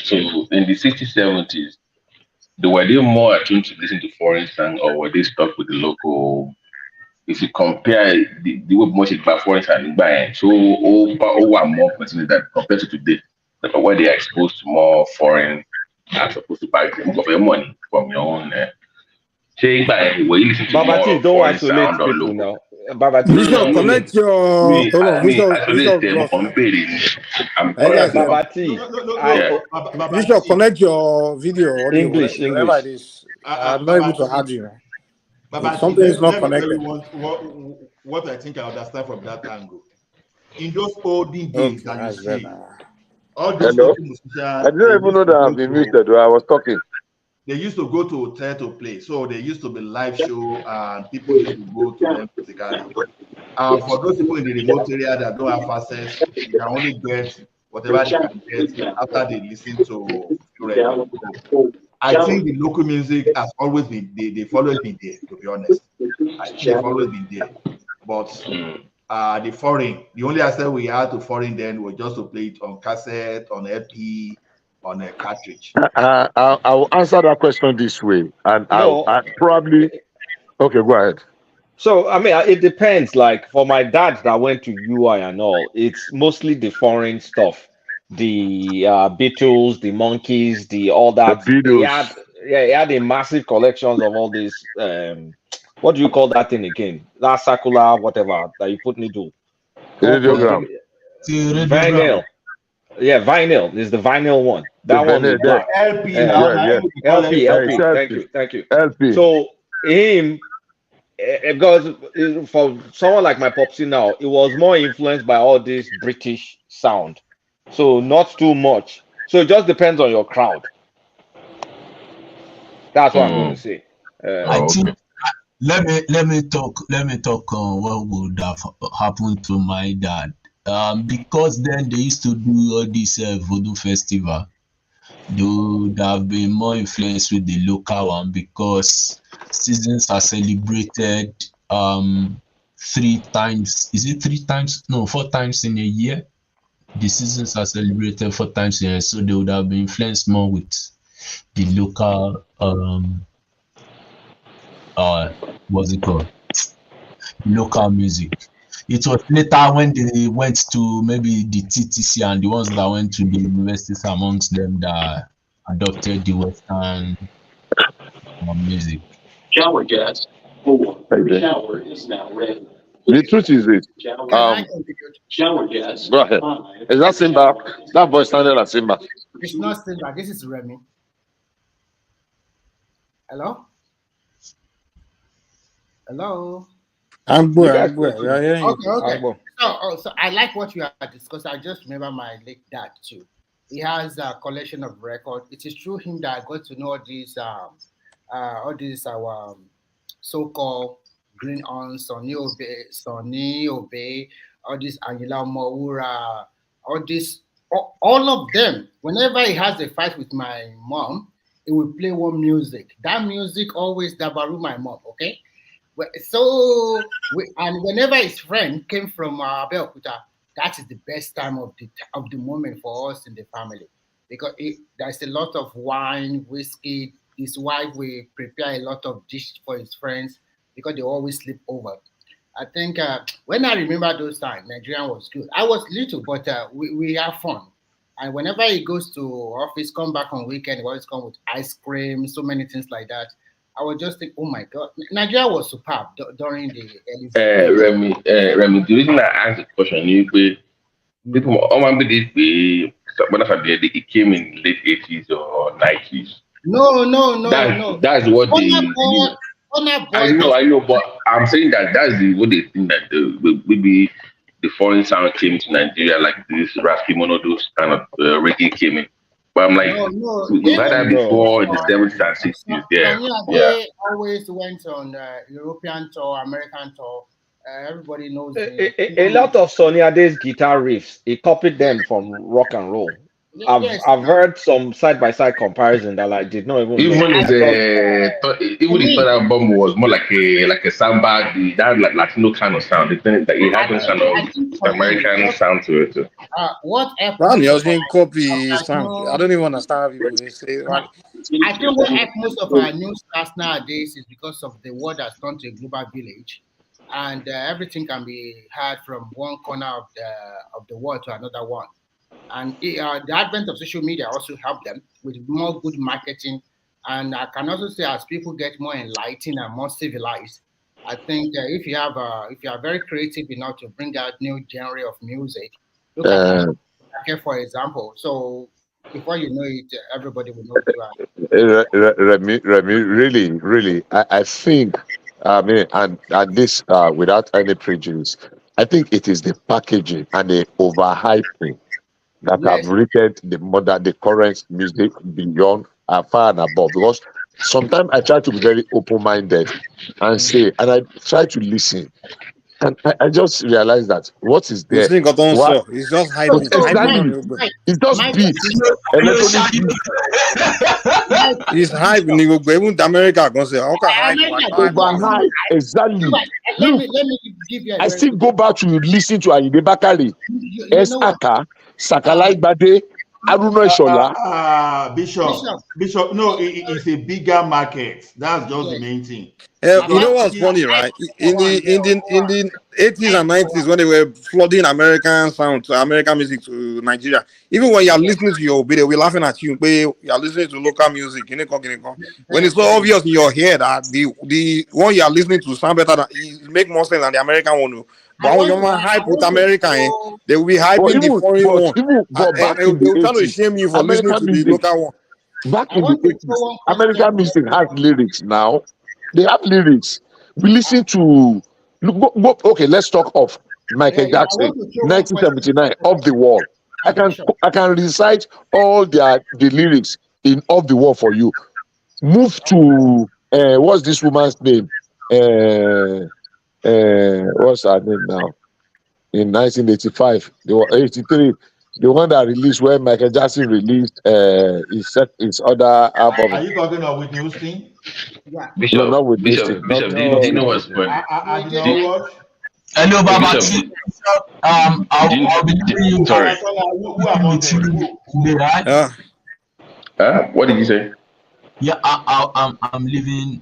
So in the 60s, 70s, were they more attuned to listen to foreign sound or were they stuck with the local? If you compare the way much about foreign sound, so over more considered that compared to today, where they are exposed to more foreign as opposed to buy them for your money from your own. Were you listening to Babati, more don't foreign isolate sound or people local? now. Babati, Bishop, connect your. Hold on, Bishop lost. I'm Babati. Bishop, connect your video, audio, English. wherever it is. I'm not able to add you. If something is not connected. What I think I understand from that angle. In those olden days that you see, all those musicians, I didn't even know that I've been muted. I was talking. They used to go to hotel to play, so there used to be live show, and people used to go to them physically. For those people in the remote area that don't have access, they can only get whatever they can get after they listen to radio. I think the local music has always been they've always been there, to be honest. I think they've always been there. But the foreign, the only access we had to foreign then was just to play it on cassette, on LP, on a cartridge. I will answer that question this way, and I probably okay. Go ahead. So I mean, it depends. Like for my dad that went to UI and all, it's mostly the foreign stuff, the Beatles, the Monkeys, all that. He had a massive collections of all these. What do you call that thing again? That circular whatever that you put needle. Radiogram. Vinyl. Yeah, vinyl is the vinyl one. That one is black. LP. LP. Thank you. LP. So him, because for someone like my popsy now, it was more influenced by all this British sound. So not too much. So it just depends on your crowd. That's what I'm going to say. I think let me talk on what would have happened to my dad. Because then they used to do all this voodoo festival, they would have been more influenced with the local one because seasons are celebrated 3 times. Is it 3 times? No, 4 times in a year. The seasons are celebrated 4 times in a year, so they would have been influenced more with the local what's it called? Local music. It was later when they went to maybe the TTC and the ones that went to the universities amongst them that adopted the Western music. Shower gas. Shower is now ready. The truth is this. Shower gas. Go ahead. Is that Simba? That voice sounded like Simba. It's not Simba. This is Remy. Hello? Hello? I'm Okay. So I like what you had discussed. I just remember my late dad too. He has a collection of records. It is through him that I got to know all these our so-called green on Sonny Obey, all this Angela Moura, all of them. Whenever he has a fight with my mom, he will play one music. That music always dabaru my mom. Okay. So, and whenever his friend came from Abeokuta, that is the best time of the moment for us in the family, because there's a lot of wine, whiskey. His wife will prepare a lot of dishes for his friends because they always sleep over. I think when I remember those times, Nigerian was good. I was little, but we have fun. And whenever he goes to office, come back on weekend, he always come with ice cream, so many things like that. I would just think, oh my God, Nigeria was superb during the early. Remy, the reason I asked the question is people it came in late 80s or 90s. No. That's what I know, but I'm saying that's what they think that maybe the foreign sound came to Nigeria, like this Raskimono, those kind of reggae came in. But I'm like, we had that before in the 70s and 60s. They always went on European tour, American tour. Everybody knows. A lot of Sonny Ade's guitar riffs, he copied them from rock and roll. I've heard some side-by-side comparison that I did not even even the third album was more like a samba, that like Latino kind of sound. It had this kind of American sound to it too. What copy sound. I don't even understand how people say it. I think what helped most of our new stars nowadays is because of the world has gone to a global village, and everything can be heard from one corner of the world to another one. And the advent of social media also helped them with more good marketing. And I can also say, as people get more enlightened and more civilized, I think if you are very creative enough to bring out new genre of music, look at for example. So before you know it, everybody will know you are. Remy, really, I think, and this without any prejudice, I think it is the packaging and the overhyping that have rated the current music beyond far and above. Because sometimes I try to be very open-minded and say, and I try to listen, and I just realize that what is there? It's just hyping. Exactly. It's just beat. It's hyping. Even America gonna say, overhype. Exactly. Let me give you. I still go back to listen to Ayinde Bakari, Aka, Sakalai Bade, Aruna Shola. Bishop. No, it's a bigger market. That's just the main thing. You know what's funny, right? In the 80s and 90s, when they were flooding American sound to American music to Nigeria, even when you're listening to your video, we're laughing at you. You're listening to local music. When it's so obvious in your head that the one you're listening to sound better, it make more sense than the American one. But when you're hype with American, they will be hyping the foreign one. They will try to shame you for listening to the local one. Back in the 80s, American music has lyrics now. They have lyrics. We listen to okay, let's talk of Michael Jackson, 1979, Off the Wall. I can recite all the lyrics in Off the Wall for you. Move to what's this woman's name? What's her name now? In 1985, they were 83. The one that released when Michael Jackson released his other album. Are you talking of Whitney Houston? Yeah. No, not with this thing. Bishop, Not, do not you know with what's this. funny? I did not watch. Hello, Baba Bishop, T. I'll be leaving you sorry. Who among with them? you today, right? What did you say? Yeah, I'm leaving.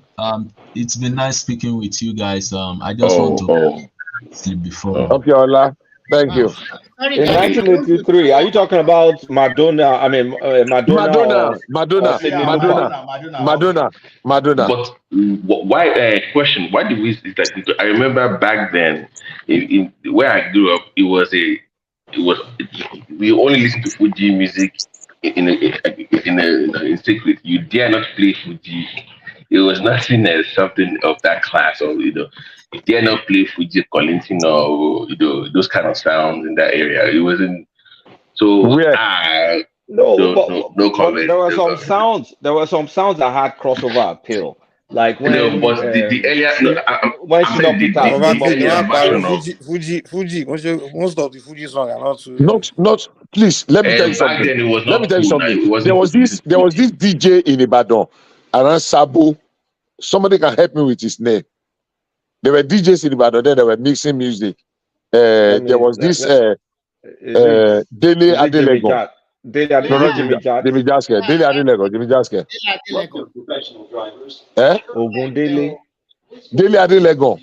It's been nice speaking with you guys. I just want to sleep before. Okay, Ola. Thank you. In 1983, are you talking about Madonna? I mean, Madonna or Sydney Looper? But why? Question: why did we? It's like, I remember back then, in where I grew up, we only listened to Fuji music in secret. You dare not play Fuji. It was not seen as something of that class, or you dare not play Fuji Collington or those kind of sounds in that area. It wasn't. So no comment. There were some sounds. There were some sounds that had crossover appeal, like when but the earlier when Shina Peter Fuji. Most of the Fuji songs are not too. Not. Please let me tell you something. Back then, it was Let me not tell you cool. something. There was this DJ in Ibadan around Sabo. Somebody can help me with his name. There were DJs in Ibadan. Then they were mixing music. There was this Dele Adelego. Jimmy Jaske. Dele Adelego. Jimmy Jaske. Ogundele. Dele Adelego.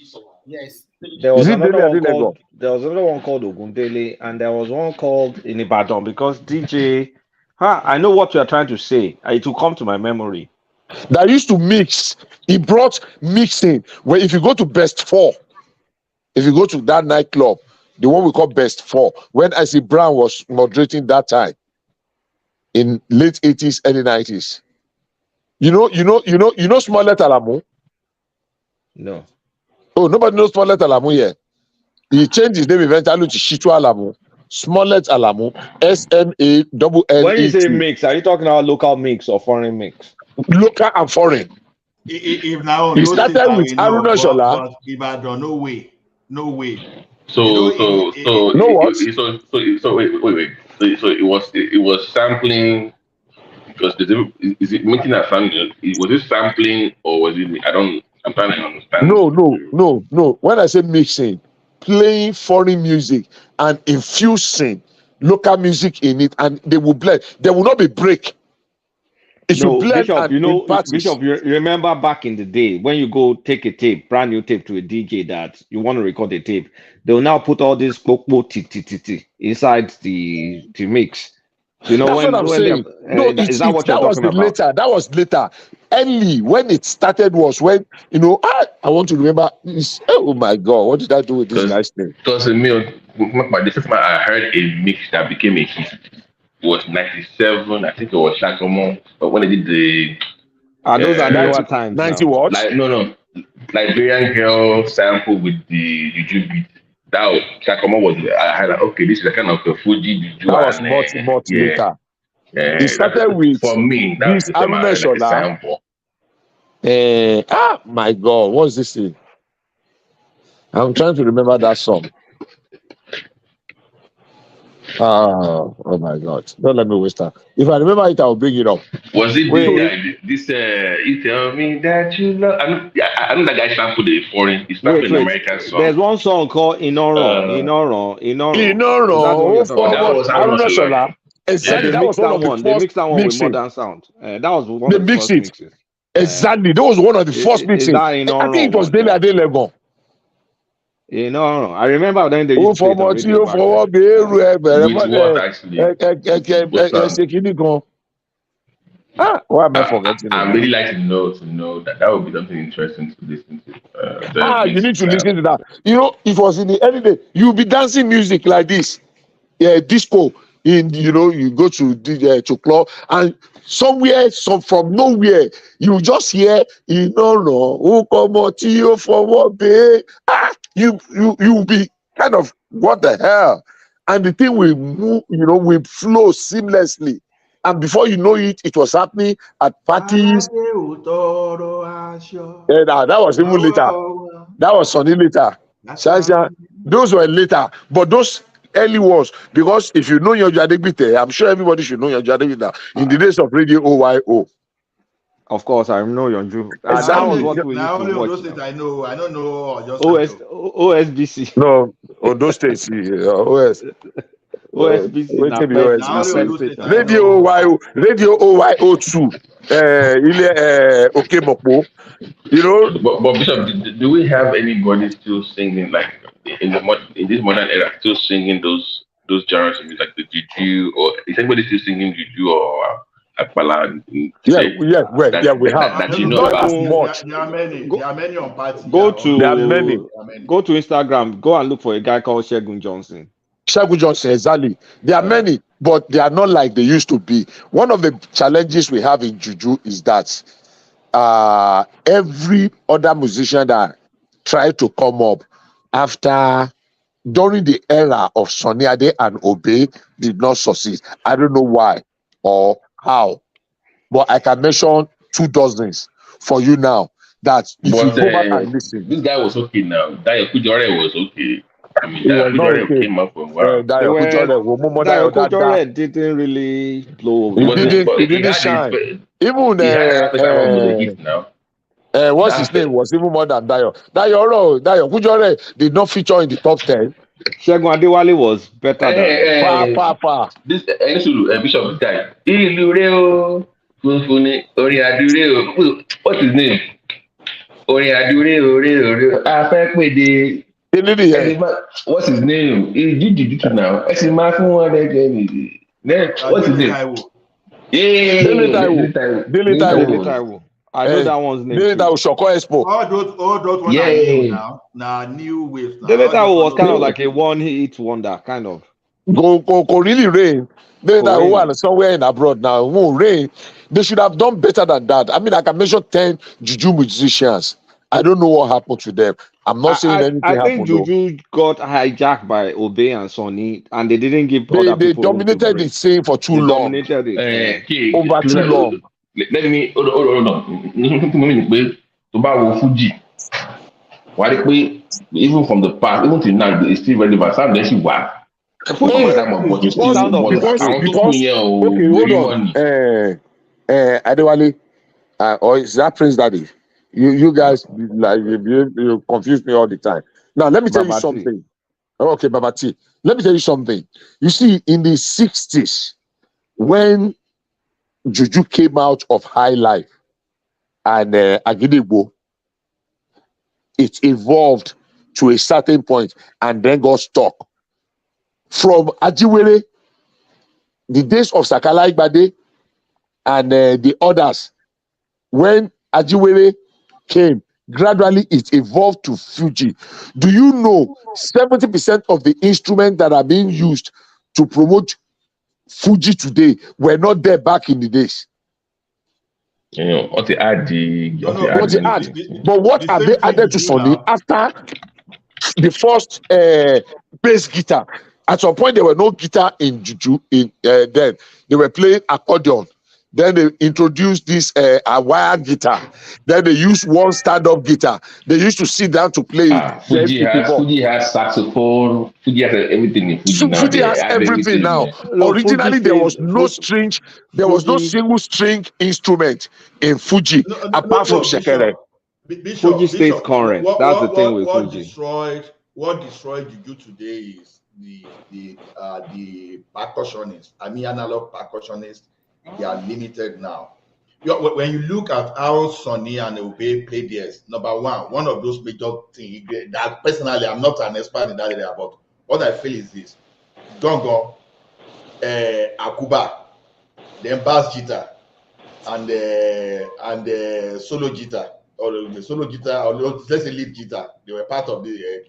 Yes. There was another one called Ogundele, and there was one called in Ibadan because DJ. I know what you are trying to say. It will come to my memory. That used to mix. He brought mixing. Where if you go to Best 4, if you go to that nightclub, the one we call Best 4, when I.C. Brown was moderating that time in late 80s, early 90s. You know Smollett Alamu? No. Oh, nobody knows Smollett Alamu here. He changed his name eventually to Shitu Alamu. Smollett Alamu. SMALLET. When you say mix, are you talking about local mix or foreign mix? Local and foreign. If now he started with Haruna Shola. But if I don't, no way. So wait. So it was sampling. Because is it making a sound? Was it sampling or was it? I'm trying to understand. No. When I say mixing, playing foreign music and infusing local music in it, and they will blend. There will not be break. It will blend. Bishop, you remember back in the day when you go take a tape, brand new tape to a DJ that you want to record a tape, they will now put all this inside the mix. You know, that's what I'm saying. Is that what you're talking about? That was later. Early when it started was when I want to remember. Oh my God, what did I do with this guy's name? Because the first time I heard a mix that became a hit was 97. I think it was Shakomo. But when they did the those are newer times. 90 what? No, Liberian Girl sample with the Juju beat. That was Shakomo was. I had okay, this is a kind of a Fuji Juju. That was much later. It started with for me. That was the time I heard like a sample. My God, what's this thing? I'm trying to remember that song. Oh my God! Don't let me waste time. If I remember it, I'll bring it up. Was it this? You tell me that you love. I know that guy sampled the foreign. It's not an American song. There's one song called Inoro. That was Haruna Shola. Exactly. That was one of the first. They mixed that one with modern sound. That was one of the first mixes. Exactly. That was one of the first mixes. I think it was Dele Adelego. I remember then they used to play it why am I forgetting? I really like to know that would be something interesting to listen to. You need to listen to that. It was in the early day. You'll be dancing music like this. Disco. You go to club and somewhere, from nowhere, you just hear, you will be kind of, what the hell? And the thing will move, will flow seamlessly. And before you know it, it was happening at parties. That was even later. That was Sonny later. Those were later. But those early ones, because if you know your Adegbite, I'm sure everybody should know your Adegbite now. In the days of Radio OYO. Of course, I know Yonju. That Exactly. was what we used Now to only on watch those states now. I know. I don't know just OSBC. No, on those states, OS. OSBC Wait na till the pet now only on OSBC. those state states I now. Radio know. OYO2. Okemokpo. You know, But Bishop, do we have anybody still singing like in this modern era, still singing those genres of music, like the juju, or is anybody still singing juju or akbala today? we have. That you know Not about. as much. There are many. There are many on party. Go There are many. to Instagram. Go and look for a guy called Shegun Johnson. Shegun Johnson, exactly. There are many, but they are not like they used to be. One of the challenges we have in Juju is that every other musician that tried to come up during the era of Sonny Ade and Obey did not succeed. I don't know why or how, but I can mention 2 dozens for you now that if you go back and listen. This guy was okay now. Dayo Kujore was okay. I mean, It was Dayo not Kujore okay. came up for a while. Dayo Kujore didn't really blow. He didn't shine. Even he had that special album with the hit now. What's his name was even more than Dayo. Dayo Kujore did not feature in the top 10. Shegun Adewale was better than far. This Bishop guy. Ilure Funfuni Ori Adure. What's his name? Ori Adure. What's his name? He did it now. What's his name? Dele Taiwo. I know that one's name. Dele Taiwo Shoko Expo. All those ones are new now. Now new waves. Dele Taiwo was kind of like a one-hit wonder, kind of. Go really rain. Dele Taiwo somewhere in abroad now. Won't rain. They should have done better than that. I mean, I can mention 10 Juju musicians. I don't know what happened to them. I'm not saying anything happened. I think Juju got hijacked by Obey and Sonny, and they didn't give other people. They dominated the scene for too long. Over too long. Let me hold on. To Fuji. Why even from the past, even till now, it's still relevant. Some days you work. Because okay, hold on. Adewale, or is that Prince Daddy? You guys like you confuse me all the time. Now let me tell you something. Okay, Babati. Let me tell you something. You see, in the 60s, when Juju came out of High Life and Agidigbo, it evolved to a certain point and then got stuck. From Ajiwere, the days of Sakala Igbade and the others, when Ajiwere came, gradually it evolved to Fuji. Do you know 70% of the instruments that are being used to promote Fuji today were not there back in the days? You know, what they add but what have they added to Sonny after the first bass guitar? At some point, there were no guitar in Juju. Then they were playing accordion. Then they introduced this a wire guitar. Then they used one stand-up guitar. They used to sit down to play. Fuji has saxophone. Fuji has everything in Fuji now. Fuji has everything now. Originally, there was no string. There was no single string instrument in Fuji apart from shekere. Fuji stays current. That's the thing with Fuji. What destroyed Juju today is the percussionists. I mean, analog percussionists. They are limited now. When you look at how Sonny and Obey played theirs, number one of those major things that personally I'm not an expert in that area, but what I feel is this: Gongo, Akuba, then bass guitar, and solo guitar, or the solo guitar, or let's say lead guitar. They were part of the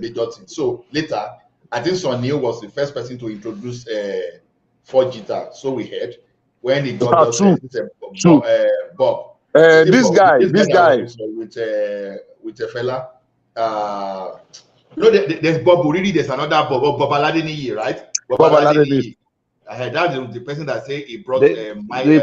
major thing. So later, I think Sonny was the first person to introduce 4 guitar. So we heard. When he got Bob. This guy with a fella. There's Bob Uridi, there's another Bob Aladini, right? Bob Aladini. That's the person that say he brought The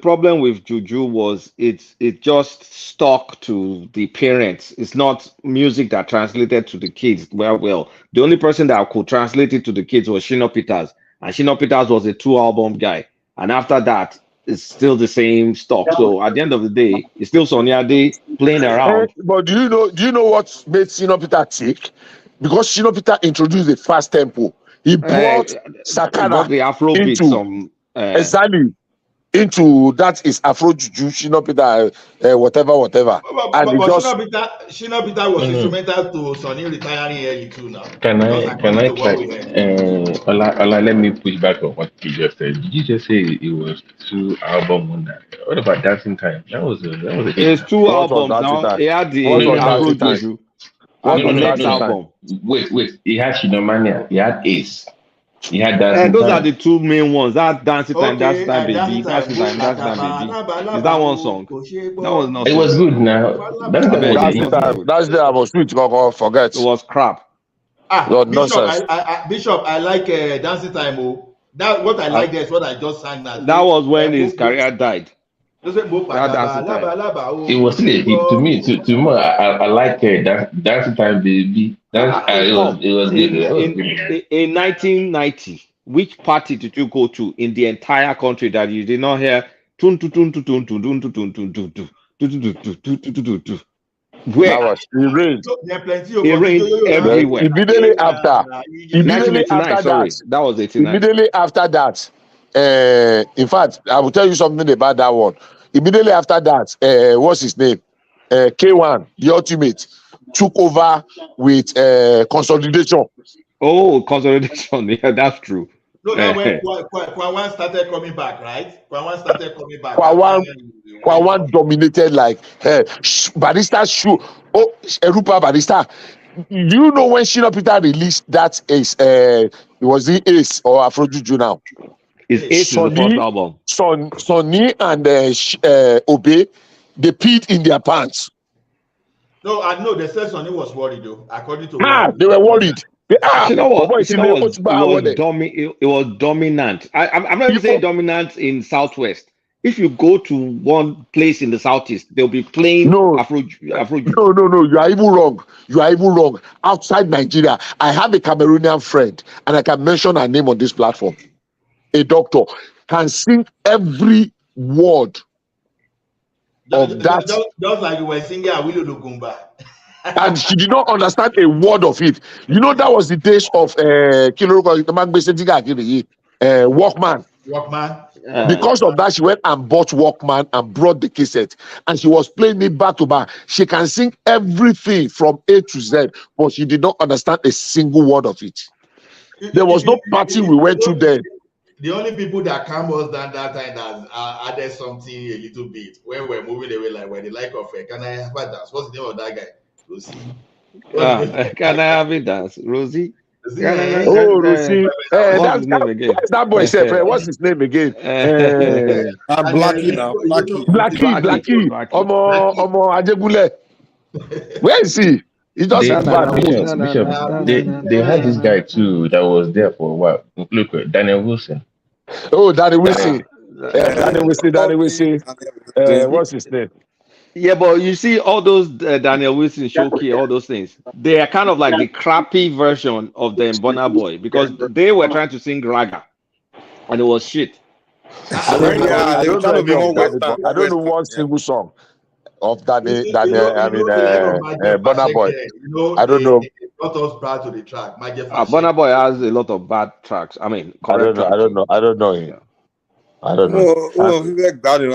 problem with Juju was it just stuck to the parents. It's not music that translated to the kids well. The only person that could translate it to the kids was Shino Peters, and Shino Peters was a 2-album guy. And after that, it's still the same stock. So at the end of the day, it's still Sonia Day playing around. But do you know what made Shino Peter tick? Because Shino Peter introduced the fast tempo. He brought Sakara the Afrobeat into exactly into that is Afro Juju, Shino Peter, whatever. But Shino Peter was instrumental to Sonny retiring early too now. Can I try? Let me push back on what you just said. Did you just say it was 2 albums on that? What about Dancing Time? That was a It's 2 albums now. He had the Afro Juju. Next album. Wait. He had Shinomania. He had Ace. He had Dancing those Time. are the 2 main ones. That Dancing Time, Dancing Time Baby, Dancing Time Baby. Is that one song? That was not. It was good now. That's the I was sweet. Forget. It was crap. Bishop, nonsense. Bishop, I like Dancing Time. That what I like there is what I just sang now. That was when his career died. It was still a hit to me. To me, I like Dancing Time Baby. It was good. In 1990, which party did you go to in the entire country that you did not hear tun tun tun tun tun tun tun tun tun tun tun tun? Where? That was it rained. It rained everywhere. Immediately after 1989, sorry, that was 89. Immediately after that, in fact, I will tell you something about that one. Immediately after that, what's his name? K1, the Ultimate, took over with Consolidation. Oh, Consolidation. Yeah, that's true. No, that when Kwawan started coming back, right? Kwawan started coming back. Kwawan dominated like Barista shoe. Oh, Erupa Barista. Do you know when Shino Peter released that Ace? It was the Ace or Afro Juju now. It's Ace is the first album. Sonny and Obe, they peed in their pants. No, I know. They said Sonny was worried though. According to they were worried. You know what? It was dominant. I'm not even saying dominant in Southwest. If you go to one place in the Southeast, they'll be playing Afro. No. You are even wrong. Outside Nigeria, I have a Cameroonian friend, and I can mention her name on this platform. A doctor can sing every word of that. Just like you were singing Awilo Lugumba. And she did not understand a word of it. You know, that was the days of Walkman. Because of that, she went and bought Walkman and brought the cassette, and she was playing it back to back. She can sing everything from A to Z, but she did not understand a single word of it. There was no party we went to then. The only people that calm us down that time that added something a little bit when we're moving away, like when the like of can I have a dance? What's the name of that guy? Rosie. Can I have a dance, Rosie? Rosie. That's that boy said. What's his name again? Blackie now. Blackie. Omo Ajegule. Where is he? He just Bishop. They had this guy too that was there for a while. Look, Daniel Wilson. Oh, Daniel Wilson. Daniel Wilson. What's his name? Yeah, but you see all those Daniel Wilson, Shoki, all those things. They are kind of like the crappy version of the Burna Boy because they were trying to sing raga, and it was shit. I don't know one single song of Burna Boy. I don't know. Got us back to the track. Burna Boy has a lot of bad tracks. I mean, I don't know him. Yeah. I don't know. I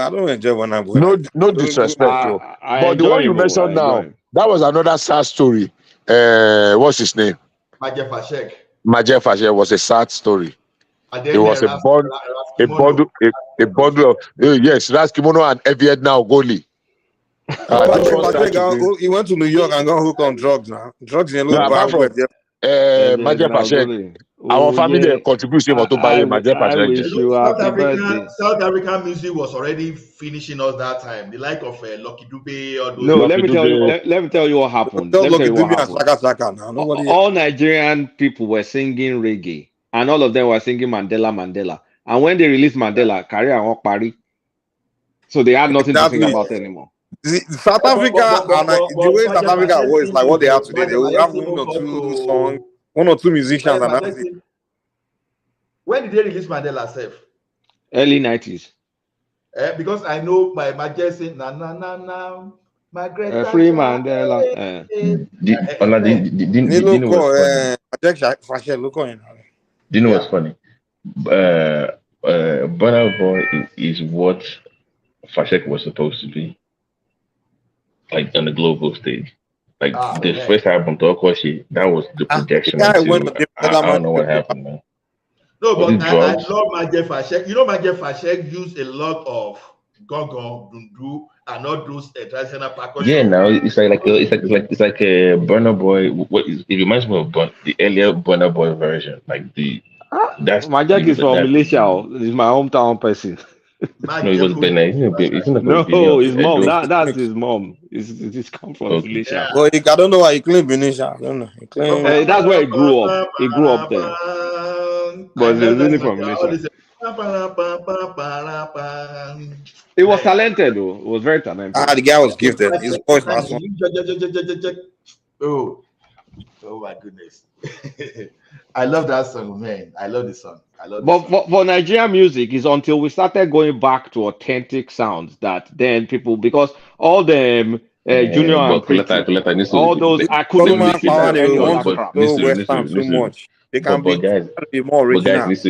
don't enjoy Burna Boy. No disrespect, but the one you mentioned now, that was another sad story. What's his name? Majef Fashek. Majef Fashek was a sad story. It was a bundle of yes, Ras Kimono and Evied now Goli. He went to New York and got hooked on drugs now. Drugs in a little Majef Fashek. Our family contribution to buy Majef Fashek. South African music was already finishing us that time. The like of Lucky Dube or those. No, let me tell you what happened. All Nigerian people were singing reggae, and all of them were singing Mandela, Mandela. And when they released Mandela, career and Pari, so they had nothing to sing Exactly. about anymore. South Africa and the way South Africa was like what they have today. They will have one or two musicians, and that's it. When did they release Mandela self? Early 90s. Because I know my majesty, na na na na, my great Free Mandela. Do you know what's funny? Do you know what's funny? Burna Boy is what Fashek was supposed to be, like on the global stage. Like the first album, Tokoshi, that was the projection. I don't know what happened, man. No, but I love Majed Fashek. You know, Majed Fashek used a lot of gong, dundu, and not those traditional percussion. Yeah, now it's like a Burna Boy. It reminds me of the earlier Burna Boy version, like that's my jack is from Malaysia. He's my hometown person. No, he was Benin. No, his mom. That's his mom. He's come from Malaysia. Well, I don't know why he claimed Benisha. I don't know. He claimed that's where he grew up. He grew up there. But he's really from Malaysia. He was talented, though. He was very talented. The guy was gifted. His voice was awesome. Oh my goodness. I love that song, man. I love the song. For Nigerian music, it's until we started going back to authentic sounds that then people, because all the Junior and Pretty, all those, I couldn't listen to any other crap. Too much. They can be more original. But guys,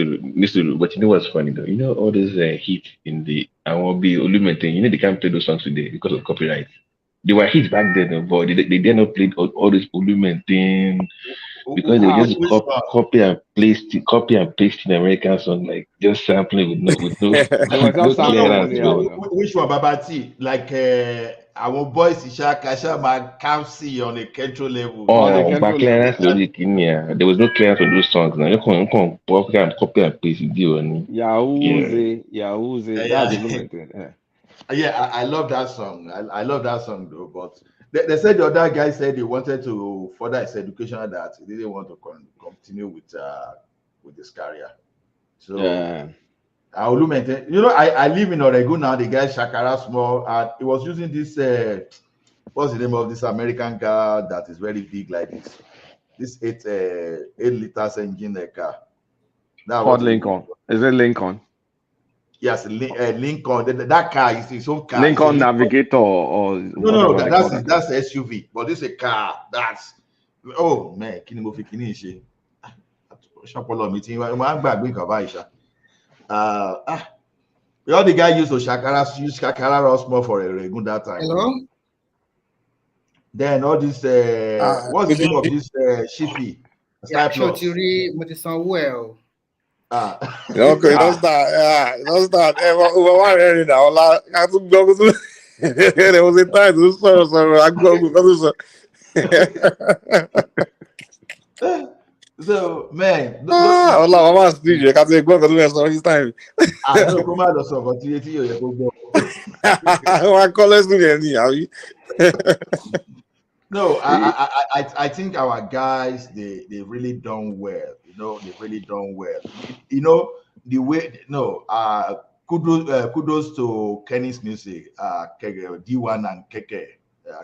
but you know what's funny though? You know all this heat in the I won't be Olumenting. You know they can't play those songs today because of copyright. They were hits back then, but they did not play all this Olumenting because they were just copy and paste in American song, like just sampling with no clearance. Which one, Babati? Like our boys Kasha Kamsi on a control level. Clearance there was no clearance on those songs. Now you can copy and paste video on Yahoo. That's Olumenting. Yeah, I love that song. I love that song though. But they said the other guy said he wanted to further his education, that he didn't want to continue with this career. So Olumenting, you know, I live in Oregon now. The guy Shakara Small, and he was using this. What's the name of this American car that is very big like this? This 8 liters engine car. Ford Lincoln. Is it Lincoln? Yes, Lincoln. That car is his own car. Lincoln Navigator or no, that's SUV. But this is a car. That's man, Kinimofi Shapolo meeting. I'm back with Kabaisha. The other guy used Shakara Rosmo for a regular that time. Hello. Then all this what's the name of this Shifi? Shotiri Motisan Okay, that's that. That's that. There was a time to so I go. So man, Allah, I'm asking you. I can't say go because we this time. I don't come out of so, but you go. I call us No, I think our guys they really done well. You know, they really done well. You know the way. No, kudos to Kenny's music. D1 and Keke,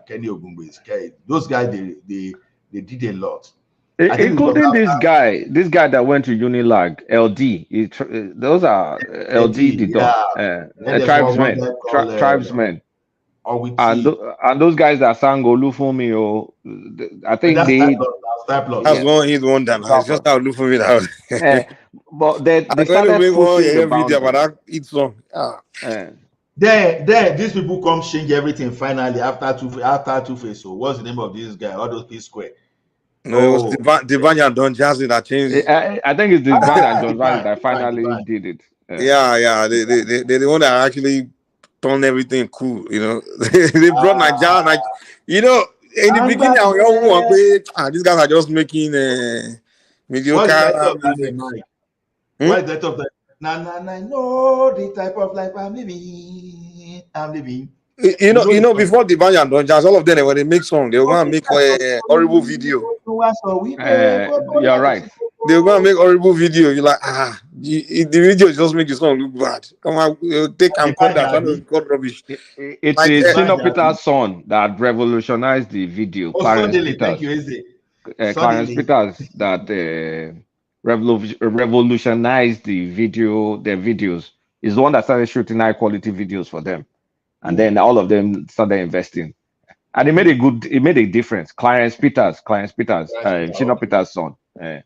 Kenny Ogumbe's. Those guys they did a lot. Including this guy that went to Unilag, LD. Those are LD the tribesmen. And those guys that sang Olufumi, I think that's one hit wonder. It's just how Olufumi that. But they started pushing the video about that hit song. Then these people come change everything finally after two phase. So what's the name of this guy? All those P Square. No, it was Divine and Don Jazzy that changed. I think it's Divine and Don Jazzy that finally did it. Yeah. They're the one that actually turned everything cool. You know, they brought Nigeria. You know, in the beginning, these guys are just making mediocre. Why that of that? No, the type of life I'm living. You know, before Divine and Don Jazz, all of them when they make song, they were gonna make a horrible video. You're right. they're gonna make horrible video. You're like, the video just make the song look bad. Come on, take camcorder, trying to record rubbish. It's Like, a Senior Peter's son that revolutionized the video. Oh, Clarence suddenly, Peters. thank you, Eze. Clarence Suddenly. Peters that revolutionized the videos. Is the one that started shooting high quality videos for them, and then all of them started investing, and it made a difference. Clarence Peters, Senior Peter's son.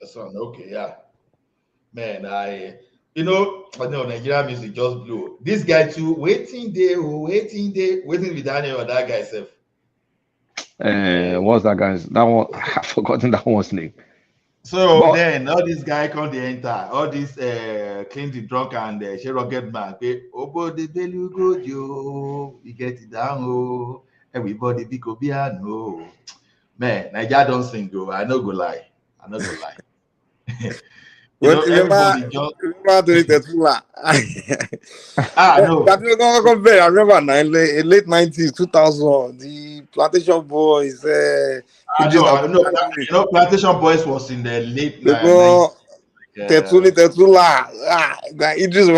Son, okay, yeah. Man, I know Nigerian music just blew. This guy too, waiting with Daniel or that guy self. What's that guy's? That one, I've forgotten that one's name. So then all this guy come the enter, all this clean the drunk and she rocket man. Okay, the belly go Joe, we get it down, oh, everybody be piano. Man, Nigeria don't sing, go. I no go lie. Everybody just remember no. I remember late 90s, 2000, the Plantation Boys. I know, Plantation Boys was in the late 90s. Tetula. Idris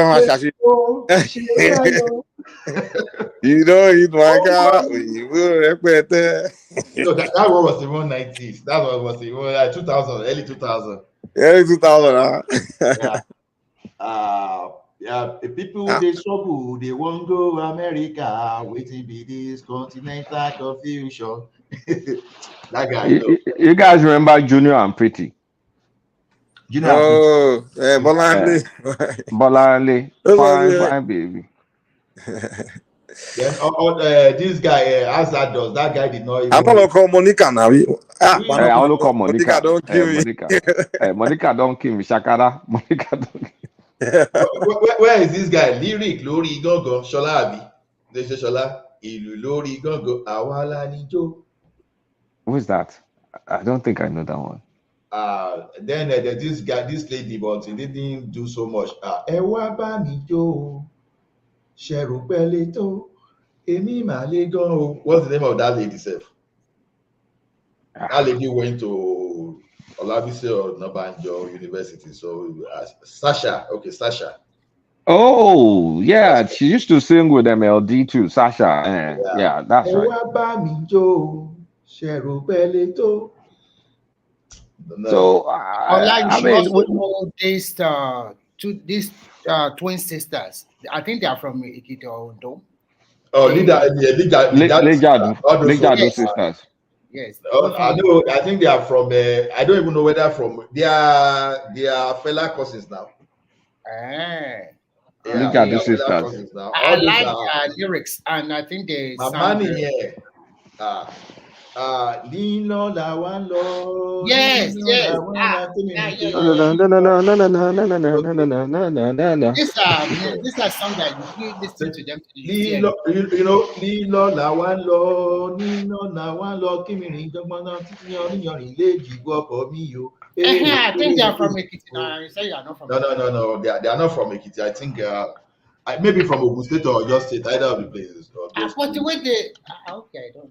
you know, it my car. That one was the 190s. That one was the 2000, early 2000. Early 2000, the people they struggle, they won't go America, waiting be this continental confusion. That guy. You guys remember Junior and Pretty? Bolanle. Fine, baby. Then this guy, as that does, that guy did not even. I'm not call Monica now. I want to call Monica. Don't kill me. Monica don't kill me. Shakara. Monica don't. Where is this guy? Lyric Lori Gongo Shola Abi. They say Shola Ilu Lori Gongo Awala Nijo. Who is that? I don't think I know that one. Then there's this guy, this lady, but he didn't do so much. Ewa ba mi jo, sheru peleto, emi malego. What's the name of that lady, self? That lady went to Olabisi or Nabanjo University. So Sasha. Oh yeah, she used to sing with MLD too. Sasha. Yeah, that's right. Ewa ba mi jo, sheru peleto. No. So I mean, also these twin sisters. I think they are from Ikito Ondo. Oh, Lijadu sisters. Yes. I know. I think they are from. I don't even know where they're from. They are fella cousins now. Lijadu sisters. I like their lyrics, and I think they. Lino la one lo. Yes. These are songs that you listen to them. Lino la one lo. Lino la one lo. Kimini jogmana titi leji go mi yo. I think they are from Ekiti. No, you say you are not from. No. They are not from Ekiti. I think maybe from Ogun State or your state, either of the places. But the way they okay, I don't.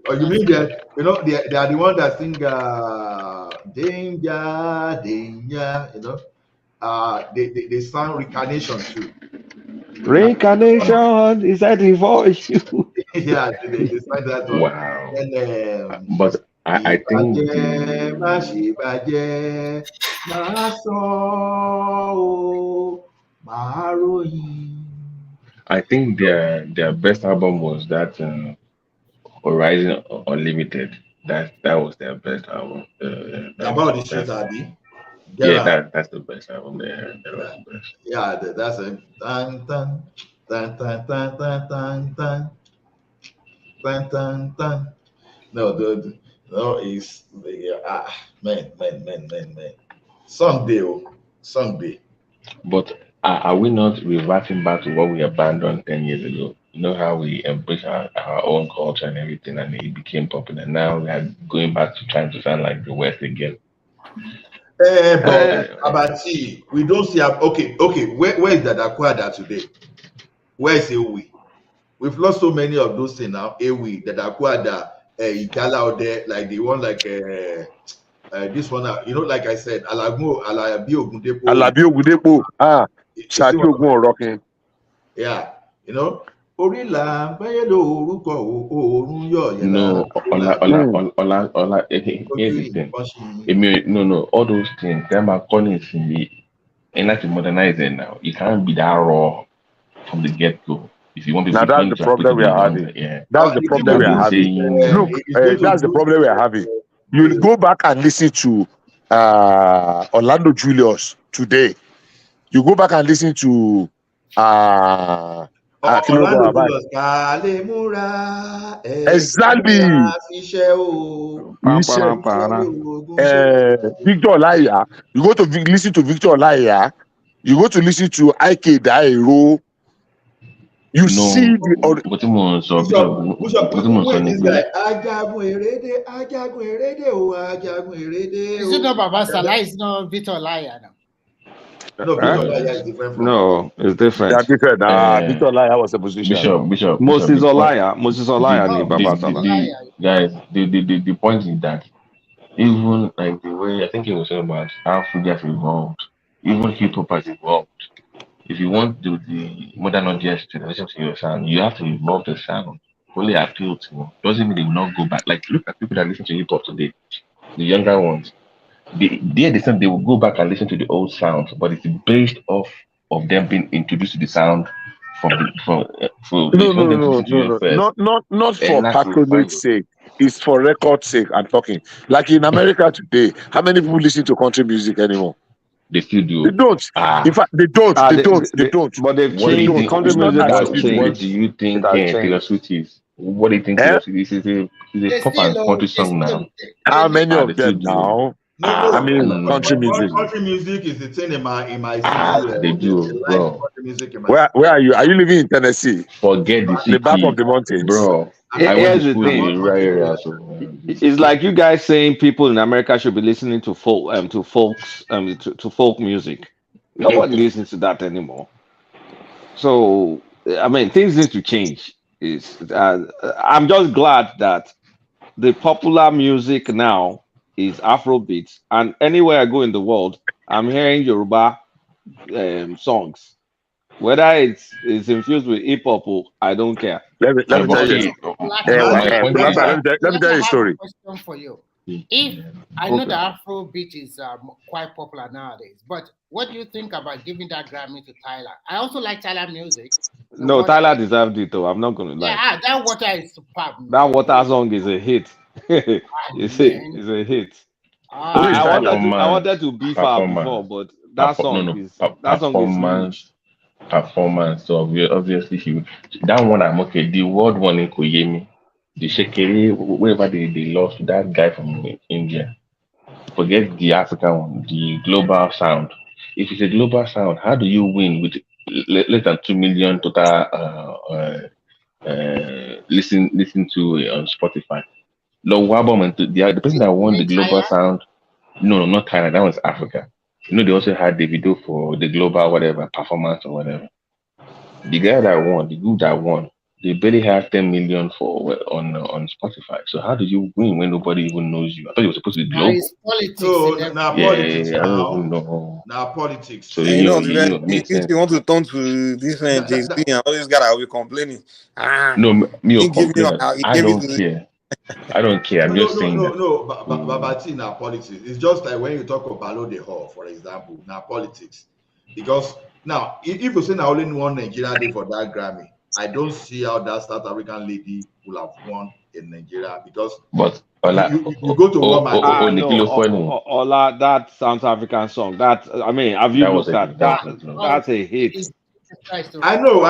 Oh, you mean that they are the one that sing danger, they sang Reincarnation too. Reincarnation is that the voice? Yeah, they sang that one. Wow. And but I think their best album was that Horizon Unlimited. That was their best album. About the street, Abi. Yeah, that's the best album they had. Yeah, that's a dun dun dun dun dun dun dun dun dun dun dun. No, it's man. Someday. But are we not reverting back to what we abandoned 10 years ago? You know how we embrace our own culture and everything, and it became popular. Now we are going back to trying to sound like the West again. But see, we don't see. Okay. Where is that Akwada today? Where is Ewi? We've lost so many of those things now. Ewi, that Akwada, Ikala out there, like the one like this one, like I said, Alabi Ogundepo. Alabi Ogundepo. Shaki Ogun Ogun rocking. Yeah, Orila orúkọ oòrùn yọ yẹn No, here's the thing. No, all those things, them are calling it, and like to modernize it now. You can't be that raw from the get-go. If you want to Now that's the problem we are having. That's the problem we are having. Look, that's the problem we are having. You go back and listen to Orlando Julius today. You go back and listen to Orlando Julius. Exactly. Victor Olaiya. You go to listen to Victor Olaiya. You go to listen to Ike Dairo. You see the Is it not Baba Salah? It's not Victor Olaiya now. No, Victor Olaiya is different from No, it's different. They are different. Victor Olaiya was a position. Bishop. Moses Olaiya ni Baba Salah. Guys, the point is that even like the way I think it was saying about how food has evolved, even hip hop has evolved. If you want to do the modern audience to listen to your sound, you have to evolve the sound. Only appeal to them. Doesn't mean they will not go back. Like look at people that listen to hip hop today, the younger ones. They will go back and listen to the old sounds, but it's based off of them being introduced to the sound not for patronage sake. It's for record sake. I'm talking. Like in America today, how many people listen to country music anymore? They still do. They don't. In fact, they don't. They don't. But they've changed. Country music has changed. What do you think Taylor Swift is? What do you think Taylor Swift is? It's a pop and country song now. How many of them now? I mean, country music. Country music is the thing in my city. They do, bro. Where are you? Are you living in Tennessee? Forget the city. The back of the mountains, bro. Here's the thing. It's like you guys saying people in America should be listening to folk, to folk music. Nobody listens to that anymore. So I mean, things need to change. I'm just glad that the popular music now is Afrobeat, and anywhere I go in the world, I'm hearing Yoruba songs. Whether it's infused with hip hop, I don't care. Let me tell you. Let me tell you a story. Question for you. If I know the Afrobeat is quite popular nowadays, but what do you think about giving that Grammy to Tyler? I also like Tyler music. No, Tyler deserved it though. I'm not gonna lie. Yeah, that Water is superb. That Water song is a hit. It's a hit. I wanted to beef her before, but that song is huge. Performance. So obviously that one I'm okay. The world one in Koyemi, the Shekeri, wherever they lost that guy from India. Forget the African one, the global sound. If it's a global sound, how do you win with less than 2 million total listen to on Spotify? The person that won the global sound, no, not Thailand, that was Africa. They also had the video for the global whatever performance or whatever. The guy that won, the group that won, they barely have 10 million on Spotify. So how do you win when nobody even knows you? I thought you were supposed to be global. Politics. I don't even know. Now politics. So if you want to turn to different things, all these guys will be complaining. No, me complain. I don't care. I don't care. I'm just saying. Babati now politics. It's just like when you talk about Ballon d'Or, for example, now politics. Because now, if you say now only one Nigeria day for that Grammy, I don't see how that South African lady will have won in Nigeria because you go to Walmart. Ola, that South African song. Have you looked at that? That's a hit. I know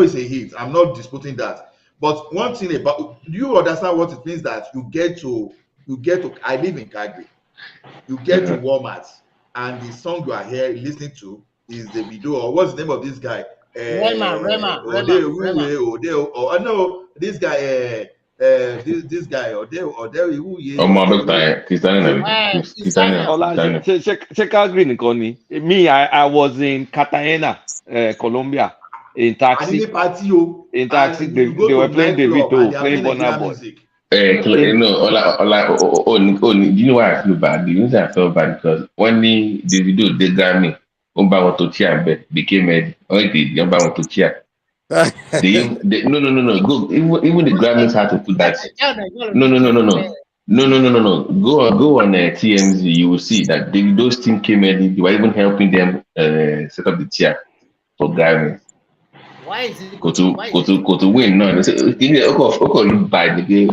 it's a hit. I'm not disputing that. But one thing about, do you understand what it means that you get to I live in Calgary, you get to Walmart and the song you are here listening to is the video, or what's the name of this guy? Rema. No, this guy, this guy, check Calgary, Connie. Me, I was in Cartagena, Colombia. In taxi, they were playing the video, playing Burna Boy. You know why I feel bad? The reason I felt bad because when the video they got me, want to cheer, became a want to cheer. No. Go even the Grammys had to put that. No. Go on TMZ. You will see that those team came in. They were even helping them set up the chair for Grammys. Why is it Go to win? No, say look bad again.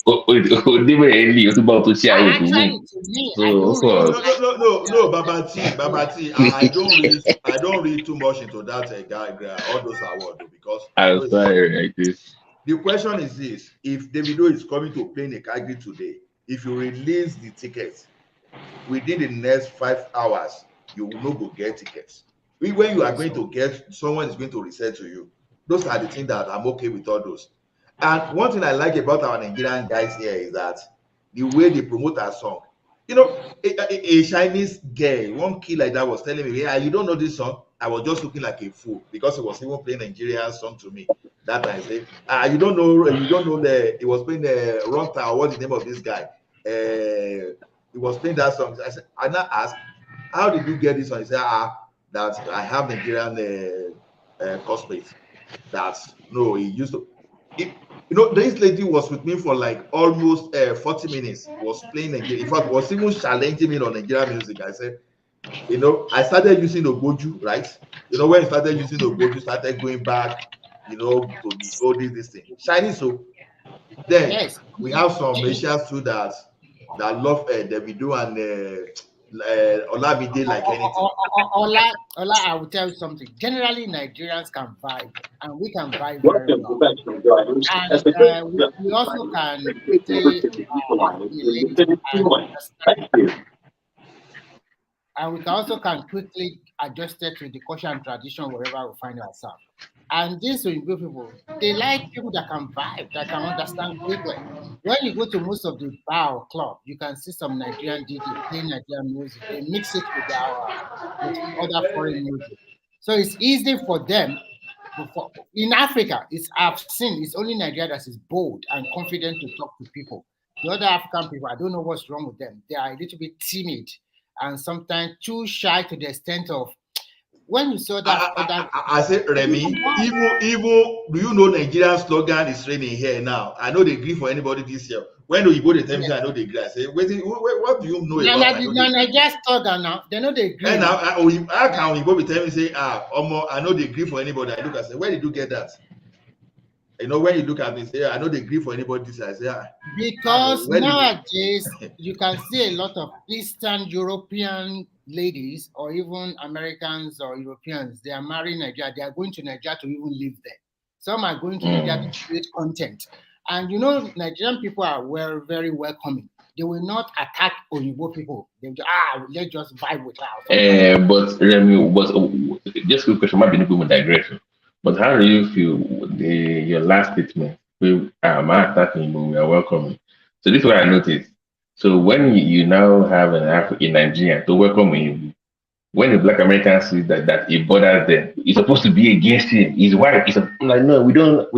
It's about to share with win. to me, So of course, No, Babati. I don't read too much into that guy, all those awards because I'm sorry like this. The question is this: if Davido is coming to play in Calgary today, if you release the tickets within the next 5 hours, you will not go get tickets. When you are going to get, someone is going to resell to you. Those are the things that I'm okay with all those. And one thing I like about our Nigerian guys here is that the way they promote our song. You know, a Chinese girl, one kid like that was telling me, "Yeah, you don't know this song." I was just looking like a fool because he was even playing Nigerian song to me. That I said, you don't know he was playing the wrong time. What's the name of this guy? He was playing that song. I said, I now asked, how did you get this song? He said, that I have Nigerian cosplays. That's no, he used to. This lady was with me for like almost 40 minutes. Was playing Nigerian. In fact, was even challenging me on Nigerian music. I said, I started using Ogboju, right? When you started using Ogboju, started going back, to the oldies, this thing. Shiny so. Then yes, we have some Asians too that love Davido and Olamide like anything. Ola, I will tell you something. Generally, Nigerians can vibe, and we can vibe very well. And we also can quickly relate and understand. And we also can quickly adjust it to the culture and tradition wherever we find ourselves. And these Oyibo people, they like people that can vibe, that can understand quickly. When you go to most of the bar or club, you can see some Nigerian DJ playing Nigerian music. They mix it with other foreign music. So it's easy for them. In Africa, I've seen it's only Nigeria that is bold and confident to talk to people. The other African people, I don't know what's wrong with them. They are a little bit timid and sometimes too shy to the extent of when you saw that. I said, Remy, even do you know Nigerian slogan is raining here now? I know they agree for anybody this year. When you go to them, I know they agree. I say, what do you know about Nigerian slogan now? They know they agree. And now, how can you go be telling me say, I know they agree for anybody? I look and say, where did you get that? When you look at me, say, I know they agree for anybody this year. I say, because nowadays you can see a lot of Eastern European ladies or even Americans or Europeans, they are marrying Nigeria. They are going to Nigeria to even live there. Some are going to Nigeria to create content. And Nigerian people are very welcoming. They will not attack Oyibo people. They will let's just vibe with us. But Remy, just a question, might be no digression. But how do you feel your last statement? We are attacking, but we are welcoming. So this is what I noticed. So when you now have an African Nigerian to welcome him, when the Black American sees that it bothers them, it's supposed to be against him. His wife is like, no, we don't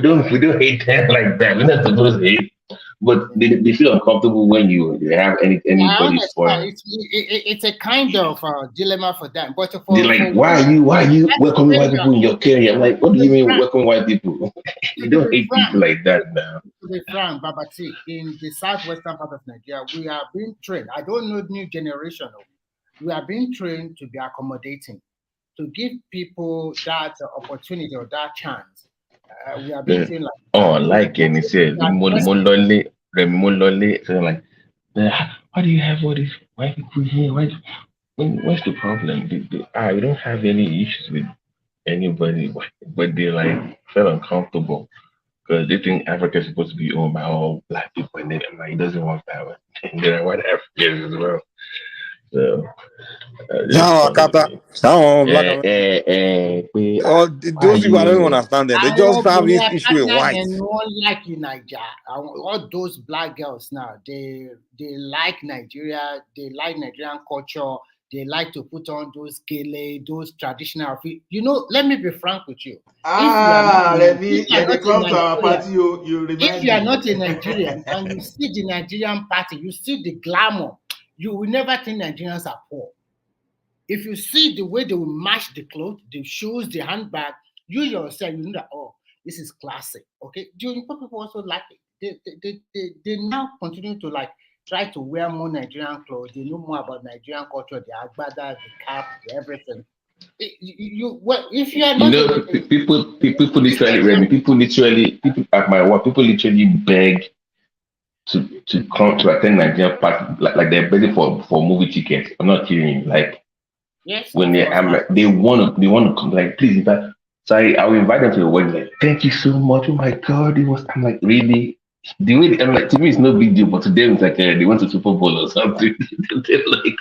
hate them like that. We're not supposed to hate. But they feel uncomfortable when you have anybody spoiled. It's a kind of dilemma for them. But they're like, why are you welcoming white people in your career? I'm like, what do you mean welcoming white people? You don't hate people like that now. To be frank, Babati, in the southwestern part of Nigeria, we are being trained. I don't know new generation. We are being trained to be accommodating, to give people that opportunity or that chance. We are being trained like Kenny said, Molole, so like, why do you have all these white people here? What's the problem? We don't have any issues with anybody, but they like felt uncomfortable because they think Africa is supposed to be owned by all black people, and then it doesn't work that way. And there are white Africans as well. So those people, I don't understand them. They just have this issue with white. Like in Nigeria, all those black girls now, they like Nigeria, they like Nigerian culture, They like to put on those gele, those traditional outfits. You know, let me be frank with you. Let me If come to our party. You if remind you are me. not a Nigerian and you see the Nigerian party, you see the glamour, you will never think Nigerians are poor. If you see the way they will match the clothes, the shoes, the handbag, you yourself, you know that, oh, this is classic. Okay. People also like it. They now continue to like try to wear more Nigerian clothes. They know more about Nigerian culture, the agbada, the cap, the everything. If you are not, people literally, Remy, people at my work, people literally beg to come to attend Nigerian party, like they're begging for movie tickets. I'm not kidding you. Like yes, when they want to come, like please invite. So I will invite them to the wedding. Like, thank you so much. Oh my God, it was. I'm like, really? The way I'm like, to me it's no big deal, but to them it's like they went to Super Bowl or something. They're like,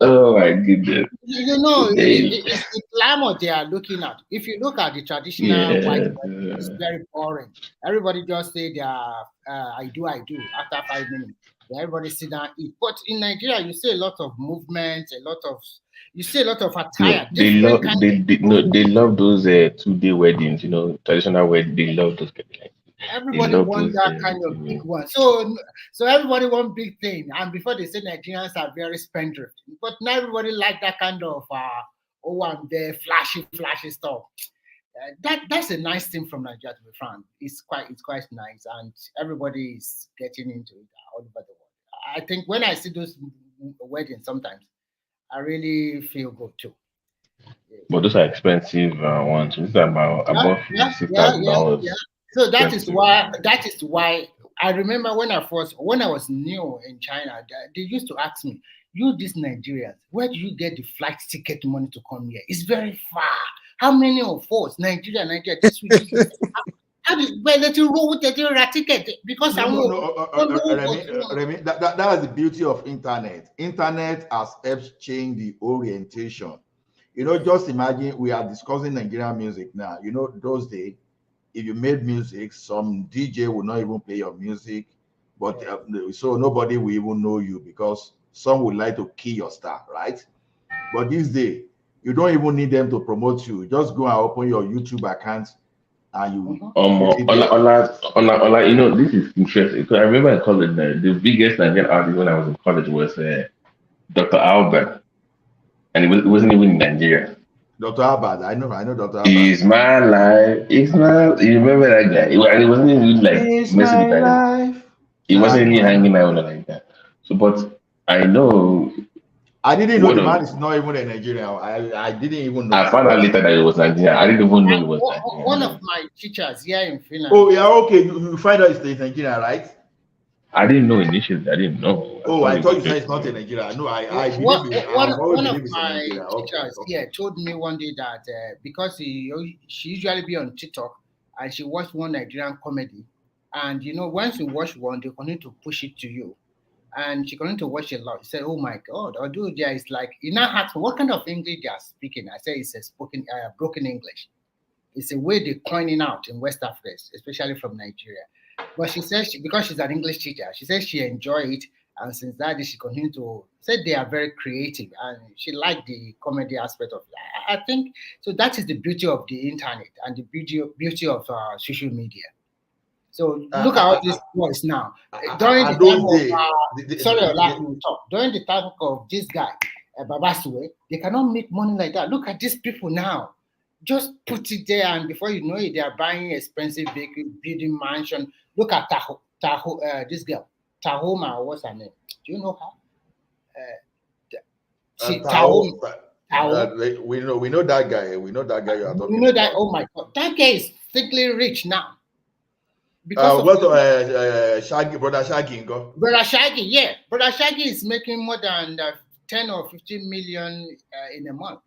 oh my goodness. You know, it's the glamour they are looking at. If you look at the traditional white wedding, it's very boring. Everybody just say they are I do after 5 minutes. Everybody sit down eat. But in Nigeria, you see a lot of movement, you see a lot of attire. No, they love those 2-day weddings, traditional wedding. They love those. Everybody wants that kind of big one. So everybody want big thing. And before they say Nigerians are very spendthrift, but now everybody like that kind of I'm there, flashy stuff. That's a nice thing from Nigeria, to be frank. It's quite nice, and everybody is getting into it all over the world. I think when I see those weddings, sometimes I really feel good too. But those are expensive ones. These are about above $6,000. Yeah. So that is why I remember when I was new in China, they used to ask me, "You, these Nigerians, where do you get the flight ticket money to come here? It's very far. How many of us, Nigeria, this week? How did let you roll with the ticket? Because Remy, that's the beauty of internet. Internet has helped change the orientation. Just imagine we are discussing Nigerian music now. Those days, if you made music, some DJ will not even play your music, but so nobody will even know you because some would like to kill your star, right? But these days, you don't even need them to promote you. Just go and open your YouTube account and you. This is interesting because I remember in college, the biggest Nigerian artist when I was in college was Dr. Albert, and it wasn't even in Nigeria. Dr. Albert, I know Dr. Albert. It's my life. It's my. You remember that guy? And it wasn't even like messing with life. He wasn't really hanging out like that. So, but I know. I didn't know the man is not even a Nigerian. I didn't even know. I found out later that it was Nigerian. I didn't even know it was Nigerian. One of my teachers here in Finland. Oh yeah, okay. You find out it's Nigerian, right? I didn't know initially. I didn't know. I thought you said it's not in Nigeria. No, I believe one of my teachers here told me one day that because she usually be on TikTok and she watched one Nigerian comedy, and once you watch one, they continue to push it to you, and she continued to watch a lot. She said, "Oh my God, although there is like," you now ask me what kind of English they are speaking. I said it's a broken English. It's a way they're coining out in West Africa, especially from Nigeria. But she says because she's an English teacher, she says she enjoyed it, and since that she continued to say they are very creative, and she liked the comedy aspect of it. I think so. That is the beauty of the internet and the beauty of social media. So look at all these boys now. During during the time of this guy, Babasue, they cannot make money like that. Look at these people now. Just put it there, and before you know it, they are buying expensive vehicle, building mansion. Look at this girl, Tahoma. What's her name? Do you know her? We know that guy. We know that guy you are talking. We know that. Oh my God, that guy is thickly rich now. Because Shaggy, brother Shaggy, go. Brother Shaggy, yeah, brother Shaggy is making more than 10 or 15 million in a month.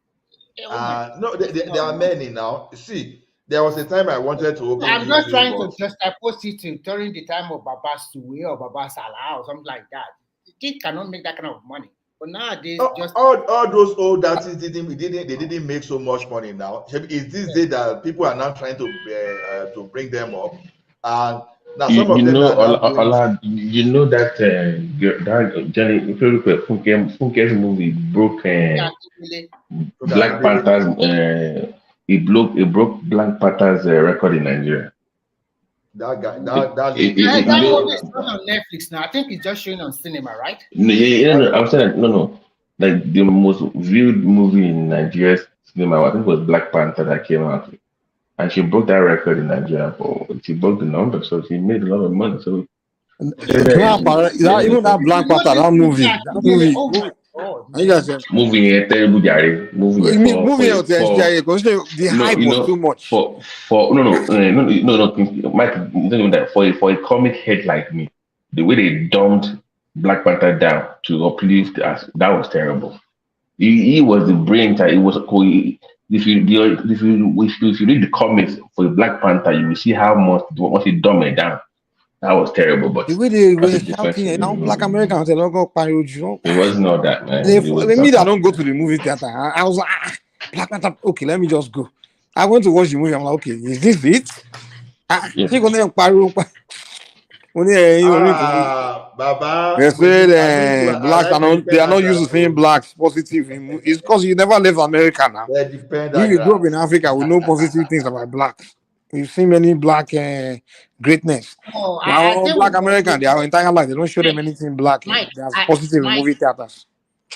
No, there are many now. See, there was a time I wanted to open. I'm not trying to just post it during the time of Baba Suwe or Baba Salah or something like that. They cannot make that kind of money. But nowadays, all those old artists didn't make so much money now. It's this day that people are now trying to bring them up, and Now some of you them know, are now doing. you know that that Johnny, if you look at Funke's movie broke Black Panther's it broke Black Panther's record in Nigeria. That guy, It, that it, lady. it, That it, movie it, is not on Netflix now. I think it's just showing on cinema, right? no, no, I'm saying that, no. Like the most viewed movie in Nigeria's cinema, I think it was Black Panther that came out. And she broke that record in Nigeria, but she broke the number, so she made a lot of money. So Even that Black Panther, that movie, Oh my God, you man. guys said, movie here, terrible Jare. Movie here movie out there, the no, hype was too much. for no, Mike, you don't know that for a comic head like me, the way they dumped Black Panther down to uplift us, that was terrible. He was the brain child. It was if you read the comics for Black Panther, you will see how much he dumbed it down. That was terrible, but The way they that's were a different shouting, now Black story. Americans, they don't go parody. It wasn't all that, man. It was Me that don't go to the movie theater. I was like, Black Panther. Okay, let me just go. I went to watch the movie. I'm like, okay, is this it? yeah. She gonna parody. Baba, They said I think you are blacks are right to not. They defend are not used to Nigeria. seeing blacks positive. It's because you never left America now. They defend If you grew up Nigeria. in Africa, we know positive things about blacks. We've seen many black greatness. Oh, I Now, think we black must American, give their entire life, they don't show them Mike, anything black. Mike, They are positive in Mike, movie theaters.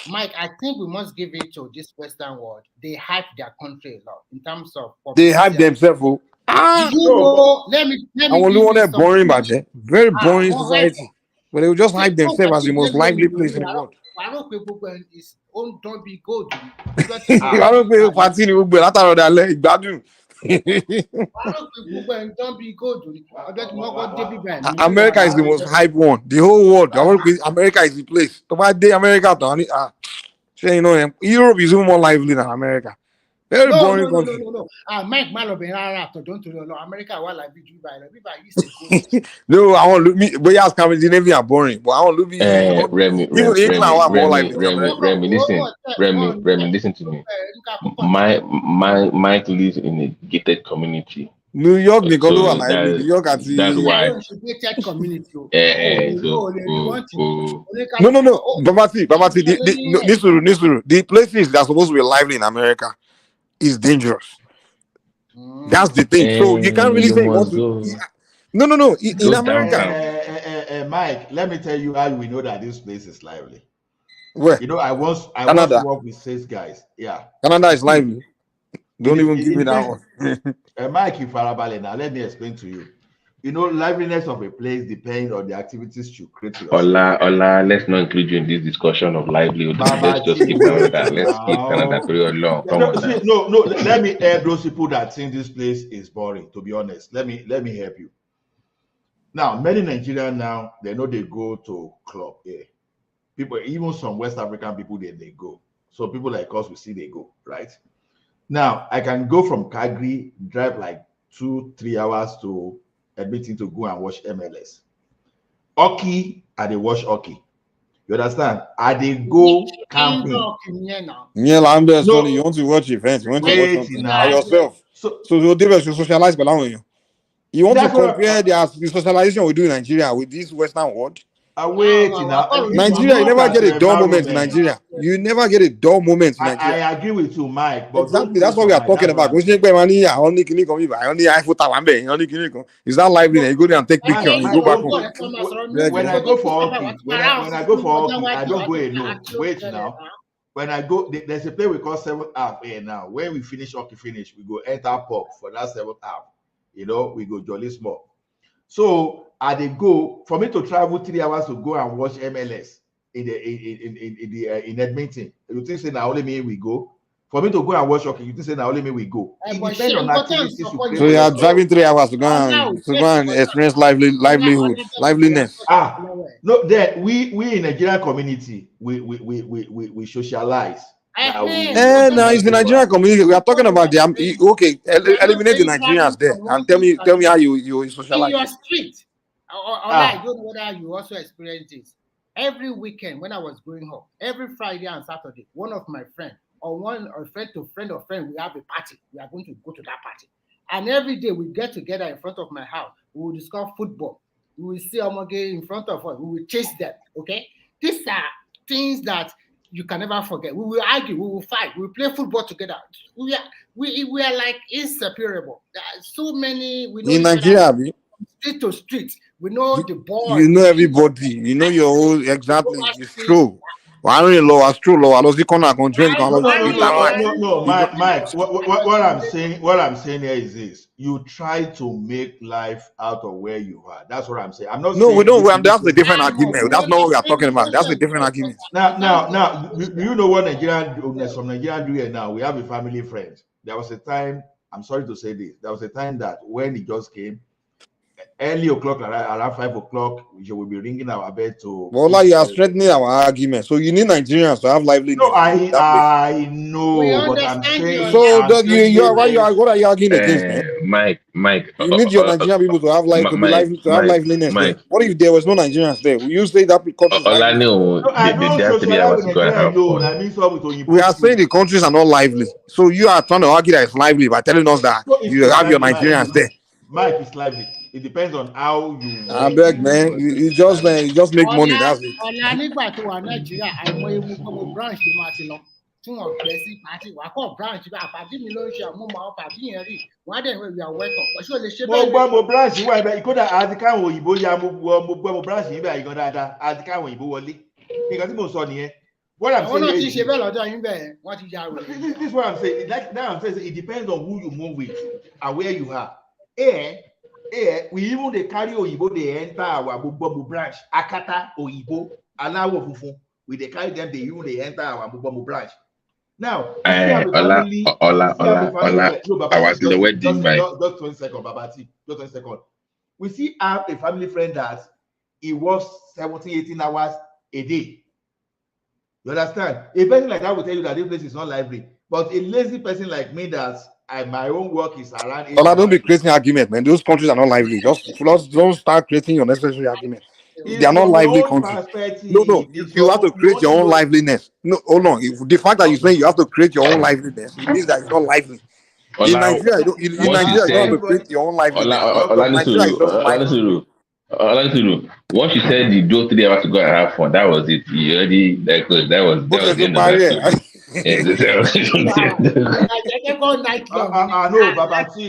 Mike. I think we must give it to this Western world. They hype their country a lot in terms of They publicity. hype themselves. Oh. Did you know? Let I me want give to you that some. boring, but very boring But wait, society. But they will just hype no, but themselves as the if most they go, lively place in the world. I don't people when it's own don't be good. I don't pay party in Ugbe. That's how they gbadun. Don't be good. America is the most hype one. The whole world. America is the place. Day America, Europe is even more lively than America. Very boring country. Mike Malobin, don't you know America? What like by used to go. No, I want me. But yes, Scandinavia are boring. But I want to even England are more lively than America. Remy, listen to me. Mike lives in a gated community. New York, So New York at that's why. Community. No. Babati, Nisuru. The places that are supposed to be lively in America is dangerous. That's the thing. So you can't really say you want to. No. In America, Mike, let me tell you how we know that this place is lively. Where? I once work with 6 guys. Yeah. Canada is lively. Don't even give me that one. Mike, now let me explain to you. Liveliness of a place depends on the activities you create. Ola, let's not include you in this discussion of livelihood. Let's just keep Canada. Let's keep Canada pretty long. Come on now. No. Let me help those people that think this place is boring. To be honest, let me help you. Now, many Nigerians now they know they go to club. Yeah, people, even some West African people, they go. So people like us, we see they go, right? Now, I can go from Calgary, drive like 2-3 hours to Edmonton to go and watch MLS. Hockey, I they watch hockey. You understand? I they go camping. Yeah, Lambert, no, you want to watch events, you want to watch something by yourself. So you'll socialize, but you want to compare the socialization we do in Nigeria with this Western world? Nigeria, you never get a dull moment in Nigeria. You never get a dull moment in Nigeria. I agree with you, Mike. But exactly, that's what we are talking about. Is that lively? You go there and take picture and you go back home. When I go for hockey, I don't go alone. Wait now. When I go, there's a play we call 7th half here now. When we finish hockey, we go enter pub for that 7th half. We go jolly small. So they go for me to travel 3 hours to go and watch MLS in Edmonton. You think say now only me we go? For me to go and watch hockey, you think say now only me we go? It depends on activities you create. So you are driving 3 hours to go and experience liveliness. No, then we in Nigerian community we socialize. Now it's the Nigerian community. We are talking about the eliminate the Nigerians there and tell me how you socialize. In your street, I don't know whether you also experience this. Every weekend when I was growing up, every Friday and Saturday, one of my friends or friend to friend or friend, we have a party. We are going to go to that party, and every day we get together in front of my house. We will discuss football. We will see Omoge in front of us. We will chase them. Okay, these are things that you can never forget. We will argue. We will fight. We will play football together. We are like inseparable. There are so many. We know In each other Nigeria, abi, street to street. We know the boys. you know everybody. You know your own exactly. It's true. I don't know. It's true. I was the corner conjoined. No, Mike. What I'm saying here is this: you try to make life out of where you are. That's what I'm saying. I'm not. No, saying we don't. That's a different argument. That's not what we are talking about. That's a different argument. Now, do you know what some Nigerian do here now? We have a family friend. There was a time. I'm sorry to say this. There was a time that when he just came, early o'clock, around 5 o'clock, we will be ringing our bell to. Well, you are strengthening our argument. So you need Nigerians to have liveliness. No, I know, but I'm saying. So what are you arguing against, man? Mike. You need your Nigerian people to have liveliness. Mike. What if there was no Nigerians there? Will you say that country is lively? We are saying the countries are not lively. So you are trying to argue that it's lively by telling us that you have your Nigerians there. Mike is lively. It depends on how you. I beg, man. You just make money. That's it. Ọ̀la nígbà tó wà Nàìjíríà àìmọ̀ ewu gbogbo branch ló máa ti lọ tí wọ́n gbẹ sí pàtì wà kọ́ branch bá pàtì mi ló ń ṣe àmúmọ̀ àwọn pàtì yẹn rí wọ́n á dẹ̀ ìwé ìwé àwẹ́tọ̀ ọ̀ṣọ́ lè ṣe bẹ́ẹ̀. Mo branch wà ibẹ̀ ìkódà àti káwọn òyìnbó ya mo gbọ́ mo branch yìí bẹ́ẹ̀ ìgan dáadáa àti káwọn òyìnbó wọlé nǹkan tí mo sọ nìyẹn. Àwọn náà ti ṣe bẹ́ẹ̀ lọ́dọ̀ yín bẹ́ẹ̀ wọ́n ti ya rẹ̀. This is what I'm saying. Like now I'm saying it depends on who you move with and where you are. We even dey carry Oyibo dey enter our Mubomu branch. Akata Oyibo, Alawo Funfun. We dey carry them, they even dey enter our Mubomu branch. Now, Ola. I was in the wedding, right? Just 20 seconds, Babati. Just 20 seconds. We see have a family friend that he works 17, 18 hours a day. You understand? A person like that will tell you that this place is not lively. But a lazy person like me that my own work is around. Well, don't be creating argument, man. Those countries are not lively. Just don't start creating unnecessary argument. They are not lively countries. No. You have to create your own liveliness. No, hold on. If the fact that you say you have to create your own liveliness, it means that it's not lively. In Nigeria, you don't have to create your own liveliness. Once you said you do 3 hours to go and have fun, that was it. You already that was the end of that.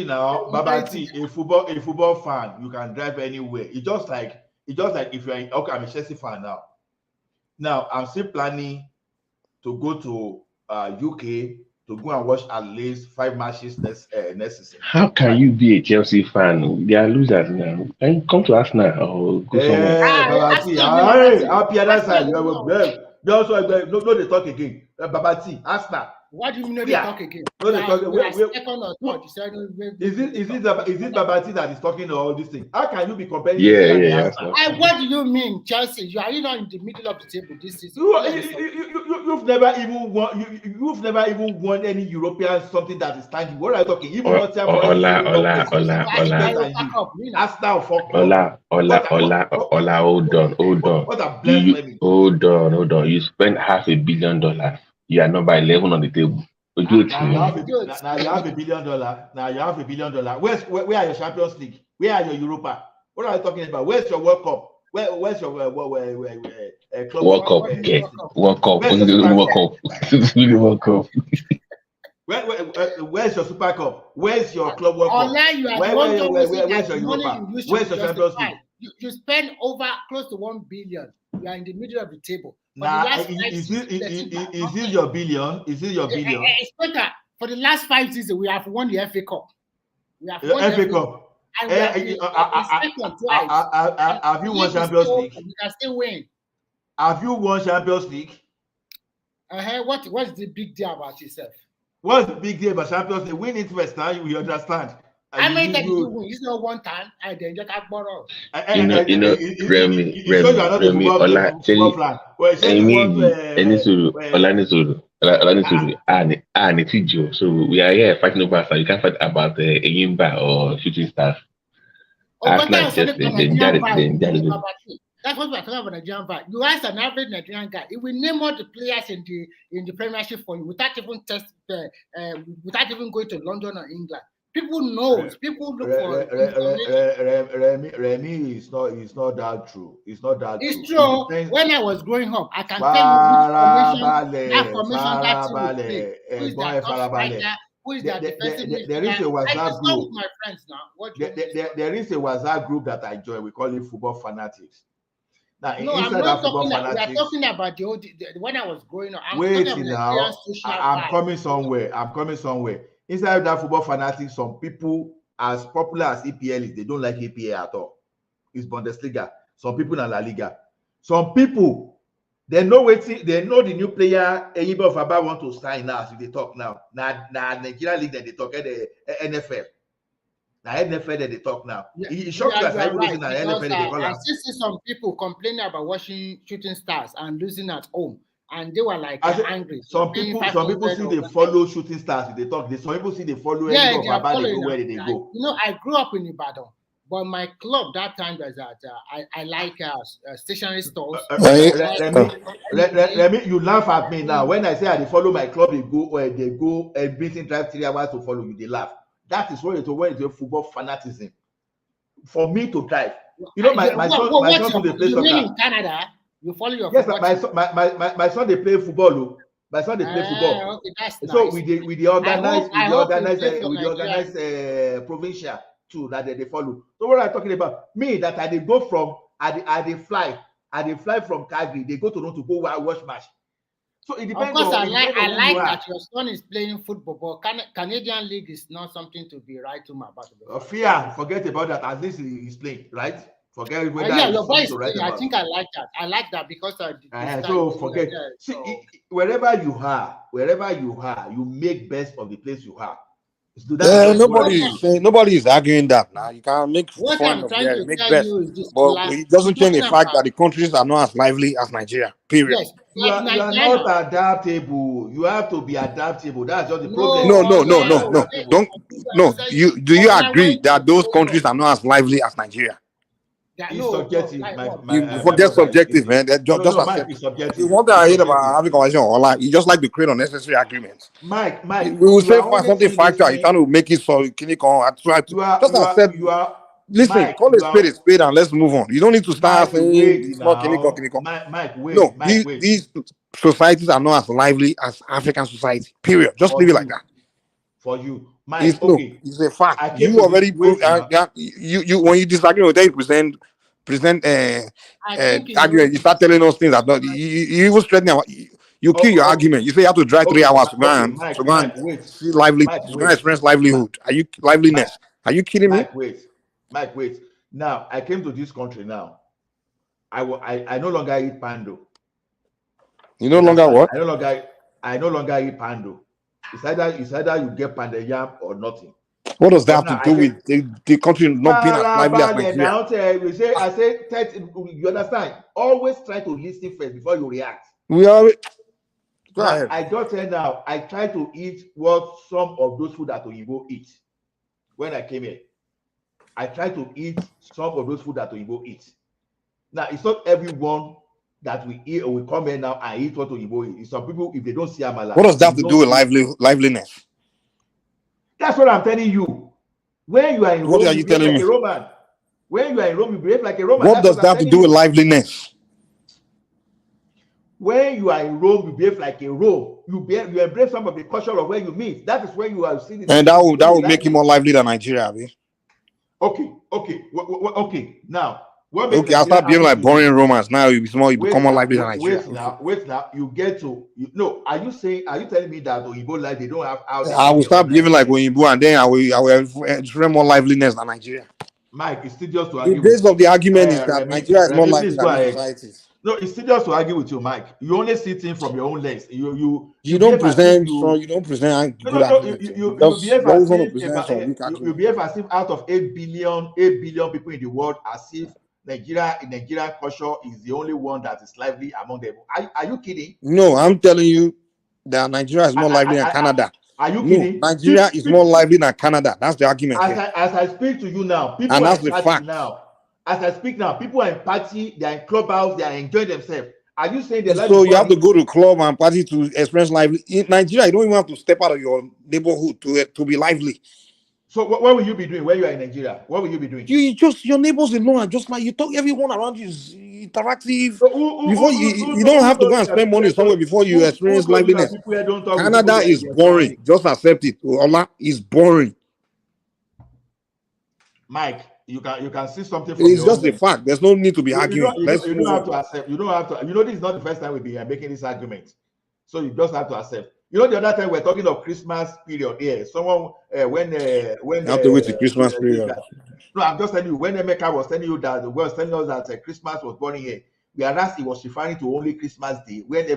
No, Babati, a football fan, you can drive anywhere. It's just like if you're okay, I'm a Chelsea fan now. Now I'm still planning to go to UK to go and watch at least 5 matches next season. How can you be a Chelsea fan? They are losers now. Can you come to us now or go somewhere? Happy other side. Just no, they talk again. Babati, Arsenal. What do you mean they talk again? No, they talk. Is it Babati Babati that is talking all this thing? How can you be comparing? Yeah. What do you mean, Chelsea? You are not in the middle of the table this season. You've never even won. You've never even won any European something that is tangible. What are you talking? Even Ola, hold on. Hold on. You spend $500 million. You are number 11 on the table. Now you have $1 billion. Where are your Champions League? Where are your Europa? What are you talking about? Where's your World Cup? Where's your club? World Cup. Where's your Super Cup? Where's your Club World Cup? Where's your Europa? Where's your Champions League? You spend over close to 1 billion. You are in the middle of the table. Now, is this your billion? Is this your billion? It's better. For the last 5 seasons, we have won the FA Cup. Have you won Champions League? We can still win. Have you won Champions League? What's the big deal about yourself? What's the big deal about Champions League? Win it first, now you understand. I mean that you win. It's not one time. I then just have borrow. Remy, so we are here fighting over stuff. You can't fight about the Eyimba or shooting stars. That's what we're talking about Nigerian VAR. You ask an average Nigerian guy, it will name all the players in the Premiership for you without even without even going to London or England. People knows. People look for information. Remy is not that true. It's not that It's true. true. It depends. When I was growing up, I can tell you which formation that team will play. Who is their top striker? Who is their defensive There is a midfielder? I WhatsApp discuss group. with my friends now. What do you mean? There is a WhatsApp group that I join. We call it Football Fanatics. Now, No, I'm inside not that Football talking. We are Fanatics. talking about when I was growing up. I'm Wait talking about now. Nigerian social I'm vibe. coming somewhere. Inside that Football Fanatics, some people, as popular as EPL is, they don't like EPL at all. It's Bundesliga. Some people in La Liga. Some people, they know the new player Eyibo of Aba want to sign now as they talk now. Now Nigeria League that they talk at the NFL. Now NFL that they talk now. It shocks you as I right, losing at because NFL they call I them. still see some people complaining about watching Shooting Stars and losing at home, and they were like angry. Some people see they follow Shooting Stars. They talk. Some people see they follow Eyibo of Aba. They go where they go. You know, I grew up in Ibadan. But my club that time was that I like stationery stores. Remy, you laugh at me now. When I say I follow my club, they go and meeting drive 3 hours to follow you. They laugh. That is when it's a football fanaticism. For me to drive, you know, my son they play soccer. You mean in Canada? You follow your yes, my son they play football. My son they play football. Okay, that's so nice. we organize provincial too that they follow. So what I'm talking about, me that I they go from I fly from Calgary, they go to Toronto to go watch match. So it depends. Of course, I like that your son is playing football, but Canadian League is not something to be right to about. Fear, forget about that. At least he's playing, right? Forget whether your boy is playing. I think I like that. I like that because so forget. Wherever you are, you make best of the place you are. Nobody is arguing that now. You can't make fun of it, make best, but it doesn't change the fact that the countries are not as lively as Nigeria. Period. Yes, you are not adaptable. You have to be adaptable. That's just the problem. No. Do you agree that those countries are not as lively as Nigeria? It's subjective. You forget subjective, man. Just accept. Subjective. One thing I hate about having conversation online, you just like to create unnecessary arguments. Mike, we will say something factual. You trying to make it so clinical. I try to just accept. Listen, Mike, call a spade and let's move on. You don't need to start saying it's not clinical. Mike, wait. No, these societies are not as lively as African society. Period. Just leave it like that. For you, Mike. It's a fact. You already proved. You when you disagree with that, you present argument. You start telling us things that not. You even straighten. You kill your argument. You say you have to drive 3 hours to go and see experience livelihood. Liveliness? Are you kidding me? Mike, wait. Now I came to this country. Now I no longer eat pando. You no longer what? I no longer eat pando. It's either you get panda yam or nothing. What does that have to do with the country not being as lively as Nigeria? I say, you understand? Always try to listen first before you react. Go ahead. I just said now, I try to eat what some of those food that Oyibo eat. When I came here, I try to eat some of those food that Oyibo eat. Now, it's not everyone that we eat or we come here now and eat what Oyibo eat. Some people, if they don't see amala. What does that have to do with liveliness? That's what I'm telling you. When you are in Rome, you behave like a Roman. When you are in Rome, you behave like a Roman. What does that have to do with liveliness? When you are in Rome, you behave like a Rome. You embrace some of the culture of where you meet. That is where you are seeing it. And that will make you more lively than Nigeria, Abi. Okay. Now, I'll start behaving like boring Romans. Now you become more lively than Nigeria. Wait now. You get to are you telling me that Oyibo life they don't have out? I will start behaving like Oyibo, and then I will express more liveliness than Nigeria. Mike, it's still just to argue. The base of the argument is that Nigeria is more lively than societies. No, it's still just to argue with you, Mike. You only see things from your own lens. You don't present good arguments. You behave as if out of 8 billion people in the world, as if Nigerian culture is the only one that is lively among them. Are you kidding? No, I'm telling you that Nigeria is more lively than Canada. Are you kidding? Nigeria is more lively than Canada. That's the argument. As I speak to you now, people and are that's the fact. Now. As I speak now, people are in party, they are in clubhouse, they are enjoying themselves. Are you saying so you have to go to club and party to experience lively? In Nigeria, you don't even have to step out of your neighborhood to be lively. So what will you be doing when you are in Nigeria? What will you be doing? You just your neighbors alone are just like you talk. Everyone around you is interactive. So Before you don't have to go and spend money somewhere before you experience told you that liveliness. people here don't talk with Canada people is they are boring. Just accept it. Ola is boring. Mike, you can see something from It's your just own a lens. fact. There's no need to be You arguing. Let's don't move have on. to accept. You don't have to. This is not the first time we've been making this argument. So you just have to accept. The other time we're talking of Christmas period here. Someone when You have to wait till Christmas period. no, I'm just telling you when Emeka was telling you that the was telling us that Christmas was born here, whereas he was referring to only Christmas Day when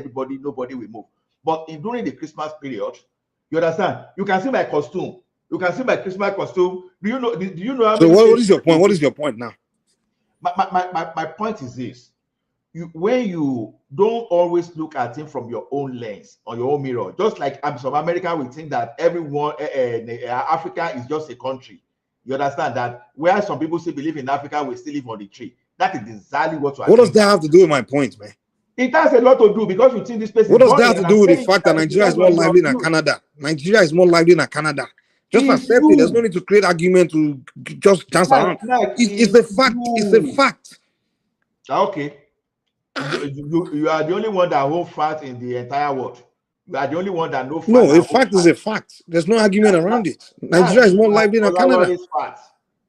nobody will move. But during the Christmas period, you understand? You can see my costume. You can see my Christmas costume. Do you know how So many? what is your point? What is your point now? My point is this. When you don't always look at it from your own lens or your own mirror, just like some American will think that everyone Africa is just a country. You understand that where some people still believe in Africa, we still live on the tree. That is exactly what you are What does doing. that have to do with my point, man? It has a lot to do because you think this place What is does that boring. have to do with the fact that Nigeria is more lively than Canada? Nigeria is more lively than Canada. Just accept it. There's no need to create argument to just dance around. It's a fact. It's a fact. Okay. You are the only one that hold fact in the entire world. You are the only one that know fact. No, a fact is a fact. There's no argument around it. Nigeria is more lively than Canada.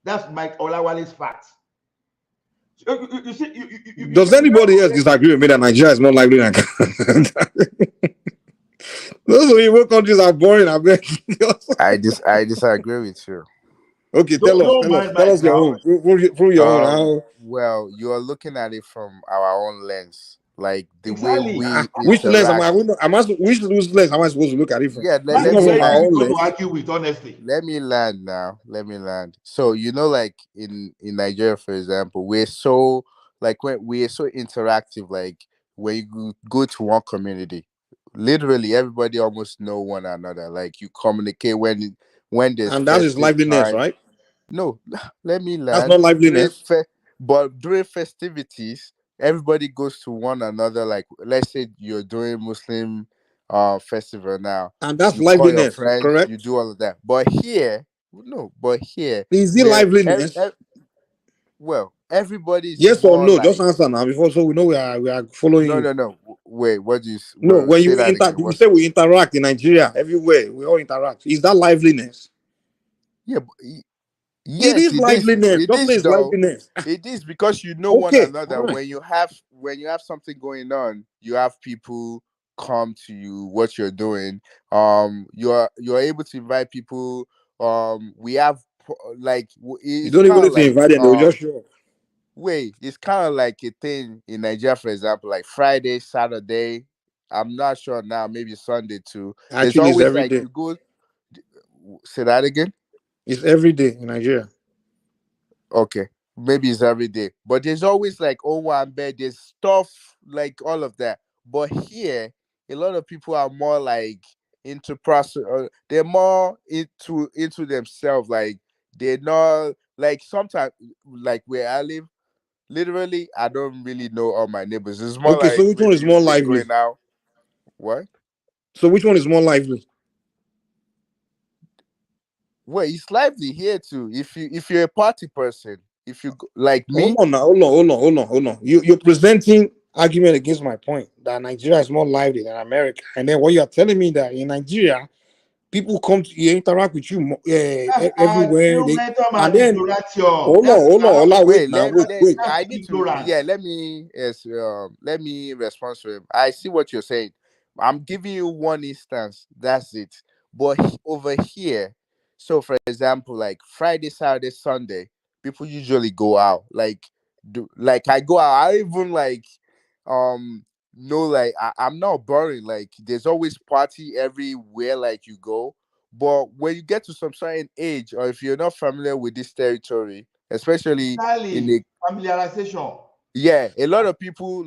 That's Mike Olawale's fact. You see, Does anybody else disagree with me that Nigeria is more lively than Canada? Those Igbo countries are boring. I beg. I disagree with you. Okay, tell us your own. Prove your own. How? Well, you are looking at it from our own lens, like the way we which lens am interact. which lens am I supposed to look at it from? Yeah, It's not from our own lens. To argue with honestly. Let me land now. Let me land. So like in Nigeria, for example, we're so when we are so interactive. Like when you go to one community, literally everybody almost know one another. Like you communicate when there's and that is liveliness, time. right? No, let me land. That's not liveliness. But during festivities, everybody goes to one another. Like let's say you're doing Muslim festival now, and that's you call your liveliness, friends, correct? you do all of that. But here, is it liveliness? Well, everybody's yes or no? Just answer now before so we know we are following. No. Wait, what do you? No, when you you say we interact in Nigeria everywhere, we all interact. Is that liveliness? Yeah. Yes, it is liveliness. Don't say it's liveliness. It is because you know one another. Right. When you have something going on, you have people come to you. What you're doing, you're able to invite people. We have you don't even need to invite them; they'll just show up. Wait, it's kind of like a thing in Nigeria, for example, like Friday, Saturday. I'm not sure now. Maybe Sunday too. Actually, it's always it's every like day. You go. Say that again. It's every day in Nigeria. Okay, maybe it's every day, but there's always like one bed, there's stuff like all of that. But here, a lot of people are more like into process. They're more into themselves. Like they're not like sometimes like where I live. Literally, I don't really know all my neighbors. It's more okay. like So which one is more lively? Going out. What? So which one is more lively? Well, it's lively here too. If you're a party person, if you like me. Hold on. You're presenting argument against my point that Nigeria is more lively than America, and then what you are telling me that in Nigeria, people come to interact with you everywhere. And then hold on. Wait. I need to. Yeah, let me respond to him. I see what you're saying. I'm giving you one instance. That's it. But over here, so for example, like Friday, Saturday, Sunday, people usually go out. Like I go out. I even no, like I'm not boring. Like there's always party everywhere. Like you go. But when you get to some certain age, or if you're not familiar with this territory, especially in the familiarization, yeah, a lot of people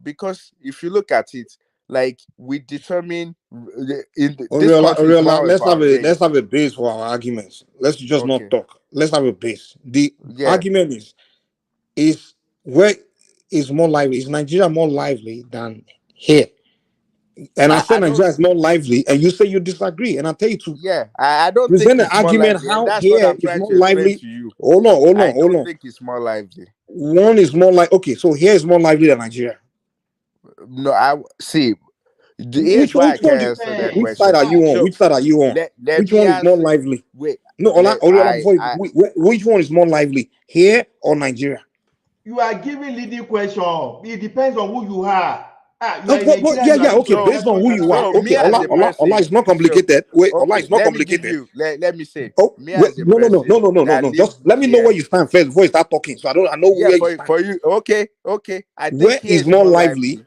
because if you look at it, like we determine in this country is more let's about race. have a base for our arguments. Let's just not talk. Let's have a base. The argument is where is more lively? Is Nigeria more lively than here? And I said I don't. Nigeria is more lively, and you say you disagree, and I tell you to Yeah, I don't think present an it's more argument lively, and how that's what here I'm is trying more to explain lively. to you. I Hold don't on. think it's more lively. One is more like okay, so here is more lively than Nigeria. No, I see. Here's why I Which one? can't answer that Which side question. are you on? So Which side are you on? let Which me one is more answer. lively? Wait, No, Ola, before I which one is more lively, here or Nigeria? You are giving leading question. It depends on who you are. You are in But Nigeria, you are okay. looking Based on who you are, so okay. me as a Ola person. is not So complicated. Wait, Ola okay, is not let me give complicated. you. Let me say Oh, me wait, as a person that no. live Just let me know where here. you stand first before you start talking. So I know Yeah, where you stand. for you. Okay. I think Where here is is more more lively? lively.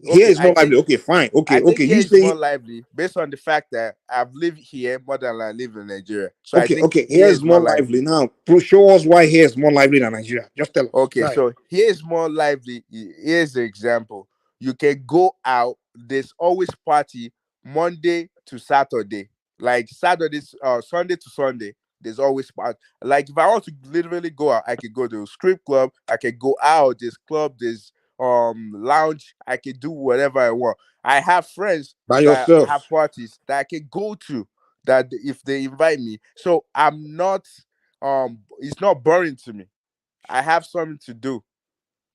Here Okay, is more lively. Okay, fine. I think Okay. here You is more say lively based on the fact that I've lived here more than I live in Nigeria. So I think okay. Here here is is more more lively. lively. Now, show us why here is more lively than Nigeria. Just tell us. Okay, Right. so here's more lively. Here's the example. You can go out. There's always party Monday to Saturday. Like Saturdays, Sunday to Sunday. There's always party. Like if I want to literally go out, I could go to a strip club. I could go out. There's club. There's lounge. I can do whatever I want. I have friends By that yourself. have parties that I can go to. That if they invite me, so I'm not. It's not boring to me. I have something to do.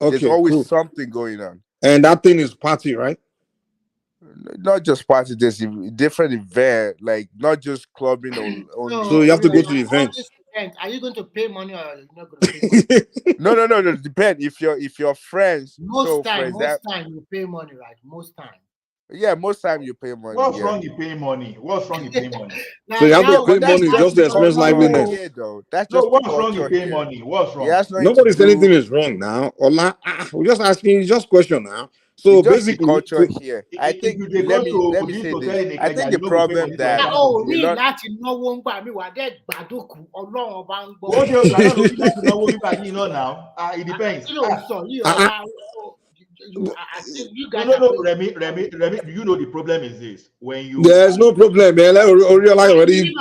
There's Okay, always cool. something going on. And that thing is party, right? Not just party, there's different event, like not just clubbing or So only. you have to go Like, to the All events. these events, are you going to pay money or are you not going to pay money? no. Depend if your friends. So for Most example, time you pay money, right? Most time. yeah, most time you pay money. What's Yeah. wrong in paying money? What's wrong in paying money? So you have to Yeah, pay but that's money just just the to experience culture No, liveliness. here, though. That's no. just the What's wrong in culture paying here. money? What's It wrong? has nothing to Nobody said do. anything is wrong now. Ola, we're just asking you just question now. So It's just the basically, culture here. I If think you they go to let me begin say to sell this. in I think Ikeja, the you no go pay problem money to that enter Oh, to a ní lot. láti náwó ń gbà mí wà dé gbàdúkù ọlọ́run ọba ń gbọ́. What do you cannot know that you know what people you know now? It depends. Kí ló ń sọ yìí uh, ọlá? I think you guys are No, paying. Remy, you know the problem is this. When you there's no problem, man. Oriola already.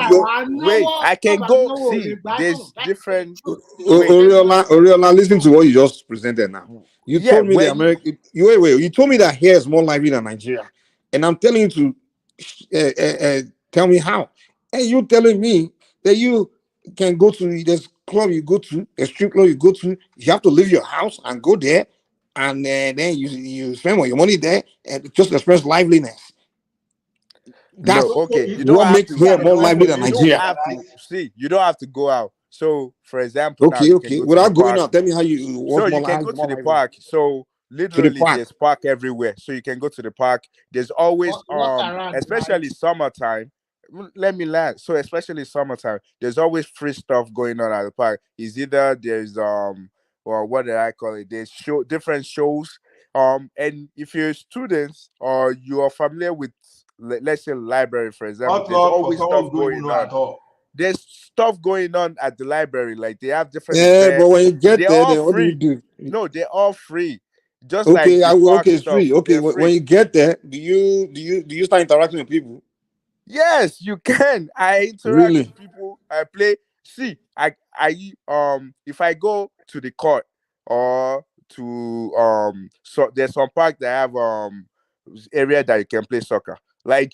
Wait, I can go see. There's That's the different. truth. Wait, Oriola, listen to what you just presented now. You yeah. told me the When American. Wait. You told me that here is more lively than Nigeria, and I'm telling you to tell me how. And you telling me that you can go to this club you go to, a strip club you go to. You have to leave your house and go there, and then you spend all your money there and just express liveliness. no, That's okay, you don't what have makes to. here are the more one lively for than You don't Nigeria. Nigeria, have right? to see. You don't have to go out. So, for example, now you can Okay. go to the Without going park. out, tell me how you So what's you more can how go is to more the lively park. So to the literally, park. there's park everywhere. So you can go to the park. There's always Walk around, right? especially summertime. Let me land. So especially summertime, there's always free stuff going on at the park. Is either there's or what did I call it? There's different shows. And if you're students or you are familiar with let's say library, for example, Hot there's luck for always someone stuff who don't even going know on. at all. There's stuff going on at the library. Like they have different Yeah, but events. when you get They're there, all then what do you free. do? No, they're all free. Just like Okay, the park it's stuff, free. Okay, they're when free. you get there, do you start interacting with people? Yes, you can. I interact Really? with people. I play. See, if I go to the court or to so there's some park that have area that you can play soccer. Like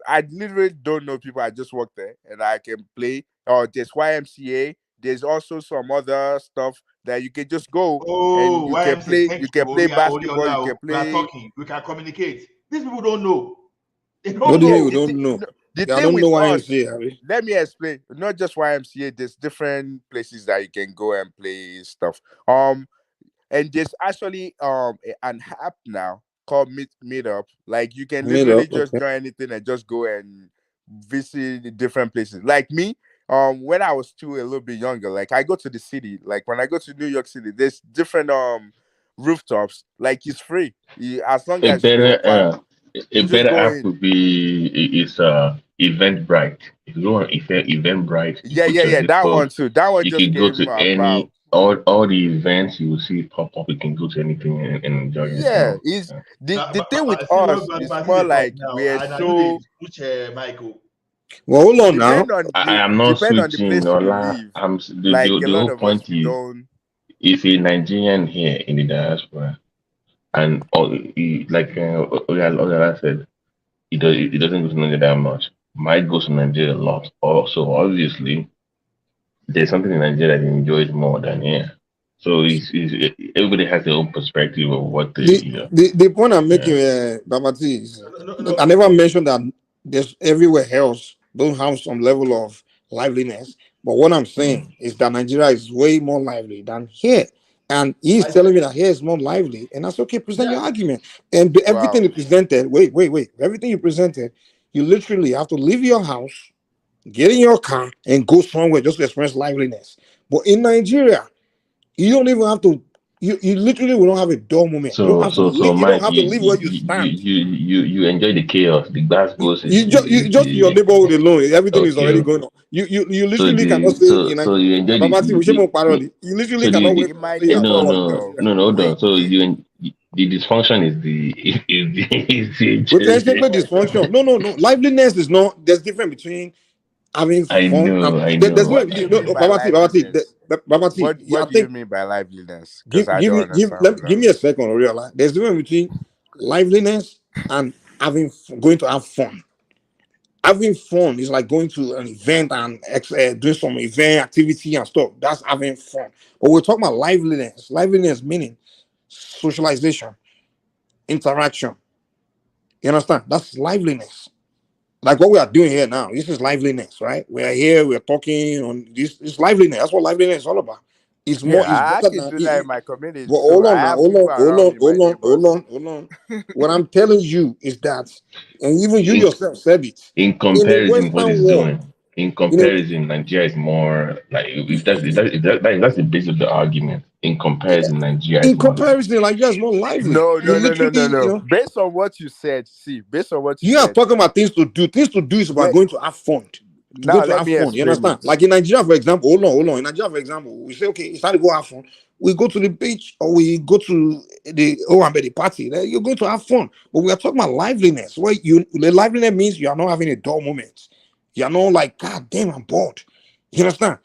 I literally don't know people. I just walk there and I can play. Or there's YMCA. There's also some other stuff that you can just go and Oh, you can YMC, play. thank You you, can play basketball. You Oriola. can We are play. talking. We can communicate. These people don't know. They What don't do you mean Yeah, we know. don't know? the I thing don't know with why you us, say, Harry. let me explain. Not just YMCA, there's different places that you can go and play stuff. And there's actually an app now called Meetup. Like you can Made literally up, just okay. join anything and just go and visit the different places. Like me, when I was still a little bit younger, like I go to the city. Like when I go to New York City, there's different rooftops. Like it's free. As long A as you better apply, a you just better go app in. would be is Eventbrite. If you go on Eventbrite, you put your Yeah. zip That one code, too. That one you just can go came to about. any all the events you will see it pop up. You can go to anything and enjoy Yeah, yourself. is Yeah. the thing with See what us is Basi more they talk like now. we're And I know they so push Michael. Well, hold on now. I am not depend on the switching, place you Ola. live. The Like a the lot whole of us, point we is don't. if a Nigerian here in the diaspora and like Oyala said, it doesn't go to Nigeria that much. Mike goes to Nigeria a lot. Also, obviously, there's something in Nigeria that he enjoys more than here. So everybody has their own perspective of what they, The point I'm making, yeah. Babati, is I never mentioned that there's everywhere else don't have some level of liveliness. But what I'm saying is that Nigeria is way more lively than here. And he's telling me that here is more lively, and that's okay. Present your argument. And everything you presented, wait. Everything you presented, you literally have to leave your house, get in your car, and go somewhere just to experience liveliness. But in Nigeria, you don't even have to. You literally will not have a dull moment. You don't have to leave. You don't Mike, have to leave where you stand. you enjoy the chaos, the bass goes. You just in your neighborhood alone. Everything is already Okay. going on. You literally cannot say So you enjoy You literally cannot wait to say you're no, hold on. So the dysfunction is potentially dysfunction. No. Liveliness is not. There's difference between having I fun. There's know. no. What do you mean by liveliness? Babati. What I do you think mean by liveliness? Because I give don't me understand. give me a second to realize there's a difference between liveliness and going to have fun. Having fun is like going to an event and doing some event activity and stuff. That's having fun. But we're talking about liveliness. Liveliness meaning socialization, interaction. You understand? That's liveliness. Like what we are doing here now. This is liveliness, right? We are here. We're talking on this. It's liveliness. That's what liveliness is all about. It's more. It's I better can than. do that in my community But too. hold I on now. have people around me, my neighbors. Hold on. What I'm telling you is that, and even you In, yourself said it. in In the comparison, what Western it's world, doing. In comparison, Nigeria is more like if that's the base of the argument. In comparison, Nigeria is in more like comparison, Nigeria is more lively. No. You literally, Based on what you said, based on what you you are said, talking about things to do. Things to do is about let going to have fun. To go now to let have me fun. You explain understand? it. Like in Nigeria, for example, hold on. In Nigeria, for example, we say, okay, it's time to go have fun. We go to the beach or we go to the Owambe party. You're going to have fun. But we are talking about liveliness. Where the liveliness means you are not having a dull moment. You are not like, God damn, I'm bored. You understand?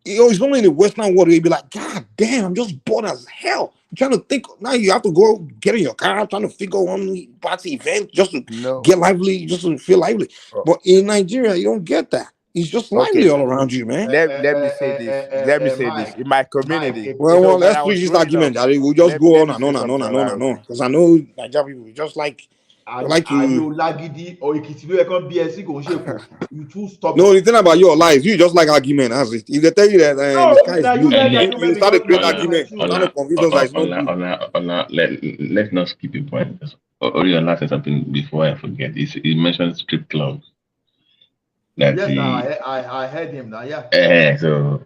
It's only in the Western world where you'd be like, God damn, I'm just bored as hell. I'm trying to think. Now you have to go get in your car, trying to figure one party event just to get lively, just to feel lively. But in Nigeria, you don't get that. It's just lively Okay, all around you, man. let me say this. Let me say this. Mike, In my Mike, community, Well, when let's I was switch this growing up, argument. We'll just go let on me and say on and on something, and on and on. Olarote. Because I know Nigerian people just like to. Lagidi or Ekiti ló yẹ kán bí ẹ sí kò ń ṣèkó. You too stubborn. No, the thing about your life, you just like argument. That's it. If they tell you that the sky is Now you blue, like argument you start to because you create are in my argument, shoe. trying to convince us that it's not blue. let's not skip a point. Oriola said something before I forget. He mentioned strip clubs. Yes, now I heard him now. Yeah. So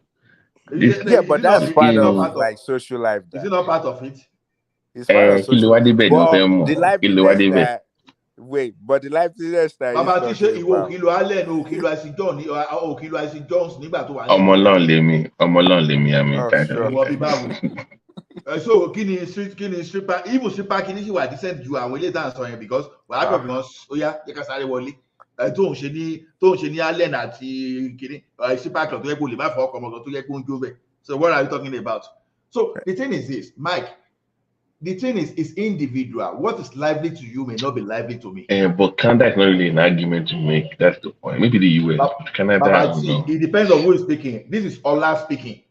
but that's part of like social life. Is it not part of it? It's part of social life. But the liveliness that but the liveliness that Bàbá he's tí ṣe talking ìwọ about. òkìlò Allen òkìlò Isaac John òkìlò Isaac Jones nígbà tó wà ní. ọmọ Ọlọ́run lèmi àmì ìtàkùn. Ìwọ bí báwo. So kí ni stripper even stripper kí ni ṣì wà decent ju àwọn ilé ìtàn sọ yẹn because wàá pẹ̀ gan ó yá jẹ́ ká sáré wọlé tó ń ṣe ní Allen àti kìíní stripper club tó yẹ kó lè má fọ ọkọ̀ ọmọ kan tó yẹ kó ń jó bẹ̀. So what are you talking about? So the thing is this, Mike. The thing is individual. What is lively to you may not be lively to me. But Canada is not really an argument to make. That's the point. Maybe the US, but Canada. I don't know. It depends on who is speaking. This is Ola speaking.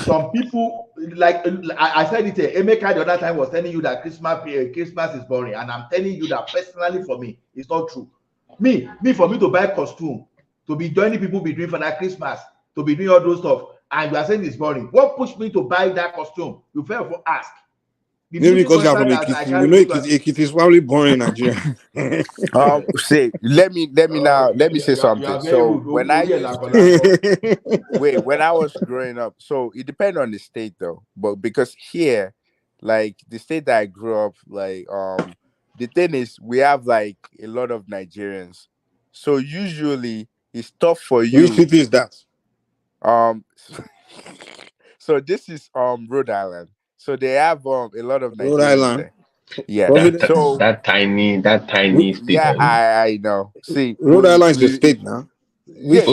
Some people, like I said it here, Emeka the other time was telling you that Christmas is boring, and I'm telling you that personally for me, it's not true. For me to buy costume, to be joining people be doing for that Christmas, to be doing all those stuff, and you are saying it's boring. What pushed me to buy that costume? You fail for ask. Maybe because you are from Ekiti. We know Ekiti is probably boring in Nigeria. Let me say something. So when I was growing up, so it depends on the state though. But because here, like the state that I grew up, like the thing is we have like a lot of Nigerians. So usually it's tough for you. Which city is that? So this is Rhode Island. So they have a lot of Nigerians Rhode Island. there. Yeah. That tiny state. Yeah, I know. See, Rhode Island is the state now. That's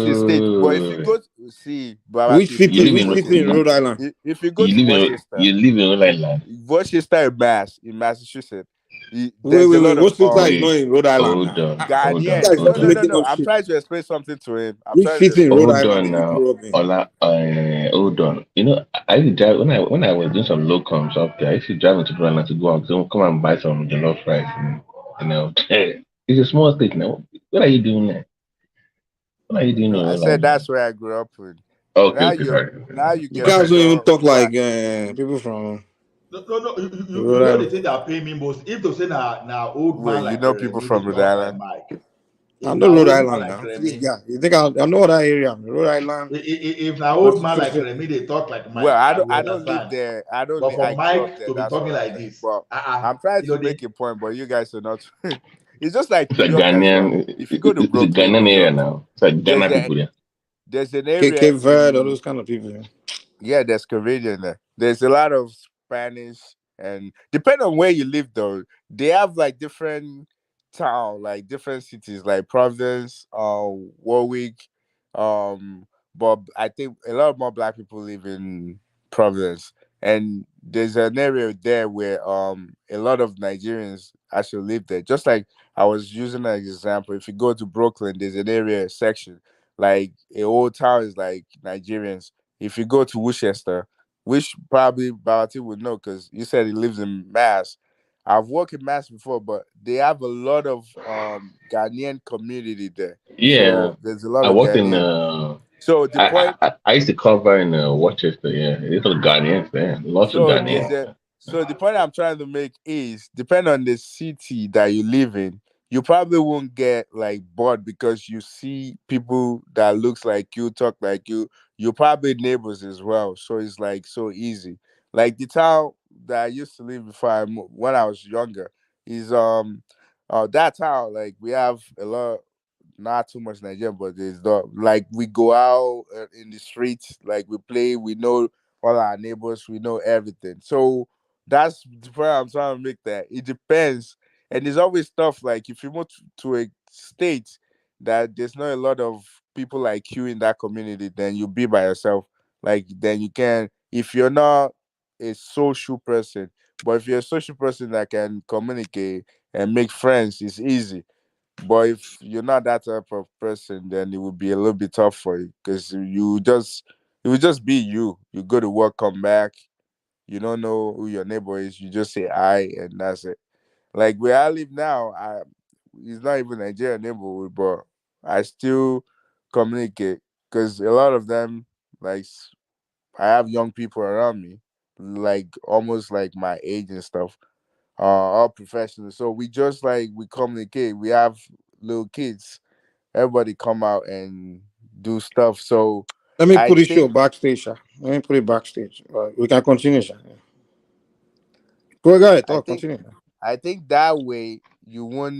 the state. But if you go to see, which city in Rhode Island? If you go to Worcester, you live in Rhode Island. Worcester in Massachusetts. Wait, There's a wait, lot wait. of What's filter is not in Rhode Island now. This guy Ghanaians. is No, just no, no, making no. up I'm shit. trying to explain something to him. I'm Which trying to city in explain Rhode something. Hold Island on did you now. grow up in? Hold on. I used to drive when I was doing some locums up there. I used to drive into Brooklyn to go and come and buy some jollof rice. It's a small state now. What are you doing there? What are you doing No, in I Rhode said Island? that's where I grew up in. Okay, Now okay, you sorry. now you The get to guys don't even know talk where like people from No, no, no. You Rhode know the Island. thing that pay me most. If to say now old where man you like know people Remy, they from Rhode talk like Island. Mike. I If know now Rhode old man Island like now. This Remy, guy. You think I know that area? Rhode Island, if now old man like Massachusetts. Remy, they talk like Well, Mike, I will I don't live understand. there. But I for grew up Mike there. to be That's talking what I'm like saying. this, But I'm trying to they make a point, but you guys are not. It's just like It's New a York as well. Ghanaian. If you go to It's a Brooklyn, New Ghanaian area York, now. It's like there's Ghana a people there. there's an area Cape Verde, all in those kind of people. yeah, there's Caribbean there. There's a lot of Spanish, and depending on where you live, though, they have like different town, like different cities, like Providence, Warwick, but I think a lot more black people live in Providence, and there's an area there where a lot of Nigerians actually live there. Just like I was using an example, if you go to Brooklyn, there's an area section like a whole town is like Nigerians. If you go to Worcester, which probably Balti would know because you said he lives in Mass. I've worked in Mass before, but they have a lot of Ghanaian community there. Yeah, So there's a lot I of worked in. Ghanaian. So the point I used to cover in Worcester. Yeah, there's a Ghanaians there. Lots of So there's a Ghanaians. so the point I'm trying to make is depending on the city that you live in, you probably won't get like bored because you see people that looks like you, talk like you. You're probably neighbors as well. So it's like so easy. Like the town that I used to live before when I was younger is that town, like we have a lot, not too much Nigerian, but there's the like we go out in the streets, like we play, we know all our neighbors, we know everything. So that's the point I'm trying to make. That it depends, and there's always stuff like if you move to a state that there's not a lot of people like you in that community, then you be by yourself. Like then you can, if you're not a social person, but if you're a social person that can communicate and make friends, it's easy. But if you're not that type of person, then it would be a little bit tough for you because it would just be you. You go to work, come back, you don't know who your neighbor is. You just say hi, and that's it. Like where I live now, it's not even Nigerian neighborhood, but I still communicate because a lot of them, like I have young people around me, like almost like my age and stuff, all professionals. So we just like we communicate. We have little kids. Everybody come out and do stuff. So Let me I put the show think backstage, sir. Let me put it backstage. We can continue, sir. Go ahead, I talk, think continue. I think that way you won't